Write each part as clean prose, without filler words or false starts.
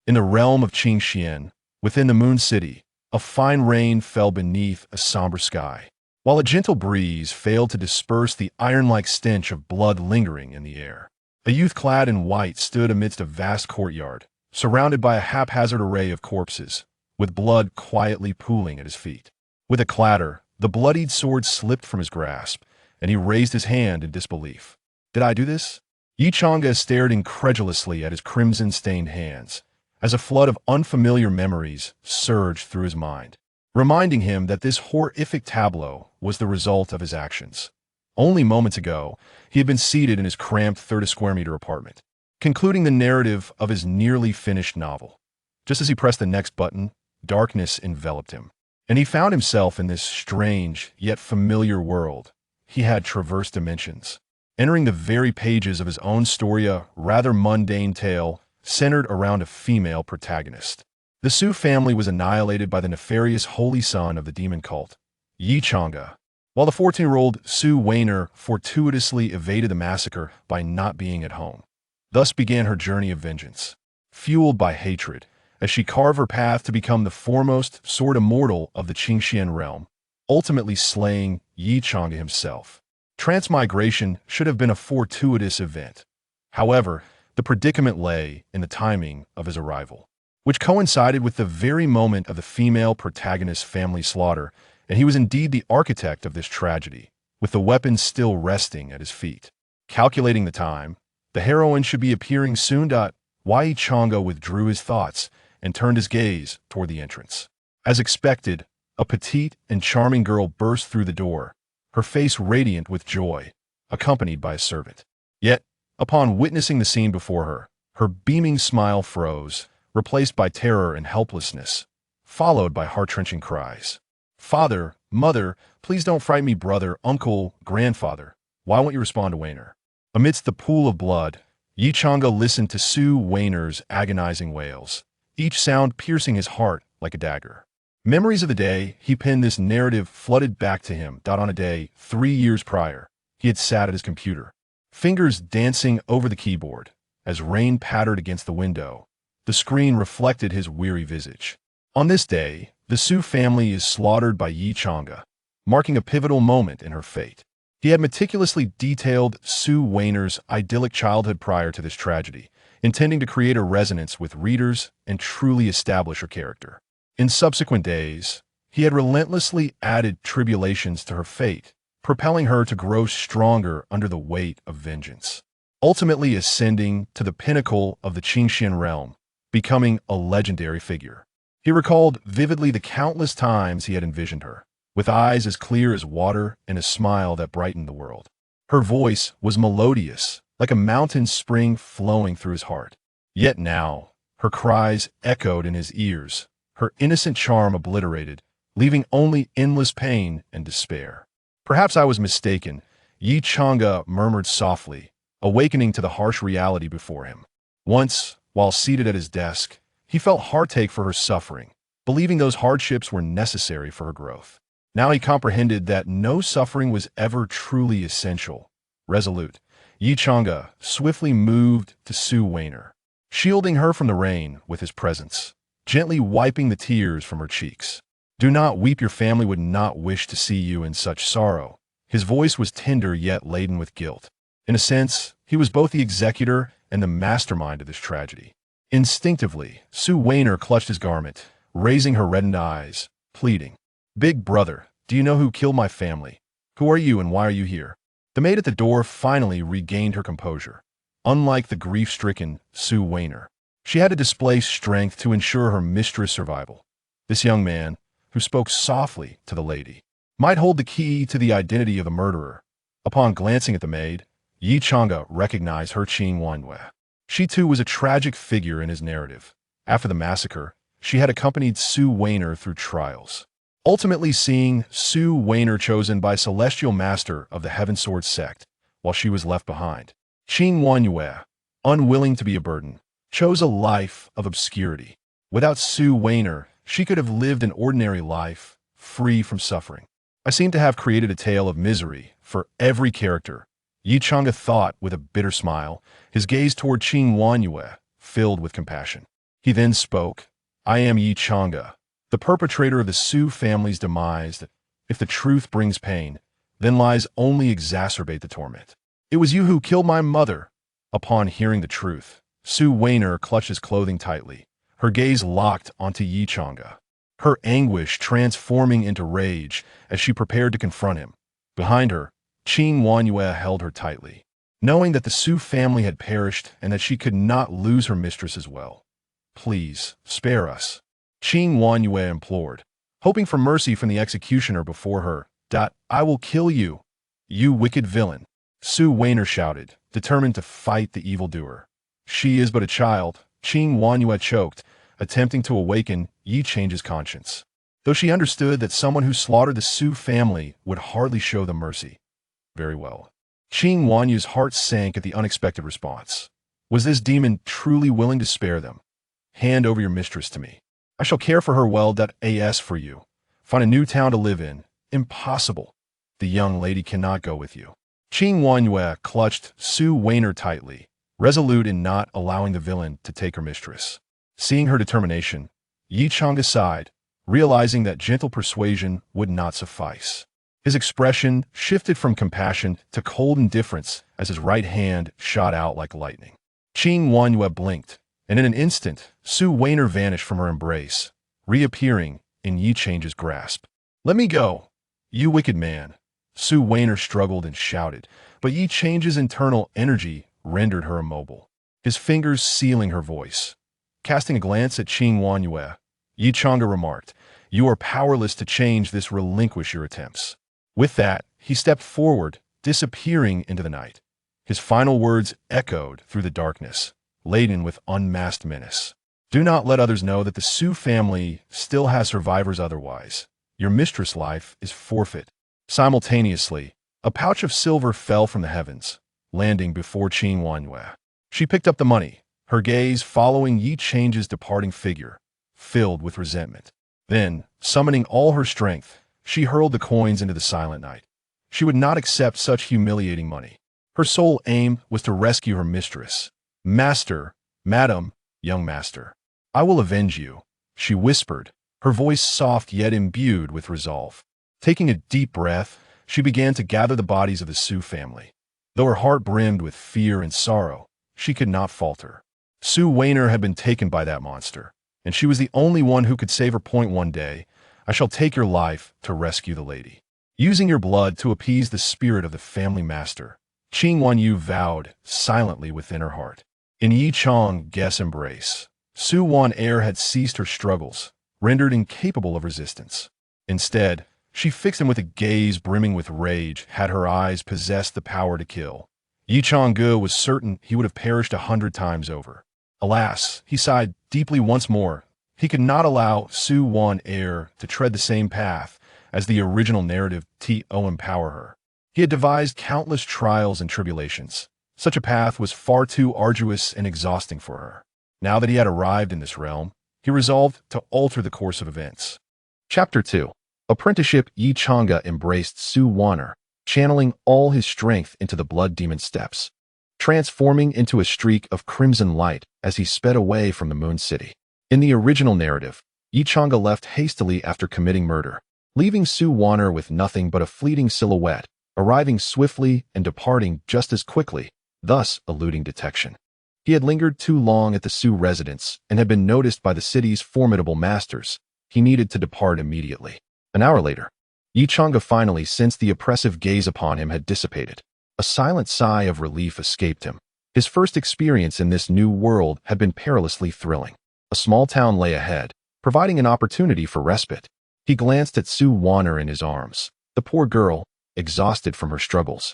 In the realm of Qingxian, within the Moon City, a fine rain fell beneath a somber sky, while a gentle breeze failed to disperse the iron-like stench of blood lingering in the air. A youth clad in white stood amidst a vast courtyard, surrounded by a haphazard array of corpses, with blood quietly pooling at his feet. With a clatter, the bloodied sword slipped from his grasp, and he raised his hand in disbelief. "Did I do this?" Yi Chang'e stared incredulously at his crimson-stained hands, as a flood of unfamiliar memories surged through his mind, reminding him that this horrific tableau was the result of his actions. Only moments ago, he had been seated in his cramped 30-square-meter apartment, concluding the narrative of his nearly finished novel. Just as he pressed the next button, darkness enveloped him, and he found himself in this strange yet familiar world. He had traversed dimensions, entering the very pages of his own story, a rather mundane tale centered around a female protagonist. The Su family was annihilated by the nefarious holy son of the demon cult, Yi Chang'e, while the 14-year-old Su Weiner fortuitously evaded the massacre by not being at home. Thus began her journey of vengeance, fueled by hatred, as she carved her path to become the foremost sword immortal of the Qingxian realm, ultimately slaying Yi Chang'e himself. Transmigration should have been a fortuitous event. However, the predicament lay in the timing of his arrival, which coincided with the very moment of the female protagonist's family slaughter, and he was indeed the architect of this tragedy, with the weapon still resting at his feet. Calculating the time, the heroine should be appearing soon. Yi Chang'e withdrew his thoughts and turned his gaze toward the entrance. As expected, a petite and charming girl burst through the door, her face radiant with joy, accompanied by a servant. Yet, upon witnessing the scene before her, her beaming smile froze, replaced by terror and helplessness, followed by heart-wrenching cries. "Father, mother, please don't frighten me, brother, uncle, grandfather. Why won't you respond to Weiner?" Amidst the pool of blood, Yi Chang'e listened to Su Weiner's agonizing wails, each sound piercing his heart like a dagger. Memories of the day he penned this narrative flooded back to him. On a day 3 years prior, he had sat at his computer, fingers dancing over the keyboard. As rain pattered against the window, the screen reflected his weary visage. On this day, the Su family is slaughtered by Yi Chang'e, marking a pivotal moment in her fate. He had meticulously detailed Su Weiner's idyllic childhood prior to this tragedy, intending to create a resonance with readers and truly establish her character. In subsequent days, he had relentlessly added tribulations to her fate, propelling her to grow stronger under the weight of vengeance, ultimately ascending to the pinnacle of the Qingxian realm, becoming a legendary figure. He recalled vividly the countless times he had envisioned her, with eyes as clear as water and a smile that brightened the world. Her voice was melodious, like a mountain spring flowing through his heart. Yet now, her cries echoed in his ears, her innocent charm obliterated, leaving only endless pain and despair. "Perhaps I was mistaken," Yi Chang'e murmured softly, awakening to the harsh reality before him. Once, while seated at his desk, he felt heartache for her suffering, believing those hardships were necessary for her growth. Now he comprehended that no suffering was ever truly essential. Resolute, Yi Chang'e swiftly moved to Su Weiner, shielding her from the rain with his presence, gently wiping the tears from her cheeks. "Do not weep, your family would not wish to see you in such sorrow." His voice was tender yet laden with guilt. In a sense, he was both the executor and the mastermind of this tragedy. Instinctively, Su Weiner clutched his garment, raising her reddened eyes, pleading, "Big brother, do you know who killed my family? Who are you and why are you here?" The maid at the door finally regained her composure. Unlike the grief-stricken Su Weiner, she had to display strength to ensure her mistress' survival. This young man, who spoke softly to the lady, might hold the key to the identity of the murderer. Upon glancing at the maid, Yi Chang'e recognized her Qing Wanyue. She too was a tragic figure in his narrative. After the massacre, she had accompanied Su Weiner through trials, ultimately seeing Su Weiner chosen by Celestial Master of the Heaven Sword sect, while she was left behind. Qing Wanyue, unwilling to be a burden, chose a life of obscurity. Without Su Weiner, she could have lived an ordinary life, free from suffering. "I seem to have created a tale of misery for every character," Yi Chang'e thought with a bitter smile, his gaze toward Qing Wanyue filled with compassion. He then spoke. I am Yi Chang'e, the perpetrator of the Su family's demise. If the truth brings pain, then lies only exacerbate the torment. It was you who killed my mother. Upon hearing the truth, Su Weiner clutched his clothing tightly, her gaze locked onto Yi Chang'e, her anguish transforming into rage as she prepared to confront him. Behind her, Qing Wanyue held her tightly, knowing that the Su family had perished and that she could not lose her mistress as well. Please, spare us, Qing Wanyue implored, hoping for mercy from the executioner before her. I will kill you, you wicked villain, Su Weiner shouted, determined to fight the evildoer. She is but a child, Qing Wanyue choked, attempting to awaken Yi Chang'e's conscience, though she understood that someone who slaughtered the Su family would hardly show them mercy. Very well. Qing Wanyue's heart sank at the unexpected response. Was this demon truly willing to spare them? Hand over your mistress to me. I shall care for her well. As for you, find a new town to live in. Impossible. The young lady cannot go with you. Qing Wanyue clutched Su Weiner tightly, resolute in not allowing the villain to take her mistress. Seeing her determination, Yi Chang'e sighed, realizing that gentle persuasion would not suffice. His expression shifted from compassion to cold indifference as his right hand shot out like lightning. Qing Wanyue blinked, and in an instant, Su Weiner vanished from her embrace, reappearing in Yi Chang'e's grasp. Let me go, you wicked man. Su Weiner struggled and shouted, but Yi Chang'e's internal energy rendered her immobile, his fingers sealing her voice. Casting a glance at Qing Wanyue, Yi Chang'e remarked, you are powerless to change this. Relinquish your attempts. With that, he stepped forward, disappearing into the night. His final words echoed through the darkness, laden with unmasked menace. Do not let others know that the Su family still has survivors otherwise. Your mistress' life is forfeit. Simultaneously, a pouch of silver fell from the heavens, landing before Qing Wanyue. She picked up the money, her gaze following Yi Chang'e's departing figure, filled with resentment. Then, summoning all her strength, she hurled the coins into the silent night. She would not accept such humiliating money. Her sole aim was to rescue her mistress. Master, madam, young master, I will avenge you, she whispered, her voice soft yet imbued with resolve. Taking a deep breath, she began to gather the bodies of the Su family. Though her heart brimmed with fear and sorrow, she could not falter. Su Weiner had been taken by that monster, and she was the only one who could save her. One day, I shall take your life to rescue the lady. Using your blood to appease the spirit of the family master, Qing Wanyue vowed silently within her heart. In Yi Chang'e's embrace, Su Weiner had ceased her struggles, rendered incapable of resistance. Instead, she fixed him with a gaze brimming with rage. Had her eyes possessed the power to kill, Yi Chang'e was certain he would have perished 100 times over. Alas, he sighed deeply once more. He could not allow Su Weiner to tread the same path as the original narrative to empower her. He had devised countless trials and tribulations. Such a path was far too arduous and exhausting for her. Now that he had arrived in this realm, he resolved to alter the course of events. Chapter 2. Apprenticeship. Yi Chang'e embraced Su Weiner, channeling all his strength into the blood demon steps, transforming into a streak of crimson light as he sped away from the Moon City. In the original narrative, Yi Chang'e left hastily after committing murder, leaving Su Weiner with nothing but a fleeting silhouette, arriving swiftly and departing just as quickly, thus eluding detection. He had lingered too long at the Su residence and had been noticed by the city's formidable masters. He needed to depart immediately. An hour later, Yi Chang'e finally sensed the oppressive gaze upon him had dissipated. A silent sigh of relief escaped him. His first experience in this new world had been perilously thrilling. A small town lay ahead, providing an opportunity for respite. He glanced at Su Weiner in his arms. The poor girl, exhausted from her struggles,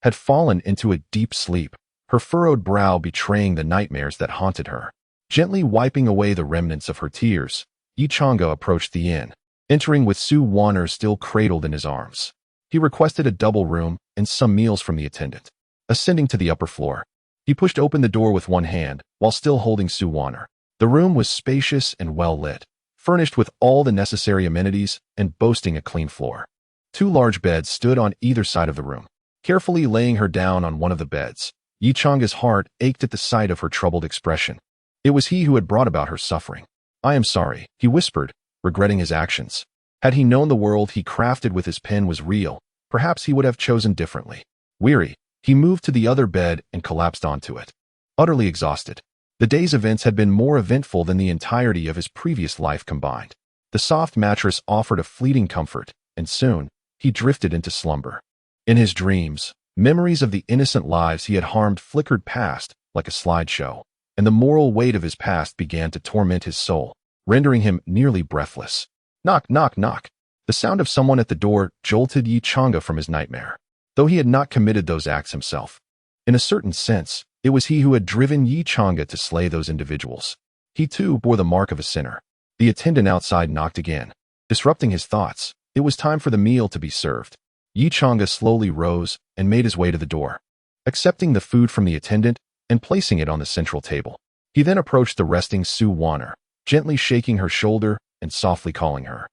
had fallen into a deep sleep, her furrowed brow betraying the nightmares that haunted her. Gently wiping away the remnants of her tears, Yi Chang'e approached the inn, entering with Su Weiner still cradled in his arms. He requested a double room and some meals from the attendant. Ascending to the upper floor, he pushed open the door with one hand while still holding Su Weiner. The room was spacious and well lit, furnished with all the necessary amenities and boasting a clean floor. 2 large beds stood on either side of the room. Carefully laying her down on one of the beds, Yi Chang'e's heart ached at the sight of her troubled expression. It was he who had brought about her suffering. I am sorry, he whispered, regretting his actions. Had he known the world he crafted with his pen was real, perhaps he would have chosen differently. Weary, he moved to the other bed and collapsed onto it. Utterly exhausted. The day's events had been more eventful than the entirety of his previous life combined. The soft mattress offered a fleeting comfort, and soon, he drifted into slumber. In his dreams, memories of the innocent lives he had harmed flickered past like a slideshow, and the moral weight of his past began to torment his soul, rendering him nearly breathless. Knock, knock, knock. The sound of someone at the door jolted Yi Chang'e from his nightmare. Though he had not committed those acts himself, in a certain sense, it was he who had driven Yi Chang'e to slay those individuals. He too bore the mark of a sinner. The attendant outside knocked again, disrupting his thoughts. It was time for the meal to be served. Yi Chang'e slowly rose and made his way to the door, accepting the food from the attendant and placing it on the central table. He then approached the resting Su Wan'er, gently shaking her shoulder and softly calling her.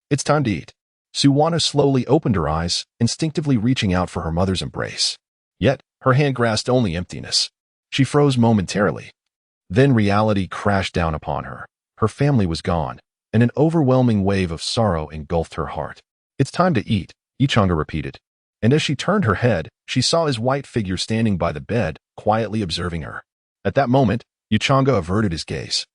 It's time to eat. Su Wan'er slowly opened her eyes, instinctively reaching out for her mother's embrace. Yet, her hand grasped only emptiness. She froze momentarily. Then reality crashed down upon her. Her family was gone, and an overwhelming wave of sorrow engulfed her heart. It's time to eat, Yi Chang'e repeated. And as she turned her head, she saw his white figure standing by the bed, quietly observing her. At that moment, Yi Chang'e averted his gaze.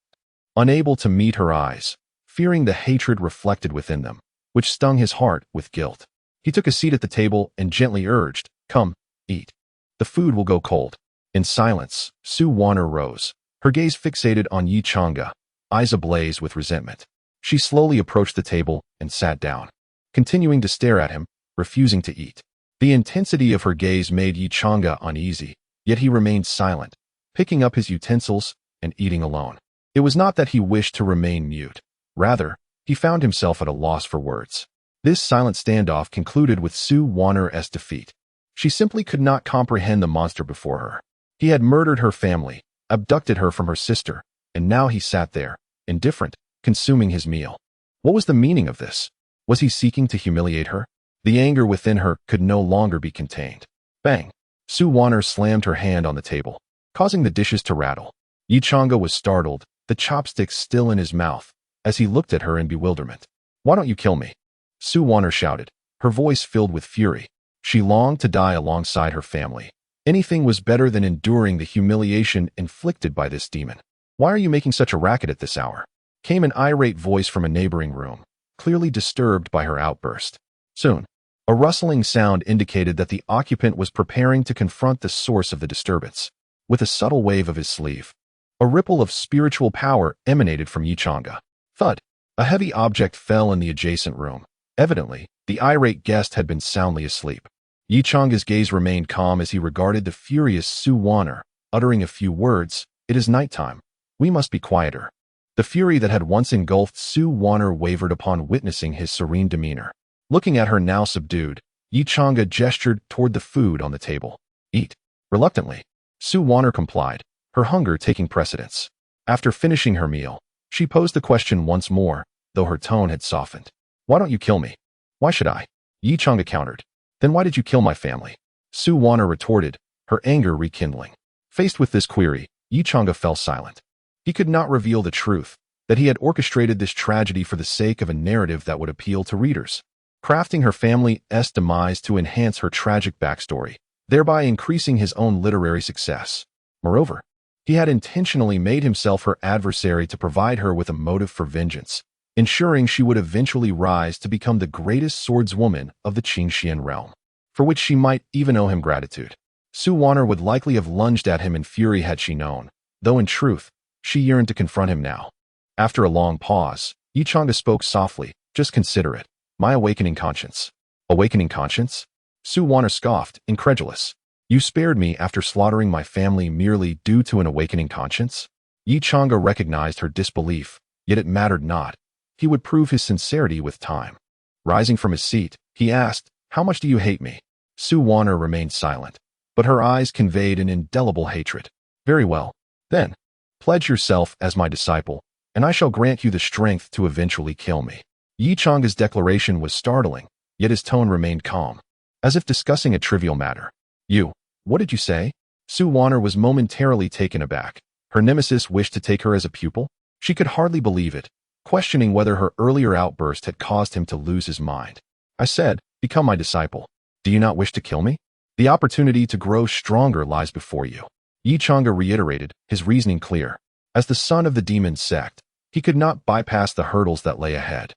Unable to meet her eyes, fearing the hatred reflected within them, which stung his heart with guilt, he took a seat at the table and gently urged, Come, eat. The food will go cold. In silence, Su Wan'er rose, her gaze fixated on Yi Chang'e, eyes ablaze with resentment. She slowly approached the table and sat down, continuing to stare at him, refusing to eat. The intensity of her gaze made Yi Chang'e uneasy, yet he remained silent, picking up his utensils and eating alone. It was not that he wished to remain mute. Rather, he found himself at a loss for words. This silent standoff concluded with Su Wan'er's defeat. She simply could not comprehend the monster before her. He had murdered her family, abducted her from her sister, and now he sat there, indifferent, consuming his meal. What was the meaning of this? Was he seeking to humiliate her? The anger within her could no longer be contained. Bang! Su Wan'er slammed her hand on the table, causing the dishes to rattle. Yi Chang'e was startled, the chopsticks still in his mouth, as he looked at her in bewilderment. Why don't you kill me? Su Wan'er shouted, her voice filled with fury. She longed to die alongside her family. Anything was better than enduring the humiliation inflicted by this demon. Why are you making such a racket at this hour? Came an irate voice from a neighboring room, clearly disturbed by her outburst. Soon, a rustling sound indicated that the occupant was preparing to confront the source of the disturbance. With a subtle wave of his sleeve, a ripple of spiritual power emanated from Yi Chang'e. Thud! A heavy object fell in the adjacent room. Evidently, the irate guest had been soundly asleep. Yi Chang'e's gaze remained calm as he regarded the furious Su Wan'er, uttering a few words. It is nighttime. We must be quieter. The fury that had once engulfed Su Wan'er wavered upon witnessing his serene demeanor. Looking at her now subdued, Yi Chang'e gestured toward the food on the table. Eat. Reluctantly, Su Wan'er complied, her hunger taking precedence. After finishing her meal, she posed the question once more, though her tone had softened. Why don't you kill me? Why should I? Yi Chang'e countered. Then why did you kill my family? Su Wan'er retorted, her anger rekindling. Faced with this query, Yi Chang'e fell silent. He could not reveal the truth, that he had orchestrated this tragedy for the sake of a narrative that would appeal to readers, crafting her family's demise to enhance her tragic backstory, thereby increasing his own literary success. Moreover, he had intentionally made himself her adversary to provide her with a motive for vengeance, ensuring she would eventually rise to become the greatest swordswoman of the Qingxian realm, for which she might even owe him gratitude. Su Wan'er would likely have lunged at him in fury had she known, though in truth, she yearned to confront him now. After a long pause, Yi Chang'e spoke softly, just consider it. My awakening conscience. Awakening conscience? Su Wan'er scoffed, incredulous. You spared me after slaughtering my family merely due to an awakening conscience? Yi Chang'e recognized her disbelief, yet it mattered not. He would prove his sincerity with time. Rising from his seat, he asked, How much do you hate me? Su Wan'er remained silent, but her eyes conveyed an indelible hatred. Very well. Then, pledge yourself as my disciple, and I shall grant you the strength to eventually kill me. Yi Chang'e's declaration was startling, yet his tone remained calm, as if discussing a trivial matter. You, what did you say? Su Wan'er was momentarily taken aback, Her nemesis wished to take her as a pupil? She could hardly believe it, questioning whether her earlier outburst had caused him to lose his mind. I said, "Become my disciple. Do you not wish to kill me? The opportunity to grow stronger lies before you." Yi Chang'e reiterated, his reasoning clear. As the son of the demon sect, he could not bypass the hurdles that lay ahead.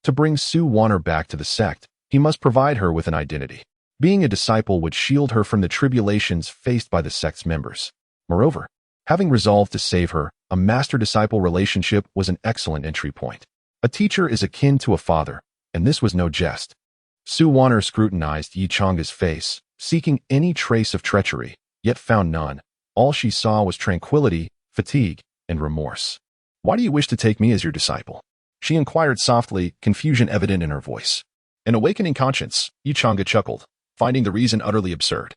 To bring Su Wan'er back to the sect, he must provide her with an identity. Being a disciple would shield her from the tribulations faced by the sect's members. Moreover, having resolved to save her, a master-disciple relationship was an excellent entry point. A teacher is akin to a father, and this was no jest. Su Wan'er scrutinized Yi Chang'e's face, seeking any trace of treachery, yet found none. All she saw was tranquility, fatigue, and remorse. "Why do you wish to take me as your disciple?" she inquired softly, confusion evident in her voice. An awakening conscience, Yi Chang'e chuckled, finding the reason utterly absurd.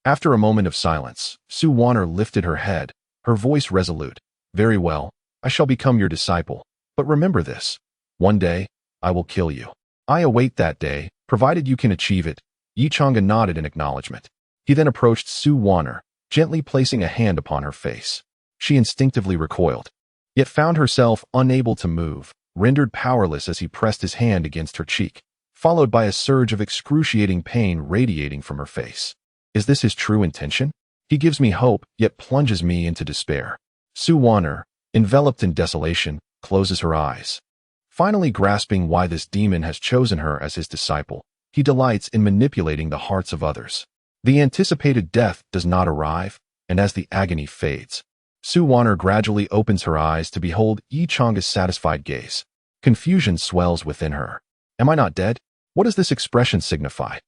After a moment of silence, Su Wan'er lifted her head, her voice resolute. "Very well, I shall become your disciple. But remember this. One day, I will kill you. I await that day, provided you can achieve it." Yi Chang'e nodded in acknowledgement. He then approached Su Wan'er, gently placing a hand upon her face. She instinctively recoiled, yet found herself unable to move, rendered powerless as he pressed his hand against her cheek, followed by a surge of excruciating pain radiating from her face. Is this his true intention? He gives me hope, yet plunges me into despair. Su Wan'er, enveloped in desolation, closes her eyes. Finally grasping why this demon has chosen her as his disciple, he delights in manipulating the hearts of others. The anticipated death does not arrive, and as the agony fades, Su Wan'er gradually opens her eyes to behold Yi Chang'e's satisfied gaze. Confusion swells within her. Am I not dead? What does this expression signify?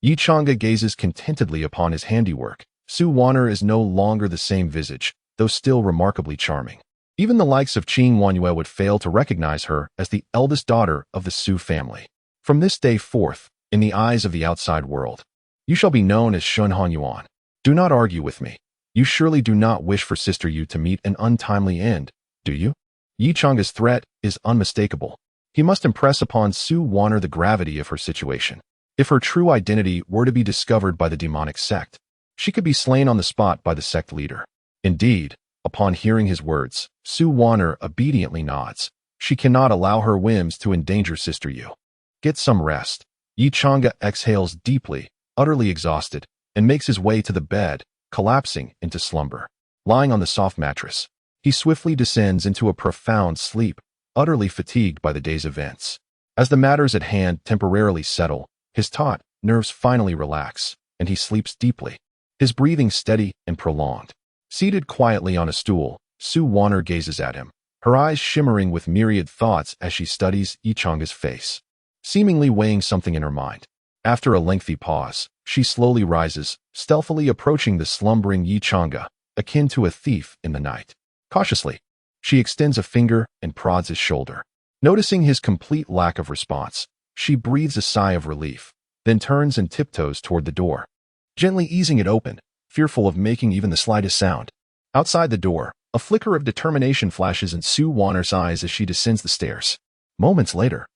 Yi Chang'e gazes contentedly upon his handiwork. Su Wan'er is no longer the same visage, though still remarkably charming. Even the likes of Qing Wanyue would fail to recognize her as the eldest daughter of the Su family. From this day forth, in the eyes of the outside world, you shall be known as Shun Han Yuan. Do not argue with me. You surely do not wish for Sister Yu to meet an untimely end, do you? Yi Chang'e's threat is unmistakable. He must impress upon Su Wan'er the gravity of her situation. If her true identity were to be discovered by the demonic sect, she could be slain on the spot by the sect leader. Indeed, upon hearing his words, Su Wan'er obediently nods. She cannot allow her whims to endanger Sister Yu. Get some rest. Yi Chang'e exhales deeply, utterly exhausted, and makes his way to the bed, collapsing into slumber. Lying on the soft mattress, he swiftly descends into a profound sleep, utterly fatigued by the day's events. As the matters at hand temporarily settle, his taut nerves finally relax, and he sleeps deeply, his breathing steady and prolonged. Seated quietly on a stool, Su Wan'er gazes at him, her eyes shimmering with myriad thoughts as she studies Yi Chang'e's face, seemingly weighing something in her mind. After a lengthy pause, she slowly rises, stealthily approaching the slumbering Yi Chang'e, akin to a thief in the night. Cautiously, she extends a finger and prods his shoulder. Noticing his complete lack of response, she breathes a sigh of relief, then turns and tiptoes toward the door, gently easing it open, fearful of making even the slightest sound. Outside the door, a flicker of determination flashes in Su Wan'er's eyes as she descends the stairs. Moments later,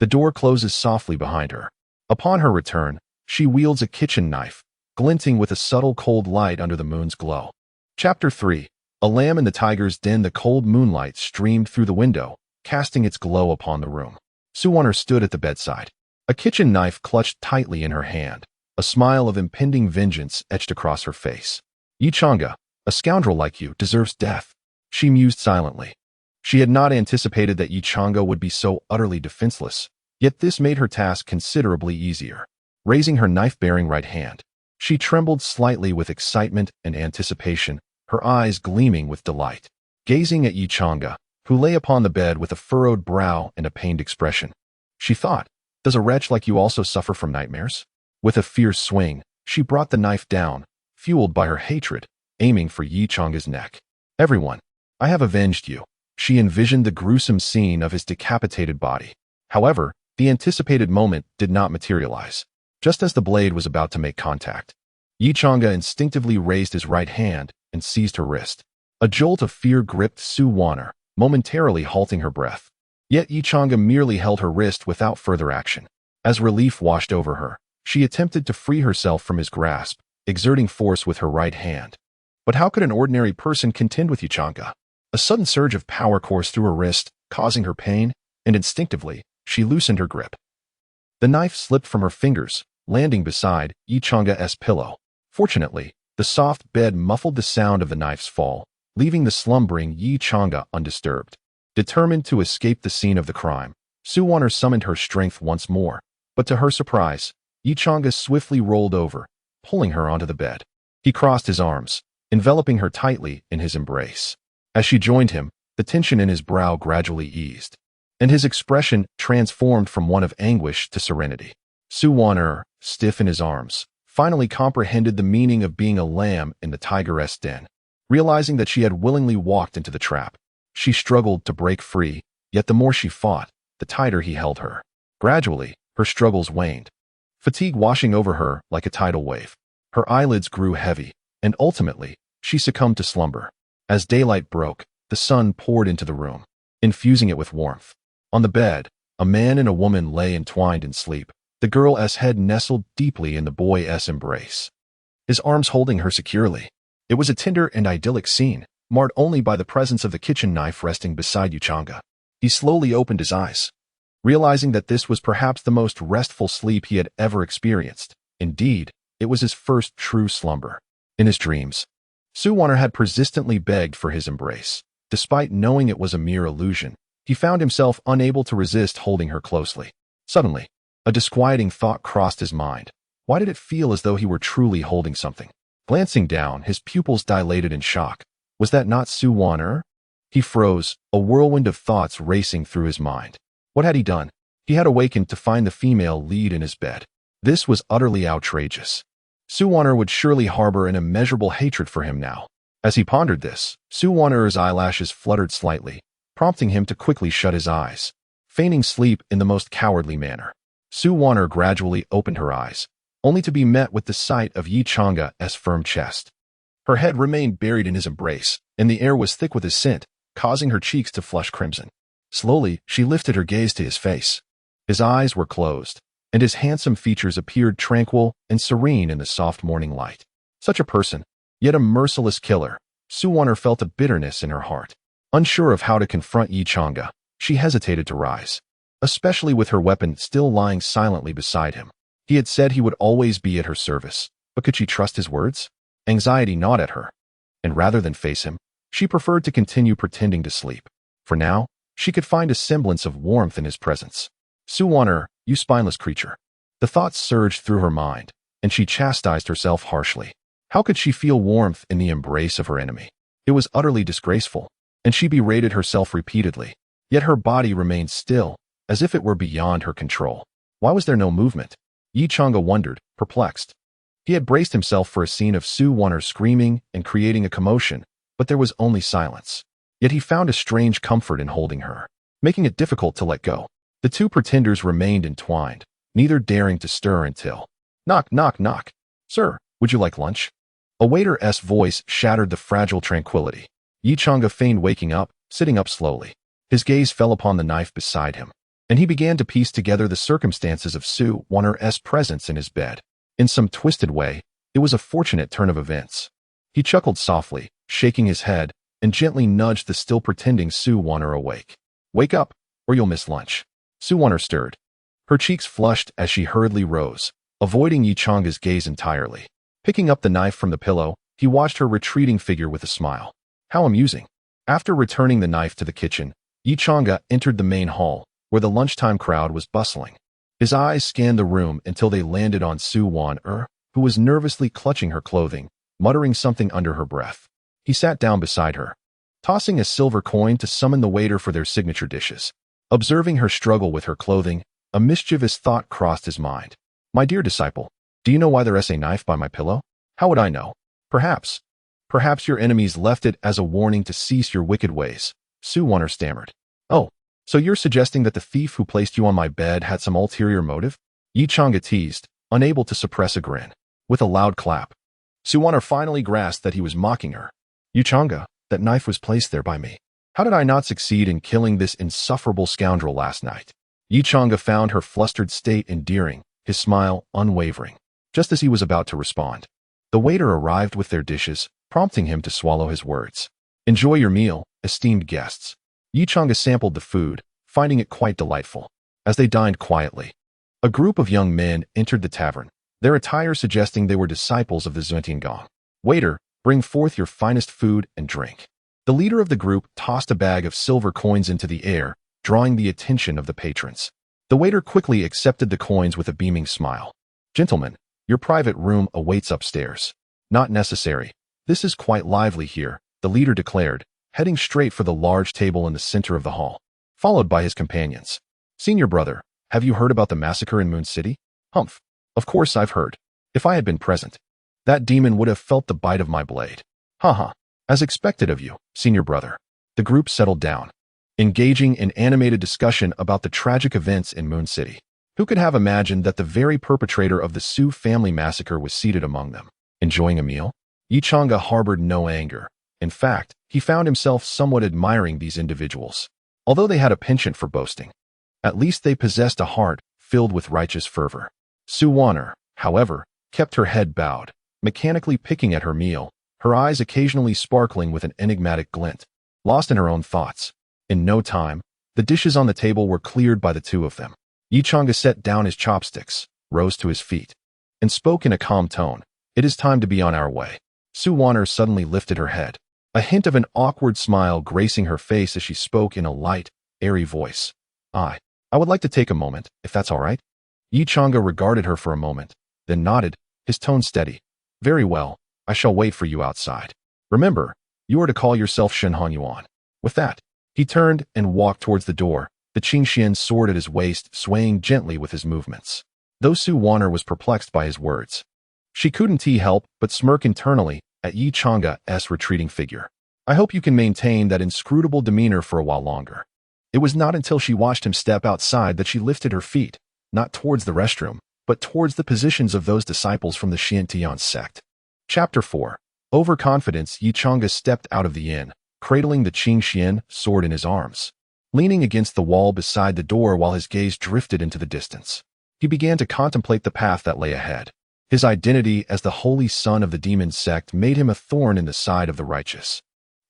the door closes softly behind her. Upon her return, she wields a kitchen knife, glinting with a subtle cold light under the moon's glow. Chapter 3. A lamb in the tiger's den. The cold moonlight streamed through the window, casting its glow upon the room. Su Wan'er stood at the bedside, a kitchen knife clutched tightly in her hand, a smile of impending vengeance etched across her face. Yi Chang'e, a scoundrel like you, deserves death, she mused silently. She had not anticipated that Yi Chang'e would be so utterly defenseless, yet this made her task considerably easier. Raising her knife-bearing right hand, she trembled slightly with excitement and anticipation, her eyes gleaming with delight. Gazing at Yi Chang'e, who lay upon the bed with a furrowed brow and a pained expression, she thought, does a wretch like you also suffer from nightmares? With a fierce swing, she brought the knife down, fueled by her hatred, aiming for Yi Chang'e's neck. Everyone, I have avenged you. She envisioned the gruesome scene of his decapitated body. However, the anticipated moment did not materialize. Just as the blade was about to make contact, Yi Chang'e instinctively raised his right hand and seized her wrist. A jolt of fear gripped Su Wan'er, momentarily halting her breath. Yet Yi Chang'e merely held her wrist without further action. As relief washed over her, she attempted to free herself from his grasp, exerting force with her right hand. But how could an ordinary person contend with Yichanga? A sudden surge of power coursed through her wrist, causing her pain, and instinctively, she loosened her grip. The knife slipped from her fingers, landing beside Yichanga's pillow. Fortunately, the soft bed muffled the sound of the knife's fall, leaving the slumbering Yichanga undisturbed. Determined to escape the scene of the crime, Suwon summoned her strength once more, but to her surprise, Yichanga swiftly rolled over, pulling her onto the bed. He crossed his arms, enveloping her tightly in his embrace. As she joined him, the tension in his brow gradually eased, and his expression transformed from one of anguish to serenity. Suwon, stiff in his arms, finally comprehended the meaning of being a lamb in the tigeress den. Realizing that she had willingly walked into the trap, she struggled to break free, yet the more she fought, the tighter he held her. Gradually, her struggles waned, fatigue washing over her like a tidal wave. Her eyelids grew heavy, and ultimately, she succumbed to slumber. As daylight broke, the sun poured into the room, infusing it with warmth. On the bed, a man and a woman lay entwined in sleep, the girl's head nestled deeply in the boy's embrace, his arms holding her securely. It was a tender and idyllic scene, marred only by the presence of the kitchen knife resting beside Yichanga. He slowly opened his eyes, realizing that this was perhaps the most restful sleep he had ever experienced. Indeed, it was his first true slumber. In his dreams, Suwon had persistently begged for his embrace. Despite knowing it was a mere illusion, he found himself unable to resist holding her closely. Suddenly, a disquieting thought crossed his mind. Why did it feel as though he were truly holding something? Glancing down, his pupils dilated in shock. Was that not Suwon? He froze, a whirlwind of thoughts racing through his mind. What had he done? He had awakened to find the female lead in his bed. This was utterly outrageous. Suwon would surely harbor an immeasurable hatred for him now. As he pondered this, Suwon's eyelashes fluttered slightly, prompting him to quickly shut his eyes, feigning sleep in the most cowardly manner. Suwon gradually opened her eyes, only to be met with the sight of Yichanga's firm chest. Her head remained buried in his embrace, and the air was thick with his scent, causing her cheeks to flush crimson. Slowly, she lifted her gaze to his face. His eyes were closed, and his handsome features appeared tranquil and serene in the soft morning light. Such a person, yet a merciless killer. Suwon felt a bitterness in her heart. Unsure of how to confront Yichanga, she hesitated to rise, especially with her weapon still lying silently beside him. He had said he would always be at her service, but could she trust his words? Anxiety gnawed at her, and rather than face him, she preferred to continue pretending to sleep. For now, she could find a semblance of warmth in his presence. Suwon, you spineless creature. The thoughts surged through her mind, and she chastised herself harshly. How could she feel warmth in the embrace of her enemy? It was utterly disgraceful, and she berated herself repeatedly. Yet her body remained still, as if it were beyond her control. Why was there no movement? Yichanga wondered, perplexed. He had braced himself for a scene of Suwon screaming and creating a commotion, but there was only silence. Yet he found a strange comfort in holding her, making it difficult to let go. The two pretenders remained entwined, neither daring to stir until... Knock, knock, knock. Sir, would you like lunch? A waiter's voice shattered the fragile tranquility. Yichanga feigned waking up, sitting up slowly. His gaze fell upon the knife beside him, and he began to piece together the circumstances of Suwon's presence in his bed. In some twisted way, it was a fortunate turn of events. He chuckled softly, shaking his head, and gently nudged the still pretending Suwon awake. Wake up, or you'll miss lunch. Suwon stirred. Her cheeks flushed as she hurriedly rose, avoiding Yichanga's gaze entirely. Picking up the knife from the pillow, he watched her retreating figure with a smile. How amusing. After returning the knife to the kitchen, Yichanga entered the main hall, where the lunchtime crowd was bustling. His eyes scanned the room until they landed on Suwon, who was nervously clutching her clothing, muttering something under her breath. He sat down beside her, tossing a silver coin to summon the waiter for their signature dishes. Observing her struggle with her clothing, a mischievous thought crossed his mind. My dear disciple, do you know why there's a knife by my pillow? How would I know? Perhaps your enemies left it as a warning to cease your wicked ways. Suwon stammered. Oh, so you're suggesting that the thief who placed you on my bed had some ulterior motive? Yichanga teased, unable to suppress a grin. With a loud clap, Suwon finally grasped that he was mocking her. Yichanga, that knife was placed there by me. How did I not succeed in killing this insufferable scoundrel last night? Yichanga found her flustered state endearing, his smile unwavering. Just as he was about to respond, the waiter arrived with their dishes, prompting him to swallow his words. Enjoy your meal, esteemed guests. Yi Chang'e sampled the food, finding it quite delightful. As they dined quietly, a group of young men entered the tavern, their attire suggesting they were disciples of the Zhuangtiangong. Waiter, bring forth your finest food and drink. The leader of the group tossed a bag of silver coins into the air, drawing the attention of the patrons. The waiter quickly accepted the coins with a beaming smile. Gentlemen, your private room awaits upstairs. Not necessary. This is quite lively here, the leader declared, heading straight for the large table in the center of the hall, followed by his companions. Senior brother, have you heard about the massacre in Moon City? Humph. Of course I've heard. If I had been present, that demon would have felt the bite of my blade. Haha. As expected of you, senior brother. The group settled down, engaging in animated discussion about the tragic events in Moon City. Who could have imagined that the very perpetrator of the Su family massacre was seated among them, enjoying a meal? Yi Chang'e harbored no anger. In fact, he found himself somewhat admiring these individuals. Although they had a penchant for boasting, at least they possessed a heart filled with righteous fervor. Su Wan'er, however, kept her head bowed, mechanically picking at her meal, her eyes occasionally sparkling with an enigmatic glint, lost in her own thoughts. In no time, the dishes on the table were cleared by the two of them. Yi Chang'e set down his chopsticks, rose to his feet, and spoke in a calm tone. It is time to be on our way. Su Wan'er suddenly lifted her head, a hint of an awkward smile gracing her face as she spoke in a light, airy voice. I would like to take a moment, if that's all right. Yi Chang'e regarded her for a moment, then nodded, his tone steady. Very well, I shall wait for you outside. Remember, you are to call yourself Shen Han Yuan. With that, he turned and walked towards the door, the Qingxian sword at his waist swaying gently with his movements. Though Su Wan'er was perplexed by his words, she couldn't help but smirk internally at Yi Chang'e's retreating figure. I hope you can maintain that inscrutable demeanor for a while longer. It was not until she watched him step outside that she lifted her feet, not towards the restroom, but towards the positions of those disciples from the Xiantian sect. Chapter 4. Overconfidence. Yi Chang'e stepped out of the inn, cradling the Qingxian sword in his arms. Leaning against the wall beside the door while his gaze drifted into the distance, he began to contemplate the path that lay ahead. His identity as the holy son of the demon sect made him a thorn in the side of the righteous.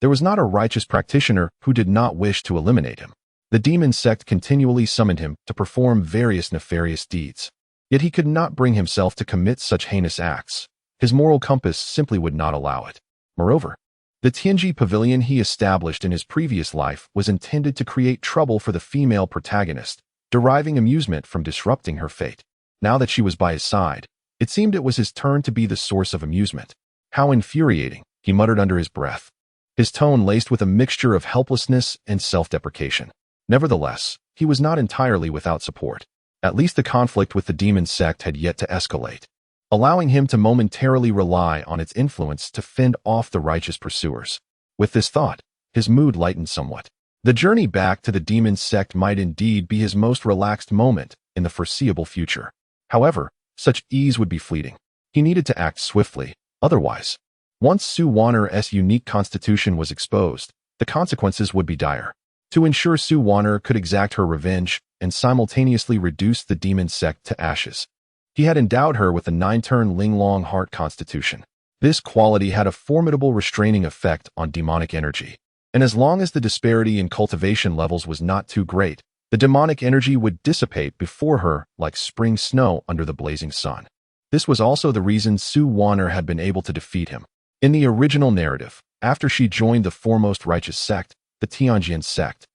There was not a righteous practitioner who did not wish to eliminate him. The demon sect continually summoned him to perform various nefarious deeds. Yet he could not bring himself to commit such heinous acts. His moral compass simply would not allow it. Moreover, the Tianji Pavilion he established in his previous life was intended to create trouble for the female protagonist, deriving amusement from disrupting her fate. Now that she was by his side, it seemed it was his turn to be the source of amusement. How infuriating, he muttered under his breath, his tone laced with a mixture of helplessness and self-deprecation. Nevertheless, he was not entirely without support. At least the conflict with the demon sect had yet to escalate, allowing him to momentarily rely on its influence to fend off the righteous pursuers. With this thought, his mood lightened somewhat. The journey back to the demon sect might indeed be his most relaxed moment in the foreseeable future. However, such ease would be fleeting. He needed to act swiftly, otherwise, once Su Wan'er's unique constitution was exposed, the consequences would be dire. To ensure Su Wan'er could exact her revenge and simultaneously reduce the demon sect to ashes, he had endowed her with the 9-turn Linglong heart constitution. This quality had a formidable restraining effect on demonic energy, and as long as the disparity in cultivation levels was not too great, the demonic energy would dissipate before her like spring snow under the blazing sun. This was also the reason Su Wan'er had been able to defeat him. In the original narrative, after she joined the foremost righteous sect, the Tianjian sect,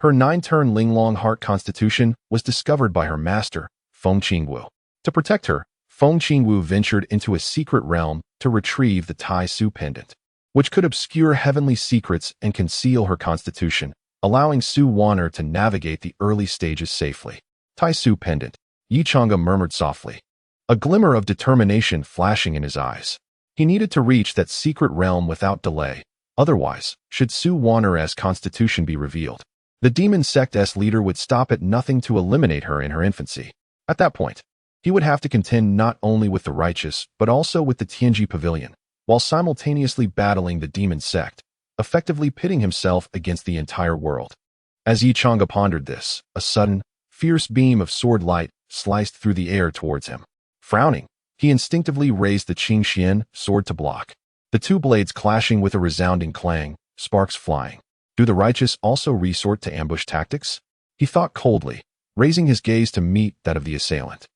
her 9-turn Linglong heart constitution was discovered by her master, Feng Qingwu. To protect her, Feng Qingwu ventured into a secret realm to retrieve the Tai Su pendant, which could obscure heavenly secrets and conceal her constitution, allowing Su Wan'er to navigate the early stages safely. Tai Su pendant, Yi Chang'e murmured softly, a glimmer of determination flashing in his eyes. He needed to reach that secret realm without delay. Otherwise, should Su Wan'er's constitution be revealed, the demon sect's leader would stop at nothing to eliminate her in her infancy. At that point, he would have to contend not only with the righteous, but also with the Tianji Pavilion, while simultaneously battling the demon sect, effectively pitting himself against the entire world. As Yi Chang'e pondered this, a sudden, fierce beam of sword light sliced through the air towards him. Frowning, he instinctively raised the Qingxian sword to block. the two blades clashing with a resounding clang, sparks flying. Do the righteous also resort to ambush tactics? He thought coldly, raising his gaze to meet that of the assailant.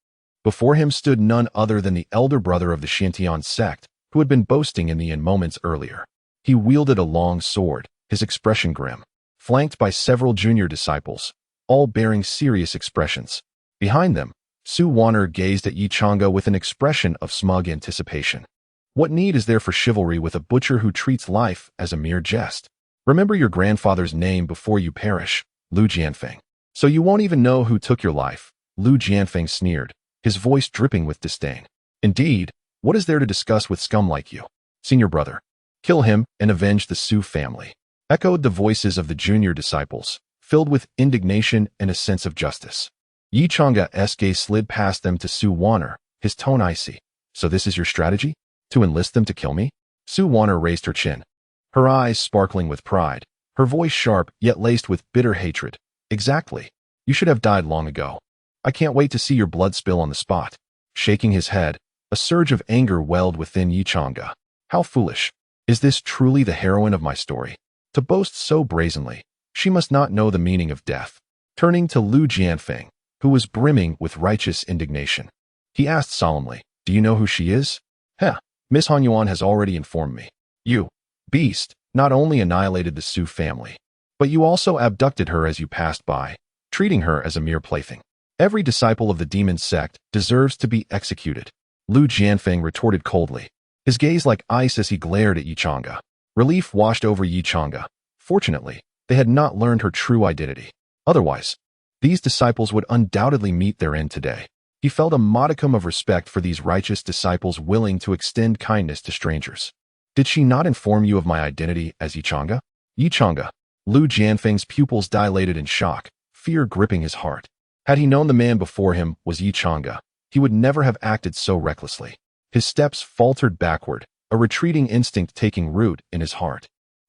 Before him stood none other than the elder brother of the Tianji sect, who had been boasting in the inn moments earlier. He wielded a long sword, his expression grim, flanked by several junior disciples, all bearing serious expressions. Behind them, Su Wanner gazed at Yi Chang'e with an expression of smug anticipation. What need is there for chivalry with a butcher who treats life as a mere jest? Remember your grandfather's name before you perish, Lu Jianfeng. So you won't even know who took your life, Lu Jianfeng sneered, his voice dripping with disdain. Indeed, what is there to discuss with scum like you? Senior brother, kill him and avenge the Su family. Echoed the voices of the junior disciples, filled with indignation and a sense of justice. Yi Chang'e's gaze slid past them to Su Wanner, his tone icy. So this is your strategy? To enlist them to kill me? Su Wanner raised her chin, her eyes sparkling with pride, her voice sharp yet laced with bitter hatred. Exactly. You should have died long ago. I can't wait to see your blood spill on the spot. Shaking his head, a surge of anger welled within Yi Chang'e. How foolish. Is this truly the heroine of my story? To boast so brazenly, she must not know the meaning of death. Turning to Lu Jianfeng, who was brimming with righteous indignation, he asked solemnly, do you know who she is? Heh, Miss Han Yuan has already informed me. You, beast, not only annihilated the Su family, but you also abducted her as you passed by, treating her as a mere plaything. Every disciple of the demon sect deserves to be executed. Lu Jianfeng retorted coldly, his gaze like ice as he glared at Yi Chang'e. Relief washed over Yi Chang'e. Fortunately, they had not learned her true identity. Otherwise, these disciples would undoubtedly meet their end today. He felt a modicum of respect for these righteous disciples willing to extend kindness to strangers. Did she not inform you of my identity as Yi Chang'e? Yi Chang'e. Lu Jianfeng's pupils dilated in shock, fear gripping his heart. Had he known the man before him was Yi Chang'e, he would never have acted so recklessly. His steps faltered backward, a retreating instinct taking root in his heart.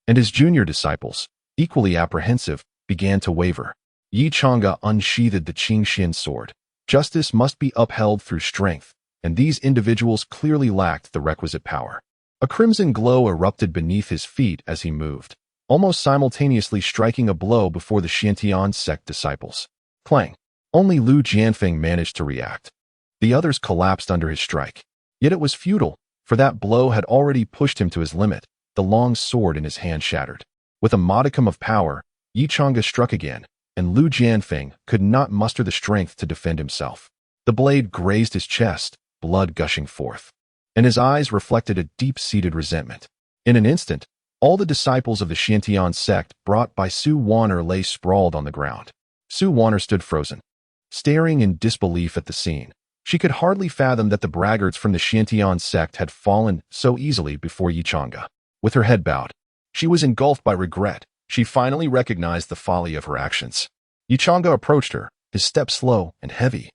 And his junior disciples, equally apprehensive, began to waver. Yi Chang'e unsheathed the Qingxian sword. Justice must be upheld through strength, and these individuals clearly lacked the requisite power. A crimson glow erupted beneath his feet as he moved, almost simultaneously striking a blow before the Tianji sect disciples. Clang! Only Lu Jianfeng managed to react. The others collapsed under his strike. Yet it was futile, for that blow had already pushed him to his limit. The long sword in his hand shattered. With a modicum of power, Yi Chang'e struck again, and Lu Jianfeng could not muster the strength to defend himself. The blade grazed his chest, blood gushing forth, and his eyes reflected a deep-seated resentment. In an instant, all the disciples of the Tianji sect brought by Su Wanner lay sprawled on the ground. Su Wanner stood frozen, staring in disbelief at the scene. She could hardly fathom that the braggarts from the Tianji sect had fallen so easily before Yi Chang'e. With her head bowed, she was engulfed by regret. She finally recognized the folly of her actions. Yi Chang'e approached her, his step slow and heavy.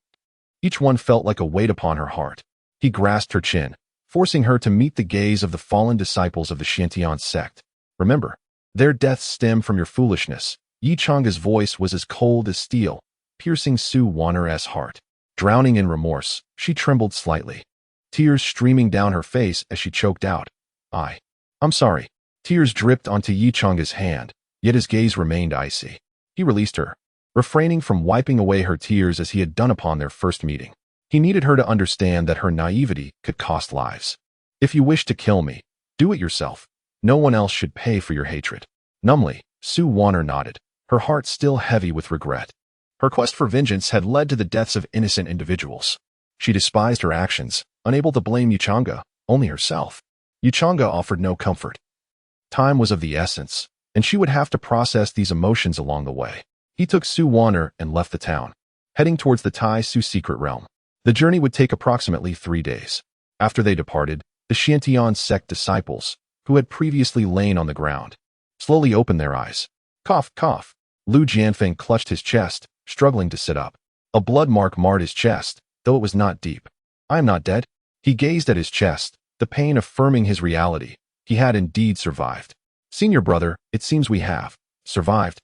Each one felt like a weight upon her heart. He grasped her chin, forcing her to meet the gaze of the fallen disciples of the Tianji sect. Remember, their deaths stem from your foolishness. Yi Chang'e's voice was as cold as steel, piercing Su Wanner's heart. Drowning in remorse, she trembled slightly, tears streaming down her face as she choked out, I'm sorry. Tears dripped onto Yi Chang'e's hand, yet his gaze remained icy. He released her, refraining from wiping away her tears as he had done upon their first meeting. He needed her to understand that her naivety could cost lives. If you wish to kill me, do it yourself. No one else should pay for your hatred. Numbly, Su Wanner nodded, her heart still heavy with regret. Her quest for vengeance had led to the deaths of innocent individuals. She despised her actions, unable to blame Yi Chang'e, only herself. Yi Chang'e offered no comfort. Time was of the essence, and she would have to process these emotions along the way. He took Su Wanner and left the town, heading towards the Tai Su secret realm. The journey would take approximately 3 days. After they departed, the Tianji sect disciples, who had previously lain on the ground, slowly opened their eyes. Cough, cough. Lu Jianfeng clutched his chest, struggling to sit up. A blood mark marred his chest, though it was not deep. I am not dead. He gazed at his chest, the pain affirming his reality. He had indeed survived. Senior brother, it seems we have survived.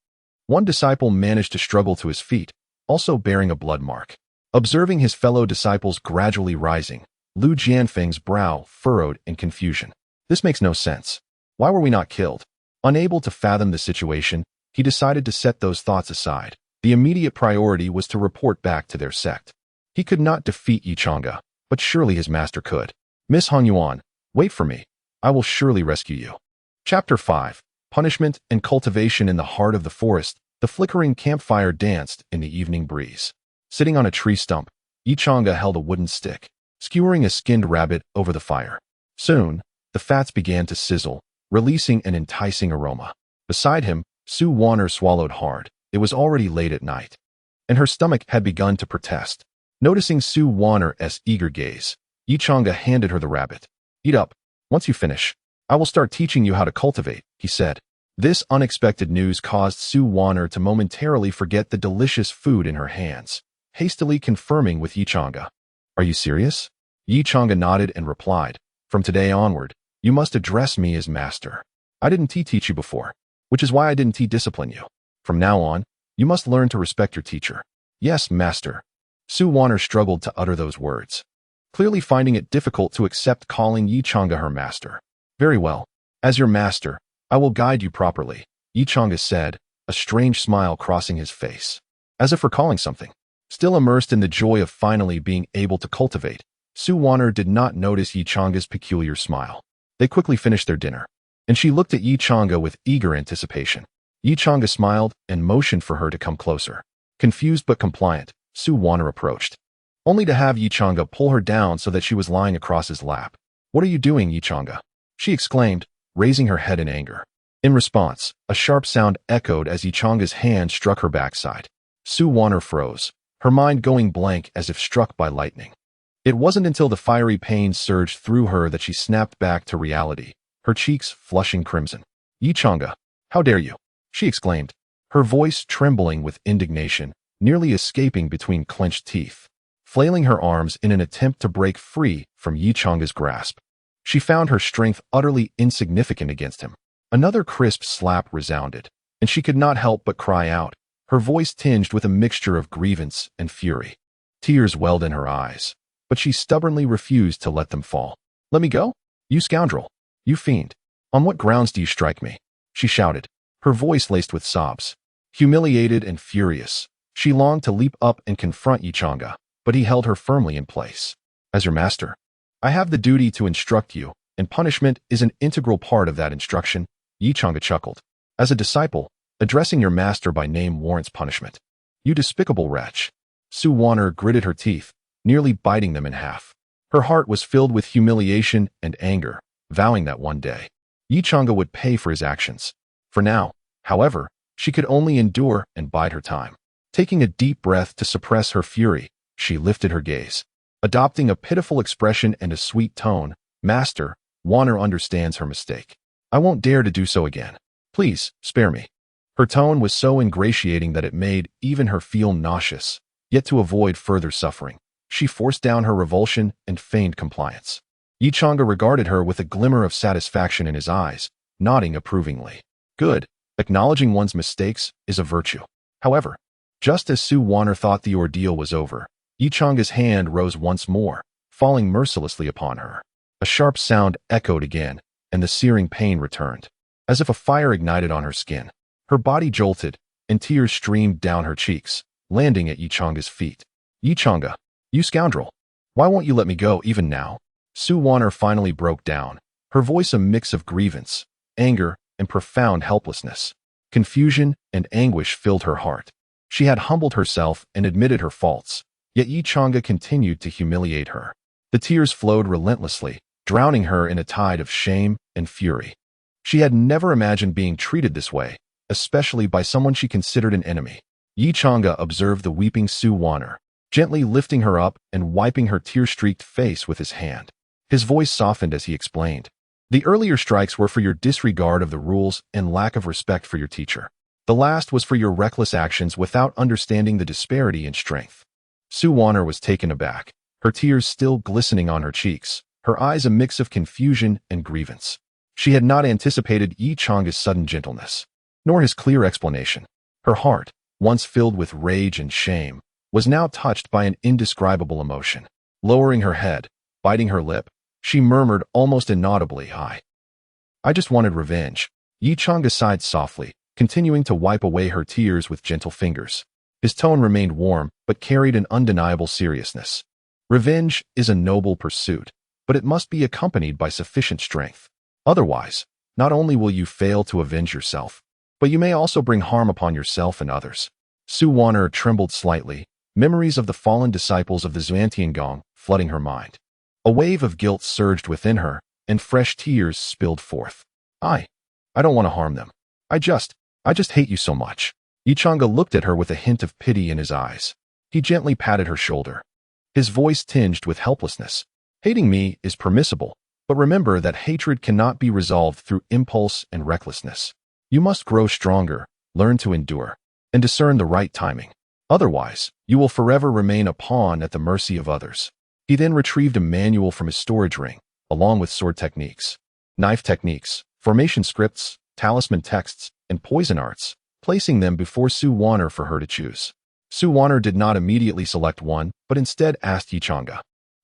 One disciple managed to struggle to his feet, also bearing a blood mark. Observing his fellow disciples gradually rising, Lu Jianfeng's brow furrowed in confusion. This makes no sense. Why were we not killed? Unable to fathom the situation, he decided to set those thoughts aside. The immediate priority was to report back to their sect. He could not defeat Yichanga, but surely his master could. Miss Hongyuan, wait for me. I will surely rescue you. Chapter 5. Punishment and Cultivation. In the heart of the forest, the flickering campfire danced in the evening breeze. Sitting on a tree stump, Yichanga held a wooden stick, skewering a skinned rabbit over the fire. Soon, the fats began to sizzle, releasing an enticing aroma. Beside him, Su Wanner swallowed hard. It was already late at night, and her stomach had begun to protest. Noticing Su Wanner's eager gaze, Yichanga handed her the rabbit. Eat up. Once you finish, I will start teaching you how to cultivate, he said. This unexpected news caused Su Wanner to momentarily forget the delicious food in her hands, hastily confirming with Yichanga. Are you serious? Yichanga nodded and replied, from today onward, you must address me as master. I didn't teach you before, which is why I didn't discipline you. From now on, you must learn to respect your teacher. Yes, master. Su Wanner struggled to utter those words, clearly finding it difficult to accept calling Yichanga her master. Very well. As your master, I will guide you properly, Yichanga said, a strange smile crossing his face, as if recalling something. Still immersed in the joy of finally being able to cultivate, Su Wanner did not notice Yichanga's peculiar smile. They quickly finished their dinner, and she looked at Yichanga with eager anticipation. Yichanga smiled and motioned for her to come closer. Confused but compliant, Su Wanner approached, only to have Yichanga pull her down so that she was lying across his lap. What are you doing, Yichanga? She exclaimed, raising her head in anger. In response, a sharp sound echoed as Yichanga's hand struck her backside. Su Wanner froze, her mind going blank as if struck by lightning. It wasn't until the fiery pain surged through her that she snapped back to reality, her cheeks flushing crimson. Yichanga, how dare you? She exclaimed, her voice trembling with indignation, nearly escaping between clenched teeth, flailing her arms in an attempt to break free from Yichanga's grasp. She found her strength utterly insignificant against him. Another crisp slap resounded, and she could not help but cry out, her voice tinged with a mixture of grievance and fury. Tears welled in her eyes, but she stubbornly refused to let them fall. Let me go? You scoundrel! You fiend! On what grounds do you strike me? She shouted, her voice laced with sobs. Humiliated and furious, she longed to leap up and confront Yichanga, but he held her firmly in place. As your master, I have the duty to instruct you, and punishment is an integral part of that instruction, Yichanga chuckled. As a disciple, addressing your master by name warrants punishment. You despicable wretch. Su Wanner gritted her teeth, nearly biting them in half. Her heart was filled with humiliation and anger, vowing that one day, Yichanga would pay for his actions. For now, however, she could only endure and bide her time. Taking a deep breath to suppress her fury, she lifted her gaze. Adopting a pitiful expression and a sweet tone, Master, Wanner understands her mistake. I won't dare to do so again. Please, spare me. Her tone was so ingratiating that it made even her feel nauseous. Yet to avoid further suffering, she forced down her revulsion and feigned compliance. Yichanga regarded her with a glimmer of satisfaction in his eyes, nodding approvingly. Good. Acknowledging one's mistakes is a virtue. However, just as Su Wanner thought the ordeal was over, Yichanga's hand rose once more, falling mercilessly upon her. A sharp sound echoed again, and the searing pain returned, as if a fire ignited on her skin. Her body jolted, and tears streamed down her cheeks, landing at Yichanga's feet. Yichanga, you scoundrel! Why won't you let me go even now? Su Wanner finally broke down, her voice a mix of grievance, anger, and profound helplessness. Confusion and anguish filled her heart. She had humbled herself and admitted her faults, yet Yichanga continued to humiliate her. The tears flowed relentlessly, drowning her in a tide of shame and fury. She had never imagined being treated this way, especially by someone she considered an enemy. Yichanga observed the weeping Su Wanner, gently lifting her up and wiping her tear-streaked face with his hand. His voice softened as he explained. The earlier strikes were for your disregard of the rules and lack of respect for your teacher. The last was for your reckless actions without understanding the disparity in strength. Su Wanner was taken aback, her tears still glistening on her cheeks, her eyes a mix of confusion and grievance. She had not anticipated Yichanga's sudden gentleness, nor his clear explanation. Her heart, once filled with rage and shame, was now touched by an indescribable emotion. Lowering her head, biting her lip, she murmured almost inaudibly, I just wanted revenge. Yi Chang'e sighed softly, continuing to wipe away her tears with gentle fingers. His tone remained warm, but carried an undeniable seriousness. Revenge is a noble pursuit, but it must be accompanied by sufficient strength. Otherwise, not only will you fail to avenge yourself, but you may also bring harm upon yourself and others. Su Wan'er trembled slightly, memories of the fallen disciples of the Xuantiangong flooding her mind. A wave of guilt surged within her, and fresh tears spilled forth. I don't want to harm them. I just hate you so much. Yi Chang'e looked at her with a hint of pity in his eyes. He gently patted her shoulder, his voice tinged with helplessness. Hating me is permissible, but remember that hatred cannot be resolved through impulse and recklessness. You must grow stronger, learn to endure, and discern the right timing. Otherwise, you will forever remain a pawn at the mercy of others. He then retrieved a manual from his storage ring, along with sword techniques, knife techniques, formation scripts, talisman texts, and poison arts, placing them before Su Wan'er for her to choose. Su Wan'er did not immediately select one, but instead asked Yi Chang'e,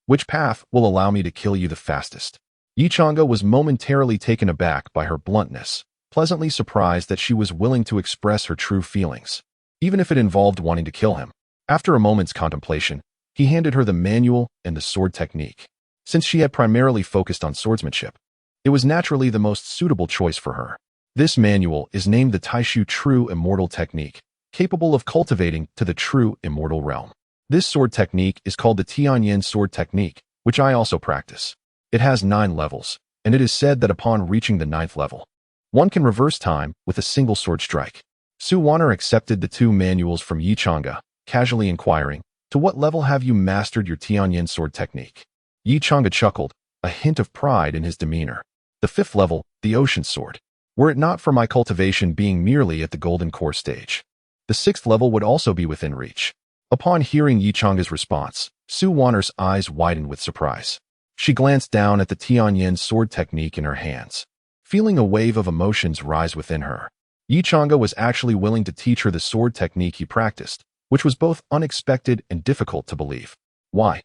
"Which path will allow me to kill you the fastest?" Yi Chang'e was momentarily taken aback by her bluntness, pleasantly surprised that she was willing to express her true feelings, even if it involved wanting to kill him. After a moment's contemplation, he handed her the manual and the sword technique. Since she had primarily focused on swordsmanship, it was naturally the most suitable choice for her. This manual is named the Taishu True Immortal Technique, capable of cultivating to the true immortal realm. This sword technique is called the Tianyan Sword Technique, which I also practice. It has 9 levels, and it is said that upon reaching the 9th level, one can reverse time with a single sword strike. Su Wan'er accepted the 2 manuals from Yi Chang'e, casually inquiring, "To what level have you mastered your Tianyan sword technique?" Yi Chang'e chuckled, a hint of pride in his demeanor. "The 5th level, the Ocean Sword. Were it not for my cultivation being merely at the Golden Core stage, the 6th level would also be within reach." Upon hearing Yi Chang'e's response, Su Wan'er's eyes widened with surprise. She glanced down at the Tianyan sword technique in her hands, feeling a wave of emotions rise within her. Yi Chang'e was actually willing to teach her the sword technique he practiced, which was both unexpected and difficult to believe. Why?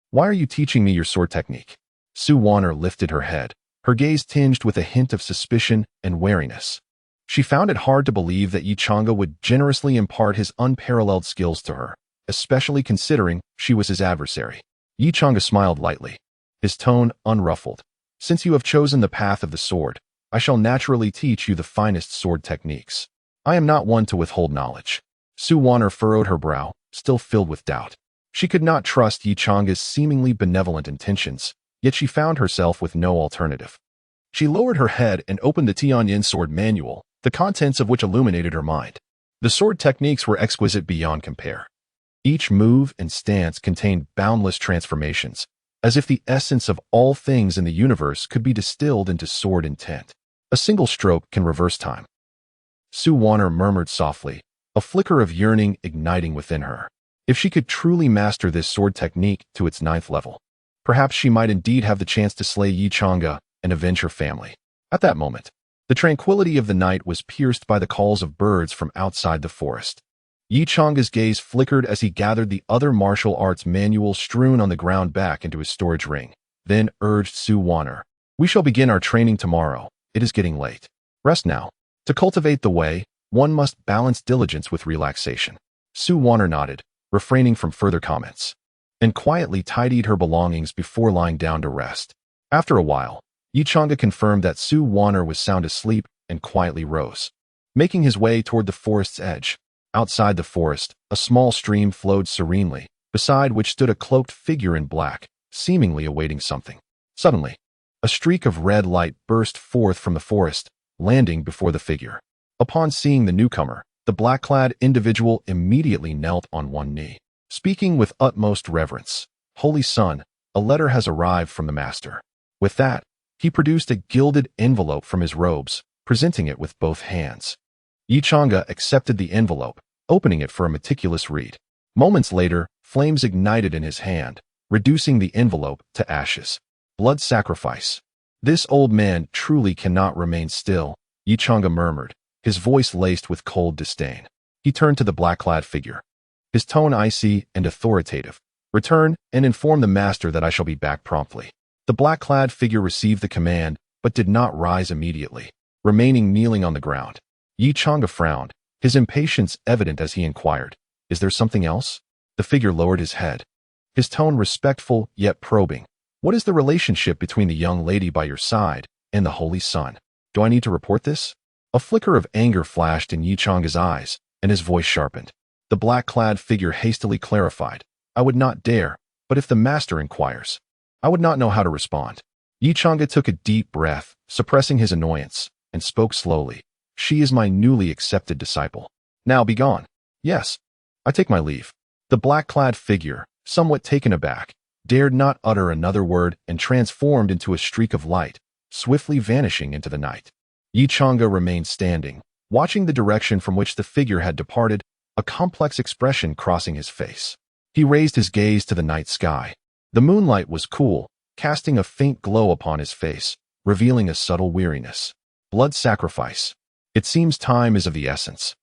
Why are you teaching me your sword technique?" Su Wan'er lifted her head, her gaze tinged with a hint of suspicion and wariness. She found it hard to believe that Yi Chang'e would generously impart his unparalleled skills to her, especially considering she was his adversary. Yi Chang'e smiled lightly, his tone unruffled. "Since you have chosen the path of the sword, I shall naturally teach you the finest sword techniques. I am not one to withhold knowledge." Su Wan'er furrowed her brow, still filled with doubt. She could not trust Yi Chang'e's seemingly benevolent intentions, yet she found herself with no alternative. She lowered her head and opened the Tianyan sword manual, the contents of which illuminated her mind. The sword techniques were exquisite beyond compare. Each move and stance contained boundless transformations, as if the essence of all things in the universe could be distilled into sword intent. A single stroke can reverse time. Su Wan'er murmured softly, a flicker of yearning igniting within her. If she could truly master this sword technique to its 9th level, perhaps she might indeed have the chance to slay Yi Chang'e and avenge her family. At that moment, the tranquility of the night was pierced by the calls of birds from outside the forest. Yi Chang'e's gaze flickered as he gathered the other martial arts manual strewn on the ground back into his storage ring, then urged Su Wan'er, "We shall begin our training tomorrow. It is getting late. Rest now. To cultivate the way, one must balance diligence with relaxation." Su Wan'er nodded, refraining from further comments, and quietly tidied her belongings before lying down to rest. After a while, Yi Chang'e confirmed that Su Wan'er was sound asleep and quietly rose, making his way toward the forest's edge. Outside the forest, a small stream flowed serenely, beside which stood a cloaked figure in black, seemingly awaiting something. Suddenly, a streak of red light burst forth from the forest, landing before the figure. Upon seeing the newcomer, the black-clad individual immediately knelt on one knee, speaking with utmost reverence. "Holy Son, a letter has arrived from the master." With that, he produced a gilded envelope from his robes, presenting it with both hands. Yi Chang'e accepted the envelope, opening it for a meticulous read. Moments later, flames ignited in his hand, reducing the envelope to ashes. "Blood sacrifice. This old man truly cannot remain still," Yi Chang'e murmured, his voice laced with cold disdain. He turned to the black-clad figure, his tone icy and authoritative. "Return and inform the master that I shall be back promptly." The black-clad figure received the command, but did not rise immediately, remaining kneeling on the ground. Yi Chang'e frowned, his impatience evident as he inquired, "Is there something else?" The figure lowered his head, his tone respectful yet probing. "What is the relationship between the young lady by your side and the Holy Sun? Do I need to report this?" A flicker of anger flashed in Yi Chang'e's eyes, and his voice sharpened. The black-clad figure hastily clarified, "I would not dare, but if the master inquires, I would not know how to respond." Yi Chang'e took a deep breath, suppressing his annoyance, and spoke slowly. "She is my newly accepted disciple. Now be gone." "Yes, I take my leave." The black-clad figure, somewhat taken aback, dared not utter another word and transformed into a streak of light, swiftly vanishing into the night. Yi Chang'e remained standing, watching the direction from which the figure had departed, a complex expression crossing his face. He raised his gaze to the night sky. The moonlight was cool, casting a faint glow upon his face, revealing a subtle weariness. "Blood sacrifice. It seems time is of the essence,"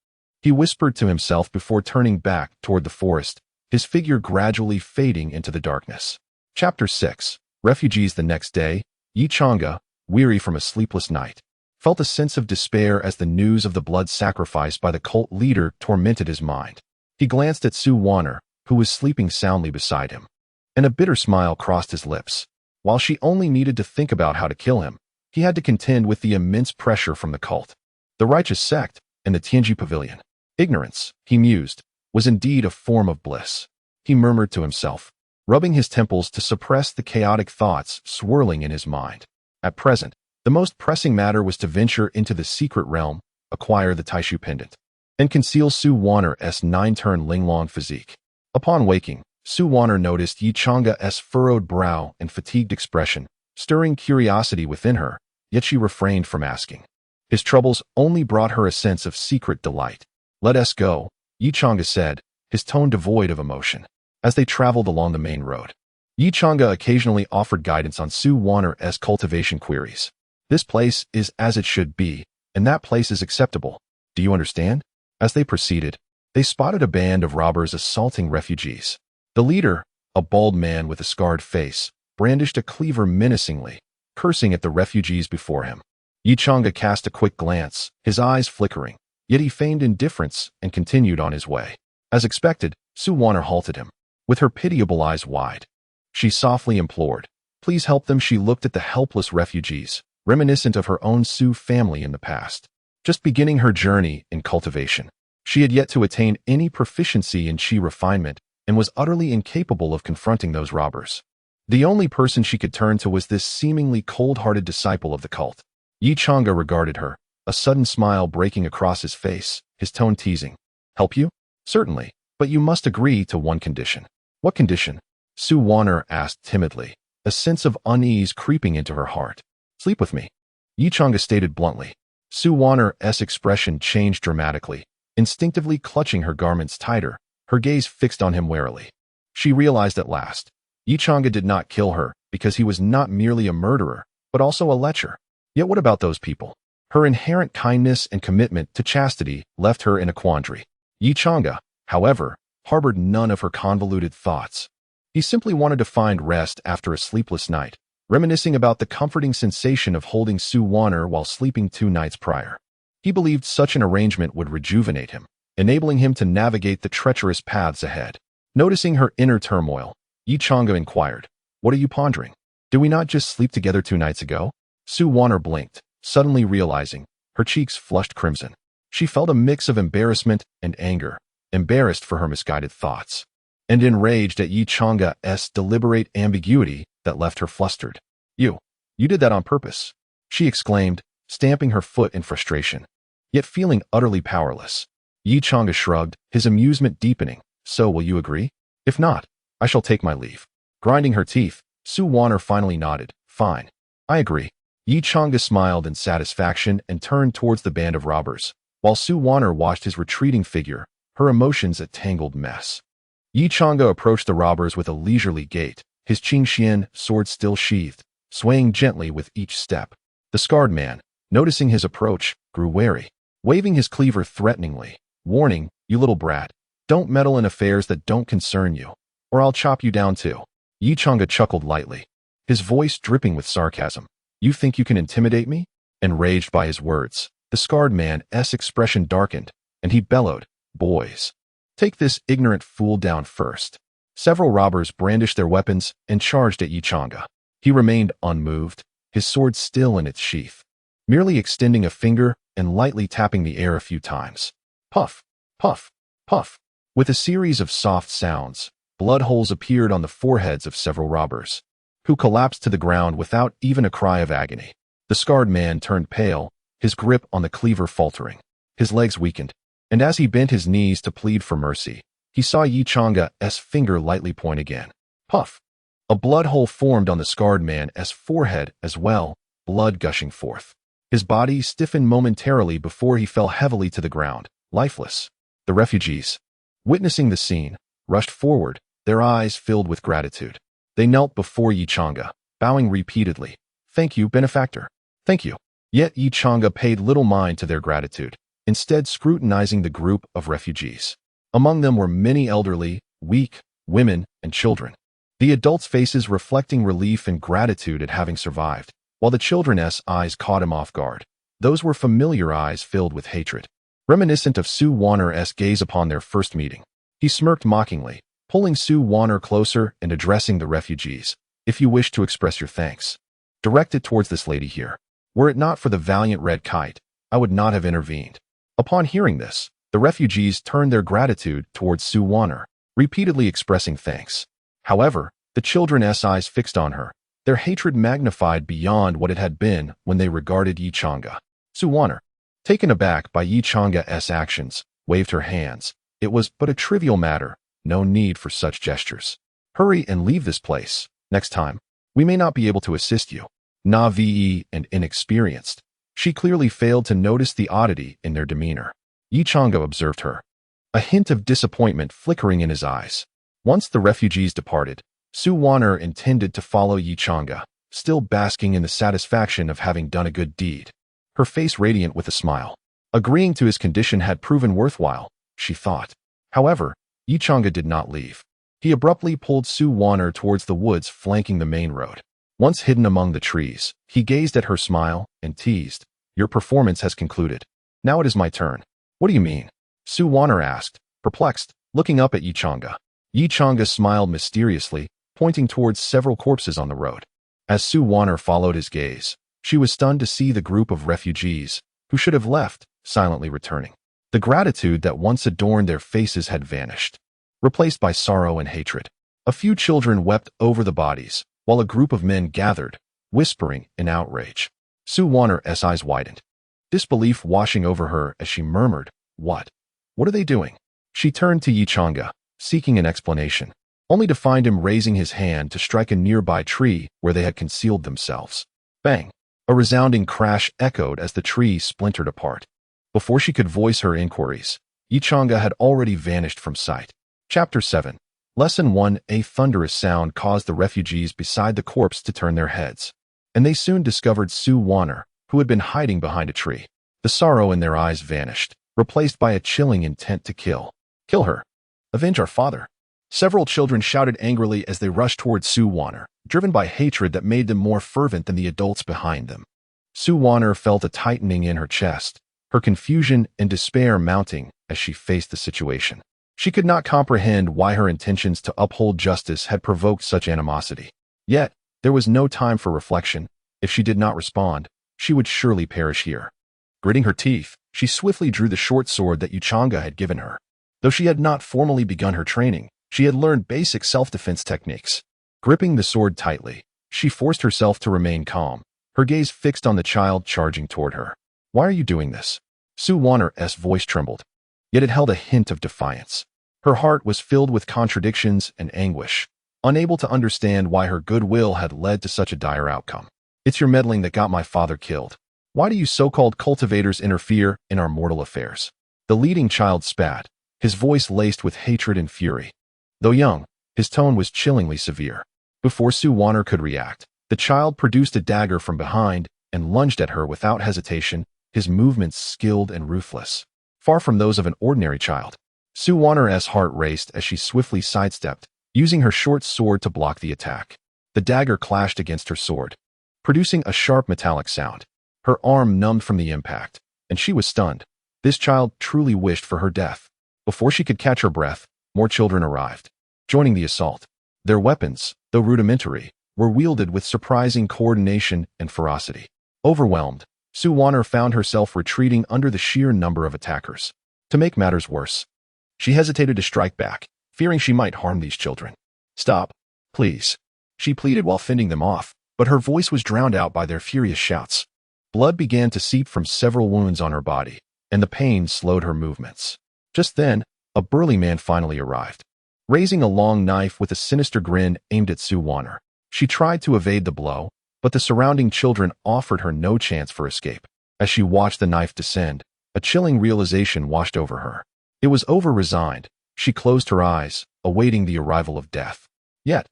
he whispered to himself before turning back toward the forest, his figure gradually fading into the darkness. Chapter 6. Refugees. The next day, Yi Chang'e, weary from a sleepless night, felt a sense of despair as the news of the blood sacrifice by the cult leader tormented his mind. He glanced at Su Wan'er, who was sleeping soundly beside him, and a bitter smile crossed his lips. While she only needed to think about how to kill him, he had to contend with the immense pressure from the cult, the righteous sect, and the Tianji Pavilion. Ignorance, he mused, was indeed a form of bliss. He murmured to himself, rubbing his temples to suppress the chaotic thoughts swirling in his mind. At present, the most pressing matter was to venture into the secret realm, acquire the Taishu pendant, and conceal Su Wan'er's 9-turn Linglong physique. Upon waking, Su Wan'er noticed Yi Chang'e's furrowed brow and fatigued expression, stirring curiosity within her, yet she refrained from asking. His troubles only brought her a sense of secret delight. "Let us go," Yi Chang'e said, his tone devoid of emotion, as they traveled along the main road. Yi Chang'e occasionally offered guidance on Su Wan'er's cultivation queries. "This place is as it should be, and that place is acceptable. Do you understand?" As they proceeded, they spotted a band of robbers assaulting refugees. The leader, a bald man with a scarred face, brandished a cleaver menacingly, cursing at the refugees before him. Yi Chang'e cast a quick glance, his eyes flickering, yet he feigned indifference and continued on his way. As expected, Su Wan'er halted him, with her pitiable eyes wide. She softly implored, "Please help them." She looked at the helpless refugees, reminiscent of her own Su family in the past. Just beginning her journey in cultivation, she had yet to attain any proficiency in chi refinement and was utterly incapable of confronting those robbers. The only person she could turn to was this seemingly cold-hearted disciple of the cult. Yi Chang'e regarded her, a sudden smile breaking across his face, his tone teasing. "Help you? Certainly, but you must agree to one condition." "What condition?" Su Wan'er asked timidly, a sense of unease creeping into her heart. "Sleep with me," Yi Chang'e stated bluntly. Su Wan'er's expression changed dramatically, instinctively clutching her garments tighter, her gaze fixed on him warily. She realized at last, Yi Chang'e did not kill her because he was not merely a murderer, but also a lecher. Yet what about those people? Her inherent kindness and commitment to chastity left her in a quandary. Yi Chang'e, however, harbored none of her convoluted thoughts. He simply wanted to find rest after a sleepless night, reminiscing about the comforting sensation of holding Su Wan'er while sleeping 2 nights prior. He believed such an arrangement would rejuvenate him, enabling him to navigate the treacherous paths ahead. Noticing her inner turmoil, Yi Chang'e inquired, "What are you pondering? Did we not just sleep together 2 nights ago?" Su Wan'er blinked, suddenly realizing, her cheeks flushed crimson. She felt a mix of embarrassment and anger, embarrassed for her misguided thoughts, and enraged at Yi Chang'e's deliberate ambiguity that left her flustered. You did that on purpose," she exclaimed, stamping her foot in frustration, yet feeling utterly powerless. Yi Chang'e shrugged, his amusement deepening. "So will you agree? If not, I shall take my leave." Grinding her teeth, Su Wan'er finally nodded. "Fine. I agree." Yi Chang'e smiled in satisfaction and turned towards the band of robbers, while Su Wan'er watched his retreating figure, her emotions a tangled mess. Yi Chang'e approached the robbers with a leisurely gait, his Qingxian sword still sheathed, swaying gently with each step. The scarred man, noticing his approach, grew wary, waving his cleaver threateningly, warning, "You little brat, don't meddle in affairs that don't concern you, or I'll chop you down too." Yi Chang'e chuckled lightly, his voice dripping with sarcasm. You think you can intimidate me? Enraged by his words, the scarred man's expression darkened, and he bellowed, "Boys, take this ignorant fool down first." Several robbers brandished their weapons and charged at Yichanga. He remained unmoved, his sword still in its sheath, merely extending a finger and lightly tapping the air a few times. Puff, puff, puff. With a series of soft sounds, blood holes appeared on the foreheads of several robbers, who collapsed to the ground without even a cry of agony. The scarred man turned pale, his grip on the cleaver faltering. His legs weakened, and as he bent his knees to plead for mercy, he saw Yichanga's finger lightly point again. Puff. A blood hole formed on the scarred man's forehead as well, blood gushing forth. His body stiffened momentarily before he fell heavily to the ground, lifeless. The refugees, witnessing the scene, rushed forward, their eyes filled with gratitude. They knelt before Yichanga, bowing repeatedly. "Thank you, benefactor. Thank you." Yet Yichanga paid little mind to their gratitude, instead scrutinizing the group of refugees. Among them were many elderly, weak, women, and children. The adults' faces reflecting relief and gratitude at having survived, while the children's eyes caught him off guard. Those were familiar eyes filled with hatred, reminiscent of Sue Warner's gaze upon their first meeting. He smirked mockingly, pulling Sue Warner closer and addressing the refugees. "If you wish to express your thanks, direct it towards this lady here. Were it not for the valiant red kite, I would not have intervened." Upon hearing this, the refugees turned their gratitude towards Sue Warner, repeatedly expressing thanks. However, the children's eyes fixed on her, their hatred magnified beyond what it had been when they regarded Yichanga. Sue Warner, taken aback by Yichanga's actions, waved her hands. It was but a trivial matter, no need for such gestures. "Hurry and leave this place. Next time, we may not be able to assist you." Naive and inexperienced, she clearly failed to notice the oddity in their demeanor. Yichanga observed her, a hint of disappointment flickering in his eyes. Once the refugees departed, Sue Warner intended to follow Yichanga, still basking in the satisfaction of having done a good deed, her face radiant with a smile. Agreeing to his condition had proven worthwhile, she thought. However, Yichanga did not leave. He abruptly pulled Sue Warner towards the woods flanking the main road. Once hidden among the trees, he gazed at her smile and teased, "Your performance has concluded. Now it is my turn." "What do you mean?" Sue Warner asked, perplexed, looking up at Yichanga. Yichanga smiled mysteriously, pointing towards several corpses on the road. As Sue Warner followed his gaze, she was stunned to see the group of refugees, who should have left, silently returning. The gratitude that once adorned their faces had vanished, replaced by sorrow and hatred. A few children wept over the bodies, while a group of men gathered, whispering in outrage. Sue Warner's eyes widened, disbelief washing over her as she murmured, What are they doing?" She turned to Yichanga, seeking an explanation, only to find him raising his hand to strike a nearby tree where they had concealed themselves. Bang! A resounding crash echoed as the tree splintered apart. Before she could voice her inquiries, Yichanga had already vanished from sight. Chapter 7. Lesson 1. A thunderous sound caused the refugees beside the corpse to turn their heads, and they soon discovered Sue Warner, who had been hiding behind a tree. The sorrow in their eyes vanished, replaced by a chilling intent to kill. "Kill her! Avenge our father!" Several children shouted angrily as they rushed towards Sue Warner, driven by hatred that made them more fervent than the adults behind them. Sue Warner felt a tightening in her chest, her confusion and despair mounting as she faced the situation. She could not comprehend why her intentions to uphold justice had provoked such animosity. Yet, there was no time for reflection. If she did not respond, she would surely perish here. Gritting her teeth, she swiftly drew the short sword that Yichanga had given her. Though she had not formally begun her training, she had learned basic self-defense techniques. Gripping the sword tightly, she forced herself to remain calm, her gaze fixed on the child charging toward her. "Why are you doing this?" Sue Warner's voice trembled, yet it held a hint of defiance. Her heart was filled with contradictions and anguish, unable to understand why her goodwill had led to such a dire outcome. "It's your meddling that got my father killed. Why do you so-called cultivators interfere in our mortal affairs?" The leading child spat, his voice laced with hatred and fury. Though young, his tone was chillingly severe. Before Sue Warner could react, the child produced a dagger from behind and lunged at her without hesitation, his movements skilled and ruthless, far from those of an ordinary child. Sue Warner's heart raced as she swiftly sidestepped, using her short sword to block the attack. The dagger clashed against her sword, producing a sharp metallic sound. Her arm numbed from the impact, and she was stunned. This child truly wished for her death. Before she could catch her breath, more children arrived, joining the assault. Their weapons, though rudimentary, were wielded with surprising coordination and ferocity. Overwhelmed, Su Wanner found herself retreating under the sheer number of attackers. To make matters worse, she hesitated to strike back, fearing she might harm these children. "Stop, please," she pleaded while fending them off, but her voice was drowned out by their furious shouts. Blood began to seep from several wounds on her body, and the pain slowed her movements. Just then, a burly man finally arrived, raising a long knife with a sinister grin aimed at Su Wanner. She tried to evade the blow, but the surrounding children offered her no chance for escape. As she watched the knife descend, a chilling realization washed over her. It was over-resigned. She closed her eyes, awaiting the arrival of death. Yet,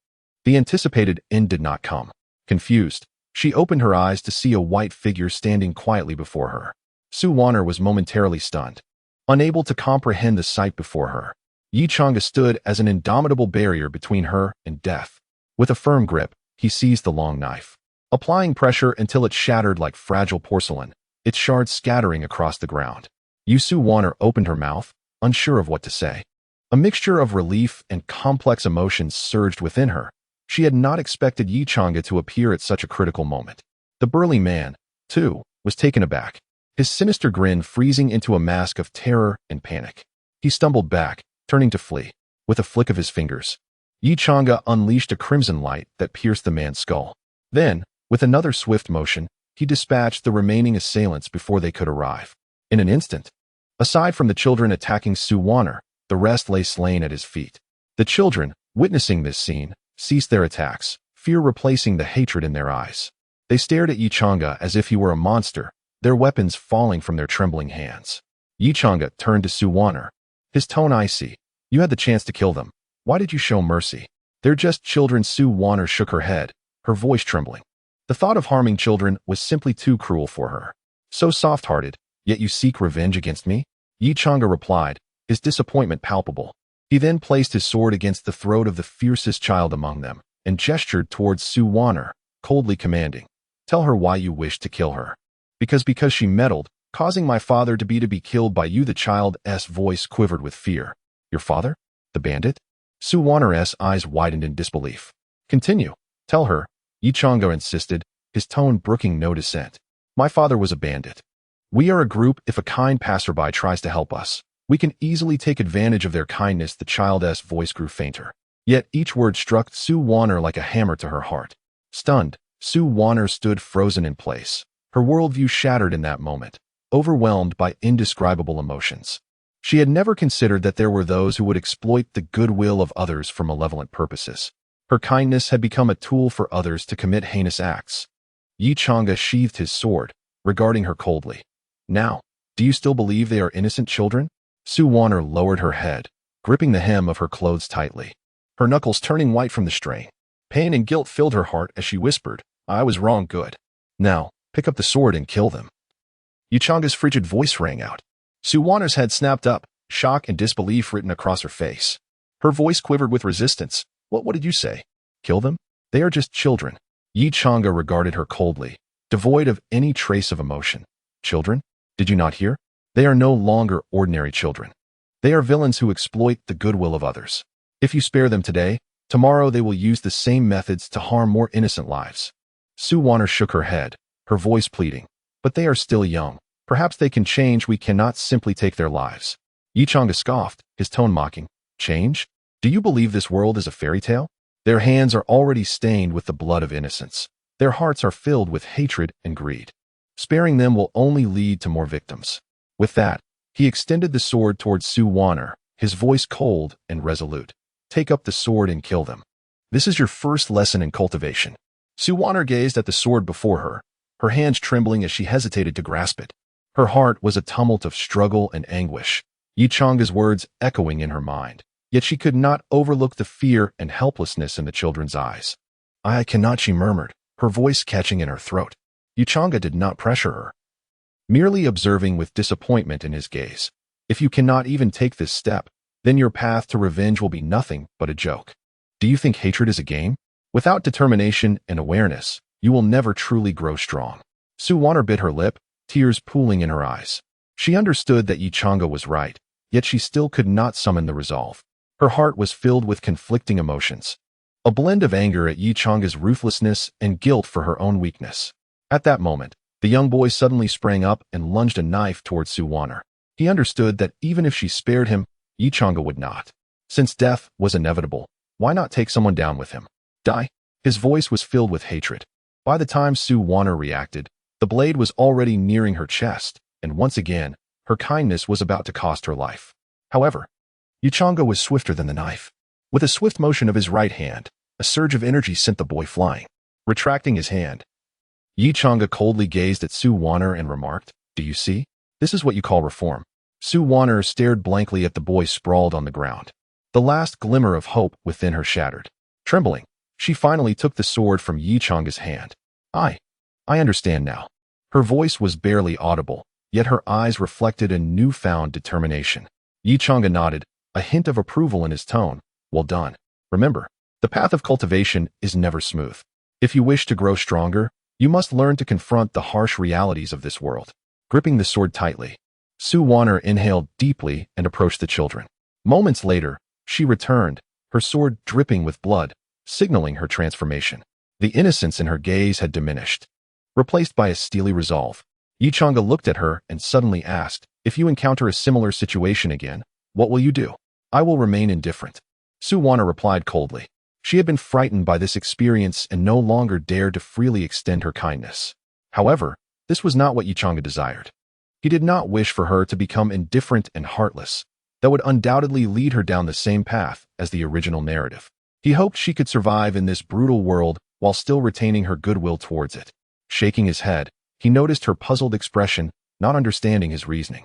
the anticipated end did not come. Confused, she opened her eyes to see a white figure standing quietly before her. Su Wanner was momentarily stunned, unable to comprehend the sight before her. Yi Chang'e stood as an indomitable barrier between her and death. With a firm grip, he seized the long knife, applying pressure until it shattered like fragile porcelain, its shards scattering across the ground. Su Wanner opened her mouth, unsure of what to say. A mixture of relief and complex emotions surged within her. She had not expected Yi Chang'e to appear at such a critical moment. The burly man, too, was taken aback, his sinister grin freezing into a mask of terror and panic. He stumbled back, turning to flee. With a flick of his fingers, Yi Chang'e unleashed a crimson light that pierced the man's skull. Then, with another swift motion, he dispatched the remaining assailants before they could arrive. In an instant, aside from the children attacking Su Wanner, the rest lay slain at his feet. The children, witnessing this scene, ceased their attacks, fear replacing the hatred in their eyes. They stared at Yi Chang'e as if he were a monster, their weapons falling from their trembling hands. Yi Chang'e turned to Su Wanner, his tone icy. "You had the chance to kill them. Why did you show mercy?" "They're just children." Su Wanner shook her head, her voice trembling. The thought of harming children was simply too cruel for her. "So soft-hearted, yet you seek revenge against me?" Yi Chang'e replied, his disappointment palpable. He then placed his sword against the throat of the fiercest child among them, and gestured towards Su Wanner, coldly commanding, "Tell her why you wished to kill her." Because she meddled, causing my father to be killed by you." The child's voice quivered with fear. "Your father? The bandit?" Su Wanner's eyes widened in disbelief. "Continue. Tell her," Yi Chang'e insisted, his tone brooking no dissent. "My father was a bandit. We are a group. If a kind passerby tries to help us, we can easily take advantage of their kindness." The child's voice grew fainter. Yet each word struck Su Wanner like a hammer to her heart. Stunned, Su Wanner stood frozen in place, her worldview shattered in that moment, overwhelmed by indescribable emotions. She had never considered that there were those who would exploit the goodwill of others for malevolent purposes. Her kindness had become a tool for others to commit heinous acts. Yi Chang'e sheathed his sword, regarding her coldly. "Now, do you still believe they are innocent children?" Su Wanner lowered her head, gripping the hem of her clothes tightly, her knuckles turning white from the strain. Pain and guilt filled her heart as she whispered, "I was wrong. Good. Now, pick up the sword and kill them." Yi Chang'e's frigid voice rang out. Su Wanner's head snapped up, shock and disbelief written across her face. Her voice quivered with resistance. What did you say? Kill them? They are just children." Yi Chang'e regarded her coldly, devoid of any trace of emotion. "Children? Did you not hear? They are no longer ordinary children. They are villains who exploit the goodwill of others. If you spare them today, tomorrow they will use the same methods to harm more innocent lives." Su Wanner shook her head, her voice pleading. "But they are still young. Perhaps they can change. We cannot simply take their lives." Yi Chang'e scoffed, his tone mocking. "Change? Do you believe this world is a fairy tale? Their hands are already stained with the blood of innocents. Their hearts are filled with hatred and greed. Sparing them will only lead to more victims." With that, he extended the sword towards Su Wanner, his voice cold and resolute. "Take up the sword and kill them. This is your first lesson in cultivation." Su Wanner gazed at the sword before her, her hands trembling as she hesitated to grasp it. Her heart was a tumult of struggle and anguish, Yi Chang'e's words echoing in her mind. Yet she could not overlook the fear and helplessness in the children's eyes. "I cannot," she murmured, her voice catching in her throat. Yi Chang'e did not pressure her, merely observing with disappointment in his gaze. "If you cannot even take this step, then your path to revenge will be nothing but a joke. Do you think hatred is a game?" Without determination and awareness, You will never truly grow strong. Su Waner bit her lip, tears pooling in her eyes. She understood that Yi Chang'e was right, yet she still could not summon the resolve. Her heart was filled with conflicting emotions. A blend of anger at Yi Chang'e's ruthlessness and guilt for her own weakness. At that moment, the young boy suddenly sprang up and lunged a knife towards Su Waner. He understood that even if she spared him, Yi Chang'e would not. Since death was inevitable, why not take someone down with him? Die? His voice was filled with hatred. By the time Su Waner reacted, the blade was already nearing her chest, and once again, her kindness was about to cost her life. However, Yi Chang'e was swifter than the knife. With a swift motion of his right hand, a surge of energy sent the boy flying. Retracting his hand, Yi Chang'e coldly gazed at Su Waner and remarked, "Do you see? This is what you call reform." Su Waner stared blankly at the boy sprawled on the ground. The last glimmer of hope within her shattered. Trembling, she finally took the sword from Yi Chang'e's hand. I understand now." Her voice was barely audible, yet her eyes reflected a newfound determination. Yi Chang'e nodded, a hint of approval in his tone. "Well done. Remember, the path of cultivation is never smooth. If you wish to grow stronger, you must learn to confront the harsh realities of this world." Gripping the sword tightly, Su Waner inhaled deeply and approached the children. Moments later, she returned, her sword dripping with blood, signaling her transformation. The innocence in her gaze had diminished, replaced by a steely resolve. Yi Chang'e looked at her and suddenly asked, "If you encounter a similar situation again, what will you do?" "I will remain indifferent." Su Waner replied coldly. She had been frightened by this experience and no longer dared to freely extend her kindness. However, this was not what Yi Chang'e desired. He did not wish for her to become indifferent and heartless. That would undoubtedly lead her down the same path as the original narrative. He hoped she could survive in this brutal world while still retaining her goodwill towards it. Shaking his head, he noticed her puzzled expression, not understanding his reasoning.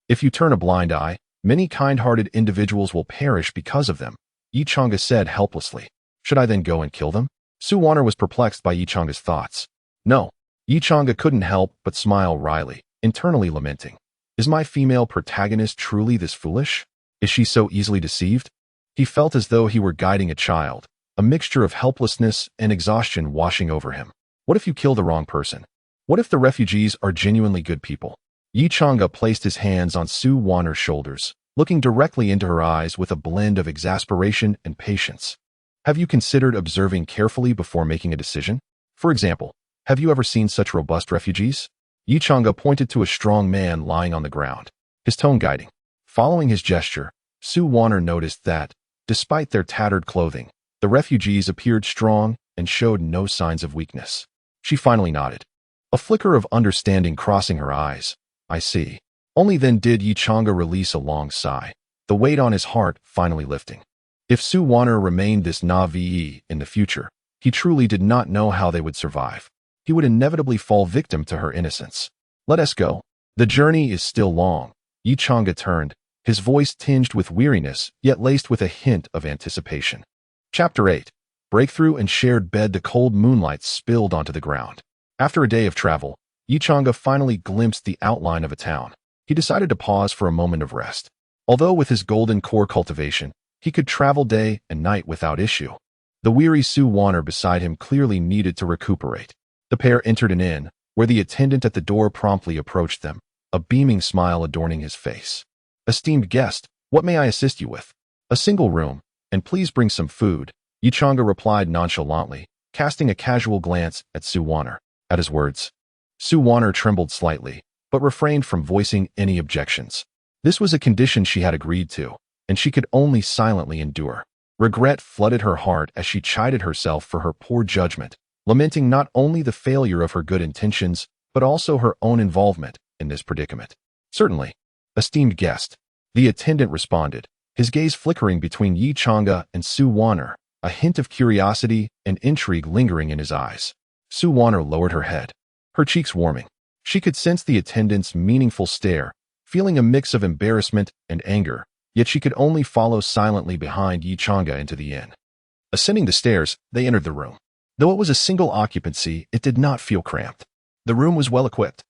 "If you turn a blind eye, many kind-hearted individuals will perish because of them," Yi Chang'e said helplessly. "Should I then go and kill them?" Su Waner was perplexed by Yi Chang'e's thoughts. No, Yi Chang'e couldn't help but smile wryly, internally lamenting. Is my female protagonist truly this foolish? Is she so easily deceived? He felt as though he were guiding a child, a mixture of helplessness and exhaustion washing over him. What if you kill the wrong person? What if the refugees are genuinely good people? Yi Chang'e placed his hands on Su Waner's shoulders, looking directly into her eyes with a blend of exasperation and patience. Have you considered observing carefully before making a decision? For example, have you ever seen such robust refugees? Yi Chang'e pointed to a strong man lying on the ground, his tone guiding. Following his gesture, Su Waner noticed that, despite their tattered clothing, the refugees appeared strong and showed no signs of weakness. She finally nodded, a flicker of understanding crossing her eyes. "I see." Only then did Yi Chang'e release a long sigh, the weight on his heart finally lifting. If Su Waner remained this naive in the future, he truly did not know how they would survive. He would inevitably fall victim to her innocence. "Let us go. The journey is still long." Yi Chang'e turned, his voice tinged with weariness, yet laced with a hint of anticipation. Chapter 8. Breakthrough and shared bed. The cold moonlight spilled onto the ground. After a day of travel, Yi Chang'e finally glimpsed the outline of a town. He decided to pause for a moment of rest. Although with his golden core cultivation, he could travel day and night without issue, the weary Su Waner beside him clearly needed to recuperate. The pair entered an inn, where the attendant at the door promptly approached them, a beaming smile adorning his face. "Esteemed guest, what may I assist you with?" "A single room, and please bring some food," Yi Chang'e replied nonchalantly, casting a casual glance at Su Waner. At his words, Su Waner trembled slightly, but refrained from voicing any objections. This was a condition she had agreed to, and she could only silently endure. Regret flooded her heart as she chided herself for her poor judgment, lamenting not only the failure of her good intentions, but also her own involvement in this predicament. "Certainly, esteemed guest," the attendant responded, his gaze flickering between Yi Chang'e and Su Waner, a hint of curiosity and intrigue lingering in his eyes. Su Waner lowered her head, her cheeks warming. She could sense the attendant's meaningful stare, feeling a mix of embarrassment and anger, yet she could only follow silently behind Yi Chang'e into the inn. Ascending the stairs, they entered the room. Though it was a single occupancy, it did not feel cramped. The room was well equipped,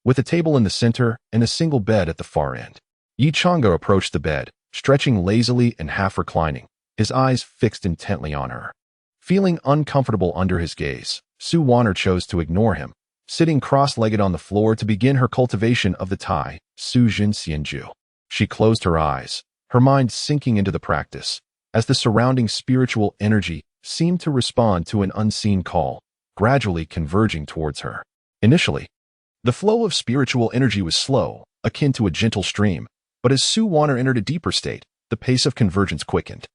with a table in the center and a single bed at the far end. Yi Chang'e approached the bed, stretching lazily and half reclining, his eyes fixed intently on her. Feeling uncomfortable under his gaze, Su Wanner chose to ignore him, sitting cross-legged on the floor to begin her cultivation of the Tai, Su Jin Xianju. She closed her eyes, her mind sinking into the practice, as the surrounding spiritual energy seemed to respond to an unseen call, gradually converging towards her. Initially, the flow of spiritual energy was slow, akin to a gentle stream, but as Su Wanner entered a deeper state, the pace of convergence quickened.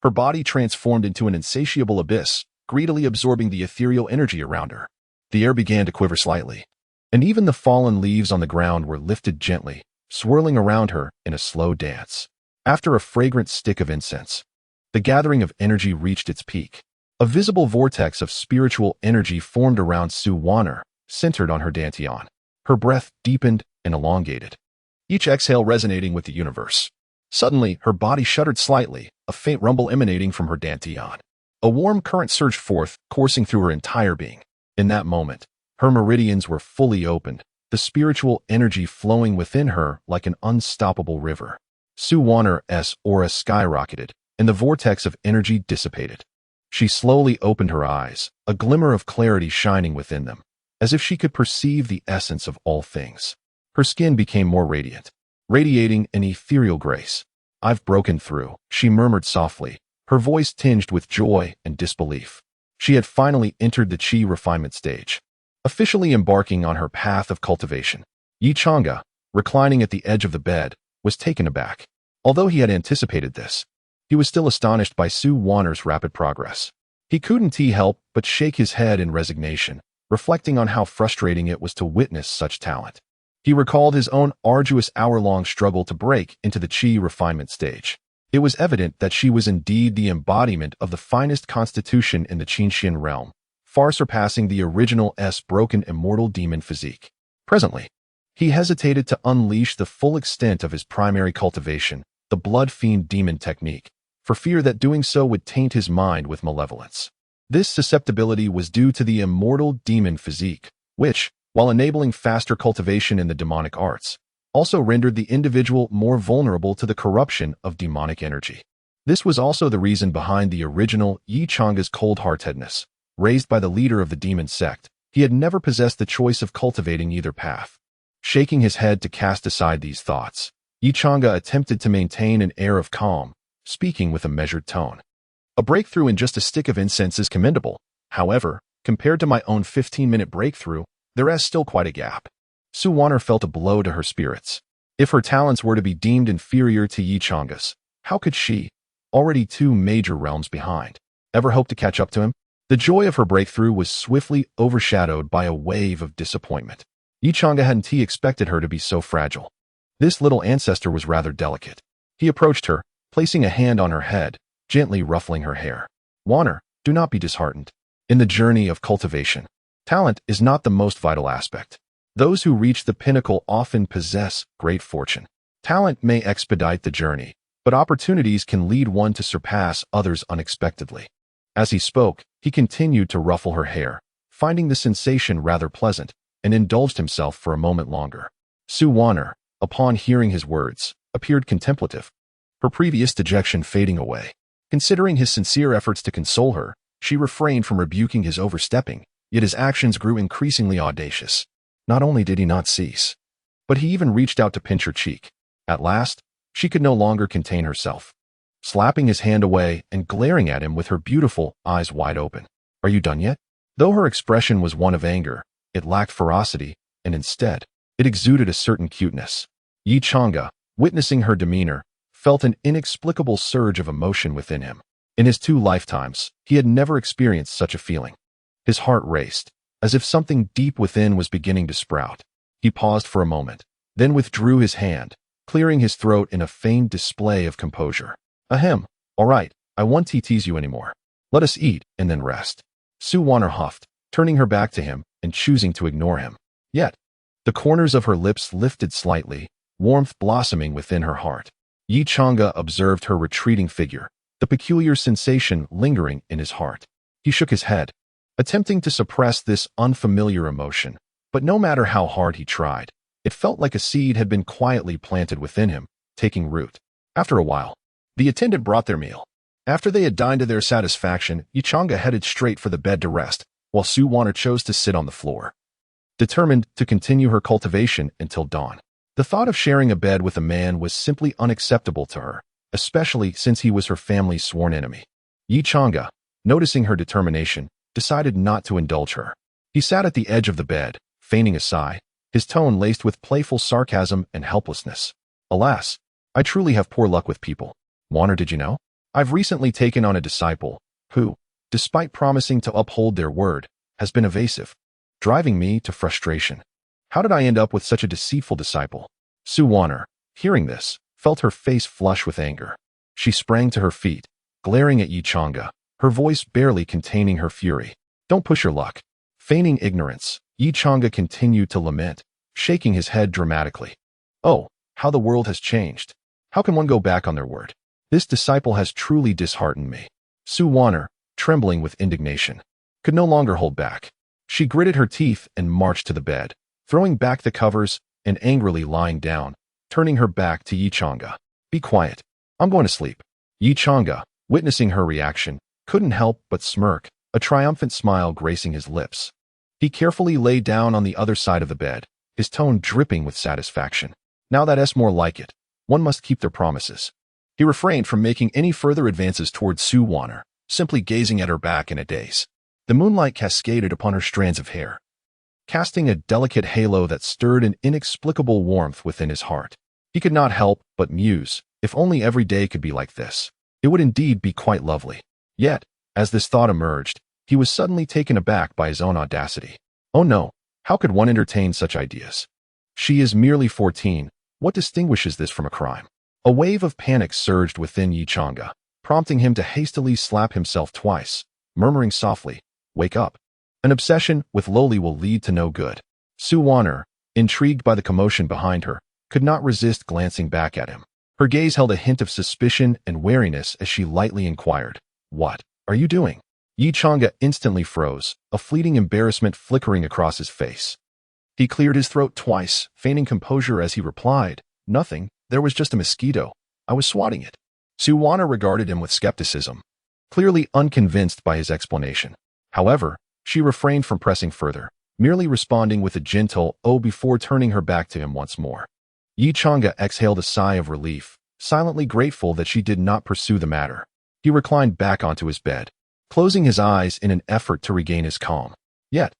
Her body transformed into an insatiable abyss, greedily absorbing the ethereal energy around her. The air began to quiver slightly, and even the fallen leaves on the ground were lifted gently, swirling around her in a slow dance. After a fragrant stick of incense, the gathering of energy reached its peak. A visible vortex of spiritual energy formed around Su Wanner, centered on her dantian. Her breath deepened and elongated, each exhale resonating with the universe. Suddenly, her body shuddered slightly, a faint rumble emanating from her dantian. A warm current surged forth, coursing through her entire being. In that moment, her meridians were fully opened, the spiritual energy flowing within her like an unstoppable river. Su Wanner's aura skyrocketed, and the vortex of energy dissipated. She slowly opened her eyes, a glimmer of clarity shining within them, as if she could perceive the essence of all things. Her skin became more radiant, radiating an ethereal grace. "I've broken through," she murmured softly, her voice tinged with joy and disbelief. She had finally entered the Qi refinement stage, officially embarking on her path of cultivation. Yi Chang'e, reclining at the edge of the bed, was taken aback. Although he had anticipated this, he was still astonished by Su Wanner's rapid progress. He couldn't help but shake his head in resignation, reflecting on how frustrating it was to witness such talent. He recalled his own arduous hour-long struggle to break into the Qi refinement stage. It was evident that she was indeed the embodiment of the finest constitution in the Qinxian realm, far surpassing the original's broken immortal demon physique. Presently, he hesitated to unleash the full extent of his primary cultivation, the blood fiend demon technique, for fear that doing so would taint his mind with malevolence. This susceptibility was due to the immortal demon physique, which, while enabling faster cultivation in the demonic arts, also rendered the individual more vulnerable to the corruption of demonic energy. This was also the reason behind the original Yi Chang'e's cold-heartedness. Raised by the leader of the demon sect, he had never possessed the choice of cultivating either path. Shaking his head to cast aside these thoughts, Yi Chang'e attempted to maintain an air of calm, speaking with a measured tone. "A breakthrough in just a stick of incense is commendable. However, compared to my own 15-minute breakthrough, there is still quite a gap." Su Wanner felt a blow to her spirits. If her talents were to be deemed inferior to Yi Chang'e's, how could she, already 2 major realms behind, ever hope to catch up to him? The joy of her breakthrough was swiftly overshadowed by a wave of disappointment. Yi Chang'e hadn't expected her to be so fragile. This little ancestor was rather delicate. He approached her, placing a hand on her head, gently ruffling her hair. "Wanner, do not be disheartened. In the journey of cultivation, talent is not the most vital aspect. Those who reach the pinnacle often possess great fortune. Talent may expedite the journey, but opportunities can lead one to surpass others unexpectedly." As he spoke, he continued to ruffle her hair, finding the sensation rather pleasant, and indulged himself for a moment longer. Su Wanner, upon hearing his words, appeared contemplative, her previous dejection fading away. Considering his sincere efforts to console her, she refrained from rebuking his overstepping, yet his actions grew increasingly audacious. Not only did he not cease, but he even reached out to pinch her cheek. At last, she could no longer contain herself, slapping his hand away and glaring at him with her beautiful eyes wide open. "Are you done yet?" Though her expression was one of anger, it lacked ferocity, and instead, it exuded a certain cuteness. Yi Chang'e, witnessing her demeanor, felt an inexplicable surge of emotion within him. In his 2 lifetimes, he had never experienced such a feeling. His heart raced, as if something deep within was beginning to sprout. He paused for a moment, then withdrew his hand, clearing his throat in a feigned display of composure. "Ahem, all right, I won't tease you anymore. Let us eat and then rest." Su Wanner huffed, turning her back to him and choosing to ignore him. Yet, the corners of her lips lifted slightly, warmth blossoming within her heart. Yi Chang'e observed her retreating figure, the peculiar sensation lingering in his heart. He shook his head, attempting to suppress this unfamiliar emotion, but no matter how hard he tried, it felt like a seed had been quietly planted within him, taking root. After a while, the attendant brought their meal. After they had dined to their satisfaction, Yi Chang'e headed straight for the bed to rest, while Su Wanner chose to sit on the floor, determined to continue her cultivation until dawn. The thought of sharing a bed with a man was simply unacceptable to her, especially since he was her family's sworn enemy. Yi Chang'e, noticing her determination, decided not to indulge her. He sat at the edge of the bed, feigning a sigh, his tone laced with playful sarcasm and helplessness. Alas, I truly have poor luck with people. Wanner, did you know? I've recently taken on a disciple who, despite promising to uphold their word, has been evasive, driving me to frustration. How did I end up with such a deceitful disciple? Su Wanner, hearing this, felt her face flush with anger. She sprang to her feet, glaring at Yi Chang'e, her voice barely containing her fury. Don't push your luck. Feigning ignorance, Yi Chang'e continued to lament, shaking his head dramatically. Oh, how the world has changed. How can one go back on their word? This disciple has truly disheartened me. Su Wanner, trembling with indignation, could no longer hold back. She gritted her teeth and marched to the bed, throwing back the covers and angrily lying down, turning her back to Yi Chang'e. Be quiet. I'm going to sleep. Yi Chang'e, witnessing her reaction, couldn't help but smirk, a triumphant smile gracing his lips. He carefully lay down on the other side of the bed, his tone dripping with satisfaction. Now that's more like it. One must keep their promises. He refrained from making any further advances towards Su Wanner, simply gazing at her back in a daze. The moonlight cascaded upon her strands of hair, casting a delicate halo that stirred an inexplicable warmth within his heart. He could not help but muse, if only every day could be like this. It would indeed be quite lovely. Yet, as this thought emerged, he was suddenly taken aback by his own audacity. Oh no, how could one entertain such ideas? She is merely 14. What distinguishes this from a crime? A wave of panic surged within Yi Chang'e, prompting him to hastily slap himself twice, murmuring softly, "Wake up. An obsession with Loli will lead to no good." Su Wanner, intrigued by the commotion behind her, could not resist glancing back at him. Her gaze held a hint of suspicion and wariness as she lightly inquired, "What are you doing?" Yi Chang'e instantly froze, a fleeting embarrassment flickering across his face. He cleared his throat twice, feigning composure as he replied, "Nothing, there was just a mosquito. I was swatting it." Su Wanner regarded him with skepticism, clearly unconvinced by his explanation. However, she refrained from pressing further, merely responding with a gentle "oh" before turning her back to him once more. Yi Chang'e exhaled a sigh of relief, silently grateful that she did not pursue the matter. He reclined back onto his bed, closing his eyes in an effort to regain his calm. Yet,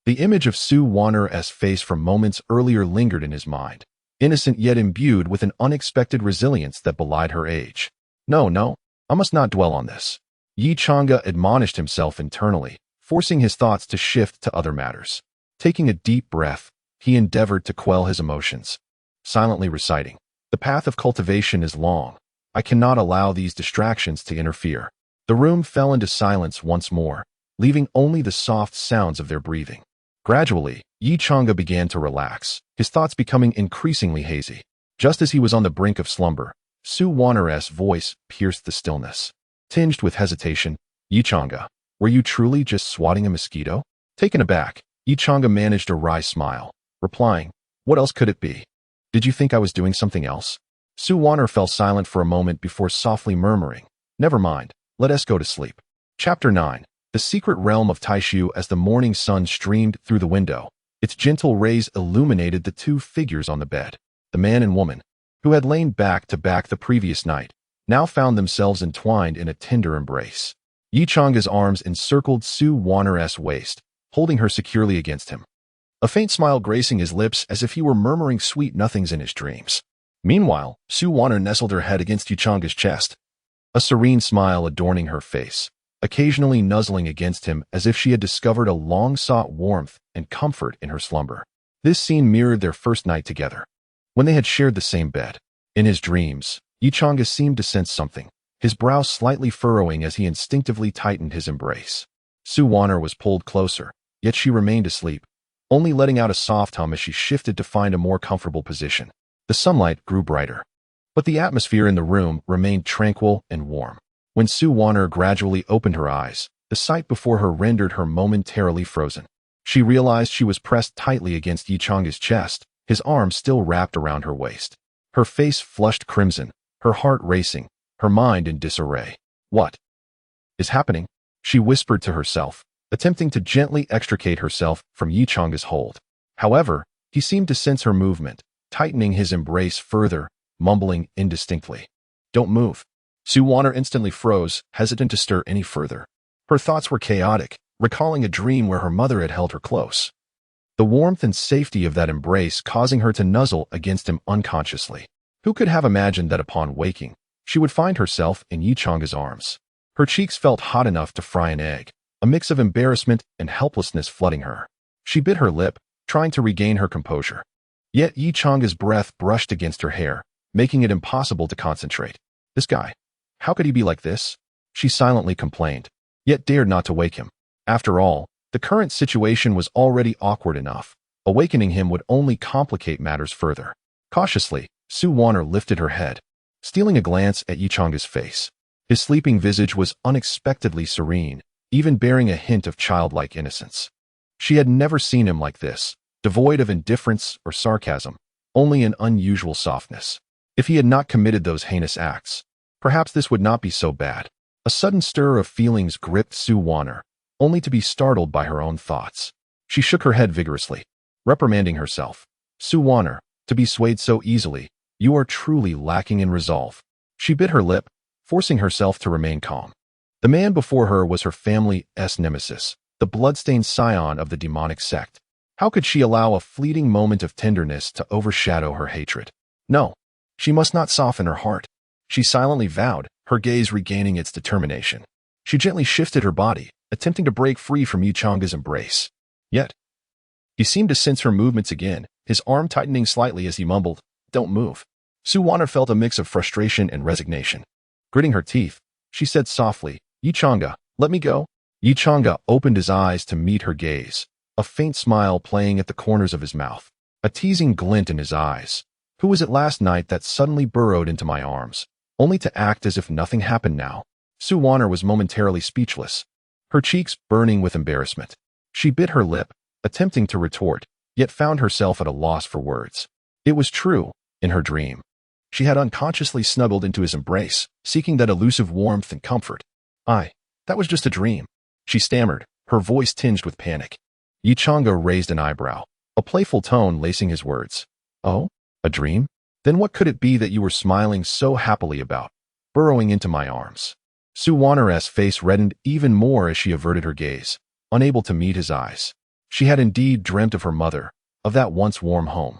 the image of Su Wanner's face from moments earlier lingered in his mind, innocent yet imbued with an unexpected resilience that belied her age. No, I must not dwell on this. Yi Chang'e admonished himself internally, forcing his thoughts to shift to other matters. Taking a deep breath, he endeavored to quell his emotions, silently reciting, "The path of cultivation is long. I cannot allow these distractions to interfere." The room fell into silence once more, leaving only the soft sounds of their breathing. Gradually, Yi Chang'e began to relax, his thoughts becoming increasingly hazy. Just as he was on the brink of slumber, Su Wanner's voice pierced the stillness. Tinged with hesitation, "Yi Chang'e, were you truly just swatting a mosquito?" Taken aback, Yi Chang'e managed a wry smile, replying, "What else could it be? Did you think I was doing something else?" Su Wanner fell silent for a moment before softly murmuring, "Never mind, let us go to sleep." Chapter 9. The secret realm of Taishu. As the morning sun streamed through the window, its gentle rays illuminated the two figures on the bed. The man and woman, who had lain back to back the previous night, now found themselves entwined in a tender embrace. Yi Chang'e's arms encircled Su Wanner's waist, holding her securely against him, a faint smile gracing his lips as if he were murmuring sweet nothings in his dreams. Meanwhile, Su Wanner nestled her head against Yi Chang'e's chest, a serene smile adorning her face, occasionally nuzzling against him as if she had discovered a long-sought warmth and comfort in her slumber. This scene mirrored their first night together, when they had shared the same bed. In his dreams, Yi Chang'e seemed to sense something, his brow slightly furrowing as he instinctively tightened his embrace. Su Wanner was pulled closer, yet she remained asleep, only letting out a soft hum as she shifted to find a more comfortable position. The sunlight grew brighter, but the atmosphere in the room remained tranquil and warm. When Su Wanner gradually opened her eyes, the sight before her rendered her momentarily frozen. She realized she was pressed tightly against Yi Chang'e's chest, his arms still wrapped around her waist. Her face flushed crimson, her heart racing, her mind in disarray. "What is happening?" she whispered to herself, attempting to gently extricate herself from Yi Chang's hold. However, he seemed to sense her movement, tightening his embrace further, mumbling indistinctly. "Don't move." Su Wanner instantly froze, hesitant to stir any further. Her thoughts were chaotic, recalling a dream where her mother had held her close. The warmth and safety of that embrace causing her to nuzzle against him unconsciously. Who could have imagined that upon waking, she would find herself in Yi Chang's arms? Her cheeks felt hot enough to fry an egg, a mix of embarrassment and helplessness flooding her. She bit her lip, trying to regain her composure. Yet Yi Chang's breath brushed against her hair, making it impossible to concentrate. This guy, how could he be like this? She silently complained, yet dared not to wake him. After all, the current situation was already awkward enough. Awakening him would only complicate matters further. Cautiously, Su Wanner lifted her head, stealing a glance at Yi Chang's face. His sleeping visage was unexpectedly serene, even bearing a hint of childlike innocence. She had never seen him like this, devoid of indifference or sarcasm, only an unusual softness. If he had not committed those heinous acts, perhaps this would not be so bad. A sudden stir of feelings gripped Su Wanner, only to be startled by her own thoughts. She shook her head vigorously, reprimanding herself. "Su Wanner, to be swayed so easily, you are truly lacking in resolve." She bit her lip, forcing herself to remain calm. The man before her was her family's nemesis, the bloodstained scion of the demonic sect. How could she allow a fleeting moment of tenderness to overshadow her hatred? No, she must not soften her heart. She silently vowed, her gaze regaining its determination. She gently shifted her body, attempting to break free from Yi Chang's embrace. Yet, he seemed to sense her movements again, his arm tightening slightly as he mumbled, "Don't move." Su Wanner felt a mix of frustration and resignation. Gritting her teeth, she said softly, "Yi Changa, let me go." Yi Changa opened his eyes to meet her gaze, a faint smile playing at the corners of his mouth, a teasing glint in his eyes. "Who was it last night that suddenly burrowed into my arms, only to act as if nothing happened now?" Su Wanner was momentarily speechless, her cheeks burning with embarrassment. She bit her lip, attempting to retort, yet found herself at a loss for words. It was true, in her dream. She had unconsciously snuggled into his embrace, seeking that elusive warmth and comfort. That was just a dream," she stammered, her voice tinged with panic. Yi Changa raised an eyebrow, a playful tone lacing his words. "Oh, a dream? Then what could it be that you were smiling so happily about, burrowing into my arms?" Su Wanner's face reddened even more as she averted her gaze, unable to meet his eyes. She had indeed dreamt of her mother, of that once warm home.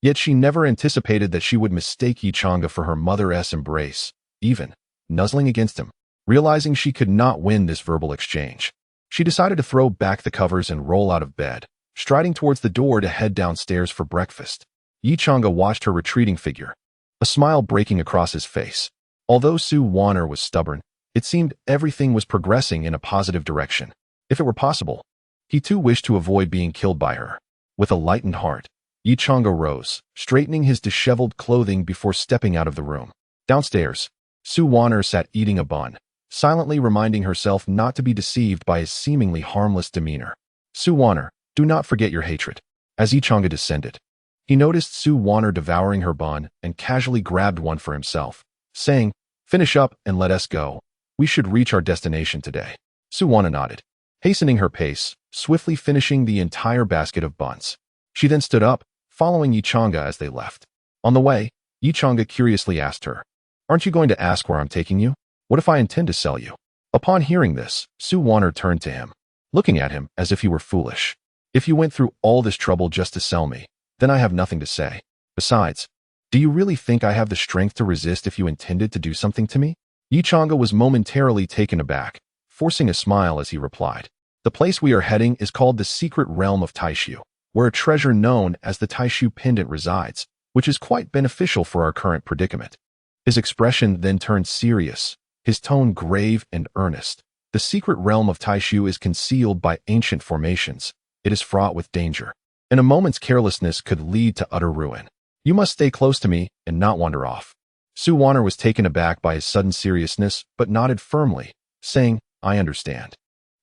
Yet she never anticipated that she would mistake Yi Changa for her mother's embrace, even nuzzling against him. Realizing she could not win this verbal exchange, she decided to throw back the covers and roll out of bed, striding towards the door to head downstairs for breakfast. Yi Changa watched her retreating figure, a smile breaking across his face. Although Su Wanner was stubborn, it seemed everything was progressing in a positive direction. If it were possible, he too wished to avoid being killed by her. With a lightened heart, Yi Changa rose, straightening his disheveled clothing before stepping out of the room. Downstairs, Su Wanner sat eating a bun, silently reminding herself not to be deceived by his seemingly harmless demeanor. "Su Wanner, do not forget your hatred." As Yi Changa descended, he noticed Su Wanner devouring her bun and casually grabbed one for himself, saying, "Finish up and let us go. We should reach our destination today." Su Wanner nodded, hastening her pace, swiftly finishing the entire basket of buns. She then stood up, following Yi Changa as they left. On the way, Yi Changa curiously asked her, "Aren't you going to ask where I'm taking you? What if I intend to sell you?" Upon hearing this, Su Wanner turned to him, looking at him as if he were foolish. "If you went through all this trouble just to sell me, then I have nothing to say. Besides, do you really think I have the strength to resist if you intended to do something to me?" Yi Changa was momentarily taken aback, forcing a smile as he replied, "The place we are heading is called the secret realm of Taishu, where a treasure known as the Taishu pendant resides, which is quite beneficial for our current predicament." His expression then turned serious, his tone grave and earnest. "The secret realm of Taishu is concealed by ancient formations. It is fraught with danger, and a moment's carelessness could lead to utter ruin. You must stay close to me and not wander off." Su Wanner was taken aback by his sudden seriousness, but nodded firmly, saying, "I understand.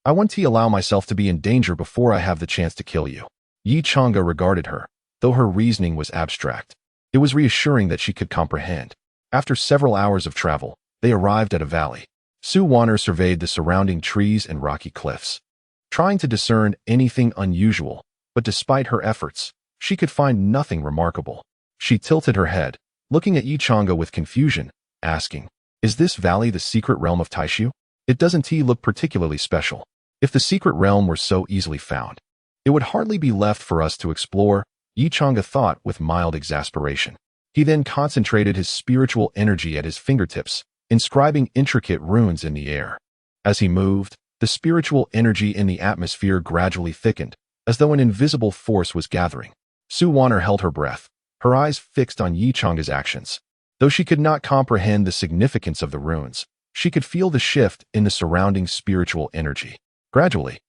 I want to allow myself to be in danger before I have the chance to kill you." Yi Changa regarded her, though her reasoning was abstract. It was reassuring that she could comprehend. After several hours of travel, they arrived at a valley. Su Wanner surveyed the surrounding trees and rocky cliffs. trying to discern anything unusual, but despite her efforts, she could find nothing remarkable. She tilted her head, looking at Yichanga with confusion, asking, "Is this valley the secret realm of Taishu? It doesn't look particularly special. If the secret realm were so easily found, it would hardly be left for us to explore," Yichanga thought with mild exasperation. He then concentrated his spiritual energy at his fingertips, inscribing intricate runes in the air. As he moved, the spiritual energy in the atmosphere gradually thickened, as though an invisible force was gathering. Su Wanner held her breath, her eyes fixed on Yichanga's actions. Though she could not comprehend the significance of the runes, she could feel the shift in the surrounding spiritual energy. Gradually,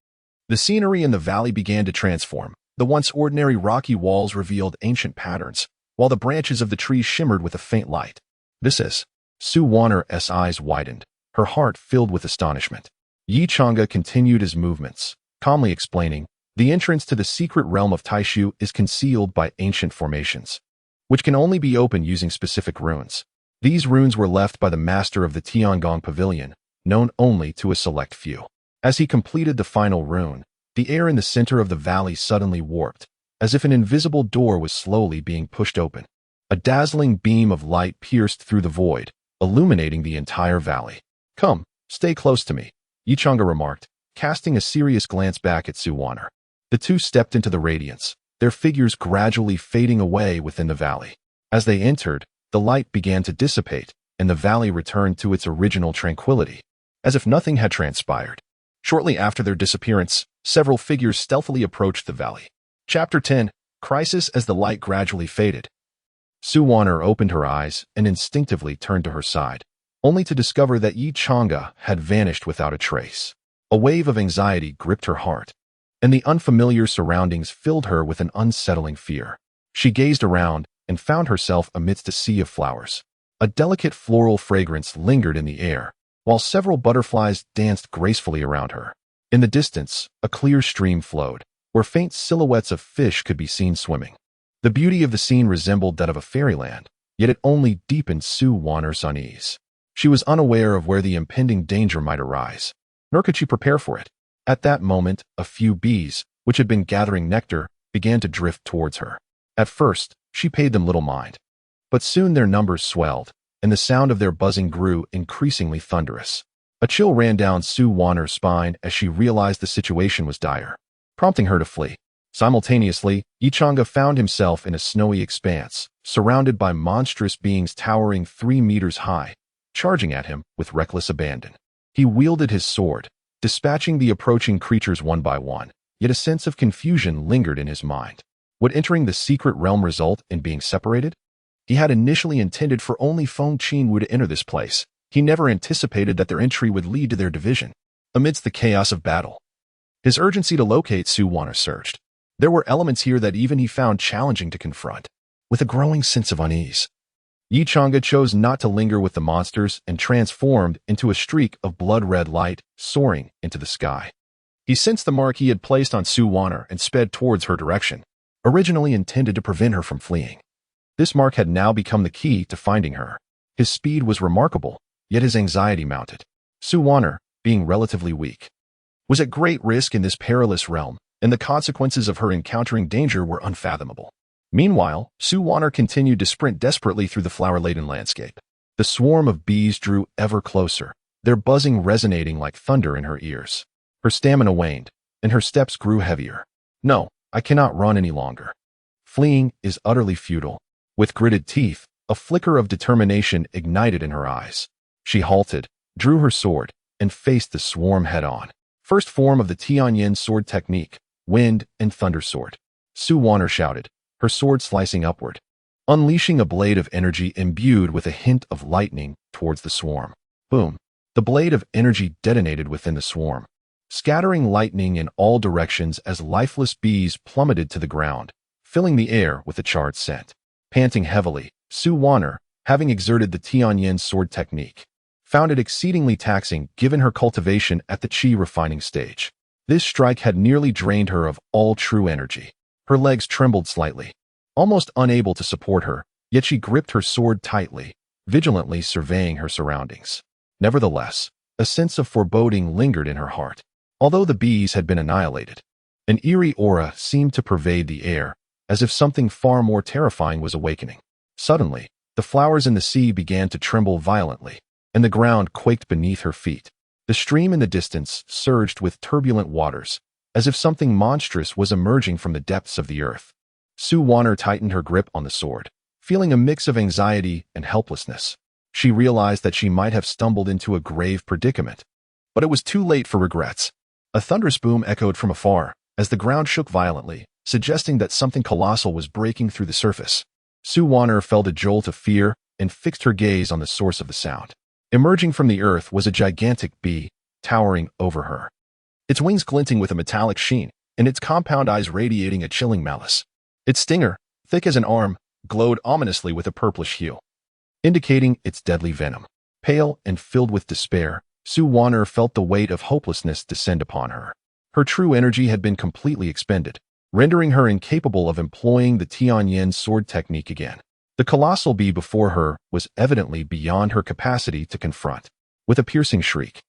the scenery in the valley began to transform. The once ordinary rocky walls revealed ancient patterns, while the branches of the trees shimmered with a faint light. "This is..." Su Wanner's eyes widened, her heart filled with astonishment. Yichanga continued his movements, calmly explaining, "The entrance to the secret realm of Taishu is concealed by ancient formations, which can only be opened using specific runes. These runes were left by the master of the Tianji Pavilion, known only to a select few." As he completed the final rune, the air in the center of the valley suddenly warped, as if an invisible door was slowly being pushed open. A dazzling beam of light pierced through the void, illuminating the entire valley. "Come, stay close to me," Yichanga remarked, casting a serious glance back at Su Wanner. The two stepped into the radiance, their figures gradually fading away within the valley. As they entered, the light began to dissipate, and the valley returned to its original tranquility, as if nothing had transpired. Shortly after their disappearance, several figures stealthily approached the valley. Chapter 10: Crisis. As the light gradually faded, Su Wanner opened her eyes and instinctively turned to her side, only to discover that Yichanga had vanished without a trace. A wave of anxiety gripped her heart, and the unfamiliar surroundings filled her with an unsettling fear. She gazed around and found herself amidst a sea of flowers. A delicate floral fragrance lingered in the air, while several butterflies danced gracefully around her. In the distance, a clear stream flowed, where faint silhouettes of fish could be seen swimming. The beauty of the scene resembled that of a fairyland, yet it only deepened Su Wanner's unease. She was unaware of where the impending danger might arise, nor could she prepare for it. At that moment, a few bees, which had been gathering nectar, began to drift towards her. At first, she paid them little mind, but soon their numbers swelled, and the sound of their buzzing grew increasingly thunderous. A chill ran down Su Wanner's spine as she realized the situation was dire, prompting her to flee. Simultaneously, Yichanga found himself in a snowy expanse, surrounded by monstrous beings towering 3 meters high, charging at him with reckless abandon. He wielded his sword, dispatching the approaching creatures one by one, yet a sense of confusion lingered in his mind. Would entering the secret realm result in being separated? He had initially intended for only Feng Qinwu to enter this place. He never anticipated that their entry would lead to their division. Amidst the chaos of battle, his urgency to locate Su Wanner surged. There were elements here that even he found challenging to confront. With a growing sense of unease, Yichanga chose not to linger with the monsters and transformed into a streak of blood-red light soaring into the sky. He sensed the mark he had placed on Su Wanner and sped towards her direction, originally intended to prevent her from fleeing. This mark had now become the key to finding her. His speed was remarkable, yet his anxiety mounted. Su Wanner, being relatively weak, was at great risk in this perilous realm, and the consequences of her encountering danger were unfathomable. Meanwhile, Su Wanner continued to sprint desperately through the flower-laden landscape. The swarm of bees drew ever closer, their buzzing resonating like thunder in her ears. Her stamina waned, and her steps grew heavier. "No, I cannot run any longer. Fleeing is utterly futile." With gritted teeth, a flicker of determination ignited in her eyes. She halted, drew her sword, and faced the swarm head-on. First form of the Tianyin sword technique, wind and thunder sword. Su Wanner shouted, her sword slicing upward, unleashing a blade of energy imbued with a hint of lightning towards the swarm. Boom! The blade of energy detonated within the swarm, scattering lightning in all directions as lifeless bees plummeted to the ground, filling the air with a charred scent. Panting heavily, Su Wanner, having exerted the Tianyin sword technique, found it exceedingly taxing given her cultivation at the qi refining stage. This strike had nearly drained her of all true energy. Her legs trembled slightly, almost unable to support her, yet she gripped her sword tightly, vigilantly surveying her surroundings. Nevertheless, a sense of foreboding lingered in her heart. Although the bees had been annihilated, an eerie aura seemed to pervade the air, as if something far more terrifying was awakening. Suddenly, the flowers in the sea began to tremble violently, and the ground quaked beneath her feet. The stream in the distance surged with turbulent waters, as if something monstrous was emerging from the depths of the earth. Su Wanner tightened her grip on the sword, feeling a mix of anxiety and helplessness. She realized that she might have stumbled into a grave predicament, but it was too late for regrets. A thunderous boom echoed from afar, as the ground shook violently, suggesting that something colossal was breaking through the surface. Su Wanner felt a jolt of fear and fixed her gaze on the source of the sound. Emerging from the earth was a gigantic bee, towering over her. Its wings glinting with a metallic sheen, and its compound eyes radiating a chilling malice. Its stinger, thick as an arm, glowed ominously with a purplish hue, indicating its deadly venom. Pale and filled with despair, Su Wanner felt the weight of hopelessness descend upon her. Her true energy had been completely expended, rendering her incapable of employing the Tianji sword technique again. The colossal bee before her was evidently beyond her capacity to confront. With a piercing shriek,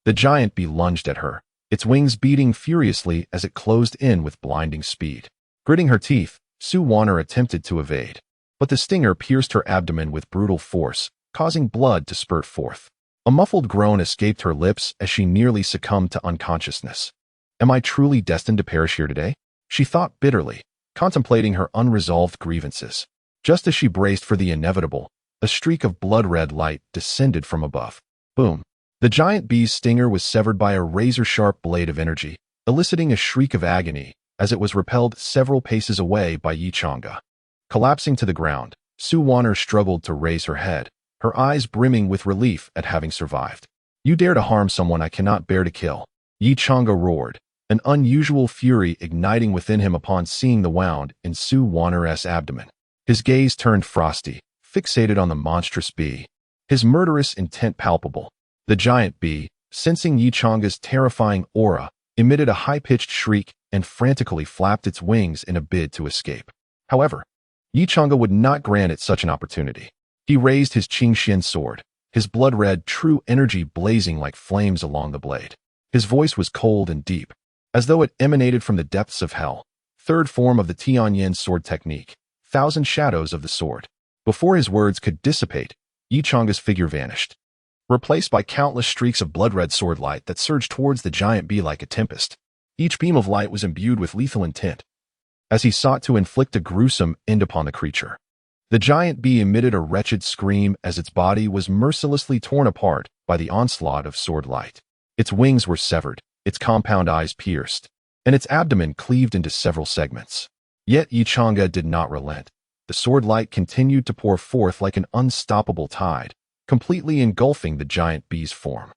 the giant bee lunged at her, its wings beating furiously as it closed in with blinding speed. Gritting her teeth, Su Wanner attempted to evade, but the stinger pierced her abdomen with brutal force, causing blood to spurt forth. A muffled groan escaped her lips as she nearly succumbed to unconsciousness. Am I truly destined to perish here today? She thought bitterly, contemplating her unresolved grievances. Just as she braced for the inevitable, a streak of blood-red light descended from above. Boom! The giant bee's stinger was severed by a razor-sharp blade of energy, eliciting a shriek of agony as it was repelled several paces away by Yi Chang'e. Collapsing to the ground, Su Wanner struggled to raise her head, her eyes brimming with relief at having survived. You dare to harm someone I cannot bear to kill, Yi Chang'e roared, an unusual fury igniting within him upon seeing the wound in Su Wanner's abdomen. His gaze turned frosty, fixated on the monstrous bee, his murderous intent palpable. The giant bee, sensing Yi Chang'e's terrifying aura, emitted a high-pitched shriek and frantically flapped its wings in a bid to escape. However, Yi Chang'e would not grant it such an opportunity. He raised his Qingxian sword, his blood-red true energy blazing like flames along the blade. His voice was cold and deep, as though it emanated from the depths of hell. Third form of the Tianji sword technique, thousand shadows of the sword. Before his words could dissipate, Yi Chang'e's figure vanished, replaced by countless streaks of blood-red sword light that surged towards the giant bee like a tempest. Each beam of light was imbued with lethal intent, as he sought to inflict a gruesome end upon the creature. The giant bee emitted a wretched scream as its body was mercilessly torn apart by the onslaught of sword light. Its wings were severed, its compound eyes pierced, and its abdomen cleaved into several segments. Yet Yi Chang'e did not relent. The sword light continued to pour forth like an unstoppable tide, completely engulfing the giant bee's form.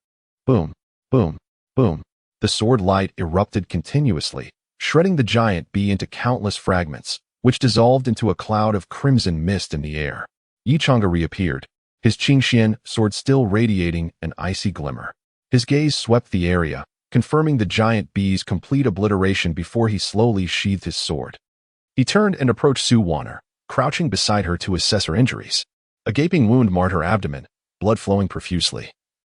Boom, boom, boom. The sword light erupted continuously, shredding the giant bee into countless fragments, which dissolved into a cloud of crimson mist in the air. Yi Chang'e reappeared, his Qingxian sword still radiating an icy glimmer. His gaze swept the area, confirming the giant bee's complete obliteration before he slowly sheathed his sword. He turned and approached Su Wanner, crouching beside her to assess her injuries. A gaping wound marred her abdomen, blood flowing profusely,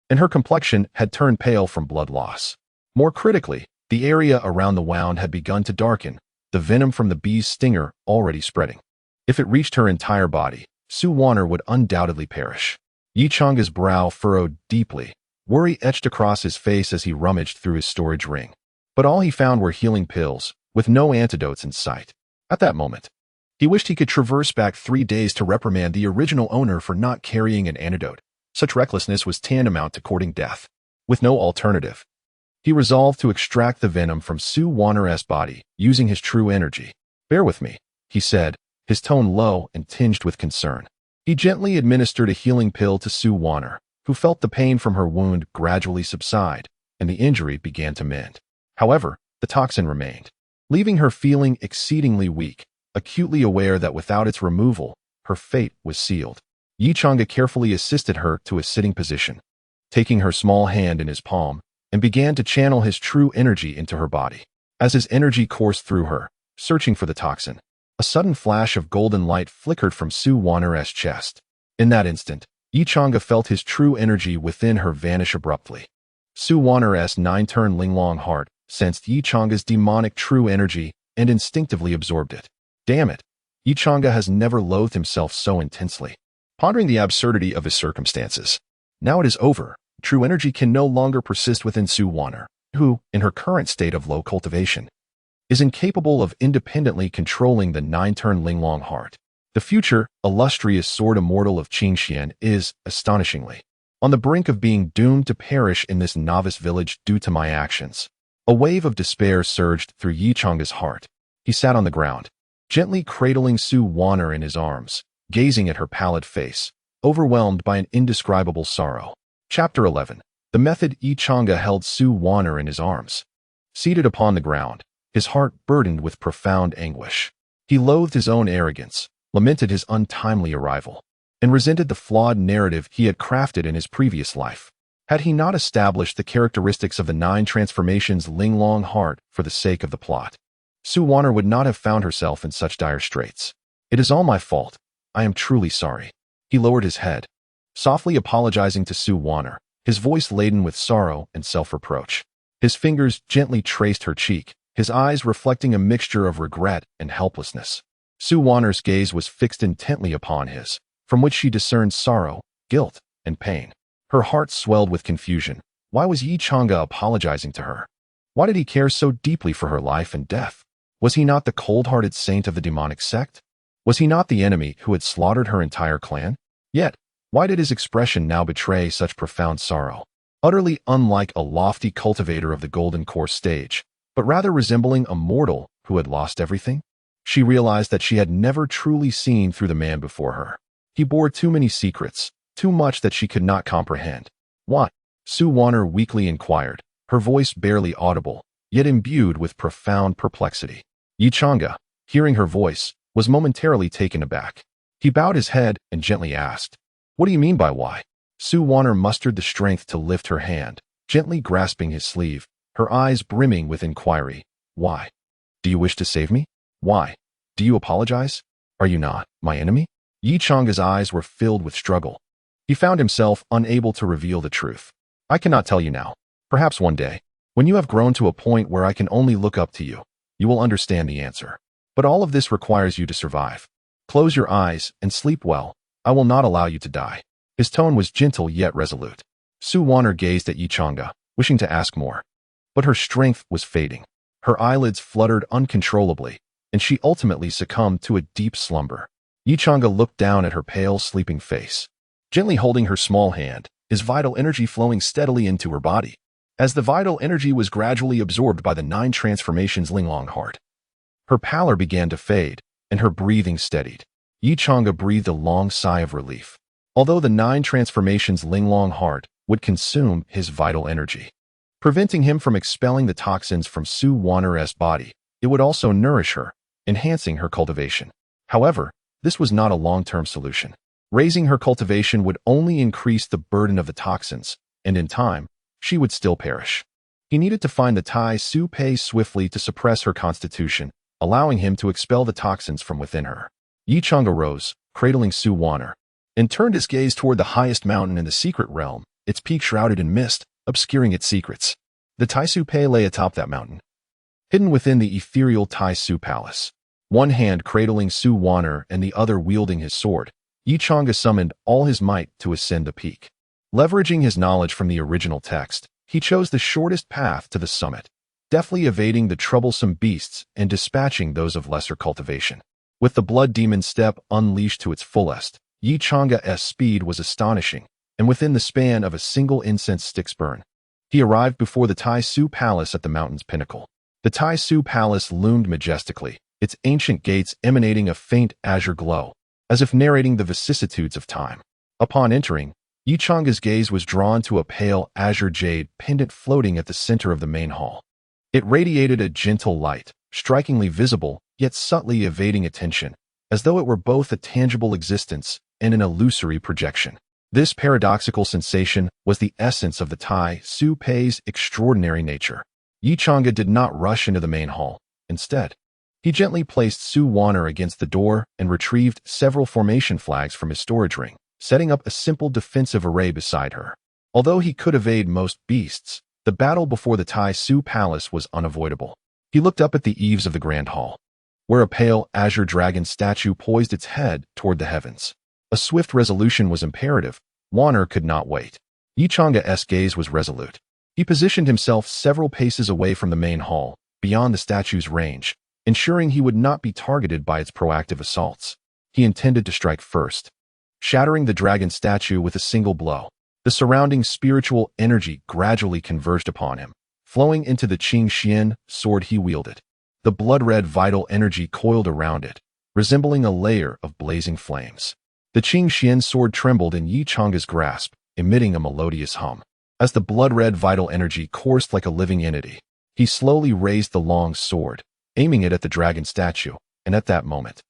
and her complexion had turned pale from blood loss. More critically, the area around the wound had begun to darken, the venom from the bee's stinger already spreading. If it reached her entire body, Su Wanner would undoubtedly perish. Yi Chang'e's brow furrowed deeply, worry etched across his face as he rummaged through his storage ring. But all he found were healing pills, with no antidotes in sight. At that moment, he wished he could traverse back 3 days to reprimand the original owner for not carrying an antidote. Such recklessness was tantamount to courting death. With no alternative, he resolved to extract the venom from Su Wanner's body, using his true energy. Bear with me, he said, his tone low and tinged with concern. He gently administered a healing pill to Su Wanner, who felt the pain from her wound gradually subside, and the injury began to mend. However, the toxin remained, leaving her feeling exceedingly weak, acutely aware that without its removal, her fate was sealed. Yi Chang'e carefully assisted her to a sitting position, taking her small hand in his palm, and began to channel his true energy into her body. As his energy coursed through her, searching for the toxin, a sudden flash of golden light flickered from Su Wanner's chest. In that instant, Yi Chang'e felt his true energy within her vanish abruptly. Su Wanner's nine-turn Linglong heart sensed Yichang's demonic true energy and instinctively absorbed it. Damn it! Yichanga has never loathed himself so intensely. Pondering the absurdity of his circumstances. Now it is over. True energy can no longer persist within Su Wanner, who, in her current state of low cultivation, is incapable of independently controlling the nine-turn Linglong heart. The future, illustrious sword immortal of Qingxian is, astonishingly, on the brink of being doomed to perish in this novice village due to my actions. A wave of despair surged through Yichanga's heart. He sat on the ground, gently cradling Su Wanner in his arms, gazing at her pallid face, overwhelmed by an indescribable sorrow. Chapter 11. The method. Yichanga held Su Wanner in his arms. Seated upon the ground, his heart burdened with profound anguish. He loathed his own arrogance, lamented his untimely arrival, and resented the flawed narrative he had crafted in his previous life. Had he not established the characteristics of the 9 transformations Linglong heart for the sake of the plot, Su Wanner would not have found herself in such dire straits. It is all my fault. I am truly sorry. He lowered his head, softly apologizing to Su Wanner, his voice laden with sorrow and self-reproach. His fingers gently traced her cheek, his eyes reflecting a mixture of regret and helplessness. Su Wanner's gaze was fixed intently upon his, from which she discerned sorrow, guilt, and pain. Her heart swelled with confusion. Why was Yichanga apologizing to her? Why did he care so deeply for her life and death? Was he not the cold-hearted saint of the demonic sect? Was he not the enemy who had slaughtered her entire clan? Yet, why did his expression now betray such profound sorrow? Utterly unlike a lofty cultivator of the golden course stage, but rather resembling a mortal who had lost everything? She realized that she had never truly seen through the man before her. He bore too many secrets, too much that she could not comprehend. What? Su Wanner weakly inquired, her voice barely audible, yet imbued with profound perplexity. Yichanga, hearing her voice, was momentarily taken aback. He bowed his head and gently asked, "What do you mean by why?" Su Wanner mustered the strength to lift her hand, gently grasping his sleeve, her eyes brimming with inquiry. "Why? Do you wish to save me? Why? Do you apologize? Are you not my enemy?" Yichanga's eyes were filled with struggle. He found himself unable to reveal the truth. "I cannot tell you now. Perhaps one day, when you have grown to a point where I can only look up to you, you will understand the answer. But all of this requires you to survive. Close your eyes and sleep well. I will not allow you to die." His tone was gentle yet resolute. Su Wanner gazed at Yichanga, wishing to ask more. But her strength was fading. Her eyelids fluttered uncontrollably, and she ultimately succumbed to a deep slumber. Yichanga looked down at her pale, sleeping face, gently holding her small hand, his vital energy flowing steadily into her body. As the vital energy was gradually absorbed by the 9 transformations Linglong heart, her pallor began to fade, and her breathing steadied. Yichanga breathed a long sigh of relief. Although the 9 transformations Linglong heart would consume his vital energy, preventing him from expelling the toxins from Su Wanner's body, it would also nourish her, enhancing her cultivation. However, this was not a long-term solution. Raising her cultivation would only increase the burden of the toxins, and in time, she would still perish. He needed to find the Tai Su Pei swiftly to suppress her constitution, allowing him to expel the toxins from within her. Yichanga rose, cradling Su Wanner, and turned his gaze toward the highest mountain in the secret realm, its peak shrouded in mist, obscuring its secrets. The Tai Su Pei lay atop that mountain, hidden within the ethereal Tai Su Palace. One hand cradling Su Wanner and the other wielding his sword, Yichanga summoned all his might to ascend the peak. Leveraging his knowledge from the original text, he chose the shortest path to the summit, deftly evading the troublesome beasts and dispatching those of lesser cultivation. With the blood demon step unleashed to its fullest, Yichanga's speed was astonishing, and within the span of a single incense stick's burn, he arrived before the Tai Su Palace at the mountain's pinnacle. The Tai Su Palace loomed majestically, its ancient gates emanating a faint azure glow, as if narrating the vicissitudes of time. Upon entering, Yichanga's gaze was drawn to a pale azure jade pendant floating at the center of the main hall. It radiated a gentle light, strikingly visible, yet subtly evading attention, as though it were both a tangible existence and an illusory projection. This paradoxical sensation was the essence of the Tai Su Pei's extraordinary nature. Yichanga did not rush into the main hall. Instead, he gently placed Su Wanner against the door and retrieved several formation flags from his storage ring, setting up a simple defensive array beside her. Although he could evade most beasts, the battle before the Tai Su Palace was unavoidable. He looked up at the eaves of the Grand Hall, where a pale azure dragon statue poised its head toward the heavens. A swift resolution was imperative. Warner could not wait. Yichang's gaze was resolute. He positioned himself several paces away from the main hall, beyond the statue's range, ensuring he would not be targeted by its proactive assaults. He intended to strike first, shattering the dragon statue with a single blow. The surrounding spiritual energy gradually converged upon him, flowing into the Qing Xian sword he wielded. The blood-red vital energy coiled around it, resembling a layer of blazing flames. The Qing Xian sword trembled in Yichang's grasp, emitting a melodious hum. As the blood-red vital energy coursed like a living entity, he slowly raised the long sword, aiming it at the dragon statue, and at that moment,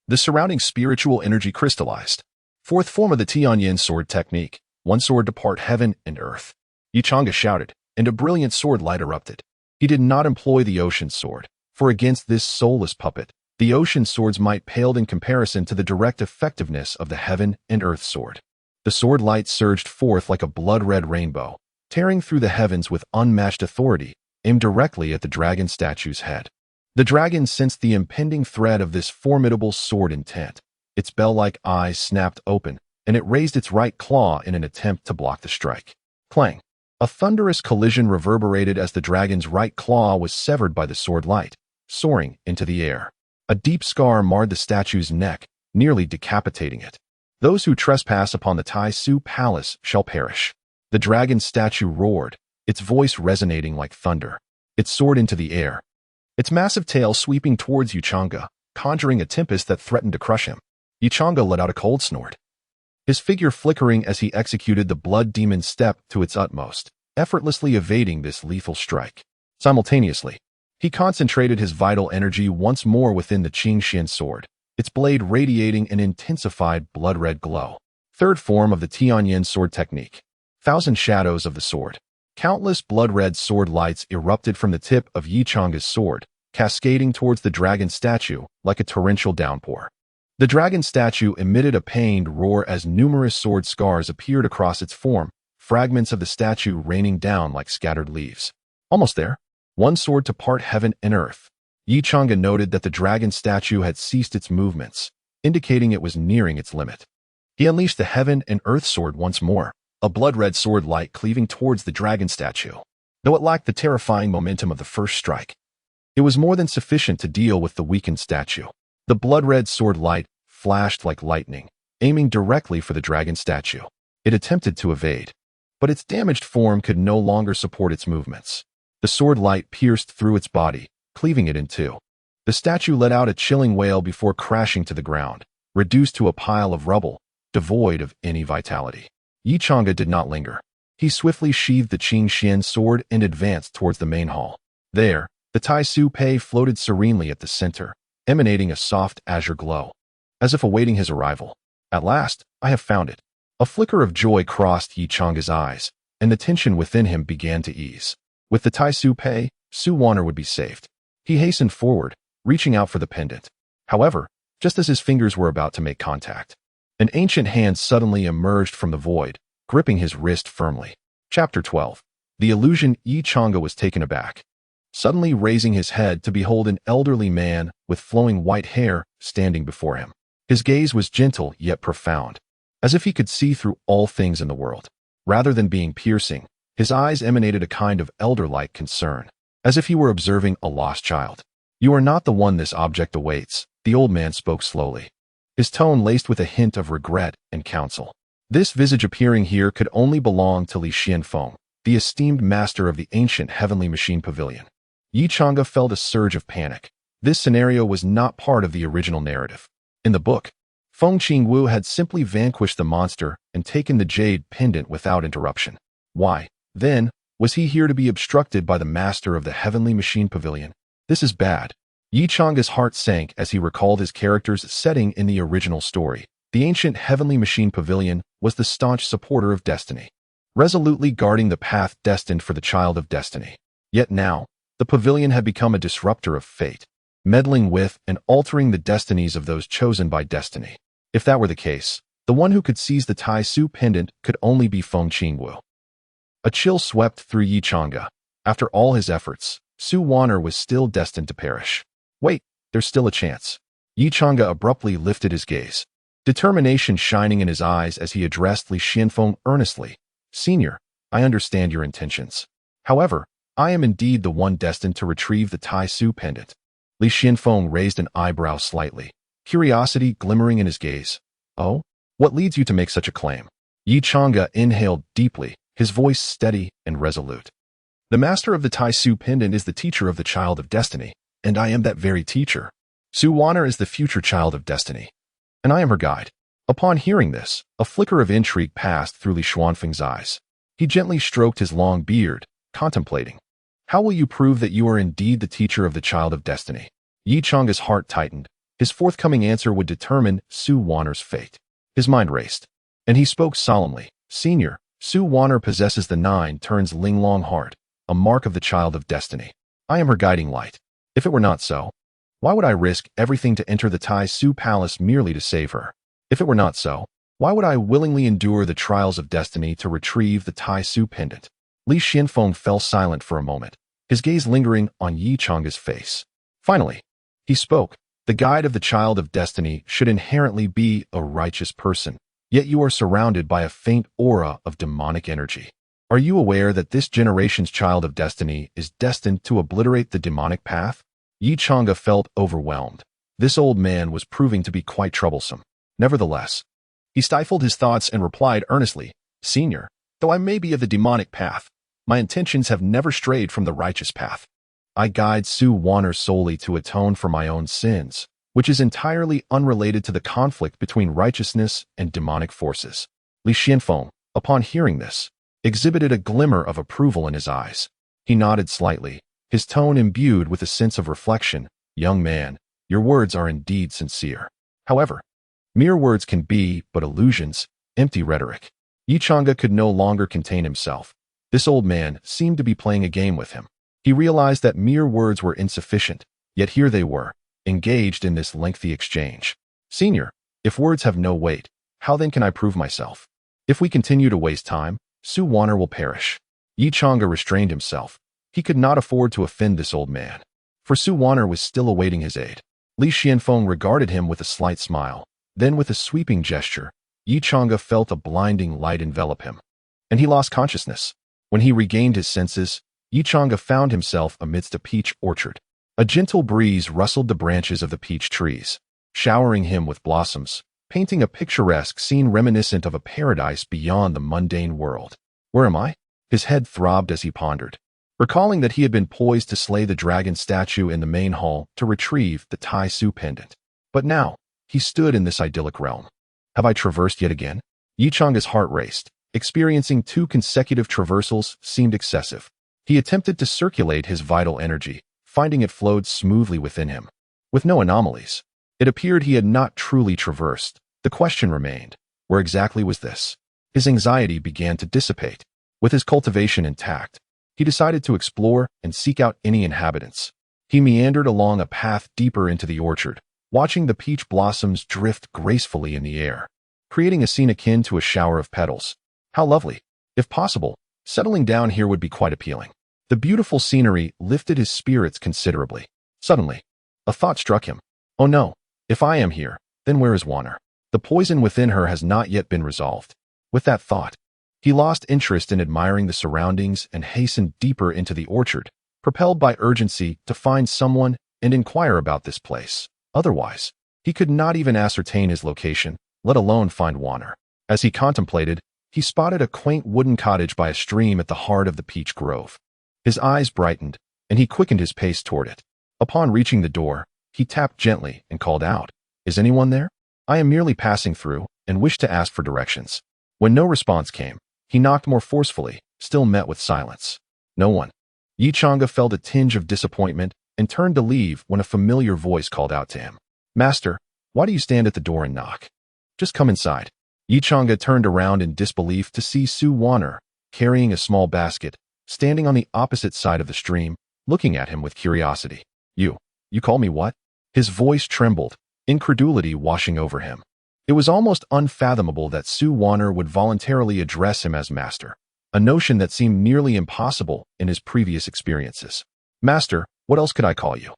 the surrounding spiritual energy crystallized. Fourth form of the Tianji sword technique, one sword to part heaven and earth. Yichang shouted, and a brilliant sword light erupted. He did not employ the ocean sword, for against this soulless puppet, the ocean sword's might paled in comparison to the direct effectiveness of the heaven and earth sword. The sword light surged forth like a blood-red rainbow, tearing through the heavens with unmatched authority, aimed directly at the dragon statue's head. The dragon sensed the impending threat of this formidable sword intent. Its bell-like eyes snapped open, and it raised its right claw in an attempt to block the strike. Clang! A thunderous collision reverberated as the dragon's right claw was severed by the sword light, soaring into the air. A deep scar marred the statue's neck, nearly decapitating it. Those who trespass upon the Tai Su Palace shall perish. The dragon statue roared, its voice resonating like thunder. It soared into the air, its massive tail sweeping towards Yichang, conjuring a tempest that threatened to crush him. Yichang let out a cold snort, his figure flickering as he executed the blood demon step to its utmost, effortlessly evading this lethal strike. Simultaneously, he concentrated his vital energy once more within the Qing Xian sword, its blade radiating an intensified blood-red glow. Third form of the Tianji sword technique. Thousand shadows of the sword. Countless blood-red sword lights erupted from the tip of Yichang's sword, cascading towards the dragon statue like a torrential downpour. The dragon statue emitted a pained roar as numerous sword scars appeared across its form, fragments of the statue raining down like scattered leaves. Almost there. One sword to part heaven and earth. Yichang noted that the dragon statue had ceased its movements, indicating it was nearing its limit. He unleashed the heaven and earth sword once more, a blood-red sword light cleaving towards the dragon statue. Though it lacked the terrifying momentum of the first strike, it was more than sufficient to deal with the weakened statue. The blood-red sword light flashed like lightning, aiming directly for the dragon statue. It attempted to evade, but its damaged form could no longer support its movements. The sword light pierced through its body, cleaving it in two. The statue let out a chilling wail before crashing to the ground, reduced to a pile of rubble, devoid of any vitality. Yichang did not linger. He swiftly sheathed the Qing Xian sword and advanced towards the main hall. There, the Tai Su Pei floated serenely at the center, emanating a soft azure glow, as if awaiting his arrival. At last, I have found it. A flicker of joy crossed Yichang's eyes, and the tension within him began to ease. With the Tai Su Pei, Su Warner would be saved. He hastened forward, reaching out for the pendant. However, just as his fingers were about to make contact, an ancient hand suddenly emerged from the void, gripping his wrist firmly. Chapter 12. The illusion. Yichang was taken aback, suddenly raising his head to behold an elderly man with flowing white hair standing before him. His gaze was gentle yet profound, as if he could see through all things in the world. Rather than being piercing, his eyes emanated a kind of elder-like concern, as if he were observing a lost child. "You are not the one this object awaits," the old man spoke slowly, his tone laced with a hint of regret and counsel. "This visage appearing here could only belong to Li Xianfeng, the esteemed master of the ancient heavenly machine pavilion." Yichang felt a surge of panic. This scenario was not part of the original narrative. In the book, Feng Qingwu had simply vanquished the monster and taken the jade pendant without interruption. Why, then, was he here to be obstructed by the master of the heavenly machine pavilion? This is bad. Yichang's heart sank as he recalled his character's setting in the original story. The ancient heavenly machine pavilion was the staunch supporter of destiny, resolutely guarding the path destined for the child of destiny. Yet now, the pavilion had become a disruptor of fate, meddling with and altering the destinies of those chosen by destiny. If that were the case, the one who could seize the Tai Su pendant could only be Feng Qingwu. A chill swept through Yi Chang'e. After all his efforts, Su Wan'er was still destined to perish. Wait, there's still a chance. Yi Chang'e abruptly lifted his gaze, determination shining in his eyes as he addressed Li Xianfeng earnestly. Senior, I understand your intentions. However, I am indeed the one destined to retrieve the Tai Su pendant. Li Xianfeng raised an eyebrow slightly, curiosity glimmering in his gaze. Oh? What leads you to make such a claim? Yi Chang'e inhaled deeply, his voice steady and resolute. The master of the Tai Su pendant is the teacher of the child of destiny, and I am that very teacher. Su Wan'er is the future child of destiny, and I am her guide. Upon hearing this, a flicker of intrigue passed through Li Xuanfeng's eyes. He gently stroked his long beard, contemplating. How will you prove that you are indeed the teacher of the child of destiny? Yi Chang'e's heart tightened. His forthcoming answer would determine Su Wan'er's fate. His mind raced, and he spoke solemnly. Senior, Su Wan'er possesses the 9 turns Linglong heart, a mark of the child of destiny. I am her guiding light. If it were not so, why would I risk everything to enter the Tai Su palace merely to save her? If it were not so, why would I willingly endure the trials of destiny to retrieve the Tai Su pendant? Li Xianfeng fell silent for a moment, his gaze lingering on Yi Chang'e's face. Finally, he spoke. The guide of the child of destiny should inherently be a righteous person, yet you are surrounded by a faint aura of demonic energy. Are you aware that this generation's child of destiny is destined to obliterate the demonic path? Yi Chang'e felt overwhelmed. This old man was proving to be quite troublesome. Nevertheless, he stifled his thoughts and replied earnestly, Senior, though I may be of the demonic path, my intentions have never strayed from the righteous path. I guide Su Wan'er solely to atone for my own sins, which is entirely unrelated to the conflict between righteousness and demonic forces. Li Xianfeng, upon hearing this, exhibited a glimmer of approval in his eyes. He nodded slightly, his tone imbued with a sense of reflection. Young man, your words are indeed sincere. However, mere words can be but illusions, empty rhetoric. Yi Chang'e could no longer contain himself. This old man seemed to be playing a game with him. He realized that mere words were insufficient, yet here they were, engaged in this lengthy exchange. Senior, if words have no weight, how then can I prove myself? If we continue to waste time, Su Wan'er will perish. Yi Chang'e restrained himself. He could not afford to offend this old man, for Su Wan'er was still awaiting his aid. Li Xianfeng regarded him with a slight smile. Then with a sweeping gesture, Yi Chang'e felt a blinding light envelop him, and he lost consciousness. When he regained his senses, Yi Chang'e found himself amidst a peach orchard. A gentle breeze rustled the branches of the peach trees, showering him with blossoms, painting a picturesque scene reminiscent of a paradise beyond the mundane world. Where am I? His head throbbed as he pondered, recalling that he had been poised to slay the dragon statue in the main hall to retrieve the Tai Su pendant. But now, he stood in this idyllic realm. Have I traversed yet again? Yi Chang'e's heart raced. Experiencing 2 consecutive traversals seemed excessive. He attempted to circulate his vital energy, finding it flowed smoothly within him, with no anomalies. It appeared he had not truly traversed. The question remained, where exactly was this? His anxiety began to dissipate. With his cultivation intact, he decided to explore and seek out any inhabitants. He meandered along a path deeper into the orchard, watching the peach blossoms drift gracefully in the air, creating a scene akin to a shower of petals. How lovely! If possible, settling down here would be quite appealing. The beautiful scenery lifted his spirits considerably. Suddenly, a thought struck him. Oh no, if I am here, then where is Wan'er? The poison within her has not yet been resolved. With that thought, he lost interest in admiring the surroundings and hastened deeper into the orchard, propelled by urgency to find someone and inquire about this place. Otherwise, he could not even ascertain his location, let alone find Wan'er. As he contemplated, he spotted a quaint wooden cottage by a stream at the heart of the peach grove. His eyes brightened, and he quickened his pace toward it. Upon reaching the door, he tapped gently and called out, "Is anyone there? I am merely passing through and wish to ask for directions." When no response came, he knocked more forcefully, still met with silence. No one. Yi Chang'e felt a tinge of disappointment and turned to leave when a familiar voice called out to him. "Master, why do you stand at the door and knock? Just come inside." Yi Chang'e turned around in disbelief to see Su Wan'er, carrying a small basket, standing on the opposite side of the stream, looking at him with curiosity. You call me what?" His voice trembled, incredulity washing over him. It was almost unfathomable that Su Wan'er would voluntarily address him as master. a notion that seemed nearly impossible in his previous experiences. Master, what else could I call you?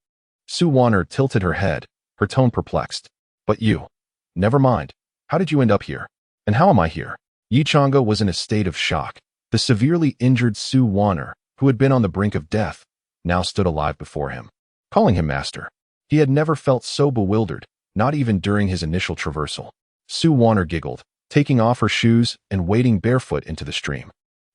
Su Wanner tilted her head, her tone perplexed. But you. Never mind. How did you end up here? And how am I here? Yi Chang'e was in a state of shock. The severely injured Su Wanner, who had been on the brink of death, now stood alive before him, calling him master. He had never felt so bewildered, not even during his initial traversal. Su Wanner giggled, taking off her shoes and wading barefoot into the stream.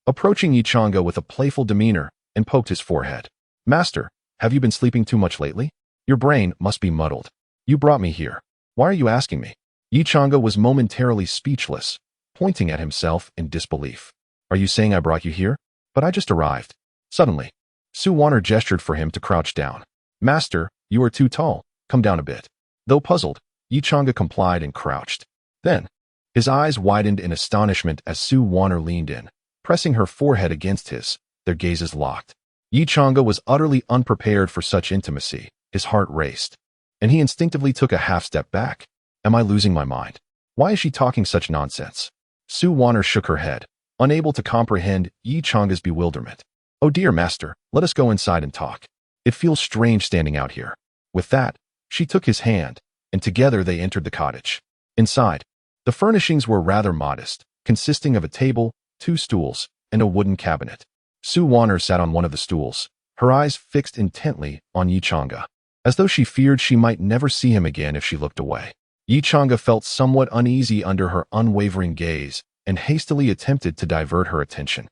Approaching Yi Chang'e with a playful demeanor and poked his forehead. Master, have you been sleeping too much lately? Your brain must be muddled. You brought me here. Why are you asking me? Yi Chang'e was momentarily speechless, pointing at himself in disbelief. Are you saying I brought you here? But I just arrived. Suddenly, Su Wanner gestured for him to crouch down. Master, you are too tall. Come down a bit. Though puzzled, Yi Chang'e complied and crouched. Then, his eyes widened in astonishment as Su Wanner leaned in, pressing her forehead against his, their gazes locked. Yi Chang'e was utterly unprepared for such intimacy. His heart raced, and he instinctively took a half-step back. Am I losing my mind? Why is she talking such nonsense? Su Wanner shook her head, unable to comprehend Yi Chang'e's bewilderment. Oh dear, master, let us go inside and talk. It feels strange standing out here. With that, she took his hand, and together they entered the cottage. Inside, the furnishings were rather modest, consisting of a table, 2 stools, and a wooden cabinet. Su Wanner sat on one of the stools, her eyes fixed intently on Yi Chang'e, as though she feared she might never see him again if she looked away. Yi Chang'e felt somewhat uneasy under her unwavering gaze and hastily attempted to divert her attention.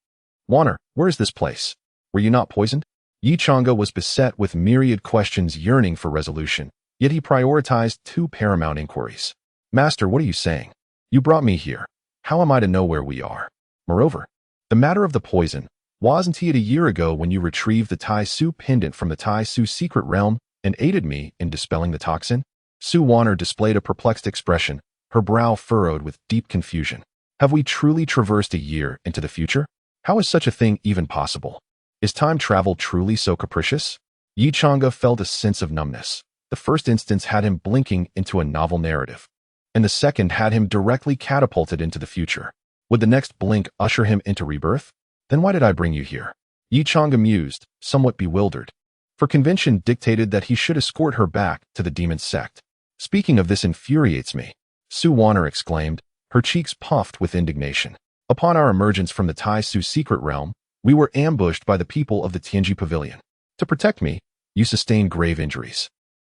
Wanner, where is this place? Were you not poisoned? Yi Chang'e was beset with myriad questions yearning for resolution, yet he prioritized 2 paramount inquiries. Master, what are you saying? You brought me here. How am I to know where we are? Moreover, the matter of the poison, wasn't it a year ago when you retrieved the Tai Su pendant from the Tai Su secret realm and aided me in dispelling the toxin? Su Wanner displayed a perplexed expression, her brow furrowed with deep confusion. Have we truly traversed a year into the future? How is such a thing even possible? Is time travel truly so capricious? Yi Chang'e felt a sense of numbness. The first instance had him blinking into a novel narrative, and the second had him directly catapulted into the future. Would the next blink usher him into rebirth? Then why did I bring you here? Yi Chang'e mused, somewhat bewildered, for convention dictated that he should escort her back to the demon sect. Speaking of this infuriates me, Su Wanner exclaimed, her cheeks puffed with indignation. Upon our emergence from the Tai Su secret realm, we were ambushed by the people of the Tianji Pavilion. To protect me, you sustained grave injuries,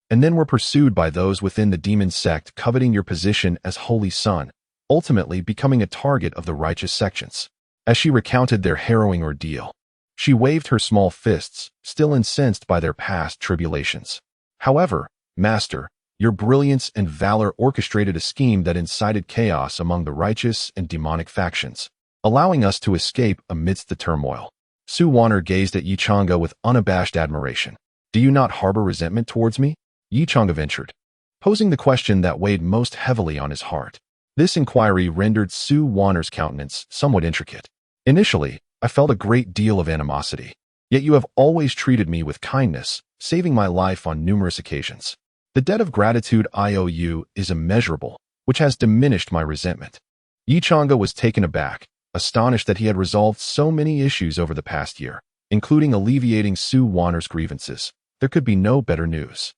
and then were pursued by those within the demon sect coveting your position as Holy Son, ultimately becoming a target of the righteous sections. As she recounted their harrowing ordeal, she waved her small fists, still incensed by their past tribulations. However, Master, your brilliance and valor orchestrated a scheme that incited chaos among the righteous and demonic factions, allowing us to escape amidst the turmoil. Su Wanner gazed at Yi Chang'e with unabashed admiration. Do you not harbor resentment towards me? Yi Chang'e ventured, posing the question that weighed most heavily on his heart. This inquiry rendered Su Wanner's countenance somewhat intricate. Initially, I felt a great deal of animosity, yet you have always treated me with kindness, saving my life on numerous occasions. The debt of gratitude I owe you is immeasurable, which has diminished my resentment. Yi Chang'e was taken aback, astonished that he had resolved so many issues over the past year, including alleviating Su Wanner's grievances. There could be no better news.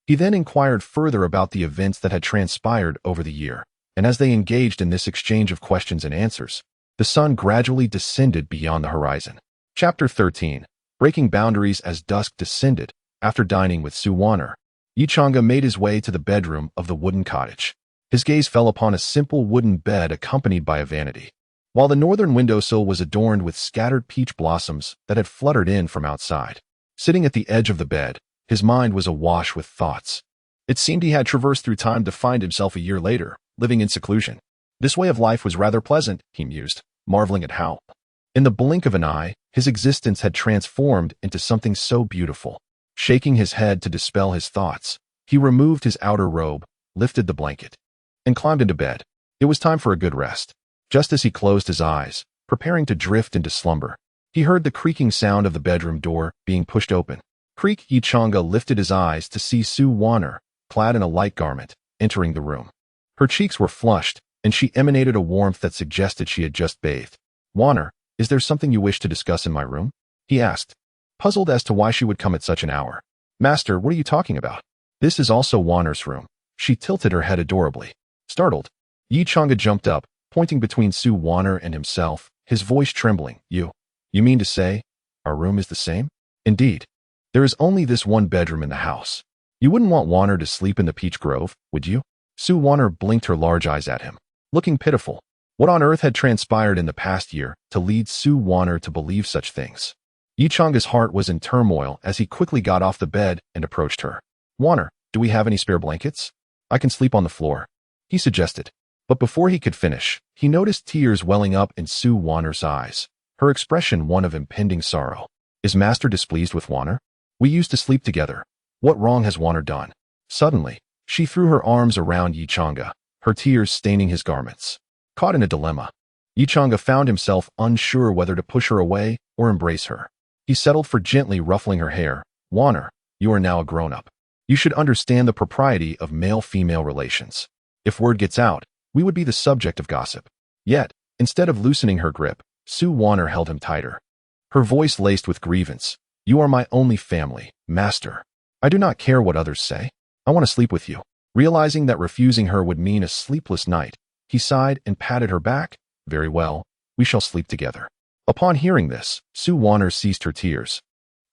He then inquired further about the events that had transpired over the year, and as they engaged in this exchange of questions and answers, the sun gradually descended beyond the horizon. Chapter 13. Breaking boundaries as dusk descended. After dining with Su Wanner, Yi Chang'e made his way to the bedroom of the wooden cottage. His gaze fell upon a simple wooden bed accompanied by a vanity, while the northern windowsill was adorned with scattered peach blossoms that had fluttered in from outside. Sitting at the edge of the bed, his mind was awash with thoughts. It seemed he had traversed through time to find himself a year later, living in seclusion. This way of life was rather pleasant, he mused, marveling at how, in the blink of an eye, his existence had transformed into something so beautiful. Shaking his head to dispel his thoughts, he removed his outer robe, lifted the blanket, and climbed into bed. It was time for a good rest. Just as he closed his eyes, preparing to drift into slumber, he heard the creaking sound of the bedroom door being pushed open. Creak. Yi Chang'e lifted his eyes to see Su Wanner, clad in a light garment, entering the room. Her cheeks were flushed, and she emanated a warmth that suggested she had just bathed. Wanner, Is there something you wish to discuss in my room? He asked, puzzled as to why she would come at such an hour. Master, what are you talking about? This is also Wanner's room. She tilted her head adorably. Startled, Yi Chang'e jumped up, pointing between Su Wanner and himself, his voice trembling. You mean to say, our room is the same? Indeed. There is only this one bedroom in the house. You wouldn't want Wanner to sleep in the peach grove, would you? Su Wanner blinked her large eyes at him, looking pitiful. What on earth had transpired in the past year to lead Su Wanner to believe such things? Yi Chang'e's heart was in turmoil as he quickly got off the bed and approached her. Wanner, do we have any spare blankets? I can sleep on the floor, he suggested. But before he could finish, he noticed tears welling up in Su Wanner's eyes, her expression one of impending sorrow. Is Master displeased with Wanner? We used to sleep together. What wrong has Wanner done? Suddenly, she threw her arms around Yi Chang'e, her tears staining his garments. Caught in a dilemma, Yi Chang'e found himself unsure whether to push her away or embrace her. He settled for gently ruffling her hair. Wanner, you are now a grown-up. You should understand the propriety of male-female relations. If word gets out, we would be the subject of gossip. Yet, instead of loosening her grip, Su Wanner held him tighter. Her voice laced with grievance. You are my only family, Master. I do not care what others say. I want to sleep with you. Realizing that refusing her would mean a sleepless night, he sighed and patted her back. Very well, we shall sleep together. Upon hearing this, Su Wanner ceased her tears,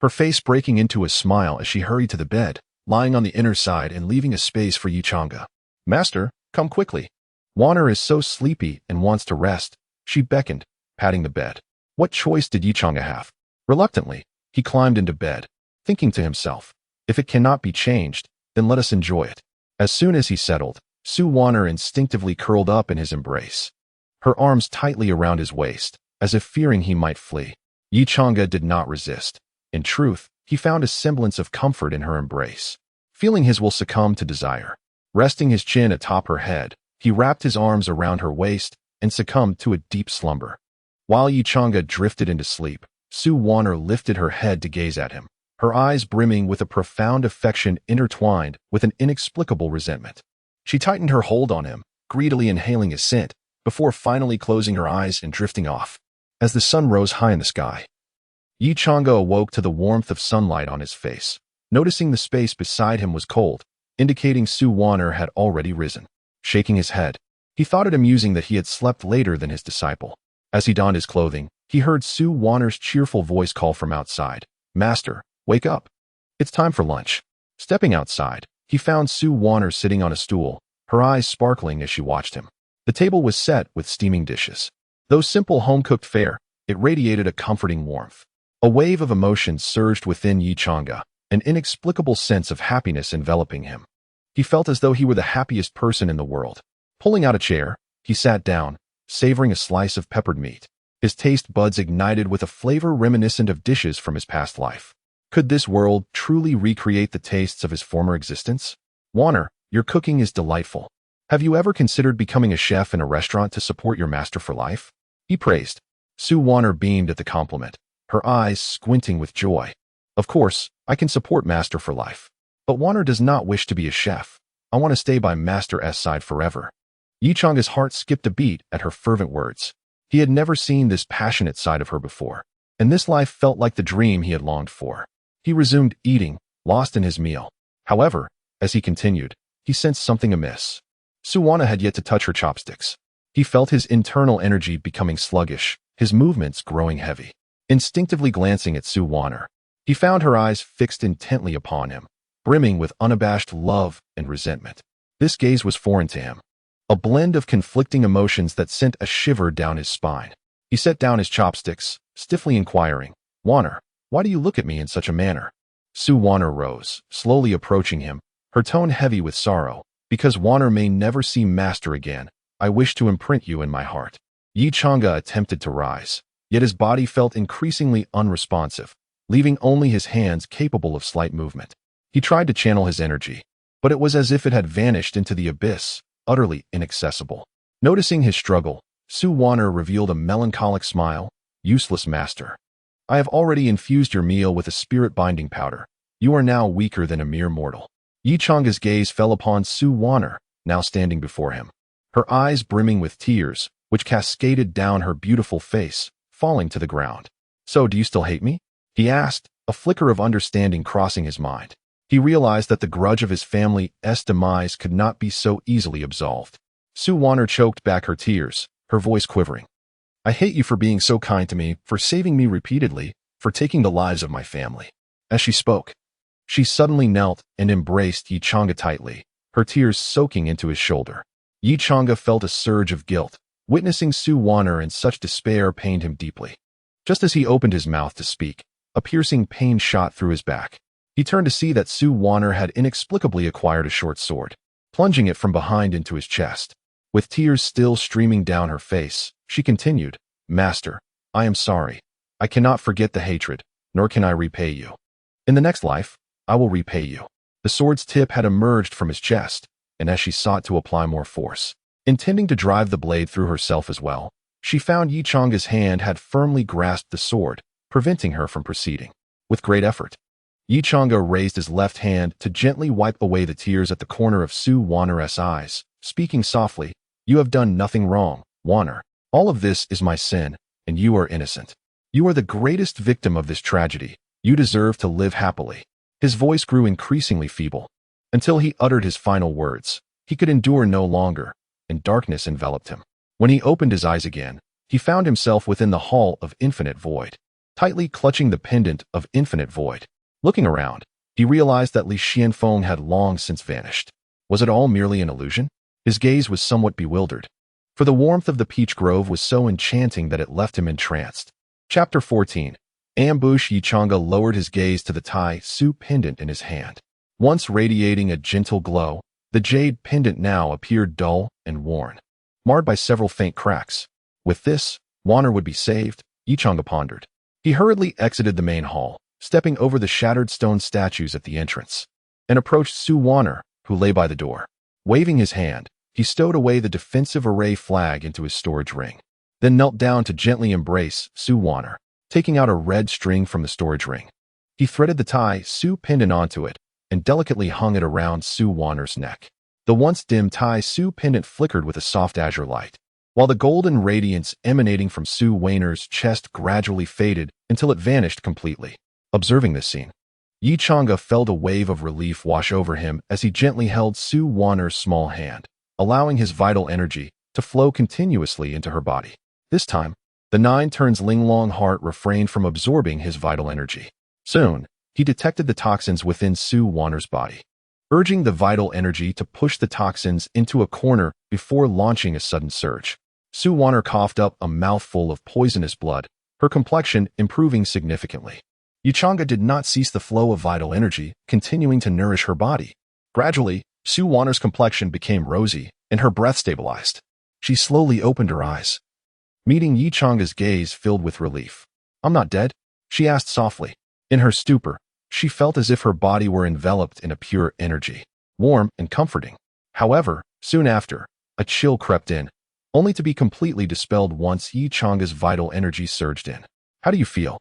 her face breaking into a smile as she hurried to the bed, lying on the inner side and leaving a space for Yi Chang'e. Master, come quickly. Wanner is so sleepy and wants to rest, she beckoned, patting the bed. What choice did Yi Chang'e have? Reluctantly, he climbed into bed, thinking to himself, if it cannot be changed, then let us enjoy it. As soon as he settled, Su Wanner instinctively curled up in his embrace, her arms tightly around his waist, as if fearing he might flee. Yi Chang'e did not resist. In truth, he found a semblance of comfort in her embrace, feeling his will succumb to desire. Resting his chin atop her head, he wrapped his arms around her waist and succumbed to a deep slumber. While Yi Chang'e drifted into sleep, Su Wanner lifted her head to gaze at him, her eyes brimming with a profound affection intertwined with an inexplicable resentment. She tightened her hold on him, greedily inhaling his scent, before finally closing her eyes and drifting off. As the sun rose high in the sky, Yi Chang'e awoke to the warmth of sunlight on his face. Noticing the space beside him was cold, indicating Su Wanner had already risen. Shaking his head, he thought it amusing that he had slept later than his disciple. As he donned his clothing, he heard Su Wanner's cheerful voice call from outside. Master, wake up. It's time for lunch. Stepping outside, he found Su Wanner sitting on a stool, her eyes sparkling as she watched him. The table was set with steaming dishes. Though simple home-cooked fare, it radiated a comforting warmth. A wave of emotion surged within Yi Chang'e, an inexplicable sense of happiness enveloping him. He felt as though he were the happiest person in the world. Pulling out a chair, he sat down, savoring a slice of peppered meat. His taste buds ignited with a flavor reminiscent of dishes from his past life. Could this world truly recreate the tastes of his former existence? Wanner, your cooking is delightful. Have you ever considered becoming a chef in a restaurant to support your master for life? He praised. Su Wanner beamed at the compliment, her eyes squinting with joy. Of course, I can support Master for life. But Wanner does not wish to be a chef. I want to stay by Master S side forever. Yi Chang'e's heart skipped a beat at her fervent words. He had never seen this passionate side of her before, and this life felt like the dream he had longed for. He resumed eating, lost in his meal. However, as he continued, he sensed something amiss. Su Wanner had yet to touch her chopsticks. He felt his internal energy becoming sluggish, his movements growing heavy. Instinctively glancing at Su Wanner, he found her eyes fixed intently upon him, brimming with unabashed love and resentment. This gaze was foreign to him, a blend of conflicting emotions that sent a shiver down his spine. He set down his chopsticks, stiffly inquiring, Wanner, why do you look at me in such a manner? Su Wanner rose, slowly approaching him, her tone heavy with sorrow. Because Wanner may never see Master again, I wish to imprint you in my heart. Yi Chang'e attempted to rise, yet his body felt increasingly unresponsive, leaving only his hands capable of slight movement. He tried to channel his energy, but it was as if it had vanished into the abyss, utterly inaccessible. Noticing his struggle, Su Wanner revealed a melancholic smile. Useless Master. I have already infused your meal with a spirit-binding powder. You are now weaker than a mere mortal. Yi Chang'e's gaze fell upon Su Wanner, now standing before him. Her eyes brimming with tears, which cascaded down her beautiful face, falling to the ground. So, do you still hate me? He asked, a flicker of understanding crossing his mind. He realized that the grudge of his family's demise could not be so easily absolved. Su Wanner choked back her tears, her voice quivering. I hate you for being so kind to me, for saving me repeatedly, for taking the lives of my family. As she spoke, she suddenly knelt and embraced Yi Chang'e tightly, her tears soaking into his shoulder. Yi Chang'e felt a surge of guilt. Witnessing Su Wanner in such despair pained him deeply. Just as he opened his mouth to speak, a piercing pain shot through his back. He turned to see that Su Wanner had inexplicably acquired a short sword, plunging it from behind into his chest. With tears still streaming down her face, she continued, Master, I am sorry. I cannot forget the hatred, nor can I repay you. In the next life, I will repay you. The sword's tip had emerged from his chest, and as she sought to apply more force, intending to drive the blade through herself as well, she found Yi Chang'e's hand had firmly grasped the sword, preventing her from proceeding. With great effort, Yi Chang'e raised his left hand to gently wipe away the tears at the corner of Su Wanner's eyes, speaking softly, You have done nothing wrong, Wanner. All of this is my sin, and you are innocent. You are the greatest victim of this tragedy. You deserve to live happily. His voice grew increasingly feeble. Until he uttered his final words, he could endure no longer, and darkness enveloped him. When he opened his eyes again, he found himself within the Hall of Infinite Void, tightly clutching the pendant of Infinite Void. Looking around, he realized that Li Xianfeng had long since vanished. Was it all merely an illusion? His gaze was somewhat bewildered, for the warmth of the peach grove was so enchanting that it left him entranced. Chapter 14. Ambush. Yi Chang'e lowered his gaze to the Tai Su pendant in his hand. Once radiating a gentle glow, the jade pendant now appeared dull and worn, marred by several faint cracks. With this, Wanner would be saved, Yi Chang'e pondered. He hurriedly exited the main hall, stepping over the shattered stone statues at the entrance, and approached Su Wanner, who lay by the door. Waving his hand, he stowed away the defensive array flag into his storage ring, then knelt down to gently embrace Su Wanner, taking out a red string from the storage ring. He threaded the Tai Su pendant onto it and delicately hung it around Su Wanner's neck. The once dim Tai Su pendant flickered with a soft azure light, while the golden radiance emanating from Su Wanner's chest gradually faded until it vanished completely. Observing this scene, Yi Chang'e felt a wave of relief wash over him as he gently held Su Wanner's small hand, allowing his vital energy to flow continuously into her body. This time, the 9 turns Linglong heart refrained from absorbing his vital energy. Soon, he detected the toxins within Su Wanner's body, urging the vital energy to push the toxins into a corner before launching a sudden surge. Su Wanner coughed up a mouthful of poisonous blood, her complexion improving significantly. Yi Chang'e did not cease the flow of vital energy, continuing to nourish her body. Gradually, Su Wanner's complexion became rosy, and her breath stabilized. She slowly opened her eyes, meeting Yi Chang'e's gaze filled with relief. I'm not dead, she asked softly. In her stupor, she felt as if her body were enveloped in a pure energy, warm and comforting. However, soon after, a chill crept in, only to be completely dispelled once Yi Chang'e's vital energy surged in. How do you feel?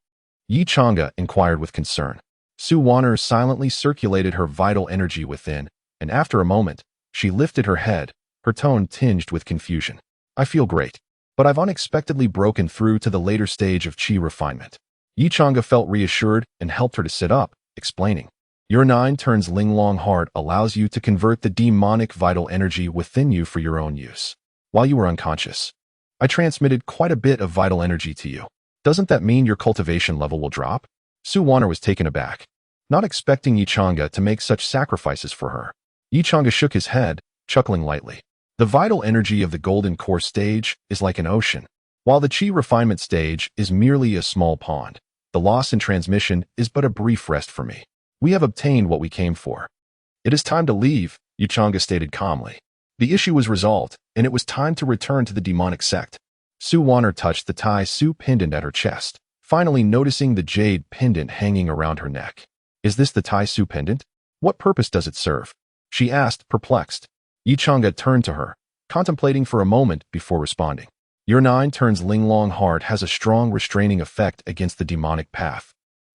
Yi Chang'e inquired with concern. Su Wanner silently circulated her vital energy within, and after a moment, she lifted her head, her tone tinged with confusion. I feel great, but I've unexpectedly broken through to the later stage of qi refinement. Yi Chang'e felt reassured and helped her to sit up, explaining. Your 9 turns Linglong heart allows you to convert the demonic vital energy within you for your own use. While you were unconscious, I transmitted quite a bit of vital energy to you. Doesn't that mean your cultivation level will drop? Su Wanner was taken aback, not expecting Yi Chang'e to make such sacrifices for her. Yi Chang'e shook his head, chuckling lightly. The vital energy of the golden core stage is like an ocean, while the qi refinement stage is merely a small pond. The loss in transmission is but a brief rest for me. We have obtained what we came for. It is time to leave, Yi Chang'e stated calmly. The issue was resolved, and it was time to return to the demonic sect. Su Wanner touched the Tai Su pendant at her chest, finally noticing the jade pendant hanging around her neck. Is this the Tai Su pendant? What purpose does it serve? She asked, perplexed. Yi Chang'e turned to her, contemplating for a moment before responding. Your 9 turns Linglong heart has a strong restraining effect against the demonic path,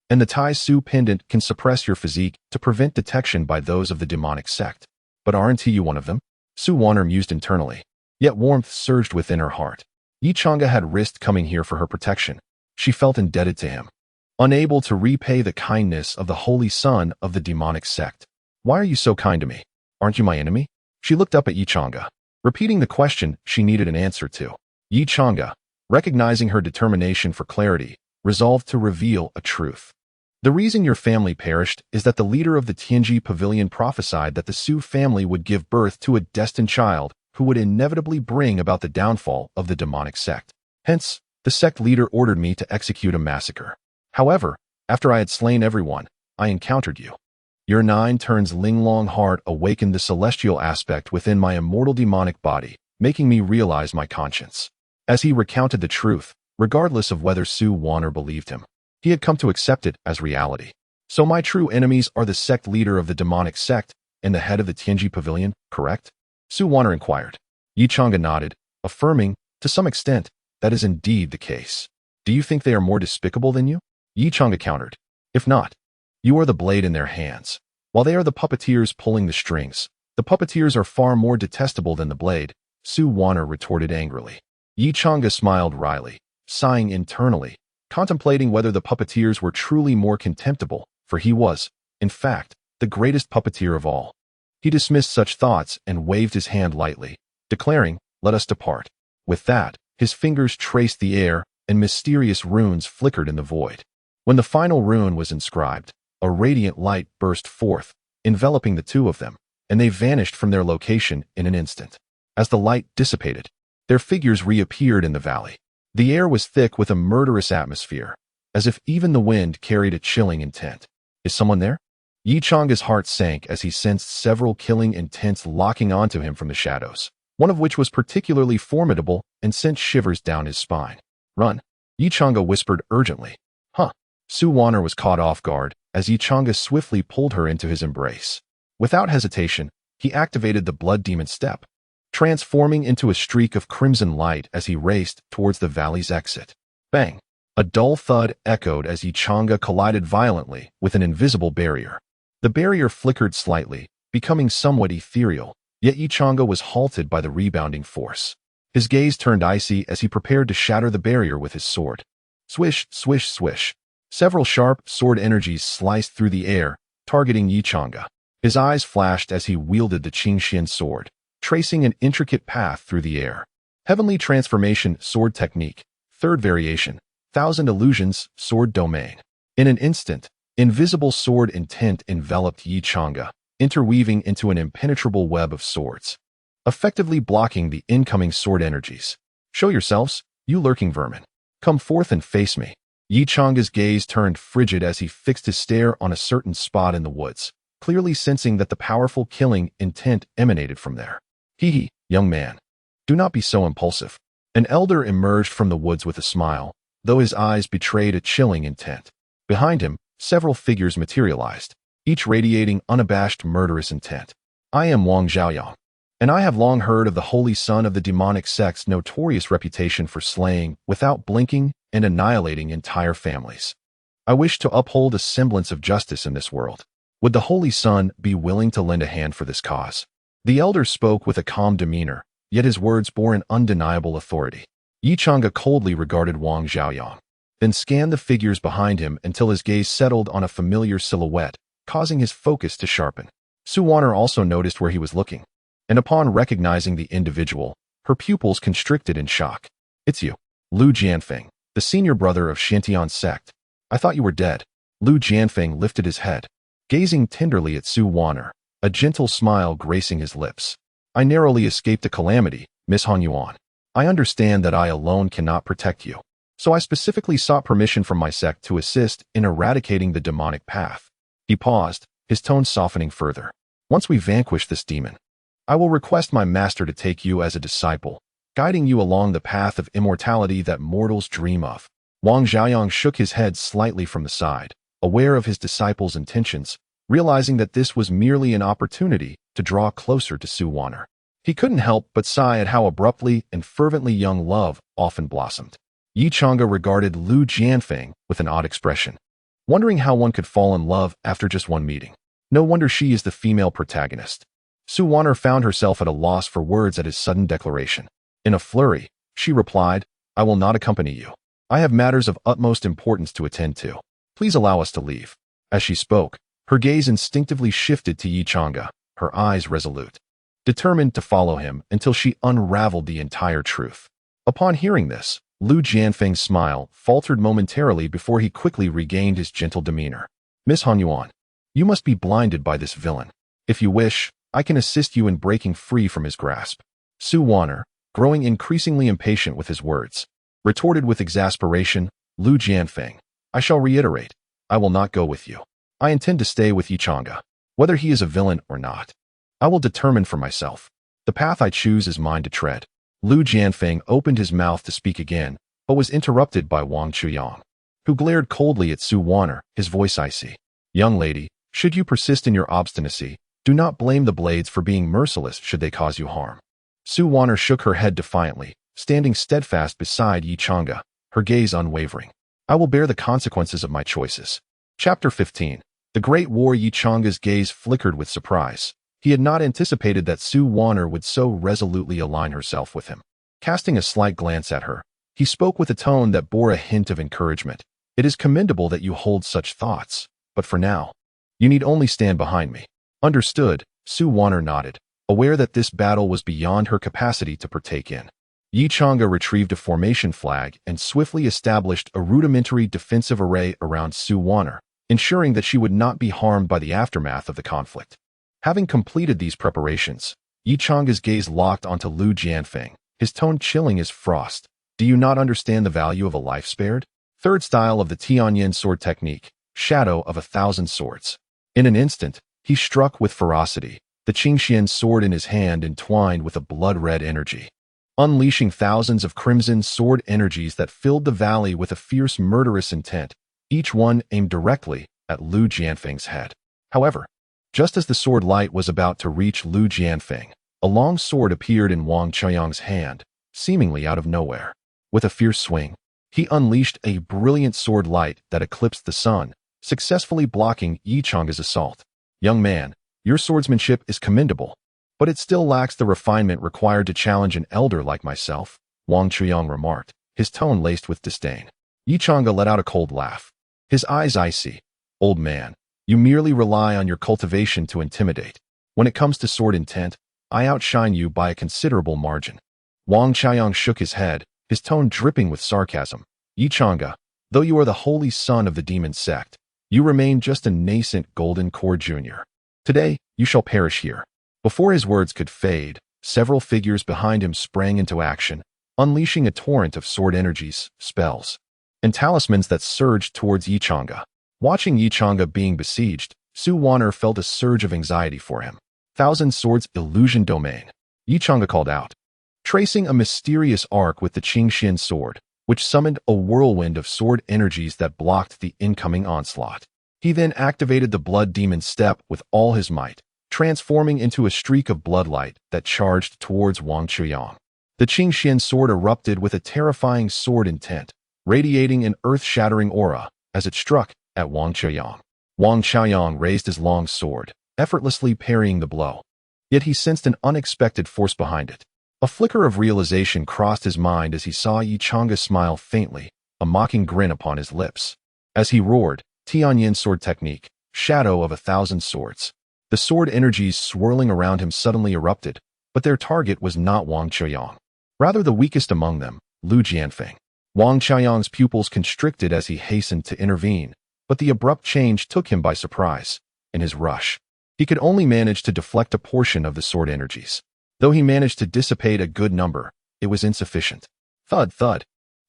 and the Tai Su pendant can suppress your physique to prevent detection by those of the demonic sect. But aren't you one of them? Su Wanner mused internally, yet warmth surged within her heart. Yi Chang'e had risked coming here for her protection, She felt indebted to him, unable to repay the kindness of the holy son of the demonic sect. Why are you so kind to me? Aren't you my enemy? She looked up at Yichanga, repeating the question she needed an answer to. Yichanga, recognizing her determination for clarity, resolved to reveal a truth. The reason your family perished is that the leader of the Tianji Pavilion prophesied that the Su family would give birth to a destined child who would inevitably bring about the downfall of the demonic sect. Hence, the sect leader ordered me to execute a massacre. However, after I had slain everyone, I encountered you. Your 9 turns Linglong heart awakened the celestial aspect within my immortal demonic body, making me realize my conscience. As he recounted the truth, regardless of whether Su Wanner believed him, he had come to accept it as reality. So my true enemies are the sect leader of the demonic sect and the head of the Tianji Pavilion, correct? Su Wanner inquired. Yichanga nodded, affirming, to some extent, that is indeed the case. Do you think they are more despicable than you? Yichanga countered. If not, you are the blade in their hands. While they are the puppeteers pulling the strings, the puppeteers are far more detestable than the blade, Su Wanner retorted angrily. Yichanga smiled wryly, sighing internally, contemplating whether the puppeteers were truly more contemptible, for he was, in fact, the greatest puppeteer of all. He dismissed such thoughts and waved his hand lightly, declaring, "Let us depart." With that, his fingers traced the air, and mysterious runes flickered in the void. When the final rune was inscribed, a radiant light burst forth, enveloping the two of them, and they vanished from their location in an instant. As the light dissipated, their figures reappeared in the valley. The air was thick with a murderous atmosphere, as if even the wind carried a chilling intent. Is someone there? Yichanga's heart sank as he sensed several killing intents locking onto him from the shadows, one of which was particularly formidable and sent shivers down his spine. Run, Yichanga whispered urgently. Huh. Su Wanner was caught off guard as Yichanga swiftly pulled her into his embrace. Without hesitation, he activated the blood demon step, transforming into a streak of crimson light as he raced towards the valley's exit. Bang! A dull thud echoed as Yichanga collided violently with an invisible barrier. The barrier flickered slightly, becoming somewhat ethereal, yet Yichanga was halted by the rebounding force. His gaze turned icy as he prepared to shatter the barrier with his sword. Swish, swish, swish. Several sharp sword energies sliced through the air, targeting Yichanga. His eyes flashed as he wielded the Qingxian sword, tracing an intricate path through the air. Heavenly Transformation Sword Technique, 3rd Variation, Thousand Illusions Sword Domain. In an instant, invisible sword intent enveloped Yichanga, interweaving into an impenetrable web of swords, effectively blocking the incoming sword energies. Show yourselves, you lurking vermin. Come forth and face me. Yichanga's gaze turned frigid as he fixed his stare on a certain spot in the woods, clearly sensing that the powerful killing intent emanated from there. Hee, young man. Do not be so impulsive. An elder emerged from the woods with a smile, though his eyes betrayed a chilling intent. Behind him, several figures materialized, each radiating unabashed murderous intent. I am Wang Xiaoyang, and I have long heard of the holy son of the demonic sect's notorious reputation for slaying, without blinking, and annihilating entire families. I wish to uphold a semblance of justice in this world. Would the holy son be willing to lend a hand for this cause? The elder spoke with a calm demeanor, yet his words bore an undeniable authority. Yichanga coldly regarded Wang Xiaoyang, then scanned the figures behind him until his gaze settled on a familiar silhouette, causing his focus to sharpen. Su Wanner also noticed where he was looking, and upon recognizing the individual, her pupils constricted in shock. It's you, Lu Jianfeng, the senior brother of Shantian's sect. I thought you were dead. Lu Jianfeng lifted his head, gazing tenderly at Su Wanner, a gentle smile gracing his lips. I narrowly escaped a calamity, Miss Han Yuan. I understand that I alone cannot protect you, so I specifically sought permission from my sect to assist in eradicating the demonic path. He paused, his tone softening further. Once we vanquish this demon, I will request my master to take you as a disciple, guiding you along the path of immortality that mortals dream of. Wang Xiaoyang shook his head slightly from the side, aware of his disciple's intentions, realizing that this was merely an opportunity to draw closer to Su Wanner. He couldn't help but sigh at how abruptly and fervently young love often blossomed. Yichanga regarded Lu Jianfeng with an odd expression, wondering how one could fall in love after just one meeting. No wonder she is the female protagonist. Su Wanner found herself at a loss for words at his sudden declaration. In a flurry, she replied, I will not accompany you. I have matters of utmost importance to attend to. Please allow us to leave. As she spoke, her gaze instinctively shifted to Yi Chang'e, her eyes resolute, determined to follow him until she unraveled the entire truth. Upon hearing this, Lu Jianfeng's smile faltered momentarily before he quickly regained his gentle demeanor. Miss Han Yuan, you must be blinded by this villain. If you wish, I can assist you in breaking free from his grasp. Su Wanner, growing increasingly impatient with his words, retorted with exasperation, Lu Jianfeng, I shall reiterate, I will not go with you. I intend to stay with Yi Chang'e. Whether he is a villain or not, I will determine for myself. The path I choose is mine to tread. Lu Jianfeng opened his mouth to speak again, but was interrupted by Wang Chuyang, who glared coldly at Su Wanner, his voice icy. Young lady, should you persist in your obstinacy, do not blame the blades for being merciless should they cause you harm. Su Wanner shook her head defiantly, standing steadfast beside Yi Chang'e, her gaze unwavering. I will bear the consequences of my choices. Chapter 15. The Great War. Yi Chang'e's gaze flickered with surprise. He had not anticipated that Su Wanner would so resolutely align herself with him. Casting a slight glance at her, he spoke with a tone that bore a hint of encouragement. It is commendable that you hold such thoughts, but for now, you need only stand behind me. Understood, Su Wanner nodded, aware that this battle was beyond her capacity to partake in. Yi Chang'e retrieved a formation flag and swiftly established a rudimentary defensive array around Su Wanner, ensuring that she would not be harmed by the aftermath of the conflict. Having completed these preparations, Yi Chang'e's gaze locked onto Lu Jianfeng, his tone chilling as frost. Do you not understand the value of a life spared? Third style of the Tianyin sword technique, Shadow of 1,000 Swords. In an instant, he struck with ferocity, the Qingxian sword in his hand entwined with a blood-red energy, unleashing thousands of crimson sword energies that filled the valley with a fierce murderous intent, each one aimed directly at Lu Jianfeng's head. However, just as the sword light was about to reach Lu Jianfeng, a long sword appeared in Wang Chuyang's hand, seemingly out of nowhere. With a fierce swing, he unleashed a brilliant sword light that eclipsed the sun, successfully blocking Yi Chang'e's assault. Young man, your swordsmanship is commendable, but it still lacks the refinement required to challenge an elder like myself, Wang Chuyang remarked, his tone laced with disdain. Yi Chang'e let out a cold laugh, his eyes icy. Old man, you merely rely on your cultivation to intimidate. When it comes to sword intent, I outshine you by a considerable margin. Wang Chuyang shook his head, his tone dripping with sarcasm. Yi Chang'e, though you are the holy son of the demon sect, you remain just a nascent golden core junior. Today, you shall perish here. Before his words could fade, several figures behind him sprang into action, unleashing a torrent of sword energies, spells, and talismans that surged towards Yi Chang'e. Watching Yi Chang'e being besieged, Su Wanner felt a surge of anxiety for him. 1,000 Swords Illusion Domain. Yi Chang'e called out, tracing a mysterious arc with the Qingxian sword, which summoned a whirlwind of sword energies that blocked the incoming onslaught. He then activated the Blood Demon Step with all his might, transforming into a streak of bloodlight that charged towards Wang Chuyang. The Qingxian sword erupted with a terrifying sword intent, radiating an earth-shattering aura as it struck at Wang Chuyang. Wang Chuyang raised his long sword, effortlessly parrying the blow. Yet he sensed an unexpected force behind it. A flicker of realization crossed his mind as he saw Yi Chang'e smile faintly, a mocking grin upon his lips. As he roared, Tianyin sword technique, Shadow of 1,000 Swords. The sword energies swirling around him suddenly erupted, but their target was not Wang Chuyang. Rather the weakest among them, Lu Jianfeng. Wang Chuyang's pupils constricted as he hastened to intervene, but the abrupt change took him by surprise. In his rush, he could only manage to deflect a portion of the sword energies. Though he managed to dissipate a good number, it was insufficient. Thud, thud,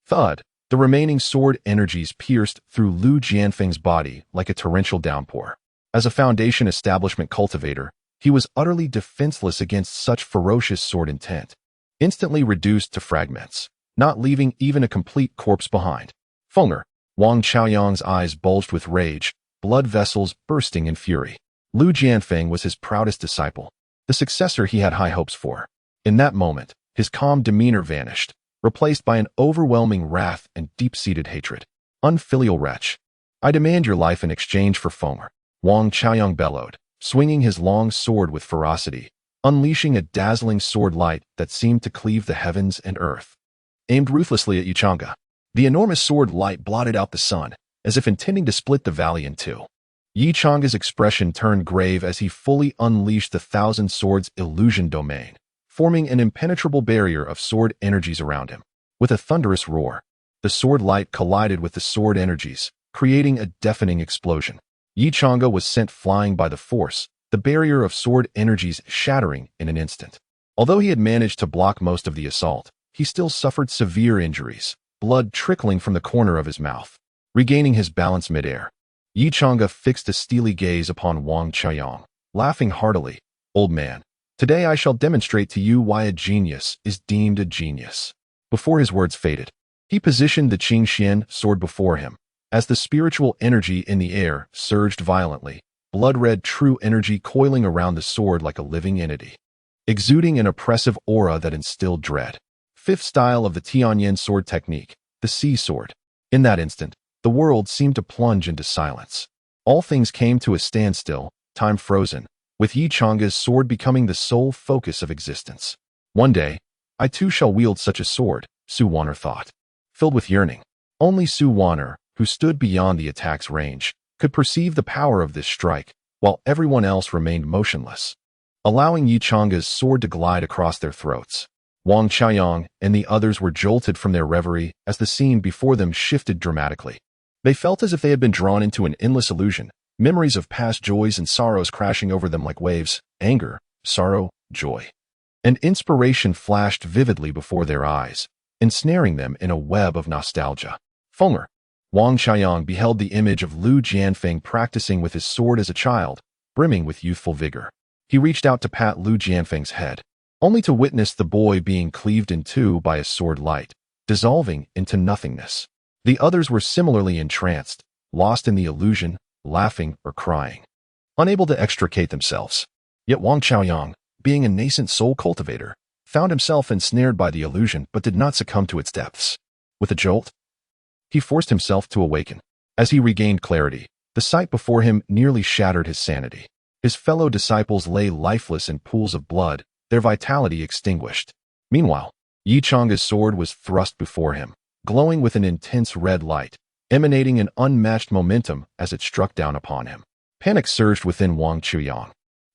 thud. The remaining sword energies pierced through Lu Jianfeng's body like a torrential downpour. As a Foundation establishment cultivator, he was utterly defenseless against such ferocious sword intent, instantly reduced to fragments, not leaving even a complete corpse behind. Fenger. Wang Chuyang's eyes bulged with rage, blood vessels bursting in fury. Lu Jianfeng was his proudest disciple, the successor he had high hopes for. In that moment, his calm demeanor vanished, replaced by an overwhelming wrath and deep-seated hatred. Unfilial wretch. I demand your life in exchange for Fenger. Wang Chuyang bellowed, swinging his long sword with ferocity, unleashing a dazzling sword light that seemed to cleave the heavens and earth. Aimed ruthlessly at Yi Chang'e, The enormous sword light blotted out the sun, as if intending to split the valley in two. Yi Chang's expression turned grave as he fully unleashed the Thousand Swords illusion domain, forming an impenetrable barrier of sword energies around him. With a thunderous roar, the sword light collided with the sword energies, creating a deafening explosion. Yi Chang'e was sent flying by the force, the barrier of sword energies shattering in an instant. Although he had managed to block most of the assault, he still suffered severe injuries, blood trickling from the corner of his mouth. Regaining his balance midair, Yi Chang'e fixed a steely gaze upon Wang Qianyong, laughing heartily. "Old man, today I shall demonstrate to you why a genius is deemed a genius." Before his words faded, he positioned the Qingxian sword before him. As the spiritual energy in the air surged violently, blood-red true energy coiling around the sword like a living entity, exuding an oppressive aura that instilled dread. Fifth style of the Tianyin sword technique, the sea sword. In that instant, the world seemed to plunge into silence. All things came to a standstill, time frozen, with Yi Chang's sword becoming the sole focus of existence. One day, I too shall wield such a sword, Su Wan'er thought. Filled with yearning, only Su Wan'er, who stood beyond the attack's range, could perceive the power of this strike, while everyone else remained motionless, allowing Yi Chang's sword to glide across their throats. Wang Qianyong and the others were jolted from their reverie as the scene before them shifted dramatically. They felt as if they had been drawn into an endless illusion, memories of past joys and sorrows crashing over them like waves, anger, sorrow, joy. And inspiration flashed vividly before their eyes, ensnaring them in a web of nostalgia. Fenger. Wang Qianyong beheld the image of Lu Jianfeng practicing with his sword as a child, brimming with youthful vigor. He reached out to pat Lu Jianfeng's head, only to witness the boy being cleaved in two by a sword light, dissolving into nothingness. The others were similarly entranced, lost in the illusion, laughing or crying, unable to extricate themselves. Yet Wang Qianyong, being a nascent soul cultivator, found himself ensnared by the illusion but did not succumb to its depths. With a jolt, he forced himself to awaken. As he regained clarity, the sight before him nearly shattered his sanity. His fellow disciples lay lifeless in pools of blood, their vitality extinguished. Meanwhile, Yi Chang's sword was thrust before him, glowing with an intense red light, emanating an unmatched momentum as it struck down upon him. Panic surged within Wang Qianyong,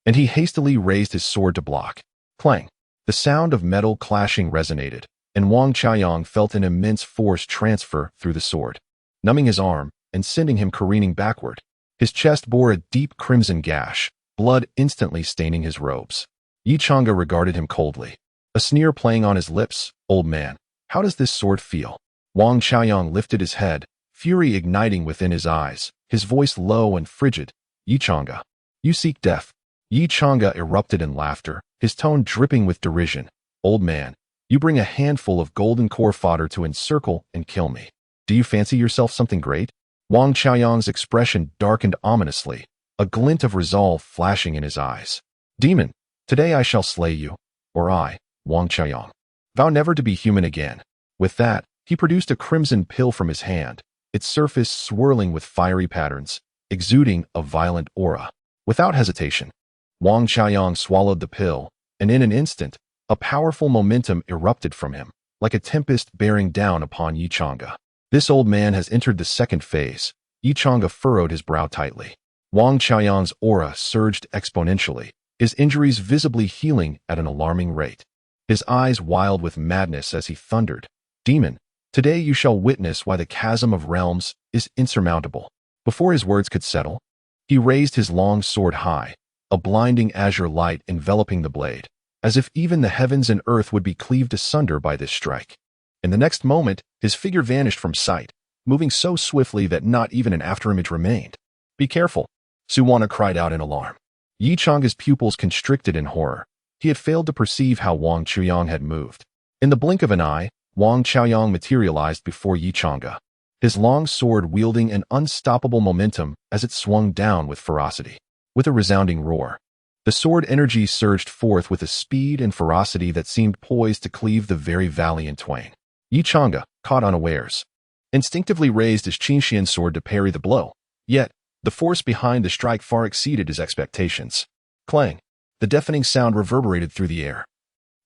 and he hastily raised his sword to block. Clang! The sound of metal clashing resonated, and Wang Qianyong felt an immense force transfer through the sword, numbing his arm and sending him careening backward. His chest bore a deep crimson gash, blood instantly staining his robes. Yi Chang'e regarded him coldly, a sneer playing on his lips. "Old man, how does this sword feel?" Wang Qianyong lifted his head, fury igniting within his eyes, his voice low and frigid. "Yi Chang'e, you seek death." Yi Chang'e erupted in laughter, his tone dripping with derision. "Old man, you bring a handful of golden core fodder to encircle and kill me. Do you fancy yourself something great?" Wang Qianyong's expression darkened ominously, a glint of resolve flashing in his eyes. "Demon, today I shall slay you, or I, Wang Qianyong, vow never to be human again." With that, he produced a crimson pill from his hand, its surface swirling with fiery patterns, exuding a violent aura. Without hesitation, Wang Qianyong swallowed the pill, and in an instant, a powerful momentum erupted from him, like a tempest bearing down upon Yi Chang'e. "This old man has entered the second phase." Yi Chang'e furrowed his brow tightly. Wang Qianyong's aura surged exponentially, his injuries visibly healing at an alarming rate. His eyes wild with madness as he thundered, "Demon, today you shall witness why the chasm of realms is insurmountable." Before his words could settle, he raised his long sword high, a blinding azure light enveloping the blade, as if even the heavens and earth would be cleaved asunder by this strike. In the next moment, his figure vanished from sight, moving so swiftly that not even an afterimage remained. "Be careful," Su Wan'er cried out in alarm. Yi Chang's pupils constricted in horror. He had failed to perceive how Wang Qianyong had moved. In the blink of an eye, Wang Qianyong materialized before Yi Chang'e, his long sword wielding an unstoppable momentum as it swung down with ferocity. With a resounding roar, the sword energy surged forth with a speed and ferocity that seemed poised to cleave the very valley in twain. Yi Chang'e, caught unawares, instinctively raised his Qingxian sword to parry the blow, yet the force behind the strike far exceeded his expectations. Clang! The deafening sound reverberated through the air,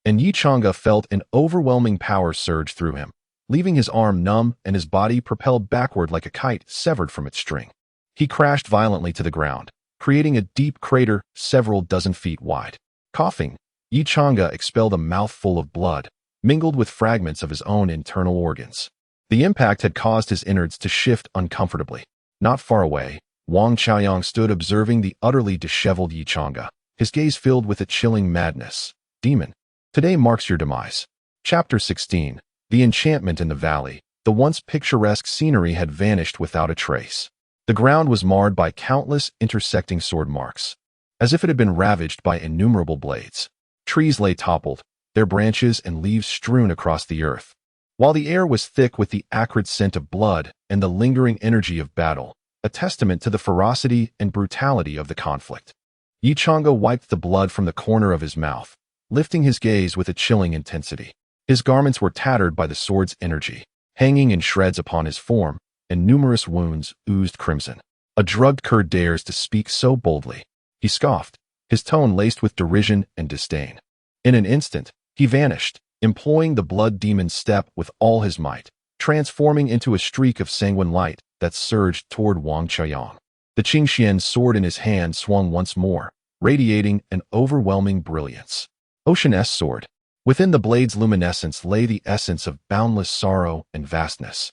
and Yi Chang'e felt an overwhelming power surge through him, leaving his arm numb and his body propelled backward like a kite severed from its string. He crashed violently to the ground, creating a deep crater several dozen feet wide. Coughing, Yi Chang'e expelled a mouthful of blood, mingled with fragments of his own internal organs. The impact had caused his innards to shift uncomfortably. Not far away, Wang Qiaoyang stood observing the utterly disheveled Yi Chang'e, his gaze filled with a chilling madness. Demon, today marks your demise. Chapter 16. The enchantment in the valley. The once picturesque scenery had vanished without a trace. The ground was marred by countless intersecting sword marks, as if it had been ravaged by innumerable blades. Trees lay toppled, their branches and leaves strewn across the earth, while the air was thick with the acrid scent of blood and the lingering energy of battle, a testament to the ferocity and brutality of the conflict. Yi Chang'e wiped the blood from the corner of his mouth, lifting his gaze with a chilling intensity. His garments were tattered by the sword's energy, hanging in shreds upon his form, and numerous wounds oozed crimson. A drugged cur dares to speak so boldly, he scoffed, his tone laced with derision and disdain. In an instant, he vanished, employing the blood demon's step with all his might, transforming into a streak of sanguine light that surged toward Wang Qiaoyang. The Qingxian's sword in his hand swung once more, radiating an overwhelming brilliance. Ocean-S sword. Within the blade's luminescence lay the essence of boundless sorrow and vastness,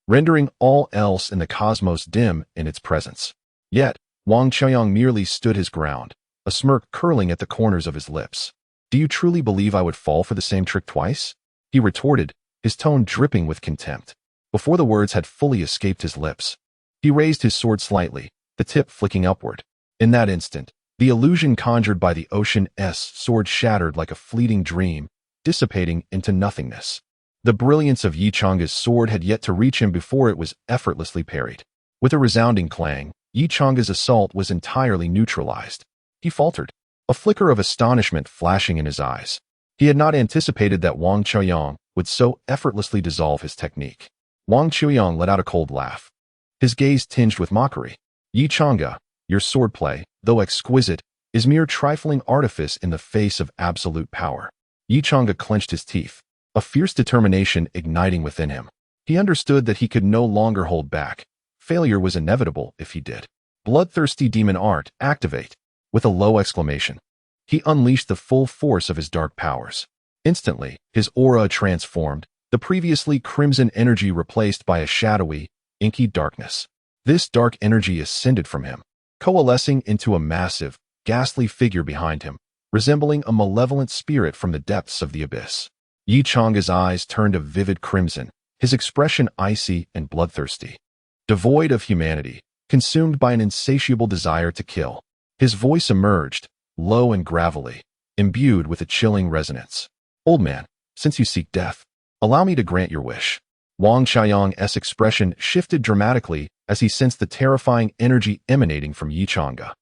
rendering all else in the cosmos dim in its presence. Yet, Wang Qiaoyang merely stood his ground, a smirk curling at the corners of his lips. Do you truly believe I would fall for the same trick twice? He retorted, his tone dripping with contempt. Before the words had fully escaped his lips, he raised his sword slightly, the tip flicking upward. In that instant, the illusion conjured by the Ocean-S sword shattered like a fleeting dream, dissipating into nothingness. The brilliance of Yi Chang'e's sword had yet to reach him before it was effortlessly parried. With a resounding clang, Yi Chang'e's assault was entirely neutralized. He faltered, a flicker of astonishment flashing in his eyes. He had not anticipated that Wang Qiaoyang would so effortlessly dissolve his technique. Wang Qiaoyang let out a cold laugh, his gaze tinged with mockery. Yi Chang'e, your swordplay, though exquisite, is mere trifling artifice in the face of absolute power. Yi Chang'e clenched his teeth, a fierce determination igniting within him. He understood that he could no longer hold back. Failure was inevitable if he did. Bloodthirsty demon art, activate. With a low exclamation, he unleashed the full force of his dark powers. Instantly, his aura transformed, the previously crimson energy replaced by a shadowy, inky darkness. This dark energy ascended from him, coalescing into a massive, ghastly figure behind him, resembling a malevolent spirit from the depths of the abyss. Yi Chang'e's eyes turned a vivid crimson, his expression icy and bloodthirsty. Devoid of humanity, consumed by an insatiable desire to kill, his voice emerged, low and gravelly, imbued with a chilling resonance. Old man, since you seek death, allow me to grant your wish. Wang Qiaoyang's expression shifted dramatically as he sensed the terrifying energy emanating from Yi Chang'e.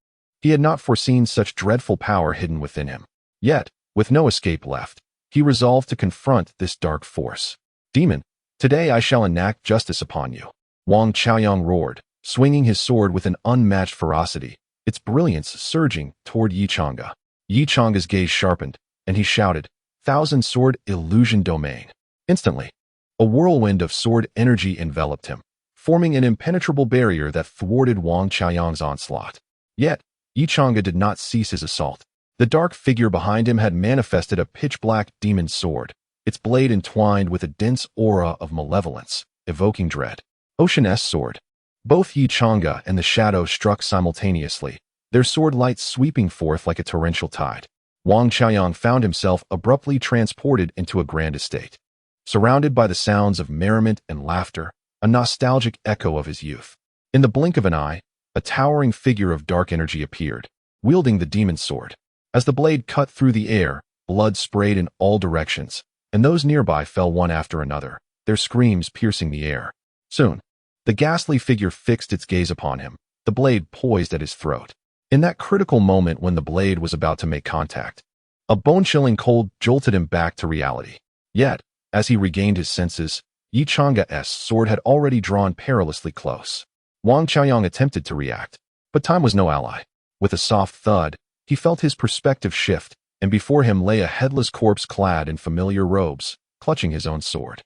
He had not foreseen such dreadful power hidden within him. Yet, with no escape left, he resolved to confront this dark force. Demon, today I shall enact justice upon you. Wang Qiaoyang roared, swinging his sword with an unmatched ferocity, its brilliance surging toward Yi Chang'e. Yi Chang'e's gaze sharpened, and he shouted, Thousand Sword Illusion Domain. Instantly, a whirlwind of sword energy enveloped him, forming an impenetrable barrier that thwarted Wang Qiaoyang's onslaught. Yet, Yi Chang'e did not cease his assault. The dark figure behind him had manifested a pitch-black demon sword, its blade entwined with a dense aura of malevolence, evoking dread. Ocean-S sword. Both Yi Chang'e and the shadow struck simultaneously, their sword lights sweeping forth like a torrential tide. Wang Qiaoyang found himself abruptly transported into a grand estate, surrounded by the sounds of merriment and laughter, a nostalgic echo of his youth. In the blink of an eye, a towering figure of dark energy appeared, wielding the demon sword. As the blade cut through the air, blood sprayed in all directions, and those nearby fell one after another, their screams piercing the air. Soon, the ghastly figure fixed its gaze upon him, the blade poised at his throat. In that critical moment when the blade was about to make contact, a bone-chilling cold jolted him back to reality. Yet, as he regained his senses, Yi Chang'e's sword had already drawn perilously close. Wang Qiaoyang attempted to react, but time was no ally. With a soft thud, he felt his perspective shift, and before him lay a headless corpse clad in familiar robes, clutching his own sword.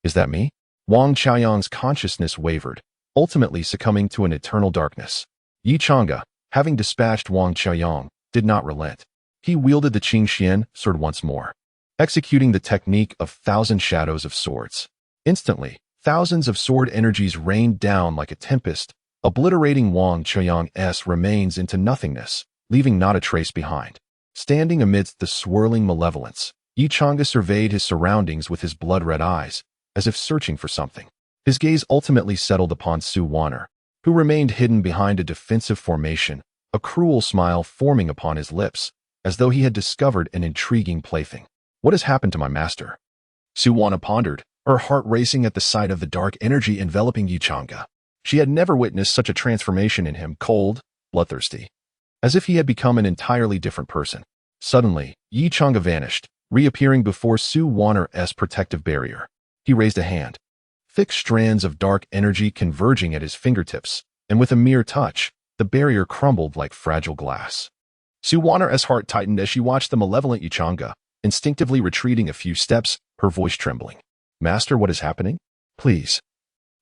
Is that me? Wang Qiaoyang's consciousness wavered, ultimately succumbing to an eternal darkness. Yi Chang'e, having dispatched Wang Qiaoyang, did not relent. He wielded the Qingxian sword once more, executing the technique of thousand shadows of swords. Instantly, thousands of sword energies rained down like a tempest, obliterating Wang Qiaoyang's remains into nothingness, leaving not a trace behind. Standing amidst the swirling malevolence, Yi Chang'e surveyed his surroundings with his blood-red eyes, as if searching for something. His gaze ultimately settled upon Su Wan'er, who remained hidden behind a defensive formation, a cruel smile forming upon his lips, as though he had discovered an intriguing plaything. What has happened to my master? Su Wan'er pondered, her heart racing at the sight of the dark energy enveloping Yi Chang'e. She had never witnessed such a transformation in him, cold, bloodthirsty, as if he had become an entirely different person. Suddenly, Yi Chang'e vanished, reappearing before Su Wan'er's protective barrier. He raised a hand. Thick strands of dark energy converging at his fingertips, and with a mere touch, the barrier crumbled like fragile glass. Su Wan'er's heart tightened as she watched the malevolent Yi Chang'e, instinctively retreating a few steps, her voice trembling. Master, what is happening? Please.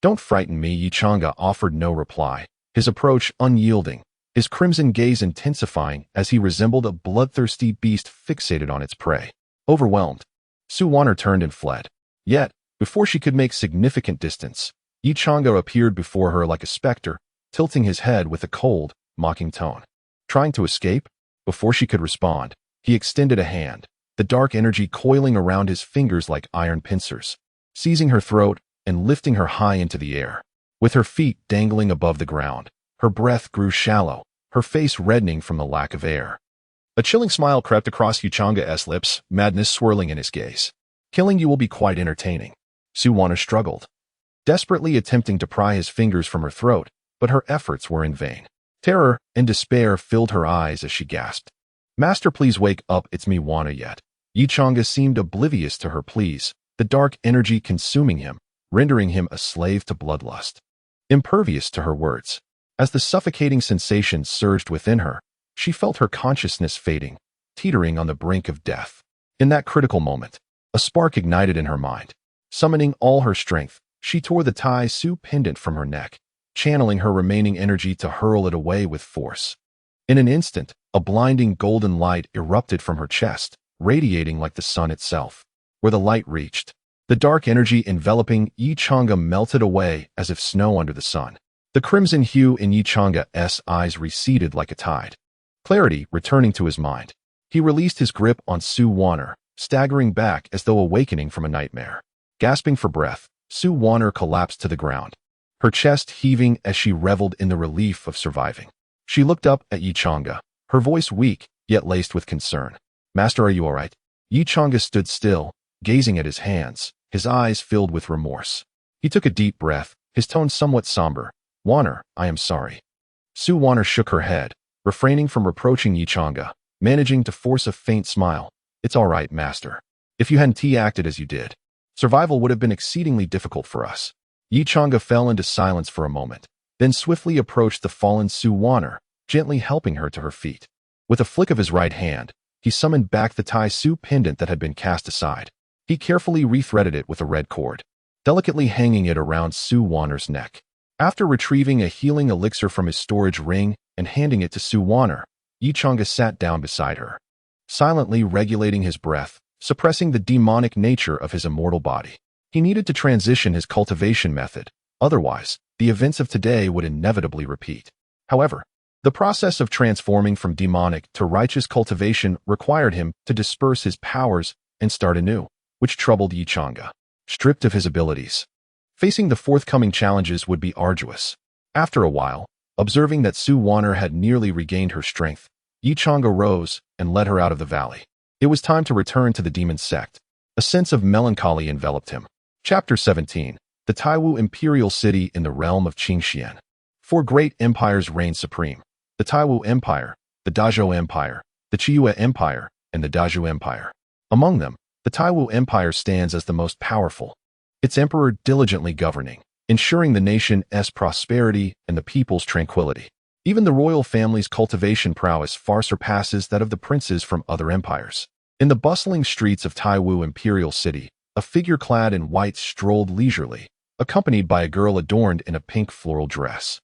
Don't frighten me. Yi Chang'e offered no reply, his approach unyielding, his crimson gaze intensifying as he resembled a bloodthirsty beast fixated on its prey. Overwhelmed, Su Wan'er turned and fled. Yet, before she could make significant distance, Yi Chang'e appeared before her like a specter, tilting his head with a cold, mocking tone. Trying to escape? Before she could respond, he extended a hand, the dark energy coiling around his fingers like iron pincers, seizing her throat and lifting her high into the air. With her feet dangling above the ground, her breath grew shallow, her face reddening from the lack of air. A chilling smile crept across Yi Chang'e's lips, madness swirling in his gaze. Killing you will be quite entertaining. Su Wan'er struggled, desperately attempting to pry his fingers from her throat, but her efforts were in vain. Terror and despair filled her eyes as she gasped. Master, please wake up, it's me Wan'er yet. Yi Chang'e seemed oblivious to her pleas, the dark energy consuming him, rendering him a slave to bloodlust. Impervious to her words, as the suffocating sensation surged within her, she felt her consciousness fading, teetering on the brink of death. In that critical moment, a spark ignited in her mind. Summoning all her strength, she tore the Tai Su pendant from her neck, channeling her remaining energy to hurl it away with force. In an instant, a blinding golden light erupted from her chest, radiating like the sun itself. Where the light reached, the dark energy enveloping Yi Chang'e melted away as if snow under the sun. The crimson hue in Yi Chang'e's eyes receded like a tide. Clarity returning to his mind, he released his grip on Su Wan'er, staggering back as though awakening from a nightmare. Gasping for breath, Su Wan'er collapsed to the ground, her chest heaving as she reveled in the relief of surviving. She looked up at Yi Chang'e, her voice weak, yet laced with concern. Master, are you all right? Yi Chang'e stood still, gazing at his hands, his eyes filled with remorse. He took a deep breath, his tone somewhat somber. Wan'er, I am sorry. Su Wan'er shook her head, refraining from reproaching Yi Chang'e, managing to force a faint smile. It's all right, master. If you hadn't acted as you did, survival would have been exceedingly difficult for us. Yi Chang'e fell into silence for a moment, then swiftly approached the fallen Su Wan'er, gently helping her to her feet. With a flick of his right hand, he summoned back the Tai Su pendant that had been cast aside. He carefully rethreaded it with a red cord, delicately hanging it around Su Wan'er's neck. After retrieving a healing elixir from his storage ring and handing it to Su Wan'er, Yi Chang'e sat down beside her, silently regulating his breath, suppressing the demonic nature of his immortal body. He needed to transition his cultivation method, otherwise, the events of today would inevitably repeat. However, the process of transforming from demonic to righteous cultivation required him to disperse his powers and start anew, which troubled Yi Chang'e. Stripped of his abilities, facing the forthcoming challenges would be arduous. After a while, observing that Su Wan'er had nearly regained her strength, Yi Chang'e rose and led her out of the valley. It was time to return to the demon sect. A sense of melancholy enveloped him. Chapter 17. The Taiwu Imperial City in the realm of Qingxian. 4 great empires reigned supreme: the Taiwu Empire, the Dazhou Empire, the Qiyu Empire, and the Dazhou Empire. Among them, the Taiwu Empire stands as the most powerful, its emperor diligently governing, ensuring the nation's prosperity and the people's tranquility. Even the royal family's cultivation prowess far surpasses that of the princes from other empires. In the bustling streets of Taiwu Imperial City, A figure clad in white strolled leisurely, accompanied by a girl adorned in a pink floral dress.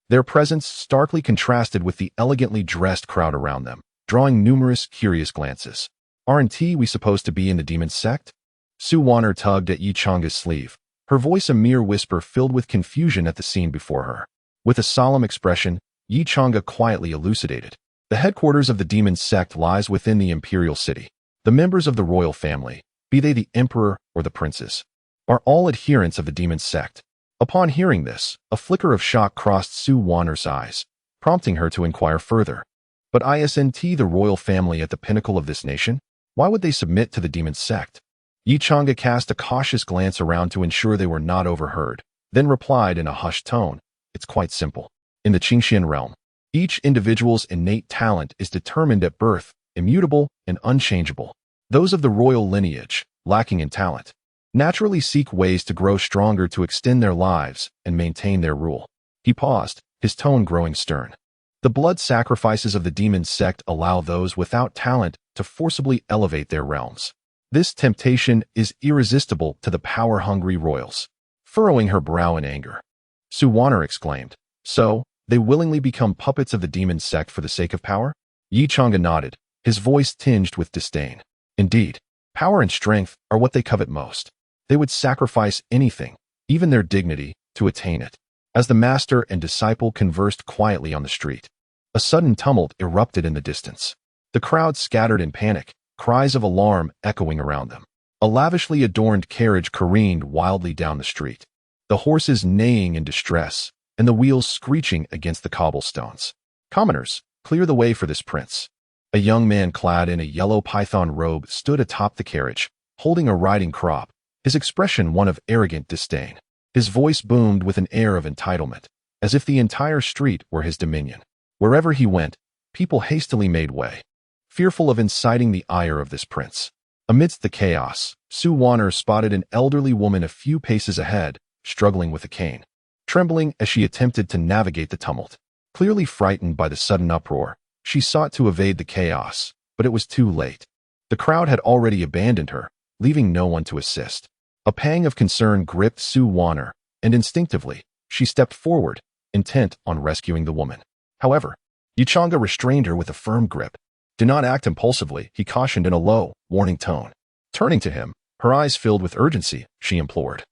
Their presence starkly contrasted with the elegantly dressed crowd around them, drawing numerous curious glances. "Aren't we supposed to be in the demon sect?" Su Wanner tugged at Yi Chang's sleeve, her voice a mere whisper filled with confusion at the scene before her. With a solemn expression, Yi Chang'e quietly elucidated. "The headquarters of the demon sect lies within the imperial city. The members of the royal family, be they the emperor or the princes, are all adherents of the demon sect." Upon hearing this, a flicker of shock crossed Su Wanner's eyes, prompting her to inquire further. "But isn't the royal family at the pinnacle of this nation? Why would they submit to the demon sect?" Yi Chang'e cast a cautious glance around to ensure they were not overheard, then replied in a hushed tone, "It's quite simple. In the Qingxian realm, each individual's innate talent is determined at birth, immutable and unchangeable. Those of the royal lineage, lacking in talent, naturally seek ways to grow stronger to extend their lives and maintain their rule." He paused, his tone growing stern. "The blood sacrifices of the demon sect allow those without talent to forcibly elevate their realms. This temptation is irresistible to the power-hungry royals." Furrowing her brow in anger, Su Wanner exclaimed, "So, they willingly become puppets of the demon sect for the sake of power?" Yi Chang'e nodded, his voice tinged with disdain. "Indeed, power and strength are what they covet most. They would sacrifice anything, even their dignity, to attain it." As the master and disciple conversed quietly on the street, a sudden tumult erupted in the distance. The crowd scattered in panic, cries of alarm echoing around them. A lavishly adorned carriage careened wildly down the street, the horses neighing in distress, and the wheels screeching against the cobblestones. "Commoners, clear the way for this prince." A young man clad in a yellow python robe stood atop the carriage, holding a riding crop, his expression one of arrogant disdain. His voice boomed with an air of entitlement, as if the entire street were his dominion. Wherever he went, people hastily made way, fearful of inciting the ire of this prince. Amidst the chaos, Su Wanner spotted an elderly woman a few paces ahead, struggling with a cane, trembling as she attempted to navigate the tumult. Clearly frightened by the sudden uproar, she sought to evade the chaos, but it was too late. The crowd had already abandoned her, leaving no one to assist. A pang of concern gripped Su Wanner, and instinctively, she stepped forward, intent on rescuing the woman. However, Yi Chang'e restrained her with a firm grip. "Do not act impulsively," he cautioned in a low, warning tone. Turning to him, her eyes filled with urgency, she implored.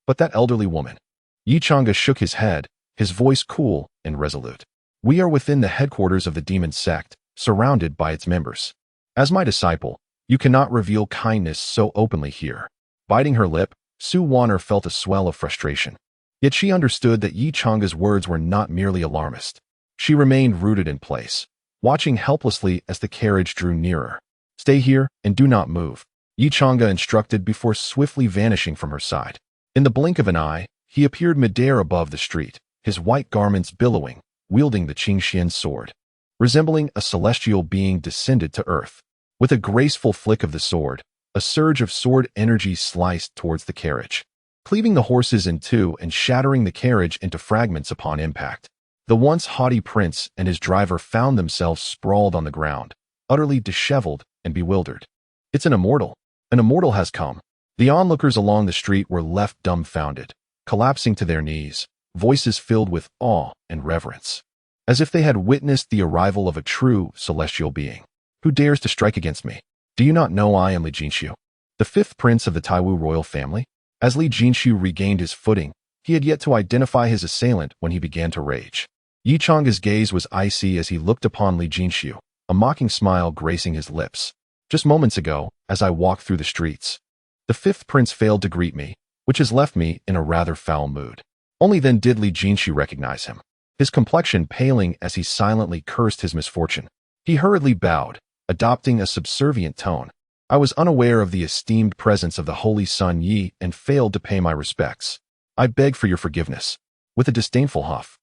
"But that elderly woman." Yi Chang'e shook his head, his voice cool and resolute. "We are within the headquarters of the demon sect, surrounded by its members. As my disciple, you cannot reveal kindness so openly here." Biting her lip, Su Wanner felt a swell of frustration. Yet she understood that Yi Chang'e's words were not merely alarmist. She remained rooted in place, watching helplessly as the carriage drew nearer. "Stay here and do not move," Yi Chang'e instructed before swiftly vanishing from her side. In the blink of an eye, he appeared midair above the street, his white garments billowing, wielding the Qingxian sword. Resembling a celestial being descended to earth. With a graceful flick of the sword, a surge of sword energy sliced towards the carriage, cleaving the horses in two and shattering the carriage into fragments upon impact. The once haughty prince and his driver found themselves sprawled on the ground, utterly disheveled and bewildered. "It's an immortal. An immortal has come." The onlookers along the street were left dumbfounded, collapsing to their knees, voices filled with awe and reverence, as if they had witnessed the arrival of a true celestial being. "Who dares to strike against me? Do you not know I am Li Jinxiu, the fifth prince of the Taiwu royal family?" As Li Jinxiu regained his footing, he had yet to identify his assailant when he began to rage. Yi Chang'e's gaze was icy as he looked upon Li Jinxiu, a mocking smile gracing his lips. "Just moments ago, as I walked through the streets, the fifth prince failed to greet me, which has left me in a rather foul mood." Only then did Li Jinxiu recognize him, his complexion paling as he silently cursed his misfortune. He hurriedly bowed, adopting a subservient tone. "I was unaware of the esteemed presence of the holy Sun Yi and failed to pay my respects. I beg for your forgiveness." With a disdainful huff,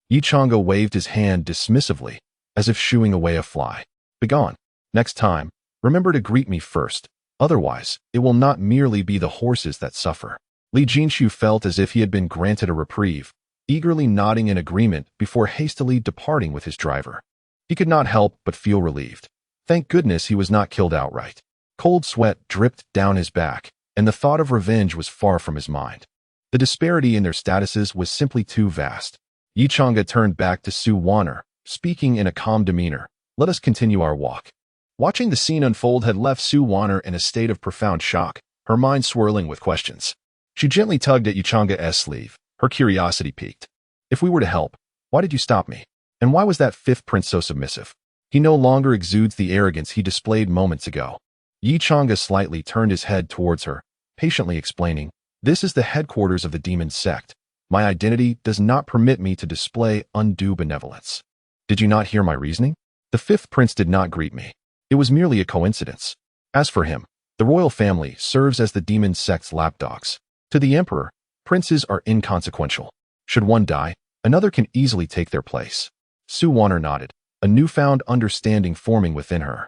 Yi Chang'e waved his hand dismissively, as if shooing away a fly. "Begone. Next time, remember to greet me first, otherwise it will not merely be the horses that suffer." Li Jinxiu felt as if he had been granted a reprieve, eagerly nodding in agreement before hastily departing with his driver. He could not help but feel relieved. Thank goodness he was not killed outright. Cold sweat dripped down his back, and the thought of revenge was far from his mind. The disparity in their statuses was simply too vast. Yi Chang'e turned back to Su Wan'er, speaking in a calm demeanor. "Let us continue our walk." Watching the scene unfold had left Su Wan'er in a state of profound shock, her mind swirling with questions. She gently tugged at Yi Chang'e's sleeve, her curiosity piqued. "If we were to help, why did you stop me? And why was that fifth prince so submissive? He no longer exudes the arrogance he displayed moments ago." Yi Chang'e slightly turned his head towards her, patiently explaining, "This is the headquarters of the demon sect. My identity does not permit me to display undue benevolence." "Did you not hear my reasoning? The fifth prince did not greet me. It was merely a coincidence. As for him, the royal family serves as the demon sect's lapdogs. To the emperor, princes are inconsequential. Should one die, another can easily take their place." Su Wan'er nodded, a newfound understanding forming within her.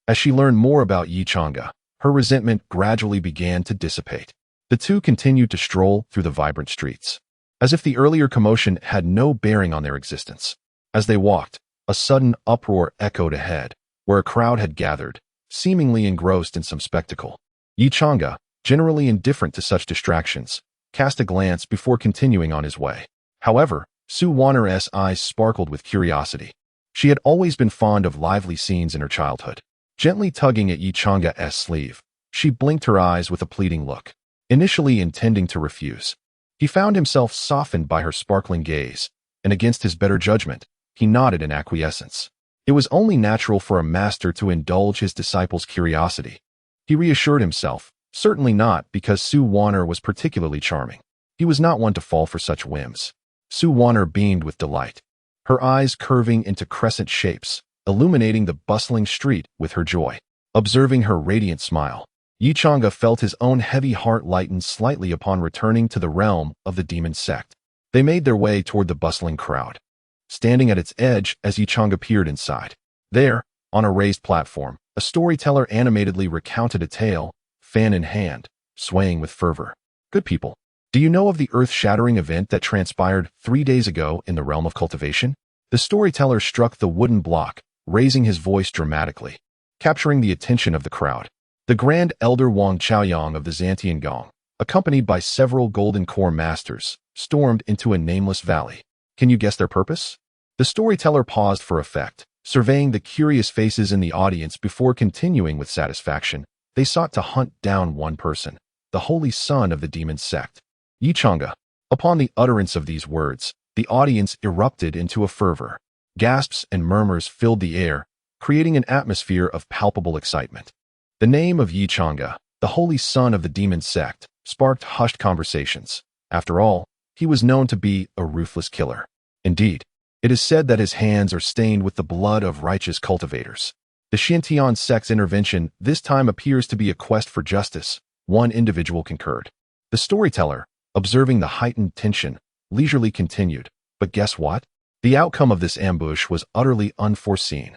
As she learned more about Yi Chang'e, her resentment gradually began to dissipate. The two continued to stroll through the vibrant streets, as if the earlier commotion had no bearing on their existence. As they walked, a sudden uproar echoed ahead, where a crowd had gathered, seemingly engrossed in some spectacle. Yi Chang'e, generally indifferent to such distractions, cast a glance before continuing on his way. However, Su Wan'er's eyes sparkled with curiosity. She had always been fond of lively scenes in her childhood. Gently tugging at Yi Chang'e's sleeve, she blinked her eyes with a pleading look, initially intending to refuse. He found himself softened by her sparkling gaze, and against his better judgment, he nodded in acquiescence. It was only natural for a master to indulge his disciple's curiosity. He reassured himself, certainly not because Su Wan'er was particularly charming. He was not one to fall for such whims. Su Wan'er beamed with delight, her eyes curving into crescent shapes, illuminating the bustling street with her joy. Observing her radiant smile, Yi Chang'e felt his own heavy heart lighten slightly upon returning to the realm of the demon sect. They made their way toward the bustling crowd, standing at its edge as Yi Chang'e peered inside. There, on a raised platform, a storyteller animatedly recounted a tale, fan in hand, swaying with fervor. "Good people, do you know of the earth-shattering event that transpired 3 days ago in the realm of cultivation?" The storyteller struck the wooden block, raising his voice dramatically, capturing the attention of the crowd. The Grand Elder Wang Chaoyang of the Zantian Gong, accompanied by several Golden Core masters, stormed into a nameless valley. Can you guess their purpose? The storyteller paused for effect, surveying the curious faces in the audience before continuing with satisfaction. They sought to hunt down one person, the holy son of the demon sect, Yi Chang'e. Upon the utterance of these words, the audience erupted into a fervor. Gasps and murmurs filled the air, creating an atmosphere of palpable excitement. The name of Yi Chang'e, the holy son of the demon sect, sparked hushed conversations. After all, he was known to be a ruthless killer. Indeed, it is said that his hands are stained with the blood of righteous cultivators. The Xintian sect's intervention this time appears to be a quest for justice, one individual concurred. The storyteller, observing the heightened tension, leisurely continued, "But guess what? The outcome of this ambush was utterly unforeseen.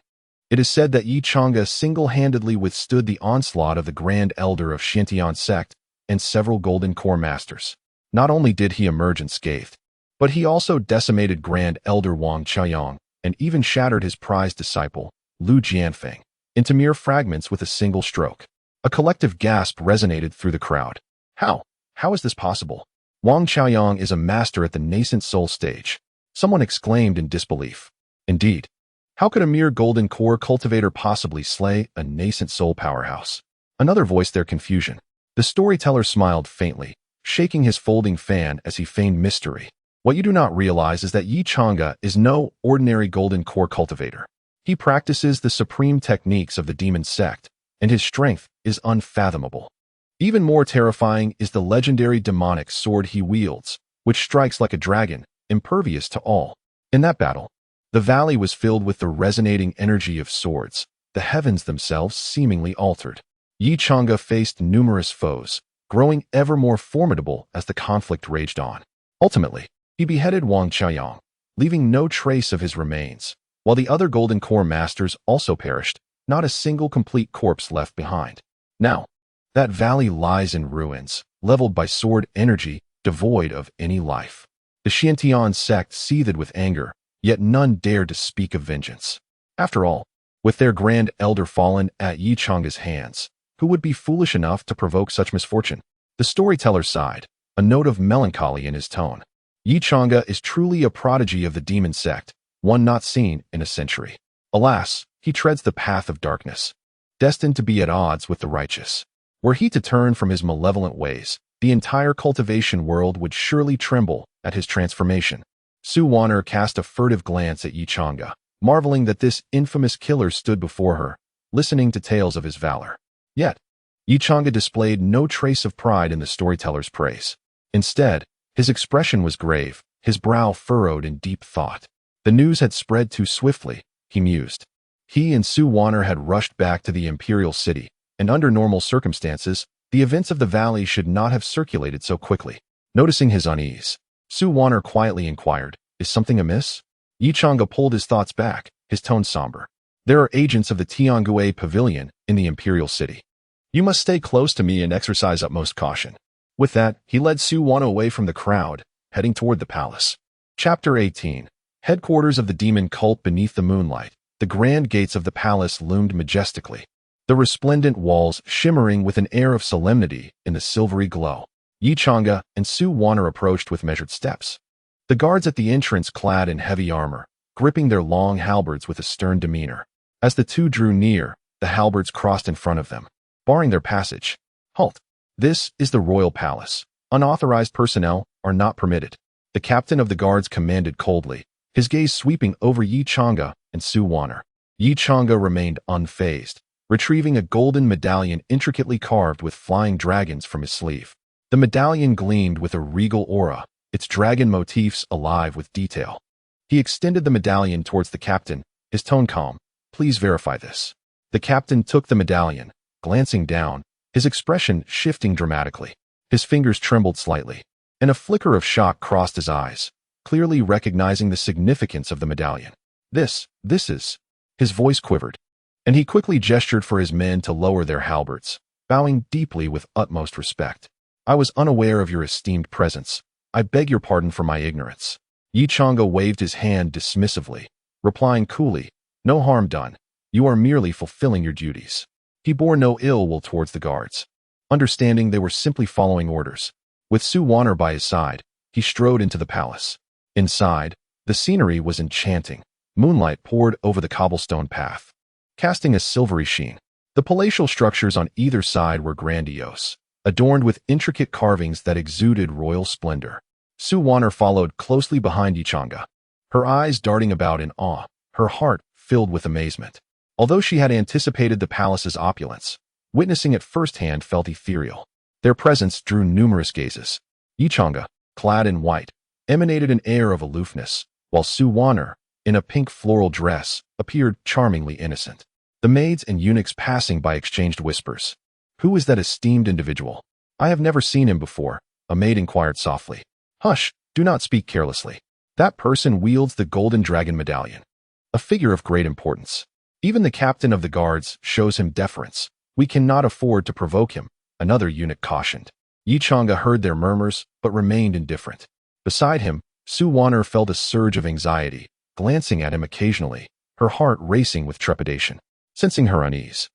It is said that Yi Chang'e single-handedly withstood the onslaught of the Grand Elder of Xintian sect and several Golden Core masters. Not only did he emerge unscathed, but he also decimated Grand Elder Wang Chaoyang and even shattered his prized disciple, Lu Jianfeng, into mere fragments with a single stroke." A collective gasp resonated through the crowd. How? How is this possible? Wang Chaoyang is a master at the nascent soul stage. Someone exclaimed in disbelief. Indeed, how could a mere Golden Core cultivator possibly slay a nascent soul powerhouse? Another voiced their confusion. The storyteller smiled faintly, shaking his folding fan as he feigned mystery. "What you do not realize is that Yi Chang'e is no ordinary Golden Core cultivator. He practices the supreme techniques of the demon sect, and his strength is unfathomable. Even more terrifying is the legendary demonic sword he wields, which strikes like a dragon, impervious to all." In that battle, the valley was filled with the resonating energy of swords, the heavens themselves seemingly altered. Yi Chang'e faced numerous foes, growing ever more formidable as the conflict raged on. Ultimately, he beheaded Wang Chaoyang, leaving no trace of his remains. While the other Golden Core masters also perished, not a single complete corpse left behind. Now, that valley lies in ruins, leveled by sword energy, devoid of any life. The Xintian sect seethed with anger, yet none dared to speak of vengeance. After all, with their Grand Elder fallen at Yi Chang'e's hands, who would be foolish enough to provoke such misfortune? The storyteller sighed, a note of melancholy in his tone. Yi Chang'e is truly a prodigy of the demon sect, one not seen in a century. Alas, he treads the path of darkness, destined to be at odds with the righteous. Were he to turn from his malevolent ways, the entire cultivation world would surely tremble at his transformation. Su Wan'er cast a furtive glance at Yi Chang'e, marveling that this infamous killer stood before her, listening to tales of his valor. Yet, Yi Chang'e displayed no trace of pride in the storyteller's praise. Instead, his expression was grave, his brow furrowed in deep thought. The news had spread too swiftly, he mused. He and Su Wan'er had rushed back to the imperial city, and under normal circumstances, the events of the valley should not have circulated so quickly. Noticing his unease, Su Wan'er quietly inquired, "Is something amiss?" Yi Chang'e pulled his thoughts back, his tone somber. "There are agents of the Tianji Pavilion in the imperial city. You must stay close to me and exercise utmost caution." With that, he led Su Wan'er away from the crowd, heading toward the palace. Chapter 18. Headquarters of the demon cult. Beneath the moonlight, the grand gates of the palace loomed majestically, the resplendent walls shimmering with an air of solemnity in the silvery glow. Yi Chang'e and Su Wan'er approached with measured steps. The guards at the entrance clad in heavy armor, gripping their long halberds with a stern demeanor. As the two drew near, the halberds crossed in front of them, barring their passage. "Halt! This is the royal palace. Unauthorized personnel are not permitted," the captain of the guards commanded coldly, his gaze sweeping over Yi Chang'e and Su Wan'er. Yi Chang'e remained unfazed, retrieving a golden medallion intricately carved with flying dragons from his sleeve. The medallion gleamed with a regal aura, its dragon motifs alive with detail. He extended the medallion towards the captain, his tone calm. "Please verify this." The captain took the medallion, glancing down, his expression shifting dramatically. His fingers trembled slightly, and a flicker of shock crossed his eyes, clearly recognizing the significance of the medallion. This is... His voice quivered, and he quickly gestured for his men to lower their halberds, bowing deeply with utmost respect. "I was unaware of your esteemed presence. I beg your pardon for my ignorance." Yi Chang'e waved his hand dismissively, replying coolly, "No harm done. You are merely fulfilling your duties." He bore no ill will towards the guards, understanding they were simply following orders. With Su Wan'er by his side, he strode into the palace. Inside, the scenery was enchanting. Moonlight poured over the cobblestone path, casting a silvery sheen. The palatial structures on either side were grandiose, adorned with intricate carvings that exuded royal splendor. Su Wan'er followed closely behind Yi Chang'e, her eyes darting about in awe, her heart filled with amazement. Although she had anticipated the palace's opulence, witnessing it firsthand felt ethereal. Their presence drew numerous gazes. Yi Chang'e, clad in white, emanated an air of aloofness, while Su Wan'er, in a pink floral dress, appeared charmingly innocent. The maids and eunuchs passing by exchanged whispers. "Who is that esteemed individual? I have never seen him before," a maid inquired softly. "Hush, do not speak carelessly. That person wields the golden dragon medallion, a figure of great importance. Even the captain of the guards shows him deference. We cannot afford to provoke him," another eunuch cautioned. Yi Chang'e heard their murmurs, but remained indifferent. Beside him, Su Wan'er felt a surge of anxiety, glancing at him occasionally, her heart racing with trepidation. Sensing her unease,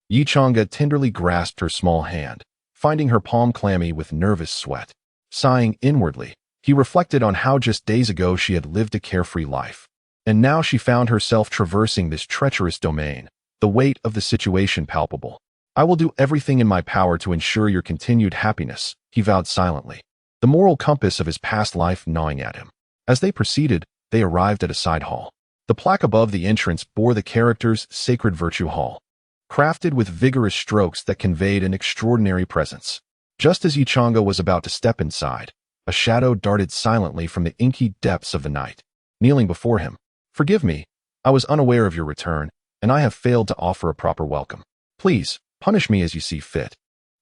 Yi Chang'e tenderly grasped her small hand, finding her palm clammy with nervous sweat. Sighing inwardly, he reflected on how just days ago she had lived a carefree life, and now she found herself traversing this treacherous domain, the weight of the situation palpable. "I will do everything in my power to ensure your continued happiness," he vowed silently, the moral compass of his past life gnawing at him. As they proceeded, they arrived at a side hall. The plaque above the entrance bore the characters "Sacred Virtue Hall," crafted with vigorous strokes that conveyed an extraordinary presence. Just as Yi Chang'e was about to step inside, a shadow darted silently from the inky depths of the night. Kneeling before him, "Forgive me, I was unaware of your return, and I have failed to offer a proper welcome. Please, punish me as you see fit."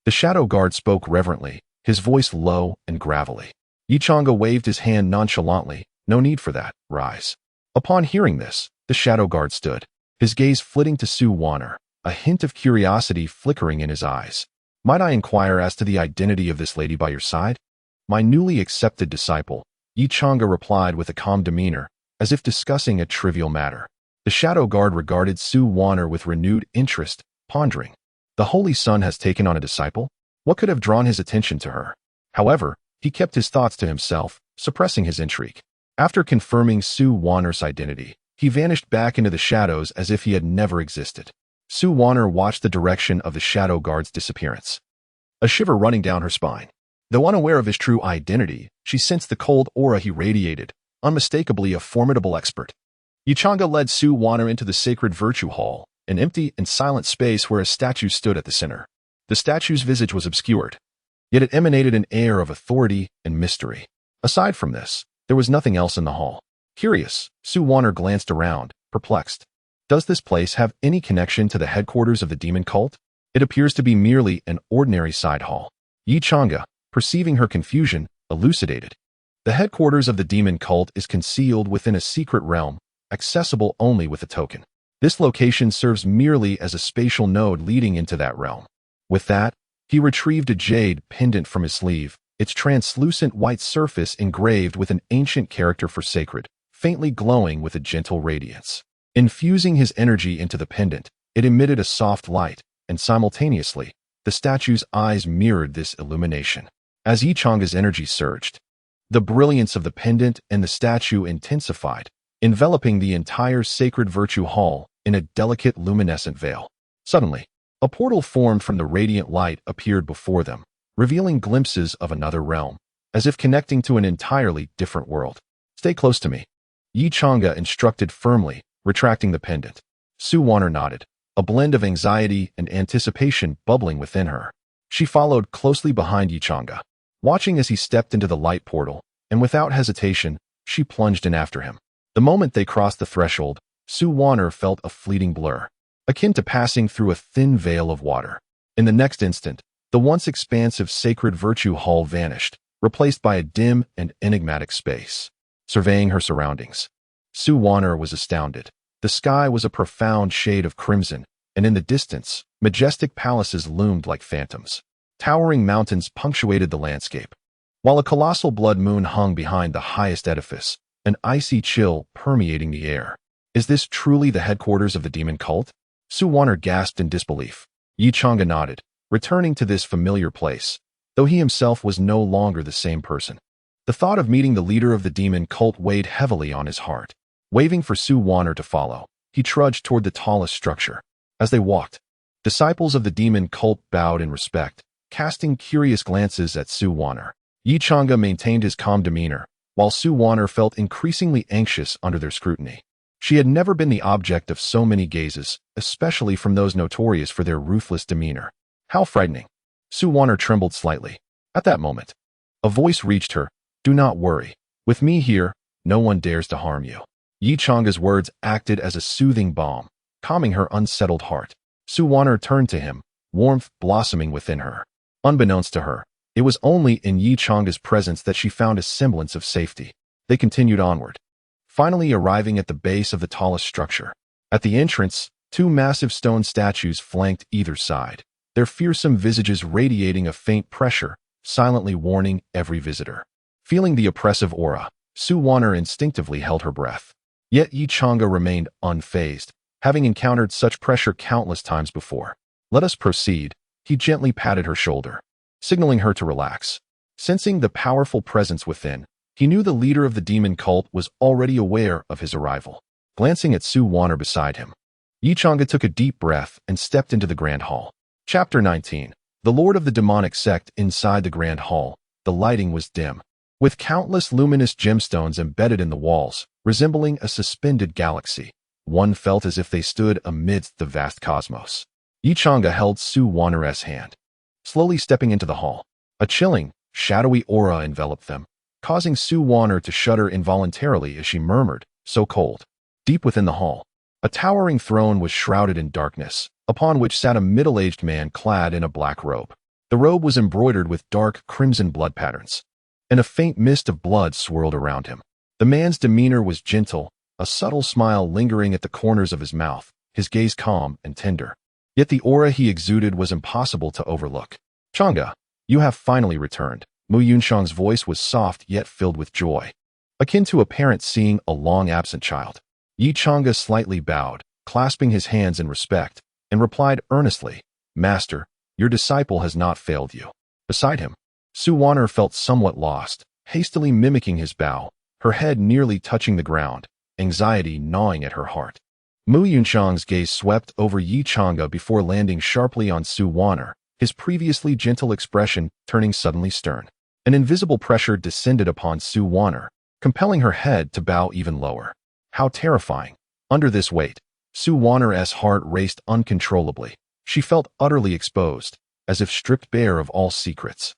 The shadow guard spoke reverently, his voice low and gravelly. Yi Chang'e waved his hand nonchalantly. "No need for that, rise." Upon hearing this, the shadow guard stood, his gaze flitting to Su Wan'er, a hint of curiosity flickering in his eyes. "Might I inquire as to the identity of this lady by your side?" "My newly accepted disciple," Yi Chang'e replied with a calm demeanor, as if discussing a trivial matter. The shadow guard regarded Su Wan'er with renewed interest, pondering. The Holy Sun has taken on a disciple? What could have drawn his attention to her? However, he kept his thoughts to himself, suppressing his intrigue. After confirming Su Wanner's identity, he vanished back into the shadows as if he had never existed. Su Wanner watched the direction of the shadow guard's disappearance, a shiver running down her spine. Though unaware of his true identity, she sensed the cold aura he radiated, unmistakably a formidable expert. Yichanga led Su Wanner into the sacred virtue hall, an empty and silent space where a statue stood at the center. The statue's visage was obscured, yet it emanated an air of authority and mystery. Aside from this, there was nothing else in the hall. Curious, Su Wanner glanced around, perplexed. Does this place have any connection to the headquarters of the demon cult? It appears to be merely an ordinary side hall. Yichanga, perceiving her confusion, elucidated. The headquarters of the demon cult is concealed within a secret realm, accessible only with a token. This location serves merely as a spatial node leading into that realm. With that, he retrieved a jade pendant from his sleeve, its translucent white surface engraved with an ancient character for sacred, faintly glowing with a gentle radiance. Infusing his energy into the pendant, it emitted a soft light, and simultaneously, the statue's eyes mirrored this illumination. As Yichanga's energy surged, the brilliance of the pendant and the statue intensified, enveloping the entire sacred virtue hall in a delicate luminescent veil. Suddenly, a portal formed from the radiant light appeared before them, revealing glimpses of another realm, as if connecting to an entirely different world. Stay close to me, Yichanga instructed firmly, retracting the pendant. Su Wanner nodded, a blend of anxiety and anticipation bubbling within her. She followed closely behind Yichanga, watching as he stepped into the light portal, and without hesitation, she plunged in after him. The moment they crossed the threshold, Su Wanner felt a fleeting blur, akin to passing through a thin veil of water. In the next instant, the once expansive sacred virtue hall vanished, replaced by a dim and enigmatic space. Surveying her surroundings, Su Wanner was astounded. The sky was a profound shade of crimson, and in the distance, majestic palaces loomed like phantoms. Towering mountains punctuated the landscape, while a colossal blood moon hung behind the highest edifice, an icy chill permeating the air. Is this truly the headquarters of the demon cult? Su Wanner gasped in disbelief. Yichanga nodded, returning to this familiar place, though he himself was no longer the same person. The thought of meeting the leader of the demon cult weighed heavily on his heart. Waving for Su Wanner to follow, he trudged toward the tallest structure. As they walked, disciples of the demon cult bowed in respect, casting curious glances at Su Wanner. Yichanga maintained his calm demeanor, while Su Wanner felt increasingly anxious under their scrutiny. She had never been the object of so many gazes, especially from those notorious for their ruthless demeanor. How frightening. Su Wanner trembled slightly. At that moment, a voice reached her. Do not worry. With me here, no one dares to harm you. Yichanga's words acted as a soothing balm, calming her unsettled heart. Su Wanner turned to him, warmth blossoming within her. Unbeknownst to her, it was only in Yichanga's presence that she found a semblance of safety. They continued onward, finally arriving at the base of the tallest structure. At the entrance, two massive stone statues flanked either side, their fearsome visages radiating a faint pressure, silently warning every visitor. Feeling the oppressive aura, Su Wanner instinctively held her breath. Yet Yichanga remained unfazed, having encountered such pressure countless times before. Let us proceed, he gently patted her shoulder, signaling her to relax. Sensing the powerful presence within, he knew the leader of the demon cult was already aware of his arrival. Glancing at Su Wanner beside him, Yichanga took a deep breath and stepped into the Grand Hall. Chapter 19. The Lord of the Demonic Sect. Inside the Grand Hall, the lighting was dim, with countless luminous gemstones embedded in the walls, resembling a suspended galaxy. One felt as if they stood amidst the vast cosmos. Yichanga held Su Wanner's hand, slowly stepping into the hall. A chilling, shadowy aura enveloped them, causing Su Wanner to shudder involuntarily as she murmured, so cold. Deep within the hall, a towering throne was shrouded in darkness, upon which sat a middle-aged man clad in a black robe. The robe was embroidered with dark crimson blood patterns, and a faint mist of blood swirled around him. The man's demeanor was gentle, a subtle smile lingering at the corners of his mouth, his gaze calm and tender. Yet the aura he exuded was impossible to overlook. Changa, you have finally returned. Mu Yunshang's voice was soft yet filled with joy, akin to a parent seeing a long-absent child. Yichanga slightly bowed, clasping his hands in respect, and replied earnestly, Master, your disciple has not failed you. Beside him, Su Wanner felt somewhat lost, hastily mimicking his bow, her head nearly touching the ground, anxiety gnawing at her heart. Mu Yunxiang's gaze swept over Yi Chang'e before landing sharply on Su Wanner, his previously gentle expression turning suddenly stern. An invisible pressure descended upon Su Wanner, compelling her head to bow even lower. How terrifying! Under this weight, Su Wanner's heart raced uncontrollably. She felt utterly exposed, as if stripped bare of all secrets.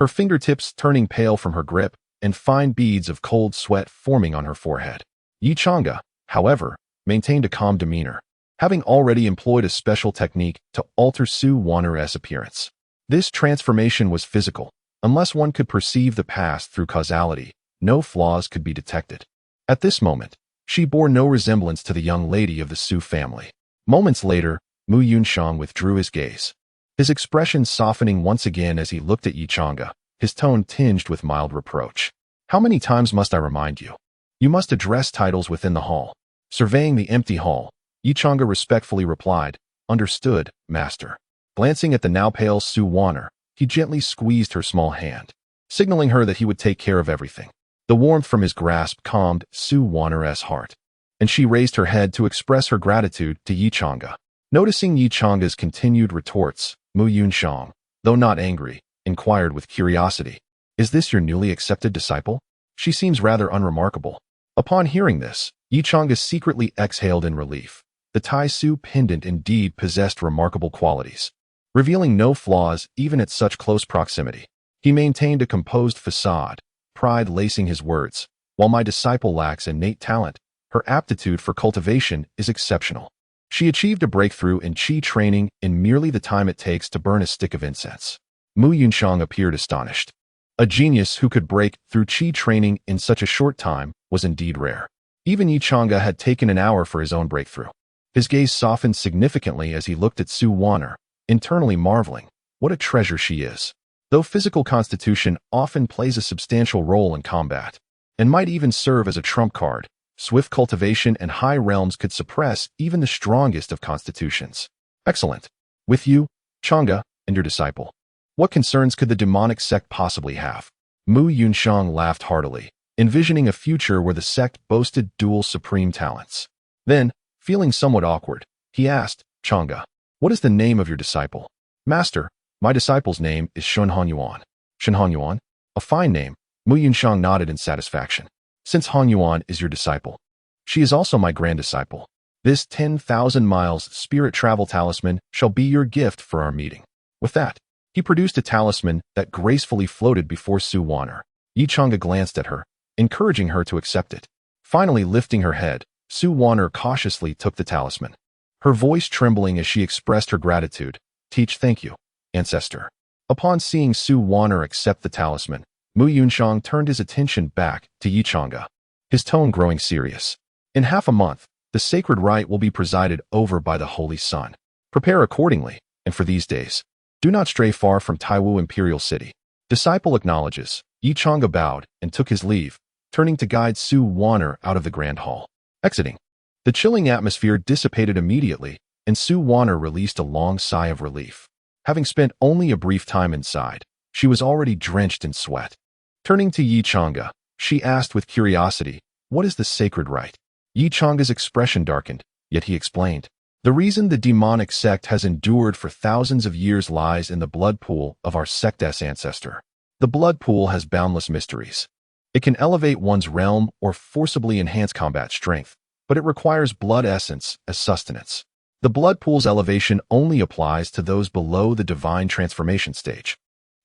Her fingertips turning pale from her grip, and fine beads of cold sweat forming on her forehead. Yi Chang'e, however, maintained a calm demeanor, having already employed a special technique to alter Su Wanner's appearance. This transformation was physical. Unless one could perceive the past through causality, no flaws could be detected. At this moment, she bore no resemblance to the young lady of the Su family. Moments later, Mu Yunxiang withdrew his gaze, his expression softening once again as he looked at Yi Chang'e, his tone tinged with mild reproach. How many times must I remind you? You must address titles within the hall. Surveying the empty hall, Yi Chang'e respectfully replied, "Understood, master." Glancing at the now pale Su Wanner, he gently squeezed her small hand, signaling her that he would take care of everything. The warmth from his grasp calmed Su Wanner's heart, and she raised her head to express her gratitude to Yi Chang'e. Noticing Yi Chang'e's continued retorts, Mu Yunxiang, though not angry, inquired with curiosity, "Is this your newly accepted disciple? She seems rather unremarkable." Upon hearing this, Yi Chang'e secretly exhaled in relief. The Tai Su pendant indeed possessed remarkable qualities, revealing no flaws even at such close proximity. He maintained a composed facade, pride lacing his words. "While my disciple lacks innate talent, her aptitude for cultivation is exceptional. She achieved a breakthrough in qi training in merely the time it takes to burn a stick of incense." Mu Yunxiang appeared astonished. A genius who could break through qi training in such a short time was indeed rare. Even Yi Chang'e had taken an hour for his own breakthrough. His gaze softened significantly as he looked at Su Wanner, internally marveling, what a treasure she is. Though physical constitution often plays a substantial role in combat, and might even serve as a trump card, swift cultivation and high realms could suppress even the strongest of constitutions. Excellent. With you, Chang'e, and your disciple, what concerns could the demonic sect possibly have? Mu Yunxiang laughed heartily, envisioning a future where the sect boasted dual supreme talents. Then, feeling somewhat awkward, he asked, "Chang'e, what is the name of your disciple?" "Master, my disciple's name is Shun Hanyuan." "Shun Hanyuan? A fine name." Mu Yunxiang nodded in satisfaction. "Since Hanyuan is your disciple, she is also my grand disciple. This 10,000 miles spirit travel talisman shall be your gift for our meeting." With that, he produced a talisman that gracefully floated before Su Wanner. Yi Chang'e glanced at her, encouraging her to accept it. Finally lifting her head, Su Wanner cautiously took the talisman, her voice trembling as she expressed her gratitude. Thank you, ancestor." Upon seeing Su Wanner accept the talisman, Mu Yunxiang turned his attention back to Yi Chang'e, his tone growing serious. "In half a month, the sacred rite will be presided over by the Holy Sun. Prepare accordingly, and for these days, do not stray far from Taiwu Imperial City." Disciple acknowledges. Yi Chang'e bowed and took his leave, turning to guide Su Wanner out of the grand hall. Exiting, the chilling atmosphere dissipated immediately, and Su Wanner released a long sigh of relief. Having spent only a brief time inside, she was already drenched in sweat. Turning to Yi Chang'e, she asked with curiosity, "What is the sacred rite?" Yi Chang'e's expression darkened, yet he explained, "The reason the demonic sect has endured for thousands of years lies in the blood pool of our sect's ancestor. The blood pool has boundless mysteries. It can elevate one's realm or forcibly enhance combat strength, but it requires blood essence as sustenance. The blood pool's elevation only applies to those below the divine transformation stage.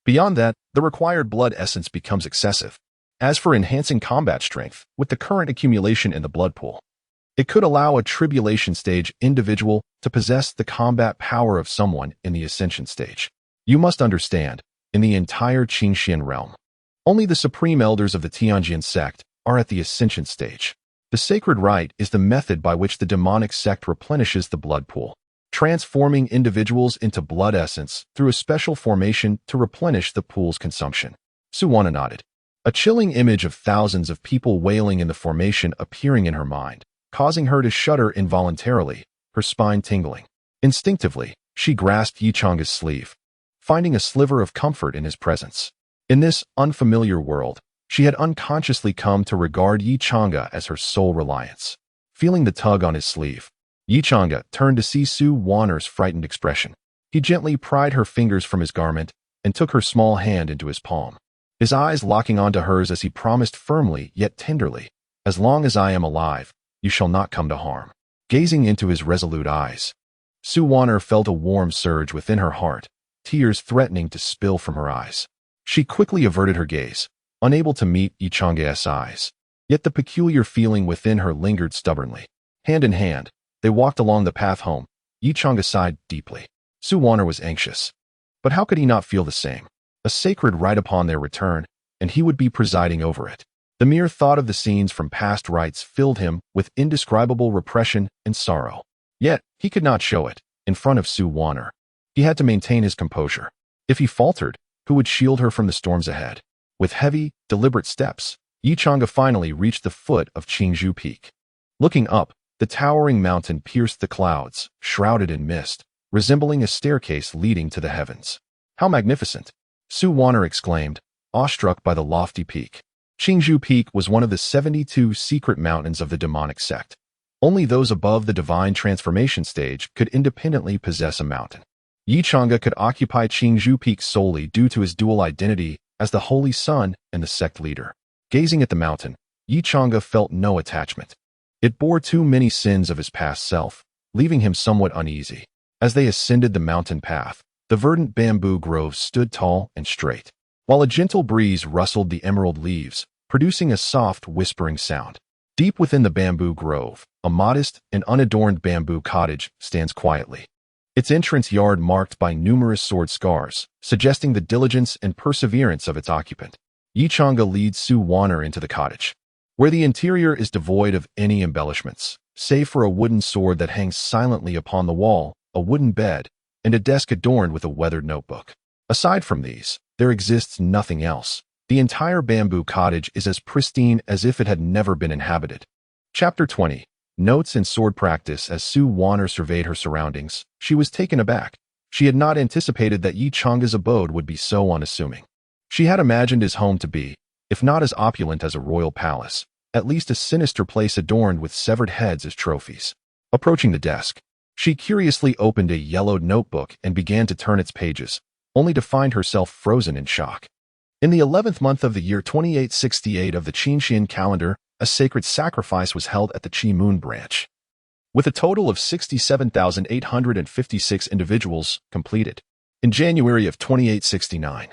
Beyond that, the required blood essence becomes excessive. As for enhancing combat strength, with the current accumulation in the blood pool, it could allow a tribulation stage individual to possess the combat power of someone in the ascension stage. You must understand, in the entire Qingxian realm, only the supreme elders of the Tianjian sect are at the ascension stage. The sacred rite is the method by which the demonic sect replenishes the blood pool, transforming individuals into blood essence through a special formation to replenish the pool's consumption." Su Wanner nodded, a chilling image of thousands of people wailing in the formation appearing in her mind, causing her to shudder involuntarily, her spine tingling. Instinctively, she grasped Yi Chang'e's sleeve. finding a sliver of comfort in his presence. In this unfamiliar world, she had unconsciously come to regard Yi Chang'e as her sole reliance. Feeling the tug on his sleeve, Yi Chang'e turned to see Su Wan'er's frightened expression. He gently pried her fingers from his garment and took her small hand into his palm, his eyes locking onto hers as he promised firmly yet tenderly, "As long as I am alive, you shall not come to harm." Gazing into his resolute eyes, Su Wan'er felt a warm surge within her heart, tears threatening to spill from her eyes. She quickly averted her gaze, unable to meet Yi Chang'e's eyes. Yet the peculiar feeling within her lingered stubbornly. Hand in hand, they walked along the path home. Yi Chang'e sighed deeply. Su Wan'er was anxious. But how could he not feel the same? A sacred rite upon their return, and he would be presiding over it. The mere thought of the scenes from past rites filled him with indescribable repression and sorrow. Yet, he could not show it, in front of Su Wan'er. He had to maintain his composure. If he faltered, who would shield her from the storms ahead? With heavy, deliberate steps, Yi Chang'e finally reached the foot of Tianji Peak. Looking up, the towering mountain pierced the clouds, shrouded in mist, resembling a staircase leading to the heavens. "How magnificent!" Su Wan'er exclaimed, awestruck by the lofty peak. Tianji Peak was one of the 72 secret mountains of the demonic sect. Only those above the divine transformation stage could independently possess a mountain. Yi Chang'e could occupy Tianji Peak solely due to his dual identity as the Holy Son and the sect leader. Gazing at the mountain, Yi Chang'e felt no attachment. It bore too many sins of his past self, leaving him somewhat uneasy. As they ascended the mountain path, the verdant bamboo groves stood tall and straight, while a gentle breeze rustled the emerald leaves, producing a soft, whispering sound. Deep within the bamboo grove, a modest and unadorned bamboo cottage stands quietly. Its entrance yard marked by numerous sword scars, suggesting the diligence and perseverance of its occupant. Yi Chang'e leads Su Wan'er into the cottage, where the interior is devoid of any embellishments, save for a wooden sword that hangs silently upon the wall, a wooden bed, and a desk adorned with a weathered notebook. Aside from these, there exists nothing else. The entire bamboo cottage is as pristine as if it had never been inhabited. Chapter 20. Notes and sword practice. As Su Wan'er surveyed her surroundings, she was taken aback. She had not anticipated that Yi Chang'e's abode would be so unassuming. She had imagined his home to be, if not as opulent as a royal palace, at least a sinister place adorned with severed heads as trophies. Approaching the desk, she curiously opened a yellowed notebook and began to turn its pages, only to find herself frozen in shock. In the 11th month of the year 2868 of the Qinxian calendar, a sacred sacrifice was held at the Qi Moon branch, with a total of 67,856 individuals completed. In January of 2869,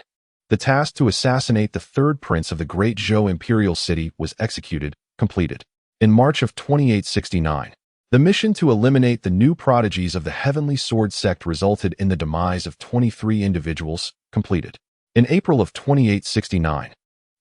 the task to assassinate the third prince of the Great Zhou imperial city was executed, completed. In March of 2869, the mission to eliminate the new prodigies of the Heavenly Sword sect resulted in the demise of 23 individuals, completed. In April of 2869,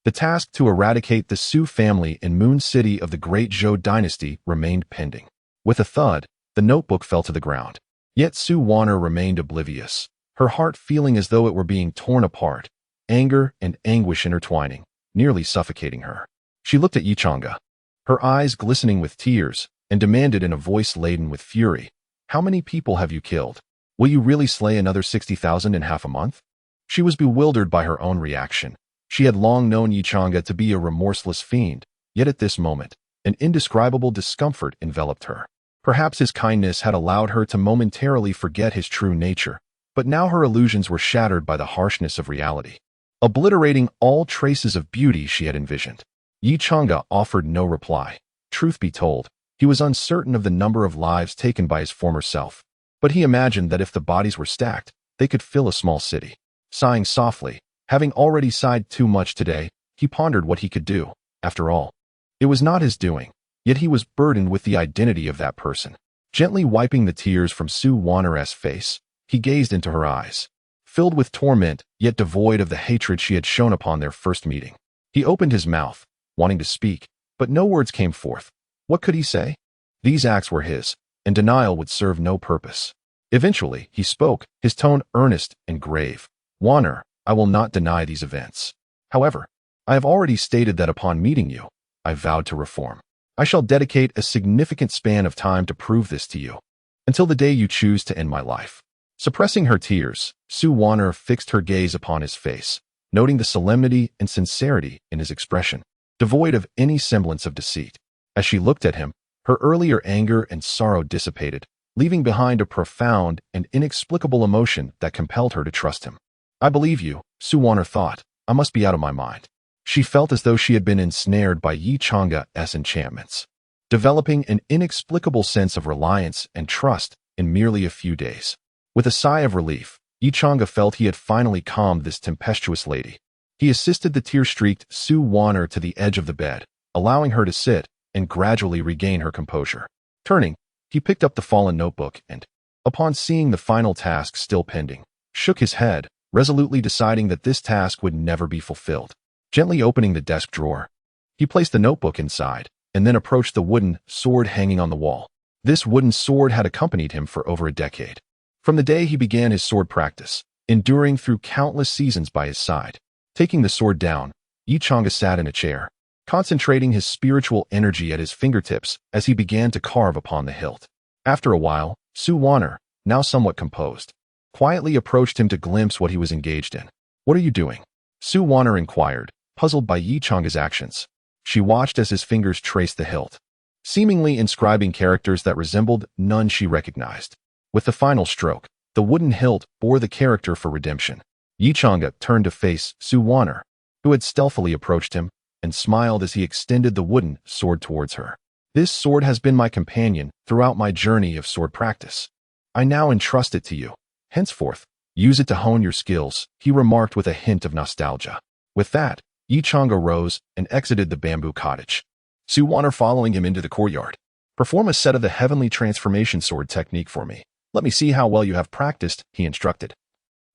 the task to eradicate the Su family in Moon City of the Great Zhou dynasty remained pending. With a thud, the notebook fell to the ground. Yet Su Wan'er remained oblivious, her heart feeling as though it were being torn apart, anger and anguish intertwining, nearly suffocating her. She looked at Yi Chang'e, her eyes glistening with tears, and demanded in a voice laden with fury, "How many people have you killed? Will you really slay another 60,000 in half a month?" She was bewildered by her own reaction. She had long known Yi Chang'e to be a remorseless fiend, yet at this moment, an indescribable discomfort enveloped her. Perhaps his kindness had allowed her to momentarily forget his true nature, but now her illusions were shattered by the harshness of reality, obliterating all traces of beauty she had envisioned. Yi Chang'e offered no reply. Truth be told, he was uncertain of the number of lives taken by his former self, but he imagined that if the bodies were stacked, they could fill a small city. Sighing softly, having already sighed too much today, he pondered what he could do. After all, it was not his doing, yet he was burdened with the identity of that person. Gently wiping the tears from Su Wan'er's face, he gazed into her eyes, filled with torment yet devoid of the hatred she had shown upon their first meeting. He opened his mouth, wanting to speak, but no words came forth. What could he say? These acts were his, and denial would serve no purpose. Eventually, he spoke, his tone earnest and grave. "Wan'er, I will not deny these events. However, I have already stated that upon meeting you, I vowed to reform. I shall dedicate a significant span of time to prove this to you, until the day you choose to end my life." Suppressing her tears, Su Wanner fixed her gaze upon his face, noting the solemnity and sincerity in his expression, devoid of any semblance of deceit. As she looked at him, her earlier anger and sorrow dissipated, leaving behind a profound and inexplicable emotion that compelled her to trust him. I believe you, Su Wanner thought. I must be out of my mind. She felt as though she had been ensnared by Yi Chang's enchantments, developing an inexplicable sense of reliance and trust in merely a few days. With a sigh of relief, Yi Chang'e felt he had finally calmed this tempestuous lady. He assisted the tear-streaked Su Wanner to the edge of the bed, allowing her to sit and gradually regain her composure. Turning, he picked up the fallen notebook and, upon seeing the final task still pending, shook his head, resolutely deciding that this task would never be fulfilled. Gently opening the desk drawer, he placed the notebook inside and then approached the wooden sword hanging on the wall. This wooden sword had accompanied him for over a decade. From the day he began his sword practice, enduring through countless seasons by his side. Taking the sword down, Yi Chang'e sat in a chair, concentrating his spiritual energy at his fingertips as he began to carve upon the hilt. After a while, Su Wanner, now somewhat composed, quietly approached him to glimpse what he was engaged in. What are you doing? Su Wanner inquired, puzzled by Yi Chang'e's actions. She watched as his fingers traced the hilt, seemingly inscribing characters that resembled none she recognized. With the final stroke, the wooden hilt bore the character for redemption. Yi Chang'e turned to face Su Wanner, who had stealthily approached him, and smiled as he extended the wooden sword towards her. This sword has been my companion throughout my journey of sword practice. I now entrust it to you. Henceforth, use it to hone your skills, he remarked with a hint of nostalgia. With that, Yi Chang'e rose and exited the bamboo cottage. Su Wanner following him into the courtyard. Perform a set of the heavenly transformation sword technique for me. Let me see how well you have practiced, he instructed,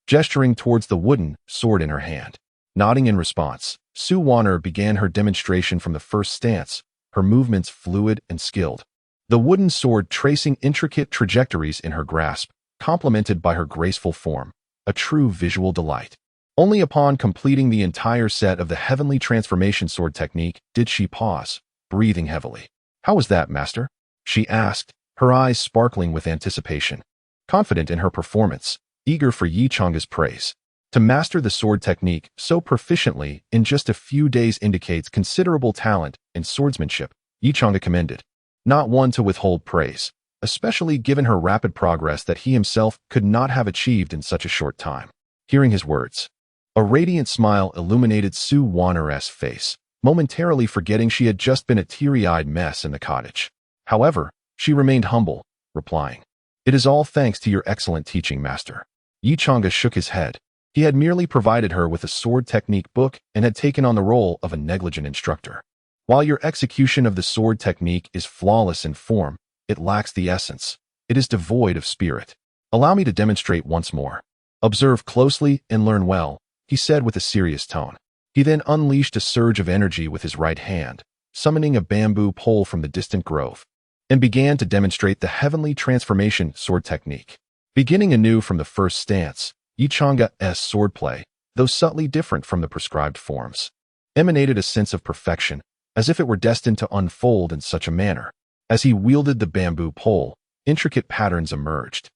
gesturing towards the wooden sword in her hand. Nodding in response, Su Wanner began her demonstration from the first stance, her movements fluid and skilled. The wooden sword tracing intricate trajectories in her grasp, complemented by her graceful form, a true visual delight. Only upon completing the entire set of the heavenly transformation sword technique did she pause, breathing heavily. How was that, master? She asked, her eyes sparkling with anticipation. Confident in her performance, eager for Yi Chang'e's praise. To master the sword technique so proficiently in just a few days indicates considerable talent and swordsmanship, Yi Chang'e commended, not one to withhold praise, especially given her rapid progress that he himself could not have achieved in such a short time. Hearing his words, a radiant smile illuminated Su Wanner's face, momentarily forgetting she had just been a teary-eyed mess in the cottage. However, she remained humble, replying, "It is all thanks to your excellent teaching, master." Yi Chang'e shook his head. He had merely provided her with a sword technique book and had taken on the role of a negligent instructor. While your execution of the sword technique is flawless in form, it lacks the essence. It is devoid of spirit. Allow me to demonstrate once more. Observe closely and learn well, he said with a serious tone. He then unleashed a surge of energy with his right hand, summoning a bamboo pole from the distant grove, and began to demonstrate the heavenly transformation sword technique. Beginning anew from the first stance, Yi Chang'e's swordplay, though subtly different from the prescribed forms, emanated a sense of perfection, as if it were destined to unfold in such a manner. As he wielded the bamboo pole, intricate patterns emerged,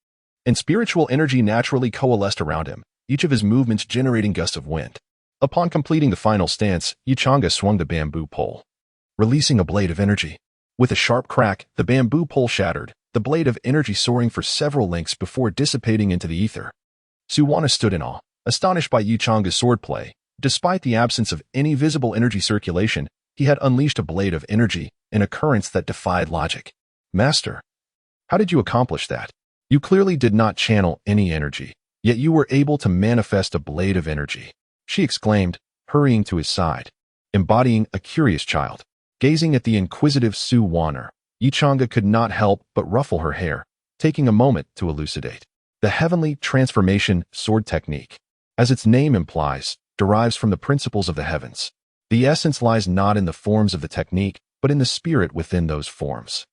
and spiritual energy naturally coalesced around him, each of his movements generating gusts of wind. Upon completing the final stance, Yi Chang'e swung the bamboo pole, releasing a blade of energy. With a sharp crack, the bamboo pole shattered, the blade of energy soaring for several lengths before dissipating into the ether. Su Wanner stood in awe, astonished by Yi Chang'e's swordplay. Despite the absence of any visible energy circulation, he had unleashed a blade of energy, an occurrence that defied logic. Master, how did you accomplish that? You clearly did not channel any energy, yet you were able to manifest a blade of energy, she exclaimed, hurrying to his side, embodying a curious child. Gazing at the inquisitive Su Wanner, Yi Chang'e could not help but ruffle her hair, taking a moment to elucidate. The heavenly transformation sword technique, as its name implies, derives from the principles of the heavens. The essence lies not in the forms of the technique, but in the spirit within those forms.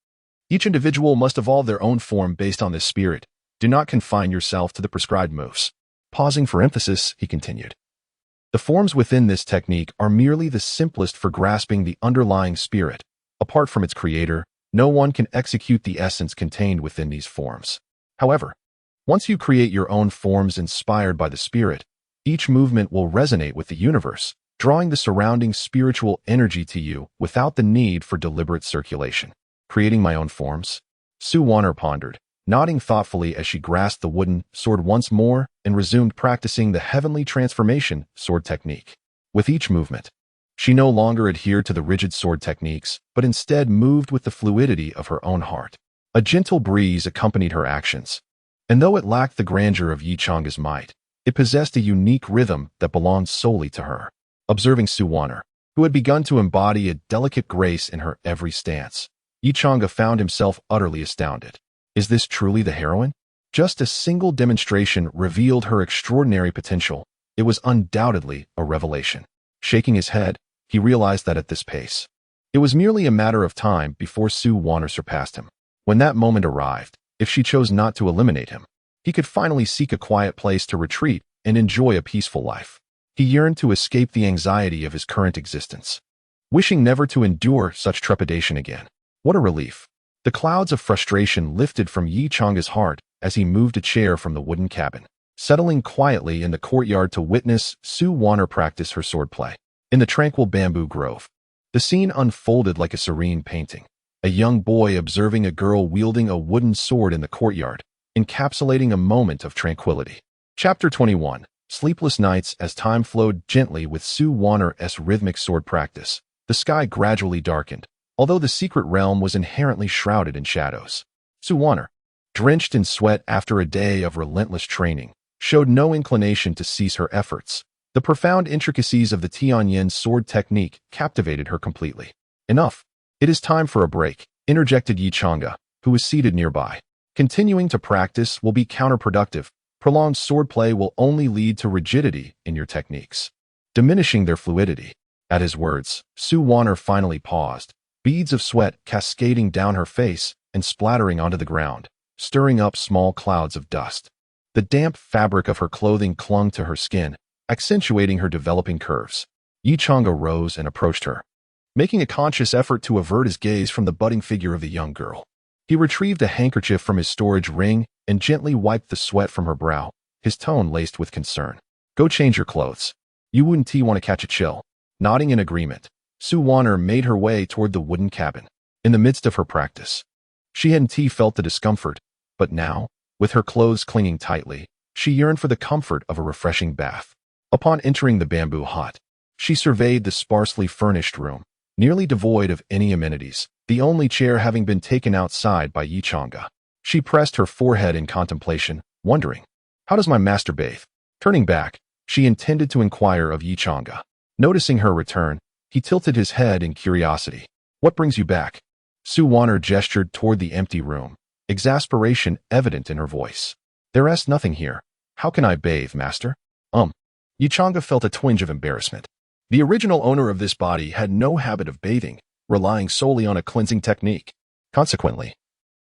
Each individual must evolve their own form based on this spirit. Do not confine yourself to the prescribed moves. Pausing for emphasis, he continued. The forms within this technique are merely the simplest for grasping the underlying spirit. Apart from its creator, no one can execute the essence contained within these forms. However, Once you create your own forms inspired by the spirit, each movement will resonate with the universe, drawing the surrounding spiritual energy to you without the need for deliberate circulation. Creating my own forms? Su Wanner pondered, nodding thoughtfully as she grasped the wooden sword once more and resumed practicing the heavenly transformation sword technique. With each movement, she no longer adhered to the rigid sword techniques, but instead moved with the fluidity of her own heart. A gentle breeze accompanied her actions, and though it lacked the grandeur of Yi Chang's might, it possessed a unique rhythm that belonged solely to her. Observing Su Wanner, who had begun to embody a delicate grace in her every stance, Yi Changa found himself utterly astounded. Is this truly the heroine? Just a single demonstration revealed her extraordinary potential. It was undoubtedly a revelation. Shaking his head, he realized that at this pace, it was merely a matter of time before Su Wanner surpassed him. When that moment arrived, if she chose not to eliminate him, he could finally seek a quiet place to retreat and enjoy a peaceful life. He yearned to escape the anxiety of his current existence, wishing never to endure such trepidation again. What a relief! The clouds of frustration lifted from Yi Changa's heart as he moved a chair from the wooden cabin, settling quietly in the courtyard to witness Su Wanner practice her swordplay. In the tranquil bamboo grove, the scene unfolded like a serene painting. A young boy observing a girl wielding a wooden sword in the courtyard, encapsulating a moment of tranquility. Chapter 21. Sleepless nights. As time flowed gently with Su Wanner's rhythmic sword practice, the sky gradually darkened, although the secret realm was inherently shrouded in shadows. Su Wanner, drenched in sweat after a day of relentless training, showed no inclination to cease her efforts. The profound intricacies of the Tianji sword technique captivated her completely. Enough. It is time for a break, interjected Yi Changa, who was seated nearby. Continuing to practice will be counterproductive. Prolonged swordplay will only lead to rigidity in your techniques, diminishing their fluidity. At his words, Su Wanner finally paused, beads of sweat cascading down her face and splattering onto the ground, stirring up small clouds of dust. The damp fabric of her clothing clung to her skin, accentuating her developing curves. Yi Changa rose and approached her, making a conscious effort to avert his gaze from the budding figure of the young girl. He retrieved a handkerchief from his storage ring and gently wiped the sweat from her brow, his tone laced with concern. Go change your clothes. You wouldn't want to catch a chill. Nodding in agreement, Su Wanner made her way toward the wooden cabin. In the midst of her practice, she hadn't felt the discomfort, but now, with her clothes clinging tightly, she yearned for the comfort of a refreshing bath. Upon entering the bamboo hut, she surveyed the sparsely furnished room, nearly devoid of any amenities, the only chair having been taken outside by Yi Changa. She pressed her forehead in contemplation, wondering, how does my master bathe? Turning back, she intended to inquire of Yi Changa. Noticing her return, he tilted his head in curiosity. What brings you back? Su Wanner gestured toward the empty room, exasperation evident in her voice. There's nothing here. How can I bathe, master? Yi Changa felt a twinge of embarrassment. The original owner of this body had no habit of bathing, relying solely on a cleansing technique. Consequently,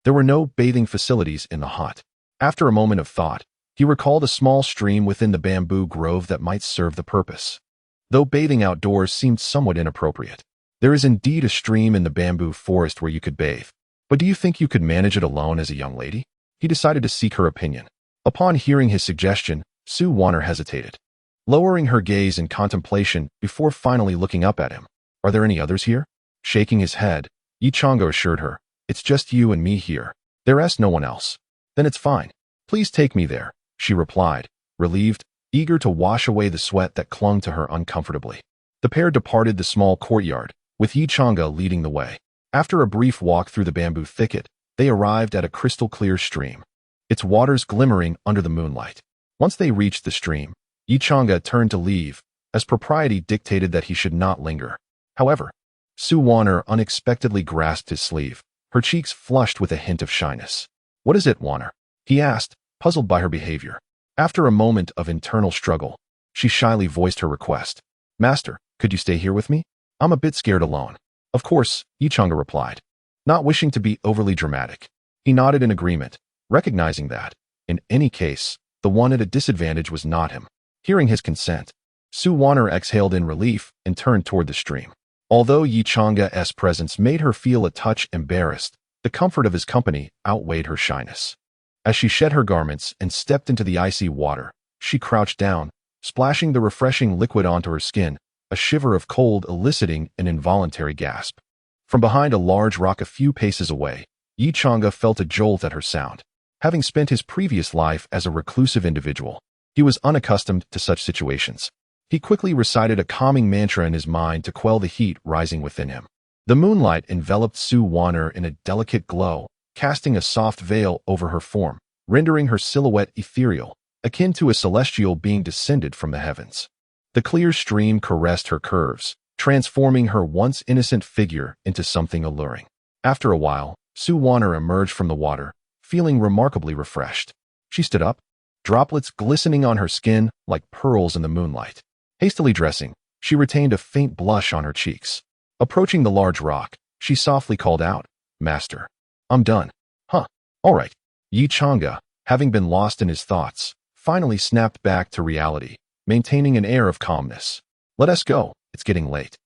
there were no bathing facilities in the hut. After a moment of thought, he recalled a small stream within the bamboo grove that might serve the purpose. Though bathing outdoors seemed somewhat inappropriate, there is indeed a stream in the bamboo forest where you could bathe. But do you think you could manage it alone as a young lady? He decided to seek her opinion. Upon hearing his suggestion, Su Wanner hesitated, lowering her gaze in contemplation before finally looking up at him. Are there any others here? Shaking his head, Yi Changa assured her, it's just you and me here. There's no one else. Then it's fine. Please take me there, she replied, relieved, eager to wash away the sweat that clung to her uncomfortably. The pair departed the small courtyard, with Yi Changa leading the way. After a brief walk through the bamboo thicket, they arrived at a crystal-clear stream, its waters glimmering under the moonlight. Once they reached the stream, Yi Changa turned to leave, as propriety dictated that he should not linger. However, Su Wanner unexpectedly grasped his sleeve, her cheeks flushed with a hint of shyness. What is it, Wanner? He asked, puzzled by her behavior. After a moment of internal struggle, she shyly voiced her request. Master, could you stay here with me? I'm a bit scared alone. Of course, Yi Changa replied, not wishing to be overly dramatic. He nodded in agreement, recognizing that, in any case, the one at a disadvantage was not him. Hearing his consent, Su Wanner exhaled in relief and turned toward the stream. Although Yi Changa's presence made her feel a touch embarrassed, the comfort of his company outweighed her shyness. As she shed her garments and stepped into the icy water, she crouched down, splashing the refreshing liquid onto her skin, a shiver of cold eliciting an involuntary gasp. From behind a large rock a few paces away, Yi Chang'e felt a jolt at her sound. Having spent his previous life as a reclusive individual, he was unaccustomed to such situations. He quickly recited a calming mantra in his mind to quell the heat rising within him. The moonlight enveloped Su Wan'er in a delicate glow, casting a soft veil over her form, rendering her silhouette ethereal, akin to a celestial being descended from the heavens. The clear stream caressed her curves, transforming her once innocent figure into something alluring. After a while, Su Wan'er emerged from the water, feeling remarkably refreshed. She stood up, droplets glistening on her skin like pearls in the moonlight. Hastily dressing, she retained a faint blush on her cheeks. Approaching the large rock, she softly called out, "Master, I'm done." "Huh, all right." Yi Chang'e, having been lost in his thoughts, finally snapped back to reality, maintaining an air of calmness. "Let us go, it's getting late."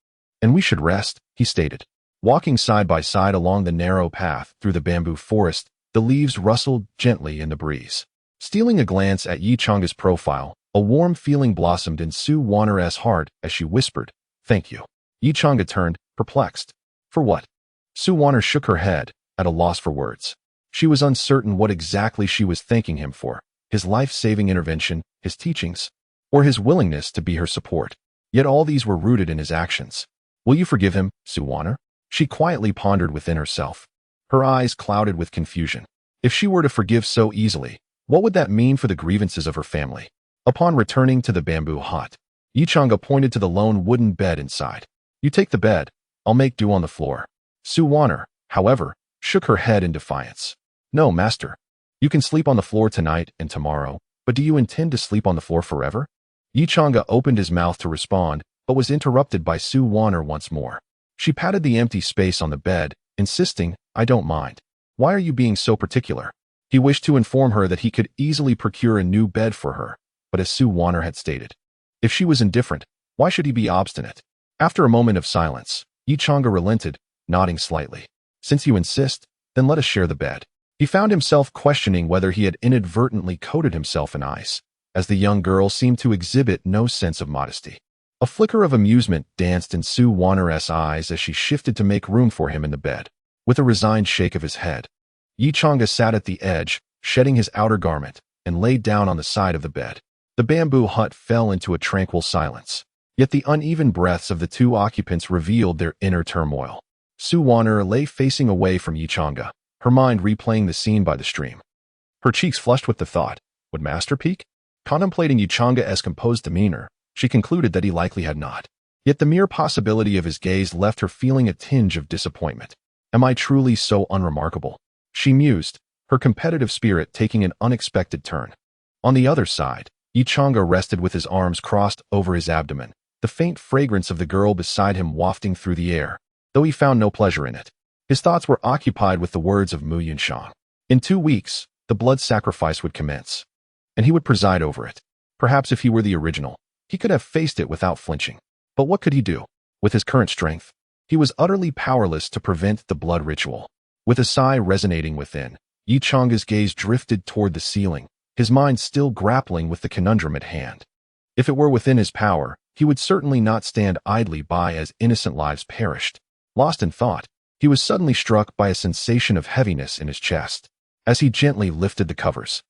"And we should rest," he stated. Walking side by side along the narrow path through the bamboo forest, the leaves rustled gently in the breeze. Stealing a glance at Yi Chang'e's profile, a warm feeling blossomed in Su Wan'er's heart as she whispered, "Thank you." Yi Chang'e turned, perplexed. "For what?" Su Wan'er shook her head, at a loss for words. She was uncertain what exactly she was thanking him for, his life-saving intervention, his teachings, or his willingness to be her support. Yet all these were rooted in his actions. "Will you forgive him, Su Wan'er?" She quietly pondered within herself. Her eyes clouded with confusion. If she were to forgive so easily, what would that mean for the grievances of her family? Upon returning to the bamboo hut, Yi Chang'e pointed to the lone wooden bed inside. "You take the bed, I'll make do on the floor." Su Wan'er, however, shook her head in defiance. "No, master. You can sleep on the floor tonight and tomorrow, but do you intend to sleep on the floor forever?" Yi Chang'e opened his mouth to respond, but was interrupted by Su Wan'er once more. She patted the empty space on the bed, insisting, "I don't mind. Why are you being so particular?" He wished to inform her that he could easily procure a new bed for her, but as Su Wan'er had stated, if she was indifferent, why should he be obstinate? After a moment of silence, Yi Chang'e relented, nodding slightly. "Since you insist, then let us share the bed." He found himself questioning whether he had inadvertently coated himself in ice, as the young girl seemed to exhibit no sense of modesty. A flicker of amusement danced in Su Wan'er's eyes as she shifted to make room for him in the bed. With a resigned shake of his head, Yi Chang'e sat at the edge, shedding his outer garment, and laid down on the side of the bed. The bamboo hut fell into a tranquil silence, yet the uneven breaths of the two occupants revealed their inner turmoil. Su Wan'er lay facing away from Yi Chang'e, her mind replaying the scene by the stream. Her cheeks flushed with the thought, would Master peek? Contemplating Yi Chang'e's composed demeanor, she concluded that he likely had not. Yet the mere possibility of his gaze left her feeling a tinge of disappointment. Am I truly so unremarkable? She mused, her competitive spirit taking an unexpected turn. On the other side, Yi Chang'e rested with his arms crossed over his abdomen, the faint fragrance of the girl beside him wafting through the air, though he found no pleasure in it. His thoughts were occupied with the words of Mu Yunshang. In 2 weeks, the blood sacrifice would commence, and he would preside over it. Perhaps if he were the original, he could have faced it without flinching. But what could he do? With his current strength, he was utterly powerless to prevent the blood ritual. With a sigh resonating within, Yi Chang'e's gaze drifted toward the ceiling, his mind still grappling with the conundrum at hand. If it were within his power, he would certainly not stand idly by as innocent lives perished. Lost in thought, he was suddenly struck by a sensation of heaviness in his chest. As he gently lifted the covers,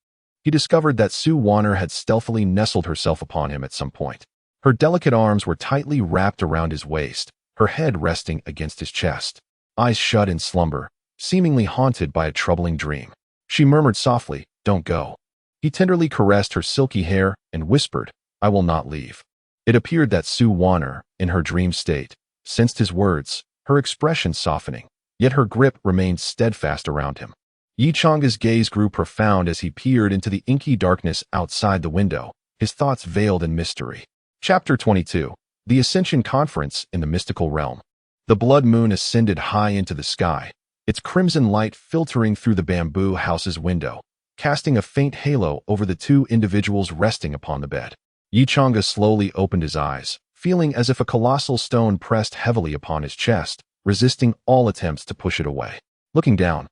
he discovered that Su Wan'er had stealthily nestled herself upon him at some point. Her delicate arms were tightly wrapped around his waist, her head resting against his chest. Eyes shut in slumber, seemingly haunted by a troubling dream. She murmured softly, "Don't go." He tenderly caressed her silky hair and whispered, "I will not leave." It appeared that Su Wan'er, in her dream state, sensed his words, her expression softening, yet her grip remained steadfast around him. Yi Chang'e's gaze grew profound as he peered into the inky darkness outside the window, his thoughts veiled in mystery. Chapter 22. The Ascension Conference in the Mystical Realm. The blood moon ascended high into the sky, its crimson light filtering through the bamboo house's window, casting a faint halo over the two individuals resting upon the bed. Yi Chang'e slowly opened his eyes, feeling as if a colossal stone pressed heavily upon his chest, resisting all attempts to push it away. Looking down,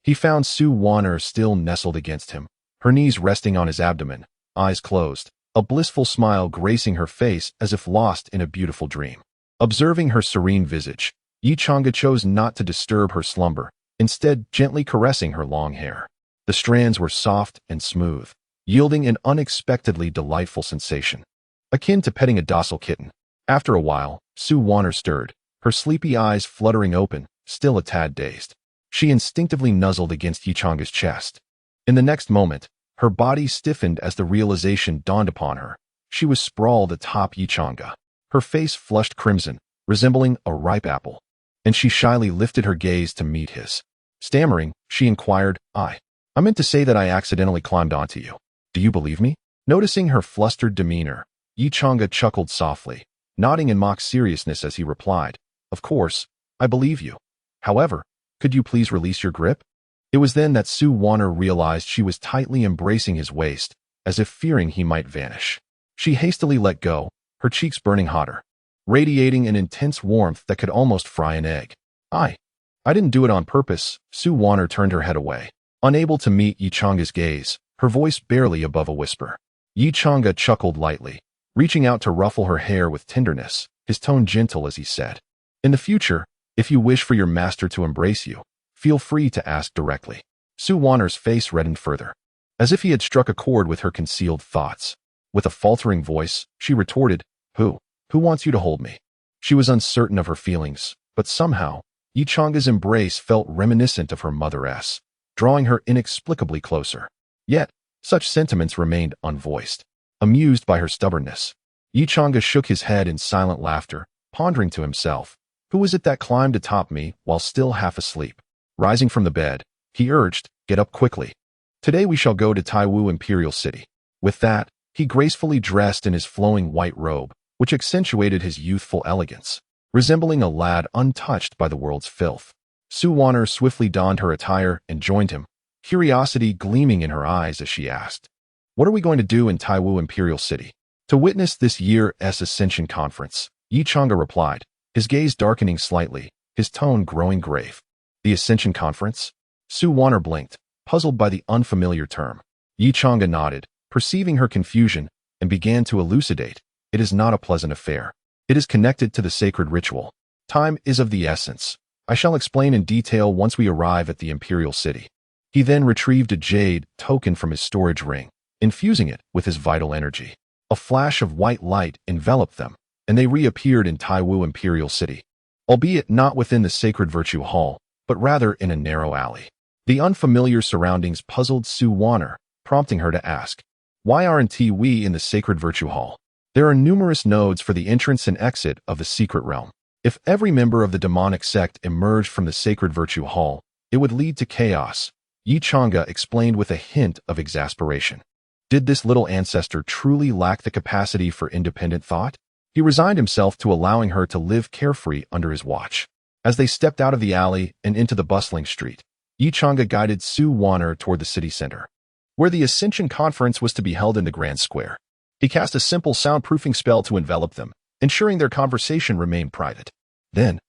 He found Su Wan'er still nestled against him, her knees resting on his abdomen, eyes closed, a blissful smile gracing her face as if lost in a beautiful dream. Observing her serene visage, Yi Chang'e chose not to disturb her slumber, instead gently caressing her long hair. The strands were soft and smooth, yielding an unexpectedly delightful sensation, akin to petting a docile kitten. After a while, Su Wan'er stirred, her sleepy eyes fluttering open, still a tad dazed. She instinctively nuzzled against Yi Chang'e's chest. In the next moment, her body stiffened as the realization dawned upon her. She was sprawled atop Yi Chang'e, her face flushed crimson, resembling a ripe apple, and she shyly lifted her gaze to meet his. Stammering, she inquired, I meant to say that I accidentally climbed onto you. Do you believe me? Noticing her flustered demeanor, Yi Chang'e chuckled softly, nodding in mock seriousness as he replied, Of course, I believe you. However, could you please release your grip? It was then that Su Wan'er realized she was tightly embracing his waist, as if fearing he might vanish. She hastily let go, her cheeks burning hotter, radiating an intense warmth that could almost fry an egg. I didn't do it on purpose. Su Wan'er turned her head away, unable to meet Yi Chang'e's gaze, her voice barely above a whisper. Yi Chang'e chuckled lightly, reaching out to ruffle her hair with tenderness, his tone gentle as he said, In the future, if you wish for your master to embrace you, feel free to ask directly. Su Wan'er's face reddened further, as if he had struck a chord with her concealed thoughts. With a faltering voice, she retorted, Who wants you to hold me? She was uncertain of her feelings, but somehow, Yi Chang'e's embrace felt reminiscent of her mother's, drawing her inexplicably closer. Yet, such sentiments remained unvoiced. Amused by her stubbornness, Yi Chang'e shook his head in silent laughter, pondering to himself, Who is it that climbed atop me while still half asleep? Rising from the bed, he urged, Get up quickly. Today we shall go to Taiwu Imperial City. With that, he gracefully dressed in his flowing white robe, which accentuated his youthful elegance, resembling a lad untouched by the world's filth. Su Wan'er swiftly donned her attire and joined him, curiosity gleaming in her eyes as she asked, What are we going to do in Taiwu Imperial City? To witness this year's Ascension Conference, Yi Chang'e replied, his gaze darkening slightly, his tone growing grave. The Ascension Conference? Su Wan'er blinked, puzzled by the unfamiliar term. Yi Chang'e nodded, perceiving her confusion, and began to elucidate. It is not a pleasant affair. It is connected to the sacred ritual. Time is of the essence. I shall explain in detail once we arrive at the Imperial City. He then retrieved a jade token from his storage ring, infusing it with his vital energy. A flash of white light enveloped them, and they reappeared in Taiwu Imperial City, albeit not within the sacred virtue hall, but rather in a narrow alley. The unfamiliar surroundings puzzled Su Wan'er, prompting her to ask, Why aren't we in the sacred virtue hall? There are numerous nodes for the entrance and exit of the secret realm. If every member of the demonic sect emerged from the sacred virtue hall, it would lead to chaos, Yi Chang'e explained with a hint of exasperation. Did this little ancestor truly lack the capacity for independent thought? He resigned himself to allowing her to live carefree under his watch. As they stepped out of the alley and into the bustling street, Yi Chang'e guided Su Wan'er toward the city center, where the Ascension Conference was to be held in the Grand Square. He cast a simple soundproofing spell to envelop them, ensuring their conversation remained private. Then,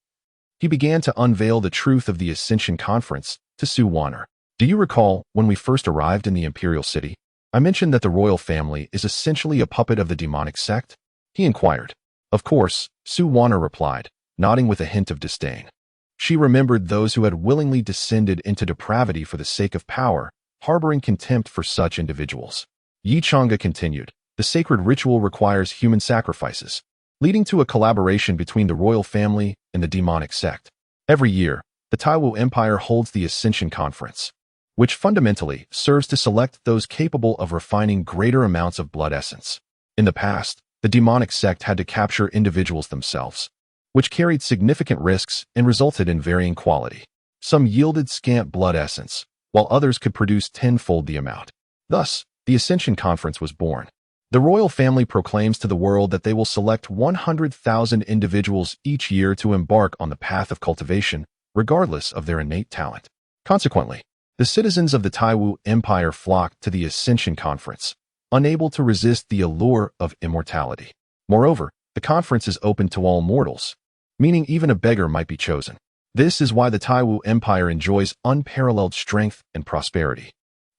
he began to unveil the truth of the Ascension Conference to Su Wan'er. Do you recall when we first arrived in the Imperial City? I mentioned that the royal family is essentially a puppet of the demonic sect? He inquired. Of course, Su Wan'er replied, nodding with a hint of disdain. She remembered those who had willingly descended into depravity for the sake of power, harboring contempt for such individuals. Yi Chang'e continued, the sacred ritual requires human sacrifices, leading to a collaboration between the royal family and the demonic sect. Every year, the Taiwu Empire holds the Ascension Conference, which fundamentally serves to select those capable of refining greater amounts of blood essence. In the past, the demonic sect had to capture individuals themselves, which carried significant risks and resulted in varying quality. Some yielded scant blood essence, while others could produce tenfold the amount. Thus, the Ascension Conference was born. The royal family proclaims to the world that they will select 100,000 individuals each year to embark on the path of cultivation, regardless of their innate talent. Consequently, the citizens of the Taiwu Empire flocked to the Ascension Conference, unable to resist the allure of immortality. Moreover, the conference is open to all mortals, meaning even a beggar might be chosen. This is why the Taiwu Empire enjoys unparalleled strength and prosperity,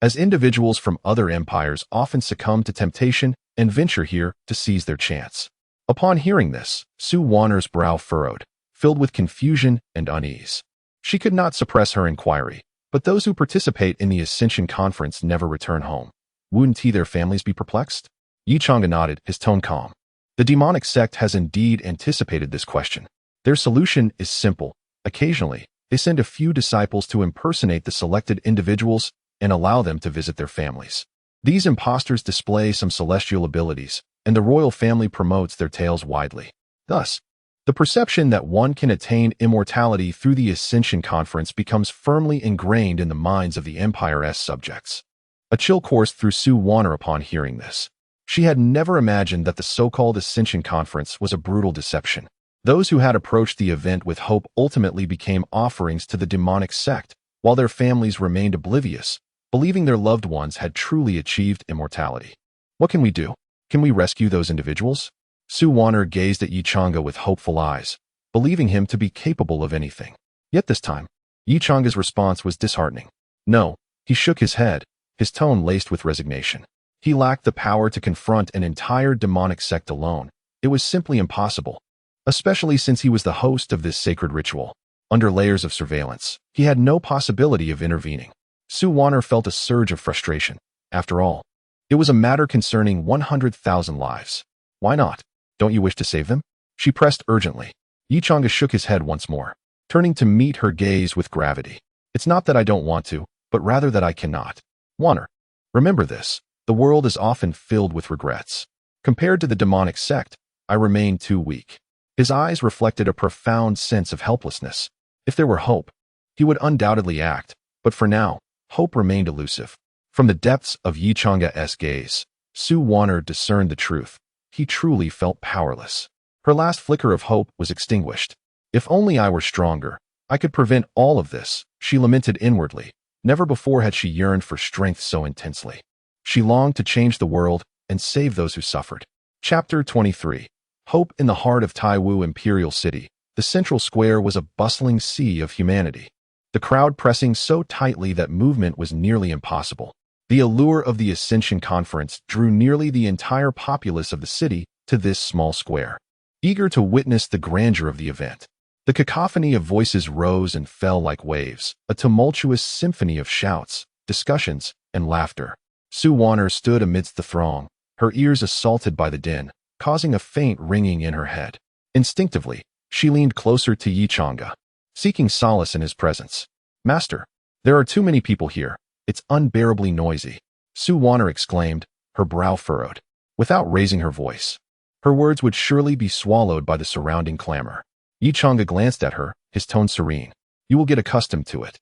as individuals from other empires often succumb to temptation and venture here to seize their chance. Upon hearing this, Su Wanner's brow furrowed, filled with confusion and unease. She could not suppress her inquiry, but those who participate in the Ascension Conference never return home. Wouldn't their families be perplexed? Yi Chang'e nodded, his tone calm. The demonic sect has indeed anticipated this question. Their solution is simple. Occasionally, they send a few disciples to impersonate the selected individuals and allow them to visit their families. These impostors display some celestial abilities, and the royal family promotes their tales widely. Thus, the perception that one can attain immortality through the Ascension Conference becomes firmly ingrained in the minds of the Empire's subjects. A chill coursed through Su Wanner upon hearing this. She had never imagined that the so-called Ascension Conference was a brutal deception. Those who had approached the event with hope ultimately became offerings to the demonic sect, while their families remained oblivious, believing their loved ones had truly achieved immortality. What can we do? Can we rescue those individuals? Su Wanner gazed at Yi Chang'e with hopeful eyes, believing him to be capable of anything. Yet this time, Yi Chang'e's response was disheartening. No, he shook his head, his tone laced with resignation. He lacked the power to confront an entire demonic sect alone. It was simply impossible, especially since he was the host of this sacred ritual. Under layers of surveillance, he had no possibility of intervening. Su Wanner felt a surge of frustration. After all, it was a matter concerning 100,000 lives. Why not? Don't you wish to save them? She pressed urgently. Yi Chang'e shook his head once more, turning to meet her gaze with gravity. It's not that I don't want to, but rather that I cannot. Wanner, remember this. The world is often filled with regrets. Compared to the demonic sect, I remain too weak. His eyes reflected a profound sense of helplessness. If there were hope, he would undoubtedly act, but for now, hope remained elusive. From the depths of Yi Chang'e's gaze, Su Wanner discerned the truth. He truly felt powerless. Her last flicker of hope was extinguished. If only I were stronger, I could prevent all of this, she lamented inwardly. Never before had she yearned for strength so intensely. She longed to change the world and save those who suffered. Chapter 23. Hope in the heart of Taiwu Imperial City. The central square was a bustling sea of humanity, the crowd pressing so tightly that movement was nearly impossible. The allure of the Ascension Conference drew nearly the entire populace of the city to this small square, eager to witness the grandeur of the event. The cacophony of voices rose and fell like waves, a tumultuous symphony of shouts, discussions, and laughter. Su Wanner stood amidst the throng, her ears assaulted by the din, causing a faint ringing in her head. Instinctively, she leaned closer to Yi Chang'e, seeking solace in his presence. Master, there are too many people here. It's unbearably noisy, Su Wanner exclaimed, her brow furrowed. Without raising her voice, her words would surely be swallowed by the surrounding clamor. Yi Chang'e glanced at her, his tone serene. You will get accustomed to it.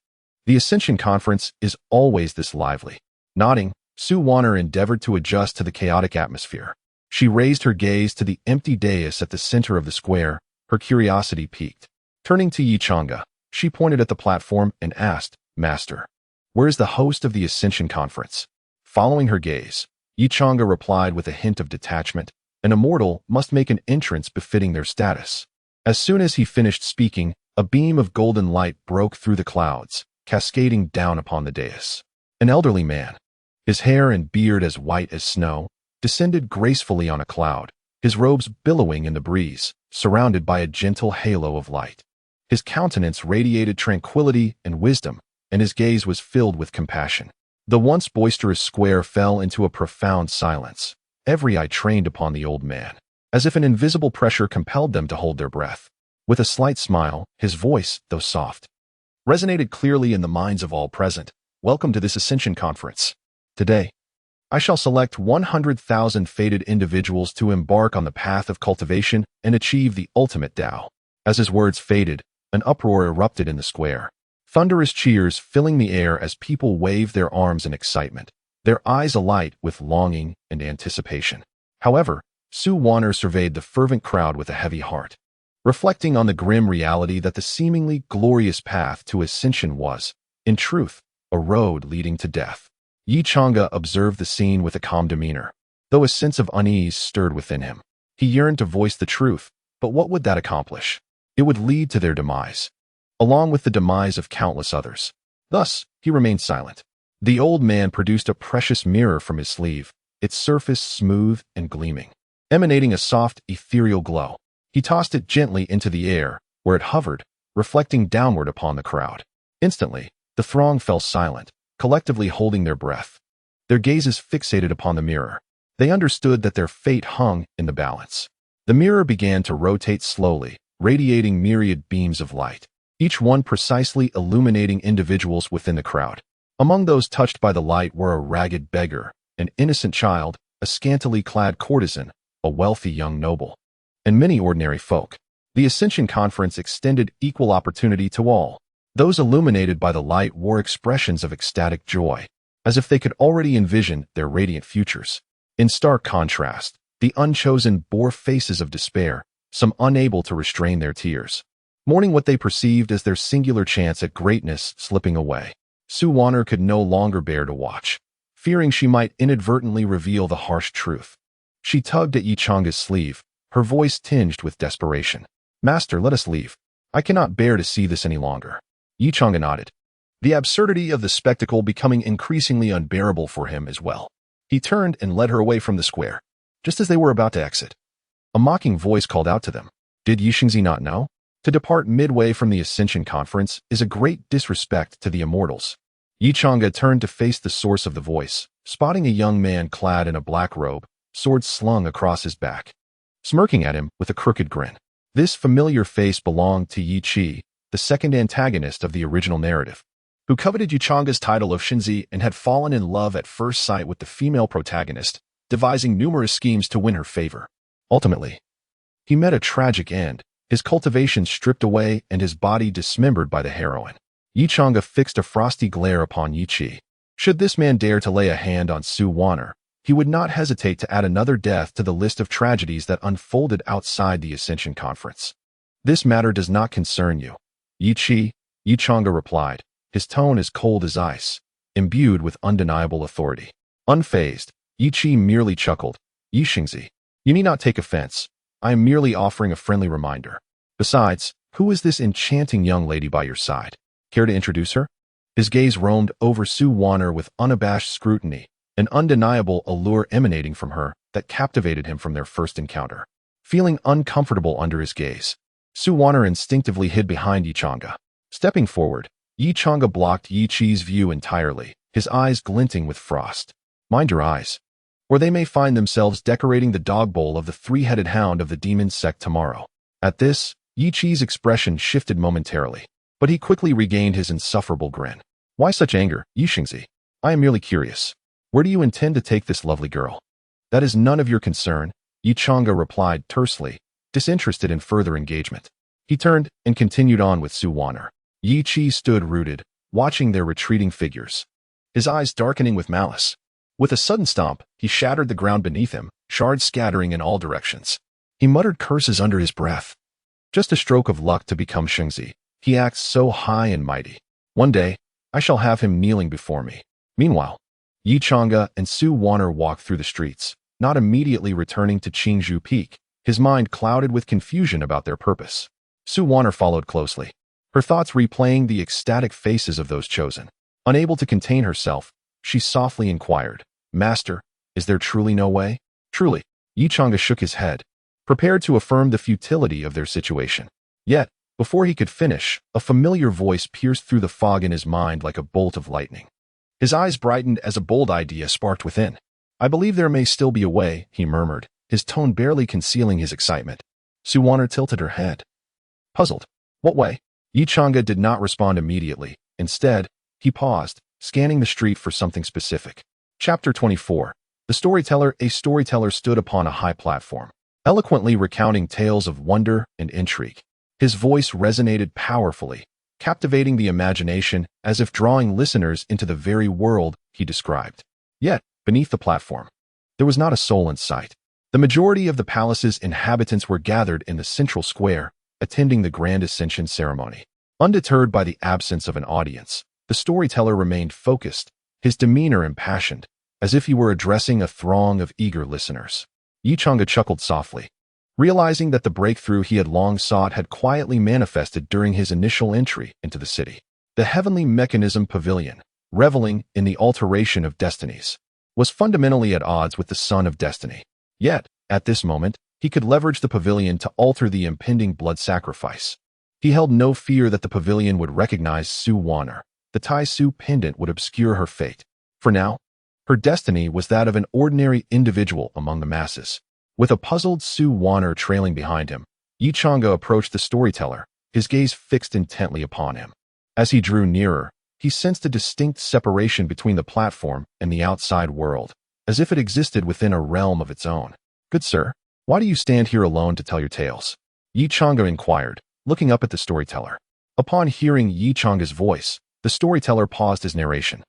The Ascension Conference is always this lively. Nodding, Su Wanner endeavored to adjust to the chaotic atmosphere. She raised her gaze to the empty dais at the center of the square, her curiosity piqued. Turning to Yi Chang'e, she pointed at the platform and asked, Master, where is the host of the Ascension Conference? Following her gaze, Yi Chang'e replied with a hint of detachment, an immortal must make an entrance befitting their status. As soon as he finished speaking, a beam of golden light broke through the clouds, cascading down upon the dais. An elderly man, his hair and beard as white as snow, descended gracefully on a cloud, his robes billowing in the breeze, surrounded by a gentle halo of light. His countenance radiated tranquility and wisdom, and his gaze was filled with compassion. The once boisterous square fell into a profound silence, every eye trained upon the old man, as if an invisible pressure compelled them to hold their breath. With a slight smile, his voice, though soft, resonated clearly in the minds of all present. Welcome to this Ascension Conference. Today, I shall select 100,000 fated individuals to embark on the path of cultivation and achieve the ultimate Tao. As his words faded, an uproar erupted in the square. Thunderous cheers filling the air as people waved their arms in excitement, their eyes alight with longing and anticipation. However, Su Wanner surveyed the fervent crowd with a heavy heart, reflecting on the grim reality that the seemingly glorious path to ascension was, in truth, a road leading to death. Yi Chang'e observed the scene with a calm demeanor, though a sense of unease stirred within him. He yearned to voice the truth, but what would that accomplish? It would lead to their demise. along with the demise of countless others. Thus, he remained silent. The old man produced a precious mirror from his sleeve, its surface smooth and gleaming, emanating a soft, ethereal glow. He tossed it gently into the air, where it hovered, reflecting downward upon the crowd. Instantly, the throng fell silent, collectively holding their breath, their gazes fixated upon the mirror. They understood that their fate hung in the balance. The mirror began to rotate slowly, radiating myriad beams of light, each one precisely illuminating individuals within the crowd. Among those touched by the light were a ragged beggar, an innocent child, a scantily clad courtesan, a wealthy young noble, and many ordinary folk. The Ascension Conference extended equal opportunity to all. Those illuminated by the light wore expressions of ecstatic joy, as if they could already envision their radiant futures. In stark contrast, the unchosen bore faces of despair, some unable to restrain their tears, mourning what they perceived as their singular chance at greatness slipping away. Su Wanner could no longer bear to watch, fearing she might inadvertently reveal the harsh truth. She tugged at Yichang's sleeve, her voice tinged with desperation. "Master, let us leave. I cannot bear to see this any longer." Yichang nodded, the absurdity of the spectacle becoming increasingly unbearable for him as well. He turned and led her away from the square. Just as they were about to exit, a mocking voice called out to them. Did Yixingzi not know? To depart midway from the Ascension Conference is a great disrespect to the immortals. Yichanga turned to face the source of the voice, spotting a young man clad in a black robe, sword slung across his back, smirking at him with a crooked grin. This familiar face belonged to Yi Qi, the second antagonist of the original narrative, who coveted Yichanga's title of Shinzi and had fallen in love at first sight with the female protagonist, devising numerous schemes to win her favor. Ultimately, he met a tragic end, his cultivation stripped away and his body dismembered by the heroine. Yichanga fixed a frosty glare upon Yi Qi. Should this man dare to lay a hand on Su Wanner, he would not hesitate to add another death to the list of tragedies that unfolded outside the Ascension Conference. "This matter does not concern you, Yi Qi," Yichanga replied, his tone as cold as ice, imbued with undeniable authority. Unfazed, Yi Qi merely chuckled. "Yixingzi, you need not take offense. I am merely offering a friendly reminder. Besides, who is this enchanting young lady by your side? Care to introduce her?" His gaze roamed over Su Wanner with unabashed scrutiny, an undeniable allure emanating from her that captivated him from their first encounter. Feeling uncomfortable under his gaze, Su Wanner instinctively hid behind Yichanga. Stepping forward, Yichanga blocked Yi Qi's view entirely, his eyes glinting with frost. "Mind your eyes, or they may find themselves decorating the dog bowl of the three-headed hound of the demon sect tomorrow." At this, Yi Qi's expression shifted momentarily, but he quickly regained his insufferable grin. "Why such anger, Yixingzi? I am merely curious. Where do you intend to take this lovely girl?" "That is none of your concern," Yichanga replied tersely, disinterested in further engagement. He turned and continued on with Su Wanner. Yi Qi stood rooted, watching their retreating figures, his eyes darkening with malice. With a sudden stomp, he shattered the ground beneath him, shards scattering in all directions. He muttered curses under his breath. Just a stroke of luck to become Shengzi. He acts so high and mighty. One day, I shall have him kneeling before me. Meanwhile, Yichanga and Su Wanner walked through the streets, not immediately returning to Qingzhou Peak, his mind clouded with confusion about their purpose. Su Wanner followed closely, her thoughts replaying the ecstatic faces of those chosen. Unable to contain herself, she softly inquired, "Master, is there truly no way?" "Truly." Yichanga shook his head, prepared to affirm the futility of their situation. Yet, before he could finish, a familiar voice pierced through the fog in his mind like a bolt of lightning. His eyes brightened as a bold idea sparked within. "I believe there may still be a way," he murmured, his tone barely concealing his excitement. Su Wanner tilted her head, puzzled. "What way?" Yichanga did not respond immediately. Instead, he paused, scanning the street for something specific. Chapter 24. The Storyteller. A storyteller stood upon a high platform, eloquently recounting tales of wonder and intrigue. His voice resonated powerfully, captivating the imagination as if drawing listeners into the very world he described. Yet, beneath the platform, there was not a soul in sight. The majority of the palace's inhabitants were gathered in the central square, attending the grand ascension ceremony. Undeterred by the absence of an audience, the storyteller remained focused, his demeanor impassioned, as if he were addressing a throng of eager listeners. Yichanga chuckled softly. realizing that the breakthrough he had long sought had quietly manifested during his initial entry into the city. The Heavenly Mechanism Pavilion, reveling in the alteration of destinies, was fundamentally at odds with the Son of Destiny. Yet, at this moment, he could leverage the pavilion to alter the impending blood sacrifice. He held no fear that the pavilion would recognize Su Wanner. The Tai Su pendant would obscure her fate. For now, her destiny was that of an ordinary individual among the masses. With a puzzled Su Wanner trailing behind him, Yi Chang'e approached the storyteller, his gaze fixed intently upon him. As he drew nearer, he sensed a distinct separation between the platform and the outside world, as if it existed within a realm of its own. "Good sir, why do you stand here alone to tell your tales?" Yi Chang'e inquired, looking up at the storyteller. Upon hearing Yi Chang'e's voice, the storyteller paused his narration,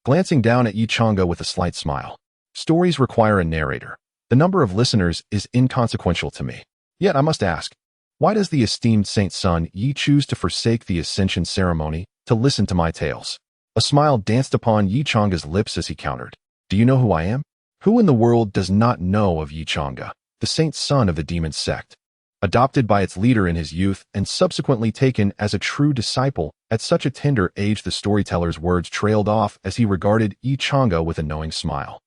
glancing down at Yi Chang'e with a slight smile. "Stories require a narrator. The number of listeners is inconsequential to me. Yet I must ask, why does the esteemed Saint Sun Yi choose to forsake the ascension ceremony to listen to my tales?" A smile danced upon Yi Chang'e's lips as he countered. "Do you know who I am? Who in the world does not know of Yi Chang'e, the saint son of the demon sect? Adopted by its leader in his youth and subsequently taken as a true disciple at such a tender age." The storyteller's words trailed off as he regarded Yi Chang'e with a knowing smile.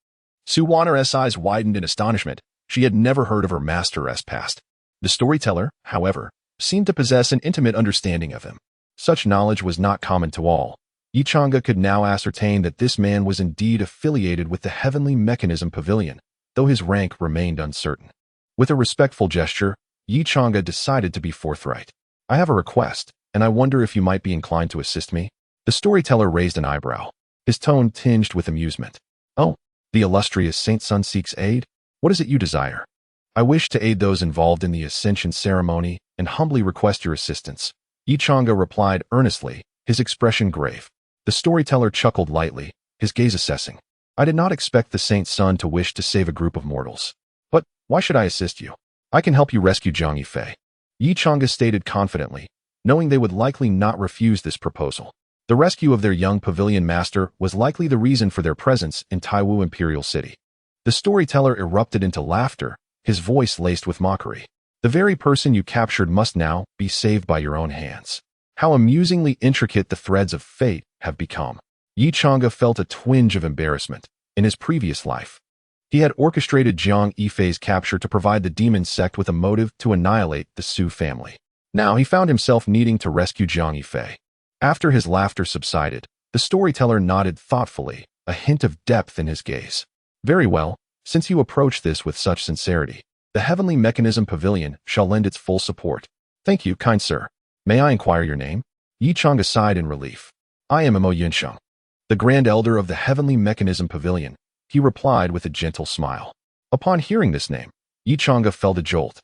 Su Wanner's eyes widened in astonishment. She had never heard of her master's past. The storyteller, however, seemed to possess an intimate understanding of him. Such knowledge was not common to all. Yi Chang'e could now ascertain that this man was indeed affiliated with the Heavenly Mechanism Pavilion, though his rank remained uncertain. With a respectful gesture, Yi Chang'e decided to be forthright. "I have a request, and I wonder if you might be inclined to assist me." The storyteller raised an eyebrow, his tone tinged with amusement. "Oh, the illustrious Saint Sun seeks aid? What is it you desire?" "I wish to aid those involved in the ascension ceremony and humbly request your assistance," Yi Chang'e replied earnestly, his expression grave. The storyteller chuckled lightly, his gaze assessing. "I did not expect the Saint Sun to wish to save a group of mortals. But why should I assist you? I can help you rescue Jiang Yifei," Yi Chang'e stated confidently, knowing they would likely not refuse this proposal. The rescue of their young pavilion master was likely the reason for their presence in Taiwu Imperial City. The storyteller erupted into laughter, his voice laced with mockery. "The very person you captured must now be saved by your own hands. How amusingly intricate the threads of fate have become." Yi Chang'e felt a twinge of embarrassment. In his previous life, he had orchestrated Jiang Yifei's capture to provide the demon sect with a motive to annihilate the Su family. Now he found himself needing to rescue Jiang Yifei. After his laughter subsided, the storyteller nodded thoughtfully, a hint of depth in his gaze. "Very well, since you approach this with such sincerity, the Heavenly Mechanism Pavilion shall lend its full support." "Thank you, kind sir. May I inquire your name?" Yi Chang'e sighed in relief. "I am Mo Yunsheng, the Grand Elder of the Heavenly Mechanism Pavilion," he replied with a gentle smile. Upon hearing this name, Yi Chang'e felt a jolt.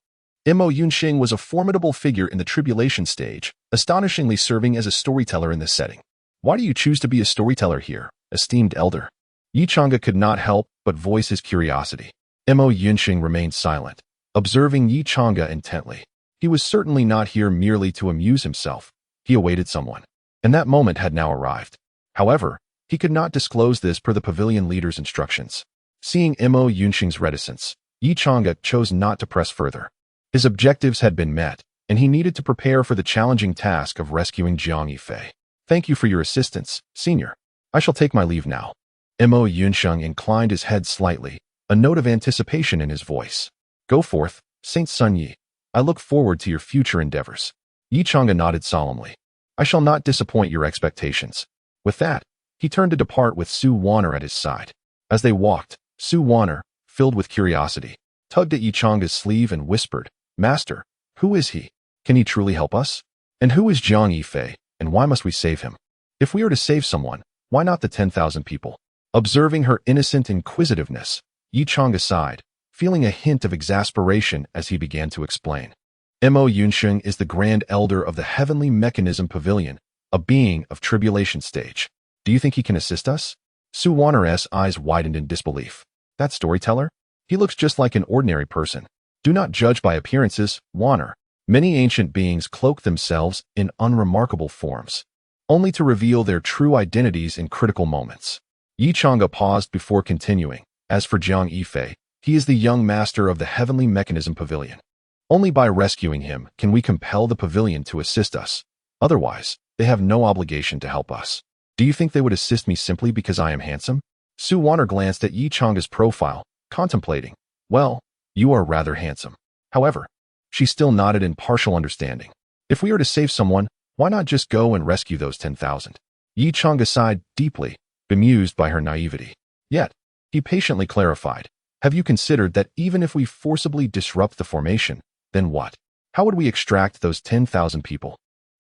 Mo Yunsheng was a formidable figure in the tribulation stage, astonishingly serving as a storyteller in this setting. "Why do you choose to be a storyteller here, esteemed elder?" Yi Chang'e could not help but voice his curiosity. Mo Yunsheng remained silent, observing Yi Chang'e intently. He was certainly not here merely to amuse himself. He awaited someone, and that moment had now arrived. However, he could not disclose this per the pavilion leader's instructions. Seeing Mo Yunsheng's reticence, Yi Chang'e chose not to press further. His objectives had been met, and he needed to prepare for the challenging task of rescuing Jiang Yifei. "Thank you for your assistance, senior. I shall take my leave now." Mo Yunsheng inclined his head slightly, a note of anticipation in his voice. "Go forth, Saint Sun Yi. I look forward to your future endeavors." Yi Chang'e nodded solemnly. "I shall not disappoint your expectations." With that, he turned to depart with Su Wanner at his side. As they walked, Su Wanner, filled with curiosity, tugged at Yi Chang'e's sleeve and whispered, "Master, who is he? Can he truly help us? And who is Jiang Yifei, and why must we save him? If we are to save someone, why not the 10,000 people?" Observing her innocent inquisitiveness, Yi Chang'e sighed, feeling a hint of exasperation as he began to explain. Mo Yunsheng is the Grand Elder of the Heavenly Mechanism Pavilion, a being of tribulation stage. Do you think he can assist us? Su Wanner's eyes widened in disbelief. That storyteller? He looks just like an ordinary person. Do not judge by appearances, Wanner. Many ancient beings cloak themselves in unremarkable forms, only to reveal their true identities in critical moments. Yi Chang'e paused before continuing. As for Jiang Yifei, he is the young master of the Heavenly Mechanism Pavilion. Only by rescuing him can we compel the pavilion to assist us. Otherwise, they have no obligation to help us. Do you think they would assist me simply because I am handsome? Su Wanner glanced at Yi Chang's profile, contemplating. Well, you are rather handsome. However, she still nodded in partial understanding. If we are to save someone, why not just go and rescue those 10,000? Yi Chang sighed deeply, bemused by her naivety. Yet, he patiently clarified. Have you considered that even if we forcibly disrupt the formation, then what? How would we extract those 10,000 people?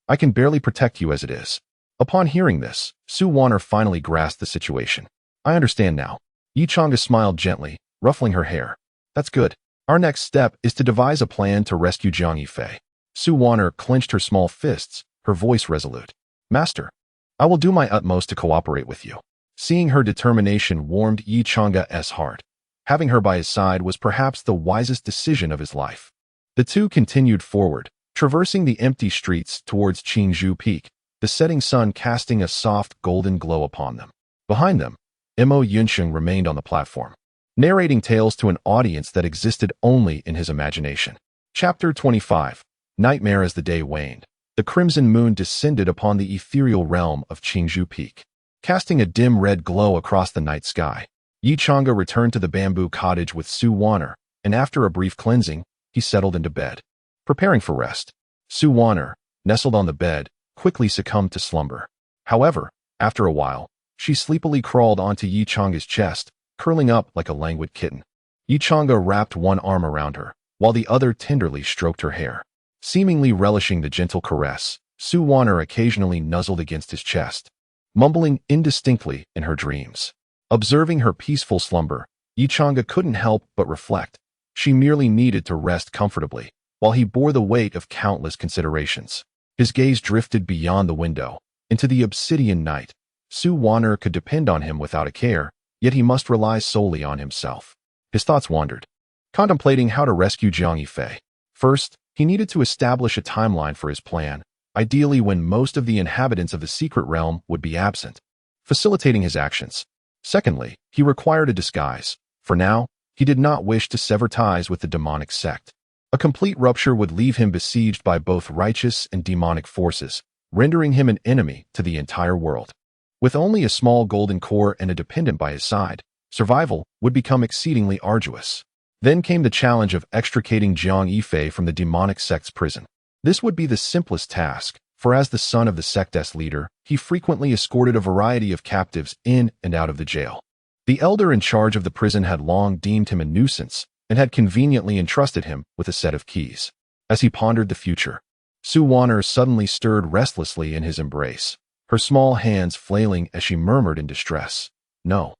I can barely protect you as it is. Upon hearing this, Su Wanner finally grasped the situation. I understand now. Yi Chang smiled gently, ruffling her hair. That's good. Our next step is to devise a plan to rescue Jiang Yifei. Su Wanner clenched her small fists, her voice resolute. Master, I will do my utmost to cooperate with you. Seeing her determination warmed Yi Chang's heart. Having her by his side was perhaps the wisest decision of his life. The two continued forward, traversing the empty streets towards Qingzhou Peak, the setting sun casting a soft golden glow upon them. Behind them, Mo Yunsheng remained on the platform, narrating tales to an audience that existed only in his imagination. Chapter 25. Nightmare. As the day waned, the crimson moon descended upon the ethereal realm of Qingzhou Peak, casting a dim red glow across the night sky. Yi Chang'e returned to the bamboo cottage with Su Wanner, and after a brief cleansing, he settled into bed. Preparing for rest, Su Wanner, nestled on the bed, quickly succumbed to slumber. However, after a while, she sleepily crawled onto Yi Chang'e's chest, curling up like a languid kitten. Yi Chang'e wrapped one arm around her, while the other tenderly stroked her hair. Seemingly relishing the gentle caress, Su Wanner occasionally nuzzled against his chest, mumbling indistinctly in her dreams. Observing her peaceful slumber, Yi Chang'e couldn't help but reflect. She merely needed to rest comfortably, while he bore the weight of countless considerations. His gaze drifted beyond the window, into the obsidian night. Su Wanner could depend on him without a care, yet he must rely solely on himself. His thoughts wandered, contemplating how to rescue Jiang Yifei. First, he needed to establish a timeline for his plan, ideally when most of the inhabitants of the secret realm would be absent, facilitating his actions. Secondly, he required a disguise. For now, he did not wish to sever ties with the demonic sect. A complete rupture would leave him besieged by both righteous and demonic forces, rendering him an enemy to the entire world. With only a small golden core and a dependent by his side, survival would become exceedingly arduous. Then came the challenge of extricating Jiang Yifei from the demonic sect's prison. This would be the simplest task, for as the son of the sect's leader, he frequently escorted a variety of captives in and out of the jail. The elder in charge of the prison had long deemed him a nuisance and had conveniently entrusted him with a set of keys. As he pondered the future, Su Wanner suddenly stirred restlessly in his embrace, her small hands flailing as she murmured in distress, "No,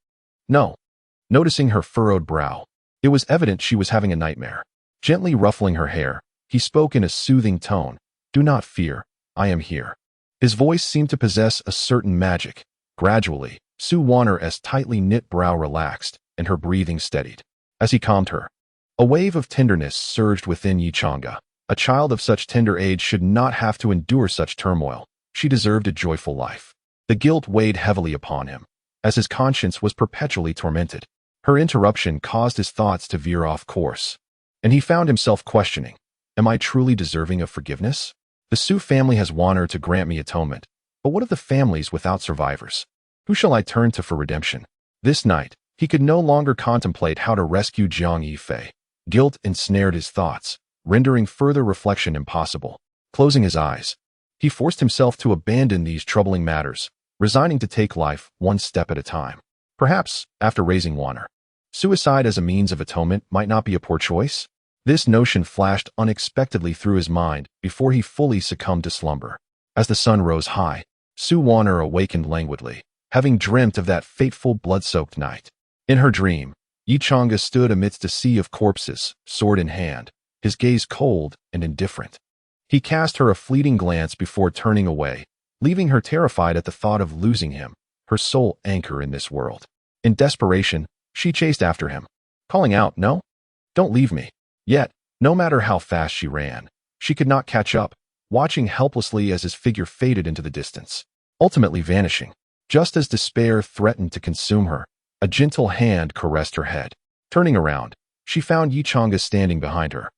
no." Noticing her furrowed brow, it was evident she was having a nightmare. Gently ruffling her hair, he spoke in a soothing tone, "Do not fear, I am here." His voice seemed to possess a certain magic. Gradually, Su Wanner's tightly knit brow relaxed, and her breathing steadied. As he calmed her, a wave of tenderness surged within Yi Chang'e. A child of such tender age should not have to endure such turmoil. She deserved a joyful life. The guilt weighed heavily upon him, as his conscience was perpetually tormented. Her interruption caused his thoughts to veer off course, and he found himself questioning, am I truly deserving of forgiveness? The Su family has Wanner to grant me atonement, but what of the families without survivors? Who shall I turn to for redemption? This night, he could no longer contemplate how to rescue Jiang Yifei. Guilt ensnared his thoughts, rendering further reflection impossible. Closing his eyes, he forced himself to abandon these troubling matters, resigning to take life one step at a time. Perhaps, after raising Wanner, suicide as a means of atonement might not be a poor choice? This notion flashed unexpectedly through his mind before he fully succumbed to slumber. As the sun rose high, Su Wanner awakened languidly, having dreamt of that fateful blood-soaked night. In her dream, Yi Chang'e stood amidst a sea of corpses, sword in hand, his gaze cold and indifferent. He cast her a fleeting glance before turning away, leaving her terrified at the thought of losing him, her sole anchor in this world. In desperation, she chased after him, calling out, "No, don't leave me." Yet, no matter how fast she ran, she could not catch up, watching helplessly as his figure faded into the distance, ultimately vanishing. Just as despair threatened to consume her, a gentle hand caressed her head. Turning around, she found Yi Chang'e standing behind her.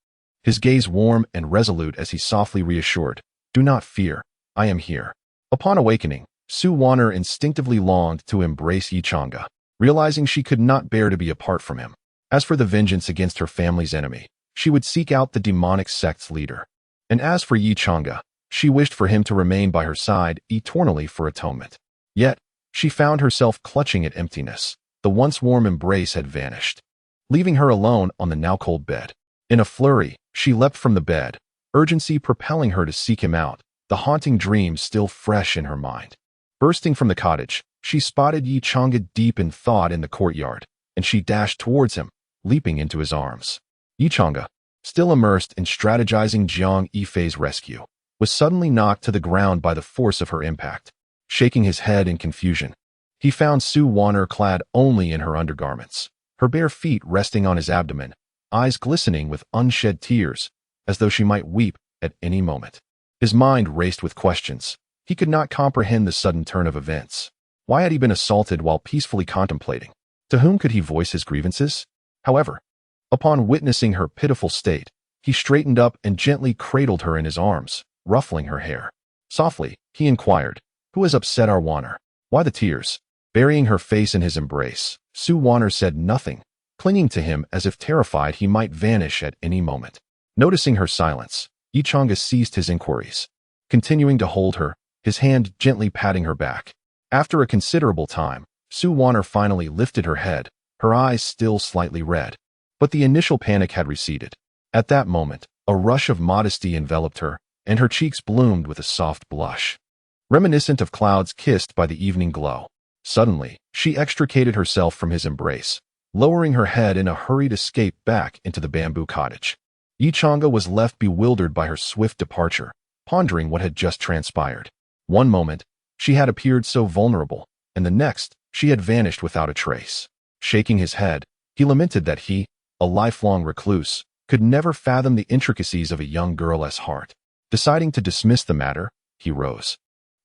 his gaze warm and resolute as he softly reassured, "Do not fear, I am here." Upon awakening, Su Wan'er instinctively longed to embrace Yichanga, realizing she could not bear to be apart from him. As for the vengeance against her family's enemy, she would seek out the demonic sect's leader. And as for Yichanga, she wished for him to remain by her side eternally for atonement. Yet, she found herself clutching at emptiness. The once warm embrace had vanished, leaving her alone on the now cold bed. In a flurry, she leapt from the bed, urgency propelling her to seek him out, the haunting dream still fresh in her mind. Bursting from the cottage, she spotted Yichanga deep in thought in the courtyard, and she dashed towards him, leaping into his arms. Yichanga, still immersed in strategizing Jiang Yifei's rescue, was suddenly knocked to the ground by the force of her impact. Shaking his head in confusion, he found Su Wan'er clad only in her undergarments, her bare feet resting on his abdomen, eyes glistening with unshed tears, as though she might weep at any moment. His mind raced with questions. He could not comprehend the sudden turn of events. Why had he been assaulted while peacefully contemplating? To whom could he voice his grievances? However, upon witnessing her pitiful state, he straightened up and gently cradled her in his arms, ruffling her hair. Softly, he inquired, "Who has upset our Wan'er? Why the tears?" Burying her face in his embrace, Su Wan'er said nothing, clinging to him as if terrified he might vanish at any moment. Noticing her silence, Yichanga ceased his inquiries, continuing to hold her, his hand gently patting her back. After a considerable time, Su Wan'er finally lifted her head, her eyes still slightly red. But the initial panic had receded. At that moment, a rush of modesty enveloped her, and her cheeks bloomed with a soft blush, reminiscent of clouds kissed by the evening glow. Suddenly, she extricated herself from his embrace, lowering her head in a hurried escape back into the bamboo cottage. Yichanga was left bewildered by her swift departure, pondering what had just transpired. One moment, she had appeared so vulnerable, and the next, she had vanished without a trace. Shaking his head, he lamented that he, a lifelong recluse, could never fathom the intricacies of a young girl's heart. Deciding to dismiss the matter, he rose,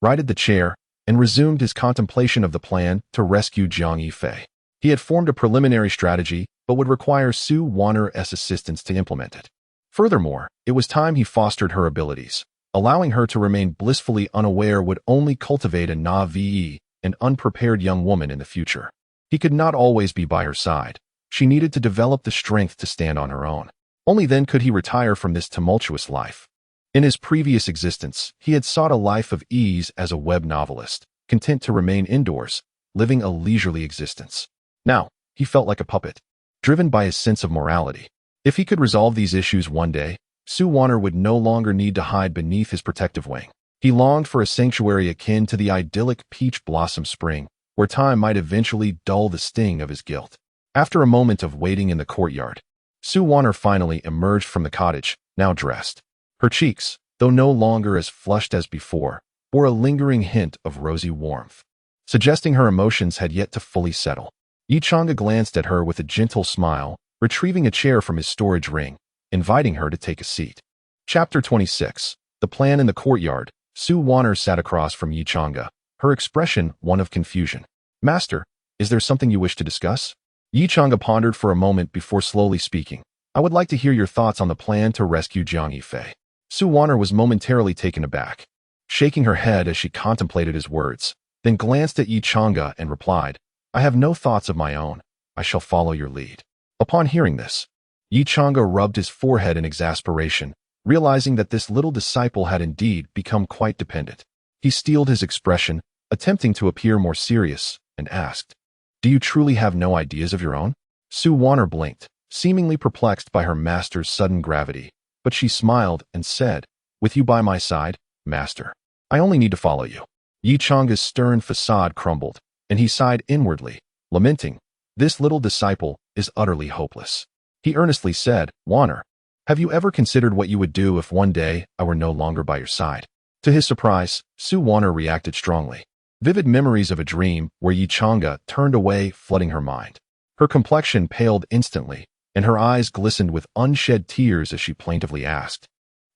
righted the chair, and resumed his contemplation of the plan to rescue Jiang Yifei. He had formed a preliminary strategy, but would require Su Wan'er's assistance to implement it. Furthermore, it was time he fostered her abilities. Allowing her to remain blissfully unaware would only cultivate a naive and unprepared young woman in the future. He could not always be by her side. She needed to develop the strength to stand on her own. Only then could he retire from this tumultuous life. In his previous existence, he had sought a life of ease as a web novelist, content to remain indoors, living a leisurely existence. Now, he felt like a puppet, driven by his sense of morality. If he could resolve these issues one day, Su Wan'er would no longer need to hide beneath his protective wing. He longed for a sanctuary akin to the idyllic peach blossom spring, where time might eventually dull the sting of his guilt. After a moment of waiting in the courtyard, Su Wan'er finally emerged from the cottage, now dressed. Her cheeks, though no longer as flushed as before, bore a lingering hint of rosy warmth, suggesting her emotions had yet to fully settle. Yichanga glanced at her with a gentle smile, retrieving a chair from his storage ring, inviting her to take a seat. Chapter 26. The Plan in the Courtyard. Su Wan'er sat across from Yichanga, her expression one of confusion. "Master, is there something you wish to discuss?" Yichanga pondered for a moment before slowly speaking. "I would like to hear your thoughts on the plan to rescue Jiang Yifei." Su Wan'er was momentarily taken aback, shaking her head as she contemplated his words, then glanced at Yichanga and replied, "I have no thoughts of my own. I shall follow your lead." Upon hearing this, Yichanga rubbed his forehead in exasperation, realizing that this little disciple had indeed become quite dependent. He steeled his expression, attempting to appear more serious, and asked, "Do you truly have no ideas of your own?" Su Wan'er blinked, seemingly perplexed by her master's sudden gravity, but she smiled and said, "With you by my side, master, I only need to follow you." Yichanga's stern facade crumbled, and he sighed inwardly, lamenting, "This little disciple is utterly hopeless." He earnestly said, "Wan'er, have you ever considered what you would do if one day I were no longer by your side?" To his surprise, Su Wan'er reacted strongly. Vivid memories of a dream where Yichanga turned away flooding her mind. Her complexion paled instantly, and her eyes glistened with unshed tears as she plaintively asked,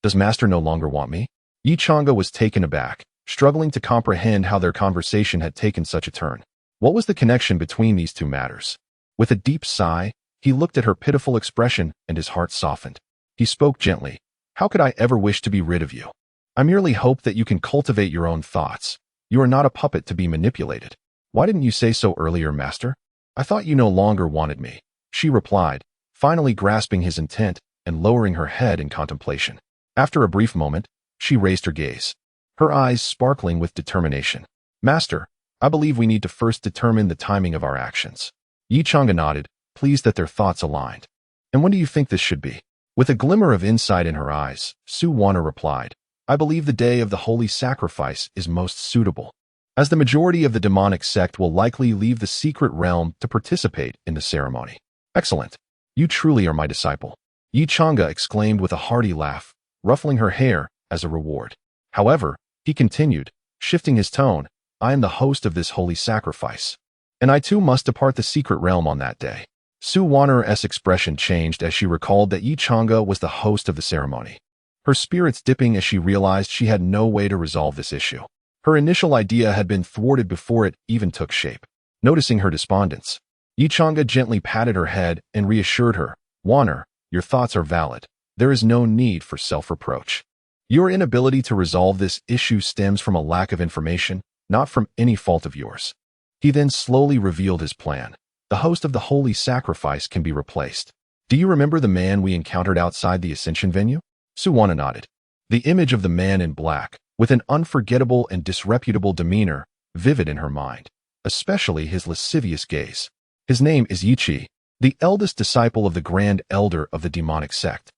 "Does master no longer want me?" Yichanga was taken aback, struggling to comprehend how their conversation had taken such a turn. What was the connection between these two matters? With a deep sigh, he looked at her pitiful expression and his heart softened. He spoke gently. How could I ever wish to be rid of you? I merely hope that you can cultivate your own thoughts. You are not a puppet to be manipulated. Why didn't you say so earlier, master? I thought you no longer wanted me, she replied, finally grasping his intent and lowering her head in contemplation. After a brief moment, she raised her gaze, her eyes sparkling with determination. Master, I believe we need to first determine the timing of our actions. Yi Chang'e nodded, pleased that their thoughts aligned. And when do you think this should be? With a glimmer of insight in her eyes, Su Wanner replied, I believe the day of the holy sacrifice is most suitable, as the majority of the demonic sect will likely leave the secret realm to participate in the ceremony. Excellent. You truly are my disciple, Yi Chang'e exclaimed with a hearty laugh, ruffling her hair as a reward. However, he continued, shifting his tone, I am the host of this holy sacrifice, and I too must depart the secret realm on that day. Su Wanner's expression changed as she recalled that Yi Chang'e was the host of the ceremony, her spirits dipping as she realized she had no way to resolve this issue. Her initial idea had been thwarted before it even took shape. Noticing her despondence, Yi Chang'e gently patted her head and reassured her, Wanner, your thoughts are valid. There is no need for self-reproach. Your inability to resolve this issue stems from a lack of information, not from any fault of yours. He then slowly revealed his plan. The host of the holy sacrifice can be replaced. Do you remember the man we encountered outside the Ascension venue? Su Wanner nodded. The image of the man in black, with an unforgettable and disreputable demeanor, vivid in her mind, especially his lascivious gaze. His name is Yi Chi, the eldest disciple of the Grand Elder of the demonic sect.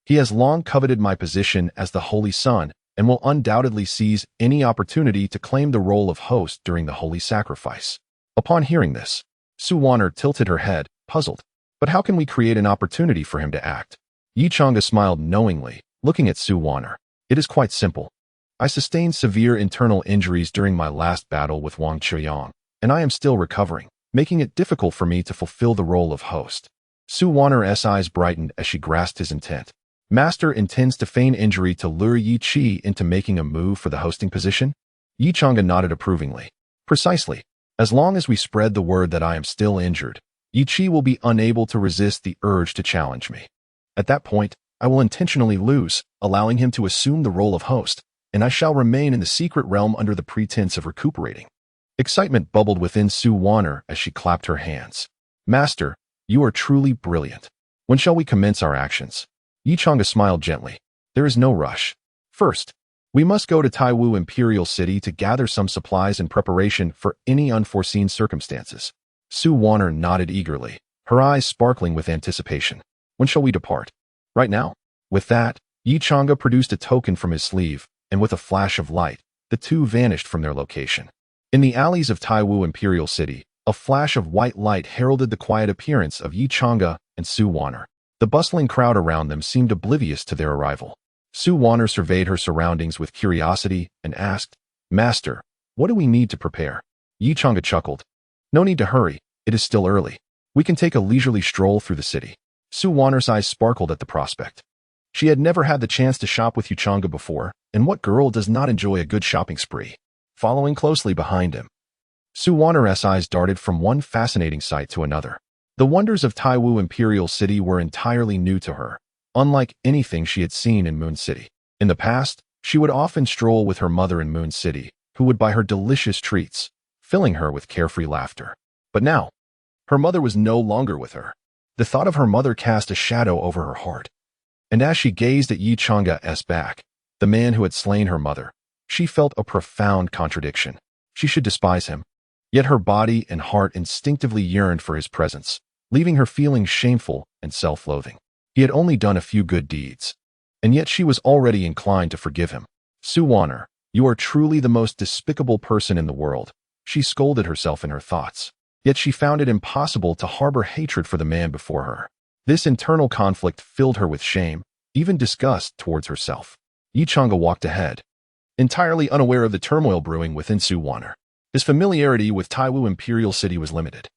He has long coveted my position as the Holy Son and will undoubtedly seize any opportunity to claim the role of host during the holy sacrifice. Upon hearing this, Su Wanner tilted her head, puzzled. But how can we create an opportunity for him to act? Yi Chang'e smiled knowingly, looking at Su Wanner. It is quite simple. I sustained severe internal injuries during my last battle with Wang Qiyang, and I am still recovering, making it difficult for me to fulfill the role of host. Su Wanner's eyes brightened as she grasped his intent. Master intends to feign injury to lure Yi Chi into making a move for the hosting position? Yi Chang'e nodded approvingly. Precisely. As long as we spread the word that I am still injured, Yi Chi will be unable to resist the urge to challenge me. At that point, I will intentionally lose, allowing him to assume the role of host, and I shall remain in the secret realm under the pretense of recuperating. Excitement bubbled within Su Wanner as she clapped her hands. Master, you are truly brilliant. When shall we commence our actions? Yi Chang'e smiled gently. There is no rush. First, we must go to Taiwu Imperial City to gather some supplies in preparation for any unforeseen circumstances. Su Wanner nodded eagerly, her eyes sparkling with anticipation. When shall we depart? Right now. With that, Yi Chang'e produced a token from his sleeve, and with a flash of light, the two vanished from their location. In the alleys of Taiwu Imperial City, a flash of white light heralded the quiet appearance of Yi Chang'e and Su Wanner. The bustling crowd around them seemed oblivious to their arrival. Su Wanner surveyed her surroundings with curiosity and asked, Master, what do we need to prepare? Yi Chang'e chuckled. No need to hurry, it is still early. We can take a leisurely stroll through the city. Su Wanner's eyes sparkled at the prospect. She had never had the chance to shop with Yi Chang'e before, and what girl does not enjoy a good shopping spree? Following closely behind him, Su Wanner's eyes darted from one fascinating sight to another. The wonders of Taiwu Imperial City were entirely new to her, unlike anything she had seen in Moon City. In the past, she would often stroll with her mother in Moon City, who would buy her delicious treats, filling her with carefree laughter. But now, her mother was no longer with her. The thought of her mother cast a shadow over her heart. And as she gazed at Yi Chang'e's back, the man who had slain her mother, she felt a profound contradiction. She should despise him. Yet her body and heart instinctively yearned for his presence, leaving her feeling shameful and self-loathing. He had only done a few good deeds, and yet she was already inclined to forgive him. Su Wanner, you are truly the most despicable person in the world, she scolded herself in her thoughts. Yet she found it impossible to harbor hatred for the man before her. This internal conflict filled her with shame, even disgust towards herself. Yi Chang'e walked ahead, entirely unaware of the turmoil brewing within Su Wanner. His familiarity with Taiwu Imperial City was limited.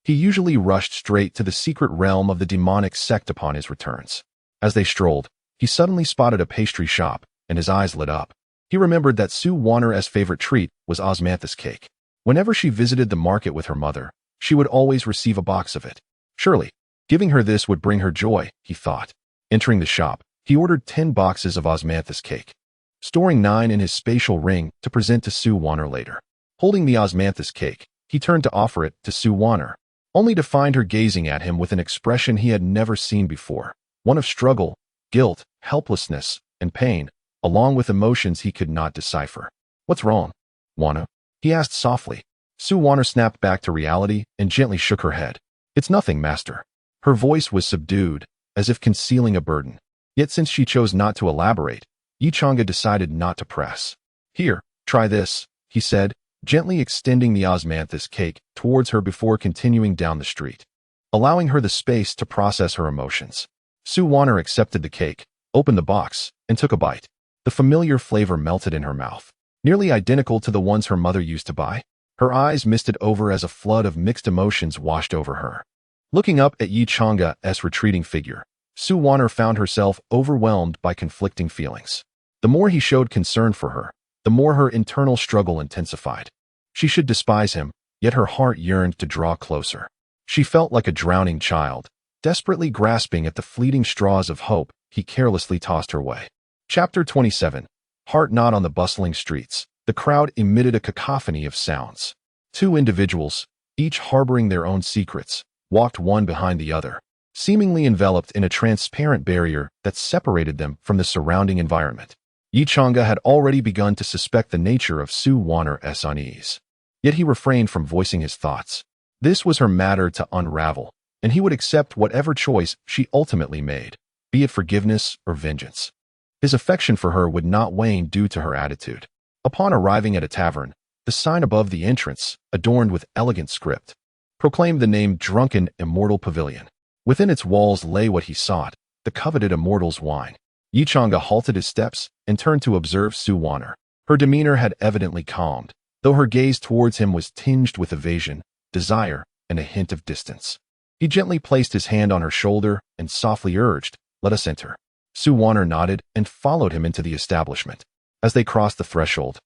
He usually rushed straight to the secret realm of the demonic sect upon his returns. As they strolled, he suddenly spotted a pastry shop, and his eyes lit up. He remembered that Su Wanner's favorite treat was osmanthus cake. Whenever she visited the market with her mother, she would always receive a box of it. Surely, giving her this would bring her joy, he thought. Entering the shop, he ordered 10 boxes of osmanthus cake, storing 9 in his spatial ring to present to Su Wanner later. Holding the osmanthus cake, he turned to offer it to Su Wanner, only to find her gazing at him with an expression he had never seen before, one of struggle, guilt, helplessness, and pain, along with emotions he could not decipher. "What's wrong, Wanner?" he asked softly. Su Wanner snapped back to reality and gently shook her head. "It's nothing, master." Her voice was subdued, as if concealing a burden. Yet since she chose not to elaborate, Yichanga decided not to press. "Here, try this," he said, gently extending the osmanthus cake towards her before continuing down the street, allowing her the space to process her emotions. Su Wanner accepted the cake, opened the box, and took a bite. The familiar flavor melted in her mouth, nearly identical to the ones her mother used to buy. Her eyes misted over as a flood of mixed emotions washed over her. Looking up at Yichanga's retreating figure, Su Wanner found herself overwhelmed by conflicting feelings. The more he showed concern for her, the more her internal struggle intensified. She should despise him, yet her heart yearned to draw closer. She felt like a drowning child, desperately grasping at the fleeting straws of hope he carelessly tossed her way. Chapter 27. Heart not on the bustling streets. The crowd emitted a cacophony of sounds. 2 individuals, each harboring their own secrets, walked one behind the other, seemingly enveloped in a transparent barrier that separated them from the surrounding environment. Yichanga had already begun to suspect the nature of Su Wanner's unease. Yet he refrained from voicing his thoughts. This was her matter to unravel, and he would accept whatever choice she ultimately made, be it forgiveness or vengeance. His affection for her would not wane due to her attitude. Upon arriving at a tavern, the sign above the entrance, adorned with elegant script, proclaimed the name Drunken Immortal Pavilion. Within its walls lay what he sought, the coveted immortal's wine. Yichanga halted his steps and turned to observe Su Wanner. Her demeanor had evidently calmed, though her gaze towards him was tinged with evasion, desire, and a hint of distance. He gently placed his hand on her shoulder and softly urged, "Let us enter." Su Wanner nodded and followed him into the establishment. As they crossed the threshold,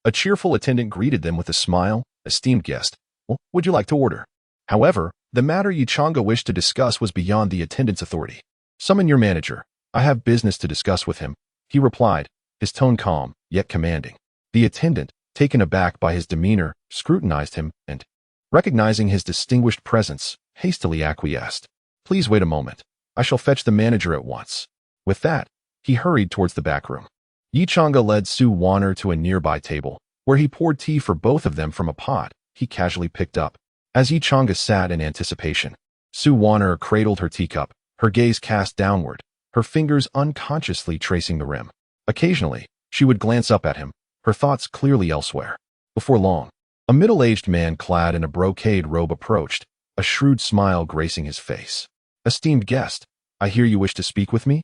a cheerful attendant greeted them with a smile. "Esteemed guest, what would you like to order?" However, the matter Yichanga wished to discuss was beyond the attendant's authority. "Summon your manager. I have business to discuss with him," he replied, his tone calm, yet commanding. The attendant, taken aback by his demeanor, scrutinized him and, recognizing his distinguished presence, hastily acquiesced. "Please wait a moment. I shall fetch the manager at once." With that, he hurried towards the back room. Yichanga led Su Wanner to a nearby table, where he poured tea for both of them from a pot he casually picked up. As Yichanga sat in anticipation, Su Wanner cradled her teacup, her gaze cast downward, her fingers unconsciously tracing the rim. Occasionally, she would glance up at him, her thoughts clearly elsewhere. Before long, a middle-aged man clad in a brocade robe approached, a shrewd smile gracing his face. "Esteemed guest, I hear you wish to speak with me?"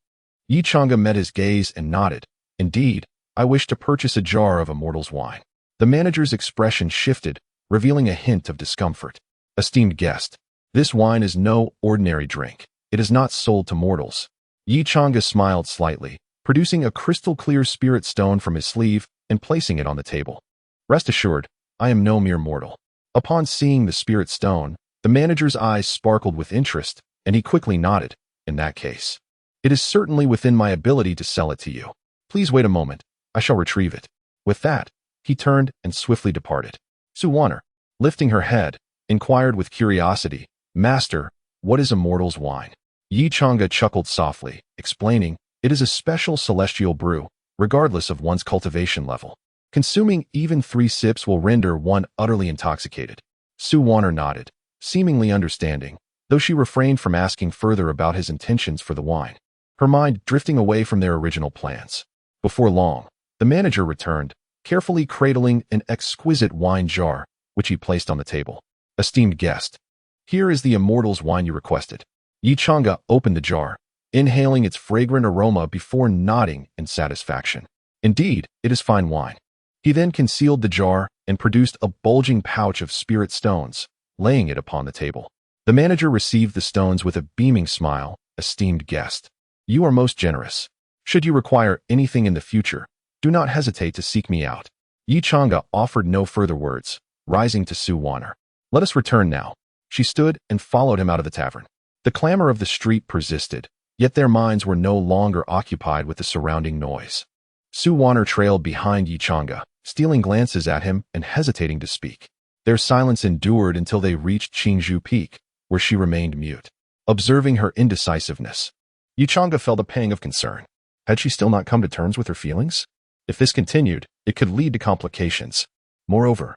Yichanga met his gaze and nodded. "Indeed, I wish to purchase a jar of immortal's wine." The manager's expression shifted, revealing a hint of discomfort. "Esteemed guest, this wine is no ordinary drink. It is not sold to mortals." Yichanga smiled slightly, producing a crystal-clear spirit stone from his sleeve and placing it on the table. "Rest assured, I am no mere mortal." Upon seeing the spirit stone, the manager's eyes sparkled with interest, and he quickly nodded. "In that case, it is certainly within my ability to sell it to you. Please wait a moment. I shall retrieve it." With that, he turned and swiftly departed. Su Wanner, lifting her head, inquired with curiosity, "Master, what is immortal's wine?" Yichanga chuckled softly, explaining, "It is a special celestial brew, regardless of one's cultivation level. Consuming even 3 sips will render one utterly intoxicated." Su Wanner nodded, seemingly understanding, though she refrained from asking further about his intentions for the wine, her mind drifting away from their original plans. Before long, the manager returned, carefully cradling an exquisite wine jar, which he placed on the table. "Esteemed guest, here is the immortal's wine you requested." Yichanga opened the jar, inhaling its fragrant aroma before nodding in satisfaction. "Indeed, it is fine wine." He then concealed the jar and produced a bulging pouch of spirit stones, laying it upon the table. The manager received the stones with a beaming smile. "Esteemed guest, you are most generous. Should you require anything in the future, do not hesitate to seek me out." Yichanga offered no further words, rising to Su Wanner. "Let us return now." She stood and followed him out of the tavern. The clamor of the street persisted, yet their minds were no longer occupied with the surrounding noise. Su Wan'er trailed behind Yichanga, stealing glances at him and hesitating to speak. Their silence endured until they reached Qingzhou Peak, where she remained mute, observing her indecisiveness. Yichanga felt a pang of concern. Had she still not come to terms with her feelings? If this continued, it could lead to complications. Moreover,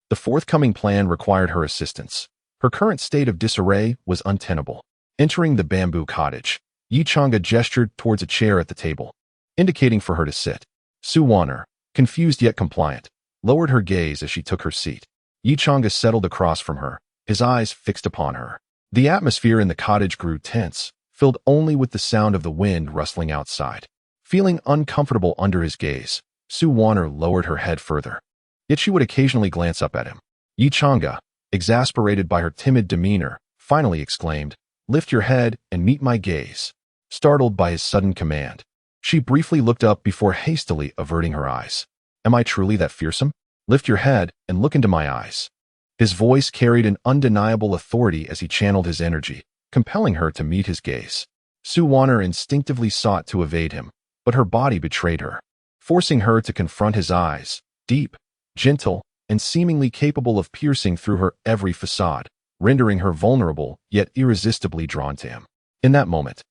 the forthcoming plan required her assistance. Her current state of disarray was untenable. Entering the bamboo cottage, Yichanga gestured towards a chair at the table, indicating for her to sit. Su Wan'er, confused yet compliant, lowered her gaze as she took her seat. Yichanga settled across from her, his eyes fixed upon her. The atmosphere in the cottage grew tense, filled only with the sound of the wind rustling outside. Feeling uncomfortable under his gaze, Su Wan'er lowered her head further. Yet she would occasionally glance up at him. Yichanga, exasperated by her timid demeanor, finally exclaimed, "Lift your head and meet my gaze." Startled by his sudden command, she briefly looked up before hastily averting her eyes. "Am I truly that fearsome? Lift your head and look into my eyes." His voice carried an undeniable authority as he channeled his energy, compelling her to meet his gaze. Su Wan'er instinctively sought to evade him, but her body betrayed her, forcing her to confront his eyes, deep, gentle, and seemingly capable of piercing through her every facade, rendering her vulnerable yet irresistibly drawn to him. In that moment,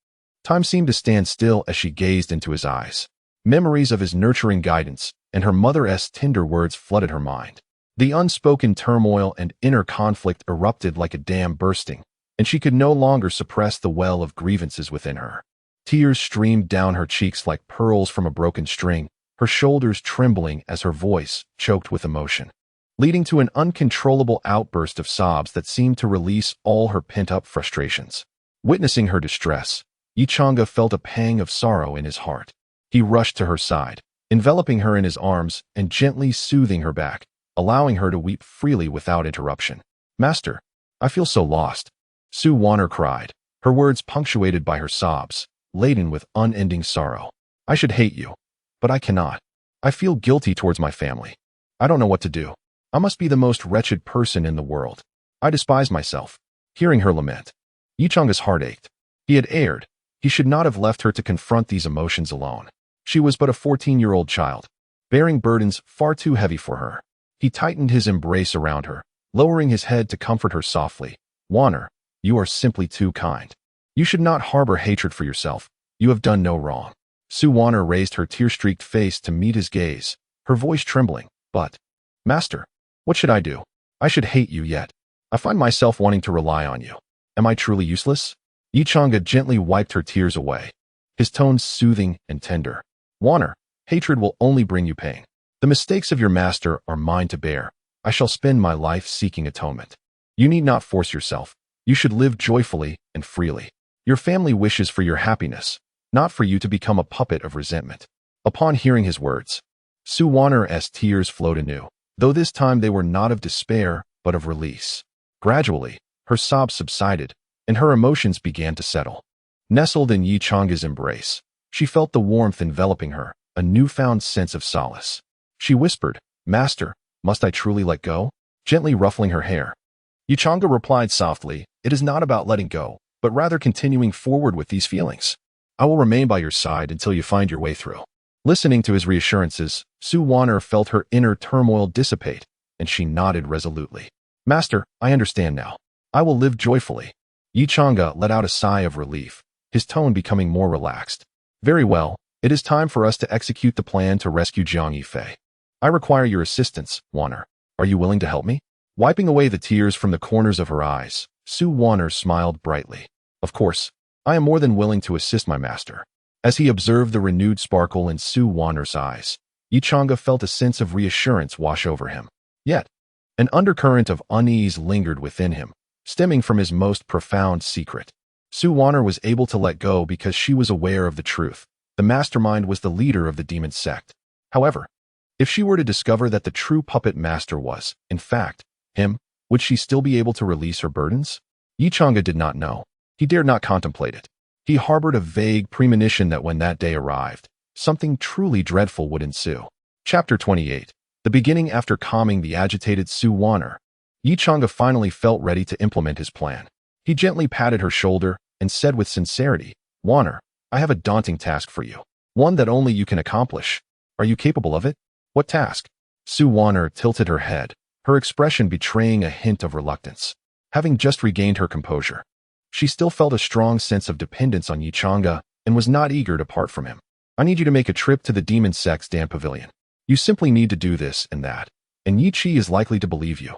time seemed to stand still as she gazed into his eyes. Memories of his nurturing guidance and her mother's tender words flooded her mind. The unspoken turmoil and inner conflict erupted like a dam bursting, and she could no longer suppress the well of grievances within her. Tears streamed down her cheeks like pearls from a broken string, her shoulders trembling as her voice choked with emotion, leading to an uncontrollable outburst of sobs that seemed to release all her pent-up frustrations. Witnessing her distress, Yichanga felt a pang of sorrow in his heart. He rushed to her side, enveloping her in his arms and gently soothing her back, allowing her to weep freely without interruption. "Master, I feel so lost," Su Wan'er cried, her words punctuated by her sobs, laden with unending sorrow. "I should hate you, but I cannot. I feel guilty towards my family. I don't know what to do. I must be the most wretched person in the world. I despise myself." Hearing her lament, Yichanga's heart ached. He had erred. He should not have left her to confront these emotions alone. She was but a 14-year-old child, bearing burdens far too heavy for her. He tightened his embrace around her, lowering his head to comfort her softly. "Wan'er, you are simply too kind. You should not harbor hatred for yourself. You have done no wrong." Su Wan'er raised her tear-streaked face to meet his gaze, her voice trembling. "But, Master, what should I do? I should hate you yet. I find myself wanting to rely on you. Am I truly useless?" Yichanga gently wiped her tears away, his tone soothing and tender. "Wan'er, hatred will only bring you pain. The mistakes of your master are mine to bear. I shall spend my life seeking atonement. You need not force yourself. You should live joyfully and freely. Your family wishes for your happiness, not for you to become a puppet of resentment." Upon hearing his words, Su Wan'er's tears flowed anew, though this time they were not of despair, but of release. Gradually, her sobs subsided, and her emotions began to settle. Nestled in Yichanga's embrace, she felt the warmth enveloping her, a newfound sense of solace. She whispered, "Master, must I truly let go?" gently ruffling her hair. Yichanga replied softly, "It is not about letting go, but rather continuing forward with these feelings. I will remain by your side until you find your way through." Listening to his reassurances, Su Wan'er felt her inner turmoil dissipate, and she nodded resolutely. "Master, I understand now. I will live joyfully." Yichanga let out a sigh of relief, his tone becoming more relaxed. "Very well, it is time for us to execute the plan to rescue Jiang Yifei. I require your assistance, Wan'er. Are you willing to help me?" Wiping away the tears from the corners of her eyes, Su Wan'er smiled brightly. "Of course, I am more than willing to assist my master." As he observed the renewed sparkle in Su Wan'er's eyes, Yichanga felt a sense of reassurance wash over him. Yet, an undercurrent of unease lingered within him, stemming from his most profound secret. Su Wan'er was able to let go because she was aware of the truth. The mastermind was the leader of the demon sect. However, if she were to discover that the true puppet master was, in fact, him, would she still be able to release her burdens? Yichanga did not know. He dared not contemplate it. He harbored a vague premonition that when that day arrived, something truly dreadful would ensue. Chapter 28. The beginning. After calming the agitated Su Wan'er, Yichanga finally felt ready to implement his plan. He gently patted her shoulder and said with sincerity, Warner, I have a daunting task for you. One that only you can accomplish. Are you capable of it? What task? Sue Warner tilted her head, her expression betraying a hint of reluctance. Having just regained her composure, she still felt a strong sense of dependence on Yi Chang'e and was not eager to part from him. I need you to make a trip to the demon sect's Dan Pavilion. You simply need to do this and that, and Yi Chi is likely to believe you.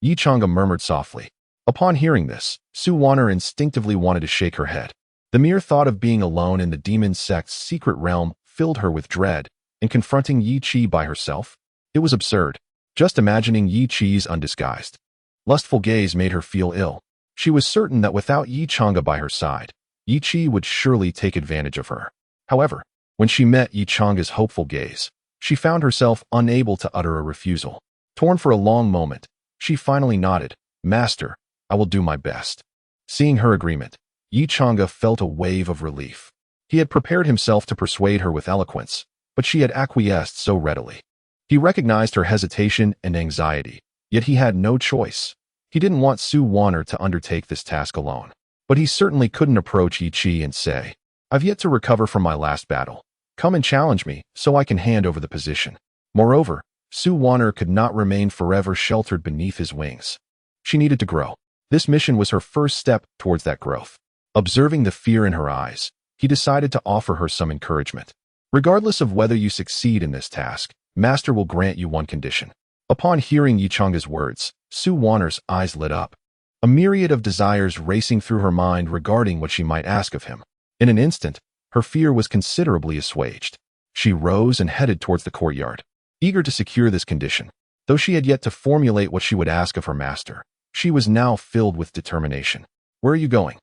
Yi Chang'e murmured softly. Upon hearing this, Sue Warner instinctively wanted to shake her head. The mere thought of being alone in the demon sect's secret realm filled her with dread, and confronting Yi Chi by herself? It was absurd. Just imagining Yi Chi's undisguised, lustful gaze made her feel ill. She was certain that without Yi Chang'e by her side, Yi Chi would surely take advantage of her. However, when she met Yi Chang'e's hopeful gaze, she found herself unable to utter a refusal. Torn for a long moment, she finally nodded. Master, I will do my best. Seeing her agreement, Yi Chang'e felt a wave of relief. He had prepared himself to persuade her with eloquence, but she had acquiesced so readily. He recognized her hesitation and anxiety, yet he had no choice. He didn't want Sue Warner to undertake this task alone. But he certainly couldn't approach Yi Chi and say, I've yet to recover from my last battle. Come and challenge me so I can hand over the position. Moreover, Sue Warner could not remain forever sheltered beneath his wings. She needed to grow. This mission was her first step towards that growth. Observing the fear in her eyes, he decided to offer her some encouragement. Regardless of whether you succeed in this task, Master will grant you one condition. Upon hearing Yi Chang'e's words, Sue Warner's eyes lit up. A myriad of desires racing through her mind regarding what she might ask of him. In an instant, her fear was considerably assuaged. She rose and headed towards the courtyard, eager to secure this condition. Though she had yet to formulate what she would ask of her master, she was now filled with determination. Where are you going?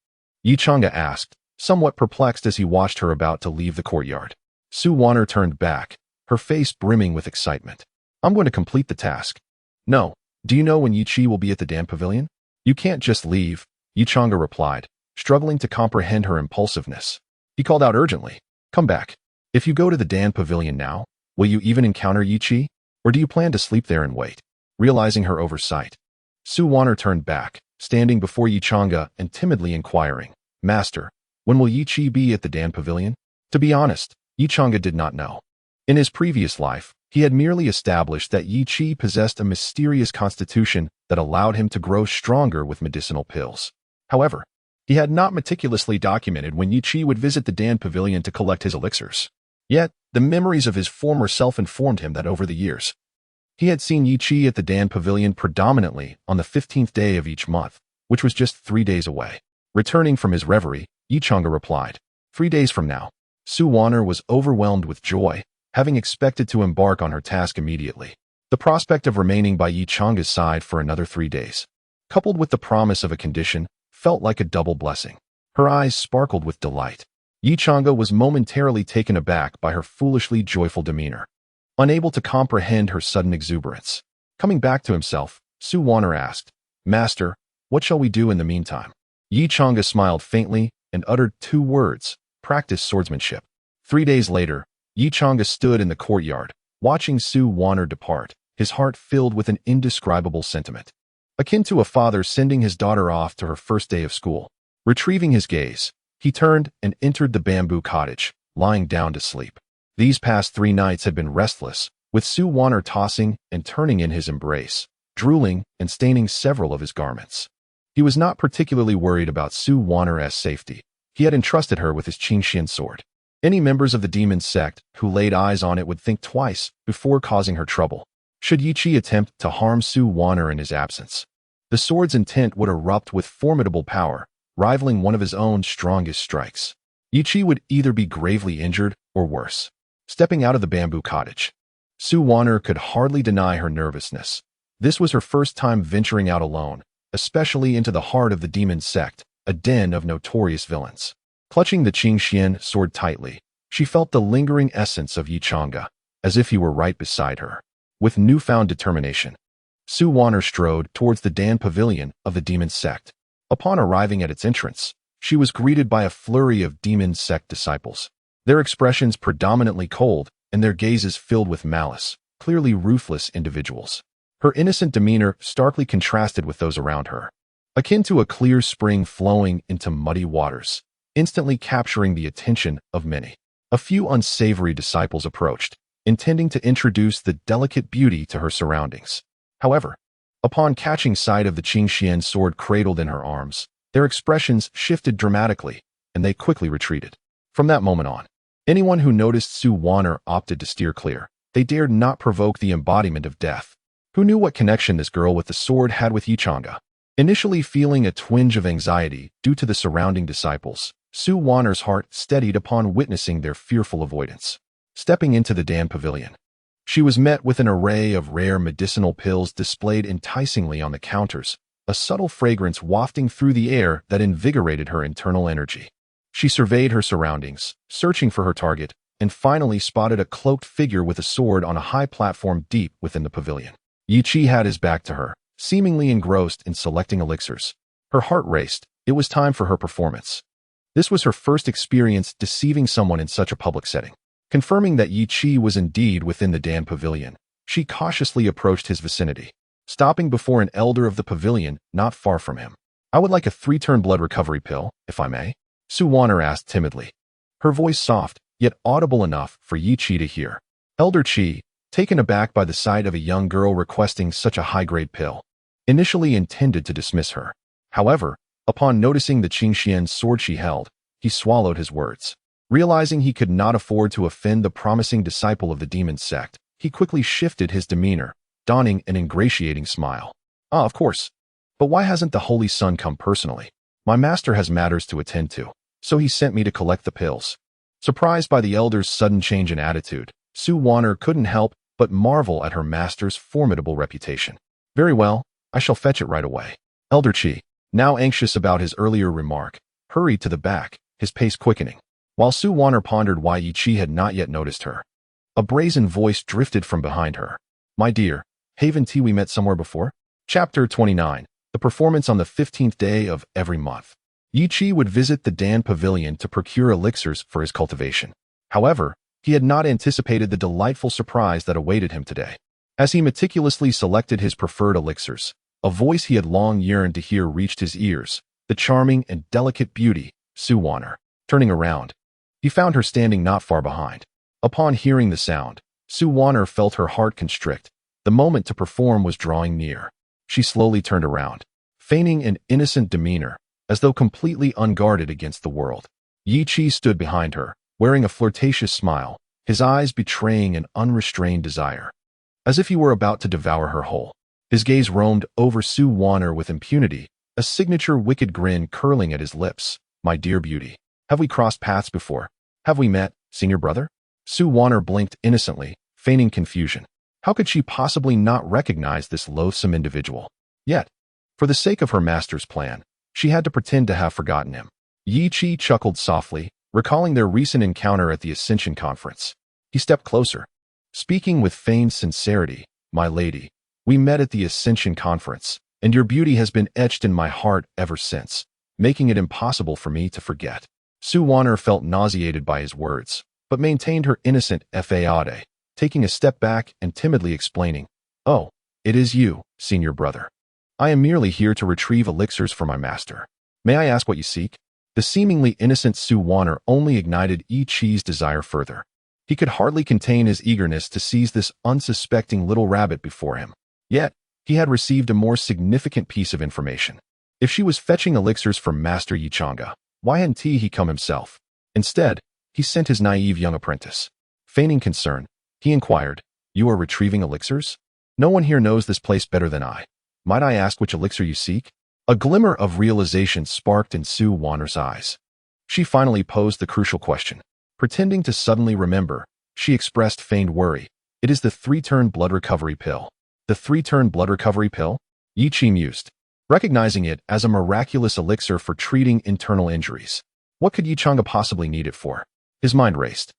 Yi Chang'e asked, somewhat perplexed as he watched her about to leave the courtyard. Sue Warner turned back, her face brimming with excitement. I'm going to complete the task. No. Do you know when Yi Chi will be at the Dan Pavilion? You can't just leave, Yi Chang'e replied, struggling to comprehend her impulsiveness. He called out urgently, come back. If you go to the Dan Pavilion now, will you even encounter Yi Chi? Or do you plan to sleep there and wait? Realizing her oversight, Sue Warner turned back, standing before Yi Chang'e and timidly inquiring, Master, when will Yi Chi be at the Dan Pavilion? To be honest, Yi Chang'e did not know. In his previous life, he had merely established that Yi Chi possessed a mysterious constitution that allowed him to grow stronger with medicinal pills. However, he had not meticulously documented when Yi Chi would visit the Dan Pavilion to collect his elixirs. Yet, the memories of his former self informed him that over the years, he had seen Yi Chi at the Dan Pavilion predominantly on the 15th day of each month, which was just 3 days away. Returning from his reverie, Yi Chang'e replied, 3 days from now. Sue Warner was overwhelmed with joy, having expected to embark on her task immediately. The prospect of remaining by Yi Chang'e's side for another 3 days, coupled with the promise of a condition, felt like a double blessing. Her eyes sparkled with delight. Yi Chang'e was momentarily taken aback by her foolishly joyful demeanor, unable to comprehend her sudden exuberance. Coming back to himself, Sue Warner asked, Master, what shall we do in the meantime? Yi Chang'e smiled faintly and uttered 2 words, practice swordsmanship. 3 days later, Yi Chang'e stood in the courtyard, watching Sue Warner depart, his heart filled with an indescribable sentiment. Akin to a father sending his daughter off to her first day of school. Retrieving his gaze, he turned and entered the bamboo cottage, lying down to sleep. These past 3 nights had been restless, with Sue Warner tossing and turning in his embrace, drooling and staining several of his garments. He was not particularly worried about Sue Warner's safety. He had entrusted her with his Qingxian sword. Any members of the demon sect who laid eyes on it would think twice before causing her trouble. Should Yi Chi attempt to harm Sue Warner in his absence, the sword's intent would erupt with formidable power, rivaling one of his own strongest strikes. Yi Chi would either be gravely injured or worse. Stepping out of the bamboo cottage, Sue Warner could hardly deny her nervousness. This was her first time venturing out alone, especially into the heart of the demon sect, a den of notorious villains. Clutching the Qingxian sword tightly, she felt the lingering essence of Yi Chang'e, as if he were right beside her. With newfound determination, Sue Warner strode towards the Dan Pavilion of the demon sect. Upon arriving at its entrance, she was greeted by a flurry of demon sect disciples, their expressions predominantly cold and their gazes filled with malice, clearly ruthless individuals. Her innocent demeanor starkly contrasted with those around her. Akin to a clear spring flowing into muddy waters, instantly capturing the attention of many. A few unsavory disciples approached, intending to introduce the delicate beauty to her surroundings. However, upon catching sight of the Qingxian sword cradled in her arms, their expressions shifted dramatically, and they quickly retreated. From that moment on, anyone who noticed Su Wanner opted to steer clear. They dared not provoke the embodiment of death. Who knew what connection this girl with the sword had with Yichanga? Initially feeling a twinge of anxiety due to the surrounding disciples, Su Wanner's heart steadied upon witnessing their fearful avoidance. Stepping into the Dan Pavilion, she was met with an array of rare medicinal pills displayed enticingly on the counters, a subtle fragrance wafting through the air that invigorated her internal energy. She surveyed her surroundings, searching for her target, and finally spotted a cloaked figure with a sword on a high platform deep within the pavilion. Yi Qi had his back to her, seemingly engrossed in selecting elixirs. Her heart raced. It was time for her performance. This was her first experience deceiving someone in such a public setting. Confirming that Yi Qi was indeed within the Dan Pavilion, she cautiously approached his vicinity, stopping before an elder of the pavilion not far from him. "I would like a 3-turn blood recovery pill, if I may," Su Wanner asked timidly, her voice soft, yet audible enough for Yi Qi to hear. Elder Qi, taken aback by the sight of a young girl requesting such a high-grade pill, initially intended to dismiss her. However, upon noticing the Qingxian sword she held, he swallowed his words. Realizing he could not afford to offend the promising disciple of the demon sect, he quickly shifted his demeanor, donning an ingratiating smile. "Ah, of course. But why hasn't the Holy Sun come personally? My master has matters to attend to, so he sent me to collect the pills." Surprised by the elder's sudden change in attitude, Su Wanner couldn't help but marvel at her master's formidable reputation. "Very well, I shall fetch it right away." Elder Qi, now anxious about his earlier remark, hurried to the back, his pace quickening. While Su Wanner pondered why Yi Qi had not yet noticed her, a brazen voice drifted from behind her. "My dear, haven't we met somewhere before?" Chapter 29. The performance on the 15th day of every month. Yi Qi would visit the Dan Pavilion to procure elixirs for his cultivation. However, he had not anticipated the delightful surprise that awaited him today. As he meticulously selected his preferred elixirs, a voice he had long yearned to hear reached his ears, the charming and delicate beauty, Su Wanner. Turning around, he found her standing not far behind. Upon hearing the sound, Su Wanner felt her heart constrict. The moment to perform was drawing near. She slowly turned around, feigning an innocent demeanor, as though completely unguarded against the world. Yi Qi stood behind her, wearing a flirtatious smile, his eyes betraying an unrestrained desire. As if he were about to devour her whole, his gaze roamed over Su Wanner with impunity, a signature wicked grin curling at his lips. "My dear beauty, have we crossed paths before? Have we met, senior brother?" Su Wanner blinked innocently, feigning confusion. How could she possibly not recognize this loathsome individual? Yet, for the sake of her master's plan, she had to pretend to have forgotten him. Yi Qi chuckled softly, recalling their recent encounter at the Ascension Conference. He stepped closer, speaking with feigned sincerity. "My lady, we met at the Ascension Conference, and your beauty has been etched in my heart ever since, making it impossible for me to forget." Su Wanner felt nauseated by his words, but maintained her innocent faade, taking a step back and timidly explaining, "Oh, it is you, senior brother. I am merely here to retrieve elixirs for my master. May I ask what you seek?" The seemingly innocent Su Wanner only ignited Yi Qi's desire further. He could hardly contain his eagerness to seize this unsuspecting little rabbit before him. Yet, he had received a more significant piece of information. If she was fetching elixirs for Master Yichanga, why hadn't he come himself? Instead, he sent his naive young apprentice. Feigning concern, he inquired, "You are retrieving elixirs? No one here knows this place better than I. Might I ask which elixir you seek?" A glimmer of realization sparked in Su Wanner's eyes. She finally posed the crucial question. Pretending to suddenly remember, she expressed feigned worry. "It is the 3-turn blood recovery pill." "The 3-turn blood recovery pill?" Yi Qi mused, recognizing it as a miraculous elixir for treating internal injuries. What could Yichanga possibly need it for? His mind raced.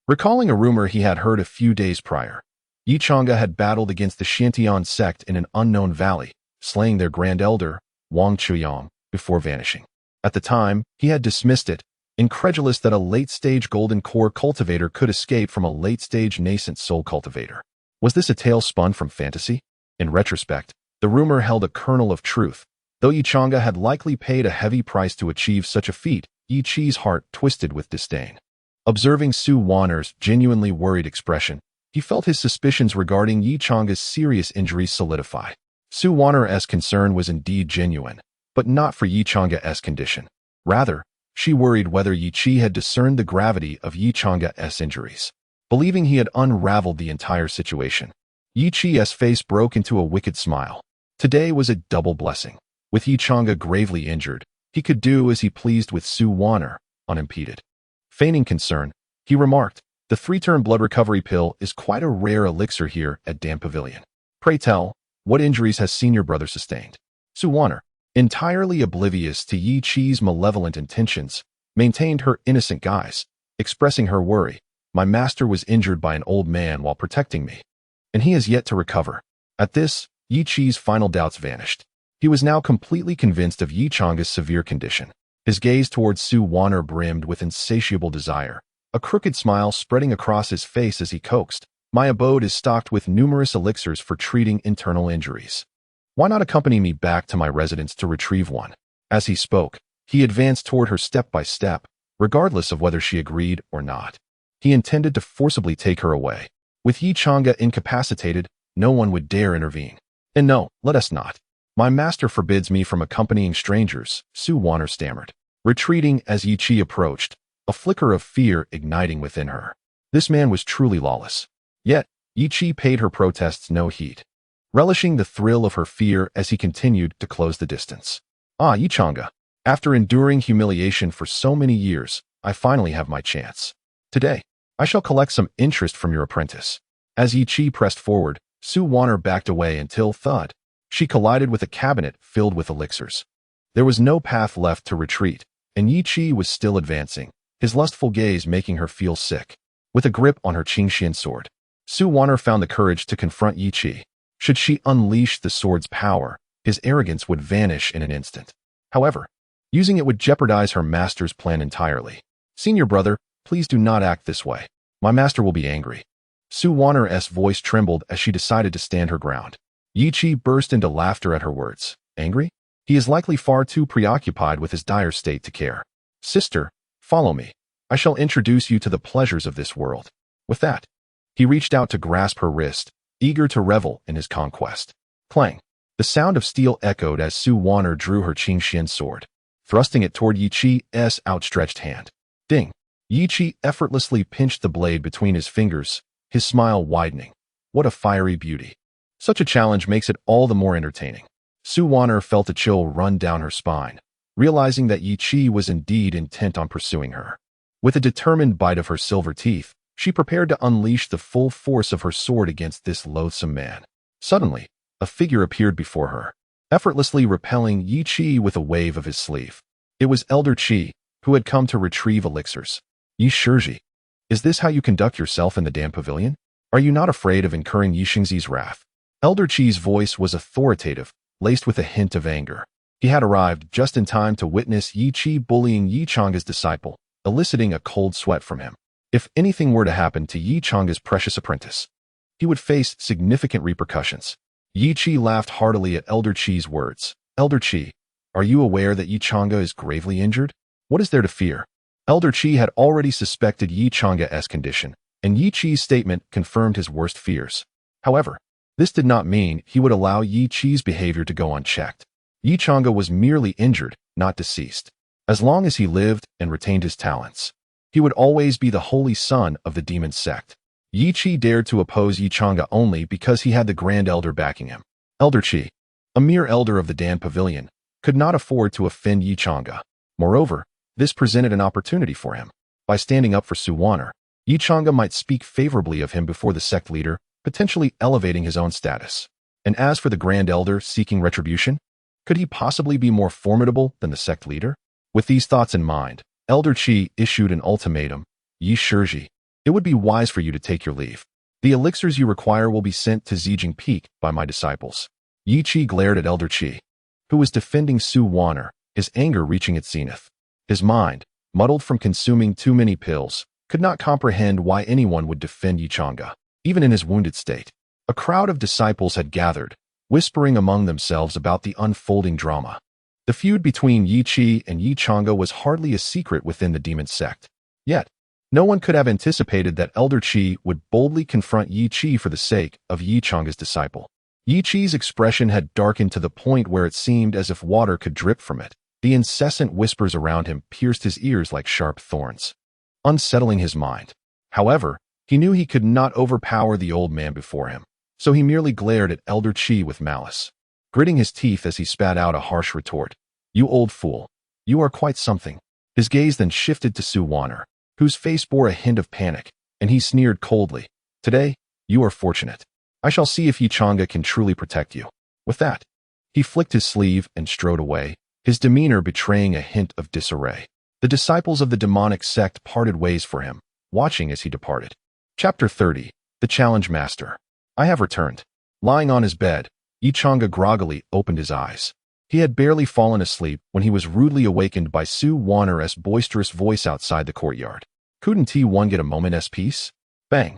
Recalling a rumor he had heard a few days prior, Yichanga had battled against the Shantian sect in an unknown valley, slaying their grand elder, Wang Chuyang, before vanishing. At the time, he had dismissed it, incredulous that a late-stage golden core cultivator could escape from a late-stage nascent soul cultivator. Was this a tale spun from fantasy? In retrospect, the rumor held a kernel of truth. Though Yichanga had likely paid a heavy price to achieve such a feat, Yi Qi's heart twisted with disdain. Observing Su Wan'er's genuinely worried expression, he felt his suspicions regarding Yi Chang's serious injuries solidify. Su Wan'er's concern was indeed genuine, but not for Yi Chang's condition. Rather, she worried whether Yi Qi had discerned the gravity of Yi Chang's injuries. Believing he had unraveled the entire situation, Yi Qi's face broke into a wicked smile. Today was a double blessing. With Yi Chang'e gravely injured, he could do as he pleased with Su Wan'er, unimpeded. Feigning concern, he remarked, "The 3-turn blood recovery pill is quite a rare elixir here at Tianji Pavilion. Pray tell, what injuries has senior brother sustained?" Su Wan'er, entirely oblivious to Yi Qi's malevolent intentions, maintained her innocent guise, expressing her worry. "My master was injured by an old man while protecting me, and he has yet to recover." At this, Yi Qi's final doubts vanished. He was now completely convinced of Yi Chang's severe condition. His gaze towards Su Wan'er brimmed with insatiable desire, a crooked smile spreading across his face as he coaxed, "My abode is stocked with numerous elixirs for treating internal injuries. Why not accompany me back to my residence to retrieve one?" As he spoke, he advanced toward her step by step, regardless of whether she agreed or not. He intended to forcibly take her away. With Yi Chang'e incapacitated, no one would dare intervene. "And no, let us not. My master forbids me from accompanying strangers," Su Wan'er stammered, retreating as Yi Qi approached, a flicker of fear igniting within her. This man was truly lawless. Yet, Yi Qi paid her protests no heed, relishing the thrill of her fear as he continued to close the distance. "Ah, Yi Chang'e, after enduring humiliation for so many years, I finally have my chance. Today, I shall collect some interest from your apprentice." As Yi Qi pressed forward, Su Wan'er backed away until, thud, she collided with a cabinet filled with elixirs. There was no path left to retreat, and Yi Qi was still advancing, his lustful gaze making her feel sick. With a grip on her Qingxian sword, Su Wan'er found the courage to confront Yi Qi. Should she unleash the sword's power, his arrogance would vanish in an instant. However, using it would jeopardize her master's plan entirely. "Senior brother, please do not act this way. My master will be angry." Su Wan'er's voice trembled as she decided to stand her ground. Yi Qi burst into laughter at her words. "Angry? He is likely far too preoccupied with his dire state to care. Sister, follow me. I shall introduce you to the pleasures of this world." With that, he reached out to grasp her wrist, eager to revel in his conquest. Clang! The sound of steel echoed as Su Wan'er drew her Qingxian sword, thrusting it toward Yi Qi's outstretched hand. Ding! Yi Qi effortlessly pinched the blade between his fingers, his smile widening. What a fiery beauty. Such a challenge makes it all the more entertaining. Su Wan'er felt a chill run down her spine, realizing that Yi Qi was indeed intent on pursuing her. With a determined bite of her silver teeth, she prepared to unleash the full force of her sword against this loathsome man. Suddenly, a figure appeared before her, effortlessly repelling Yi Qi with a wave of his sleeve. It was Elder Qi, who had come to retrieve elixirs. "Yi Shiji, is this how you conduct yourself in the Tianji Pavilion? Are you not afraid of incurring Yi Xingzi's wrath?" Elder Qi's voice was authoritative, laced with a hint of anger. He had arrived just in time to witness Yi Qi bullying Yi Chang's disciple, eliciting a cold sweat from him. If anything were to happen to Yi Chang's precious apprentice, he would face significant repercussions. Yi Qi laughed heartily at Elder Qi's words. "Elder Qi, are you aware that Yi Chang'e is gravely injured? What is there to fear?" Elder Qi had already suspected Yi Chang's condition, and Yi Qi's statement confirmed his worst fears. However, this did not mean he would allow Yi Qi's behavior to go unchecked. Yi Chang'e was merely injured, not deceased. As long as he lived and retained his talents, he would always be the holy son of the demon sect. Yi Qi dared to oppose Yi Chang'e only because he had the Grand Elder backing him. Elder Qi, a mere elder of the Tianji Pavilion, could not afford to offend Yi Chang'e. Moreover, this presented an opportunity for him. By standing up for Su Wan'er, Yi Chang'e might speak favorably of him before the sect leader, potentially elevating his own status. And as for the Grand Elder seeking retribution, could he possibly be more formidable than the sect leader? With these thoughts in mind, Elder Qi issued an ultimatum. "Yi Shiji, it would be wise for you to take your leave. The elixirs you require will be sent to Zijing Peak by my disciples." Yi Qi glared at Elder Qi, who was defending Su Wan'er, his anger reaching its zenith. His mind, muddled from consuming too many pills, could not comprehend why anyone would defend Yi Chang'e, even in his wounded state. A crowd of disciples had gathered, whispering among themselves about the unfolding drama. The The feud between Yi Qi and Yi Chang'e was hardly a secret within the demon sect. Yet, no one could have anticipated that Elder Qi would boldly confront Yi Qi for the sake of Yi Chang'e's disciple. Yi Qi's expression had darkened to the point where it seemed as if water could drip from it. The incessant whispers around him pierced his ears like sharp thorns, unsettling his mind. However, he knew he could not overpower the old man before him, so he merely glared at Elder Qi with malice, gritting his teeth as he spat out a harsh retort. "You old fool. You are quite something." His gaze then shifted to Su Wan'er, whose face bore a hint of panic, and he sneered coldly. "Today, you are fortunate. I shall see if Yi Chang'e can truly protect you." With that, he flicked his sleeve and strode away, his demeanor betraying a hint of disarray. The disciples of the demonic sect parted ways for him, watching as he departed. Chapter 30. The Challenge Master. I have returned. Lying on his bed, Yi Chang'e groggily opened his eyes. He had barely fallen asleep when he was rudely awakened by Su Wan'er's boisterous voice outside the courtyard. "Couldn't T1 get a moment's peace?" Bang!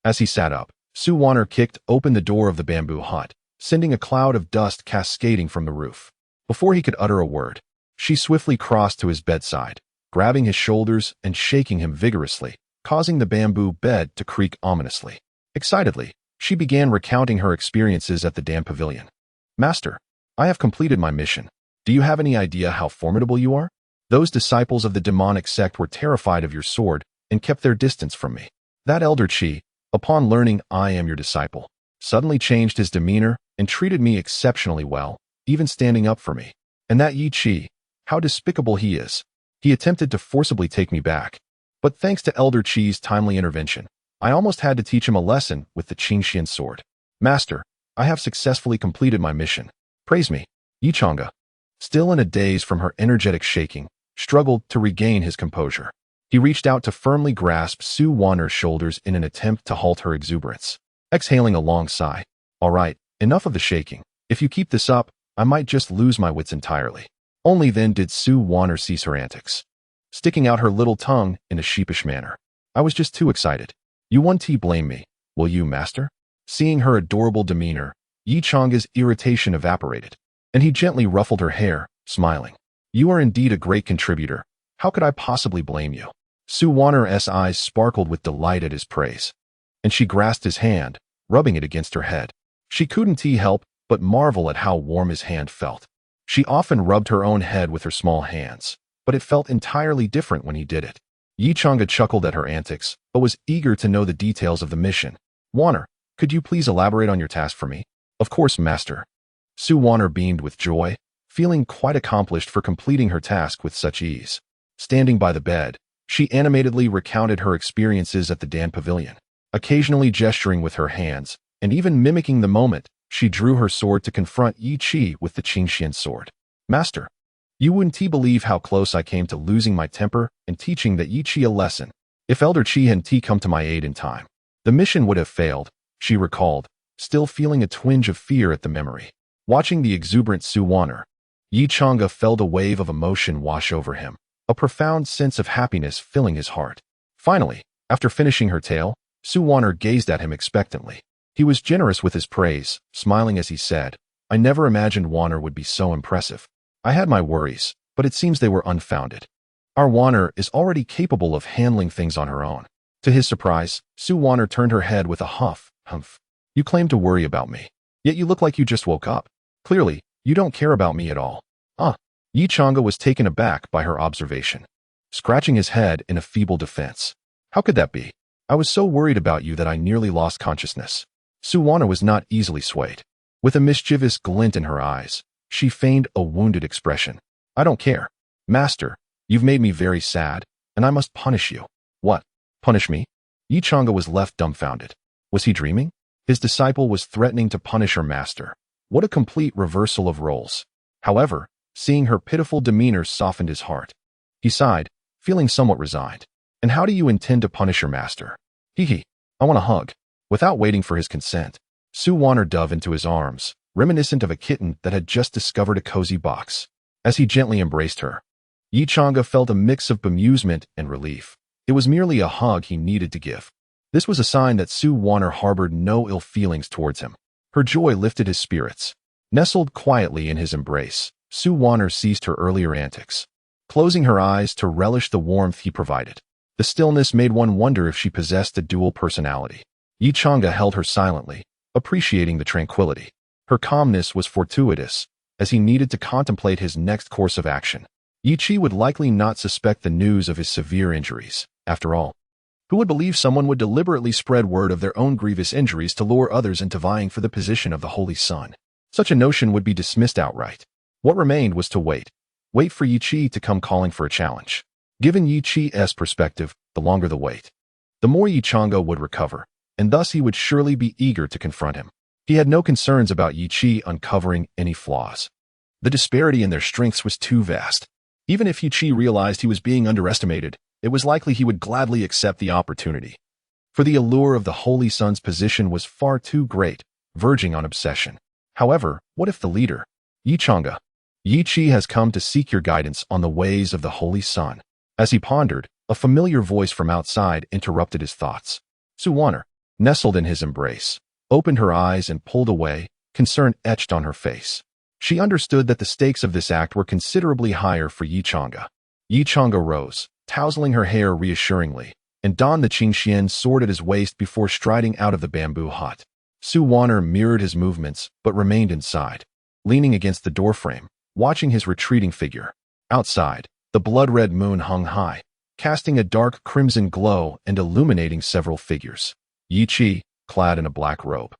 As he sat up, Su Wan'er kicked open the door of the bamboo hut, sending a cloud of dust cascading from the roof. Before he could utter a word, she swiftly crossed to his bedside, grabbing his shoulders and shaking him vigorously, causing the bamboo bed to creak ominously. Excitedly, she began recounting her experiences at the Dan Pavilion. "Master, I have completed my mission. Do you have any idea how formidable you are? Those disciples of the demonic sect were terrified of your sword and kept their distance from me. That Elder Qi, upon learning I am your disciple, suddenly changed his demeanor and treated me exceptionally well, even standing up for me. And that Yi Qi, how despicable he is. He attempted to forcibly take me back. But thanks to Elder Qi's timely intervention, I almost had to teach him a lesson with the Qingxian sword. Master, I have successfully completed my mission. Praise me." Yi Chang'e, still in a daze from her energetic shaking, struggled to regain his composure. He reached out to firmly grasp Su Wan'er's shoulders in an attempt to halt her exuberance. Exhaling a long sigh. "All right, enough of the shaking. If you keep this up, I might just lose my wits entirely." Only then did Su Wan'er cease her antics, sticking out her little tongue in a sheepish manner. "I was just too excited. You won't blame me, will you, master?" Seeing her adorable demeanor, Yi Chang'e's irritation evaporated, and he gently ruffled her hair, smiling. "You are indeed a great contributor. How could I possibly blame you?" Su Wan'er's eyes sparkled with delight at his praise, and she grasped his hand, rubbing it against her head. She couldn't help but marvel at how warm his hand felt. She often rubbed her own head with her small hands, but it felt entirely different when he did it. Yi Chang'e chuckled at her antics, but was eager to know the details of the mission. "Wan'er, could you please elaborate on your task for me?" "Of course, master." Su Wan'er beamed with joy, feeling quite accomplished for completing her task with such ease. Standing by the bed, she animatedly recounted her experiences at the Dan Pavilion, occasionally gesturing with her hands, and even mimicking the moment she drew her sword to confront Yi Qi with the Qingxian sword. "Master, you wouldn't believe how close I came to losing my temper and teaching that Yi Qi a lesson. If Elder Qi hadn't come to my aid in time, the mission would have failed," she recalled, still feeling a twinge of fear at the memory. Watching the exuberant Su Wan'er, Yi Chang'e felt a wave of emotion wash over him, a profound sense of happiness filling his heart. Finally, after finishing her tale, Su Wan'er gazed at him expectantly. He was generous with his praise, smiling as he said, "I never imagined Wan'er would be so impressive. I had my worries, but it seems they were unfounded. Our Wan'er is already capable of handling things on her own." To his surprise, Su Wan'er turned her head with a humph. "You claim to worry about me, yet you look like you just woke up. Clearly, you don't care about me at all." Yi Chang'e was taken aback by her observation, scratching his head in a feeble defense. "How could that be? I was so worried about you that I nearly lost consciousness." Su Wan'er was not easily swayed. With a mischievous glint in her eyes, she feigned a wounded expression. "I don't care. Master, you've made me very sad, and I must punish you." "What? Punish me?" Yi Chang'e was left dumbfounded. Was he dreaming? His disciple was threatening to punish her master. What a complete reversal of roles. However, seeing her pitiful demeanor softened his heart. He sighed, feeling somewhat resigned. "And how do you intend to punish your master?" "Hee, I want a hug." Without waiting for his consent, Su Wan'er dove into his arms, reminiscent of a kitten that had just discovered a cozy box. As he gently embraced her, Yi Chang'e felt a mix of bemusement and relief. It was merely a hug he needed to give. This was a sign that Su Wan'er harbored no ill feelings towards him. Her joy lifted his spirits. Nestled quietly in his embrace, Su Wanner ceased her earlier antics, closing her eyes to relish the warmth he provided. The stillness made one wonder if she possessed a dual personality. Yi Chang'e held her silently, appreciating the tranquility. Her calmness was fortuitous, as he needed to contemplate his next course of action. Yi Chi would likely not suspect the news of his severe injuries. After all, who would believe someone would deliberately spread word of their own grievous injuries to lure others into vying for the position of the Holy Sun? Such a notion would be dismissed outright. What remained was to wait. Wait for Yi Chi to come calling for a challenge. Given Yi Chi's perspective, the longer the wait, the more Yi Chang'e would recover, and thus he would surely be eager to confront him. He had no concerns about Yi Chi uncovering any flaws. The disparity in their strengths was too vast. Even if Yi Chi realized he was being underestimated, it was likely he would gladly accept the opportunity. For the allure of the Holy Sun's position was far too great, verging on obsession. However, what if the leader, Yi Chang'e, Yi Chi has come to seek your guidance on the ways of the Holy Sun? As he pondered, a familiar voice from outside interrupted his thoughts. Su Wanner, nestled in his embrace, opened her eyes and pulled away, concern etched on her face. She understood that the stakes of this act were considerably higher for Yi Chang'e. Yi Chang'e rose, tousling her hair reassuringly, and donned the Qingxian sword at his waist before striding out of the bamboo hut. Su Wanner mirrored his movements, but remained inside, leaning against the doorframe, watching his retreating figure. Outside, the blood-red moon hung high, casting a dark crimson glow and illuminating several figures. Yi Chi, clad in a black robe,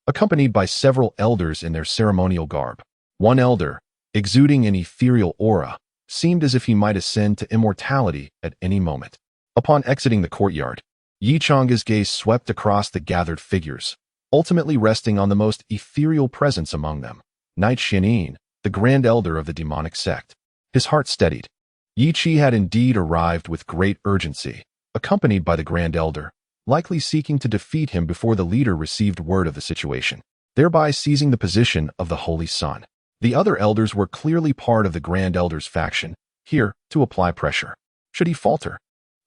accompanied by several elders in their ceremonial garb. One elder, exuding an ethereal aura, seemed as if he might ascend to immortality at any moment. Upon exiting the courtyard, Yi Chang'e's gaze swept across the gathered figures, ultimately resting on the most ethereal presence among them, Knight Xianyin, the Grand Elder of the demonic sect. His heart steadied. Yi Chi had indeed arrived with great urgency, accompanied by the Grand Elder, likely seeking to defeat him before the leader received word of the situation, thereby seizing the position of the Holy Sun. The other elders were clearly part of the Grand Elder's faction, here to apply pressure. Should he falter,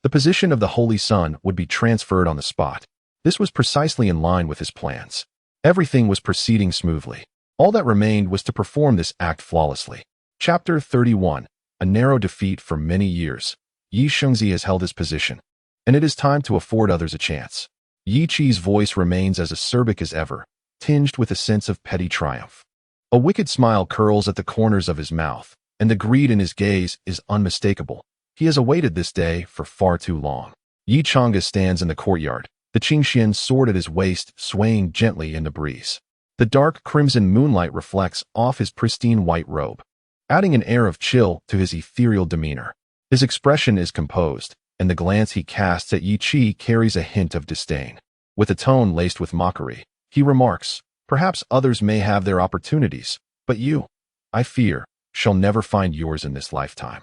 the position of the Holy Sun would be transferred on the spot. This was precisely in line with his plans. Everything was proceeding smoothly. All that remained was to perform this act flawlessly. Chapter 31. A narrow defeat for many years. Yi Shengzi has held his position, and it is time to afford others a chance. Yi Chi's voice remains as acerbic as ever, tinged with a sense of petty triumph. A wicked smile curls at the corners of his mouth, and the greed in his gaze is unmistakable. He has awaited this day for far too long. Yi Chang'e stands in the courtyard, the Qingxian sword at his waist swaying gently in the breeze. The dark crimson moonlight reflects off his pristine white robe, adding an air of chill to his ethereal demeanor. His expression is composed, and the glance he casts at Yi Chi carries a hint of disdain. With a tone laced with mockery, he remarks, "Perhaps others may have their opportunities, but you, I fear, shall never find yours in this lifetime."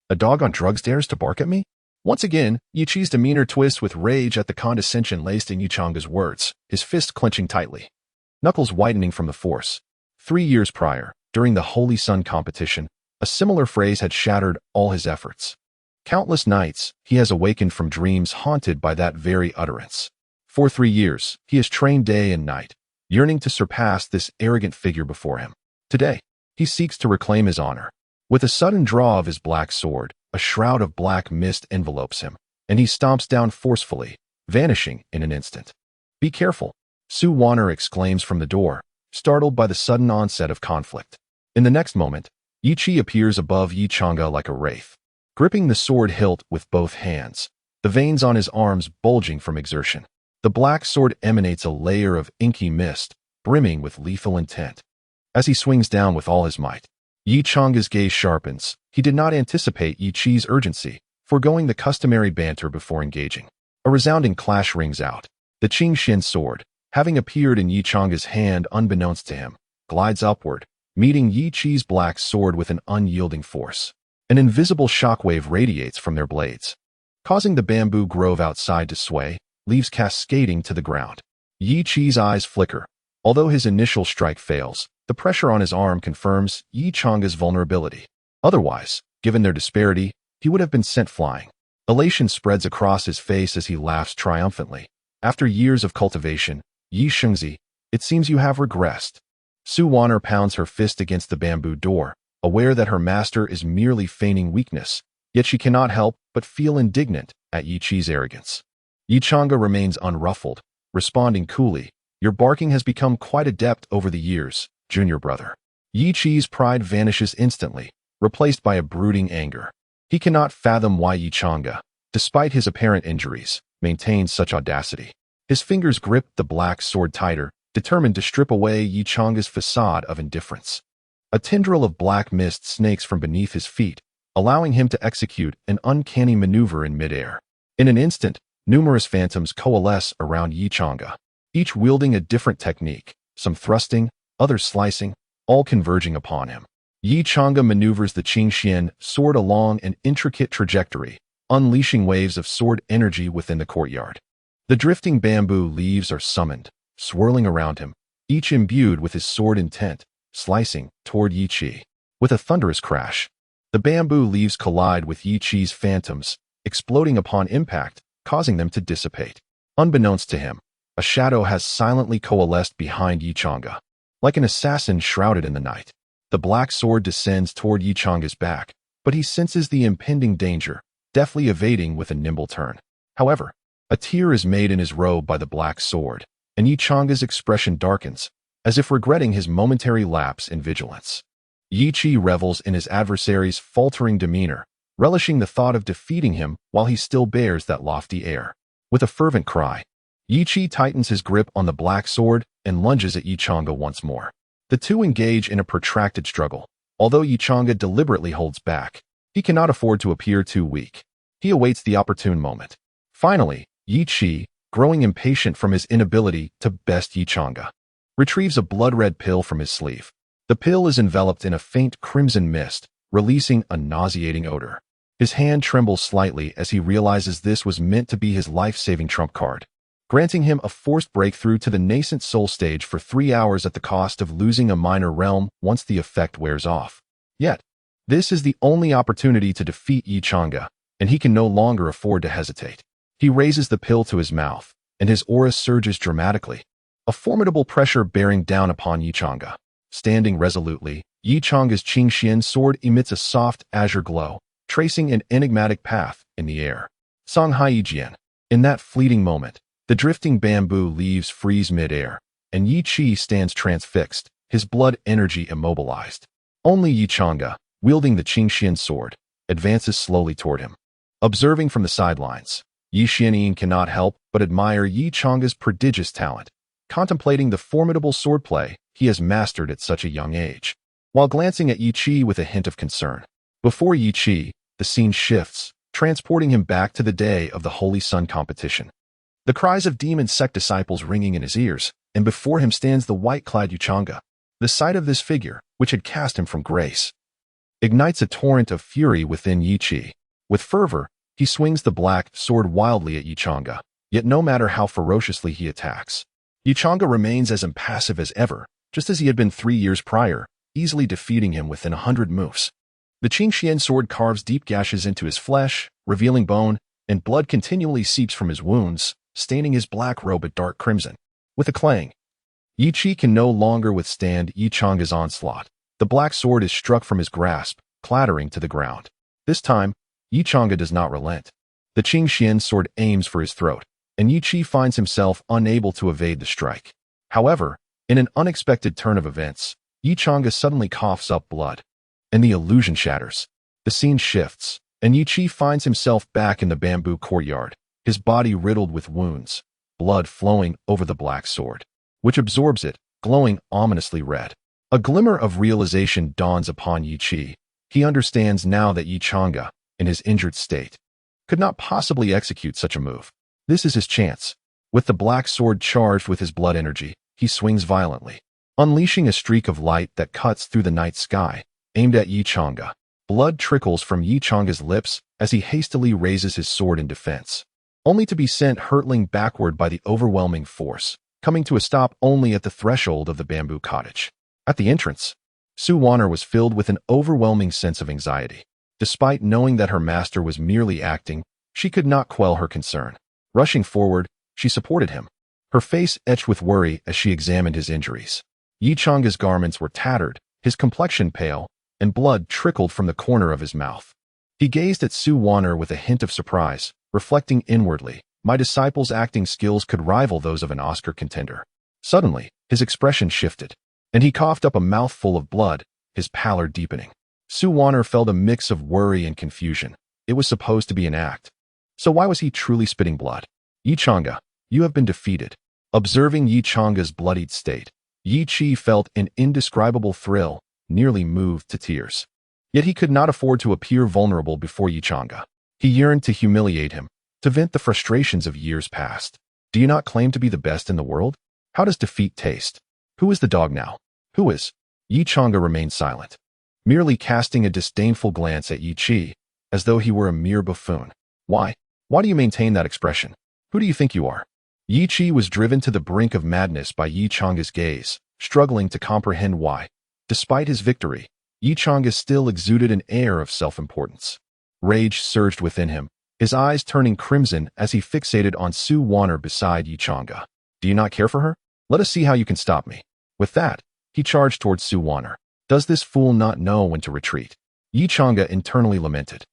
A dog on drugs dares to bark at me? Once again, Yi Chi's demeanor twists with rage at the condescension laced in Yi Chang'e's words, his fist clenching tightly, knuckles whitening from the force. 3 years prior, during the Holy Sun competition, a similar phrase had shattered all his efforts. Countless nights, he has awakened from dreams haunted by that very utterance. For 3 years, he has trained day and night, yearning to surpass this arrogant figure before him. Today, he seeks to reclaim his honor. With a sudden draw of his black sword, a shroud of black mist envelopes him, and he stomps down forcefully, vanishing in an instant. "Be careful," Su Wanner exclaims from the door, startled by the sudden onset of conflict. In the next moment, Yi Chi appears above Yi Chang'e like a wraith, gripping the sword hilt with both hands, the veins on his arms bulging from exertion. The black sword emanates a layer of inky mist, brimming with lethal intent. As he swings down with all his might, Yi Chang'e's gaze sharpens. He did not anticipate Yi Chi's urgency, foregoing the customary banter before engaging. A resounding clash rings out. The Qingxian sword, having appeared in Yi Chang'e's hand unbeknownst to him, glides upward, meeting Yi Chi's black sword with an unyielding force. An invisible shockwave radiates from their blades, causing the bamboo grove outside to sway, leaves cascading to the ground. Yi Chi's eyes flicker. Although his initial strike fails, the pressure on his arm confirms Yi Chang'e's vulnerability. Otherwise, given their disparity, he would have been sent flying. Elation spreads across his face as he laughs triumphantly. "After years of cultivation, Yi Shengzi, it seems you have regressed." Su Wanner pounds her fist against the bamboo door, aware that her master is merely feigning weakness, yet she cannot help but feel indignant at Yi Qi's arrogance. Yi Chang'e remains unruffled, responding coolly, "Your barking has become quite adept over the years, junior brother." Yi Qi's pride vanishes instantly, replaced by a brooding anger. He cannot fathom why Yi Chang'e, despite his apparent injuries, maintains such audacity. His fingers grip the black sword tighter, determined to strip away Yi Chang'e's facade of indifference. A tendril of black mist snakes from beneath his feet, allowing him to execute an uncanny maneuver in midair. In an instant, numerous phantoms coalesce around Yi Chang'e, each wielding a different technique, some thrusting, others slicing, all converging upon him. Yi Chang'e maneuvers the Qingxian sword along an intricate trajectory, unleashing waves of sword energy within the courtyard. The drifting bamboo leaves are summoned, swirling around him, each imbued with his sword intent, slicing toward Yi Qi. With a thunderous crash, the bamboo leaves collide with Yi Qi's phantoms, exploding upon impact, causing them to dissipate. Unbeknownst to him, a shadow has silently coalesced behind Yi Chang'e. Like an assassin shrouded in the night, the black sword descends toward Yi Chang'e's back, but he senses the impending danger, deftly evading with a nimble turn. However, a tear is made in his robe by the black sword, and Yi Chang'e's expression darkens, as if regretting his momentary lapse in vigilance. Yi Qi revels in his adversary's faltering demeanor, relishing the thought of defeating him while he still bears that lofty air. With a fervent cry, Yi Qi tightens his grip on the black sword and lunges at Yi Chang'e once more. The two engage in a protracted struggle. Although Yi Chang'e deliberately holds back, he cannot afford to appear too weak. He awaits the opportune moment. Finally, Yi Qi, growing impatient from his inability to best Yi Chang'e, retrieves a blood-red pill from his sleeve. The pill is enveloped in a faint crimson mist, releasing a nauseating odor. His hand trembles slightly as he realizes this was meant to be his life-saving trump card, granting him a forced breakthrough to the nascent soul stage for 3 hours at the cost of losing a minor realm once the effect wears off. Yet, this is the only opportunity to defeat Yi Chang'e, and he can no longer afford to hesitate. He raises the pill to his mouth, and his aura surges dramatically, a formidable pressure bearing down upon Yi Chang'e. Standing resolutely, Yi Chang'e's Qingxian sword emits a soft azure glow, tracing an enigmatic path in the air. Songhai Jian. In that fleeting moment, the drifting bamboo leaves freeze mid-air, and Yi Qi stands transfixed, his blood energy immobilized. Only Yi Chang'e, wielding the Qingxian sword, advances slowly toward him. Observing from the sidelines, Yi Xianyin cannot help but admire Yi Chang'e's prodigious talent, contemplating the formidable swordplay he has mastered at such a young age, while glancing at Yi Qi with a hint of concern. Before Yi Qi, the scene shifts, transporting him back to the day of the Holy Sun competition. The cries of demon sect disciples ringing in his ears, and before him stands the white-clad Yi Chang'e. The sight of this figure, which had cast him from grace, ignites a torrent of fury within Yi Qi. With fervor, he swings the black sword wildly at Yi Chang'e, yet no matter how ferociously he attacks, Yi Chang'e remains as impassive as ever, just as he had been 3 years prior, easily defeating him within 100 moves. The Qingxian sword carves deep gashes into his flesh, revealing bone, and blood continually seeps from his wounds, staining his black robe a dark crimson. With a clang, Yi Qi can no longer withstand Yi Chang'e's onslaught. The black sword is struck from his grasp, clattering to the ground. This time, Yi Chang'e does not relent. The Qingxian sword aims for his throat, and Yi Qi finds himself unable to evade the strike. However, in an unexpected turn of events, Yi Chang'e suddenly coughs up blood, and the illusion shatters. The scene shifts, and Yi Qi finds himself back in the bamboo courtyard, his body riddled with wounds, blood flowing over the black sword, which absorbs it, glowing ominously red. A glimmer of realization dawns upon Yi Qi. He understands now that Yi Chang'e, in his injured state, could not possibly execute such a move. This is his chance. With the black sword charged with his blood energy, he swings violently, unleashing a streak of light that cuts through the night sky, aimed at Yi Chang'e. Blood trickles from Yi Chang'e's lips as he hastily raises his sword in defense, only to be sent hurtling backward by the overwhelming force, coming to a stop only at the threshold of the bamboo cottage. At the entrance, Su Wanner was filled with an overwhelming sense of anxiety. Despite knowing that her master was merely acting, she could not quell her concern. Rushing forward, she supported him, her face etched with worry as she examined his injuries. Yi Chang'e's garments were tattered, his complexion pale, and blood trickled from the corner of his mouth. He gazed at Su Wan'er with a hint of surprise, reflecting inwardly, my disciple's acting skills could rival those of an Oscar contender. Suddenly, his expression shifted, and he coughed up a mouthful of blood, his pallor deepening. Su Wan'er felt a mix of worry and confusion. It was supposed to be an act. So why was he truly spitting blood? Yi Chang'e, you have been defeated. Observing Yi Chang'e's bloodied state, Yi Qi felt an indescribable thrill, nearly moved to tears. Yet he could not afford to appear vulnerable before Yi Chang'e. He yearned to humiliate him, to vent the frustrations of years past. Do you not claim to be the best in the world? How does defeat taste? Who is the dog now? Who is? Yi Chang'e remained silent, merely casting a disdainful glance at Yi Qi, as though he were a mere buffoon. Why? Why do you maintain that expression? Who do you think you are? Yi Qi was driven to the brink of madness by Yi Chang'e's gaze, struggling to comprehend why. Despite his victory, Yi Chang'e still exuded an air of self-importance. Rage surged within him, his eyes turning crimson as he fixated on Su Wan'er beside Yi Chang'e. Do you not care for her? Let us see how you can stop me. With that, he charged towards Su Wan'er. Does this fool not know when to retreat? Yi Chang'e internally lamented.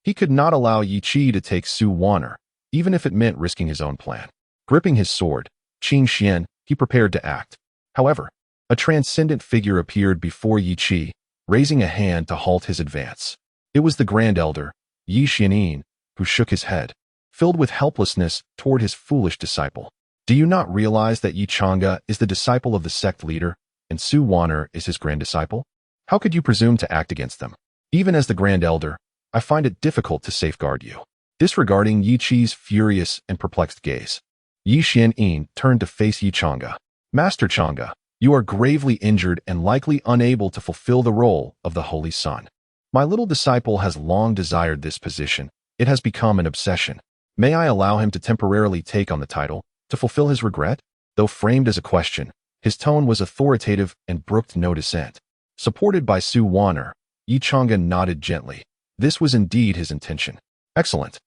He could not allow Yi Qi to take Su Wan'er, even if it meant risking his own plan. Gripping his sword, Qing Xian, he prepared to act. However, a transcendent figure appeared before Yi Qi, raising a hand to halt his advance. It was the Grand Elder, Yi Xianyin, who shook his head, filled with helplessness toward his foolish disciple. Do you not realize that Yi Chang'e is the disciple of the sect leader, and Su Wan'er is his grand disciple? How could you presume to act against them? Even as the Grand Elder, I find it difficult to safeguard you. Disregarding Yi Qi's furious and perplexed gaze, Yi Xianyin turned to face Yi Chang'e. Master Chang'e, you are gravely injured and likely unable to fulfill the role of the Holy Son. My little disciple has long desired this position. It has become an obsession. May I allow him to temporarily take on the title, to fulfill his regret? Though framed as a question, his tone was authoritative and brooked no dissent. Supported by Su Wan'er, Yi Chang'e nodded gently. This was indeed his intention. Excellent.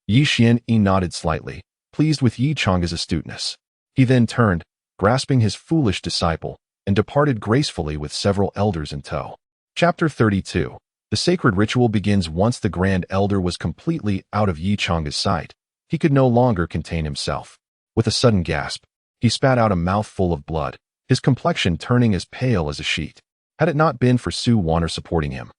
Yi Xianyin nodded slightly, pleased with Yi Chang'e's astuteness. He then turned, grasping his foolish disciple, and departed gracefully with several elders in tow. Chapter 32. The sacred ritual begins once the Grand Elder was completely out of Yi Chang'e's sight. He could no longer contain himself. With a sudden gasp, he spat out a mouthful of blood, his complexion turning as pale as a sheet. Had it not been for Su Wan'er supporting him,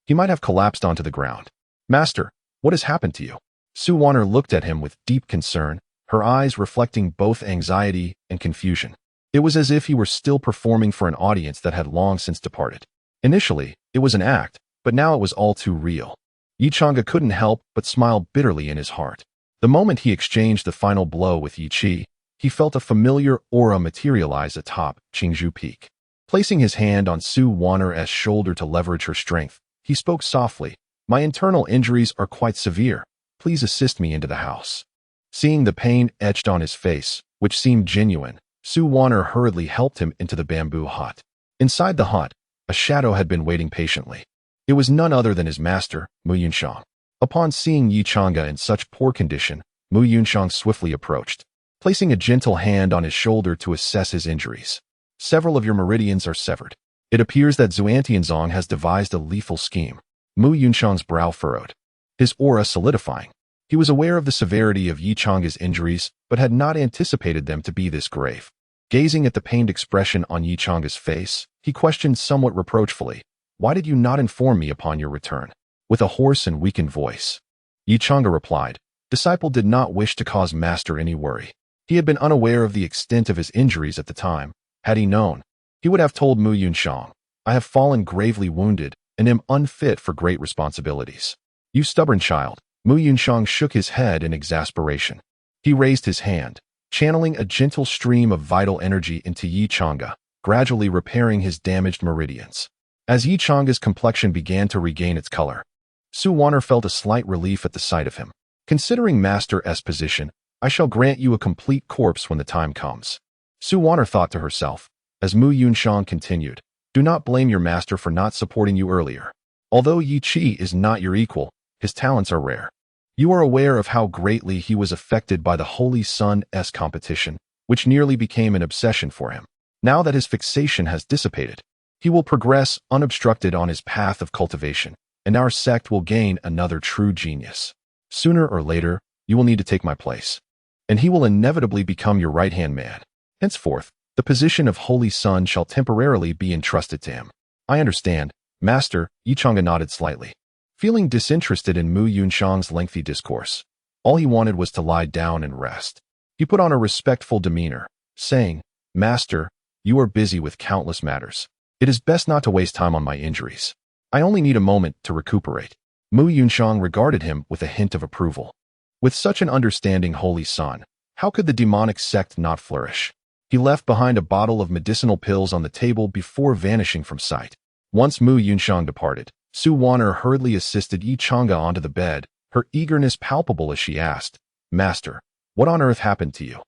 he might have collapsed onto the ground. Master, what has happened to you? Su Wan'er looked at him with deep concern, her eyes reflecting both anxiety and confusion. It was as if he were still performing for an audience that had long since departed. Initially, it was an act, but now it was all too real. Yi Chang'e couldn't help but smile bitterly in his heart. The moment he exchanged the final blow with Yi Qi, he felt a familiar aura materialize atop Qingzhou Peak. Placing his hand on Su Wan'er's shoulder to leverage her strength, he spoke softly. My internal injuries are quite severe. Please assist me into the house. Seeing the pain etched on his face, which seemed genuine, Su Wan'er hurriedly helped him into the bamboo hut. Inside the hut, a shadow had been waiting patiently. It was none other than his master, Mu Yunxiang. Upon seeing Yi Chang'e in such poor condition, Mu Yunxiang swiftly approached, placing a gentle hand on his shoulder to assess his injuries. Several of your meridians are severed. It appears that Xuantianzong has devised a lethal scheme. Mu Yunxiang's brow furrowed, his aura solidifying. He was aware of the severity of Yi Chang'e's injuries, but had not anticipated them to be this grave. Gazing at the pained expression on Yi Chang'e's face, he questioned somewhat reproachfully, why did you not inform me upon your return? With a hoarse and weakened voice, Yi Chang'e replied, disciple did not wish to cause master any worry. He had been unaware of the extent of his injuries at the time. Had he known, he would have told Mu Yunxiang, I have fallen gravely wounded and am unfit for great responsibilities. You stubborn child. Mu Yunxiang shook his head in exasperation. He raised his hand, channeling a gentle stream of vital energy into Yi Chang'e, gradually repairing his damaged meridians. As Yi Chang'e's complexion began to regain its color, Su Wan'er felt a slight relief at the sight of him. Considering Master's position, I shall grant you a complete corpse when the time comes. Su Wan'er thought to herself, as Mu Yunxiang continued, do not blame your master for not supporting you earlier. Although Yi Qi is not your equal, his talents are rare. You are aware of how greatly he was affected by the Holy Son's competition, which nearly became an obsession for him. Now that his fixation has dissipated, He will progress unobstructed on his path of cultivation, and our sect will gain another true genius. Sooner or later, you will need to take my place, and he will inevitably become your right-hand man. Henceforth, the position of Holy Son shall temporarily be entrusted to him. I understand, Master. Yichanga nodded slightly, feeling disinterested in Mu Yunshang's lengthy discourse. All he wanted was to lie down and rest. He put on a respectful demeanor, saying, Master, you are busy with countless matters. It is best not to waste time on my injuries. I only need a moment to recuperate. Mu Yunshang regarded him with a hint of approval. With such an understanding Holy Son, how could the demonic sect not flourish? He left behind a bottle of medicinal pills on the table before vanishing from sight. Once Mu Yunshang departed, Su Wan'er hurriedly assisted Yichanga onto the bed, her eagerness palpable as she asked, Master, what on earth happened to you?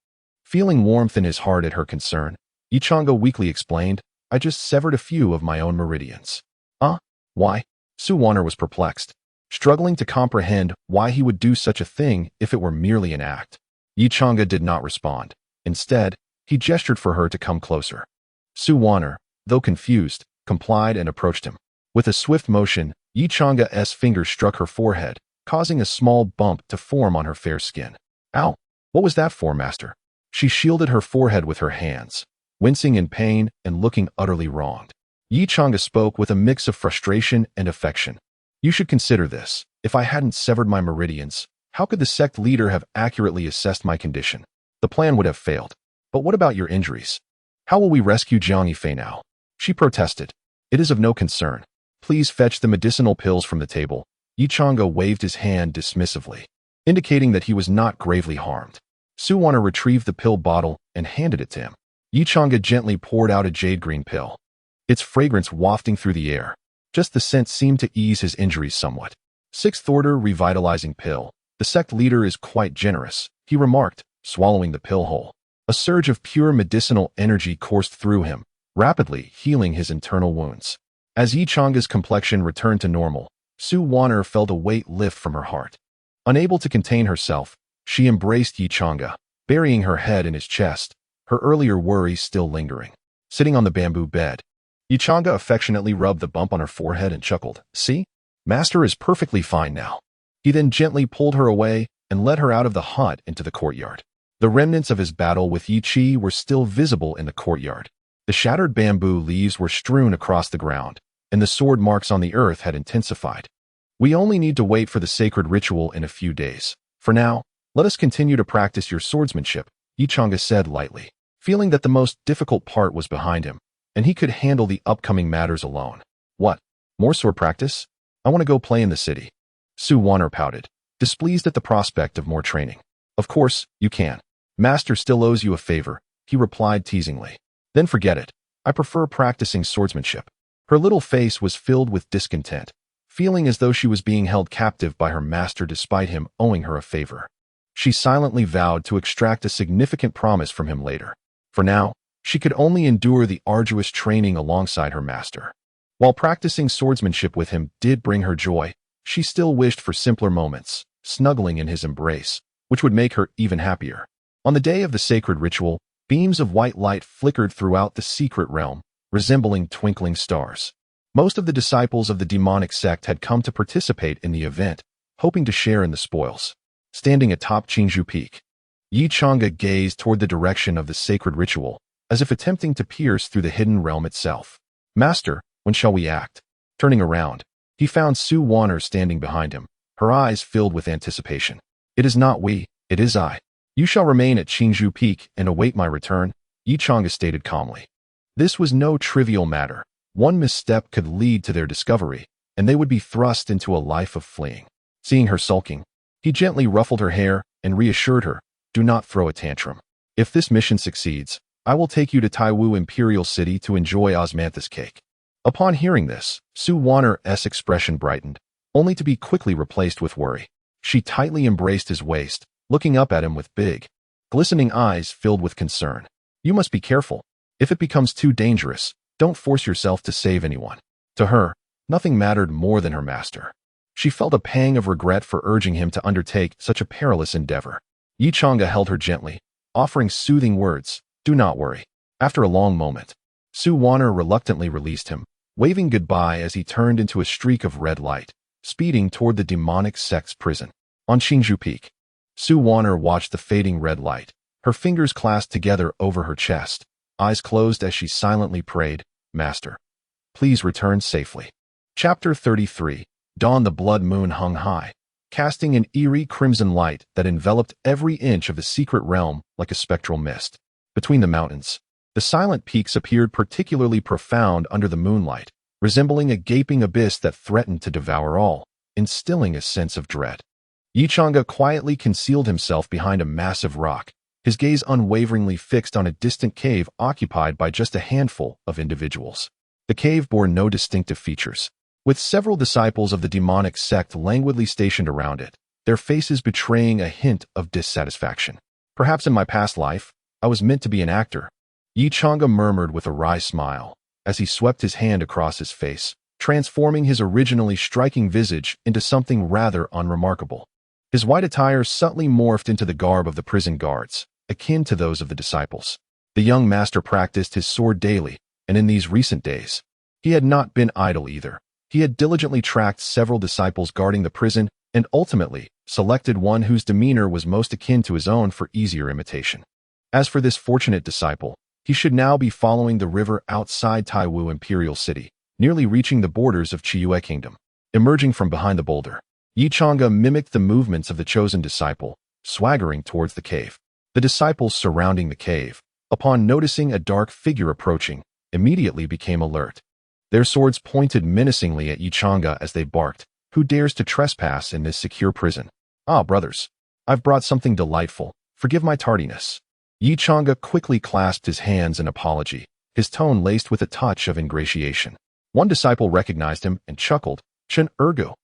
Feeling warmth in his heart at her concern, Yichanga weakly explained, I just severed a few of my own meridians. Why? Su Wan'er was perplexed, struggling to comprehend why he would do such a thing if it were merely an act. Yichanga did not respond. Instead, he gestured for her to come closer. Su Wan'er, though confused, complied and approached him. With a swift motion, Yichanga's fingers struck her forehead, causing a small bump to form on her fair skin. Ow! What was that for, Master? She shielded her forehead with her hands, wincing in pain and looking utterly wronged. Yichanga spoke with a mix of frustration and affection. You should consider this. If I hadn't severed my meridians, how could the sect leader have accurately assessed my condition? The plan would have failed. But what about your injuries? How will we rescue Jiang Yifei now? She protested. It is of no concern. Please fetch the medicinal pills from the table. Yichanga waved his hand dismissively, indicating that he was not gravely harmed. Su Wan'er retrieved the pill bottle and handed it to him. Yichanga gently poured out a jade-green pill, its fragrance wafting through the air. Just the scent seemed to ease his injuries somewhat. Sixth order revitalizing pill. The sect leader is quite generous, he remarked, swallowing the pill whole. A surge of pure medicinal energy coursed through him, rapidly healing his internal wounds. As Yichanga's complexion returned to normal, Su Wan'er felt a weight lift from her heart. Unable to contain herself, she embraced Yichanga, burying her head in his chest, her earlier worries still lingering. Sitting on the bamboo bed, Yichanga affectionately rubbed the bump on her forehead and chuckled. See? Master is perfectly fine now. He then gently pulled her away and led her out of the hut into the courtyard. The remnants of his battle with Yi Chi were still visible in the courtyard. The shattered bamboo leaves were strewn across the ground, and the sword marks on the earth had intensified. We only need to wait for the sacred ritual in a few days. For now, let us continue to practice your swordsmanship, Yichanga said lightly, feeling that the most difficult part was behind him, and he could handle the upcoming matters alone. What? More sword practice? I want to go play in the city. Su Wan'er pouted, displeased at the prospect of more training. Of course, you can. Master still owes you a favor, he replied teasingly. Then forget it. I prefer practicing swordsmanship. Her little face was filled with discontent, feeling as though she was being held captive by her master despite him owing her a favor. She silently vowed to extract a significant promise from him later. For now, she could only endure the arduous training alongside her master. While practicing swordsmanship with him did bring her joy, she still wished for simpler moments, snuggling in his embrace, which would make her even happier. On the day of the sacred ritual, beams of white light flickered throughout the secret realm, resembling twinkling stars. Most of the disciples of the demonic sect had come to participate in the event, hoping to share in the spoils. Standing atop Tianji Peak, Yichanga gazed toward the direction of the sacred ritual, as if attempting to pierce through the hidden realm itself. Master, when shall we act? Turning around, he found Su Wan'er standing behind him, her eyes filled with anticipation. It is not we, it is I. You shall remain at Tianji Peak and await my return, Yichanga stated calmly. This was no trivial matter. One misstep could lead to their discovery, and they would be thrust into a life of fleeing. Seeing her sulking, he gently ruffled her hair and reassured her, do not throw a tantrum. If this mission succeeds, I will take you to Taiwu Imperial City to enjoy osmanthus cake. Upon hearing this, Su Wan'er's expression brightened, only to be quickly replaced with worry. She tightly embraced his waist, looking up at him with big, glistening eyes filled with concern. You must be careful. If it becomes too dangerous, don't force yourself to save anyone. To her, nothing mattered more than her master. She felt a pang of regret for urging him to undertake such a perilous endeavor. Yichanga held her gently, offering soothing words, do not worry. After a long moment, Su Wanner reluctantly released him, waving goodbye as he turned into a streak of red light, speeding toward the demonic sect's prison. On Qingzhou Peak, Su Wanner watched the fading red light, her fingers clasped together over her chest, eyes closed as she silently prayed, "Master, please return safely." Chapter 33. Dawn. The blood moon hung high, casting an eerie crimson light that enveloped every inch of the secret realm like a spectral mist. Between the mountains, the silent peaks appeared particularly profound under the moonlight, resembling a gaping abyss that threatened to devour all, instilling a sense of dread. Yichanga quietly concealed himself behind a massive rock, his gaze unwaveringly fixed on a distant cave occupied by just a handful of individuals. The cave bore no distinctive features, with several disciples of the demonic sect languidly stationed around it, their faces betraying a hint of dissatisfaction. "Perhaps in my past life, I was meant to be an actor," Yichanga murmured with a wry smile, as he swept his hand across his face, transforming his originally striking visage into something rather unremarkable. His white attire subtly morphed into the garb of the prison guards, akin to those of the disciples. The young master practiced his sword daily, and in these recent days, he had not been idle either. He had diligently tracked several disciples guarding the prison and ultimately selected one whose demeanor was most akin to his own for easier imitation. As for this fortunate disciple, he should now be following the river outside Taiwu Imperial City, nearly reaching the borders of Chiyue Kingdom. Emerging from behind the boulder, Yichanga mimicked the movements of the chosen disciple, swaggering towards the cave. The disciples surrounding the cave, upon noticing a dark figure approaching, immediately became alert. Their swords pointed menacingly at Yichanga as they barked, "Who dares to trespass in this secure prison? Ah, brothers, I've brought something delightful. Forgive my tardiness." Yichanga quickly clasped his hands in apology, his tone laced with a touch of ingratiation. One disciple recognized him and chuckled, "Chen Ergu,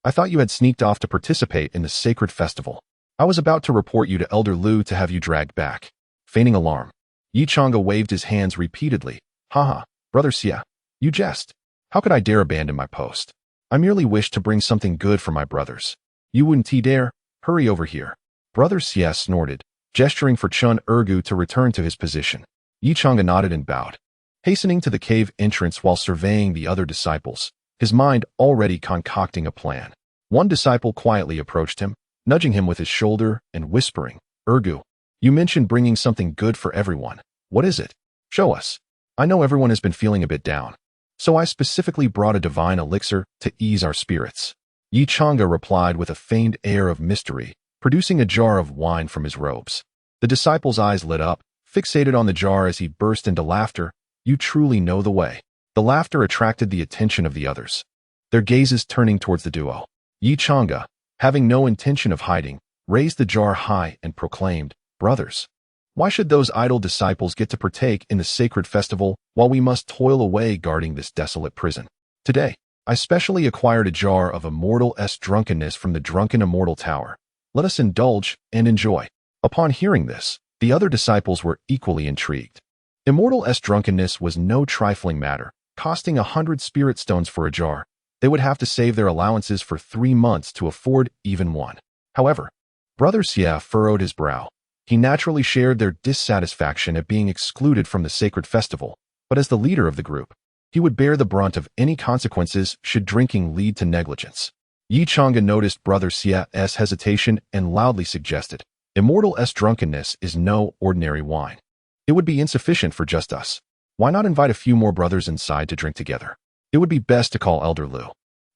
I thought you had sneaked off to participate in the sacred festival. I was about to report you to Elder Lu to have you dragged back." Feigning alarm, Yichanga waved his hands repeatedly. "Haha, Brother Xia, you jest. How could I dare abandon my post? I merely wished to bring something good for my brothers. You wouldn't dare? Hurry over here." Brother Xia snorted, gesturing for Chen Ergu to return to his position. Yichanga nodded and bowed, hastening to the cave entrance while surveying the other disciples, his mind already concocting a plan. One disciple quietly approached him, nudging him with his shoulder and whispering, "Ergu, you mentioned bringing something good for everyone. What is it? Show us. I know everyone has been feeling a bit down, so I specifically brought a divine elixir to ease our spirits." Yichanga replied with a feigned air of mystery, producing a jar of wine from his robes. The disciple's eyes lit up, fixated on the jar as he burst into laughter. "You truly know the way." The laughter attracted the attention of the others, their gazes turning towards the duo. Yichanga, having no intention of hiding, raised the jar high and proclaimed, "Brothers, why should those idle disciples get to partake in the sacred festival while we must toil away guarding this desolate prison? Today, I specially acquired a jar of immortal drunkenness from the drunken immortal tower. Let us indulge and enjoy." Upon hearing this, the other disciples were equally intrigued. Immortal drunkenness was no trifling matter, costing 100 spirit stones for a jar. They would have to save their allowances for 3 months to afford even one. However, Brother Xia furrowed his brow. He naturally shared their dissatisfaction at being excluded from the sacred festival, but as the leader of the group, he would bear the brunt of any consequences should drinking lead to negligence. Yichanga noticed Brother Xia's hesitation and loudly suggested, "Immortal drunkenness is no ordinary wine. It would be insufficient for just us. Why not invite a few more brothers inside to drink together? It would be best to call Elder Lu.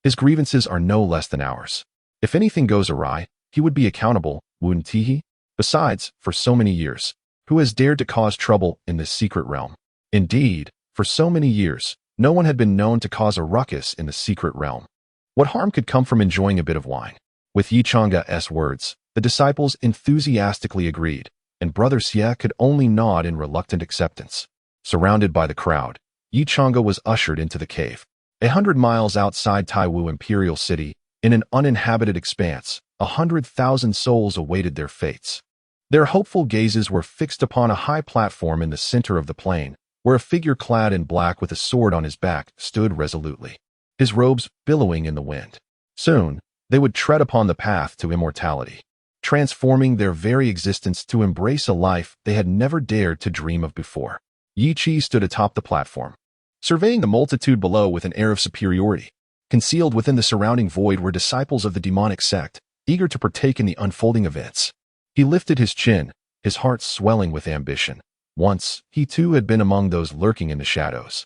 His grievances are no less than ours. If anything goes awry, he would be accountable, wouldn't he? Besides, for so many years, who has dared to cause trouble in this secret realm?" Indeed, for so many years, no one had been known to cause a ruckus in the secret realm. What harm could come from enjoying a bit of wine? With Yichanga's words, the disciples enthusiastically agreed, and Brother Xia could only nod in reluctant acceptance. Surrounded by the crowd, Yichanga was ushered into the cave. 100 miles outside Taiwu Imperial City, in an uninhabited expanse, 100,000 souls awaited their fates. Their hopeful gazes were fixed upon a high platform in the center of the plain, where a figure clad in black with a sword on his back stood resolutely, his robes billowing in the wind. Soon, they would tread upon the path to immortality, transforming their very existence to embrace a life they had never dared to dream of before. Yi Qi stood atop the platform, surveying the multitude below with an air of superiority. Concealed within the surrounding void were disciples of the demonic sect, eager to partake in the unfolding events. He lifted his chin, his heart swelling with ambition. Once, he too had been among those lurking in the shadows,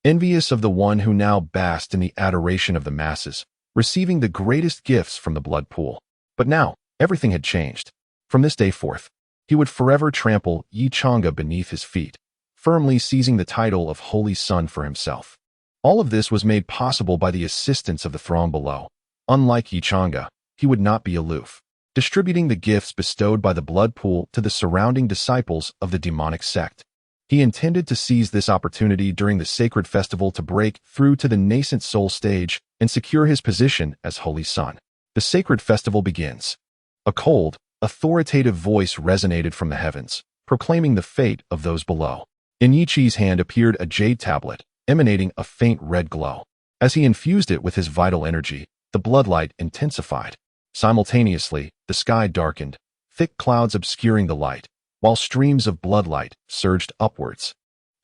envious of the one who now basked in the adoration of the masses, receiving the greatest gifts from the blood pool. But now, everything had changed. From this day forth, he would forever trample Yi Chang'e beneath his feet, firmly seizing the title of Holy Son for himself. All of this was made possible by the assistance of the throng below. Unlike Yi Chang'e, he would not be aloof, distributing the gifts bestowed by the blood pool to the surrounding disciples of the demonic sect. He intended to seize this opportunity during the sacred festival to break through to the nascent soul stage and secure his position as Holy Son. The sacred festival begins. A cold, authoritative voice resonated from the heavens, proclaiming the fate of those below. In Yi Qi's hand appeared a jade tablet, emanating a faint red glow. As he infused it with his vital energy, the bloodlight intensified. Simultaneously, the sky darkened, thick clouds obscuring the light, while streams of bloodlight surged upwards,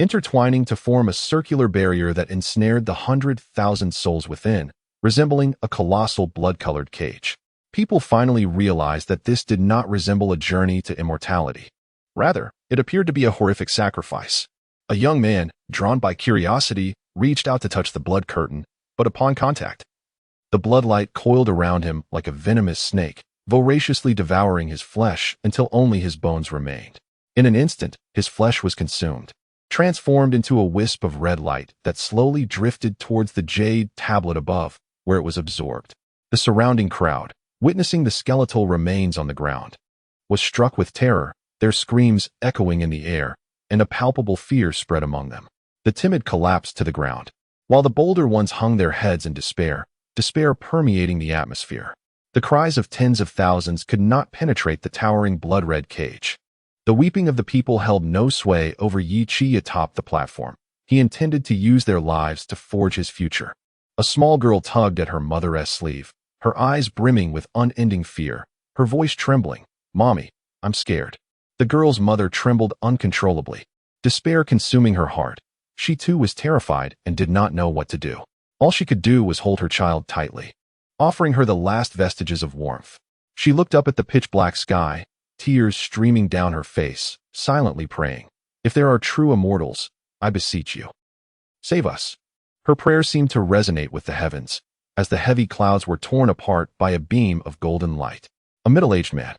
intertwining to form a circular barrier that ensnared the 100,000 souls within, resembling a colossal blood-colored cage. People finally realized that this did not resemble a journey to immortality. Rather, it appeared to be a horrific sacrifice. A young man, drawn by curiosity, reached out to touch the blood curtain, but upon contact, the bloodlight coiled around him like a venomous snake, voraciously devouring his flesh until only his bones remained. In an instant, his flesh was consumed, transformed into a wisp of red light that slowly drifted towards the jade tablet above, where it was absorbed. The surrounding crowd, witnessing the skeletal remains on the ground, was struck with terror, their screams echoing in the air, and a palpable fear spread among them. The timid collapsed to the ground, while the bolder ones hung their heads in despair permeating the atmosphere. The cries of tens of thousands could not penetrate the towering blood-red cage. The weeping of the people held no sway over Yi Qi atop the platform. He intended to use their lives to forge his future. A small girl tugged at her mother's sleeve, her eyes brimming with unending fear, her voice trembling. "Mommy, I'm scared." The girl's mother trembled uncontrollably, despair consuming her heart. She too was terrified and did not know what to do. All she could do was hold her child tightly, offering her the last vestiges of warmth. She looked up at the pitch-black sky, tears streaming down her face, silently praying, "If there are true immortals, I beseech you, save us." Her prayer seemed to resonate with the heavens, as the heavy clouds were torn apart by a beam of golden light. A middle-aged man,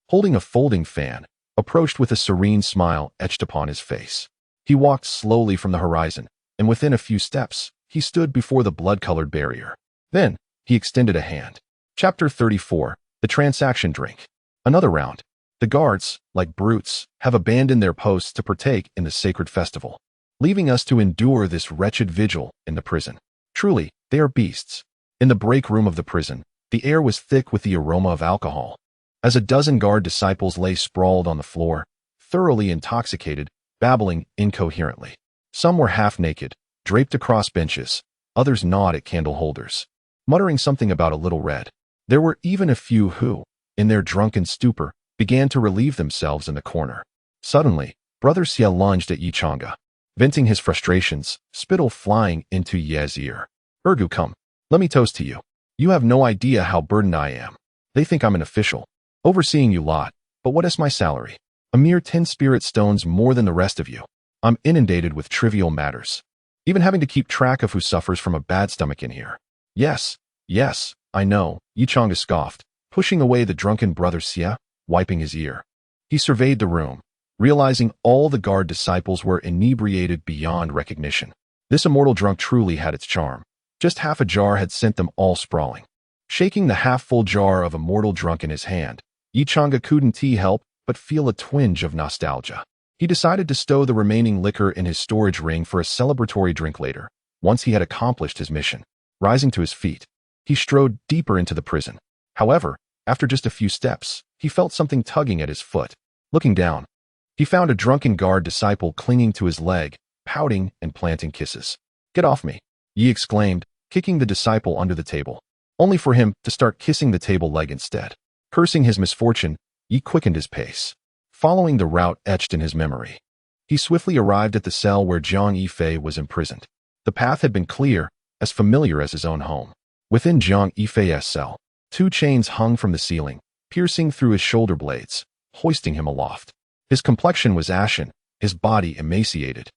holding a folding fan, approached with a serene smile etched upon his face. He walked slowly from the horizon, and within a few steps, he stood before the blood-colored barrier. Then, he extended a hand. Chapter 34, The Transaction Drink. Another round. The guards, like brutes, have abandoned their posts to partake in the sacred festival, leaving us to endure this wretched vigil in the prison. Truly, they are beasts. In the break room of the prison, the air was thick with the aroma of alcohol. As a dozen guard disciples lay sprawled on the floor, thoroughly intoxicated, babbling incoherently. Some were half-naked, draped across benches, others gnawed at candle holders, muttering something about a little red. There were even a few who, in their drunken stupor, began to relieve themselves in the corner. Suddenly, Brother Xie lunged at Yi Chang'e, venting his frustrations, spittle flying into Ye's ear. "Ergu, come. Let me toast to you. You have no idea how burdened I am. They think I'm an official, overseeing you lot, but what is my salary? A mere 10 spirit stones more than the rest of you. I'm inundated with trivial matters. Even having to keep track of who suffers from a bad stomach in here." Yes, I know," Yi Chang'e scoffed, pushing away the drunken Brother Xie, wiping his ear. He surveyed the room, realizing all the guard disciples were inebriated beyond recognition. This immortal drunk truly had its charm. Just half a jar had sent them all sprawling. Shaking the half-full jar of immortal drunk in his hand, Yi Chang'e couldn't help but feel a twinge of nostalgia. He decided to stow the remaining liquor in his storage ring for a celebratory drink later, once he had accomplished his mission. Rising to his feet, he strode deeper into the prison. However, after just a few steps, he felt something tugging at his foot. Looking down, he found a drunken guard disciple clinging to his leg, pouting and planting kisses. "Get off me," Yi exclaimed, kicking the disciple under the table, only for him to start kissing the table leg instead. Cursing his misfortune, Yi quickened his pace, following the route etched in his memory. He swiftly arrived at the cell where Zhang Yifei was imprisoned. The path had been clear, as familiar as his own home. Within Zhang Yifei's cell, 2 chains hung from the ceiling, piercing through his shoulder blades, hoisting him aloft. His complexion was ashen, his body emaciated,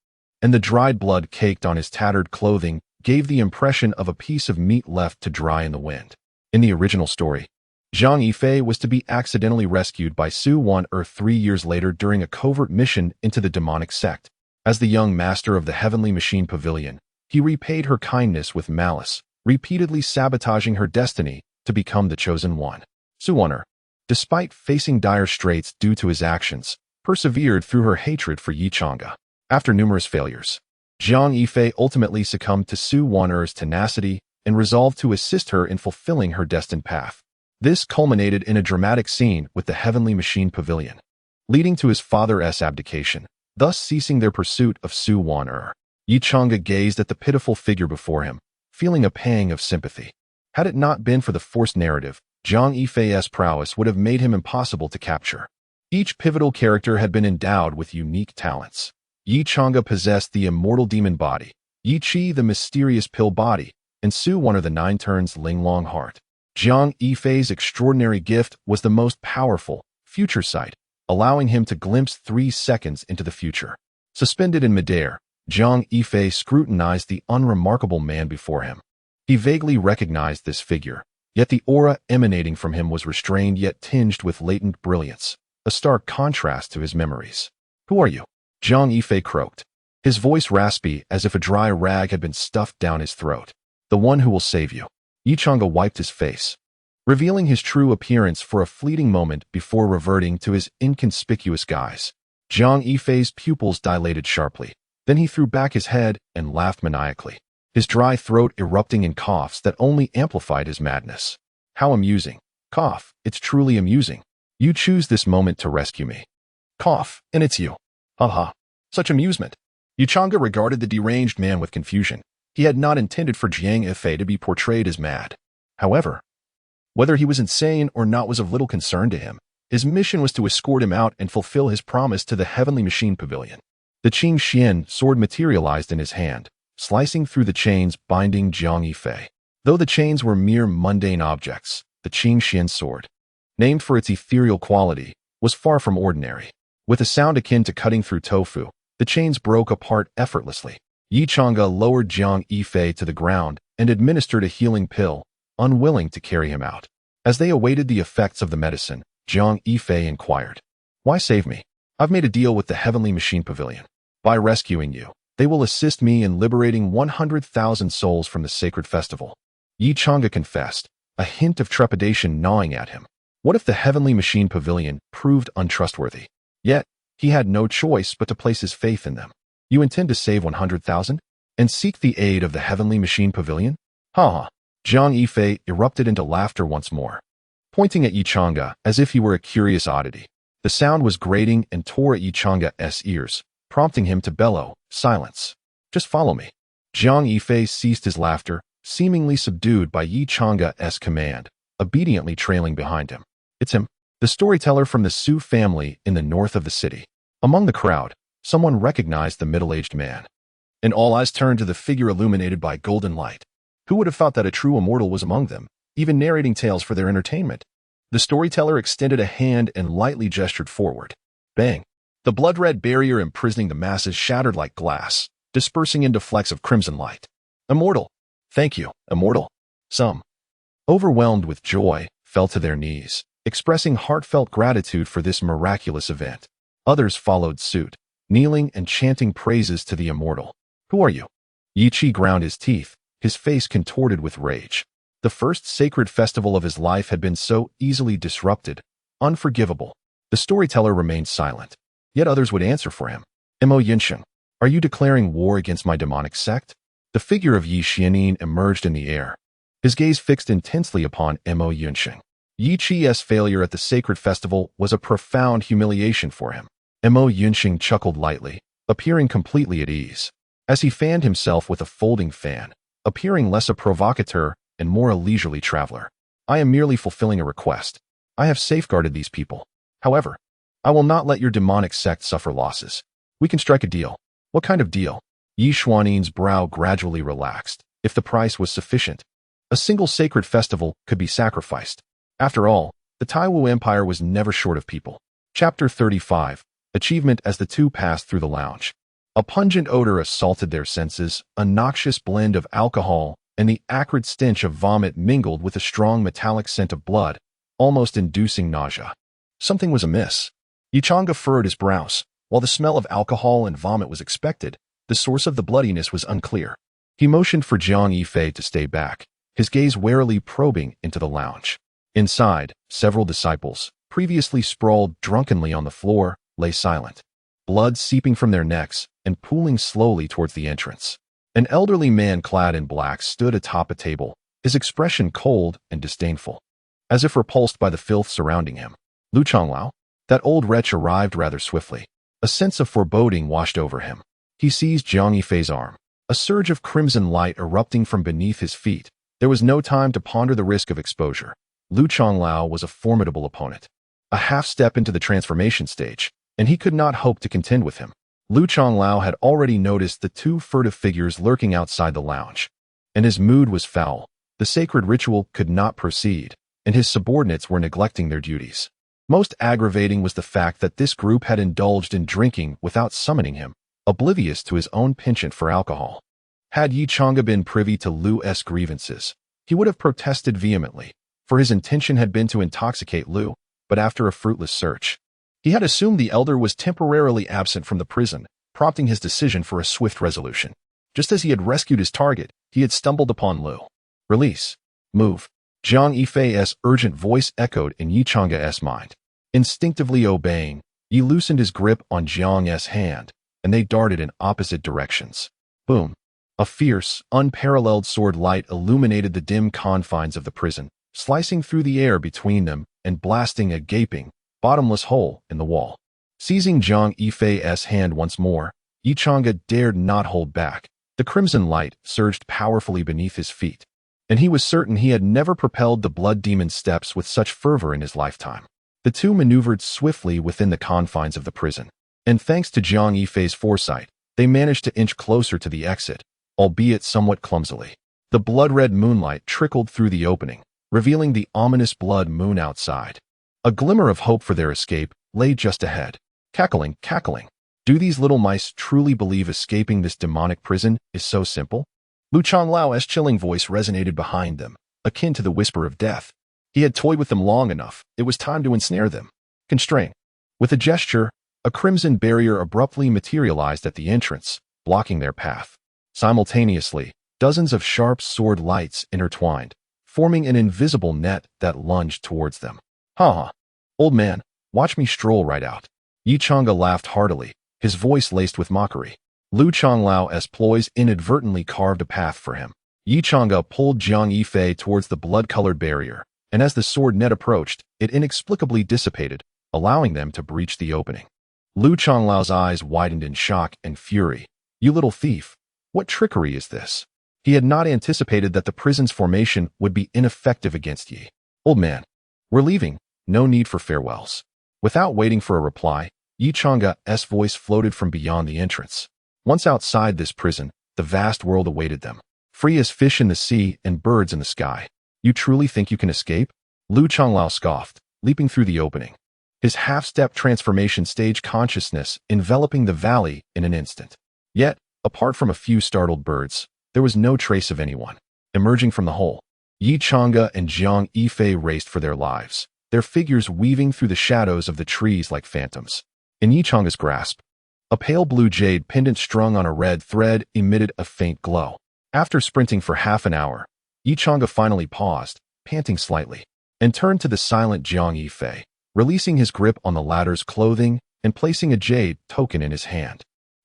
and the dried blood caked on his tattered clothing gave the impression of a piece of meat left to dry in the wind. In the original story, Zhang Yifei was to be accidentally rescued by Su Wan 3 years later during a covert mission into the demonic sect. As the young master of the Heavenly Machine Pavilion, he repaid her kindness with malice, repeatedly sabotaging her destiny to become the chosen one. Su Wan, despite facing dire straits due to his actions, persevered through her hatred for Yi Chang'e. After numerous failures, Zhang Yifei ultimately succumbed to Su Wan's tenacity and resolved to assist her in fulfilling her destined path. This culminated in a dramatic scene with the Heavenly Machine Pavilion, leading to his father's abdication, thus ceasing their pursuit of Su Wan. Yi Chang'e gazed at the pitiful figure before him, feeling a pang of sympathy. Had it not been for the forced narrative, Zhang Yifei's prowess would have made him impossible to capture. Each pivotal character had been endowed with unique talents. Yi Chang'e possessed the immortal demon body, Yi Qi the mysterious pill body, and Su Wan the 9 turns Linglong heart. Zhang Yifei's extraordinary gift was the most powerful, future sight, allowing him to glimpse 3 seconds into the future. Suspended in midair, Zhang Yifei scrutinized the unremarkable man before him. He vaguely recognized this figure, yet the aura emanating from him was restrained yet tinged with latent brilliance, a stark contrast to his memories. "Who are you?" Zhang Yifei croaked, his voice raspy as if a dry rag had been stuffed down his throat. "The one who will save you." Yi Chang'e wiped his face, revealing his true appearance for a fleeting moment before reverting to his inconspicuous guise. Zhang Yifei's pupils dilated sharply. Then he threw back his head and laughed maniacally, his dry throat erupting in coughs that only amplified his madness. "How amusing. Cough, it's truly amusing. You choose this moment to rescue me. Cough, and it's you. Ha ha. Such amusement." Yi Chang'e regarded the deranged man with confusion. He had not intended for Zhang Yifei to be portrayed as mad. However, whether he was insane or not was of little concern to him. His mission was to escort him out and fulfill his promise to the Heavenly Machine Pavilion. The Qing Xian sword materialized in his hand, slicing through the chains binding Zhang Yifei. Though the chains were mere mundane objects, the Qing Xian sword, named for its ethereal quality, was far from ordinary. With a sound akin to cutting through tofu, the chains broke apart effortlessly. Yi Chang'e lowered Zhang Yifei to the ground and administered a healing pill, unwilling to carry him out. As they awaited the effects of the medicine, Zhang Yifei inquired, "Why save me? I've made a deal with the Heavenly Machine Pavilion. By rescuing you, they will assist me in liberating 100,000 souls from the sacred festival." Yi Chang'e confessed, a hint of trepidation gnawing at him. What if the Heavenly Machine Pavilion proved untrustworthy? Yet, he had no choice but to place his faith in them. "You intend to save 100,000? And seek the aid of the Heavenly Machine Pavilion?" "Ha ha." Zhang Yifei erupted into laughter once more, pointing at Yi Chang'e as if he were a curious oddity. The sound was grating and tore at Yi Chang'e's ears, prompting him to bellow, "Silence. Just follow me." Zhang Yifei ceased his laughter, seemingly subdued by Yi Chang'e's command, obediently trailing behind him. "It's him, the storyteller from the Su family in the north of the city." Among the crowd, someone recognized the middle-aged man, and all eyes turned to the figure illuminated by golden light. Who would have thought that a true immortal was among them, even narrating tales for their entertainment? The storyteller extended a hand and lightly gestured forward. Bang! The blood-red barrier imprisoning the masses shattered like glass, dispersing into flecks of crimson light. "Immortal! Thank you, immortal!" Some, overwhelmed with joy, fell to their knees, expressing heartfelt gratitude for this miraculous event. Others followed suit, kneeling and chanting praises to the immortal. "Who are you?" Yi Qi ground his teeth, his face contorted with rage. The first sacred festival of his life had been so easily disrupted, unforgivable. The storyteller remained silent, yet others would answer for him. "Mo Yinsheng, are you declaring war against my demonic sect?" The figure of Yi Xianin emerged in the air, his gaze fixed intensely upon Mo Yinsheng. Yi Qi's failure at the sacred festival was a profound humiliation for him. Mo Yinsheng chuckled lightly, appearing completely at ease, as he fanned himself with a folding fan, appearing less a provocateur and more a leisurely traveler. "I am merely fulfilling a request. I have safeguarded these people. However, I will not let your demonic sect suffer losses. We can strike a deal. What kind of deal? Yi Xuannin's brow gradually relaxed. If the price was sufficient, a single sacred festival could be sacrificed. After all, the Taiwu Empire was never short of people. Chapter 35. Achievement. As the two passed through the lounge, a pungent odor assaulted their senses, a noxious blend of alcohol and the acrid stench of vomit mingled with a strong metallic scent of blood, almost inducing nausea. Something was amiss. Yichanga furrowed his brows. While the smell of alcohol and vomit was expected, the source of the bloodiness was unclear. He motioned for Jiang Yifei to stay back, his gaze warily probing into the lounge. Inside, several disciples, previously sprawled drunkenly on the floor, lay silent, blood seeping from their necks and pooling slowly towards the entrance. An elderly man clad in black stood atop a table, his expression cold and disdainful, as if repulsed by the filth surrounding him. Lu Changlao? That old wretch arrived rather swiftly. A sense of foreboding washed over him. He seized Jiang Yifei's arm, a surge of crimson light erupting from beneath his feet. There was no time to ponder the risk of exposure. Lu Changlao was a formidable opponent. A half step into the transformation stage, and he could not hope to contend with him. Lu Changlao had already noticed the two furtive figures lurking outside the lounge, and his mood was foul. The sacred ritual could not proceed, and his subordinates were neglecting their duties. Most aggravating was the fact that this group had indulged in drinking without summoning him, oblivious to his own penchant for alcohol. Had Yichanga been privy to Lu's grievances, he would have protested vehemently, for his intention had been to intoxicate Lu, but after a fruitless search, he had assumed the elder was temporarily absent from the prison, prompting his decision for a swift resolution. Just as he had rescued his target, he had stumbled upon Lu. Release. Move. Jiang Yifei's urgent voice echoed in Yichanga's mind. Instinctively obeying, Yi loosened his grip on Jiang's hand, and they darted in opposite directions. Boom. A fierce, unparalleled sword light illuminated the dim confines of the prison, slicing through the air between them and blasting a gaping, bottomless hole in the wall. Seizing Jiang Yifei's hand once more, Yichanga dared not hold back. The crimson light surged powerfully beneath his feet, and he was certain he had never propelled the blood demon's steps with such fervor in his lifetime. The two maneuvered swiftly within the confines of the prison, and thanks to Jiang Yifei's foresight, they managed to inch closer to the exit, albeit somewhat clumsily. The blood-red moonlight trickled through the opening, revealing the ominous blood moon outside. A glimmer of hope for their escape lay just ahead. Cackling. Do these little mice truly believe escaping this demonic prison is so simple? Lu Changlao's chilling voice resonated behind them, akin to the whisper of death. He had toyed with them long enough. It was time to ensnare them. Constrain. With a gesture, a crimson barrier abruptly materialized at the entrance, blocking their path. Simultaneously, dozens of sharp sword lights intertwined, forming an invisible net that lunged towards them. Ha! Old man, watch me stroll right out. Yichanga laughed heartily, his voice laced with mockery. Lu Changlao's ploys inadvertently carved a path for him. Yichanga pulled Jiang Yifei towards the blood-colored barrier, and as the sword net approached, it inexplicably dissipated, allowing them to breach the opening. Lu Changlao's eyes widened in shock and fury. You little thief! What trickery is this? He had not anticipated that the prison's formation would be ineffective against Yi. Old man, we're leaving. No need for farewells. Without waiting for a reply, Yichanga's voice floated from beyond the entrance. Once outside this prison, the vast world awaited them, free as fish in the sea and birds in the sky. You truly think you can escape? Lu Changlao scoffed, leaping through the opening, his half-step transformation stage consciousness enveloping the valley in an instant. Yet, apart from a few startled birds, there was no trace of anyone. Emerging from the hole, Yichanga and Jiang Yifei raced for their lives, their figures weaving through the shadows of the trees like phantoms. In Yichanga's grasp, a pale blue jade pendant strung on a red thread emitted a faint glow. After sprinting for half an hour, Yichanga finally paused, panting slightly, and turned to the silent Jiang Yifei, releasing his grip on the latter's clothing and placing a jade token in his hand.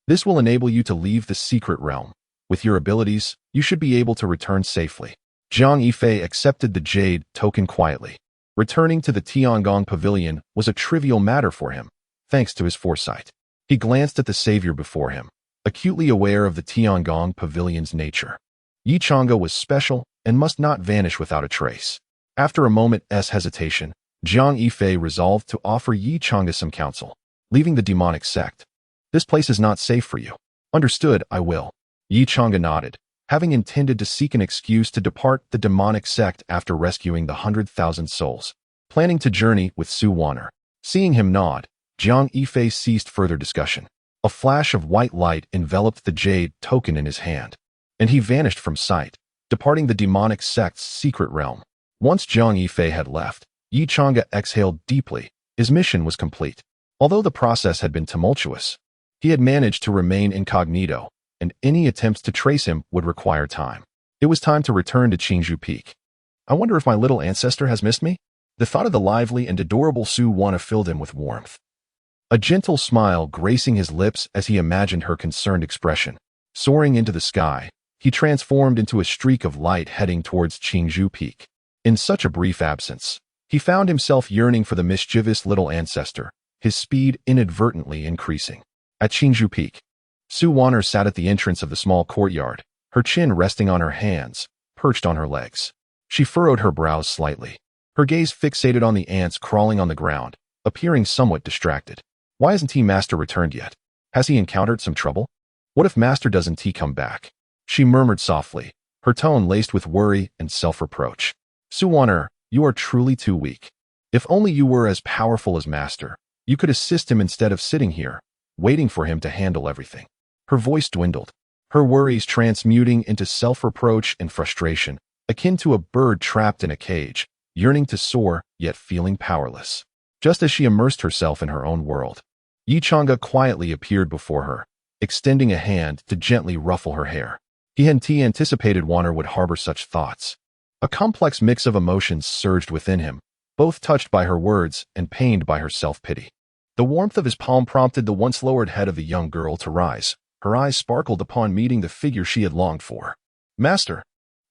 This will enable you to leave the secret realm. With your abilities, you should be able to return safely. Jiang Yifei accepted the jade token quietly. Returning to the Tianji Pavilion was a trivial matter for him, thanks to his foresight. He glanced at the savior before him, acutely aware of the Tianji Pavilion's nature. Yichanga was special and must not vanish without a trace. After a moment's hesitation, Jiang Yifei resolved to offer Yichanga some counsel. Leaving the demonic sect, This place is not safe for you. Understood, I will. Yi Chang'e nodded, having intended to seek an excuse to depart the demonic sect after rescuing the 100,000 souls, planning to journey with Su Wan'er. Seeing him nod, Jiang Yifei ceased further discussion. A flash of white light enveloped the jade token in his hand, and he vanished from sight, departing the demonic sect's secret realm. Once Jiang Yifei had left, Yi Chang'e exhaled deeply. His mission was complete. Although the process had been tumultuous, he had managed to remain incognito, and any attempts to trace him would require time. It was time to return to Tianji Peak. I wonder if my little ancestor has missed me? The thought of the lively and adorable Su Wan'er filled him with warmth. A gentle smile gracing his lips as he imagined her concerned expression. Soaring into the sky, he transformed into a streak of light heading towards Tianji Peak. In such a brief absence, he found himself yearning for the mischievous little ancestor, his speed inadvertently increasing. At Tianji Peak, Su Wan'er sat at the entrance of the small courtyard, her chin resting on her hands, perched on her legs. She furrowed her brows slightly, her gaze fixated on the ants crawling on the ground, appearing somewhat distracted. Why hasn't Master returned yet? Has he encountered some trouble? What if Master doesn't come back? She murmured softly, her tone laced with worry and self-reproach. Su Wan'er, you are truly too weak. If only you were as powerful as Master, you could assist him instead of sitting here, waiting for him to handle everything. Her voice dwindled, her worries transmuting into self-reproach and frustration, akin to a bird trapped in a cage, yearning to soar, yet feeling powerless. Just as she immersed herself in her own world, Yi Chang'e quietly appeared before her, extending a hand to gently ruffle her hair. He hadn't anticipated Wan'er would harbor such thoughts. A complex mix of emotions surged within him, both touched by her words and pained by her self-pity. The warmth of his palm prompted the once lowered head of the young girl to rise. Her eyes sparkled upon meeting the figure she had longed for. Master!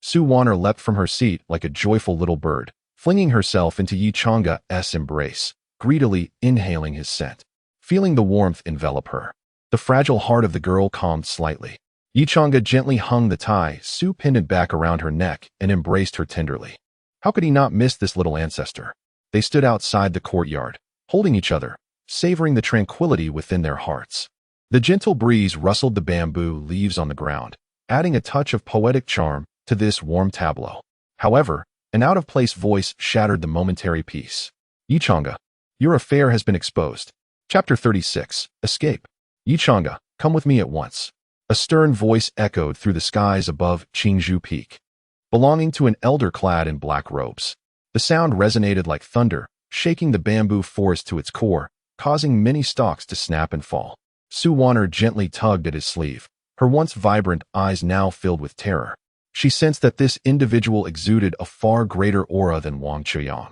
Su Wan'er leapt from her seat like a joyful little bird, flinging herself into Yi Chang'e's embrace, greedily inhaling his scent. Feeling the warmth envelop her, the fragile heart of the girl calmed slightly. Yi Chang'e gently hung the tie Su pendant back around her neck and embraced her tenderly. How could he not miss this little ancestor? They stood outside the courtyard, holding each other, savoring the tranquility within their hearts. The gentle breeze rustled the bamboo leaves on the ground, adding a touch of poetic charm to this warm tableau. However, an out-of-place voice shattered the momentary peace. Yi Chang'e, your affair has been exposed. Chapter 36, Escape. Yi Chang'e, come with me at once. A stern voice echoed through the skies above Tianji Peak, belonging to an elder clad in black robes. The sound resonated like thunder, shaking the bamboo forest to its core, causing many stalks to snap and fall. Su Wan'er gently tugged at his sleeve, her once vibrant eyes now filled with terror. She sensed that this individual exuded a far greater aura than Wang Qiang,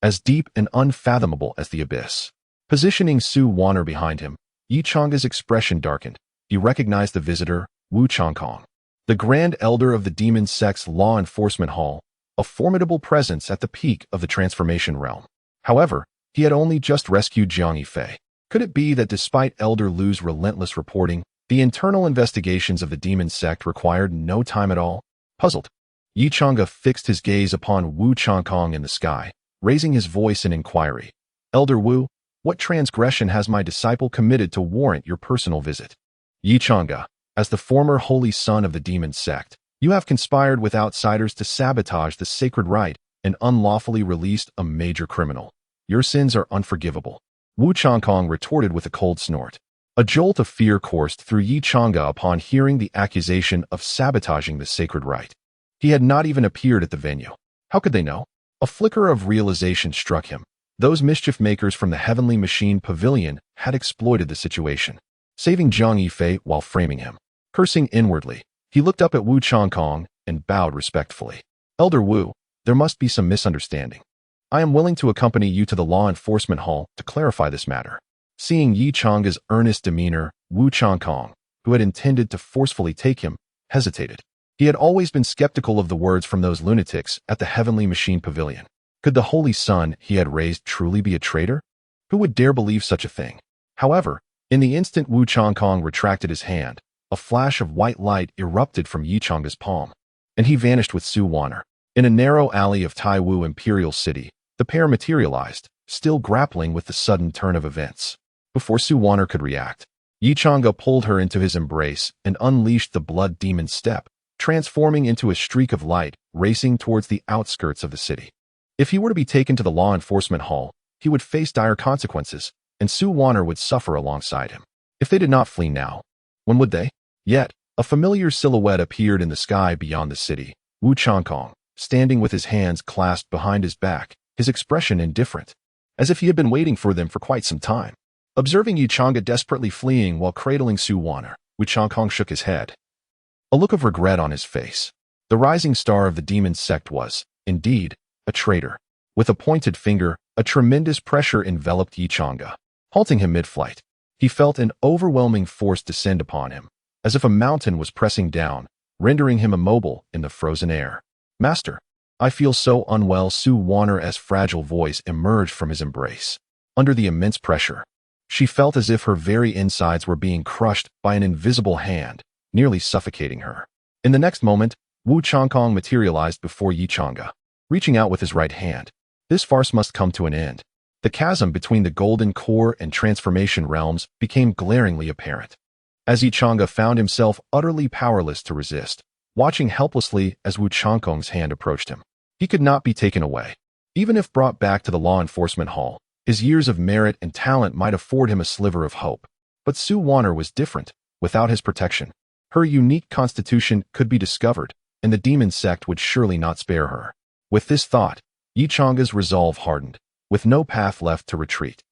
as deep and unfathomable as the abyss. Positioning Su Wan'er behind him, Yi Chang'e's expression darkened. He recognized the visitor, Wu Changkong, the Grand Elder of the Demon Sect's Law Enforcement Hall, a formidable presence at the peak of the transformation realm. However, he had only just rescued Jiang Yifei. Could it be that despite Elder Lu's relentless reporting, the internal investigations of the Demon Sect required no time at all? Puzzled, Yi Chang'e fixed his gaze upon Wu Changkong in the sky, raising his voice in inquiry. Elder Wu, what transgression has my disciple committed to warrant your personal visit? Yi Chang'e, as the former holy son of the Demon Sect, you have conspired with outsiders to sabotage the sacred rite and unlawfully released a major criminal. Your sins are unforgivable. Wu Changkong retorted with a cold snort. A jolt of fear coursed through Yi Chang'e upon hearing the accusation of sabotaging the sacred rite. He had not even appeared at the venue. How could they know? A flicker of realization struck him. Those mischief makers from the Heavenly Machine Pavilion had exploited the situation, saving Jiang Yifei while framing him. Cursing inwardly, he looked up at Wu Changkong and bowed respectfully. Elder Wu, there must be some misunderstanding. I am willing to accompany you to the Law Enforcement Hall to clarify this matter. Seeing Yi Chang'e's earnest demeanor, Wu Changkong, who had intended to forcefully take him, hesitated. He had always been skeptical of the words from those lunatics at the Heavenly Machine Pavilion. Could the holy son he had raised truly be a traitor? Who would dare believe such a thing? However, in the instant Wu Changkong retracted his hand, a flash of white light erupted from Yi Chang'e's palm, and he vanished with Su Wan'er. In a narrow alley of Taiwu Imperial City, the pair materialized, still grappling with the sudden turn of events. Before Su Wan'er could react, Yichanga pulled her into his embrace and unleashed the blood demon step, transforming into a streak of light racing towards the outskirts of the city. If he were to be taken to the law enforcement hall, he would face dire consequences, and Su Wanner would suffer alongside him. If they did not flee now, when would they? Yet, a familiar silhouette appeared in the sky beyond the city, Wu Changkong, standing with his hands clasped behind his back, his expression indifferent, as if he had been waiting for them for quite some time. Observing Yichanga desperately fleeing while cradling Su Wanner, Wu Changkong shook his head, a look of regret on his face. The rising star of the demon sect was, indeed, a traitor. With a pointed finger, a tremendous pressure enveloped Yichanga, halting him mid-flight. He felt an overwhelming force descend upon him, as if a mountain was pressing down, rendering him immobile in the frozen air. Master, I feel so unwell. Su Wanner's fragile voice emerged from his embrace. Under the immense pressure, she felt as if her very insides were being crushed by an invisible hand, nearly suffocating her. In the next moment, Wu Changkong materialized before Yichanga, reaching out with his right hand. This farce must come to an end. The chasm between the golden core and transformation realms became glaringly apparent, as Yichanga found himself utterly powerless to resist, watching helplessly as Wu Changkong's hand approached him. He could not be taken away. Even if brought back to the law enforcement hall, his years of merit and talent might afford him a sliver of hope. But Su Wanner was different. Without his protection, her unique constitution could be discovered, and the demon sect would surely not spare her. With this thought, Yichanga's resolve hardened, with no path left to retreat.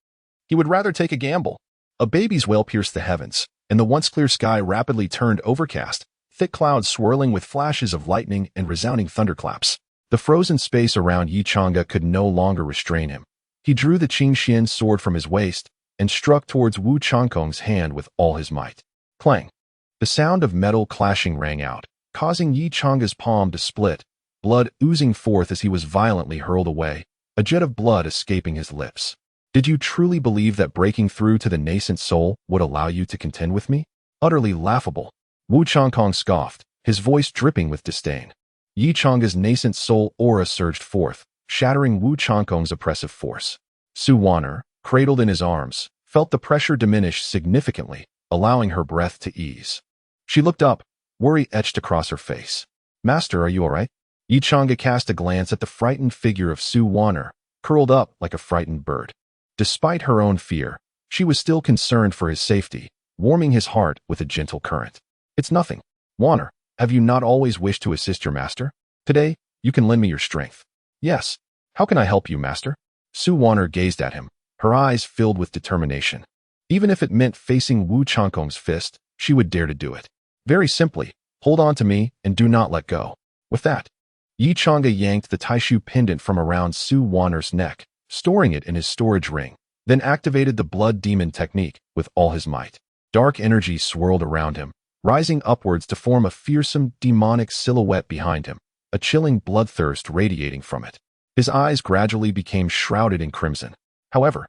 He would rather take a gamble. A baby's wail pierced the heavens, and the once clear sky rapidly turned overcast, thick clouds swirling with flashes of lightning and resounding thunderclaps. The frozen space around Yichanga could no longer restrain him. He drew the Qingxian sword from his waist and struck towards Wu Changkong's hand with all his might. Clang! The sound of metal clashing rang out, causing Yichanga's palm to split, blood oozing forth as he was violently hurled away, a jet of blood escaping his lips. Did you truly believe that breaking through to the nascent soul would allow you to contend with me? Utterly laughable. Wu Changkong scoffed, his voice dripping with disdain. Yichanga's nascent soul aura surged forth, shattering Wu Changkong's oppressive force. Su Wanner, cradled in his arms, felt the pressure diminish significantly, allowing her breath to ease. She looked up, worry etched across her face. Master, are you all right? Yichanga cast a glance at the frightened figure of Su Wanner, curled up like a frightened bird. Despite her own fear, she was still concerned for his safety, warming his heart with a gentle current. It's nothing. Wanner, have you not always wished to assist your master? Today, you can lend me your strength. Yes. How can I help you, master? Su Wanner gazed at him, her eyes filled with determination. Even if it meant facing Wu Changkong's fist, she would dare to do it. Very simply, hold on to me and do not let go. With that, Yichanga yanked the Taishu pendant from around Su Wanner's neck, storing it in his storage ring, then activated the blood demon technique with all his might. Dark energy swirled around him, rising upwards to form a fearsome, demonic silhouette behind him, a chilling bloodthirst radiating from it. His eyes gradually became shrouded in crimson. However,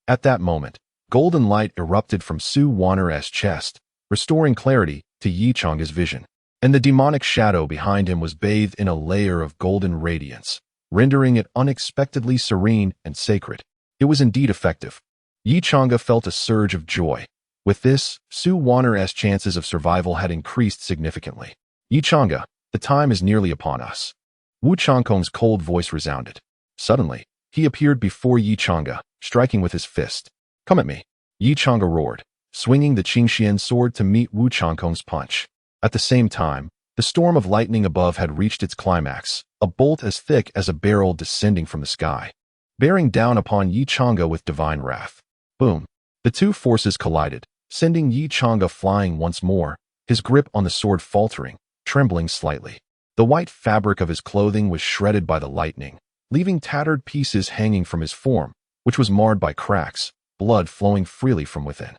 at that moment, golden light erupted from Su Wanner's chest, restoring clarity to Yichanga's vision, and the demonic shadow behind him was bathed in a layer of golden radiance, rendering it unexpectedly serene and sacred. It was indeed effective. Yichanga felt a surge of joy. With this, Su Wanner's chances of survival had increased significantly. Yichanga, the time is nearly upon us. Wu Changkong's cold voice resounded. Suddenly, he appeared before Yichanga, striking with his fist. Come at me. Yichanga roared, swinging the Qingxian sword to meet Wu Changkong's punch. At the same time, the storm of lightning above had reached its climax, a bolt as thick as a barrel descending from the sky, bearing down upon Yichanga with divine wrath. Boom! The two forces collided, sending Yichanga flying once more, his grip on the sword faltering, trembling slightly. The white fabric of his clothing was shredded by the lightning, leaving tattered pieces hanging from his form, which was marred by cracks, blood flowing freely from within.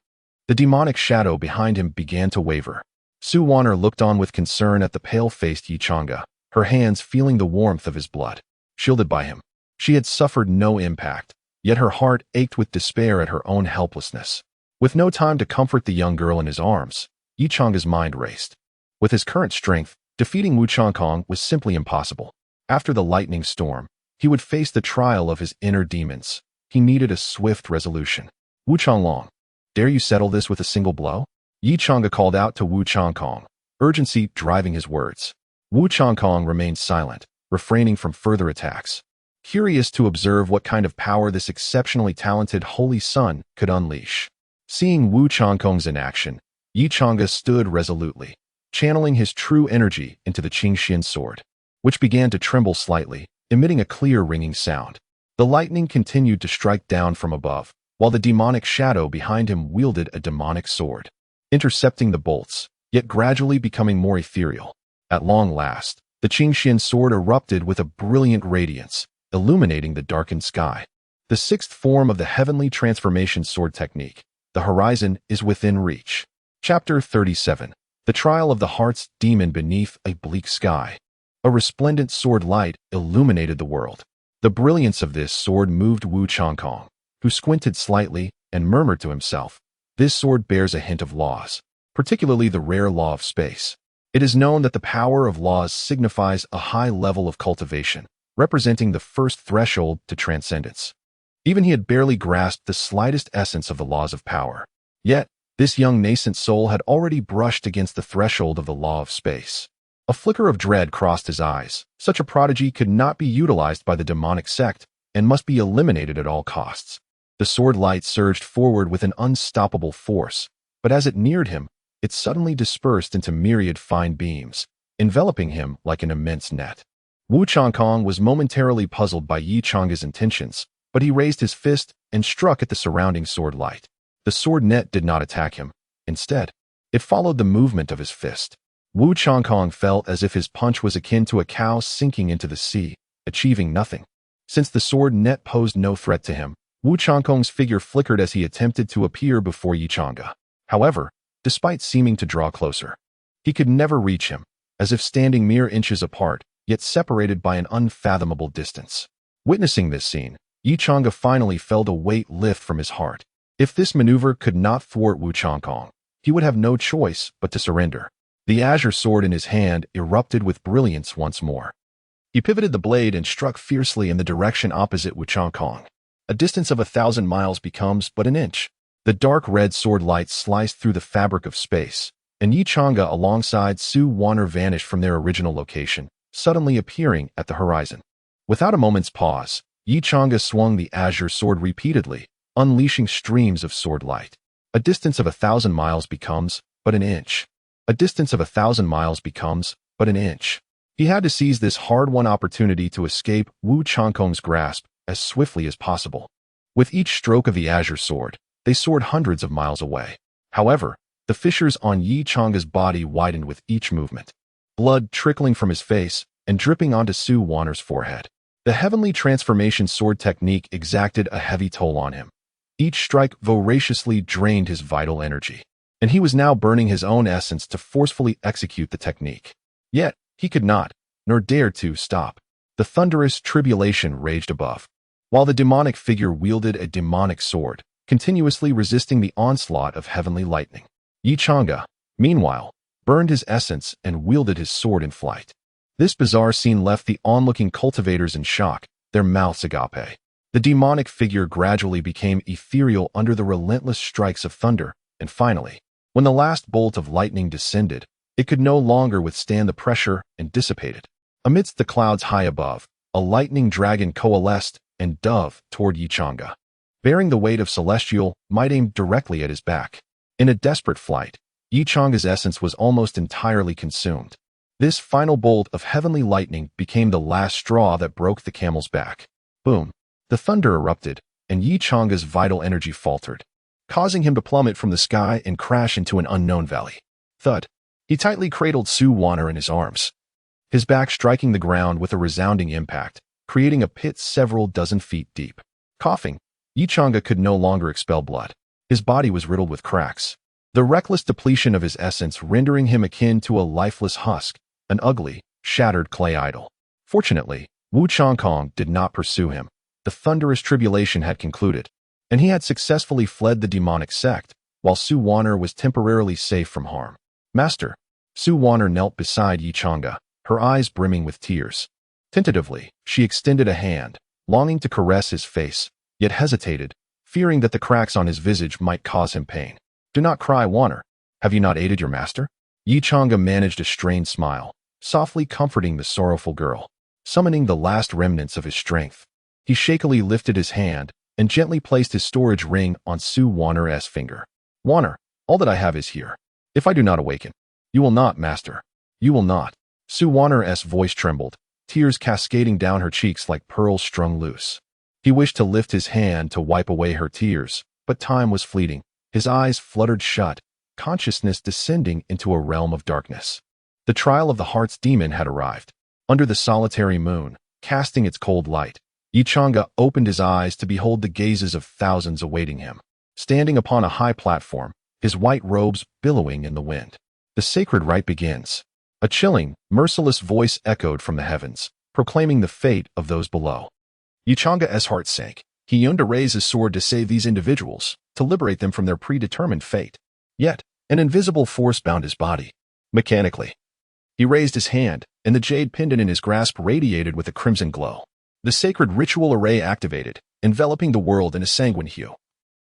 The demonic shadow behind him began to waver. Su Wanner looked on with concern at the pale-faced Yichanga, her hands feeling the warmth of his blood. Shielded by him, she had suffered no impact, yet her heart ached with despair at her own helplessness. With no time to comfort the young girl in his arms, Yichanga's mind raced. With his current strength, defeating Wu Changkong was simply impossible. After the lightning storm, he would face the trial of his inner demons. He needed a swift resolution. Wu Changlong. Dare you settle this with a single blow? Yi Chang'e called out to Wu Changkong, urgency driving his words. Wu Changkong remained silent, refraining from further attacks, curious to observe what kind of power this exceptionally talented Holy Son could unleash. Seeing Wu Changkong's inaction, Yi Chang'e stood resolutely, channeling his true energy into the Qingxian sword, which began to tremble slightly, emitting a clear ringing sound. The lightning continued to strike down from above, while the demonic shadow behind him wielded a demonic sword, intercepting the bolts, yet gradually becoming more ethereal. At long last, the Qingxian sword erupted with a brilliant radiance, illuminating the darkened sky. The sixth form of the heavenly transformation sword technique, the horizon, is within reach. Chapter 37. The Trial of the Heart's Demon Beneath a Bleak Sky. A resplendent sword light illuminated the world. The brilliance of this sword moved Wu Changkong, who squinted slightly and murmured to himself, "This sword bears a hint of laws, particularly the rare law of space." It is known that the power of laws signifies a high level of cultivation, representing the first threshold to transcendence. Even he had barely grasped the slightest essence of the laws of power. Yet, this young nascent soul had already brushed against the threshold of the law of space. A flicker of dread crossed his eyes. Such a prodigy could not be utilized by the demonic sect and must be eliminated at all costs. The sword light surged forward with an unstoppable force, but as it neared him, it suddenly dispersed into myriad fine beams, enveloping him like an immense net. Wu Changkong was momentarily puzzled by Yi Chang'e's intentions, but he raised his fist and struck at the surrounding sword light. The sword net did not attack him. Instead, it followed the movement of his fist. Wu Changkong felt as if his punch was akin to a cow sinking into the sea, achieving nothing. Since the sword net posed no threat to him, Wu Changkong's figure flickered as he attempted to appear before Yi Chang'e. However, despite seeming to draw closer, he could never reach him, as if standing mere inches apart, yet separated by an unfathomable distance. Witnessing this scene, Yi Chang'e finally felt a weight lift from his heart. If this maneuver could not thwart Wu Changkong, he would have no choice but to surrender. The azure sword in his hand erupted with brilliance once more. He pivoted the blade and struck fiercely in the direction opposite Wu Changkong. A distance of 1,000 miles becomes but an inch. The dark red sword light sliced through the fabric of space, and Yi Chang'e alongside Su Wan'er vanished from their original location, suddenly appearing at the horizon. Without a moment's pause, Yi Chang'e swung the azure sword repeatedly, unleashing streams of sword light. A distance of 1,000 miles becomes but an inch. A distance of 1,000 miles becomes but an inch. He had to seize this hard-won opportunity to escape Wu Changkong's grasp as swiftly as possible. With each stroke of the azure sword, they soared hundreds of miles away. However, the fissures on Yi Chang'e's body widened with each movement, blood trickling from his face and dripping onto Su Wan'er's forehead. The heavenly transformation sword technique exacted a heavy toll on him. Each strike voraciously drained his vital energy, and he was now burning his own essence to forcefully execute the technique. Yet, he could not, nor dared to, stop. The thunderous tribulation raged above, while the demonic figure wielded a demonic sword, continuously resisting the onslaught of heavenly lightning. Yi Chang'e, meanwhile, burned his essence and wielded his sword in flight. This bizarre scene left the onlooking cultivators in shock, their mouths agape. The demonic figure gradually became ethereal under the relentless strikes of thunder, and finally, when the last bolt of lightning descended, it could no longer withstand the pressure and dissipated. Amidst the clouds high above, a lightning dragon coalesced and dove toward Yi Chang'e, bearing the weight of celestial might aimed directly at his back. In a desperate flight, Yi Chang'e's essence was almost entirely consumed. This final bolt of heavenly lightning became the last straw that broke the camel's back. Boom! The thunder erupted, and Yi Chang'e's vital energy faltered, causing him to plummet from the sky and crash into an unknown valley. Thud! He tightly cradled Su Wan'er in his arms, his back striking the ground with a resounding impact, creating a pit several dozen feet deep. Coughing, Yi Chang'e could no longer expel blood. His body was riddled with cracks, the reckless depletion of his essence rendering him akin to a lifeless husk, an ugly, shattered clay idol. Fortunately, Wu Changkong did not pursue him. The thunderous tribulation had concluded, and he had successfully fled the demonic sect, while Su Wan'er was temporarily safe from harm. Master, Su Wan'er knelt beside Yi Chang'e, her eyes brimming with tears. Tentatively, she extended a hand, longing to caress his face, yet hesitated, fearing that the cracks on his visage might cause him pain. "Do not cry, Wanner. Have you not aided your master?" Yi Chang'e managed a strained smile, softly comforting the sorrowful girl. Summoning the last remnants of his strength, he shakily lifted his hand and gently placed his storage ring on Su Wanner's finger. "Wanner, all that I have is here. If I do not awaken, you will not, master. You will not." Su Wanner's voice trembled, tears cascading down her cheeks like pearls strung loose. He wished to lift his hand to wipe away her tears, but time was fleeting. His eyes fluttered shut, consciousness descending into a realm of darkness. The trial of the heart's demon had arrived. Under the solitary moon, casting its cold light, Yi Chang'e opened his eyes to behold the gazes of thousands awaiting him. Standing upon a high platform, his white robes billowing in the wind. "The sacred rite begins." A chilling, merciless voice echoed from the heavens, proclaiming the fate of those below. Yi Chang'e's heart sank. He yearned to raise his sword to save these individuals, to liberate them from their predetermined fate. Yet, an invisible force bound his body. Mechanically, he raised his hand, and the jade pendant in his grasp radiated with a crimson glow. The sacred ritual array activated, enveloping the world in a sanguine hue.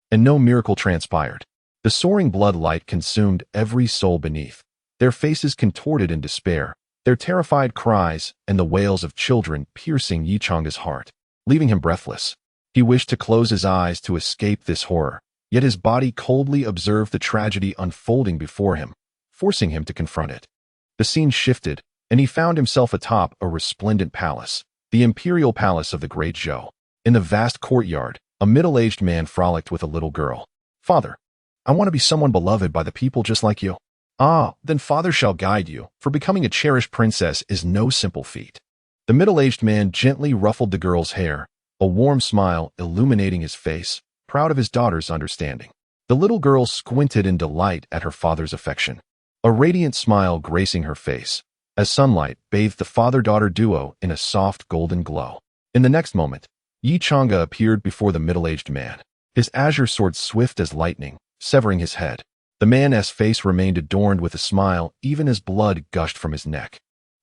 And no miracle transpired. The soaring blood light consumed every soul beneath, their faces contorted in despair, their terrified cries and the wails of children piercing Yi Chang'e's heart, leaving him breathless. He wished to close his eyes to escape this horror, yet his body coldly observed the tragedy unfolding before him, forcing him to confront it. The scene shifted, and he found himself atop a resplendent palace, the imperial palace of the great Zhou. In the vast courtyard, a middle-aged man frolicked with a little girl. "Father, I want to be someone beloved by the people just like you." "Ah, then father shall guide you, for becoming a cherished princess is no simple feat." The middle-aged man gently ruffled the girl's hair, a warm smile illuminating his face, proud of his daughter's understanding. The little girl squinted in delight at her father's affection, a radiant smile gracing her face, as sunlight bathed the father-daughter duo in a soft golden glow. In the next moment, Yi Chang'e appeared before the middle-aged man, his azure sword swift as lightning, severing his head. The man's face remained adorned with a smile even as blood gushed from his neck,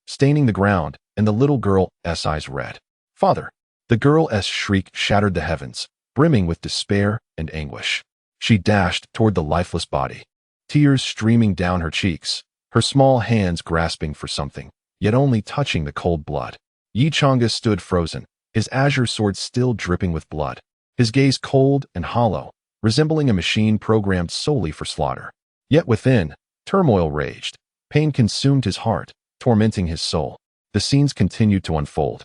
staining the ground, and the little girl's eyes red. "Father!" The girl's shriek shattered the heavens, brimming with despair and anguish. She dashed toward the lifeless body, tears streaming down her cheeks, her small hands grasping for something, yet only touching the cold blood. Yi Chang'e stood frozen, his azure sword still dripping with blood, his gaze cold and hollow, resembling a machine programmed solely for slaughter. Yet within, turmoil raged. Pain consumed his heart, tormenting his soul. The scenes continued to unfold,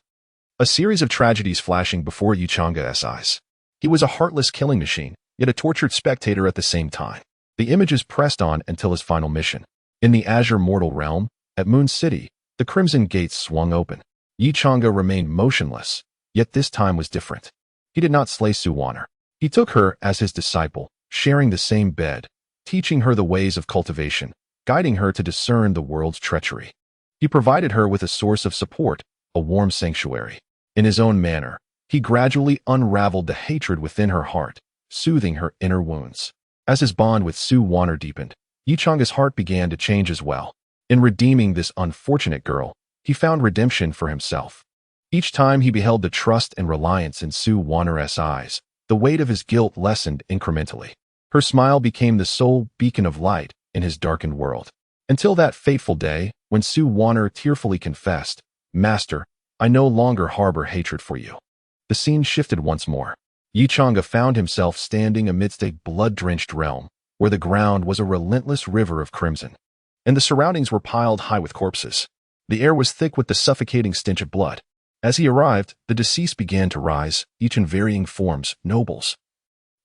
a series of tragedies flashing before Yi Chang'e's eyes. He was a heartless killing machine, yet a tortured spectator at the same time. The images pressed on until his final mission. In the azure mortal realm, at Moon City, the crimson gates swung open. Yi Chang'e remained motionless, yet this time was different. He did not slay Su Wanner. He took her as his disciple, sharing the same bed, teaching her the ways of cultivation, guiding her to discern the world's treachery. He provided her with a source of support, a warm sanctuary. In his own manner, he gradually unraveled the hatred within her heart, soothing her inner wounds. As his bond with Su Wanner deepened, Yi Chang'e's heart began to change as well. In redeeming this unfortunate girl, he found redemption for himself. Each time he beheld the trust and reliance in Su Wanner's eyes, the weight of his guilt lessened incrementally. Her smile became the sole beacon of light in his darkened world. Until that fateful day, when Su Wanner tearfully confessed, "Master, I no longer harbor hatred for you." The scene shifted once more. Yi Chang'e found himself standing amidst a blood-drenched realm, where the ground was a relentless river of crimson, and the surroundings were piled high with corpses. The air was thick with the suffocating stench of blood. As he arrived, the deceased began to rise, each in varying forms, nobles,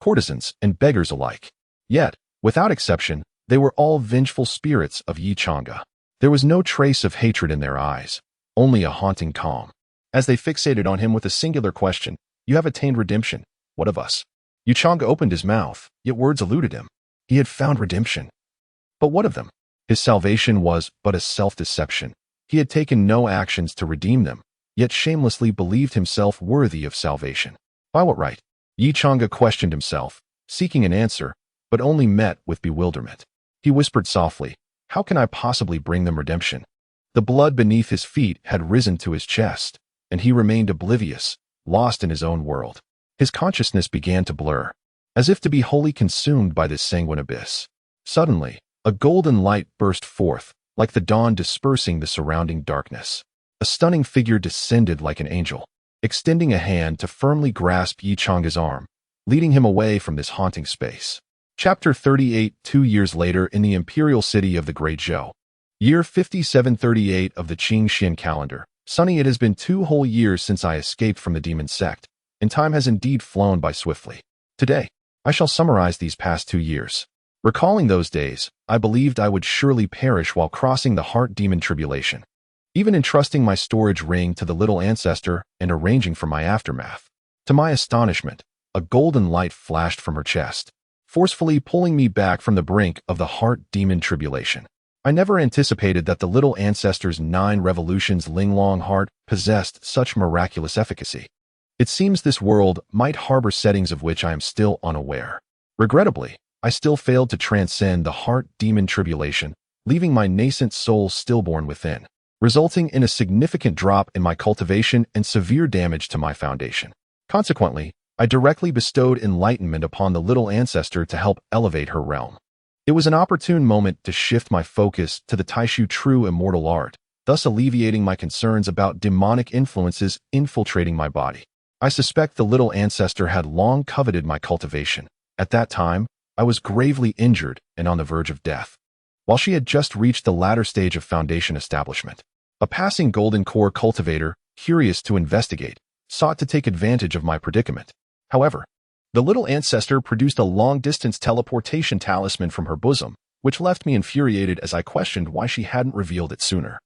courtesans, and beggars alike. Yet, without exception, they were all vengeful spirits of Yi Chang'e. There was no trace of hatred in their eyes, only a haunting calm. As they fixated on him with a singular question, "You have attained redemption. What of us?" Yi Chang'e opened his mouth, yet words eluded him. He had found redemption. But what of them? His salvation was but a self-deception. He had taken no actions to redeem them, yet shamelessly believed himself worthy of salvation. By what right? Yi Chang'e questioned himself, seeking an answer, but only met with bewilderment. He whispered softly, "How can I possibly bring them redemption?" The blood beneath his feet had risen to his chest, and he remained oblivious, lost in his own world. His consciousness began to blur. as if to be wholly consumed by this sanguine abyss. Suddenly, a golden light burst forth, like the dawn dispersing the surrounding darkness. A stunning figure descended like an angel, extending a hand to firmly grasp Yi Chang's arm, leading him away from this haunting space. Chapter 38. 2 years later in the imperial city of the Great Zhou. Year 5738 of the Qing Xian calendar. Sunny, it has been 2 whole years since I escaped from the demon sect, and time has indeed flown by swiftly. Today, I shall summarize these past 2 years. Recalling those days, I believed I would surely perish while crossing the heart demon tribulation, even entrusting my storage ring to the little ancestor and arranging for my aftermath. To my astonishment, a golden light flashed from her chest, forcefully pulling me back from the brink of the heart demon tribulation. I never anticipated that the little ancestor's 9 revolutions Linglong heart possessed such miraculous efficacy. It seems this world might harbor settings of which I am still unaware. Regrettably, I still failed to transcend the heart demon tribulation, leaving my nascent soul stillborn within, resulting in a significant drop in my cultivation and severe damage to my foundation. Consequently, I directly bestowed enlightenment upon the little ancestor to help elevate her realm. It was an opportune moment to shift my focus to the Taishu true immortal art, thus alleviating my concerns about demonic influences infiltrating my body. I suspect the little ancestor had long coveted my cultivation. At that time, I was gravely injured and on the verge of death, while she had just reached the latter stage of foundation establishment. A passing golden core cultivator, curious to investigate, sought to take advantage of my predicament. However, the little ancestor produced a long-distance teleportation talisman from her bosom, which left me infuriated as I questioned why she hadn't revealed it sooner.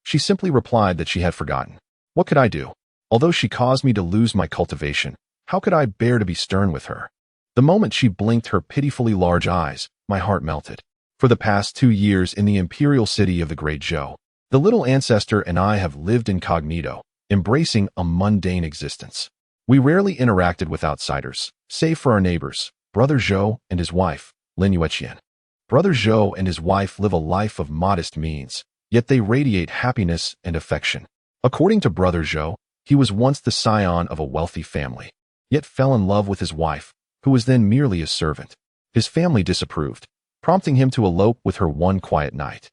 She simply replied that she had forgotten. What could I do? Although she caused me to lose my cultivation, how could I bear to be stern with her? The moment she blinked her pitifully large eyes, my heart melted. For the past 2 years in the imperial city of the Great Zhou, the little ancestor and I have lived incognito, embracing a mundane existence. We rarely interacted with outsiders, save for our neighbors, Brother Zhou and his wife, Lin Yueqian. Brother Zhou and his wife live a life of modest means, yet they radiate happiness and affection. According to Brother Zhou, he was once the scion of a wealthy family, yet fell in love with his wife, who was then merely his servant. His family disapproved, prompting him to elope with her one quiet night,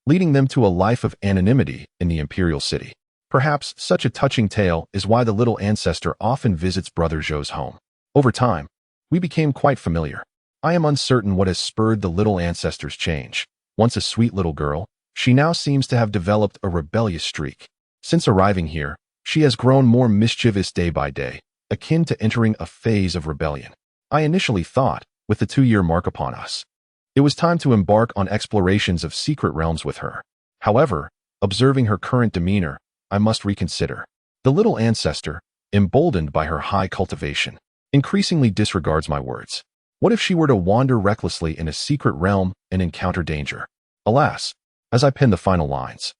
leading them to a life of anonymity in the imperial city. Perhaps such a touching tale is why the little ancestor often visits Brother Zhou's home. Over time, we became quite familiar. I am uncertain what has spurred the little ancestor's change. Once a sweet little girl, she now seems to have developed a rebellious streak. Since arriving here, she has grown more mischievous day by day, akin to entering a phase of rebellion. I initially thought, with the 2-year mark upon us, it was time to embark on explorations of secret realms with her. However, observing her current demeanor, I must reconsider. The little ancestor, emboldened by her high cultivation, increasingly disregards my words. What if she were to wander recklessly in a secret realm and encounter danger? Alas, as I penned the final lines,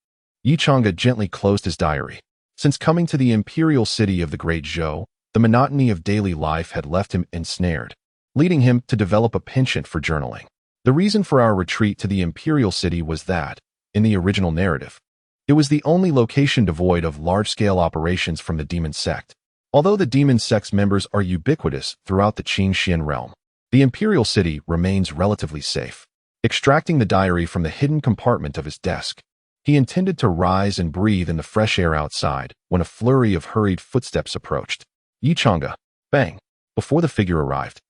Yi Chang'e gently closed his diary. Since coming to the imperial city of the Great Zhou, the monotony of daily life had left him ensnared, leading him to develop a penchant for journaling. The reason for our retreat to the imperial city was that, in the original narrative, it was the only location devoid of large-scale operations from the demon sect. Although the demon sect's members are ubiquitous throughout the Qing Xian realm, the imperial city remains relatively safe. Extracting the diary from the hidden compartment of his desk, he intended to rise and breathe in the fresh air outside when a flurry of hurried footsteps approached. Yi Chang'e, bang, before the figure arrived.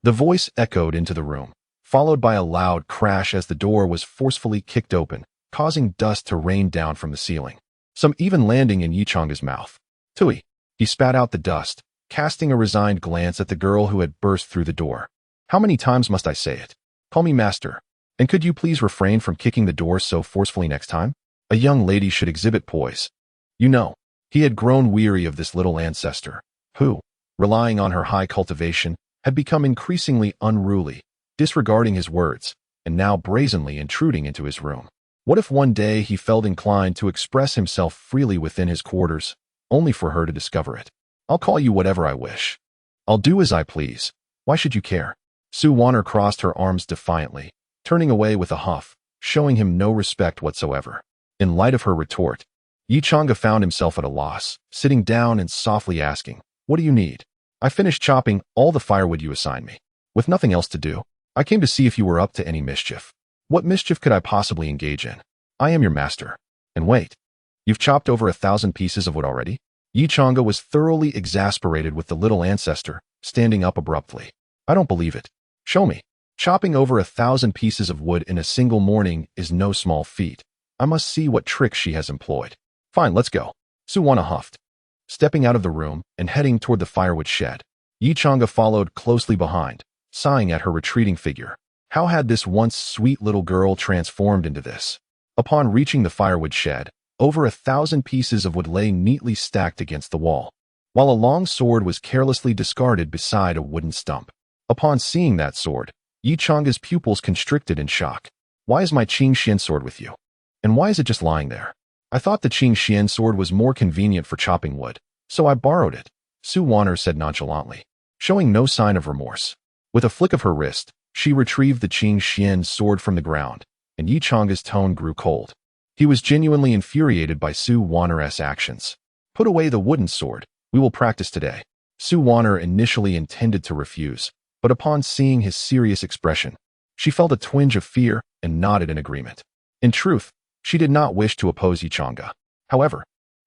The voice echoed into the room, followed by a loud crash as the door was forcefully kicked open, causing dust to rain down from the ceiling, some even landing in Yi Chang'e's mouth. Tui, he spat out the dust, casting a resigned glance at the girl who had burst through the door. How many times must I say it? Call me master. And could you please refrain from kicking the door so forcefully next time? A young lady should exhibit poise. You know, he had grown weary of this little ancestor, who, relying on her high cultivation, had become increasingly unruly, disregarding his words, and now brazenly intruding into his room. What if one day he felt inclined to express himself freely within his quarters, only for her to discover it? I'll call you whatever I wish. I'll do as I please. Why should you care? Su Wanner crossed her arms defiantly, turning away with a huff, showing him no respect whatsoever. In light of her retort, Yi Chang'e found himself at a loss, sitting down and softly asking, "What do you need?" "I finished chopping all the firewood you assigned me." With nothing else to do, I came to see if you were up to any mischief. What mischief could I possibly engage in? I am your master. And wait, you've chopped over 1,000 pieces of wood already? Yi Chang'e was thoroughly exasperated with the little ancestor, standing up abruptly. I don't believe it. Show me. Chopping over 1,000 pieces of wood in a single morning is no small feat. I must see what tricks she has employed. Fine, let's go. Su Wana huffed. Stepping out of the room and heading toward the firewood shed, Yi Chang'e followed closely behind, sighing at her retreating figure. How had this once sweet little girl transformed into this? Upon reaching the firewood shed, over 1,000 pieces of wood lay neatly stacked against the wall, while a long sword was carelessly discarded beside a wooden stump. Upon seeing that sword, Yi Chang'e's pupils constricted in shock. Why is my Qing Xian sword with you? And why is it just lying there? I thought the Qing Xian sword was more convenient for chopping wood, so I borrowed it, Su Wana said nonchalantly, showing no sign of remorse. With a flick of her wrist, she retrieved the Qing Xian sword from the ground, and Yi Chang'e's tone grew cold. He was genuinely infuriated by Su Wana's actions. Put away the wooden sword. We will practice today. Su Wana initially intended to refuse, but upon seeing his serious expression, she felt a twinge of fear and nodded in agreement. In truth, she did not wish to oppose Yi Chang'e. However,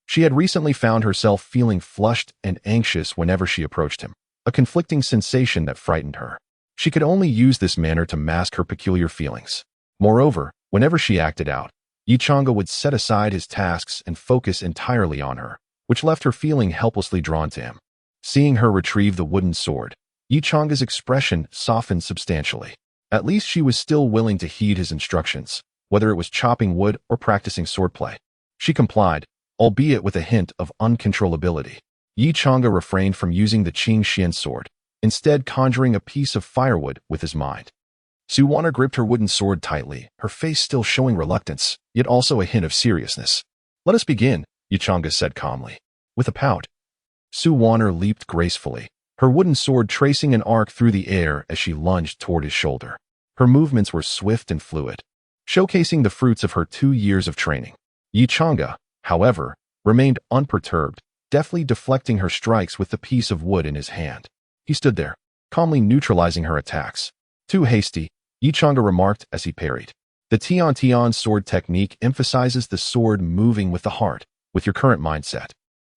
she had recently found herself feeling flushed and anxious whenever she approached him, a conflicting sensation that frightened her. She could only use this manner to mask her peculiar feelings. Moreover, whenever she acted out, Yi Chang'e would set aside his tasks and focus entirely on her, which left her feeling helplessly drawn to him. Seeing her retrieve the wooden sword, Yi Chang'e's expression softened substantially. At least she was still willing to heed his instructions, whether it was chopping wood or practicing swordplay. She complied, albeit with a hint of uncontrollability. Yi Chang'e refrained from using the Qing Xian sword, instead conjuring a piece of firewood with his mind. Su Wana gripped her wooden sword tightly, her face still showing reluctance, yet also a hint of seriousness. Let us begin, Yi Chang'e said calmly. With a pout, Su Wana leaped gracefully, her wooden sword tracing an arc through the air as she lunged toward his shoulder. Her movements were swift and fluid, showcasing the fruits of her 2 years of training. Yi Chang'e, however, remained unperturbed, deftly deflecting her strikes with the piece of wood in his hand. He stood there, calmly neutralizing her attacks. Too hasty, Yi Chang'e remarked as he parried. The Tian sword technique emphasizes the sword moving with the heart, with your current mindset.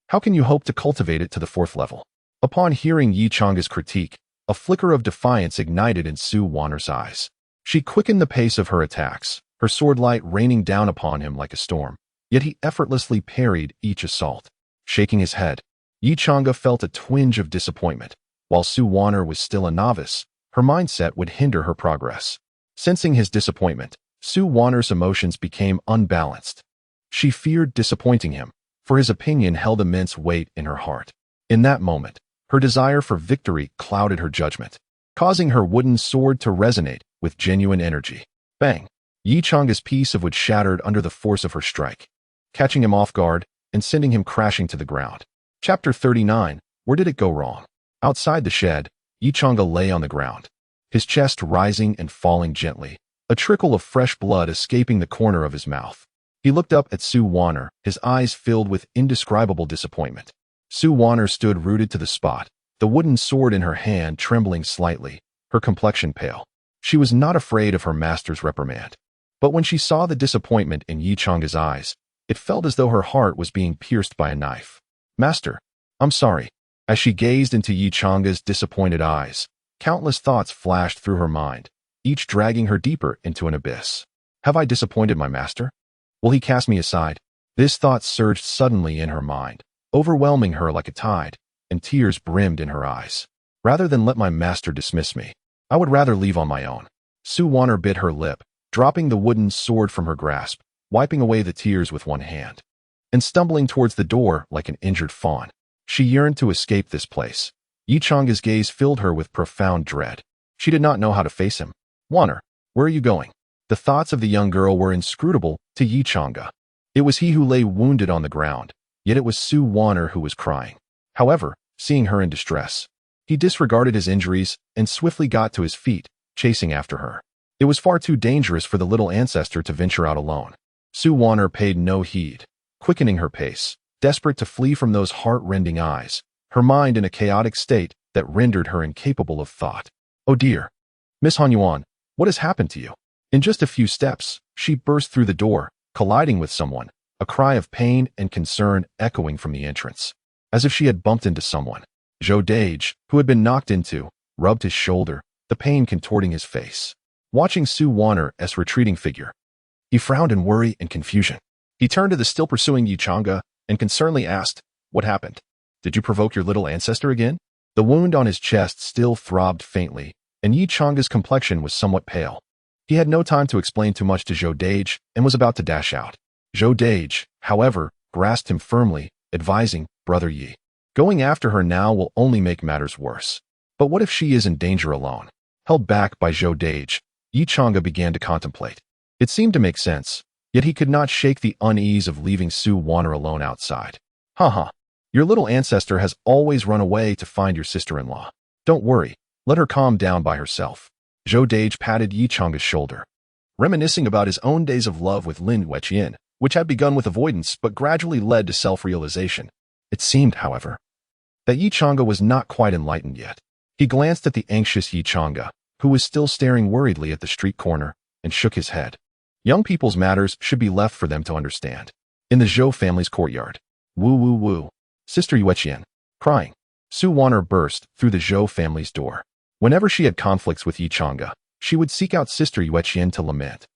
How can you hope to cultivate it to the 4th level? Upon hearing Yi Chang'e's critique, a flicker of defiance ignited in Su Wana's eyes. She quickened the pace of her attacks, her sword light raining down upon him like a storm, yet he effortlessly parried each assault. Shaking his head, Yi Chang'e felt a twinge of disappointment. While Su Wana was still a novice, her mindset would hinder her progress. Sensing his disappointment, Su Wana's emotions became unbalanced. She feared disappointing him, for his opinion held immense weight in her heart. In that moment, her desire for victory clouded her judgment, causing her wooden sword to resonate with genuine energy. Bang! Yi Chang'e's piece of wood shattered under the force of her strike, catching him off guard and sending him crashing to the ground. Chapter 39. Where did it go wrong? Outside the shed, Yi Chang'e lay on the ground, his chest rising and falling gently, a trickle of fresh blood escaping the corner of his mouth. He looked up at Su Wana, his eyes filled with indescribable disappointment. Su Wana stood rooted to the spot, the wooden sword in her hand trembling slightly, her complexion pale. She was not afraid of her master's reprimand. But when she saw the disappointment in Yi Chang'e's eyes, it felt as though her heart was being pierced by a knife. Master, I'm sorry. As she gazed into Yi Chang'e's disappointed eyes, countless thoughts flashed through her mind, each dragging her deeper into an abyss. Have I disappointed my master? Will he cast me aside? This thought surged suddenly in her mind, overwhelming her like a tide, and tears brimmed in her eyes. Rather than let my master dismiss me, I would rather leave on my own. Su Wana bit her lip, dropping the wooden sword from her grasp, wiping away the tears with one hand, and stumbling towards the door like an injured fawn. She yearned to escape this place. Yi Chang'e's gaze filled her with profound dread. She did not know how to face him. Wana, where are you going? The thoughts of the young girl were inscrutable to Yi Chang'e. It was he who lay wounded on the ground, yet it was Su Wana who was crying. However, seeing her in distress, he disregarded his injuries and swiftly got to his feet, chasing after her. It was far too dangerous for the little ancestor to venture out alone. Su Wana paid no heed, quickening her pace, desperate to flee from those heart-rending eyes, her mind in a chaotic state that rendered her incapable of thought. Oh dear. Miss Han Yuan, what has happened to you? In just a few steps, she burst through the door, colliding with someone, a cry of pain and concern echoing from the entrance. As if she had bumped into someone. Zhou Dage, who had been knocked into, rubbed his shoulder, the pain contorting his face. Watching Su Wanner's retreating figure, he frowned in worry and confusion. He turned to the still pursuing Yi Chang'e and concernedly asked, "What happened? Did you provoke your little ancestor again?" The wound on his chest still throbbed faintly, and Yi Chang'e's complexion was somewhat pale. He had no time to explain too much to Zhou Dage and was about to dash out. Zhou Dage, however, grasped him firmly, advising, "Brother Yi, going after her now will only make matters worse. But what if she is in danger alone?" Held back by Zhou Dage, Yi Chang'e began to contemplate. It seemed to make sense, yet he could not shake the unease of leaving Su Wanner alone outside. Haha, your little ancestor has always run away to find your sister-in-law. Don't worry, let her calm down by herself. Zhou Dage patted Yi Chang'e's shoulder, reminiscing about his own days of love with Lin Yueqian, which had begun with avoidance but gradually led to self-realization. It seemed, however, that Yi Chang'e was not quite enlightened yet. He glanced at the anxious Yi Chang'e, who was still staring worriedly at the street corner, and shook his head. Young people's matters should be left for them to understand. In the Zhou family's courtyard. Woo woo woo. Sister Yueqian. Crying. Su Wanner burst through the Zhou family's door. Whenever she had conflicts with Yi Chang'e, she would seek out Sister Yueqian to lament.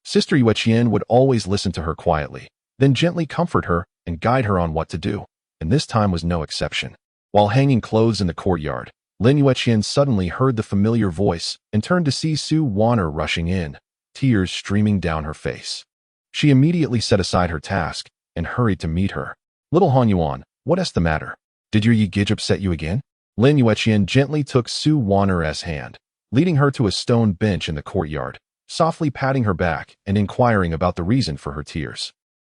Sister Yueqian would always listen to her quietly, then gently comfort her and guide her on what to do, and this time was no exception. While hanging clothes in the courtyard, Lin Yueqian suddenly heard the familiar voice and turned to see Su Wanner rushing in, tears streaming down her face. She immediately set aside her task and hurried to meet her. "Little Han Yuan, what's the matter? Did your Yi Gij upset you again?" Lin Yueqian gently took Su Wanner's hand, leading her to a stone bench in the courtyard, softly patting her back and inquiring about the reason for her tears.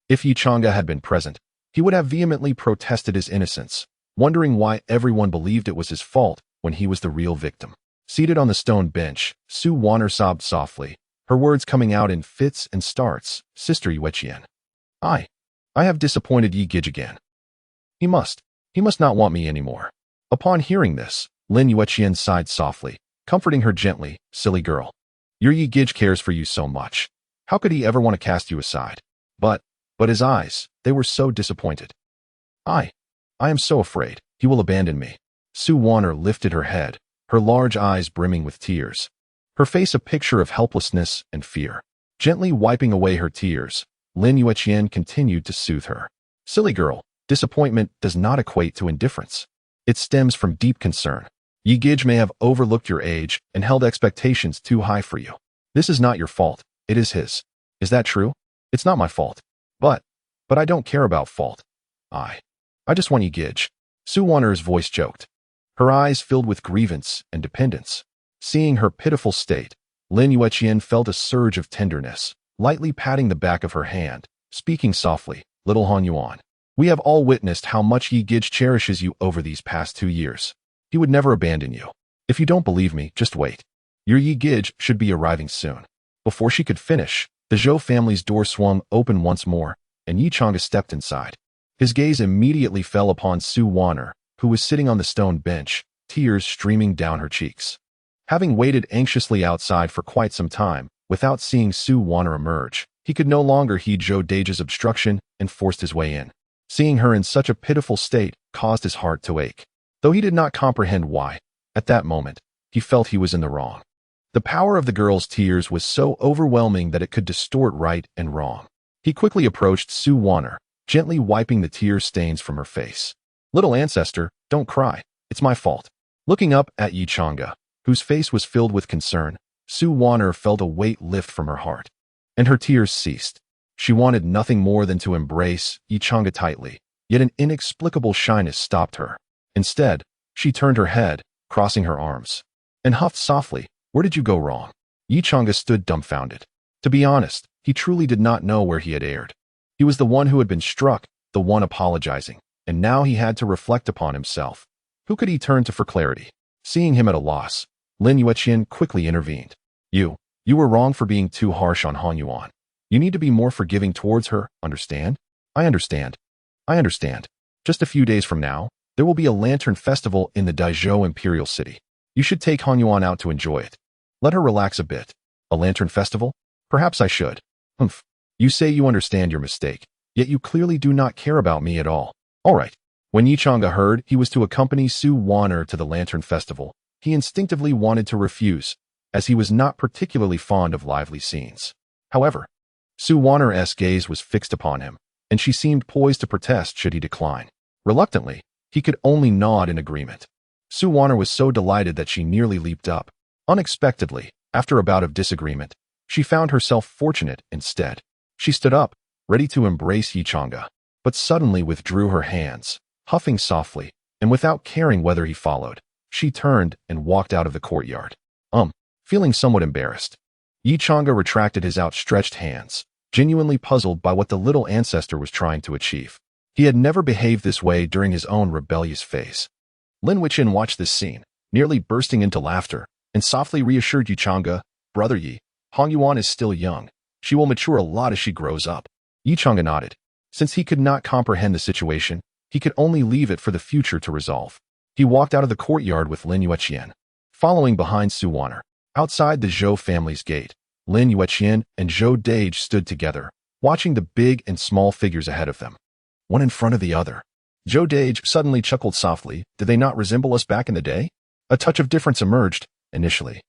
If Yi Chang'e had been present, he would have vehemently protested his innocence, wondering why everyone believed it was his fault when he was the real victim. Seated on the stone bench, Su Wanner sobbed softly, her words coming out in fits and starts. "Sister Yueqian, I have disappointed Yi Gij again. He must not want me anymore." Upon hearing this, Lin Yueqian sighed softly, comforting her gently. "Silly girl. Your Yi Gij cares for you so much. How could he ever want to cast you aside?" But his eyes, they were so disappointed. I am so afraid he will abandon me." Su Wanner lifted her head, her large eyes brimming with tears, her face a picture of helplessness and fear. Gently wiping away her tears, Lin Yueqian continued to soothe her. "Silly girl, disappointment does not equate to indifference. It stems from deep concern. Yi Gij may have overlooked your age and held expectations too high for you. This is not your fault, it is his. Is that true? It's not my fault. But I don't care about fault. I just want Yi Gij." Su Wanner's voice choked. Her eyes filled with grievance and dependence. Seeing her pitiful state, Lin Yueqian felt a surge of tenderness, lightly patting the back of her hand, speaking softly, "Little Han Yuan, we have all witnessed how much Yi Gij cherishes you over these past 2 years. He would never abandon you. If you don't believe me, just wait. Your Yi Gij should be arriving soon." Before she could finish, the Zhou family's door swung open once more, and Yi Chang'e stepped inside. His gaze immediately fell upon Su Wanner, who was sitting on the stone bench, tears streaming down her cheeks. Having waited anxiously outside for quite some time, without seeing Su Wanner emerge, he could no longer heed Zhou Dage's obstruction and forced his way in. Seeing her in such a pitiful state caused his heart to ache. Though he did not comprehend why, at that moment, he felt he was in the wrong. The power of the girl's tears was so overwhelming that it could distort right and wrong. He quickly approached Su Wanner, gently wiping the tear stains from her face. "Little ancestor, don't cry. It's my fault." Looking up at Yi Chang'e, whose face was filled with concern, Su Wanner felt a weight lift from her heart, and her tears ceased. She wanted nothing more than to embrace Yi Chang'e tightly, yet an inexplicable shyness stopped her. Instead, she turned her head, crossing her arms, and huffed softly, "Where did you go wrong?" Yi Chang'e stood dumbfounded. To be honest, he truly did not know where he had erred. He was the one who had been struck, the one apologizing, and now he had to reflect upon himself. Who could he turn to for clarity? Seeing him at a loss, Lin Yueqian quickly intervened. You were wrong for being too harsh on Han Yuan. You need to be more forgiving towards her, understand?" I understand. Just a few days from now, there will be a lantern festival in the Daizhou Imperial City. You should take Han Yuan out to enjoy it. Let her relax a bit. A lantern festival? Perhaps I should. Humph. You say you understand your mistake, yet you clearly do not care about me at all. All right. When Yichanga heard he was to accompany Su Waner to the lantern festival, he instinctively wanted to refuse, as he was not particularly fond of lively scenes. However, Su Waner's gaze was fixed upon him, and she seemed poised to protest should he decline. Reluctantly, he could only nod in agreement. Su Waner was so delighted that she nearly leaped up. Unexpectedly, after a bout of disagreement, she found herself fortunate instead. She stood up, ready to embrace Yichanga, but suddenly withdrew her hands, huffing softly, and without caring whether he followed, she turned and walked out of the courtyard. Feeling somewhat embarrassed, Yichanga retracted his outstretched hands, genuinely puzzled by what the little ancestor was trying to achieve. He had never behaved this way during his own rebellious phase. Lin Wuqian watched this scene, nearly bursting into laughter, and softly reassured Yichanga, "Brother Yi, Han Yuan is still young. She will mature a lot as she grows up." Yichanga nodded. Since he could not comprehend the situation, he could only leave it for the future to resolve. He walked out of the courtyard with Lin Yuqian, following behind Su Waner. Outside the Zhou family's gate, Lin Yuqian and Zhou Dage stood together, watching the big and small figures ahead of them, one in front of the other. Zhou Dage suddenly chuckled softly. Did they not resemble us back in the day? A touch of difference emerged, initially.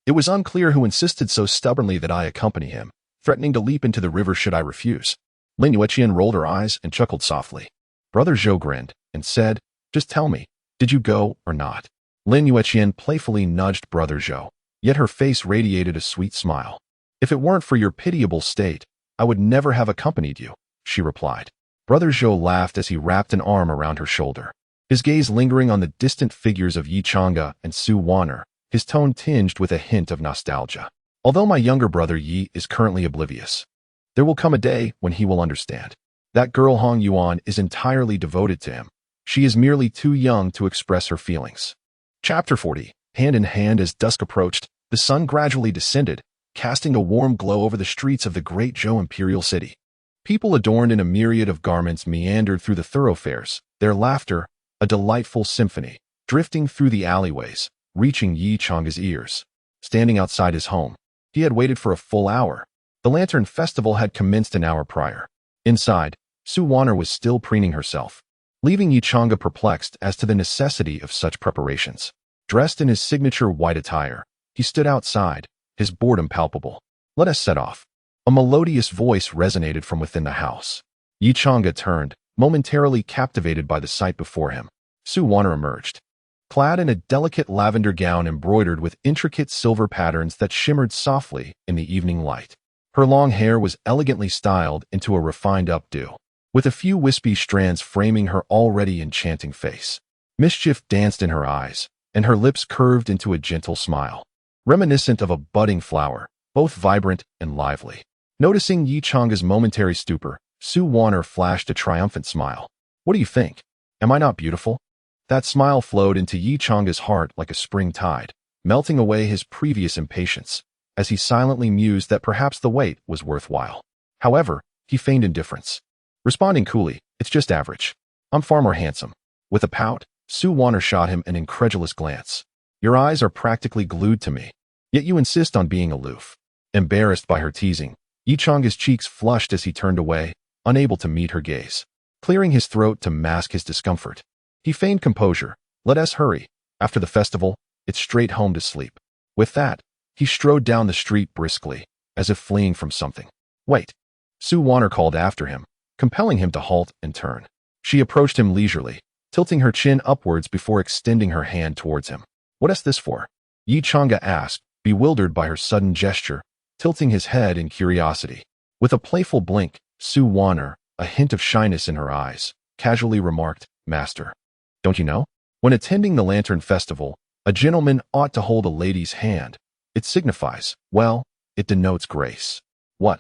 It was unclear who insisted so stubbornly that I accompany him, threatening to leap into the river should I refuse. Lin Yuqian rolled her eyes and chuckled softly. Brother Zhou grinned and said, "Just tell me, did you go or not?" Lin Yuqian playfully nudged Brother Zhou, yet her face radiated a sweet smile. "If it weren't for your pitiable state, I would never have accompanied you," she replied. Brother Zhou laughed as he wrapped an arm around her shoulder, his gaze lingering on the distant figures of Yichanga and Su Waner, his tone tinged with a hint of nostalgia. "Although my younger brother Yi is currently oblivious, there will come a day when he will understand. That girl Han Yuan is entirely devoted to him. She is merely too young to express her feelings." Chapter 40. Hand in hand as dusk approached, the sun gradually descended, casting a warm glow over the streets of the great Zhou imperial city. People adorned in a myriad of garments meandered through the thoroughfares, their laughter, a delightful symphony, drifting through the alleyways, reaching Yichanga's ears. Standing outside his home, he had waited for a full hour. The Lantern Festival had commenced an hour prior. Inside, Su Waner was still preening herself, leaving Yichanga perplexed as to the necessity of such preparations. Dressed in his signature white attire, he stood outside, his boredom palpable. "Let us set off." A melodious voice resonated from within the house. Yichanga turned, momentarily captivated by the sight before him. Su Waner emerged, clad in a delicate lavender gown embroidered with intricate silver patterns that shimmered softly in the evening light. Her long hair was elegantly styled into a refined updo, with a few wispy strands framing her already enchanting face. Mischief danced in her eyes, and her lips curved into a gentle smile, reminiscent of a budding flower, both vibrant and lively. Noticing Yichanga's momentary stupor, Su Waner flashed a triumphant smile. "What do you think? Am I not beautiful?" That smile flowed into Yichanga's heart like a spring tide, melting away his previous impatience, as he silently mused that perhaps the wait was worthwhile. However, he feigned indifference, responding coolly, "It's just average. I'm far more handsome." With a pout, Su Waner shot him an incredulous glance. "Your eyes are practically glued to me, yet you insist on being aloof." Embarrassed by her teasing, Yichanga's cheeks flushed as he turned away, unable to meet her gaze. Clearing his throat to mask his discomfort, he feigned composure. "Let us hurry. After the festival, it's straight home to sleep." With that, he strode down the street briskly, as if fleeing from something. "Wait!" Su Waner called after him, compelling him to halt and turn. She approached him leisurely, tilting her chin upwards before extending her hand towards him. "What is this for?" Yichanga asked, bewildered by her sudden gesture, tilting his head in curiosity. With a playful blink, Su Waner, a hint of shyness in her eyes, casually remarked, "Master, don't you know? When attending the Lantern Festival, a gentleman ought to hold a lady's hand. It signifies, well, it denotes grace." "What?"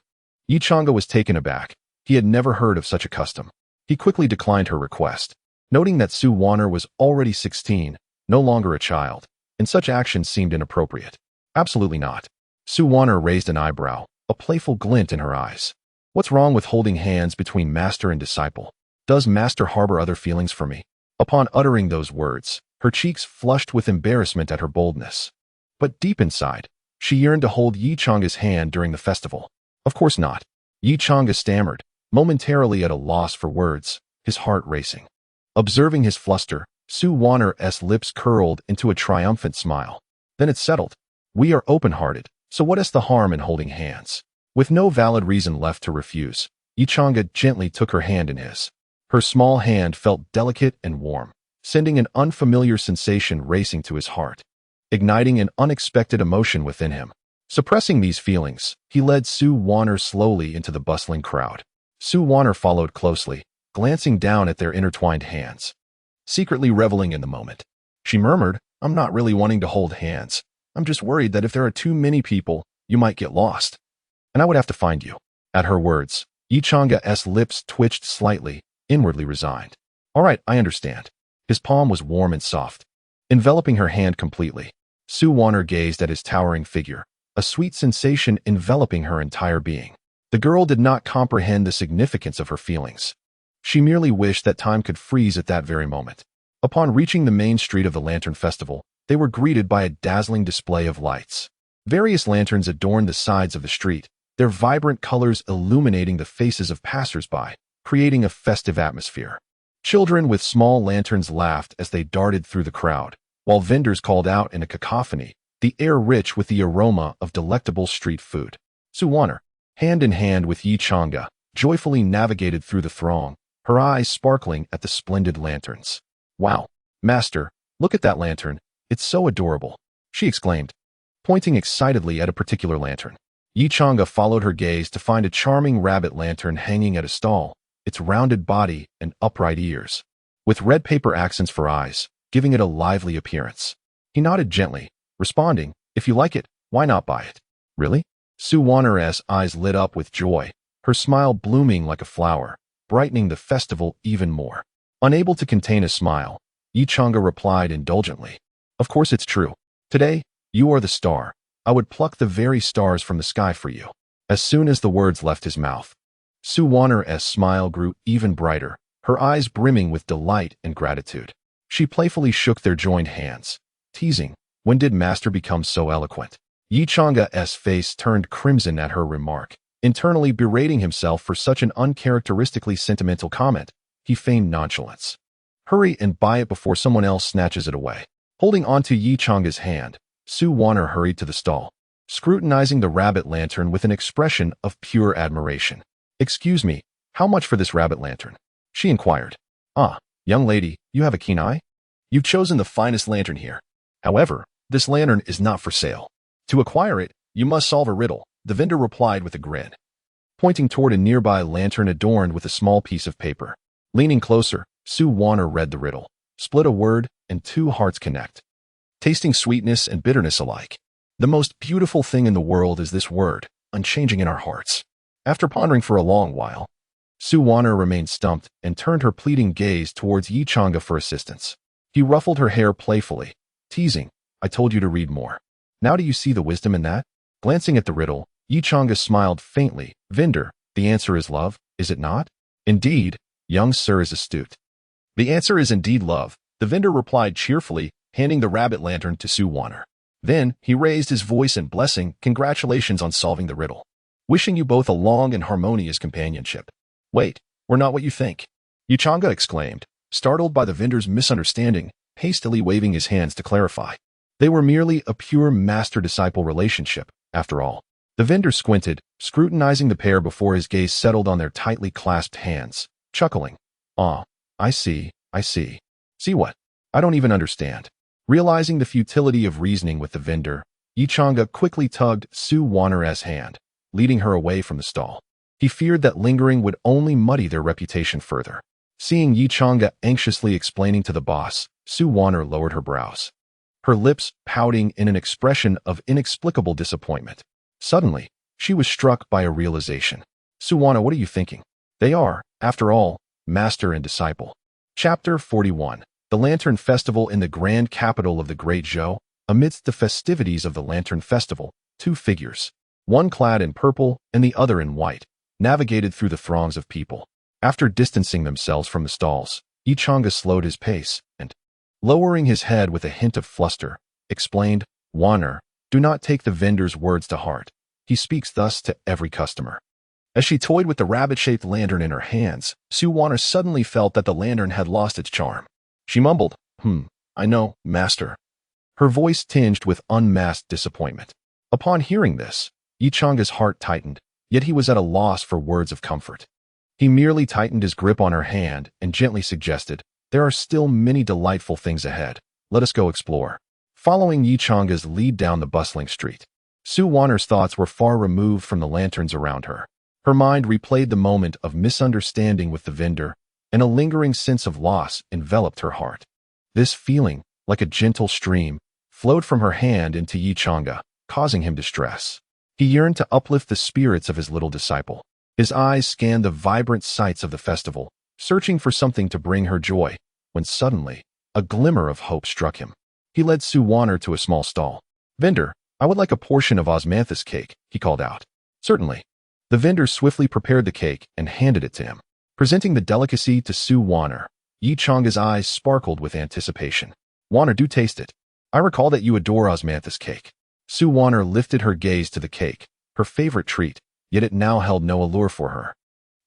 Yichanga was taken aback. He had never heard of such a custom. He quickly declined her request, noting that Su Waner was already 16, no longer a child, and such actions seemed inappropriate. "Absolutely not." Su Waner raised an eyebrow, a playful glint in her eyes. "What's wrong with holding hands between master and disciple? Does master harbor other feelings for me?" Upon uttering those words, her cheeks flushed with embarrassment at her boldness. But deep inside, she yearned to hold Yi Chang's hand during the festival. Of course not. Yi Chang'e stammered, momentarily at a loss for words, his heart racing. Observing his fluster, Su Wanner's lips curled into a triumphant smile. Then it settled. We are open-hearted, so what is the harm in holding hands? With no valid reason left to refuse, Yi Chang'e gently took her hand in his. Her small hand felt delicate and warm, sending an unfamiliar sensation racing to his heart, igniting an unexpected emotion within him. Suppressing these feelings, he led Su Wanner slowly into the bustling crowd. Su Wanner followed closely, glancing down at their intertwined hands, secretly reveling in the moment. She murmured, I'm not really wanting to hold hands. I'm just worried that if there are too many people, you might get lost. And I would have to find you. At her words, Yi Chang'e's lips twitched slightly, inwardly resigned. All right, I understand. His palm was warm and soft, enveloping her hand completely. Su Wanner gazed at his towering figure, a sweet sensation enveloping her entire being. The girl did not comprehend the significance of her feelings. She merely wished that time could freeze at that very moment. Upon reaching the main street of the Lantern Festival, they were greeted by a dazzling display of lights. Various lanterns adorned the sides of the street, their vibrant colors illuminating the faces of passers-by, creating a festive atmosphere. Children with small lanterns laughed as they darted through the crowd, while vendors called out in a cacophony, the air rich with the aroma of delectable street food. Su Wanner, hand in hand with Yi Chang'e, joyfully navigated through the throng, her eyes sparkling at the splendid lanterns. Wow, master, look at that lantern. It's so adorable, she exclaimed, pointing excitedly at a particular lantern. Yi Chang'e followed her gaze to find a charming rabbit lantern hanging at a stall, its rounded body and upright ears, with red paper accents for eyes, giving it a lively appearance. He nodded gently, responding, if you like it, why not buy it? Really? Su Wanner's eyes lit up with joy, her smile blooming like a flower, brightening the festival even more. Unable to contain a smile, Yi Chang'e replied indulgently, of course it's true. Today, you are the star. I would pluck the very stars from the sky for you. As soon as the words left his mouth, Su Wanner's smile grew even brighter, her eyes brimming with delight and gratitude. She playfully shook their joined hands, teasing, when did master become so eloquent? Yi Chang'e's face turned crimson at her remark, internally berating himself for such an uncharacteristically sentimental comment. He feigned nonchalance. Hurry and buy it before someone else snatches it away. Holding onto Yi Chang'e's hand, Su Wanner hurried to the stall, scrutinizing the rabbit lantern with an expression of pure admiration. Excuse me, how much for this rabbit lantern? She inquired. Ah, young lady, you have a keen eye? You've chosen the finest lantern here. However, this lantern is not for sale. To acquire it, you must solve a riddle, the vendor replied with a grin, pointing toward a nearby lantern adorned with a small piece of paper. Leaning closer, Su Wanner read the riddle. Split a word, and two hearts connect, tasting sweetness and bitterness alike. The most beautiful thing in the world is this word, unchanging in our hearts. After pondering for a long while, Su Wanner remained stumped and turned her pleading gaze towards Yi Chang'e for assistance. He ruffled her hair playfully, teasing, I told you to read more. Now do you see the wisdom in that? Glancing at the riddle, Yi Chang'e smiled faintly. Vendor, the answer is love, is it not? Indeed, young sir is astute. The answer is indeed love, the vendor replied cheerfully, handing the rabbit lantern to Su Wanner. Then, he raised his voice in blessing, congratulations on solving the riddle. Wishing you both a long and harmonious companionship. Wait, we're not what you think. Yi Chang'e exclaimed, startled by the vendor's misunderstanding, hastily waving his hands to clarify. They were merely a pure master-disciple relationship, after all. The vendor squinted, scrutinizing the pair before his gaze settled on their tightly clasped hands, chuckling. Ah, I see. See what? I don't even understand. Realizing the futility of reasoning with the vendor, Yi Chang'e quickly tugged Su Wanner's hand, leading her away from the stall. He feared that lingering would only muddy their reputation further. Seeing Yi Chang'e anxiously explaining to the boss, Su Wanner lowered her brows, her lips pouting in an expression of inexplicable disappointment. Suddenly, she was struck by a realization. Su Wanner, what are you thinking? They are, after all, master and disciple. Chapter 41. The Lantern Festival in the grand capital of the Great Zhou. Amidst the festivities of the Lantern Festival, two figures, one clad in purple and the other in white, navigated through the throngs of people. After distancing themselves from the stalls, Yi Chang'e slowed his pace and, lowering his head with a hint of fluster, explained, "Warner, do not take the vendor's words to heart. He speaks thus to every customer." As she toyed with the rabbit-shaped lantern in her hands, Sue Warner suddenly felt that the lantern had lost its charm. She mumbled, I know, master." Her voice tinged with unmasked disappointment. Upon hearing this, Yichang's heart tightened, yet he was at a loss for words of comfort. He merely tightened his grip on her hand and gently suggested, "There are still many delightful things ahead. Let us go explore." Following Yichang's lead down the bustling street, Sue Warner's thoughts were far removed from the lanterns around her. Her mind replayed the moment of misunderstanding with the vendor, and a lingering sense of loss enveloped her heart. This feeling, like a gentle stream, flowed from her hand into Yichanga, causing him distress. He yearned to uplift the spirits of his little disciple. His eyes scanned the vibrant sights of the festival, searching for something to bring her joy, when suddenly, a glimmer of hope struck him. He led Sue Warner to a small stall. "Vendor, I would like a portion of osmanthus cake," he called out. "Certainly." The vendor swiftly prepared the cake and handed it to him. Presenting the delicacy to Sue Warner, Yichanga's eyes sparkled with anticipation. "Warner, do taste it. I recall that you adore osmanthus cake." Sue Warner lifted her gaze to the cake, her favorite treat, yet it now held no allure for her.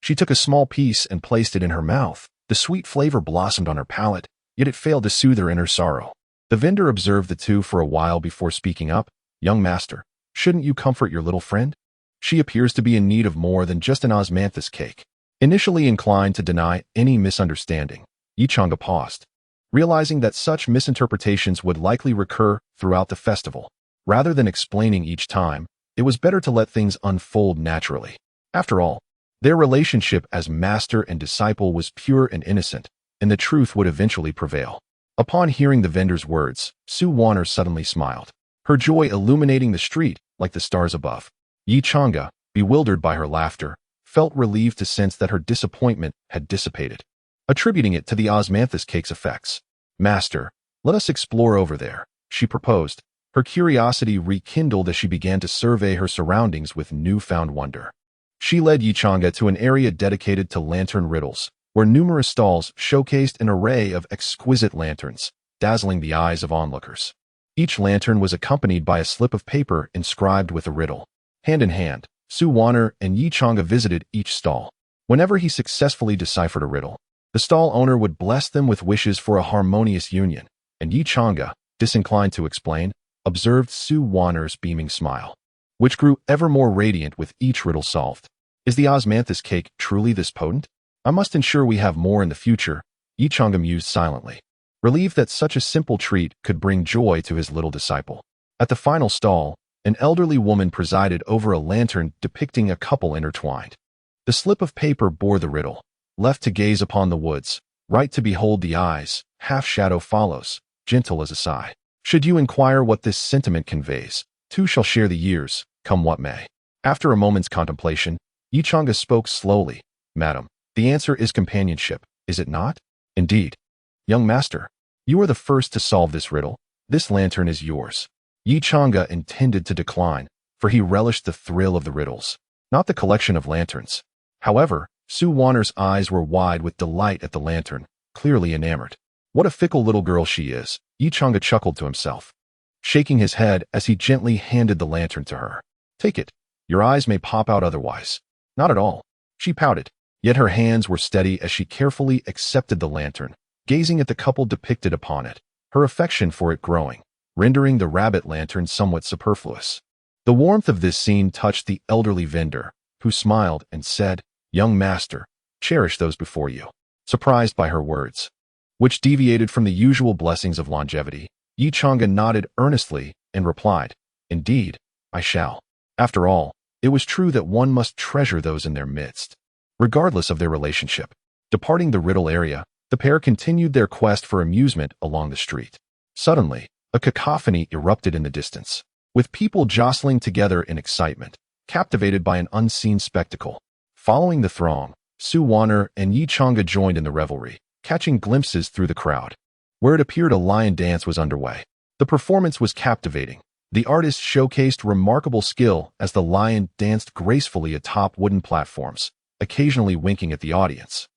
She took a small piece and placed it in her mouth. The sweet flavor blossomed on her palate, yet it failed to soothe her inner sorrow. The vendor observed the two for a while before speaking up. "Young master, shouldn't you comfort your little friend? She appears to be in need of more than just an osmanthus cake." Initially inclined to deny any misunderstanding, Yichanga paused, realizing that such misinterpretations would likely recur throughout the festival. Rather than explaining each time, it was better to let things unfold naturally. After all, their relationship as master and disciple was pure and innocent, and the truth would eventually prevail. Upon hearing the vendor's words, Sue Warner suddenly smiled, her joy illuminating the street like the stars above. Yichanga, bewildered by her laughter, felt relieved to sense that her disappointment had dissipated, attributing it to the osmanthus cake's effects. "Master, let us explore over there," she proposed, her curiosity rekindled as she began to survey her surroundings with newfound wonder. She led Yichanga to an area dedicated to lantern riddles, where numerous stalls showcased an array of exquisite lanterns, dazzling the eyes of onlookers. Each lantern was accompanied by a slip of paper inscribed with a riddle. Hand in hand, Sue Warner and Yichanga visited each stall. Whenever he successfully deciphered a riddle, the stall owner would bless them with wishes for a harmonious union, and Yichanga, disinclined to explain, observed Sue Warner's beaming smile, which grew ever more radiant with each riddle solved. "Is the osmanthus cake truly this potent? I must ensure we have more in the future," Yichanga mused silently, relieved that such a simple treat could bring joy to his little disciple. At the final stall, an elderly woman presided over a lantern depicting a couple intertwined. The slip of paper bore the riddle: "Left to gaze upon the woods, right to behold the eyes, half shadow follows, gentle as a sigh. Should you inquire what this sentiment conveys, two shall share the years, come what may." After a moment's contemplation, Yichanga spoke slowly. "Madam, the answer is companionship, is it not?" "Indeed." "Young master, you are the first to solve this riddle. This lantern is yours." Yichanga intended to decline, for he relished the thrill of the riddles, not the collection of lanterns. However, Sue Warner's eyes were wide with delight at the lantern, clearly enamored. "What a fickle little girl she is," Yichanga chuckled to himself, shaking his head as he gently handed the lantern to her. "Take it. Your eyes may pop out otherwise." "Not at all," she pouted, yet her hands were steady as she carefully accepted the lantern, gazing at the couple depicted upon it, her affection for it growing, rendering the rabbit lantern somewhat superfluous. The warmth of this scene touched the elderly vendor, who smiled and said, "Young master, cherish those before you." Surprised by her words, which deviated from the usual blessings of longevity, Yichanga nodded earnestly and replied, "Indeed, I shall." After all, it was true that one must treasure those in their midst, regardless of their relationship. Departing the riddle area, the pair continued their quest for amusement along the street. Suddenly, a cacophony erupted in the distance, with people jostling together in excitement, captivated by an unseen spectacle. Following the throng, Sue Warner and Yichanga joined in the revelry, catching glimpses through the crowd, where it appeared a lion dance was underway. The performance was captivating. The artists showcased remarkable skill as the lion danced gracefully atop wooden platforms, occasionally winking at the audience,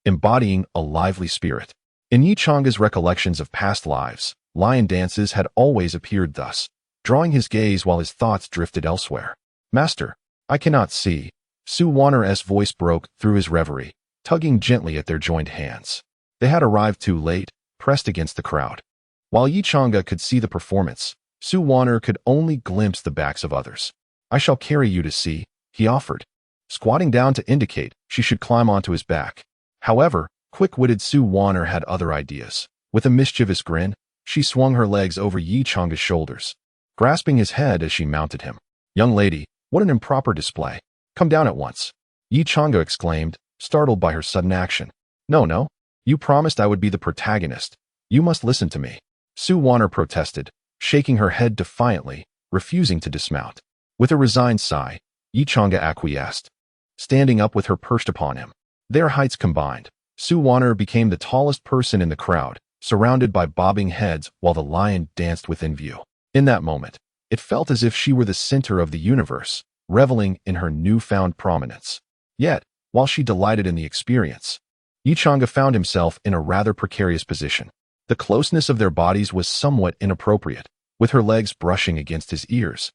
embodying a lively spirit. In Yi Chang's recollections of past lives, lion dances had always appeared thus, drawing his gaze while his thoughts drifted elsewhere. Master, I cannot see. Su Wanner's voice broke through his reverie, tugging gently at their joined hands. They had arrived too late, pressed against the crowd. While Yi Chang'e could see the performance, Su Wanner could only glimpse the backs of others. I shall carry you to see, he offered, squatting down to indicate she should climb onto his back. However, quick-witted Su Wanner had other ideas. With a mischievous grin, she swung her legs over Yi Chang'e's shoulders, grasping his head as she mounted him. Young lady, what an improper display. Come down at once. Yi Chang'e exclaimed, startled by her sudden action. No. You promised I would be the protagonist. You must listen to me. Su Wanner protested, shaking her head defiantly, refusing to dismount. With a resigned sigh, Yi Chang'e acquiesced, standing up with her perched upon him. Their heights combined. Su Wanner became the tallest person in the crowd, surrounded by bobbing heads while the lion danced within view. In that moment, it felt as if she were the center of the universe, reveling in her newfound prominence. Yet, while she delighted in the experience, Yi Chang'e found himself in a rather precarious position. The closeness of their bodies was somewhat inappropriate, with her legs brushing against his ears,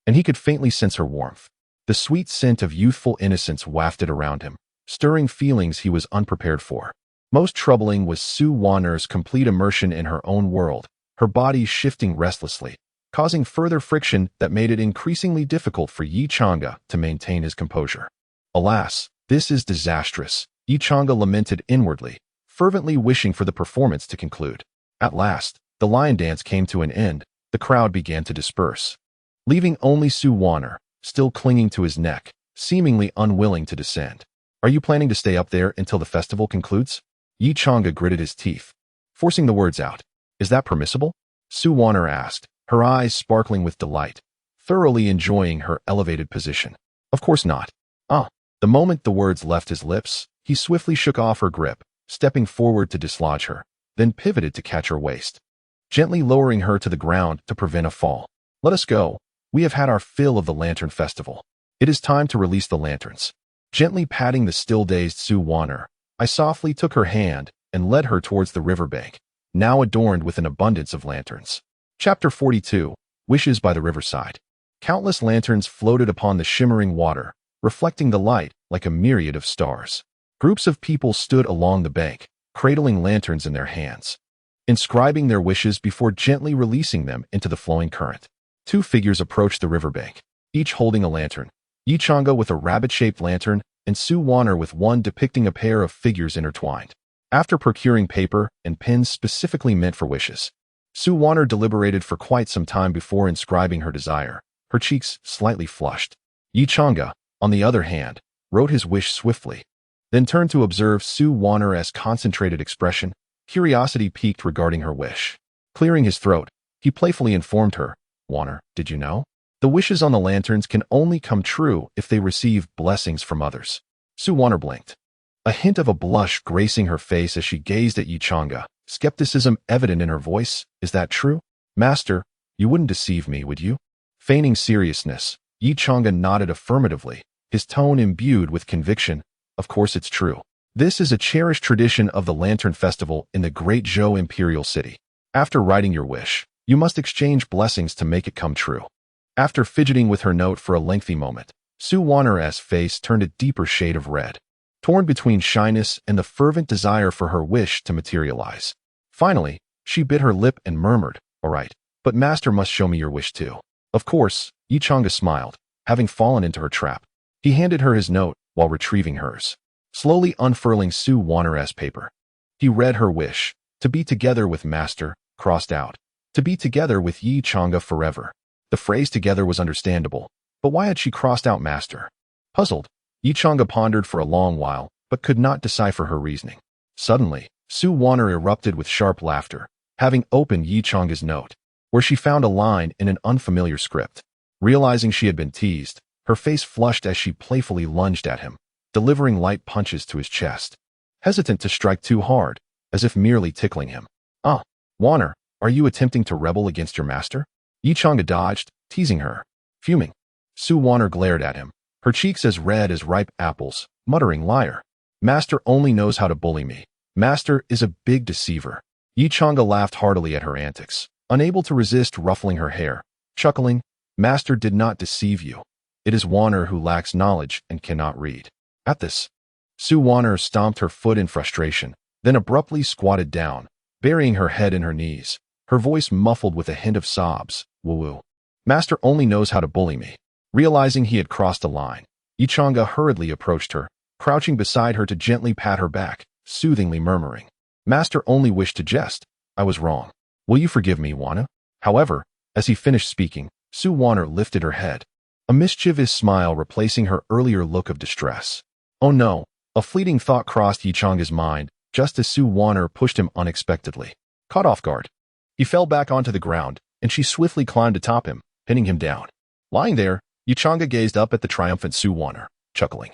and he could faintly sense her warmth. The sweet scent of youthful innocence wafted around him, stirring feelings he was unprepared for. Most troubling was Su Wanner's complete immersion in her own world, her body shifting restlessly, causing further friction that made it increasingly difficult for Yi Chang'e to maintain his composure. Alas, this is disastrous, Yi Chang'e lamented inwardly, fervently wishing for the performance to conclude. At last, the lion dance came to an end, the crowd began to disperse, leaving only Su Wanner, still clinging to his neck, seemingly unwilling to descend. Are you planning to stay up there until the festival concludes? Yi Chang'e gritted his teeth, forcing the words out. Is that permissible? Su Wanner asked, her eyes sparkling with delight, thoroughly enjoying her elevated position. Of course not. The moment the words left his lips, he swiftly shook off her grip, stepping forward to dislodge her, then pivoted to catch her waist, gently lowering her to the ground to prevent a fall. Let us go. We have had our fill of the Lantern Festival. It is time to release the lanterns. Gently patting the still-dazed Su Wanner, I softly took her hand and led her towards the riverbank, now adorned with an abundance of lanterns. Chapter 42, Wishes by the Riverside. Countless lanterns floated upon the shimmering water, reflecting the light like a myriad of stars. Groups of people stood along the bank, cradling lanterns in their hands, inscribing their wishes before gently releasing them into the flowing current. Two figures approached the riverbank, each holding a lantern. Yi Chang'e with a rabbit-shaped lantern, and Su Wanner with one depicting a pair of figures intertwined. After procuring paper and pens specifically meant for wishes, Su Wanner deliberated for quite some time before inscribing her desire, her cheeks slightly flushed. Yi Chang'e, on the other hand, wrote his wish swiftly, then turned to observe Su Wanner's concentrated expression. Curiosity piqued regarding her wish. Clearing his throat, he playfully informed her, Wanner, did you know? The wishes on the lanterns can only come true if they receive blessings from others. Su Wanner blinked, a hint of a blush gracing her face as she gazed at Yi Chang'e, skepticism evident in her voice. Is that true? Master, you wouldn't deceive me, would you? Feigning seriousness, Yi Chang'e nodded affirmatively, his tone imbued with conviction. Of course it's true. This is a cherished tradition of the Lantern Festival in the Great Zhou Imperial City. After writing your wish, you must exchange blessings to make it come true. After fidgeting with her note for a lengthy moment, Su Wanner's face turned a deeper shade of red, torn between shyness and the fervent desire for her wish to materialize. Finally, she bit her lip and murmured, all right, but Master must show me your wish too. Of course, Yi Chang'e smiled, having fallen into her trap. He handed her his note while retrieving hers, slowly unfurling Su Wanner's paper. He read her wish, to be together with Master, crossed out, to be together with Yi Chang'e forever. The phrase together was understandable, but why had she crossed out Master? Puzzled, Yi Chang'e pondered for a long while, but could not decipher her reasoning. Suddenly, Su Wanner erupted with sharp laughter, having opened Yi Chang'e's note, where she found a line in an unfamiliar script. Realizing she had been teased, her face flushed as she playfully lunged at him, delivering light punches to his chest, hesitant to strike too hard, as if merely tickling him. Wanner, are you attempting to rebel against your master? Yi Chang'e dodged, teasing her. Fuming, Su Wanner glared at him, her cheeks as red as ripe apples, muttering, liar. Master only knows how to bully me. Master is a big deceiver. Yi Chang'e laughed heartily at her antics, unable to resist ruffling her hair, chuckling, Master did not deceive you. It is Wanner who lacks knowledge and cannot read. At this, Su Wanner stomped her foot in frustration, then abruptly squatted down, burying her head in her knees, her voice muffled with a hint of sobs. Woo-woo. Master only knows how to bully me. Realizing he had crossed a line, Yi Chang'e hurriedly approached her, crouching beside her to gently pat her back, soothingly murmuring, Master only wished to jest. I was wrong. Will you forgive me, Wanner? However, as he finished speaking, Su Wanner lifted her head, a mischievous smile replacing her earlier look of distress. Oh no, a fleeting thought crossed Yi Chang'e's mind, just as Su Wanner pushed him unexpectedly. Caught off guard, he fell back onto the ground, and she swiftly climbed atop him, pinning him down. Lying there, Yi Chang'e gazed up at the triumphant Su Wanner, chuckling.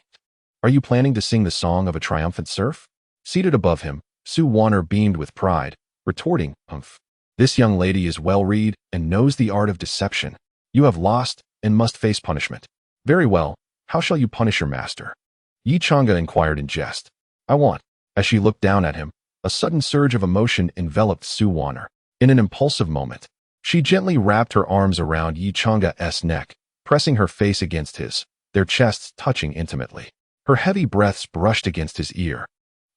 Are you planning to sing the song of a triumphant serf? Seated above him, Su Wanner beamed with pride, retorting, Humph. This young lady is well-read and knows the art of deception. You have lost and must face punishment. Very well, how shall you punish your master? Yi Chang'e inquired in jest. I want. As she looked down at him, a sudden surge of emotion enveloped Su Wanner. In an impulsive moment, she gently wrapped her arms around Yi Chang'e's neck, pressing her face against his, their chests touching intimately. Her heavy breaths brushed against his ear,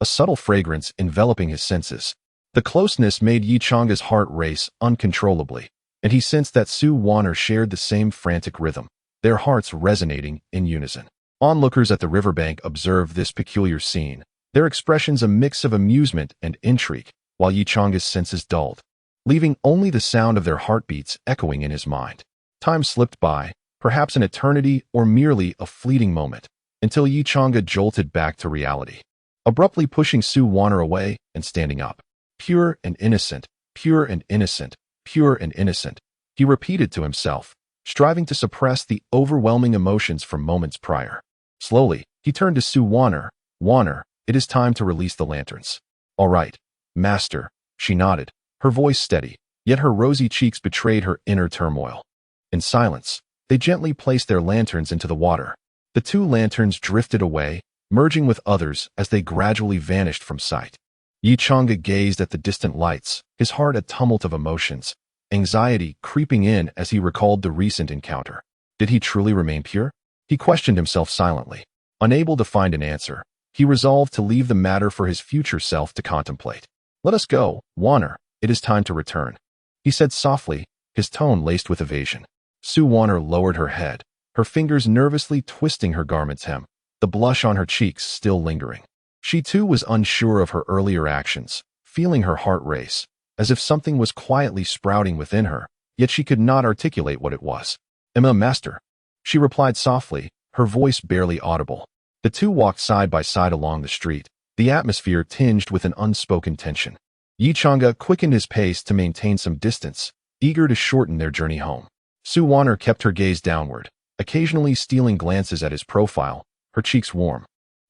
a subtle fragrance enveloping his senses. The closeness made Yi Chang'e's heart race uncontrollably, and he sensed that Su Wanner shared the same frantic rhythm, their hearts resonating in unison. Onlookers at the riverbank observed this peculiar scene, their expressions a mix of amusement and intrigue, while Yi Chang'e's senses dulled, leaving only the sound of their heartbeats echoing in his mind. Time slipped by, perhaps an eternity or merely a fleeting moment, until Yi Chang'e jolted back to reality, abruptly pushing Su Wanner away and standing up. Pure and innocent, pure and innocent, pure and innocent, he repeated to himself, striving to suppress the overwhelming emotions from moments prior. Slowly, he turned to Su Wanner. Wanner, it is time to release the lanterns. All right, Master, she nodded, her voice steady, yet her rosy cheeks betrayed her inner turmoil. In silence, they gently placed their lanterns into the water. The two lanterns drifted away, merging with others as they gradually vanished from sight. Yi Chang'e gazed at the distant lights, his heart a tumult of emotions, anxiety creeping in as he recalled the recent encounter. Did he truly remain pure? He questioned himself silently. Unable to find an answer, he resolved to leave the matter for his future self to contemplate. Let us go, Wanner, it is time to return, he said softly, his tone laced with evasion. Su Wanner lowered her head, her fingers nervously twisting her garment's hem, the blush on her cheeks still lingering. She too was unsure of her earlier actions, feeling her heart race, as if something was quietly sprouting within her, yet she could not articulate what it was. Master, she replied softly, her voice barely audible. The two walked side by side along the street, the atmosphere tinged with an unspoken tension. Yi Chang'e quickened his pace to maintain some distance, eager to shorten their journey home. Su Wanner kept her gaze downward, occasionally stealing glances at his profile, her cheeks warm.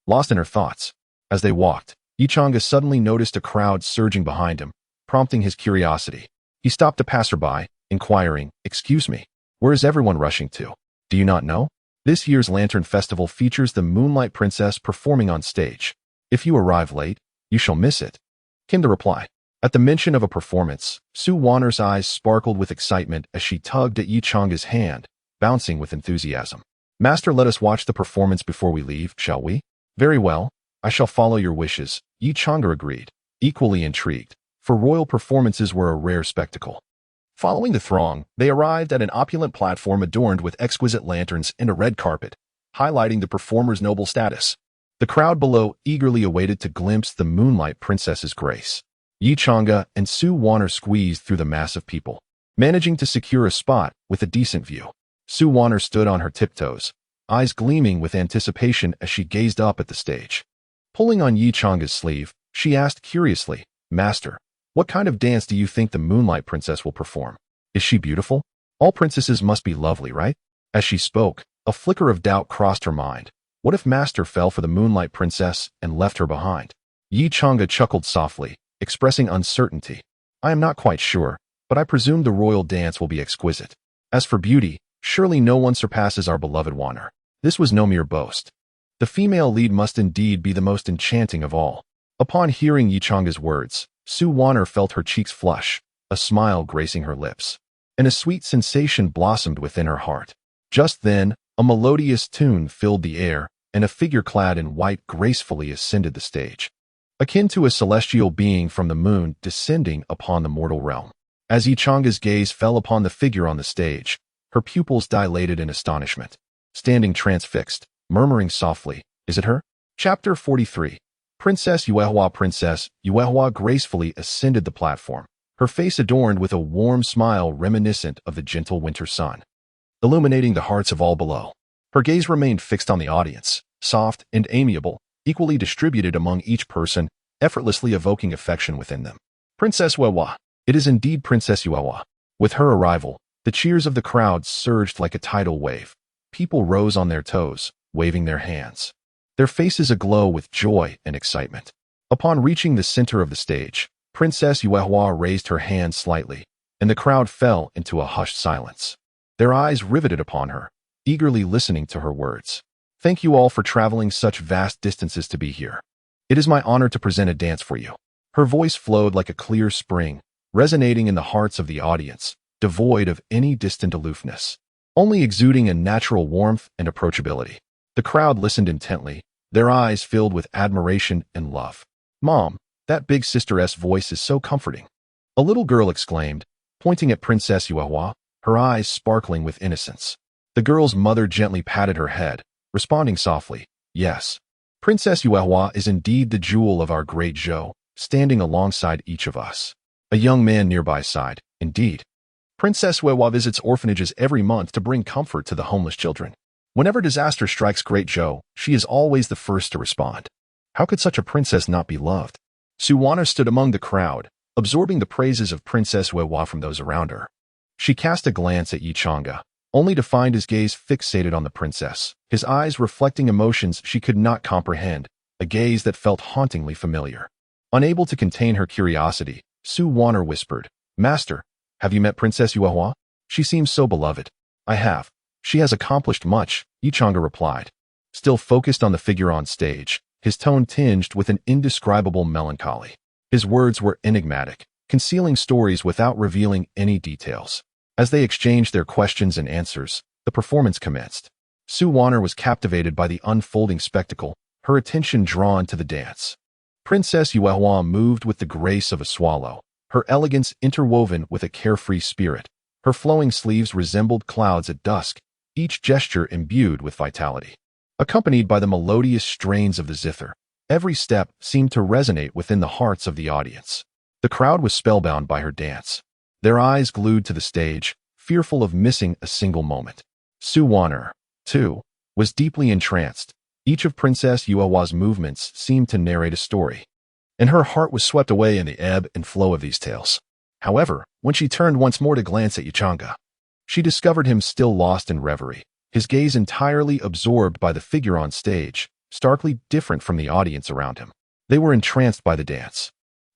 Lost in her thoughts, as they walked, Yi Chang'e suddenly noticed a crowd surging behind him, prompting his curiosity. He stopped a passerby, inquiring, Excuse me, where is everyone rushing to? Do you not know? This year's Lantern Festival features the Moonlight Princess performing on stage. If you arrive late, you shall miss it, came the reply. At the mention of a performance, Su Wanner's eyes sparkled with excitement as she tugged at Yi Chang'e's hand, bouncing with enthusiasm. Master, let us watch the performance before we leave, shall we? Very well, I shall follow your wishes, Yi Chang'e agreed, equally intrigued, for royal performances were a rare spectacle. Following the throng, they arrived at an opulent platform adorned with exquisite lanterns and a red carpet, highlighting the performer's noble status. The crowd below eagerly awaited to glimpse the Moonlight Princess's grace. Yi Chang'e and Su Wanner squeezed through the mass of people, managing to secure a spot with a decent view. Su Wanner stood on her tiptoes, eyes gleaming with anticipation as she gazed up at the stage. Pulling on Yi Chang'e's sleeve, she asked curiously, Master, what kind of dance do you think the Moonlight Princess will perform? Is she beautiful? All princesses must be lovely, right? As she spoke, a flicker of doubt crossed her mind. What if Master fell for the Moonlight Princess and left her behind? Yi Chang'e chuckled softly, expressing uncertainty. I am not quite sure, but I presume the royal dance will be exquisite. As for beauty, surely no one surpasses our beloved Wanner. This was no mere boast. The female lead must indeed be the most enchanting of all. Upon hearing Yichanga's words, Su Wanner felt her cheeks flush, a smile gracing her lips, and a sweet sensation blossomed within her heart. Just then, a melodious tune filled the air, and a figure clad in white gracefully ascended the stage, akin to a celestial being from the moon descending upon the mortal realm. As Yichanga's gaze fell upon the figure on the stage, her pupils dilated in astonishment, standing transfixed, murmuring softly, "Is it her?" Chapter 43. Princess Yuehua gracefully ascended the platform, her face adorned with a warm smile reminiscent of the gentle winter sun, illuminating the hearts of all below. Her gaze remained fixed on the audience, soft and amiable, equally distributed among each person, effortlessly evoking affection within them. Princess Yuehua. It is indeed Princess Yuehua. With her arrival, the cheers of the crowd surged like a tidal wave. People rose on their toes, waving their hands, their faces aglow with joy and excitement. Upon reaching the center of the stage, Princess Yuehua raised her hand slightly, and the crowd fell into a hushed silence, their eyes riveted upon her, eagerly listening to her words. Thank you all for traveling such vast distances to be here. It is my honor to present a dance for you. Her voice flowed like a clear spring, resonating in the hearts of the audience, devoid of any distant aloofness, only exuding a natural warmth and approachability. The crowd listened intently, their eyes filled with admiration and love. "Mom, that big sister's voice is so comforting," a little girl exclaimed, pointing at Princess Yuehua, her eyes sparkling with innocence. The girl's mother gently patted her head, responding softly, "Yes, Princess Yuehua is indeed the jewel of our great Zhou, standing alongside each of us." A young man nearby sighed, "Indeed. Princess Yuehua visits orphanages every month to bring comfort to the homeless children. Whenever disaster strikes Great Zhou, she is always the first to respond. How could such a princess not be loved?" Su Wanner stood among the crowd, absorbing the praises of Princess Yuehua from those around her. She cast a glance at Yichanga, only to find his gaze fixated on the princess, his eyes reflecting emotions she could not comprehend, a gaze that felt hauntingly familiar. Unable to contain her curiosity, Su Wanner whispered, "Master, have you met Princess Yuehua? She seems so beloved." "I have. She has accomplished much," Yichanga replied, still focused on the figure on stage, his tone tinged with an indescribable melancholy. His words were enigmatic, concealing stories without revealing any details. As they exchanged their questions and answers, the performance commenced. Su Wanner was captivated by the unfolding spectacle, her attention drawn to the dance. Princess Yuehua moved with the grace of a swallow, her elegance interwoven with a carefree spirit. Her flowing sleeves resembled clouds at dusk, each gesture imbued with vitality. Accompanied by the melodious strains of the zither, every step seemed to resonate within the hearts of the audience. The crowd was spellbound by her dance, their eyes glued to the stage, fearful of missing a single moment. Su Wanner, too, was deeply entranced. Each of Princess Yuehua's movements seemed to narrate a story, and her heart was swept away in the ebb and flow of these tales. However, when she turned once more to glance at Yichanga, she discovered him still lost in reverie, his gaze entirely absorbed by the figure on stage, starkly different from the audience around him. They were entranced by the dance.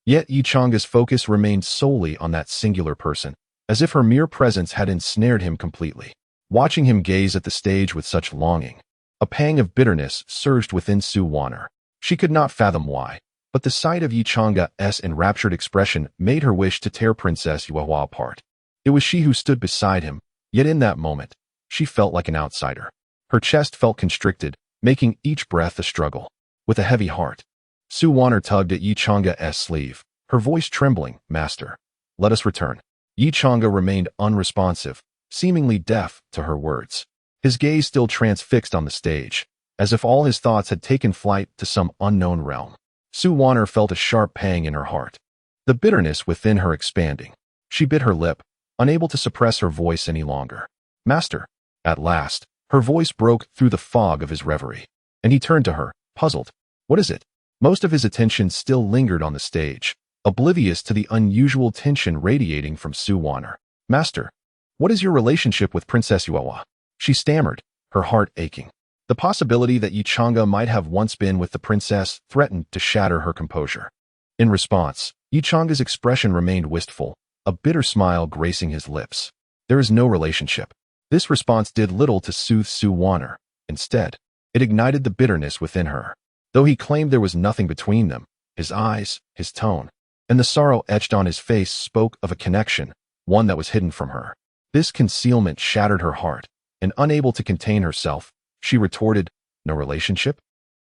Yet Yichanga's focus remained solely on that singular person, as if her mere presence had ensnared him completely. Watching him gaze at the stage with such longing, a pang of bitterness surged within Su Wanner. She could not fathom why, but the sight of Yichanga's enraptured expression made her wish to tear Princess Yuehua apart. It was she who stood beside him, yet in that moment, she felt like an outsider. Her chest felt constricted, making each breath a struggle. With a heavy heart, Su Wanner tugged at Yichanga's sleeve, her voice trembling, "Master, let us return." Yichanga remained unresponsive, seemingly deaf to her words, his gaze still transfixed on the stage, as if all his thoughts had taken flight to some unknown realm. Su Wanner felt a sharp pang in her heart, the bitterness within her expanding. She bit her lip, unable to suppress her voice any longer. "Master." At last, her voice broke through the fog of his reverie, and he turned to her, puzzled. "What is it?" Most of his attention still lingered on the stage, oblivious to the unusual tension radiating from Su Wanner. "Master, what is your relationship with Princess Yuehua?" She stammered, her heart aching. The possibility that Yichanga might have once been with the princess threatened to shatter her composure. In response, Yichanga's expression remained wistful, a bitter smile gracing his lips. "There is no relationship." This response did little to soothe Su Wanner. Instead, it ignited the bitterness within her. Though he claimed there was nothing between them, his eyes, his tone, and the sorrow etched on his face spoke of a connection, one that was hidden from her. This concealment shattered her heart, and unable to contain herself, she retorted, "No relationship?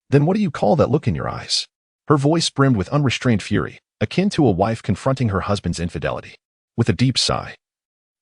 Then what do you call that look in your eyes?" Her voice brimmed with unrestrained fury, akin to a wife confronting her husband's infidelity. With a deep sigh,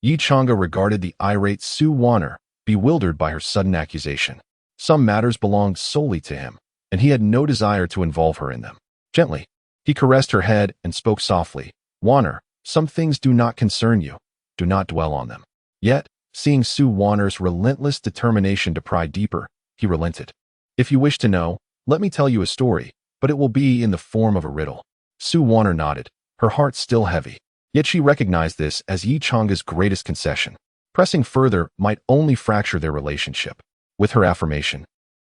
Yi Chang'e regarded the irate Su Wan'er, bewildered by her sudden accusation. Some matters belonged solely to him, and he had no desire to involve her in them. Gently, he caressed her head and spoke softly, "Wan'er, some things do not concern you. Do not dwell on them." Yet, seeing Su Wan'er's relentless determination to pry deeper, he relented. "If you wish to know, let me tell you a story, but it will be in the form of a riddle." Su Wan'er nodded, her heart still heavy. Yet she recognized this as Yi Chang'e's greatest concession. Pressing further might only fracture their relationship. With her affirmation,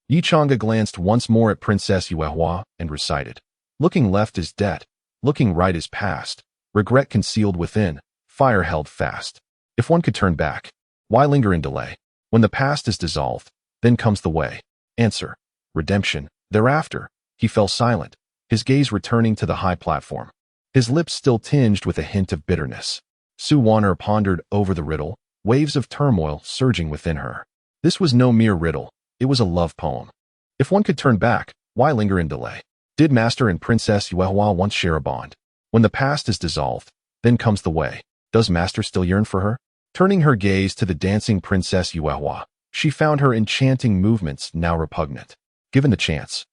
Yi Chang'e glanced once more at Princess Yuehua and recited, "Looking left is debt, looking right is past, regret concealed within, fire held fast. If one could turn back, why linger in delay? When the past is dissolved, then comes the way. Answer, redemption." Thereafter, he fell silent, his gaze returning to the high platform, his lips still tinged with a hint of bitterness. Su Wan'er pondered over the riddle, waves of turmoil surging within her. This was no mere riddle, it was a love poem. If one could turn back, why linger in delay? Did Master and Princess Yuehua once share a bond? When the past is dissolved, then comes the way. Does Master still yearn for her? Turning her gaze to the dancing Princess Yuehua, she found her enchanting movements now repugnant. Given the chance,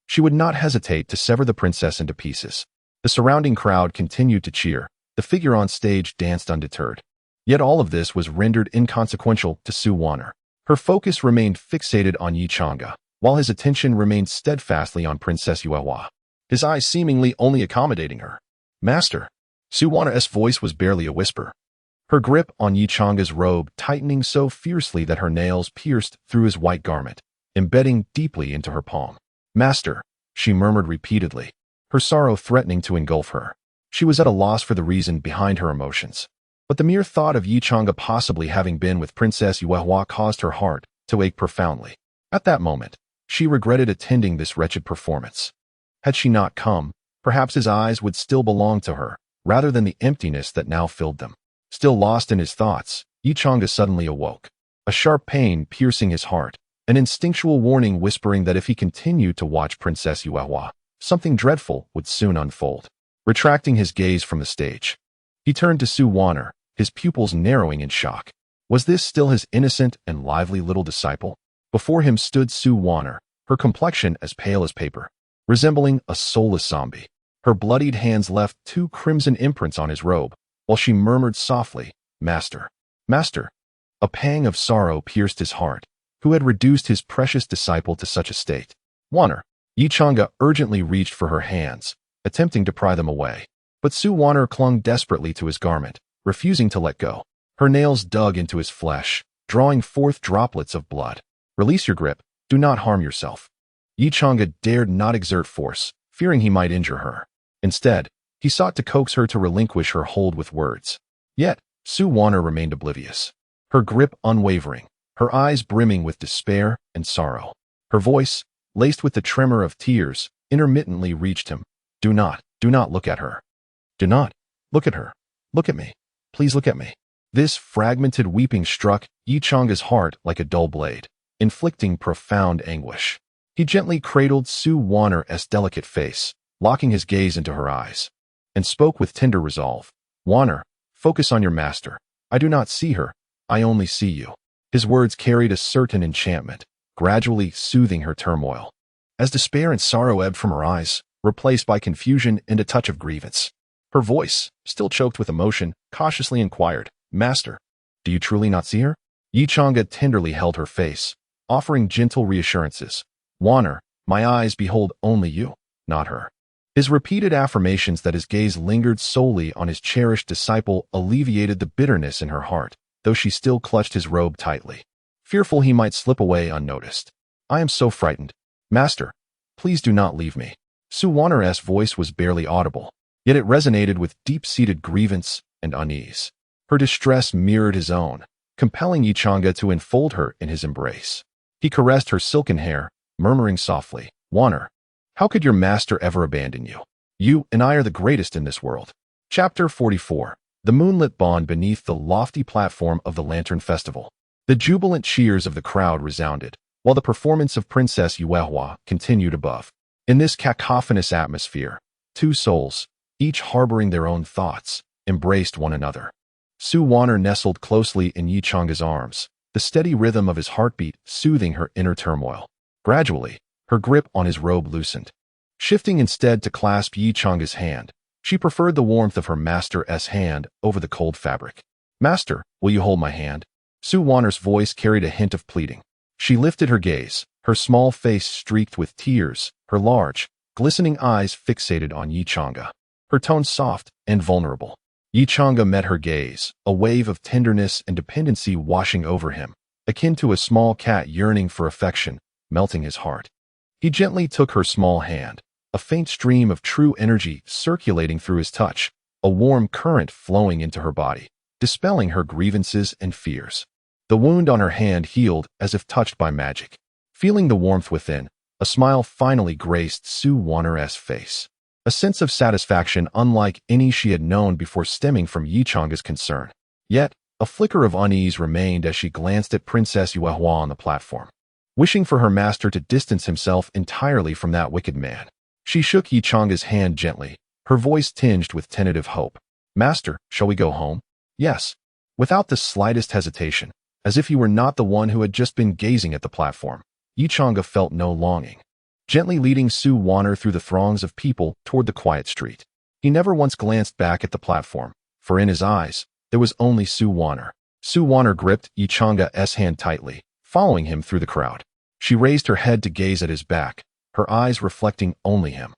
she would not hesitate to sever the princess into pieces. The surrounding crowd continued to cheer. The figure on stage danced undeterred. Yet all of this was rendered inconsequential to Su Wan'er. Her focus remained fixated on Yi Chang'e, while his attention remained steadfastly on Princess Yuehua, his eyes seemingly only accommodating her. "Master." Su Wan'er's voice was barely a whisper, her grip on Yi Chang'e's robe tightening so fiercely that her nails pierced through his white garment, embedding deeply into her palm. "Master," she murmured repeatedly, her sorrow threatening to engulf her. She was at a loss for the reason behind her emotions. But the mere thought of Yi Chang'e possibly having been with Princess Yuehua caused her heart to ache profoundly. At that moment, she regretted attending this wretched performance. Had she not come, perhaps his eyes would still belong to her, rather than the emptiness that now filled them. Still lost in his thoughts, Yi Chang'e suddenly awoke, a sharp pain piercing his heart, an instinctual warning whispering that if he continued to watch Princess Yuehua, something dreadful would soon unfold. Retracting his gaze from the stage, he turned to Su Wan'er, his pupils narrowing in shock. Was this still his innocent and lively little disciple? Before him stood Su Wan'er, her complexion as pale as paper, resembling a soulless zombie. Her bloodied hands left 2 crimson imprints on his robe, while she murmured softly, "Master, Master." A pang of sorrow pierced his heart. Who had reduced his precious disciple to such a state? Wan'er. Yi Chang'e urgently reached for her hands, attempting to pry them away. But Su Wan'er clung desperately to his garment, refusing to let go. Her nails dug into his flesh, drawing forth droplets of blood. "Release your grip. Do not harm yourself." Yi Chang'e dared not exert force, fearing he might injure her. Instead, he sought to coax her to relinquish her hold with words. Yet, Su Wan'er remained oblivious, her grip unwavering, her eyes brimming with despair and sorrow. Her voice, laced with the tremor of tears, intermittently reached him. Do not look at her. Do not look at her. Look at me. Please look at me." This fragmented weeping struck Yi Chang'e's heart like a dull blade, inflicting profound anguish. He gently cradled Su Wan'er's delicate face, locking his gaze into her eyes, and spoke with tender resolve. "Wan'er, focus on your master. I do not see her. I only see you." His words carried a certain enchantment, gradually soothing her turmoil. As despair and sorrow ebbed from her eyes, replaced by confusion and a touch of grievance, her voice, still choked with emotion, cautiously inquired, "Master, do you truly not see her?" Yi Chang'e tenderly held her face, offering gentle reassurances. "Wan'er, my eyes behold only you, not her." His repeated affirmations that his gaze lingered solely on his cherished disciple alleviated the bitterness in her heart, though she still clutched his robe tightly, fearful he might slip away unnoticed. "I am so frightened. Master, please do not leave me." Su Wan'er's voice was barely audible, yet it resonated with deep-seated grievance and unease. Her distress mirrored his own, compelling Yi Chang'e to enfold her in his embrace. He caressed her silken hair, murmuring softly, "Wan'er, how could your master ever abandon you? You and I are the greatest in this world. Chapter 44. The moonlit bond beneath the lofty platform of the Lantern Festival. The jubilant cheers of the crowd resounded, while the performance of Princess Yuehua continued above. In this cacophonous atmosphere, two souls, each harboring their own thoughts, embraced one another. Su Wanner nestled closely in Yi Chang's arms, the steady rhythm of his heartbeat soothing her inner turmoil. Gradually, her grip on his robe loosened. Shifting instead to clasp Yi Chang's hand, she preferred the warmth of her master's hand over the cold fabric. Master, will you hold my hand? Su Wanner's voice carried a hint of pleading. She lifted her gaze, her small face streaked with tears, her large, glistening eyes fixated on Yi Chang'a. Her tone soft and vulnerable. Yi Chang'a met her gaze, a wave of tenderness and dependency washing over him, akin to a small cat yearning for affection, melting his heart. He gently took her small hand, a faint stream of true energy circulating through his touch, a warm current flowing into her body, dispelling her grievances and fears. The wound on her hand healed as if touched by magic. Feeling the warmth within, a smile finally graced Su Wanner's face. A sense of satisfaction unlike any she had known before stemming from Yi Chang's concern. Yet, a flicker of unease remained as she glanced at Princess Yuehua on the platform. Wishing for her master to distance himself entirely from that wicked man, she shook Yi Chang's hand gently, her voice tinged with tentative hope. Master, shall we go home? Yes. Without the slightest hesitation, as if he were not the one who had just been gazing at the platform, Yi Chang'a felt no longing. Gently leading Su Wanner through the throngs of people toward the quiet street. He never once glanced back at the platform, for in his eyes, there was only Su Wanner. Su Wanner gripped Yi Chang's hand tightly, following him through the crowd. She raised her head to gaze at his back, her eyes reflecting only him.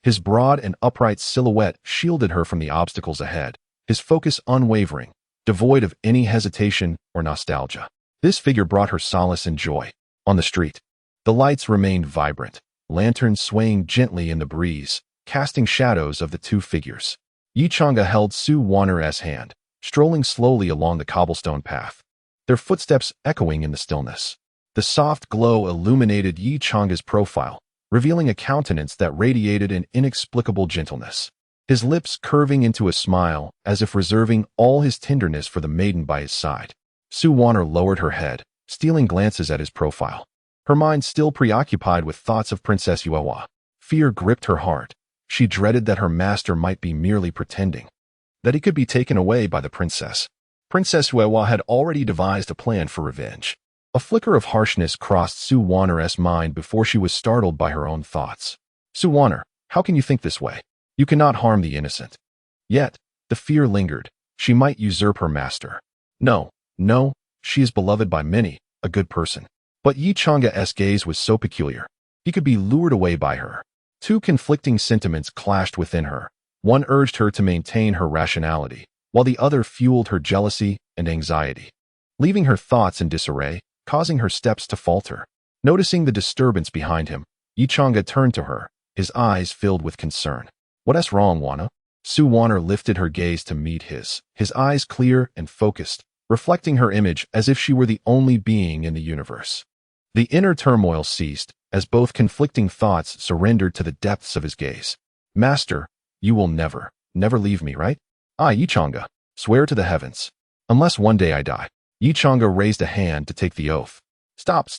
His broad and upright silhouette shielded her from the obstacles ahead, his focus unwavering, devoid of any hesitation or nostalgia. This figure brought her solace and joy. On the street, the lights remained vibrant, lanterns swaying gently in the breeze, casting shadows of the two figures. Yi Chang'a held Su Wanner's hand, strolling slowly along the cobblestone path, their footsteps echoing in the stillness. The soft glow illuminated Yi Chang's profile, revealing a countenance that radiated an inexplicable gentleness. His lips curving into a smile as if reserving all his tenderness for the maiden by his side. Su Wanner lowered her head, stealing glances at his profile. Her mind still preoccupied with thoughts of Princess Yuehua. Fear gripped her heart. She dreaded that her master might be merely pretending, that he could be taken away by the princess. Princess Yuehua had already devised a plan for revenge. A flicker of harshness crossed Su Wanner's mind before she was startled by her own thoughts. Su Wanner, how can you think this way? You cannot harm the innocent. Yet, the fear lingered. She might usurp her master. No, she is beloved by many, a good person. But Yi Chang's gaze was so peculiar. He could be lured away by her. Two conflicting sentiments clashed within her. One urged her to maintain her rationality, while the other fueled her jealousy and anxiety, leaving her thoughts in disarray, causing her steps to falter. Noticing the disturbance behind him, Yi Chang'a turned to her, his eyes filled with concern. What's wrong, Wanna? Su Wanner lifted her gaze to meet his eyes clear and focused, reflecting her image as if she were the only being in the universe. The inner turmoil ceased, as both conflicting thoughts surrendered to the depths of his gaze. Master, you will never leave me, right? I, Yi Chang'a, swear to the heavens. Unless one day I die. Yi Chang'a raised a hand to take the oath. Stop.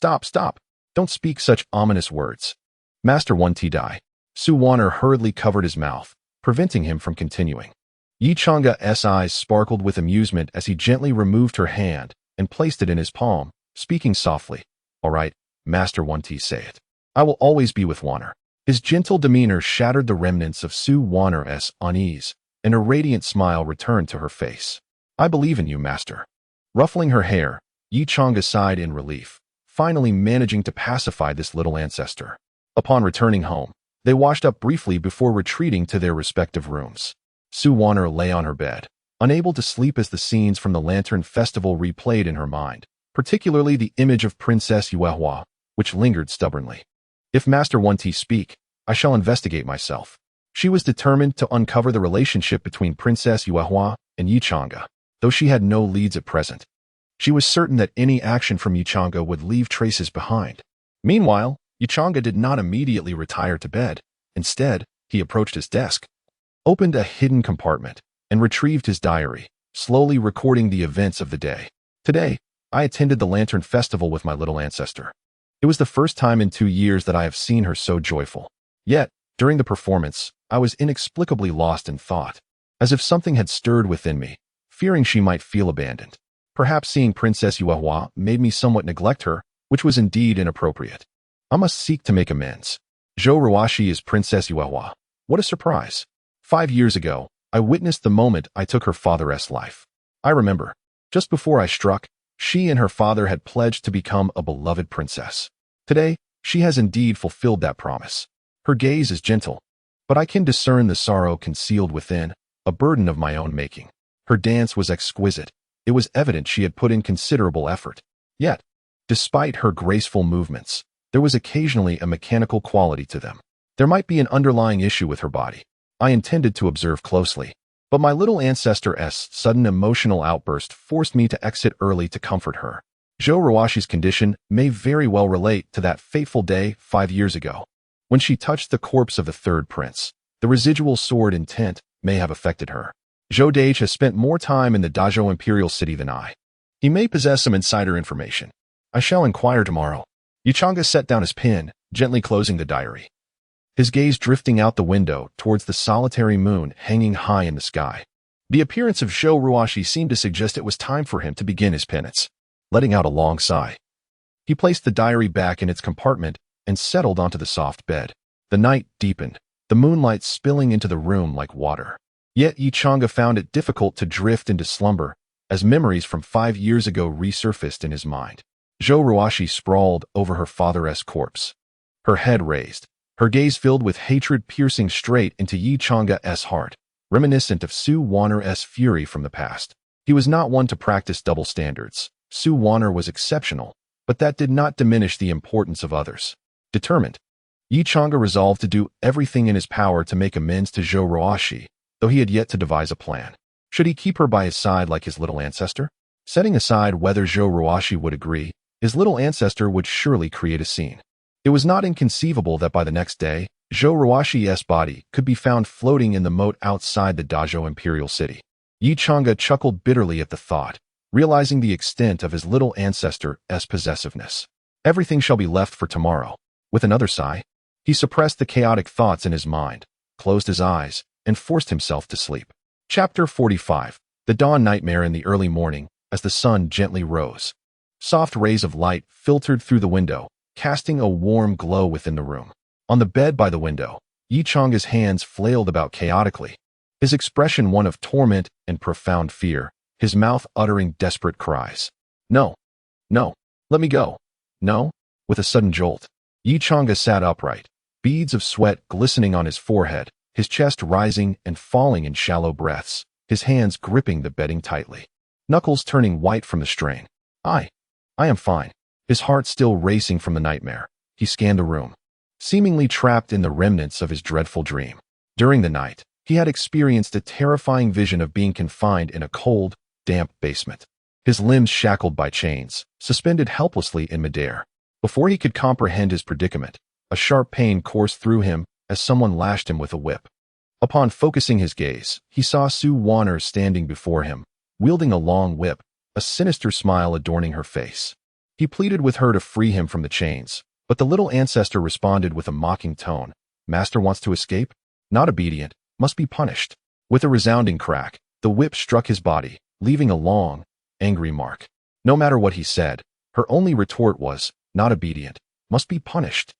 Don't speak such ominous words. Master won't die. Su Wanner hurriedly covered his mouth, preventing him from continuing. Yi Chang'a's eyes sparkled with amusement as he gently removed her hand and placed it in his palm, speaking softly. All right, Master won't say it. I will always be with Wanner. His gentle demeanor shattered the remnants of Su Wanner's unease, and a radiant smile returned to her face. I believe in you, Master. Ruffling her hair, Yi Chang'a sighed in relief, finally managing to pacify this little ancestor. Upon returning home, they washed up briefly before retreating to their respective rooms. Su Wanner lay on her bed, unable to sleep as the scenes from the Lantern Festival replayed in her mind, particularly the image of Princess Yuehua, which lingered stubbornly. If Master won't speak, I shall investigate myself. She was determined to uncover the relationship between Princess Yuehua and Yi Chang'a, though she had no leads at present. She was certain that any action from Yi Chang'a would leave traces behind. Meanwhile, Yi Chang'a did not immediately retire to bed. Instead, He approached his desk, opened a hidden compartment, and retrieved his diary, slowly recording the events of the day. Today, I attended the Lantern Festival with my little ancestor. It was the first time in 2 years that I have seen her so joyful. Yet, during the performance, I was inexplicably lost in thought, as if something had stirred within me, fearing she might feel abandoned. Perhaps seeing Princess Yuehua made me somewhat neglect her, which was indeed inappropriate. I must seek to make amends. Zhou Ruoxi is Princess Yuehua. What a surprise. 5 years ago, I witnessed the moment I took her father's life. I remember, just before I struck, she and her father had pledged to become a beloved princess. Today, she has indeed fulfilled that promise. Her gaze is gentle, but I can discern the sorrow concealed within, a burden of my own making. Her dance was exquisite. It was evident she had put in considerable effort. Yet, despite her graceful movements, there was occasionally a mechanical quality to them. There might be an underlying issue with her body. I intended to observe closely, but my little ancestor's sudden emotional outburst forced me to exit early to comfort her. Zhou Ruoxi's condition may very well relate to that fateful day 5 years ago. When she touched the corpse of the third prince, the residual sword intent may have affected her. Zhou Dage has spent more time in the Dazhou Imperial City than I. He may possess some insider information. I shall inquire tomorrow. Yichanga set down his pen, gently closing the diary. His gaze drifting out the window towards the solitary moon hanging high in the sky. The appearance of Zhou Ruoxi seemed to suggest it was time for him to begin his penance. Letting out a long sigh, he placed the diary back in its compartment and settled onto the soft bed. The night deepened, the moonlight spilling into the room like water. Yet Yichanga found it difficult to drift into slumber as memories from 5 years ago resurfaced in his mind. Zhou Ruoxi sprawled over her father's corpse, her head raised, her gaze filled with hatred piercing straight into Yichanga's heart, reminiscent of Su Wanner's fury from the past. He was not one to practice double standards. Su Wanner was exceptional, but that did not diminish the importance of others. Determined, Yichanga resolved to do everything in his power to make amends to Zhou Ruoxi, though he had yet to devise a plan. Should he keep her by his side like his little ancestor? Setting aside whether Zhou Ruoxi would agree, his little ancestor would surely create a scene. It was not inconceivable that by the next day, Zhou Ruoxi's body could be found floating in the moat outside the Dazhou Imperial City. Yichanga chuckled bitterly at the thought, realizing the extent of his little ancestor's possessiveness. Everything shall be left for tomorrow. With another sigh, he suppressed the chaotic thoughts in his mind, closed his eyes, and forced himself to sleep. Chapter 45. The Dawn Nightmare in the early morning, as the sun gently rose. Soft rays of light filtered through the window, casting a warm glow within the room. On the bed by the window, Yichanga's hands flailed about chaotically, his expression one of torment and profound fear, his mouth uttering desperate cries. No, no, let me go. No. With a sudden jolt, Yichanga sat upright, beads of sweat glistening on his forehead, his chest rising and falling in shallow breaths, his hands gripping the bedding tightly, knuckles turning white from the strain. I am fine. His heart still racing from the nightmare, he scanned the room, seemingly trapped in the remnants of his dreadful dream. During the night, he had experienced a terrifying vision of being confined in a cold, damp basement, his limbs shackled by chains, suspended helplessly in midair. Before he could comprehend his predicament, a sharp pain coursed through him as someone lashed him with a whip. Upon focusing his gaze, he saw Su Wanner standing before him, wielding a long whip, a sinister smile adorning her face. He pleaded with her to free him from the chains, but the little ancestor responded with a mocking tone. Master wants to escape? Not obedient, must be punished. With a resounding crack, the whip struck his body, leaving a long, angry mark. No matter what he said, her only retort was, not obedient, must be punished.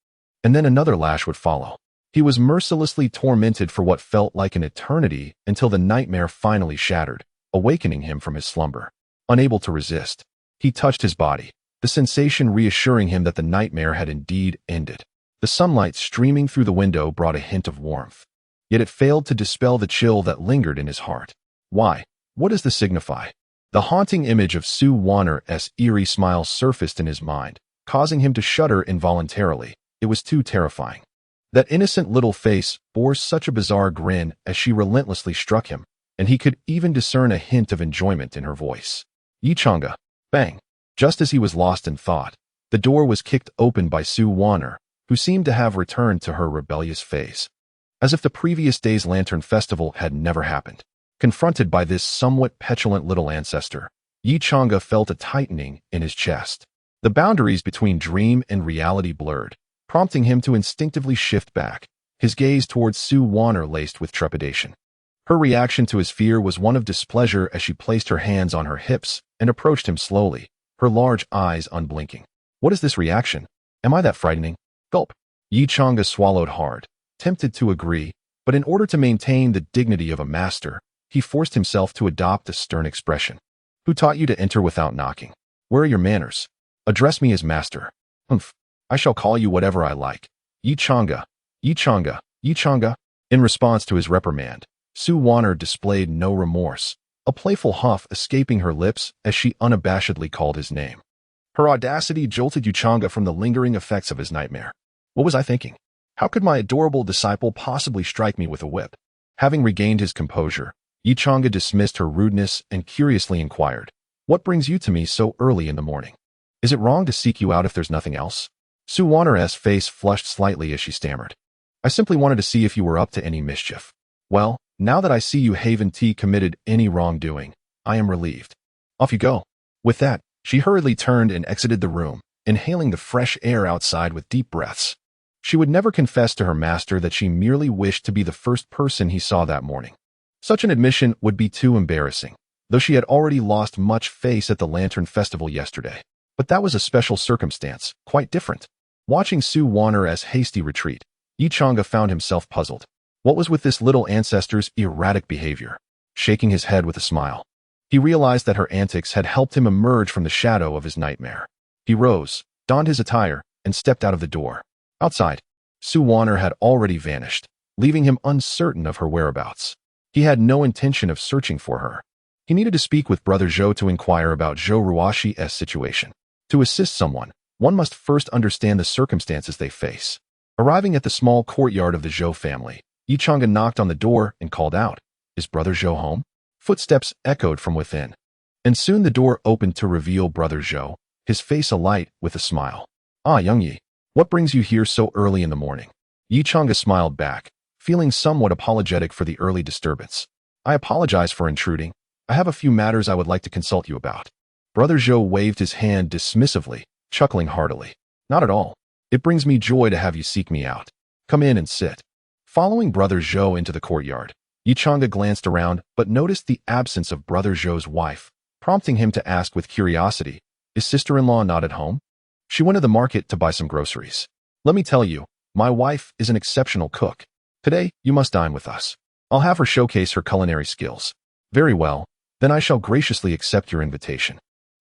And then another lash would follow. He was mercilessly tormented for what felt like an eternity until the nightmare finally shattered, awakening him from his slumber. Unable to resist, he touched his body, the sensation reassuring him that the nightmare had indeed ended. The sunlight streaming through the window brought a hint of warmth, yet it failed to dispel the chill that lingered in his heart. Why? What does this signify? The haunting image of Su Wanner's eerie smile surfaced in his mind, causing him to shudder involuntarily. It was too terrifying. That innocent little face bore such a bizarre grin as she relentlessly struck him, and he could even discern a hint of enjoyment in her voice. Yichanga. Bang. Just as he was lost in thought, the door was kicked open by Su Wanner, who seemed to have returned to her rebellious phase. as if the previous day's lantern festival had never happened. Confronted by this somewhat petulant little ancestor, Yi Chang'e felt a tightening in his chest. The boundaries between dream and reality blurred, prompting him to instinctively shift back, his gaze towards Su Wan'er laced with trepidation. Her reaction to his fear was one of displeasure as she placed her hands on her hips and approached him slowly, her large eyes unblinking. What is this reaction? Am I that frightening? Gulp. Yi Chang'e swallowed hard, tempted to agree, but in order to maintain the dignity of a master, he forced himself to adopt a stern expression. Who taught you to enter without knocking? Where are your manners? Address me as master. Humph. I shall call you whatever I like. Yi Chang'e, Yi Chang'e, Yi Chang'e. In response to his reprimand, Su Wan'er displayed no remorse, a playful huff escaping her lips as she unabashedly called his name. Her audacity jolted Yi Chang'e from the lingering effects of his nightmare. What was I thinking? How could my adorable disciple possibly strike me with a whip? Having regained his composure, Yi Chang'e dismissed her rudeness and curiously inquired, "What brings you to me so early in the morning? Is it wrong to seek you out if there's nothing else?" Su Wan'er's face flushed slightly as she stammered. "I simply wanted to see if you were up to any mischief." "Well, now that I see you haven't committed any wrongdoing, I am relieved. Off you go." With that, she hurriedly turned and exited the room, inhaling the fresh air outside with deep breaths. She would never confess to her master that she merely wished to be the first person he saw that morning. Such an admission would be too embarrassing, though she had already lost much face at the Lantern Festival yesterday. But that was a special circumstance, quite different. Watching Su Wan'er's hasty retreat, Yi Chang'e found himself puzzled. What was with this little ancestor's erratic behavior? Shaking his head with a smile, he realized that her antics had helped him emerge from the shadow of his nightmare. He rose, donned his attire, and stepped out of the door. Outside, Su Wan'er had already vanished, leaving him uncertain of her whereabouts. He had no intention of searching for her. He needed to speak with Brother Zhou to inquire about Zhou Ruoxi's situation. To assist someone, one must first understand the circumstances they face. Arriving at the small courtyard of the Zhou family, Yi Chang'e knocked on the door and called out, "Is Brother Zhou home?" Footsteps echoed from within, and soon the door opened to reveal Brother Zhou, his face alight with a smile. "Ah, young Yi, what brings you here so early in the morning?" Yi Chang'e smiled back, feeling somewhat apologetic for the early disturbance. "I apologize for intruding. I have a few matters I would like to consult you about." Brother Zhou waved his hand dismissively, chuckling heartily. "Not at all. It brings me joy to have you seek me out. Come in and sit." Following Brother Zhou into the courtyard, Yi Chang'e glanced around but noticed the absence of Brother Zhou's wife, prompting him to ask with curiosity, "Is sister-in-law not at home?" "She went to the market to buy some groceries. Let me tell you, my wife is an exceptional cook. Today, you must dine with us. I'll have her showcase her culinary skills." "Very well, then I shall graciously accept your invitation."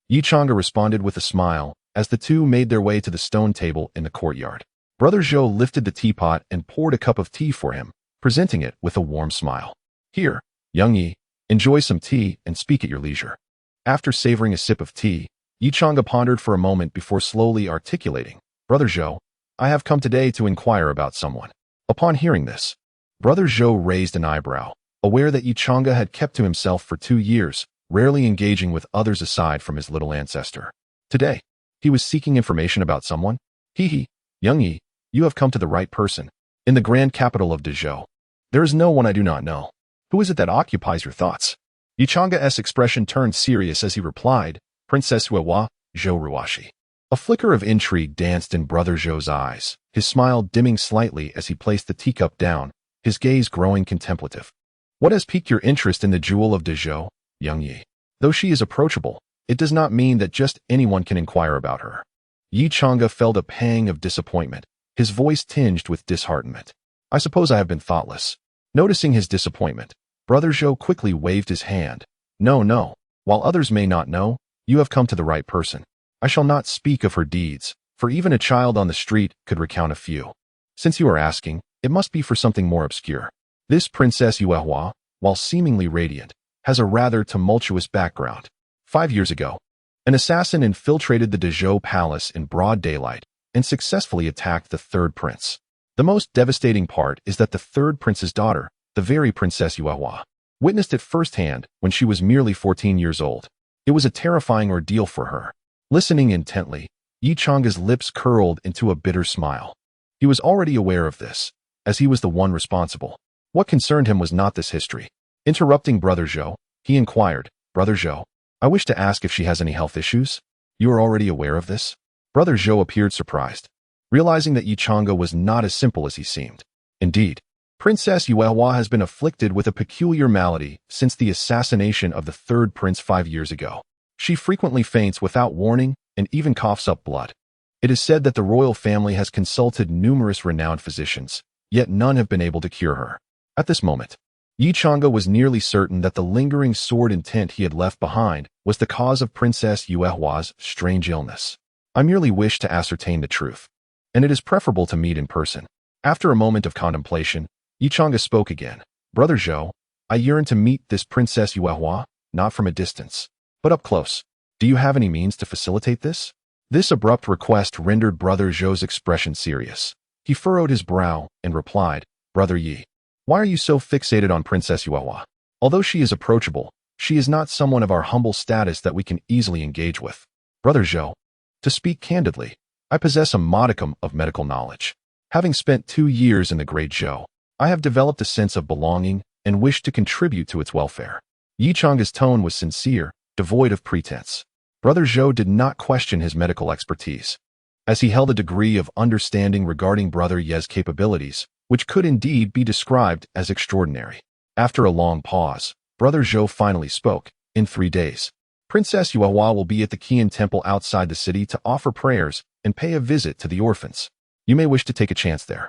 Yi Chang'e responded with a smile as the two made their way to the stone table in the courtyard. Brother Zhou lifted the teapot and poured a cup of tea for him, presenting it with a warm smile. "Here, young Yi, enjoy some tea and speak at your leisure." After savoring a sip of tea, Yi Chang'e pondered for a moment before slowly articulating, "Brother Zhou, I have come today to inquire about someone." Upon hearing this, Brother Zhou raised an eyebrow, aware that Yi Chang'e had kept to himself for 2 years, rarely engaging with others aside from his little ancestor. Today, he was seeking information about someone? Hee, young Yi, you have come to the right person. In the grand capital of Dezhou, there is no one I do not know. Who is it that occupies your thoughts? Yi Chang'e's expression turned serious as he replied, "Princess Huehua, Zhou Ruoxi." A flicker of intrigue danced in Brother Zhou's eyes, his smile dimming slightly as he placed the teacup down, his gaze growing contemplative. "What has piqued your interest in the jewel of Dezhou, young Yi? Though she is approachable, it does not mean that just anyone can inquire about her." Yi Chang'e felt a pang of disappointment, his voice tinged with disheartenment. "I suppose I have been thoughtless." Noticing his disappointment, Brother Zhou quickly waved his hand. No. While others may not know, you have come to the right person. I shall not speak of her deeds, for even a child on the street could recount a few. Since you are asking, it must be for something more obscure. This Princess Huehua, while seemingly radiant, has a rather tumultuous background. 5 years ago, an assassin infiltrated the Dezhou palace in broad daylight and successfully attacked the third prince. The most devastating part is that the third prince's daughter, the very Princess Huehua, witnessed it firsthand when she was merely 14 years old. It was a terrifying ordeal for her. Listening intently, Yi Chang'e's lips curled into a bitter smile. He was already aware of this, as he was the one responsible. What concerned him was not this history. Interrupting Brother Zhou, he inquired, "Brother Zhou, I wish to ask if she has any health issues? You are already aware of this?" Brother Zhou appeared surprised, realizing that Yi Chang'e was not as simple as he seemed. Indeed, Princess Yuehua has been afflicted with a peculiar malady since the assassination of the third prince 5 years ago. She frequently faints without warning and even coughs up blood. It is said that the royal family has consulted numerous renowned physicians, yet none have been able to cure her. At this moment, Yi Chang'e was nearly certain that the lingering sword intent he had left behind was the cause of Princess Yuehua's strange illness. "I merely wish to ascertain the truth, and it is preferable to meet in person." After a moment of contemplation, Yi Chang'e spoke again. "Brother Zhou, I yearn to meet this Princess Yuehua, not from a distance, but up close. Do you have any means to facilitate this?" This abrupt request rendered Brother Zhou's expression serious. He furrowed his brow and replied, "Brother Yi, why are you so fixated on Princess Yuehua? Although she is approachable, she is not someone of our humble status that we can easily engage with. Brother Zhou, to speak candidly, I possess a modicum of medical knowledge. Having spent 2 years in the Great Zhou, I have developed a sense of belonging and wish to contribute to its welfare." Yi Chang'e's tone was sincere, devoid of pretense. Brother Zhou did not question his medical expertise, as he held a degree of understanding regarding Brother Ye's capabilities, which could indeed be described as extraordinary. After a long pause, Brother Zhou finally spoke. "In 3 days, Princess Yuehua will be at the Qian Temple outside the city to offer prayers and pay a visit to the orphans. You may wish to take a chance there."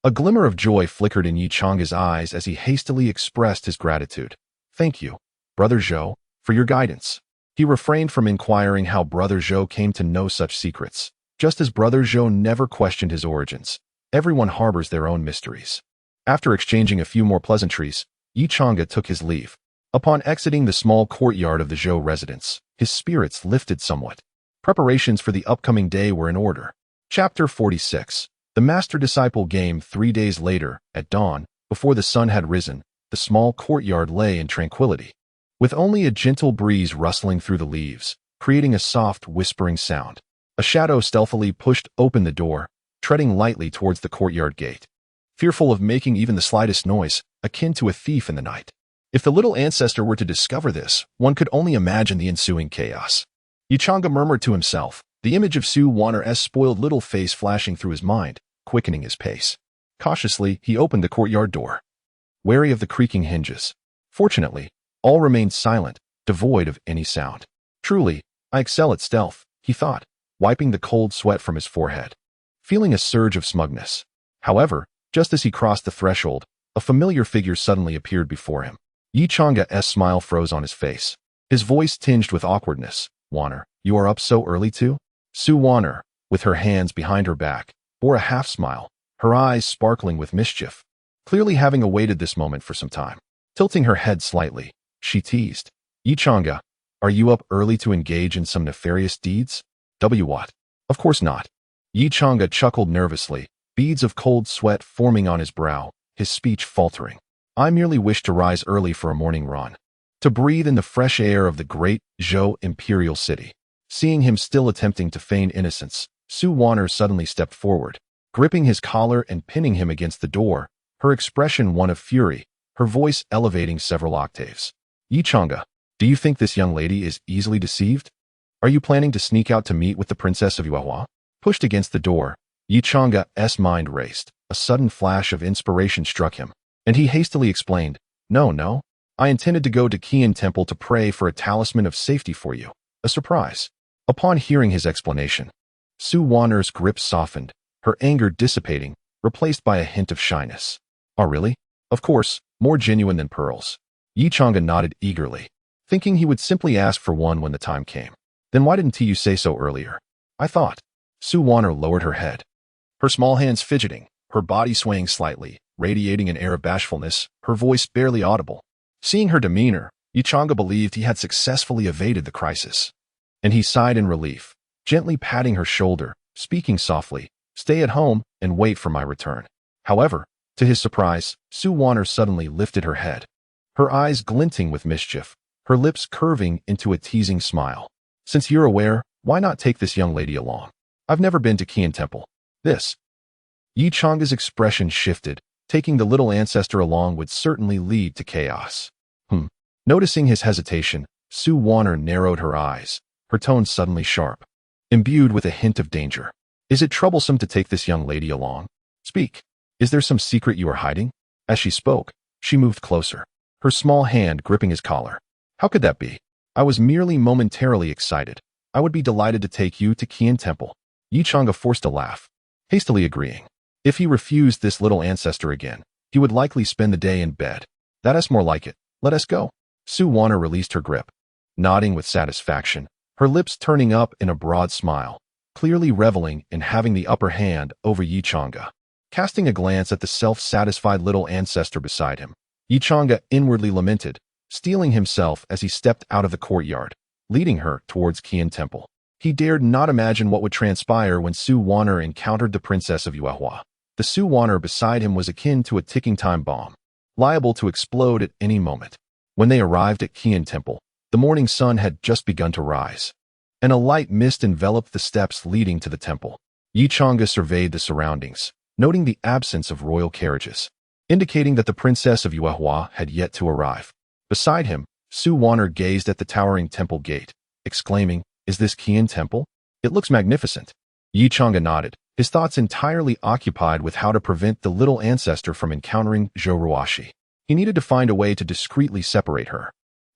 A glimmer of joy flickered in Yi Chang'e's eyes as he hastily expressed his gratitude. "Thank you, Brother Zhou, for your guidance." He refrained from inquiring how Brother Zhou came to know such secrets. Just as Brother Zhou never questioned his origins, everyone harbors their own mysteries. After exchanging a few more pleasantries, Yi Chang'e took his leave. Upon exiting the small courtyard of the Zhou residence, his spirits lifted somewhat. Preparations for the upcoming day were in order. Chapter 46. The Master-Disciple Game. 3 days later, at dawn, before the sun had risen, the small courtyard lay in tranquility, with only a gentle breeze rustling through the leaves, creating a soft, whispering sound. A shadow stealthily pushed open the door, treading lightly towards the courtyard gate, fearful of making even the slightest noise, akin to a thief in the night. If the little ancestor were to discover this, one could only imagine the ensuing chaos. Yi Chang'e murmured to himself, the image of Su Wanner's spoiled little face flashing through his mind, quickening his pace. Cautiously, he opened the courtyard door, wary of the creaking hinges. Fortunately, all remained silent, devoid of any sound. "Truly, I excel at stealth," he thought, wiping the cold sweat from his forehead, feeling a surge of smugness. However, just as he crossed the threshold, a familiar figure suddenly appeared before him. Yi Chang'e's smile froze on his face, his voice tinged with awkwardness. "Wanner, you are up so early too?" Su Wanner, with her hands behind her back, bore a half-smile, her eyes sparkling with mischief, clearly having awaited this moment for some time. Tilting her head slightly, she teased, "Yi Chang'e, are you up early to engage in some nefarious deeds?" What? Of course not." Yi Chang'e chuckled nervously, beads of cold sweat forming on his brow, his speech faltering. "I merely wish to rise early for a morning run, to breathe in the fresh air of the great Zhou imperial city." Seeing him still attempting to feign innocence, Su Wanner suddenly stepped forward, gripping his collar and pinning him against the door, her expression one of fury, her voice elevating several octaves. "Yi Chang'e, do you think this young lady is easily deceived? Are you planning to sneak out to meet with the Princess of Yuehua?" Pushed against the door, Yi Chang'e's mind raced. A sudden flash of inspiration struck him, and he hastily explained, No, I intended to go to Qian Temple to pray for a talisman of safety for you, a surprise." Upon hearing his explanation, Su Wanner's grip softened, her anger dissipating, replaced by a hint of shyness. "Oh really? Of course, more genuine than pearls." Yi Chang'e nodded eagerly, thinking he would simply ask for one when the time came. "Then why didn't you say so earlier?" "I thought." Su Wanner lowered her head, her small hands fidgeting, her body swaying slightly, radiating an air of bashfulness, her voice barely audible. Seeing her demeanor, Yi Chang'e believed he had successfully evaded the crisis, and he sighed in relief, gently patting her shoulder, speaking softly, "Stay at home and wait for my return." However, to his surprise, Su Wanner suddenly lifted her head, her eyes glinting with mischief, her lips curving into a teasing smile. "Since you're aware, why not take this young lady along? I've never been to Qian Temple." Yi Chang'e's expression shifted, Taking the little ancestor along would certainly lead to chaos. Noticing his hesitation, Su Warner narrowed her eyes, her tone suddenly sharp, imbued with a hint of danger. Is it troublesome to take this young lady along? Speak. Is there some secret you are hiding? As she spoke, she moved closer, her small hand gripping his collar. How could that be? I was merely momentarily excited. I would be delighted to take you to Qian Temple. Yi Chang'e forced a laugh, hastily agreeing. If he refused this little ancestor again, he would likely spend the day in bed. That's more like it. Let us go. Su Warner released her grip, nodding with satisfaction, her lips turning up in a broad smile, clearly reveling in having the upper hand over Yi Chang'e. Casting a glance at the self-satisfied little ancestor beside him, Yi Chang'e inwardly lamented, steeling himself as he stepped out of the courtyard, leading her towards Qian Temple. He dared not imagine what would transpire when Su Warner encountered the princess of Yuehua. The Su Warner beside him was akin to a ticking time bomb, liable to explode at any moment. When they arrived at Qian Temple, the morning sun had just begun to rise, and a light mist enveloped the steps leading to the temple. Yi Chang'e surveyed the surroundings, noting the absence of royal carriages, indicating that the princess of Yuehua had yet to arrive. Beside him, Su Warner gazed at the towering temple gate, exclaiming, "Is this Qian Temple? It looks magnificent." Yi Chang'e nodded, his thoughts entirely occupied with how to prevent the little ancestor from encountering Zhou Ruoxi. He needed to find a way to discreetly separate her,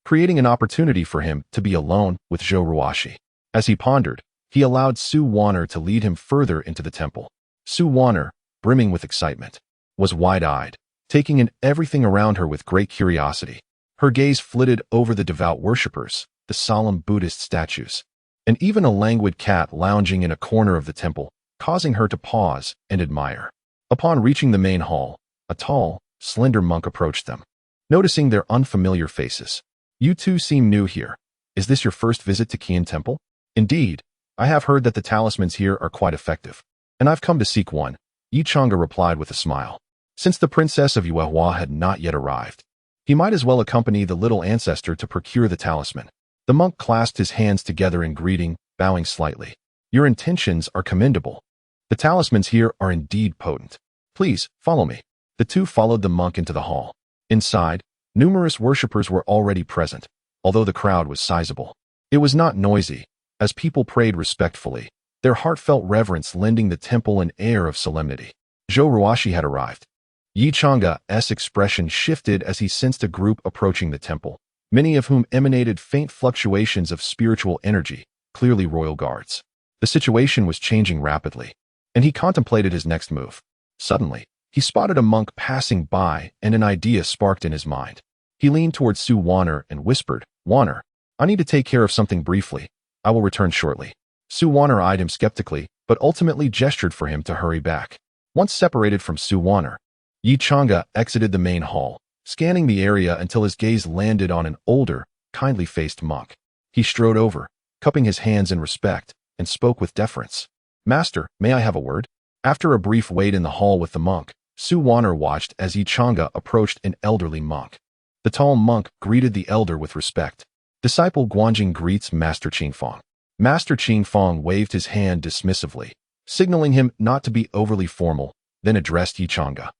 creating an opportunity for him to be alone with Zhou Ruoxi. As he pondered, he allowed Su Warner to lead him further into the temple. Su Warner, brimming with excitement, was wide-eyed, taking in everything around her with great curiosity. Her gaze flitted over the devout worshippers, the solemn Buddhist statues, and even a languid cat lounging in a corner of the temple, causing her to pause and admire. Upon reaching the main hall, a tall, slender monk approached them. Noticing their unfamiliar faces, "You two seem new here. Is this your first visit to Qian Temple?" "Indeed, I have heard that the talismans here are quite effective, and I've come to seek one," Yi Chang'e replied with a smile. Since the princess of Yuehua had not yet arrived, he might as well accompany the little ancestor to procure the talisman. The monk clasped his hands together in greeting, bowing slightly. "Your intentions are commendable. The talismans here are indeed potent. Please, follow me." The two followed the monk into the hall. Inside, numerous worshippers were already present, although the crowd was sizable. It was not noisy, as people prayed respectfully, their heartfelt reverence lending the temple an air of solemnity. Zhou Ruoxi had arrived. Yi Chang'e's expression shifted as he sensed a group approaching the temple, many of whom emanated faint fluctuations of spiritual energy, clearly royal guards. The situation was changing rapidly, and he contemplated his next move. Suddenly, he spotted a monk passing by, and an idea sparked in his mind. He leaned towards Su Warner and whispered, "Warner, I need to take care of something briefly. I will return shortly." Su Warner eyed him skeptically, but ultimately gestured for him to hurry back. Once separated from Su Warner, Yi Chang'e exited the main hall, scanning the area until his gaze landed on an older, kindly-faced monk. He strode over, cupping his hands in respect, and spoke with deference. "Master, may I have a word?" After a brief wait in the hall with the monk, Su Warner watched as Yi Chang'e approached an elderly monk. The tall monk greeted the elder with respect. "Disciple Guanjing greets Master Qingfang." Master Qingfang waved his hand dismissively, signaling him not to be overly formal, then addressed Yi Chang'e.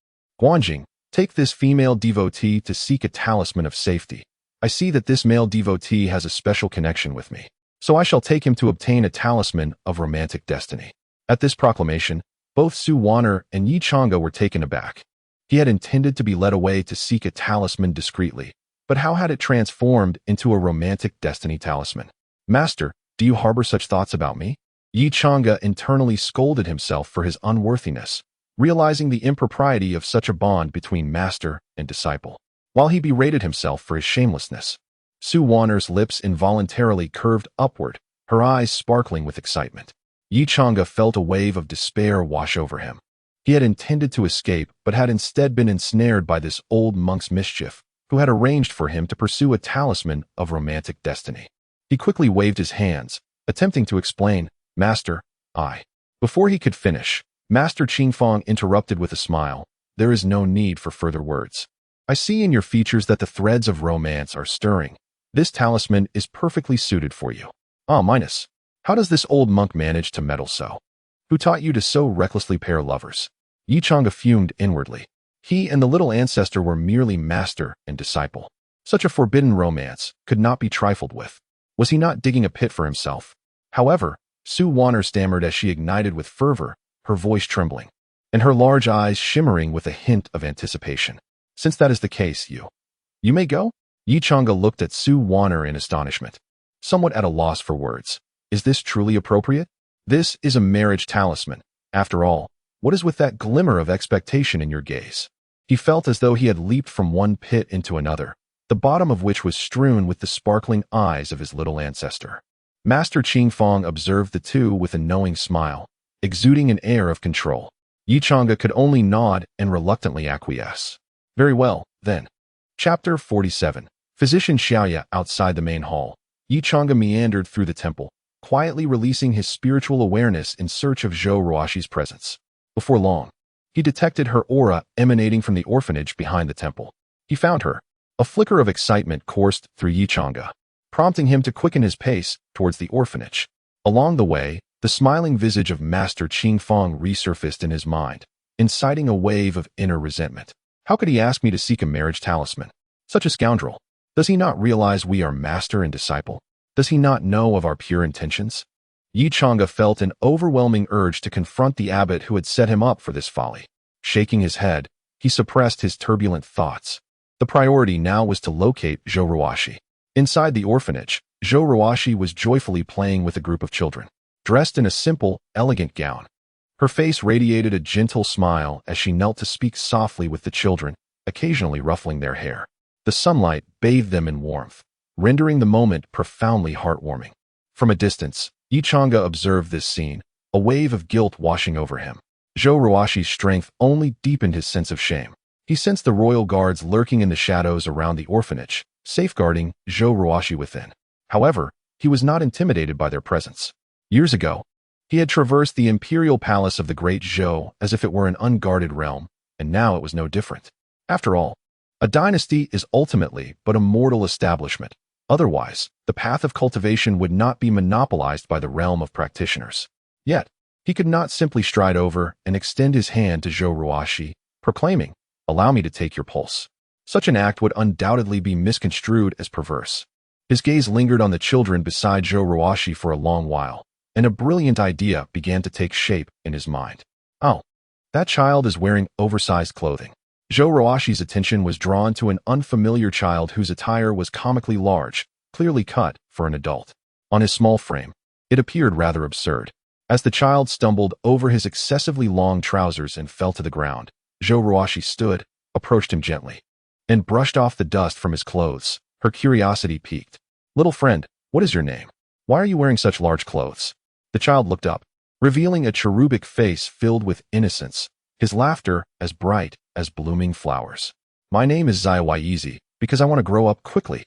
"Guanjing, take this female devotee to seek a talisman of safety. I see that this male devotee has a special connection with me, so I shall take him to obtain a talisman of romantic destiny." At this proclamation, both Su Warner and Yi Chang'e were taken aback. He had intended to be led away to seek a talisman discreetly, but how had it transformed into a romantic destiny talisman? "Master, do you harbor such thoughts about me?" Yi Chang'e internally scolded himself for his unworthiness, realizing the impropriety of such a bond between master and disciple, while he berated himself for his shamelessness. Su Warner's lips involuntarily curved upward, her eyes sparkling with excitement. Yi Chang'e felt a wave of despair wash over him. He had intended to escape, but had instead been ensnared by this old monk's mischief, who had arranged for him to pursue a talisman of romantic destiny. He quickly waved his hands, attempting to explain, "Master, I." Before he could finish, Master Qingfang interrupted with a smile, "There is no need for further words. I see in your features that the threads of romance are stirring. This talisman is perfectly suited for you. Minus. How does this old monk manage to meddle so? Who taught you to so recklessly pair lovers?" Yi Chang'e fumed inwardly. He and the little ancestor were merely master and disciple. Such a forbidden romance could not be trifled with. Was he not digging a pit for himself? However, Su Wanner stammered as she ignited with fervor, her voice trembling, and her large eyes shimmering with a hint of anticipation. Since that is the case, you may go? Yi Chang'e looked at Su Wanner in astonishment, somewhat at a loss for words. Is this truly appropriate? This is a marriage talisman. After all, what is with that glimmer of expectation in your gaze? He felt as though he had leaped from one pit into another, the bottom of which was strewn with the sparkling eyes of his little ancestor. Master Qingfang observed the two with a knowing smile, exuding an air of control. Yi Chang'e could only nod and reluctantly acquiesce. Very well, then. Chapter 47. Physician Xiaoya outside the main hall. Yi Chang'e meandered through the temple, quietly releasing his spiritual awareness in search of Zhou Ruoxi's presence. Before long, he detected her aura emanating from the orphanage behind the temple. He found her. A flicker of excitement coursed through Yi Chang'e, prompting him to quicken his pace towards the orphanage. Along the way, the smiling visage of Master Qingfang resurfaced in his mind, inciting a wave of inner resentment. How could he ask me to seek a marriage talisman? Such a scoundrel. Does he not realize we are master and disciple? Does he not know of our pure intentions? Yi Chang'e felt an overwhelming urge to confront the abbot who had set him up for this folly. Shaking his head, he suppressed his turbulent thoughts. The priority now was to locate Zhou Ruoxi. Inside the orphanage, Zhou Ruoxi was joyfully playing with a group of children, dressed in a simple, elegant gown. Her face radiated a gentle smile as she knelt to speak softly with the children, occasionally ruffling their hair. The sunlight bathed them in warmth, rendering the moment profoundly heartwarming. From a distance, Yi Chang'e observed this scene, a wave of guilt washing over him. Zhou Ruoxi's strength only deepened his sense of shame. He sensed the royal guards lurking in the shadows around the orphanage, safeguarding Zhou Ruoxi within. However, he was not intimidated by their presence. Years ago, he had traversed the imperial palace of the great Zhou as if it were an unguarded realm, and now it was no different. After all, a dynasty is ultimately but a mortal establishment. Otherwise, the path of cultivation would not be monopolized by the realm of practitioners. Yet, he could not simply stride over and extend his hand to Zhou Ruoxi, proclaiming, "Allow me to take your pulse." Such an act would undoubtedly be misconstrued as perverse. His gaze lingered on the children beside Zhou Ruoxi for a long while, and a brilliant idea began to take shape in his mind. Oh, that child is wearing oversized clothing. Zhou Ruoxi's attention was drawn to an unfamiliar child whose attire was comically large, clearly cut for an adult. On his small frame, it appeared rather absurd. As the child stumbled over his excessively long trousers and fell to the ground, Zhou Ruoxi stood, approached him gently, and brushed off the dust from his clothes. Her curiosity piqued. "Little friend, what is your name? Why are you wearing such large clothes?" The child looked up, revealing a cherubic face filled with innocence, his laughter as bright as blooming flowers. "My name is Zaiwaizi, because I want to grow up quickly."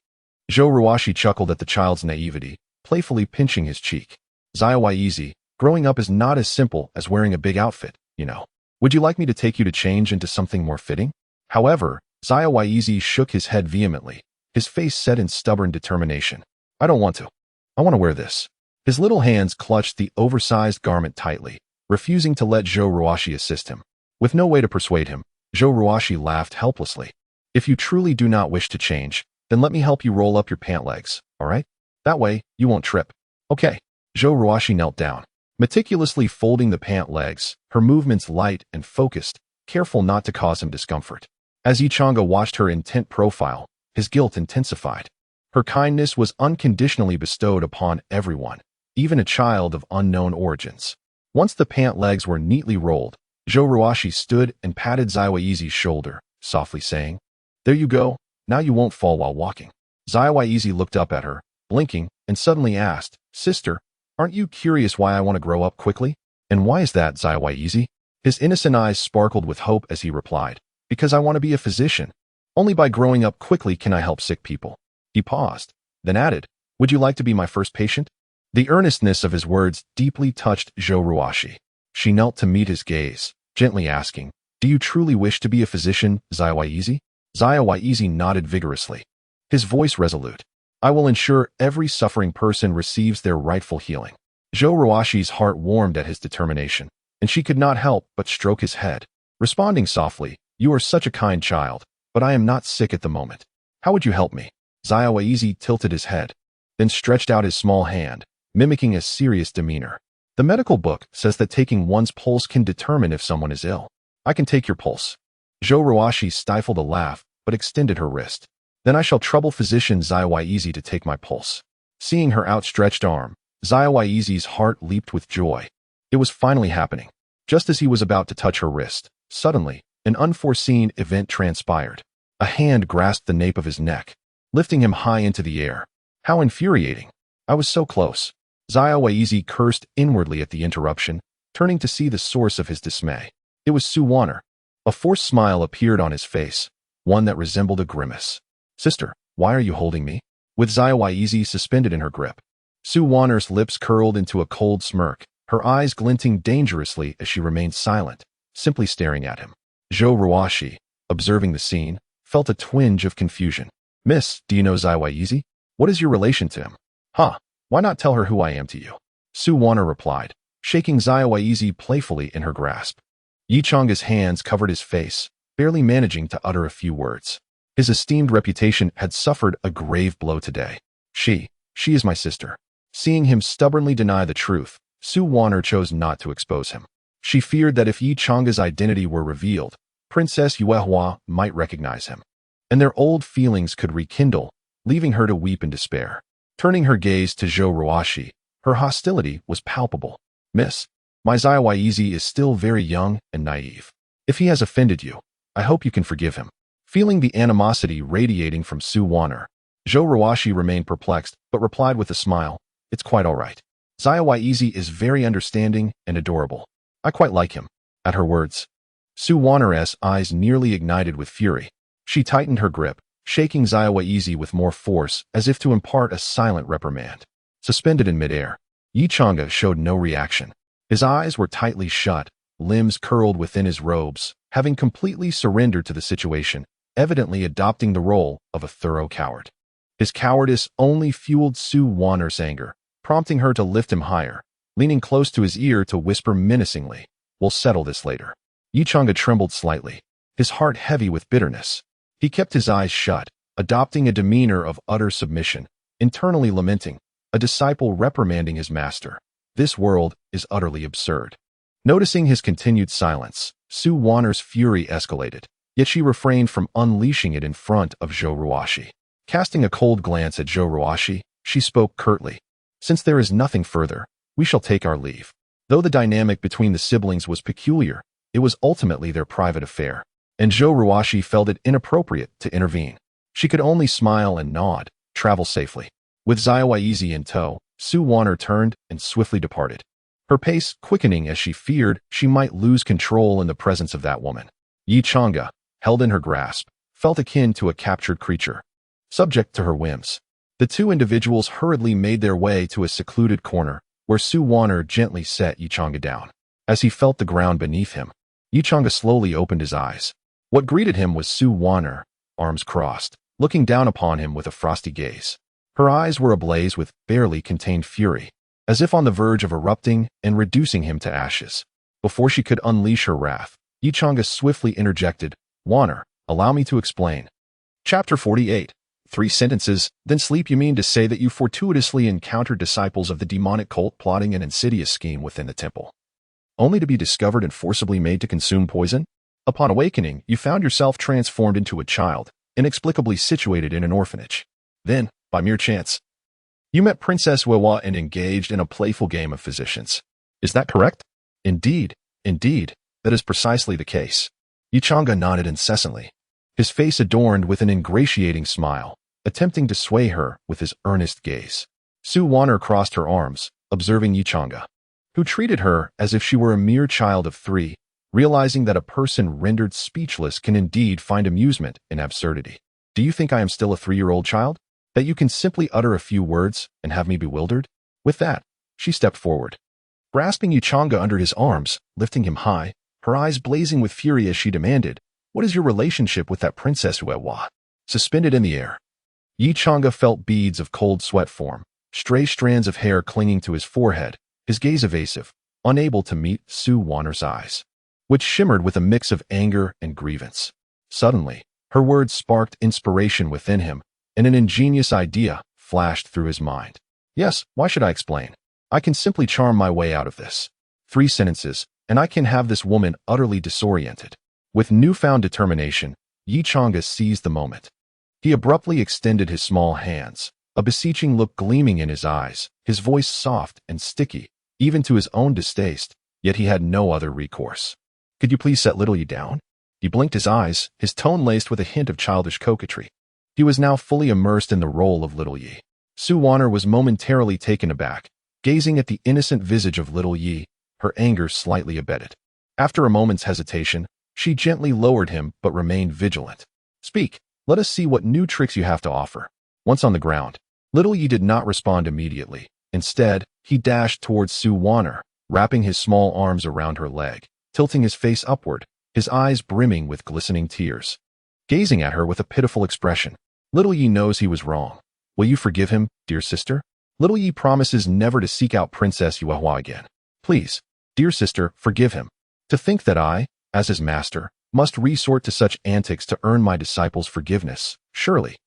Zhou Ruoxi chuckled at the child's naivety, playfully pinching his cheek. "Zaiwaizi, growing up is not as simple as wearing a big outfit, you know. Would you like me to take you to change into something more fitting?" However, Zaiwaizi shook his head vehemently, his face set in stubborn determination. "I don't want to. I want to wear this." His little hands clutched the oversized garment tightly, refusing to let Zhou Ruoxi assist him. With no way to persuade him, Zhou Ruoxi laughed helplessly. "If you truly do not wish to change, then let me help you roll up your pant legs, all right? That way, you won't trip." "Okay." Zhou Ruoxi knelt down, meticulously folding the pant legs, her movements light and focused, careful not to cause him discomfort. As Yi Chang'e watched her intent profile, his guilt intensified. Her kindness was unconditionally bestowed upon everyone, even a child of unknown origins. Once the pant legs were neatly rolled, Zhou Ruoxi stood and patted Zaiwaizi's shoulder, softly saying, "There you go, now you won't fall while walking." Zaiwaizi looked up at her, blinking, and suddenly asked, "Sister, aren't you curious why I want to grow up quickly?" "And why is that, Zaiwaizi?" His innocent eyes sparkled with hope as he replied, "Because I want to be a physician. Only by growing up quickly can I help sick people." He paused, then added, "Would you like to be my first patient?" The earnestness of his words deeply touched Zhou Ruoxi. She knelt to meet his gaze, gently asking, "Do you truly wish to be a physician, Zaiwaizi?" Zaiwaizi nodded vigorously, his voice resolute. "I will ensure every suffering person receives their rightful healing." Zhou Ruoxi's heart warmed at his determination, and she could not help but stroke his head. Responding softly, You are such a kind child, but I am not sick at the moment. How would you help me? Xiaoizi tilted his head, then stretched out his small hand, mimicking a serious demeanor. The medical book says that taking one's pulse can determine if someone is ill. I can take your pulse. Zhou Ruoxi stifled a laugh, but extended her wrist. Then I shall trouble physician Xiaoizi to take my pulse. Seeing her outstretched arm, Xiaoizi's heart leaped with joy. It was finally happening. Just as he was about to touch her wrist, suddenly, an unforeseen event transpired. A hand grasped the nape of his neck, lifting him high into the air. How infuriating. I was so close. Xiaoizi cursed inwardly at the interruption, turning to see the source of his dismay. It was Su Wanner. A forced smile appeared on his face, one that resembled a grimace. Sister, why are you holding me? With Xiaoizi suspended in her grip, Su Wanner's lips curled into a cold smirk, her eyes glinting dangerously as she remained silent, simply staring at him. Zhou Ruoxi, observing the scene, felt a twinge of confusion. Miss, do you know Xiaoizi? What is your relation to him? Huh, why not tell her who I am to you? Su Wanner replied, shaking Xiaoizi playfully in her grasp. Yichang's hands covered his face, barely managing to utter a few words. His esteemed reputation had suffered a grave blow today. She is my sister. Seeing him stubbornly deny the truth, Su Wanner chose not to expose him. She feared that if Yichang's identity were revealed, Princess Yuehua might recognize him, and their old feelings could rekindle, leaving her to weep in despair. Turning her gaze to Zhou Ruoxi, her hostility was palpable. Miss, my Xiaoizi is still very young and naive. If he has offended you, I hope you can forgive him. Feeling the animosity radiating from Su Wanner, Zhou Ruoxi remained perplexed, but replied with a smile, It's quite all right. Xiaoizi is very understanding and adorable. I quite like him. At her words, Su Wanner's eyes nearly ignited with fury. She tightened her grip, shaking Xiaoizi with more force as if to impart a silent reprimand. Suspended in midair, Yichang showed no reaction. His eyes were tightly shut, limbs curled within his robes, having completely surrendered to the situation, evidently adopting the role of a thorough coward. His cowardice only fueled Su Wanner's anger, prompting her to lift him higher, leaning close to his ear to whisper menacingly, We'll settle this later. Yichang trembled slightly, his heart heavy with bitterness. He kept his eyes shut, adopting a demeanor of utter submission, internally lamenting, a disciple reprimanding his master. This world is utterly absurd. Noticing his continued silence, Su Wanner's fury escalated, yet she refrained from unleashing it in front of Zhou Ruoxi. Casting a cold glance at Zhou Ruoxi, she spoke curtly. Since there is nothing further, we shall take our leave. Though the dynamic between the siblings was peculiar, it was ultimately their private affair, and Zhou Ruoxi felt it inappropriate to intervene. She could only smile and nod, travel safely. With Xiaoizi in tow, Su Wanner turned and swiftly departed, her pace quickening as she feared she might lose control in the presence of that woman. Yichang, held in her grasp, felt akin to a captured creature, subject to her whims. The two individuals hurriedly made their way to a secluded corner, where Su Wanner gently set Yichang down. As he felt the ground beneath him, Yichang slowly opened his eyes. What greeted him was Su Wanner, arms crossed, looking down upon him with a frosty gaze. Her eyes were ablaze with barely contained fury, as if on the verge of erupting and reducing him to ashes. Before she could unleash her wrath, Yichang swiftly interjected, Wanner, allow me to explain. Chapter 48. 3 sentences, then sleep. You mean to say that you fortuitously encountered disciples of the demonic cult plotting an insidious scheme within the temple, only to be discovered and forcibly made to consume poison? Upon awakening, you found yourself transformed into a child, inexplicably situated in an orphanage. Then, by mere chance, you met Princess Wewa and engaged in a playful game of physicians. Is that correct? Indeed, that is precisely the case. Yichang nodded incessantly, his face adorned with an ingratiating smile, attempting to sway her with his earnest gaze. Su Wanner crossed her arms, observing Yichang, who treated her as if she were a mere child of 3, realizing that a person rendered speechless can indeed find amusement in absurdity. Do you think I am still a 3-year-old child? That you can simply utter a few words and have me bewildered? With that, she stepped forward, grasping Yichang under his arms, lifting him high, her eyes blazing with fury as she demanded, What is your relationship with that Princess Wewa? Suspended in the air, Yichang felt beads of cold sweat form, stray strands of hair clinging to his forehead, his gaze evasive, unable to meet Su Wanner's eyes. which shimmered with a mix of anger and grievance. Suddenly, her words sparked inspiration within him, and an ingenious idea flashed through his mind. Yes, why should I explain? I can simply charm my way out of this. 3 sentences, and I can have this woman utterly disoriented. With newfound determination, Yi Chang'e seized the moment. He abruptly extended his small hands, a beseeching look gleaming in his eyes, his voice soft and sticky, even to his own distaste, yet he had no other recourse. Could you please set little Yi down? He blinked his eyes, his tone laced with a hint of childish coquetry. He was now fully immersed in the role of little Yi. Su Wan'er was momentarily taken aback, gazing at the innocent visage of little Yi, her anger slightly abated. After a moment's hesitation, she gently lowered him but remained vigilant. Speak, let us see what new tricks you have to offer. Once on the ground, little Yi did not respond immediately. Instead, he dashed towards Su Wan'er, wrapping his small arms around her leg, tilting his face upward, his eyes brimming with glistening tears. Gazing at her with a pitiful expression, little Yi knows he was wrong. Will you forgive him, dear sister? Little Yi promises never to seek out Princess Yuehua again. Please, dear sister, forgive him. To think that I, as his master, must resort to such antics to earn my disciples' forgiveness, surely.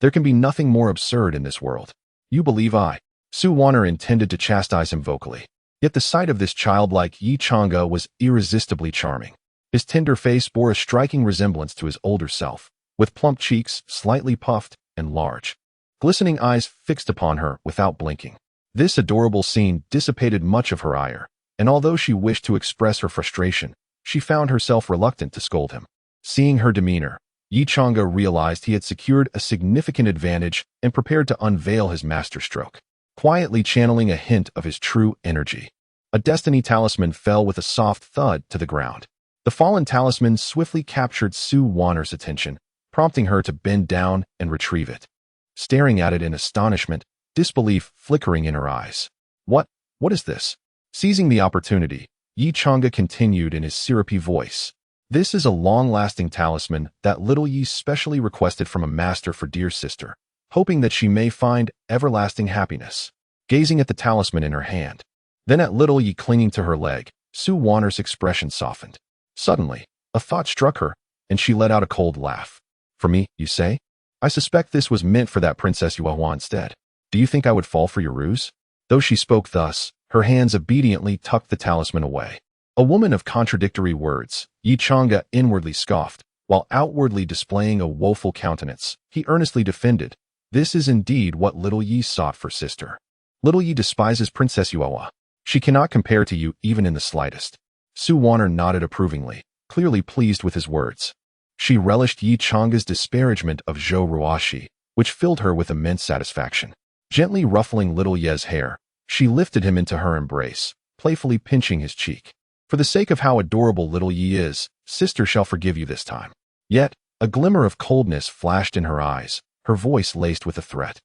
There can be nothing more absurd in this world. You believe I. Su Wan'er intended to chastise him vocally. Yet the sight of this childlike Yi Chang'e was irresistibly charming. His tender face bore a striking resemblance to his older self, with plump cheeks, slightly puffed, and large, glistening eyes fixed upon her without blinking. This adorable scene dissipated much of her ire, and although she wished to express her frustration, she found herself reluctant to scold him. Seeing her demeanor, Yi Chang'e realized he had secured a significant advantage and prepared to unveil his masterstroke, quietly channeling a hint of his true energy. A destiny talisman fell with a soft thud to the ground. The fallen talisman swiftly captured Su Wan'er's attention, prompting her to bend down and retrieve it. Staring at it in astonishment, disbelief flickering in her eyes. What is this? Seizing the opportunity, Yi Chang'e continued in his syrupy voice. This is a long-lasting talisman that little Yi specially requested from a master for dear sister, hoping that she may find everlasting happiness. Gazing at the talisman in her hand, then at little Yi clinging to her leg, Su Wan'er's expression softened. Suddenly, a thought struck her, and she let out a cold laugh. For me, you say? I suspect this was meant for that Princess Yuehua instead. Do you think I would fall for your ruse? Though she spoke thus, her hands obediently tucked the talisman away. A woman of contradictory words, Yi Chang'e inwardly scoffed, while outwardly displaying a woeful countenance. He earnestly defended, this is indeed what little Yi sought for sister. Little Yi despises Princess Yuehua. She cannot compare to you even in the slightest. Su Wan'er nodded approvingly, clearly pleased with his words. She relished Yi Chang'e's disparagement of Zhou Ruoxi, which filled her with immense satisfaction. Gently ruffling little Ye's hair, she lifted him into her embrace, playfully pinching his cheek. For the sake of how adorable little Yi is, sister shall forgive you this time. Yet, a glimmer of coldness flashed in her eyes, her voice laced with a threat.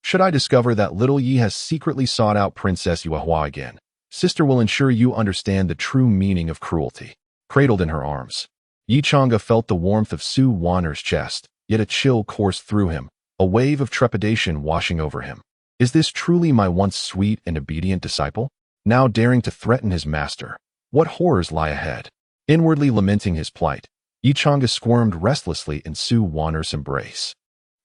Should I discover that little Yi has secretly sought out Princess Yuehua again, sister will ensure you understand the true meaning of cruelty. Cradled in her arms, Yi Chang'e felt the warmth of Su Wan'er's chest, yet a chill coursed through him, a wave of trepidation washing over him. Is this truly my once sweet and obedient disciple, now daring to threaten his master? What horrors lie ahead? Inwardly lamenting his plight, Yi Chang'e squirmed restlessly in Su Wan'er's embrace.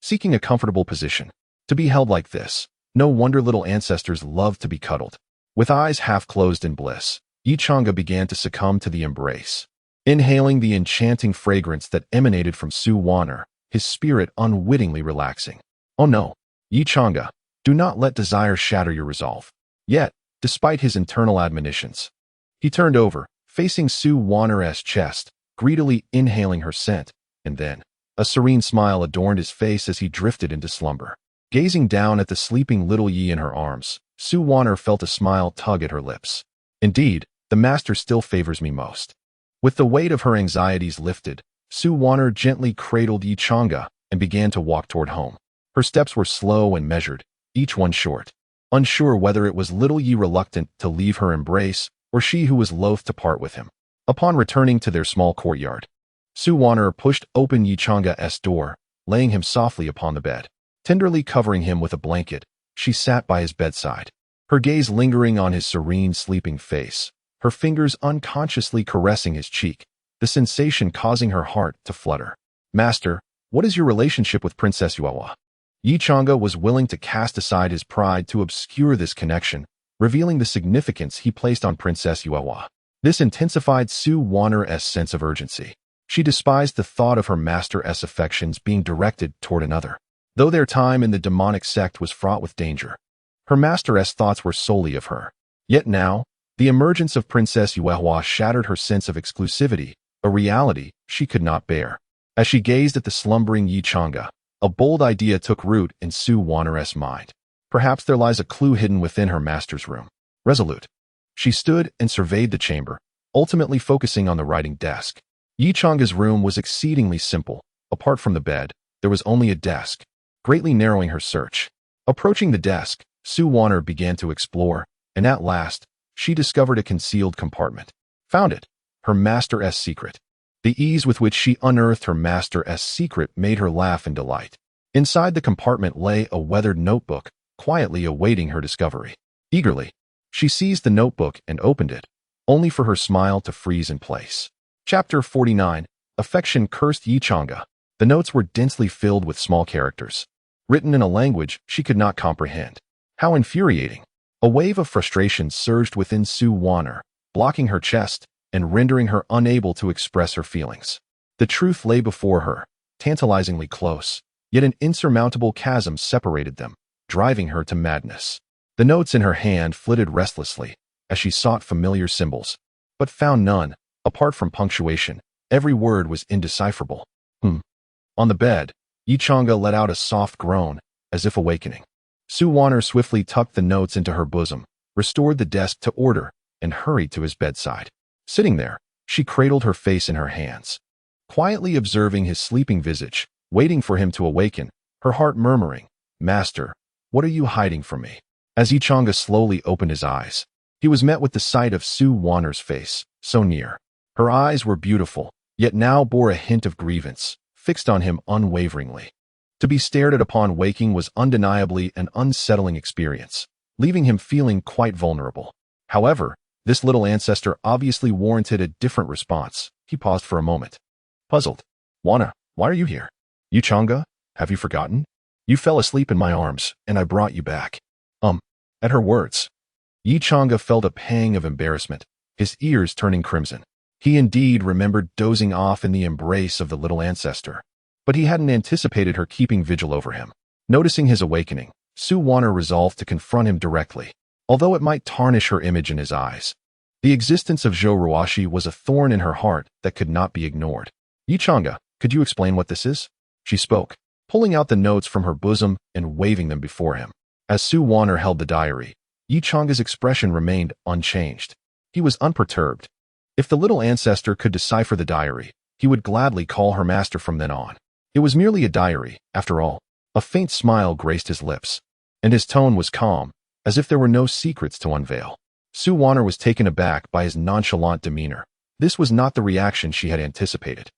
Seeking a comfortable position, to be held like this, no wonder little ancestors loved to be cuddled. With eyes half closed in bliss, Yi Chang'e began to succumb to the embrace. Inhaling the enchanting fragrance that emanated from Su Wan'er, his spirit unwittingly relaxing. Oh no, Yi Chang'e, do not let desire shatter your resolve. Yet, despite his internal admonitions, he turned over, facing Su Wan'er's chest, greedily inhaling her scent, and then, a serene smile adorned his face as he drifted into slumber. Gazing down at the sleeping little Yi in her arms, Su Wan'er felt a smile tug at her lips. Indeed, the master still favors me most. With the weight of her anxieties lifted, Su Wan'er gently cradled Yi Chang'e and began to walk toward home. Her steps were slow and measured, each one short. Unsure whether it was little Yi reluctant to leave her embrace or she who was loath to part with him. Upon returning to their small courtyard, Su Wan'er pushed open Yi Chang'e's door, laying him softly upon the bed. Tenderly covering him with a blanket, she sat by his bedside, her gaze lingering on his serene sleeping face, her fingers unconsciously caressing his cheek, the sensation causing her heart to flutter. "Master, what is your relationship with Princess Yuehua?" Yi Chang'e was willing to cast aside his pride to obscure this connection, revealing the significance he placed on Princess Yuehua. This intensified Su Wanner's sense of urgency. She despised the thought of her master's affections being directed toward another. Though their time in the demonic sect was fraught with danger, her master's thoughts were solely of her. Yet now, the emergence of Princess Yuehua shattered her sense of exclusivity, a reality she could not bear. As she gazed at the slumbering Yi Chang'e, a bold idea took root in Su Wanner's mind. Perhaps there lies a clue hidden within her master's room. Resolute, she stood and surveyed the chamber, ultimately focusing on the writing desk. Yi Chang'e's room was exceedingly simple. Apart from the bed, there was only a desk, greatly narrowing her search. Approaching the desk, Su Wanner began to explore, and at last, she discovered a concealed compartment. Found it, her master's secret. The ease with which she unearthed her master's secret made her laugh in delight. Inside the compartment lay a weathered notebook, quietly awaiting her discovery. Eagerly, she seized the notebook and opened it, only for her smile to freeze in place. Chapter 49. Affection cursed Yi Chang'e. The notes were densely filled with small characters, written in a language she could not comprehend. How infuriating! A wave of frustration surged within Su Wanner, blocking her chest and rendering her unable to express her feelings. The truth lay before her, tantalizingly close, yet an insurmountable chasm separated them, driving her to madness. The notes in her hand flitted restlessly as she sought familiar symbols, but found none. Apart from punctuation, every word was indecipherable. On the bed, Yi Chang'e let out a soft groan, as if awakening. Su Wanner swiftly tucked the notes into her bosom, restored the desk to order, and hurried to his bedside. Sitting there, she cradled her face in her hands, quietly observing his sleeping visage, waiting for him to awaken, her heart murmuring, "Master, what are you hiding from me?" As Yi Chang'e slowly opened his eyes, he was met with the sight of Su Wanner's face, so near. Her eyes were beautiful, yet now bore a hint of grievance, fixed on him unwaveringly. To be stared at upon waking was undeniably an unsettling experience, leaving him feeling quite vulnerable. However, this little ancestor obviously warranted a different response. He paused for a moment, puzzled. "Wanna, why are you here? Yi Chang'e, have you forgotten? You fell asleep in my arms, and I brought you back." At her words, Yi Chang'e felt a pang of embarrassment, his ears turning crimson. He indeed remembered dozing off in the embrace of the little ancestor, but he hadn't anticipated her keeping vigil over him. Noticing his awakening, Su Wanner resolved to confront him directly, although it might tarnish her image in his eyes. The existence of Zhou Ruoxi was a thorn in her heart that could not be ignored. "Yi Chang'e, could you explain what this is?" She spoke, pulling out the notes from her bosom and waving them before him. As Su Wanner held the diary, Yi Chang'e's expression remained unchanged. He was unperturbed. If the little ancestor could decipher the diary, he would gladly call her master from then on. It was merely a diary, after all. A faint smile graced his lips, and his tone was calm, as if there were no secrets to unveil. Su Wanner was taken aback by his nonchalant demeanor. This was not the reaction she had anticipated.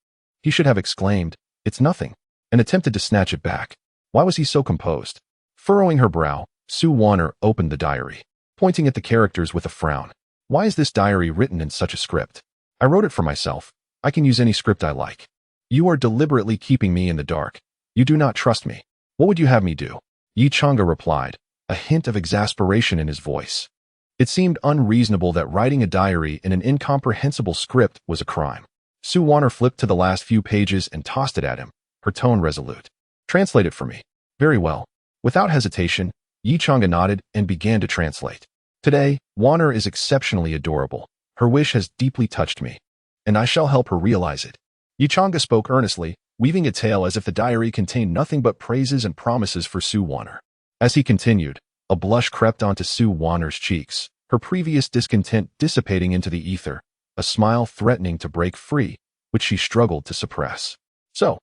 He should have exclaimed, "It's nothing," and attempted to snatch it back. Why was he so composed? Furrowing her brow, Su Wanner opened the diary, pointing at the characters with a frown. "Why is this diary written in such a script? I wrote it for myself. I can use any script I like. You are deliberately keeping me in the dark. You do not trust me. What would you have me do?" Yi Chang'e replied, a hint of exasperation in his voice. It seemed unreasonable that writing a diary in an incomprehensible script was a crime. Su Wanner flipped to the last few pages and tossed it at him, her tone resolute. "Translate it for me." "Very well." Without hesitation, Yi Chang'e nodded and began to translate. "Today, Wanner is exceptionally adorable. Her wish has deeply touched me, and I shall help her realize it." Yi Chang'e spoke earnestly, weaving a tale as if the diary contained nothing but praises and promises for Su Wanner. As he continued, a blush crept onto Su Wanner's cheeks, her previous discontent dissipating into the ether, a smile threatening to break free, which she struggled to suppress. "So,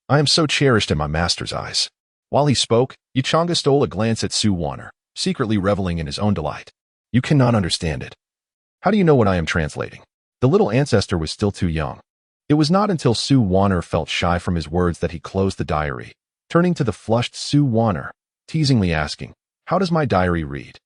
I am so cherished in my master's eyes." While he spoke, Yi Chang'e stole a glance at Su Wanner, secretly reveling in his own delight. "You cannot understand it. How do you know what I am translating?" The little ancestor was still too young. It was not until Su Wanner felt shy from his words that he closed the diary, turning to the flushed Su Wanner, teasingly asking, "How does my diary read?"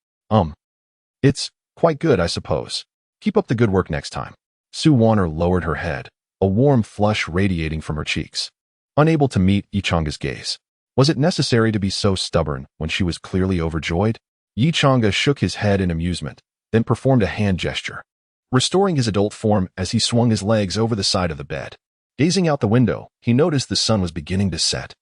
It's quite good, I suppose." Keep up the good work next time. Sue Warner lowered her head, a warm flush radiating from her cheeks. Unable to meet Yi Chang's gaze. Was it necessary to be so stubborn when she was clearly overjoyed? Yi Chang'a shook his head in amusement, then performed a hand gesture, restoring his adult form as he swung his legs over the side of the bed. Gazing out the window, he noticed the sun was beginning to set,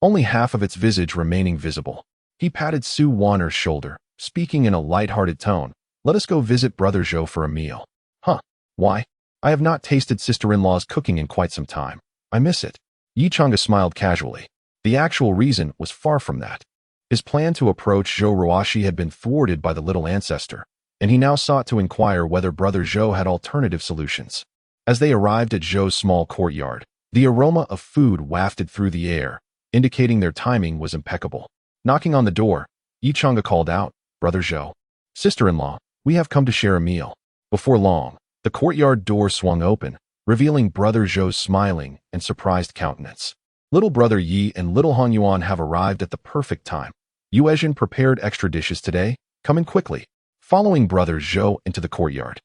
only half of its visage remaining visible. He patted Sue Warner's shoulder, speaking in a light-hearted tone. Let us go visit Brother Zhou for a meal. Huh? Why? I have not tasted sister-in-law's cooking in quite some time. I miss it. Yi Chang'a smiled casually. The actual reason was far from that. His plan to approach Zhou Ruoxi had been thwarted by the little ancestor, and he now sought to inquire whether Brother Zhou had alternative solutions. As they arrived at Zhou's small courtyard, the aroma of food wafted through the air, indicating their timing was impeccable. Knocking on the door, Yi Chang'a called out, Brother Zhou, sister-in-law, we have come to share a meal. Before long, the courtyard door swung open, revealing Brother Zhou's smiling and surprised countenance. Little Brother Yi and Little Han Yuan have arrived at the perfect time. Yuezhen prepared extra dishes today. Come in quickly. Following Brother Zhou into the courtyard,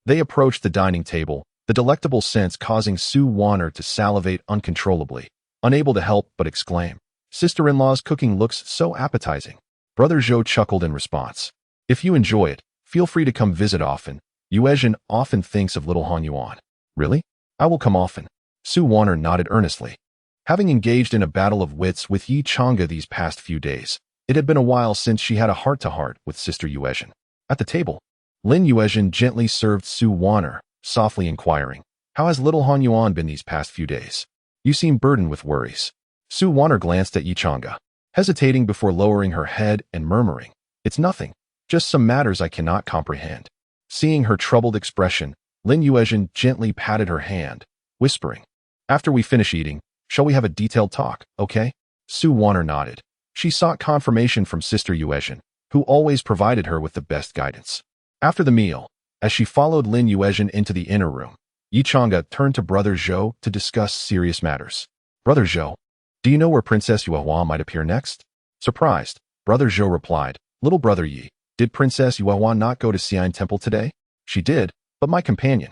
they approached the dining table, the delectable scents causing Sue Warner to salivate uncontrollably, unable to help but exclaim, Sister-in-law's cooking looks so appetizing. Brother Zhou chuckled in response. If you enjoy it, feel free to come visit often. Yuezhen often thinks of Little Han Yuan. Really? I will come often. Sue Warner nodded earnestly. Having engaged in a battle of wits with Yi Chang'a these past few days, it had been a while since she had a heart-to-heart with Sister Yuezhen. At the table, Lin Yuezhen gently served Sue Warner, softly inquiring, how has Little Han Yuan been these past few days? You seem burdened with worries. Sue Warner glanced at Yi Chang'a, hesitating before lowering her head and murmuring, it's nothing, just some matters I cannot comprehend. Seeing her troubled expression, Lin Yuezhen gently patted her hand, whispering, after we finish eating, shall we have a detailed talk, okay? Sue Warner nodded. She sought confirmation from Sister Yuezhen, who always provided her with the best guidance. After the meal, as she followed Lin Yuezhen into the inner room, Yi Chang'a turned to Brother Zhou to discuss serious matters. Brother Zhou, do you know where Princess Yuehua might appear next? Surprised, Brother Zhou replied, Little Brother Yi, did Princess Yuehua not go to Xian Temple today? She did, but my companion.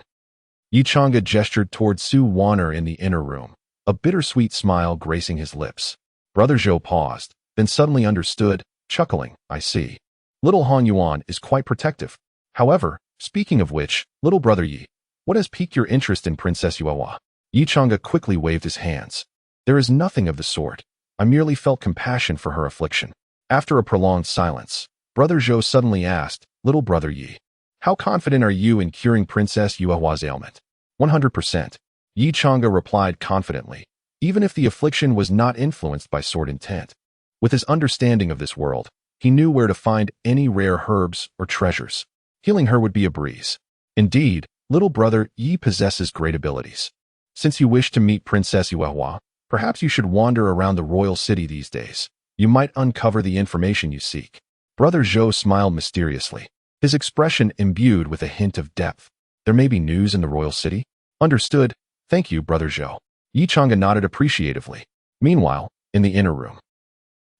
Yi Chang'a gestured toward Sue Warner in the inner room, a bittersweet smile gracing his lips. Brother Zhou paused, then suddenly understood, chuckling, I see. Little Han Yuan is quite protective. However, speaking of which, Little Brother Yi, what has piqued your interest in Princess Yuehua? Yi Chang'a quickly waved his hands. There is nothing of the sort. I merely felt compassion for her affliction. After a prolonged silence, Brother Zhou suddenly asked, Little Brother Yi, how confident are you in curing Princess Yuehua's ailment? 100%. Yi Chang'a replied confidently, even if the affliction was not influenced by sword intent. With his understanding of this world, he knew where to find any rare herbs or treasures. Healing her would be a breeze. Indeed, Little Brother Yi possesses great abilities. Since you wish to meet Princess Yuehua, perhaps you should wander around the royal city these days. You might uncover the information you seek. Brother Zhou smiled mysteriously, his expression imbued with a hint of depth. There may be news in the royal city? Understood. Thank you, Brother Zhou. Yi Chang'a nodded appreciatively. Meanwhile, in the inner room,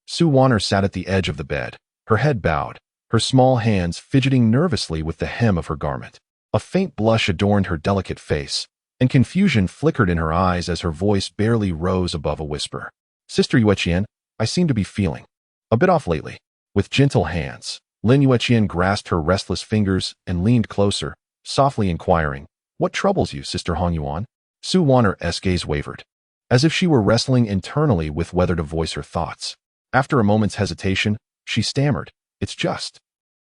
Sue Warner sat at the edge of the bed, her head bowed, her small hands fidgeting nervously with the hem of her garment. A faint blush adorned her delicate face, and confusion flickered in her eyes as her voice barely rose above a whisper. Sister Yueqian, I seem to be feeling a bit off lately. With gentle hands, Lin Yueqian grasped her restless fingers and leaned closer, softly inquiring, what troubles you, Sister Han Yuan? Sue Warner's gaze wavered, as if she were wrestling internally with whether to voice her thoughts. After a moment's hesitation, she stammered, it's just,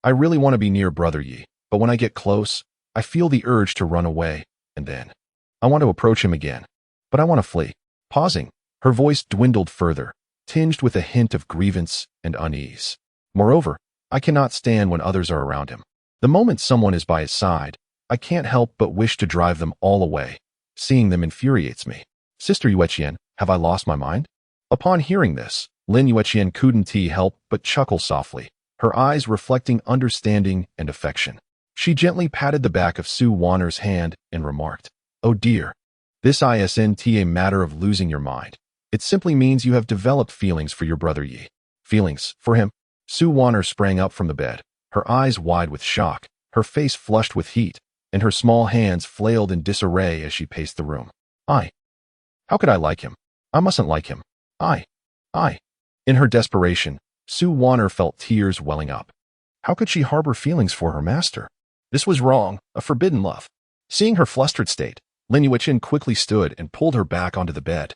I really want to be near Brother Yi, but when I get close, I feel the urge to run away, and then I want to approach him again, but I want to flee. Pausing, her voice dwindled further, tinged with a hint of grievance and unease. Moreover, I cannot stand when others are around him. The moment someone is by his side, I can't help but wish to drive them all away. Seeing them infuriates me. Sister Yueqian, have I lost my mind? Upon hearing this, Lin Yueqian couldn't help but chuckle softly, her eyes reflecting understanding and affection. She gently patted the back of Sue Warner's hand and remarked, oh dear, this isn't a matter of losing your mind. It simply means you have developed feelings for your brother Yi. Feelings for him? Sue Warner sprang up from the bed, her eyes wide with shock, her face flushed with heat. and her small hands flailed in disarray as she paced the room. How could I like him? I mustn't like him. I. In her desperation, Su Wanner felt tears welling up. How could she harbor feelings for her master? This was wrong, a forbidden love. Seeing her flustered state, Lin Yueqin quickly stood and pulled her back onto the bed.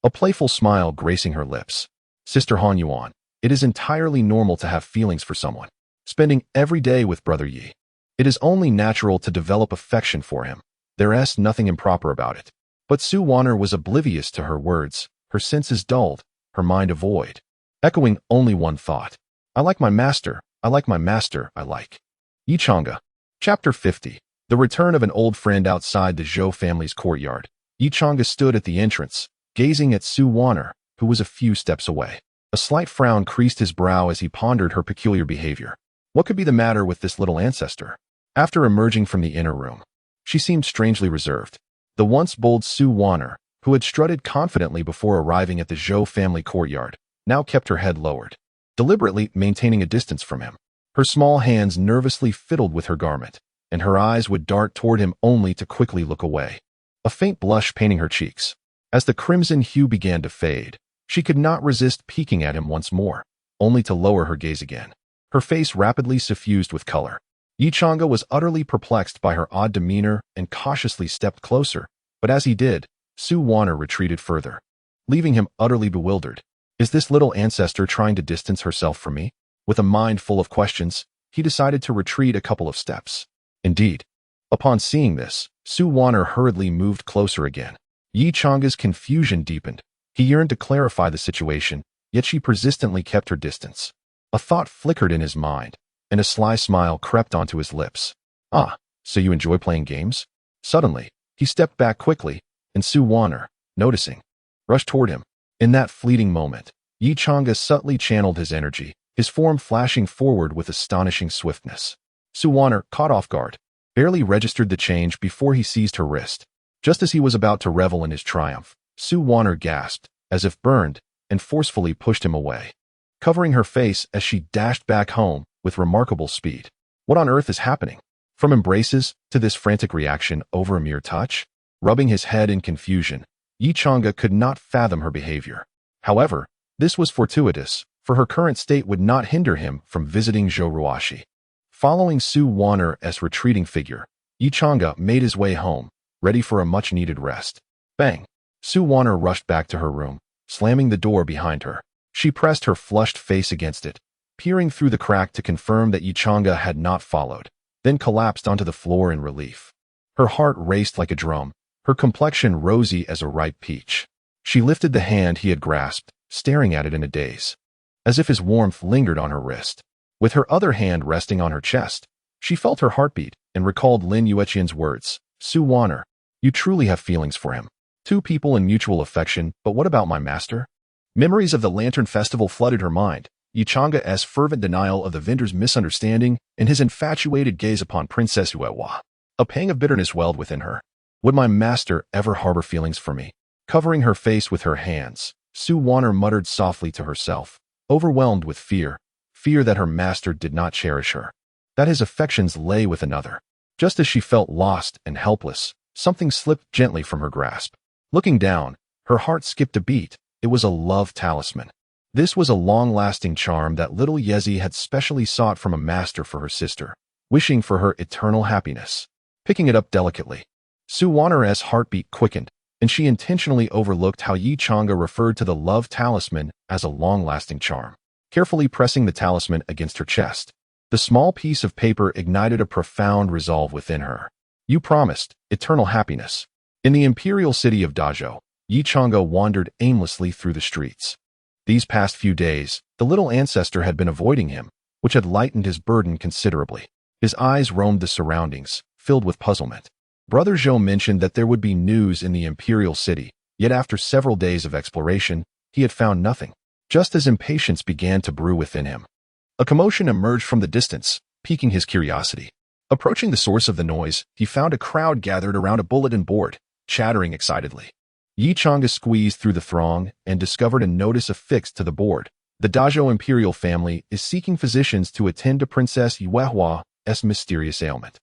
A playful smile gracing her lips. Sister Han Yuan, it is entirely normal to have feelings for someone. Spending every day with Brother Yi, it is only natural to develop affection for him. There is nothing improper about it. But Su Wanner was oblivious to her words, her senses dulled, her mind a void, echoing only one thought. I like my master, I like my master, I like. Yi Chang'e. Chapter 50. The return of an old friend outside the Zhou family's courtyard. Yi Chang'e stood at the entrance, gazing at Su Wanner, who was a few steps away. A slight frown creased his brow as he pondered her peculiar behavior. What could be the matter with this little ancestor? After emerging from the inner room, she seemed strangely reserved. The once bold Su Wanner, who had strutted confidently before arriving at the Zhou family courtyard, now kept her head lowered, deliberately maintaining a distance from him. Her small hands nervously fiddled with her garment, and her eyes would dart toward him only to quickly look away. A faint blush painting her cheeks. As the crimson hue began to fade, she could not resist peeking at him once more, only to lower her gaze again. Her face rapidly suffused with color. Yi Chang'e was utterly perplexed by her odd demeanor and cautiously stepped closer, but as he did, Su Wanner retreated further, leaving him utterly bewildered. Is this little ancestor trying to distance herself from me? With a mind full of questions, he decided to retreat a couple of steps. Indeed. Upon seeing this, Su Wanner hurriedly moved closer again. Yi Chang'e's confusion deepened. He yearned to clarify the situation, yet she persistently kept her distance. A thought flickered in his mind, and a sly smile crept onto his lips. Ah, so you enjoy playing games? Suddenly, he stepped back quickly, and Su Wanner, noticing, rushed toward him. In that fleeting moment, Yi Chang'e subtly channeled his energy, his form flashing forward with astonishing swiftness. Su Wanner, caught off guard, barely registered the change before he seized her wrist. Just as he was about to revel in his triumph, Su Wanner gasped, as if burned, and forcefully pushed him away, covering her face as she dashed back home with remarkable speed. What on earth is happening? From embraces to this frantic reaction over a mere touch? Rubbing his head in confusion, Yi Chang'e could not fathom her behavior. However, this was fortuitous, for her current state would not hinder him from visiting Zhou Ruoxi. Following Su Wanner's retreating figure, Yi Chang'e made his way home, ready for a much-needed rest. Bang! Su Wanner rushed back to her room, slamming the door behind her. She pressed her flushed face against it, peering through the crack to confirm that Yi Chang'e had not followed, then collapsed onto the floor in relief. Her heart raced like a drum, her complexion rosy as a ripe peach. She lifted the hand he had grasped, staring at it in a daze, as if his warmth lingered on her wrist. With her other hand resting on her chest, she felt her heartbeat and recalled Lin Yueqin's words. Su Wanner, you truly have feelings for him. Two people in mutual affection, but what about my master? Memories of the Lantern Festival flooded her mind, Yi Chang'e's fervent denial of the vendor's misunderstanding and his infatuated gaze upon Princess Yuehua. A pang of bitterness welled within her. Would my master ever harbor feelings for me? Covering her face with her hands, Su Wanner muttered softly to herself, overwhelmed with fear that her master did not cherish her, that his affections lay with another. Just as she felt lost and helpless, something slipped gently from her grasp. Looking down, her heart skipped a beat. It was a love talisman. This was a long-lasting charm that little Yezi had specially sought from a master for her sister, wishing for her eternal happiness. Picking it up delicately, Su Wanner's heartbeat quickened, and she intentionally overlooked how Yi Chang'e referred to the love talisman as a long-lasting charm. Carefully pressing the talisman against her chest, the small piece of paper ignited a profound resolve within her. You promised eternal happiness. In the imperial city of Dazhou, Yi Chang'e wandered aimlessly through the streets. These past few days, the little ancestor had been avoiding him, which had lightened his burden considerably. His eyes roamed the surroundings, filled with puzzlement. Brother Zhou mentioned that there would be news in the imperial city, yet after several days of exploration, he had found nothing. Just as impatience began to brew within him, a commotion emerged from the distance, piquing his curiosity. Approaching the source of the noise, he found a crowd gathered around a bulletin board, chattering excitedly. Yi Chang'e squeezed through the throng and discovered a notice affixed to the board. The Dazhou imperial family is seeking physicians to attend to Princess Yuehua's mysterious ailment.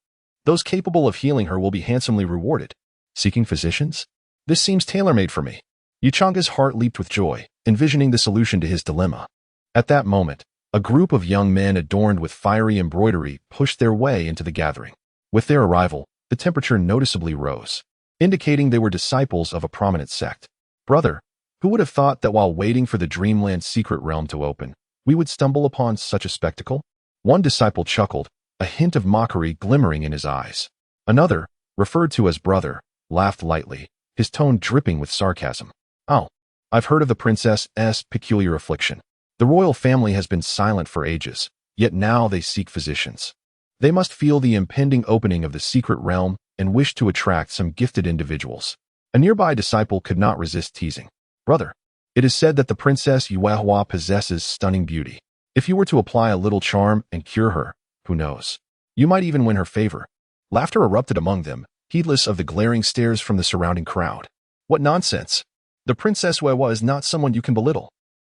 Those capable of healing her will be handsomely rewarded. Seeking physicians? This seems tailor-made for me. Yichang's heart leaped with joy, envisioning the solution to his dilemma. At that moment, a group of young men adorned with fiery embroidery pushed their way into the gathering. With their arrival, the temperature noticeably rose, indicating they were disciples of a prominent sect. Brother, who would have thought that while waiting for the Dreamland secret realm to open, we would stumble upon such a spectacle? One disciple chuckled, a hint of mockery glimmering in his eyes. Another, referred to as brother, laughed lightly, his tone dripping with sarcasm. Oh, I've heard of the princess's peculiar affliction. The royal family has been silent for ages, yet now they seek physicians. They must feel the impending opening of the secret realm and wish to attract some gifted individuals. A nearby disciple could not resist teasing. Brother, it is said that the Princess Yuehua possesses stunning beauty. If you were to apply a little charm and cure her, who knows? You might even win her favor. Laughter erupted among them, heedless of the glaring stares from the surrounding crowd. What nonsense! The Princess Yuehua is not someone you can belittle.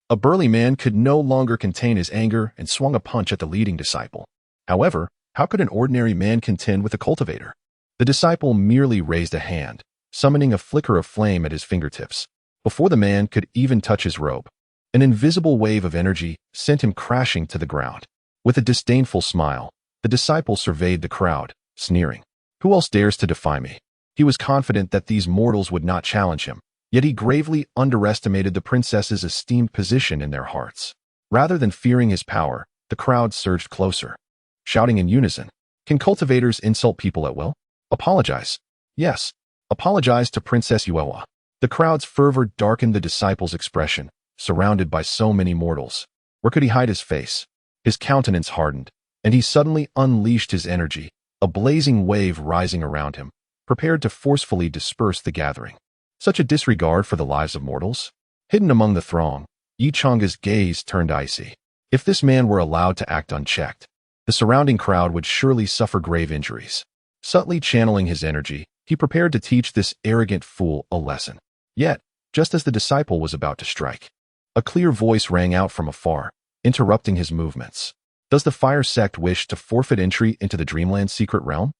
A burly man could no longer contain his anger and swung a punch at the leading disciple. However, how could an ordinary man contend with a cultivator? The disciple merely raised a hand, summoning a flicker of flame at his fingertips. Before the man could even touch his robe, an invisible wave of energy sent him crashing to the ground. With a disdainful smile, the disciple surveyed the crowd, sneering. Who else dares to defy me? He was confident that these mortals would not challenge him, yet he gravely underestimated the princess's esteemed position in their hearts. Rather than fearing his power, the crowd surged closer, shouting in unison, "Can cultivators insult people at will? Apologize. Yes, apologize to Princess Yuehua." The crowd's fervor darkened the disciple's expression, surrounded by so many mortals. Where could he hide his face? His countenance hardened, and he suddenly unleashed his energy, a blazing wave rising around him, prepared to forcefully disperse the gathering. Such a disregard for the lives of mortals? Hidden among the throng, Yichang's gaze turned icy. If this man were allowed to act unchecked, the surrounding crowd would surely suffer grave injuries. Subtly channeling his energy, he prepared to teach this arrogant fool a lesson. Yet, just as the disciple was about to strike, a clear voice rang out from afar, interrupting his movements. Does the fire sect wish to forfeit entry into the Dreamland secret realm?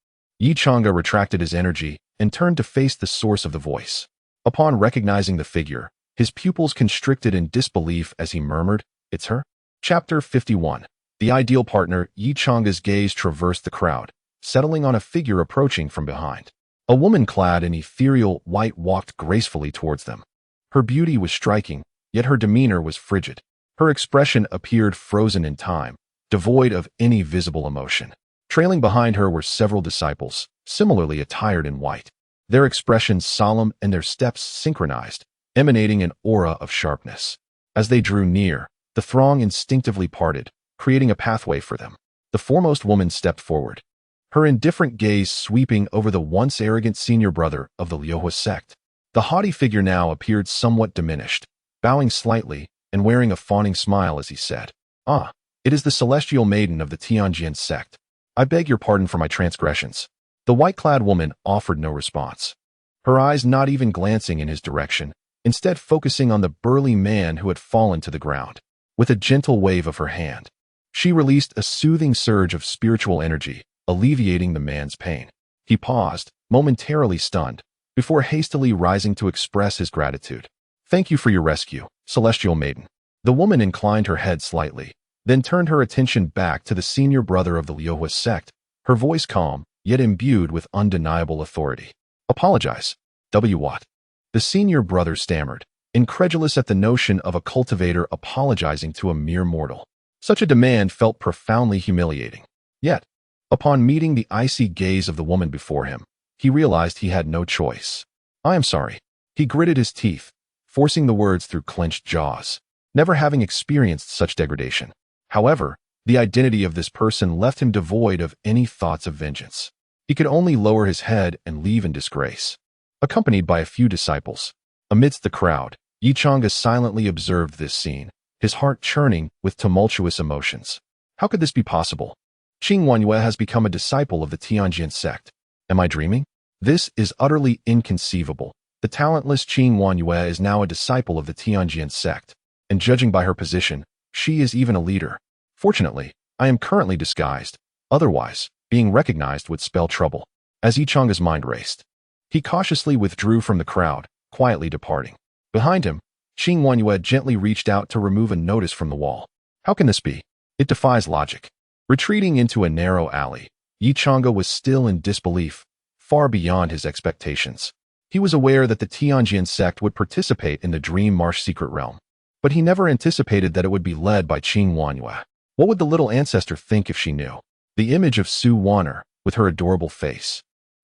Yichang retracted his energy and turned to face the source of the voice. Upon recognizing the figure, his pupils constricted in disbelief as he murmured, "It's her?" Chapter 51. The ideal partner. Yichang's gaze traversed the crowd, settling on a figure approaching from behind. A woman clad in ethereal white walked gracefully towards them. Her beauty was striking, yet her demeanor was frigid. Her expression appeared frozen in time, devoid of any visible emotion. Trailing behind her were several disciples, similarly attired in white. Their expressions solemn and their steps synchronized, emanating an aura of sharpness. As they drew near, the throng instinctively parted, creating a pathway for them. The foremost woman stepped forward, her indifferent gaze sweeping over the once arrogant senior brother of the Yuehua sect. The haughty figure now appeared somewhat diminished, bowing slightly and wearing a fawning smile as he said, "Ah, it is the celestial maiden of the Tianji sect. I beg your pardon for my transgressions." The white-clad woman offered no response, her eyes not even glancing in his direction, instead focusing on the burly man who had fallen to the ground. With a gentle wave of her hand, she released a soothing surge of spiritual energy, alleviating the man's pain. He paused, momentarily stunned, before hastily rising to express his gratitude. "Thank you for your rescue, celestial maiden." The woman inclined her head slightly, then turned her attention back to the senior brother of the Yuehua sect, her voice calm, yet imbued with undeniable authority. "Apologize. What?" The senior brother stammered, incredulous at the notion of a cultivator apologizing to a mere mortal. Such a demand felt profoundly humiliating. Yet, upon meeting the icy gaze of the woman before him, he realized he had no choice. "I am sorry." He gritted his teeth, forcing the words through clenched jaws, never having experienced such degradation. However, the identity of this person left him devoid of any thoughts of vengeance. He could only lower his head and leave in disgrace. Accompanied by a few disciples, amidst the crowd, Yichang silently observed this scene, his heart churning with tumultuous emotions. How could this be possible? Qing Wanyue has become a disciple of the Tianji sect. Am I dreaming? This is utterly inconceivable. The talentless Qing Wanyue is now a disciple of the Tianji sect, and judging by her position, she is even a leader. Fortunately, I am currently disguised. Otherwise, Being recognized would spell trouble. As Yichang's mind raced, he cautiously withdrew from the crowd, quietly departing. Behind him, Xing Wanyue gently reached out to remove a notice from the wall. How can this be? It defies logic. Retreating into a narrow alley, Yichang was still in disbelief, far beyond his expectations. He was aware that the Tianjin sect would participate in the Dream Marsh secret realm, but he never anticipated that it would be led by Qing Wanyue. What would the little ancestor think if she knew? The image of Su Wanner, with her adorable face,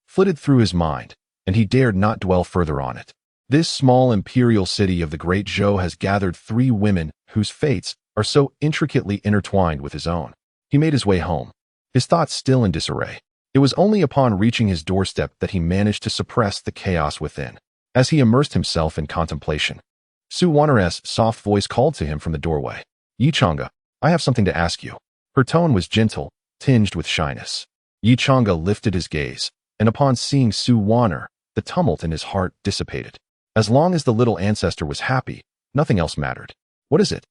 flitted through his mind, and he dared not dwell further on it. This small imperial city of the Great Zhou has gathered 3 women whose fates are so intricately intertwined with his own. He made his way home, his thoughts still in disarray. It was only upon reaching his doorstep that he managed to suppress the chaos within. As he immersed himself in contemplation, Su Wanner's soft voice called to him from the doorway. Yichang, I have something to ask you. Her tone was gentle, tinged with shyness. Yichang lifted his gaze, and upon seeing Su Wanner, the tumult in his heart dissipated. As long as the little ancestor was happy, nothing else mattered. What is it?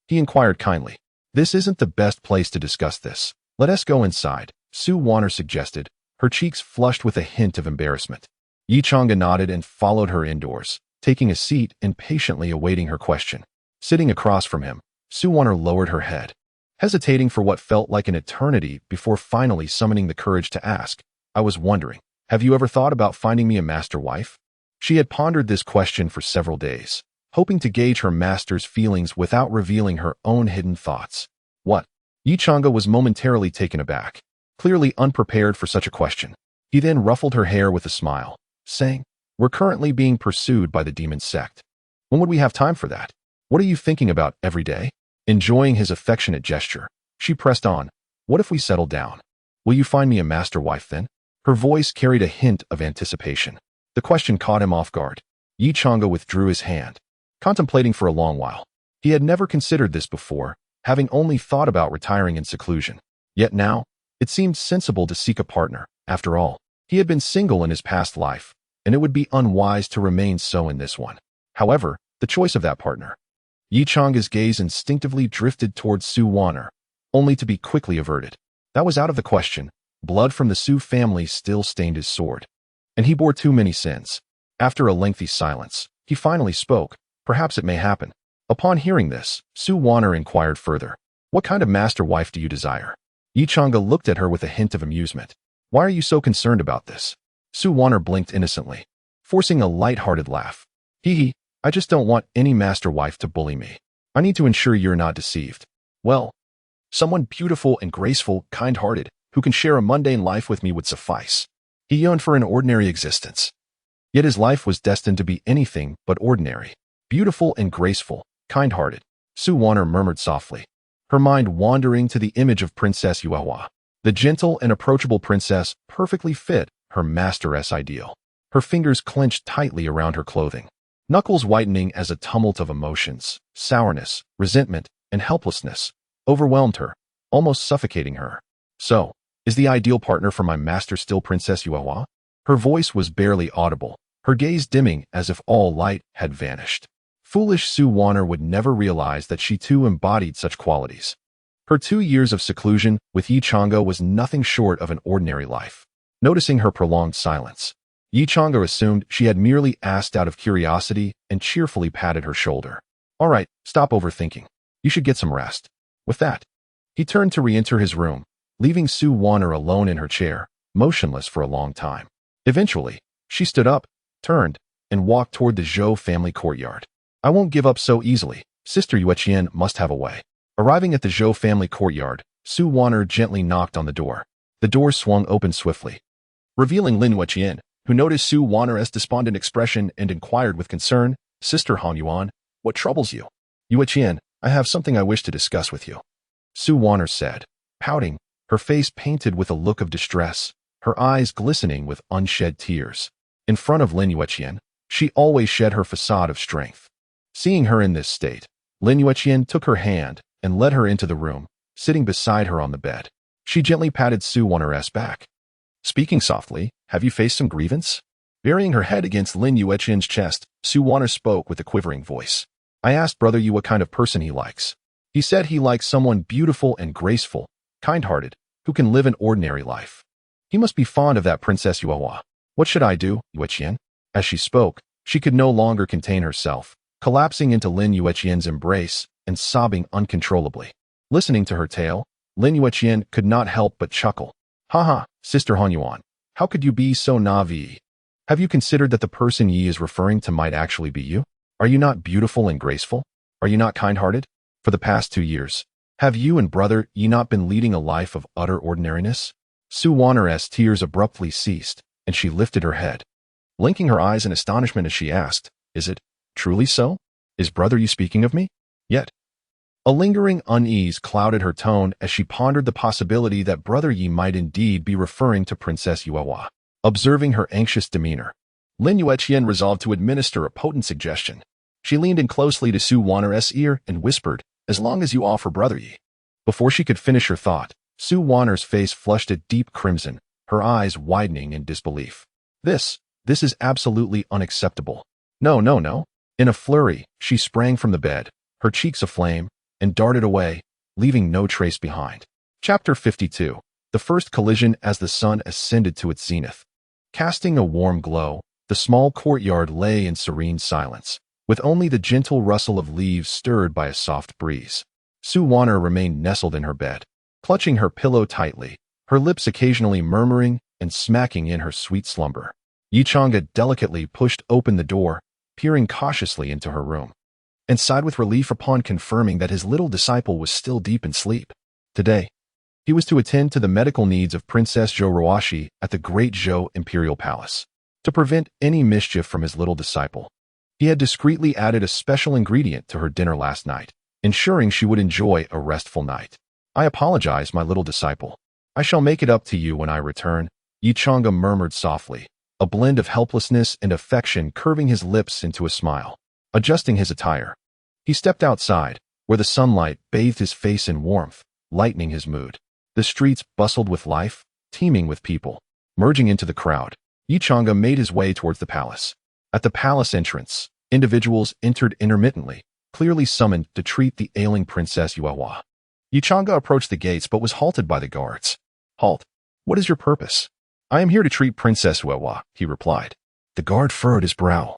He inquired kindly. This isn't the best place to discuss this. Let us go inside, Su Wanner suggested, her cheeks flushed with a hint of embarrassment. Yichang nodded and followed her indoors, taking a seat and patiently awaiting her question. Sitting across from him, Su Wanner lowered her head, hesitating for what felt like an eternity before finally summoning the courage to ask, I was wondering, have you ever thought about finding me a master wife? She had pondered this question for several days, hoping to gauge her master's feelings without revealing her own hidden thoughts. What? Yichang was momentarily taken aback, clearly unprepared for such a question. He then ruffled her hair with a smile, saying, We're currently being pursued by the demon sect. When would we have time for that? What are you thinking about every day? Enjoying his affectionate gesture, she pressed on, What if we settle down? Will you find me a master wife then? Her voice carried a hint of anticipation. The question caught him off guard. Yichang withdrew his hand, contemplating for a long while. He had never considered this before, having only thought about retiring in seclusion. Yet now, it seemed sensible to seek a partner. After all, he had been single in his past life, and it would be unwise to remain so in this one. However, the choice of that partner. Yichang's gaze instinctively drifted towards Su Wanner, only to be quickly averted. That was out of the question. Blood from the Su family still stained his sword, and he bore too many sins. After a lengthy silence, he finally spoke. Perhaps it may happen. Upon hearing this, Su Wanner inquired further. What kind of master wife do you desire? Yichang looked at her with a hint of amusement. Why are you so concerned about this? Su Wanner blinked innocently, forcing a light-hearted laugh. Hee, I just don't want any master wife to bully me. I need to ensure you're not deceived. Well, someone beautiful and graceful, kind-hearted, who can share a mundane life with me would suffice. He yearned for an ordinary existence. Yet his life was destined to be anything but ordinary. Beautiful and graceful, kind-hearted, Su Wanner murmured softly, her mind wandering to the image of Princess Yuehua. The gentle and approachable princess perfectly fit her masteress ideal. Her fingers clenched tightly around her clothing, knuckles whitening as a tumult of emotions, sourness, resentment, and helplessness overwhelmed her, almost suffocating her. So, is the ideal partner for my master still Princess Yuehua? Her voice was barely audible, her gaze dimming as if all light had vanished. Foolish Su Wanner would never realize that she too embodied such qualities. Her 2 years of seclusion with Yichang was nothing short of an ordinary life. Noticing her prolonged silence, Yichang assumed she had merely asked out of curiosity and cheerfully patted her shoulder. All right, stop overthinking. You should get some rest. With that, he turned to re-enter his room, leaving Su Wanner alone in her chair, motionless for a long time. Eventually, she stood up, turned, and walked toward the Zhou family courtyard. I won't give up so easily. Sister Yueqian must have a way. Arriving at the Zhou family courtyard, Su Wanner gently knocked on the door. The door swung open swiftly, revealing Lin Yueqian, who noticed Su Wanner's despondent expression and inquired with concern, Sister Han Yuan, what troubles you? Yueqian, I have something I wish to discuss with you, Su Wanner said, pouting, her face painted with a look of distress, her eyes glistening with unshed tears. In front of Lin Yueqian, she always shed her facade of strength. Seeing her in this state, Lin Yueqian took her hand and led her into the room, sitting beside her on the bed. She gently patted Su Wanner's back. Speaking softly, have you faced some grievance? Burying her head against Lin Yueqian's chest, Su Wanner spoke with a quivering voice. I asked Brother Yu what kind of person he likes. He said he likes someone beautiful and graceful, kind-hearted, who can live an ordinary life. He must be fond of that Princess Yuehua. What should I do, Yueqian? As she spoke, she could no longer contain herself, collapsing into Lin Yueqian's embrace and sobbing uncontrollably. Listening to her tale, Lin Yueqian could not help but chuckle. Haha, Sister Han Yuan, how could you be so naive? Have you considered that the person Yi is referring to might actually be you? Are you not beautiful and graceful? Are you not kind-hearted? For the past 2 years, have you and brother Yi not been leading a life of utter ordinariness? Su Wanner's tears abruptly ceased, and she lifted her head, blinking her eyes in astonishment as she asked, Is it truly so? Is brother Yi speaking of me? Yet, a lingering unease clouded her tone as she pondered the possibility that brother Yi might indeed be referring to Princess Yuehua. Observing her anxious demeanor, Lin Yueqian resolved to administer a potent suggestion. She leaned in closely to Su Wanner's ear and whispered, As long as you offer brother Yi. Before she could finish her thought, Su Wanner's face flushed a deep crimson, her eyes widening in disbelief. This is absolutely unacceptable. No, no, no. In a flurry, she sprang from the bed, her cheeks aflame, and darted away, leaving no trace behind. Chapter 52. The first collision as the sun ascended to its zenith. Casting a warm glow, the small courtyard lay in serene silence, with only the gentle rustle of leaves stirred by a soft breeze. Su Wanner remained nestled in her bed, clutching her pillow tightly, her lips occasionally murmuring and smacking in her sweet slumber. Yi Chang'e delicately pushed open the door, peering cautiously into her room, and sighed with relief upon confirming that his little disciple was still deep in sleep. Today, he was to attend to the medical needs of Princess Zhou Ruoxi at the Great Zhou Imperial Palace. To prevent any mischief from his little disciple, he had discreetly added a special ingredient to her dinner last night, ensuring she would enjoy a restful night. I apologize, my little disciple. I shall make it up to you when I return, Yi Chang'e murmured softly, a blend of helplessness and affection curving his lips into a smile. Adjusting his attire, he stepped outside, where the sunlight bathed his face in warmth, lightening his mood. The streets bustled with life, teeming with people. Merging into the crowd, Yi Chang'e made his way towards the palace. At the palace entrance, individuals entered intermittently, clearly summoned to treat the ailing Princess Yuehua. Yi Chang'e approached the gates but was halted by the guards. Halt. What is your purpose? I am here to treat Princess Yuehua, he replied. The guard furrowed his brow,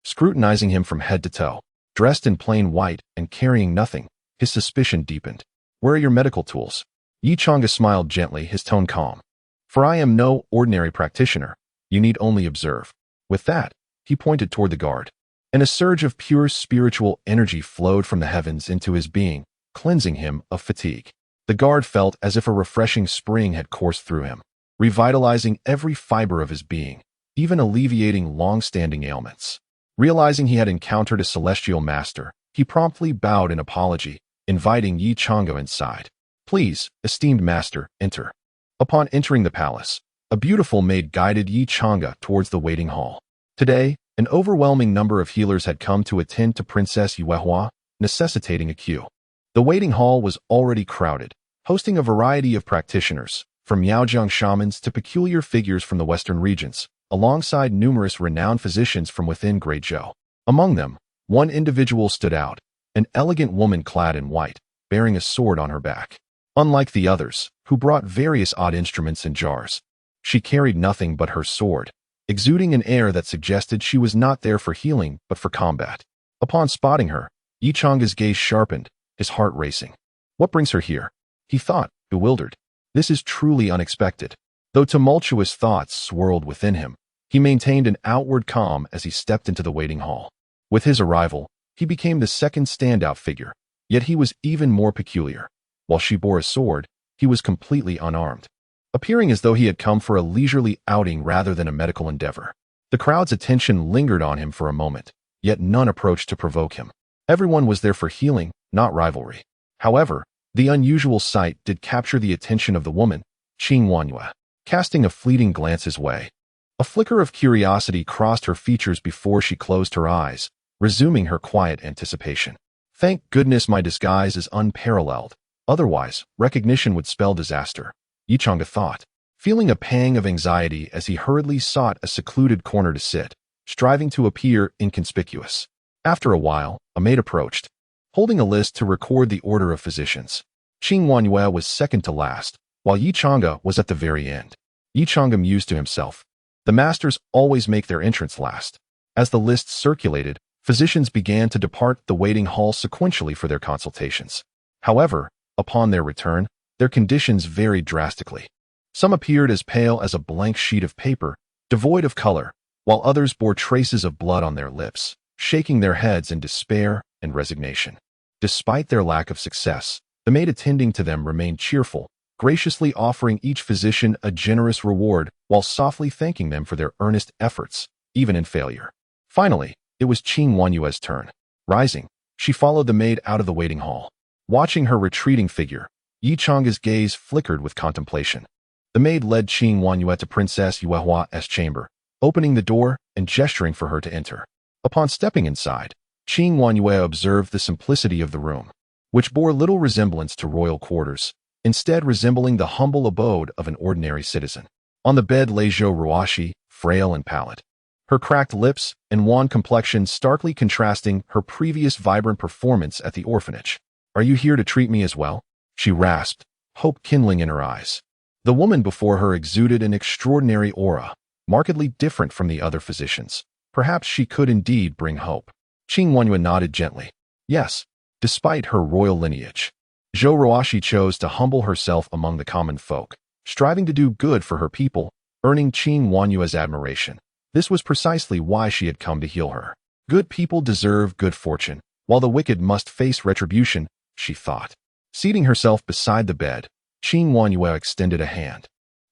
scrutinizing him from head to toe. Dressed in plain white and carrying nothing, his suspicion deepened. Where are your medical tools? Yi Chang'e smiled gently, his tone calm. For I am no ordinary practitioner. You need only observe. With that, he pointed toward the guard, and a surge of pure spiritual energy flowed from the heavens into his being, cleansing him of fatigue. The guard felt as if a refreshing spring had coursed through him, revitalizing every fiber of his being, even alleviating long-standing ailments. Realizing he had encountered a celestial master, he promptly bowed in apology, inviting Yi Chang'e inside. Please, esteemed master, enter. Upon entering the palace, a beautiful maid guided Yi Chang'e towards the waiting hall. Today, an overwhelming number of healers had come to attend to Princess Yuehua, necessitating a queue. The waiting hall was already crowded, hosting a variety of practitioners, from Miaojiang shamans to peculiar figures from the western regions, alongside numerous renowned physicians from within Great Zhou. Among them, one individual stood out, an elegant woman clad in white, bearing a sword on her back. Unlike the others, who brought various odd instruments and jars, she carried nothing but her sword, exuding an air that suggested she was not there for healing but for combat. Upon spotting her, Yi Chang'e's gaze sharpened, his heart racing. What brings her here? He thought, bewildered. This is truly unexpected. Though tumultuous thoughts swirled within him, he maintained an outward calm as he stepped into the waiting hall. With his arrival, he became the second standout figure, yet he was even more peculiar. While she bore a sword, he was completely unarmed, appearing as though he had come for a leisurely outing rather than a medical endeavor. The crowd's attention lingered on him for a moment, yet none approached to provoke him. Everyone was there for healing, not rivalry. However, the unusual sight did capture the attention of the woman, Qing Wanyue. Casting a fleeting glance his way, a flicker of curiosity crossed her features before she closed her eyes, resuming her quiet anticipation. Thank goodness my disguise is unparalleled. Otherwise, recognition would spell disaster, Yi Chang'e thought, feeling a pang of anxiety as he hurriedly sought a secluded corner to sit, striving to appear inconspicuous. After a while, a maid approached, holding a list to record the order of physicians. Qing Wanyue was second to last, while Yi Chang'e was at the very end. Yi Chang'e mused to himself. The masters always make their entrance last. As the list circulated, physicians began to depart the waiting hall sequentially for their consultations. However, upon their return, their conditions varied drastically. Some appeared as pale as a blank sheet of paper, devoid of color, while others bore traces of blood on their lips, shaking their heads in despair and resignation. Despite their lack of success, the maid attending to them remained cheerful, graciously offering each physician a generous reward while softly thanking them for their earnest efforts, even in failure. Finally, it was Qing Wanyue's turn. Rising, she followed the maid out of the waiting hall. Watching her retreating figure, Yi Chang'e's gaze flickered with contemplation. The maid led Qing Wanyue to Princess Yuehua's chamber, opening the door and gesturing for her to enter. Upon stepping inside, Qing Wanyue observed the simplicity of the room, which bore little resemblance to royal quarters, instead resembling the humble abode of an ordinary citizen. On the bed lay Zhou Ruoxi, frail and pallid, her cracked lips and wan complexion starkly contrasting her previous vibrant performance at the orphanage. "Are you here to treat me as well?" she rasped, hope kindling in her eyes. The woman before her exuded an extraordinary aura, markedly different from the other physicians. Perhaps she could indeed bring hope. Qing Wanyue nodded gently. Yes, despite her royal lineage. Zhou Ruoxi chose to humble herself among the common folk, striving to do good for her people, earning Qing Wanyue's admiration. This was precisely why she had come to heal her. Good people deserve good fortune, while the wicked must face retribution, she thought. Seating herself beside the bed, Qing Wanyue extended a hand,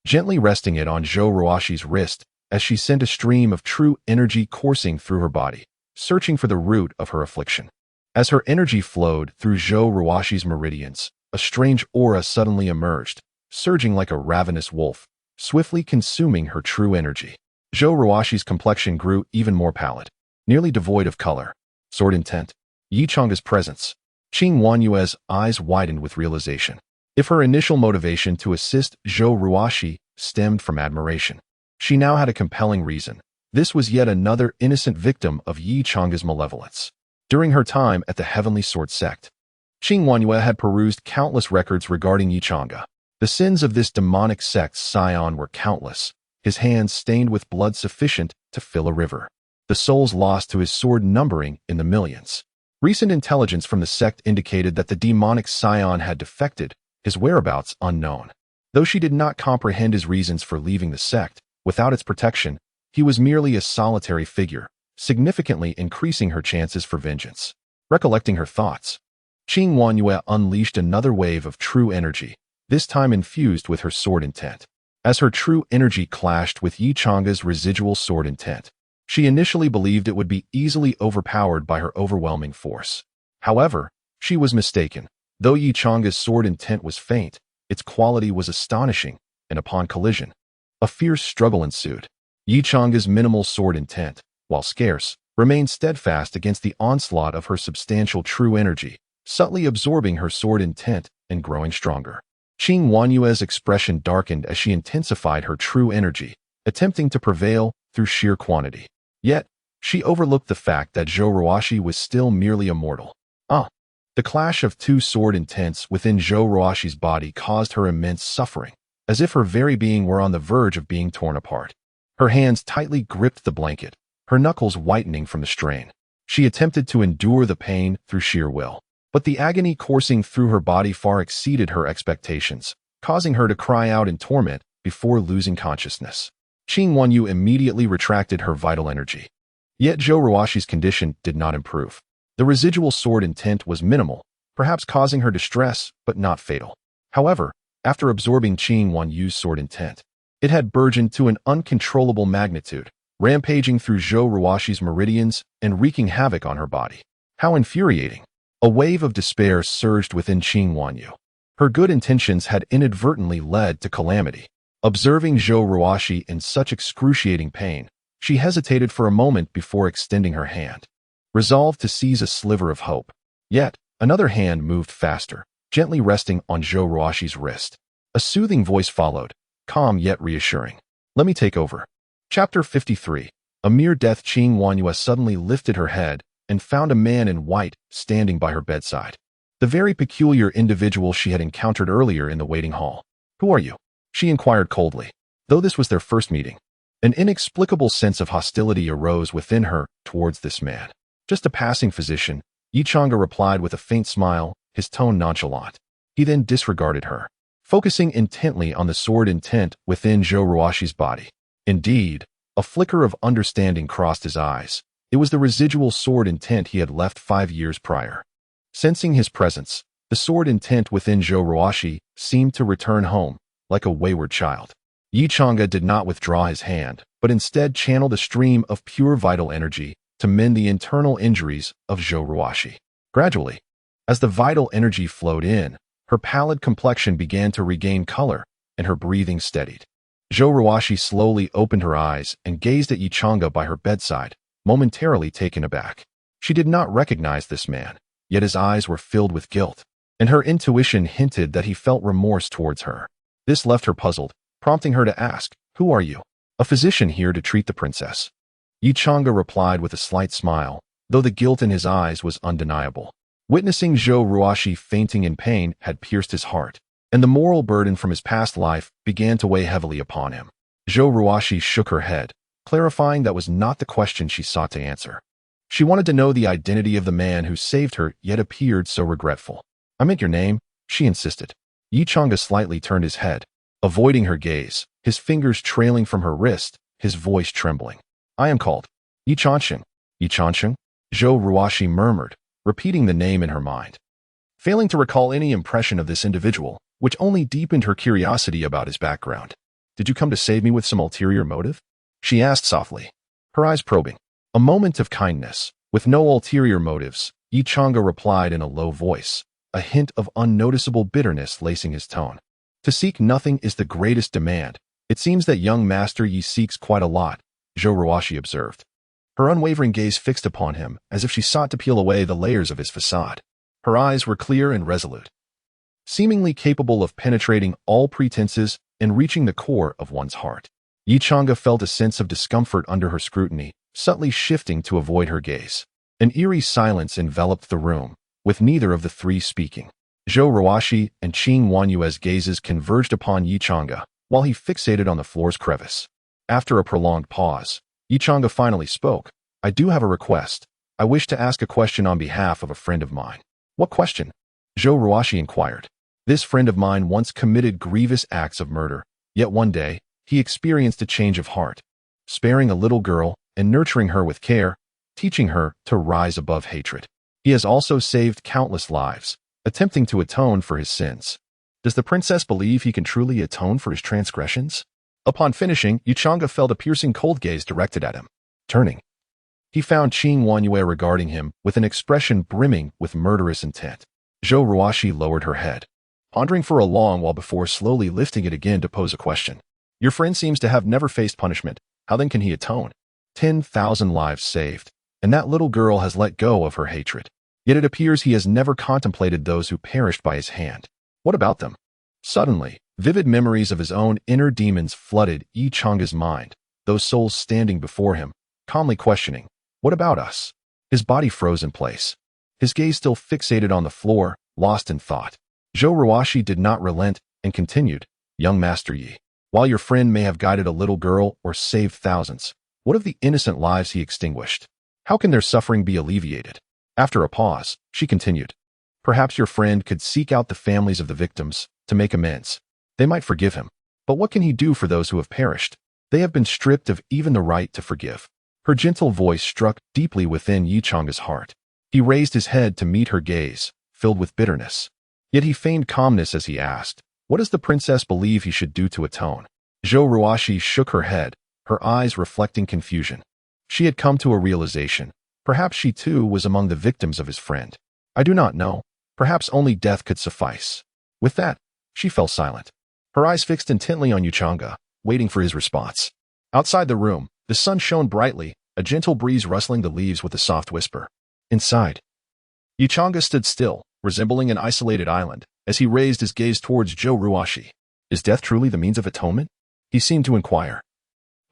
gently resting it on Zhou Ruoxi's wrist as she sent a stream of true energy coursing through her body, searching for the root of her affliction. As her energy flowed through Zhou Ruoxi's meridians, a strange aura suddenly emerged, surging like a ravenous wolf, swiftly consuming her true energy. Zhou Ruoxi's complexion grew even more pallid, nearly devoid of color. Sword intent. Yi Chang'e's presence. Qing Wanyue's eyes widened with realization. If her initial motivation to assist Zhou Ruoxi stemmed from admiration, she now had a compelling reason. This was yet another innocent victim of Yi Chang'e's malevolence. During her time at the Heavenly Sword Sect, Qing Wanyue had perused countless records regarding Yi Chang'e. The sins of this demonic sect's scion were countless, his hands stained with blood sufficient to fill a river, the souls lost to his sword numbering in the millions. Recent intelligence from the sect indicated that the demonic scion had defected, his whereabouts unknown. Though she did not comprehend his reasons for leaving the sect, without its protection, he was merely a solitary figure, significantly increasing her chances for vengeance. Recollecting her thoughts, Qing Wanyue unleashed another wave of true energy, this time infused with her sword intent. As her true energy clashed with Yi Chang'e's residual sword intent, she initially believed it would be easily overpowered by her overwhelming force. However, she was mistaken. Though Yi Chang'e's sword intent was faint, its quality was astonishing, and upon collision, a fierce struggle ensued. Yi Chang'e's minimal sword intent, while scarce, remained steadfast against the onslaught of her substantial true energy, subtly absorbing her sword intent and growing stronger. Qing Wanyue's expression darkened as she intensified her true energy, attempting to prevail through sheer quantity. Yet, she overlooked the fact that Zhou Ruoxi was still merely a mortal. The clash of two sword intents within Zhou Ruoxi's body caused her immense suffering, as if her very being were on the verge of being torn apart. Her hands tightly gripped the blanket, her knuckles whitening from the strain. She attempted to endure the pain through sheer will, but the agony coursing through her body far exceeded her expectations, causing her to cry out in torment before losing consciousness. Qing Wanyue immediately retracted her vital energy. Yet Zhou Ruoxi's condition did not improve. The residual sword intent was minimal, perhaps causing her distress, but not fatal. However, after absorbing Qing Wanyue's sword intent, it had burgeoned to an uncontrollable magnitude, rampaging through Zhou Ruoxi's meridians and wreaking havoc on her body. How infuriating! A wave of despair surged within Qing Wanyue. Her good intentions had inadvertently led to calamity. Observing Zhou Ruoxi in such excruciating pain, she hesitated for a moment before extending her hand, resolved to seize a sliver of hope. Yet, another hand moved faster, gently resting on Zhou Ruoxi's wrist. A soothing voice followed, calm yet reassuring. "Let me take over." Chapter 53. A mere death. Qing Wanyue suddenly lifted her head and found a man in white standing by her bedside. The very peculiar individual she had encountered earlier in the waiting hall. "Who are you?" she inquired coldly. Though this was their first meeting, an inexplicable sense of hostility arose within her towards this man. Just a passing physician, Yichanga replied with a faint smile, his tone nonchalant. He then disregarded her, focusing intently on the sword intent within Zhou Ruoxi's body. Indeed, a flicker of understanding crossed his eyes. It was the residual sword intent he had left 5 years prior. Sensing his presence, the sword intent within Zhou Ruoxi seemed to return home, like a wayward child. Yichanga did not withdraw his hand, but instead channeled a stream of pure vital energy to mend the internal injuries of Zhou Ruoxi. Gradually, as the vital energy flowed in, her pallid complexion began to regain color, and her breathing steadied. Zhou Ruoxi slowly opened her eyes and gazed at Yichanga by her bedside, momentarily taken aback. She did not recognize this man, yet his eyes were filled with guilt, and her intuition hinted that he felt remorse towards her. This left her puzzled, prompting her to ask, "Who are you?" "A physician here to treat the princess." Yichanga replied with a slight smile, though the guilt in his eyes was undeniable. Witnessing Zhou Ruoxi fainting in pain had pierced his heart, and the moral burden from his past life began to weigh heavily upon him. Zhou Ruoxi shook her head, clarifying that was not the question she sought to answer. She wanted to know the identity of the man who saved her yet appeared so regretful. "I meant your name," she insisted. Yichanga slightly turned his head, avoiding her gaze, his fingers trailing from her wrist, his voice trembling. "I am called Yichanshen." "Yichanshen?" Zhou Ruoxi murmured, repeating the name in her mind. Failing to recall any impression of this individual, which only deepened her curiosity about his background. "Did you come to save me with some ulterior motive?" she asked softly, her eyes probing. "A moment of kindness, with no ulterior motives," Yichanga replied in a low voice, a hint of unnoticeable bitterness lacing his tone. "To seek nothing is the greatest demand. It seems that young Master Yi seeks quite a lot," Zhou Ruoxi observed. Her unwavering gaze fixed upon him, as if she sought to peel away the layers of his facade. Her eyes were clear and resolute, seemingly capable of penetrating all pretenses and reaching the core of one's heart. Yichanga felt a sense of discomfort under her scrutiny, subtly shifting to avoid her gaze. An eerie silence enveloped the room, with neither of the three speaking. Zhou Ruoxi and Qing Wanyue's gazes converged upon Yichanga, while he fixated on the floor's crevice. After a prolonged pause, Yichanga finally spoke. "I do have a request. I wish to ask a question on behalf of a friend of mine." "What question?" Zhou Ruoxi inquired. "This friend of mine once committed grievous acts of murder, yet one day, he experienced a change of heart, sparing a little girl and nurturing her with care, teaching her to rise above hatred. He has also saved countless lives, attempting to atone for his sins. Does the princess believe he can truly atone for his transgressions?" Upon finishing, Yichanga felt a piercing cold gaze directed at him. Turning, he found Qing Wanyue regarding him with an expression brimming with murderous intent. Zhou Ruoxi lowered her head, pondering for a long while before slowly lifting it again to pose a question. "Your friend seems to have never faced punishment. How then can he atone? 10,000 lives saved, and that little girl has let go of her hatred. Yet it appears he has never contemplated those who perished by his hand. What about them?" Suddenly, vivid memories of his own inner demons flooded Yichanga's mind, those souls standing before him, calmly questioning, "What about us?" His body froze in place, his gaze still fixated on the floor, lost in thought. Zhou Ruoxi did not relent and continued, "Young Master Yi, while your friend may have guided a little girl or saved thousands, what of the innocent lives he extinguished? How can their suffering be alleviated?" After a pause, she continued, "Perhaps your friend could seek out the families of the victims to make amends. They might forgive him. But what can he do for those who have perished? They have been stripped of even the right to forgive." Her gentle voice struck deeply within Yichanga's heart. He raised his head to meet her gaze, filled with bitterness. Yet he feigned calmness as he asked, "What does the princess believe he should do to atone?" Zhou Ruoxi shook her head, her eyes reflecting confusion. She had come to a realization. Perhaps she too was among the victims of his friend. "I do not know. Perhaps only death could suffice." With that, she fell silent, her eyes fixed intently on Yichanga, waiting for his response. Outside the room, the sun shone brightly, a gentle breeze rustling the leaves with a soft whisper. Inside, Yichanga stood still, resembling an isolated island, as he raised his gaze towards Zhou Ruoxi. "Is death truly the means of atonement?" he seemed to inquire.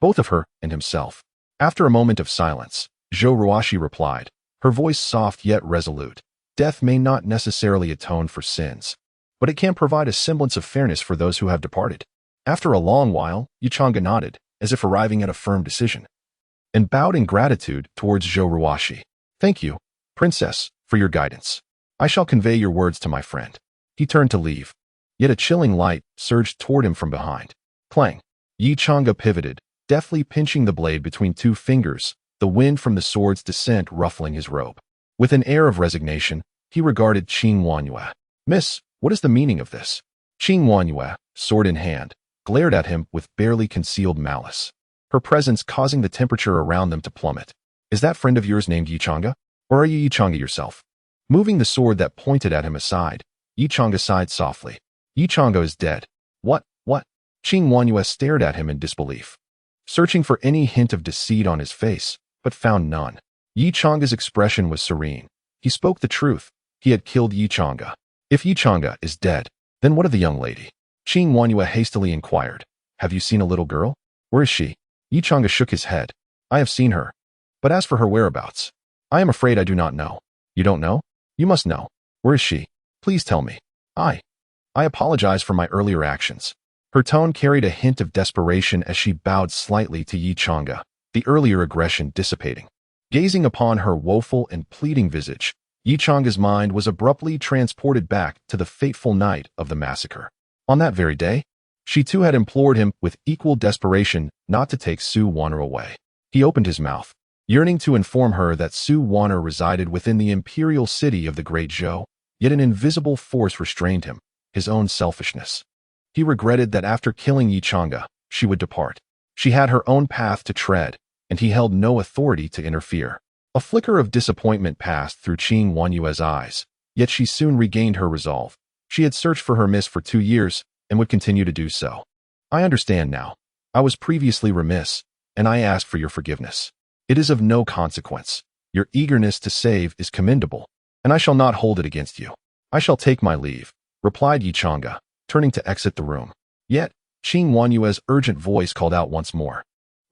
Both of her and himself. After a moment of silence, Zhou Ruoxi replied, her voice soft yet resolute. "Death may not necessarily atone for sins, but it can provide a semblance of fairness for those who have departed. After a long while, Yichanga nodded, as if arriving at a firm decision, and bowed in gratitude towards Zhou Ruoshi. Thank you, Princess, for your guidance. I shall convey your words to my friend. He turned to leave, yet a chilling light surged toward him from behind. Clang! Yichanga pivoted, deftly pinching the blade between two fingers, the wind from the sword's descent ruffling his robe. With an air of resignation, he regarded Qing Wanyue. Miss, what is the meaning of this? Qing Wanyue, sword in hand, glared at him with barely concealed malice, her presence causing the temperature around them to plummet. Is that friend of yours named Yichanga? Or are you Yichanga yourself? Moving the sword that pointed at him aside, Yichanga sighed softly. Yichanga is dead. What? Qing Wanyue stared at him in disbelief, searching for any hint of deceit on his face, but found none. Yichanga's expression was serene. He spoke the truth. He had killed Yichanga. If Yichanga is dead, then what of the young lady? Qing Wanyue hastily inquired. Have you seen a little girl? Where is she? Yichanga shook his head. I have seen her. But as for her whereabouts, I am afraid I do not know. You don't know? You must know. Where is she? Please tell me. I apologize for my earlier actions. Her tone carried a hint of desperation as she bowed slightly to Yichanga, the earlier aggression dissipating. Gazing upon her woeful and pleading visage, Yichanga's mind was abruptly transported back to the fateful night of the massacre. On that very day, she too had implored him with equal desperation not to take Su Wanner away. He opened his mouth, yearning to inform her that Su Wanner resided within the imperial city of the Great Zhou, yet an invisible force restrained him, his own selfishness. He regretted that after killing Yichanga, she would depart. She had her own path to tread, and he held no authority to interfere. A flicker of disappointment passed through Qing Wanyue's eyes, yet she soon regained her resolve. She had searched for her miss for 2 years, and would continue to do so. I understand now. I was previously remiss, and I ask for your forgiveness. It is of no consequence. Your eagerness to save is commendable, and I shall not hold it against you. I shall take my leave, replied Yichanga, turning to exit the room. Yet, Qing Wanyue's urgent voice called out once more.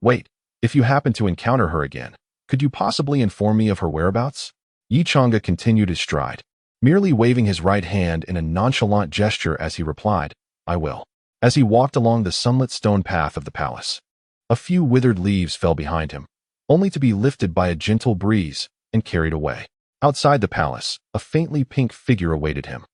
Wait, if you happen to encounter her again, could you possibly inform me of her whereabouts? Yichanga continued his stride, merely waving his right hand in a nonchalant gesture as he replied, I will. As he walked along the sunlit stone path of the palace, a few withered leaves fell behind him, only to be lifted by a gentle breeze and carried away. Outside the palace, a faintly pink figure awaited him.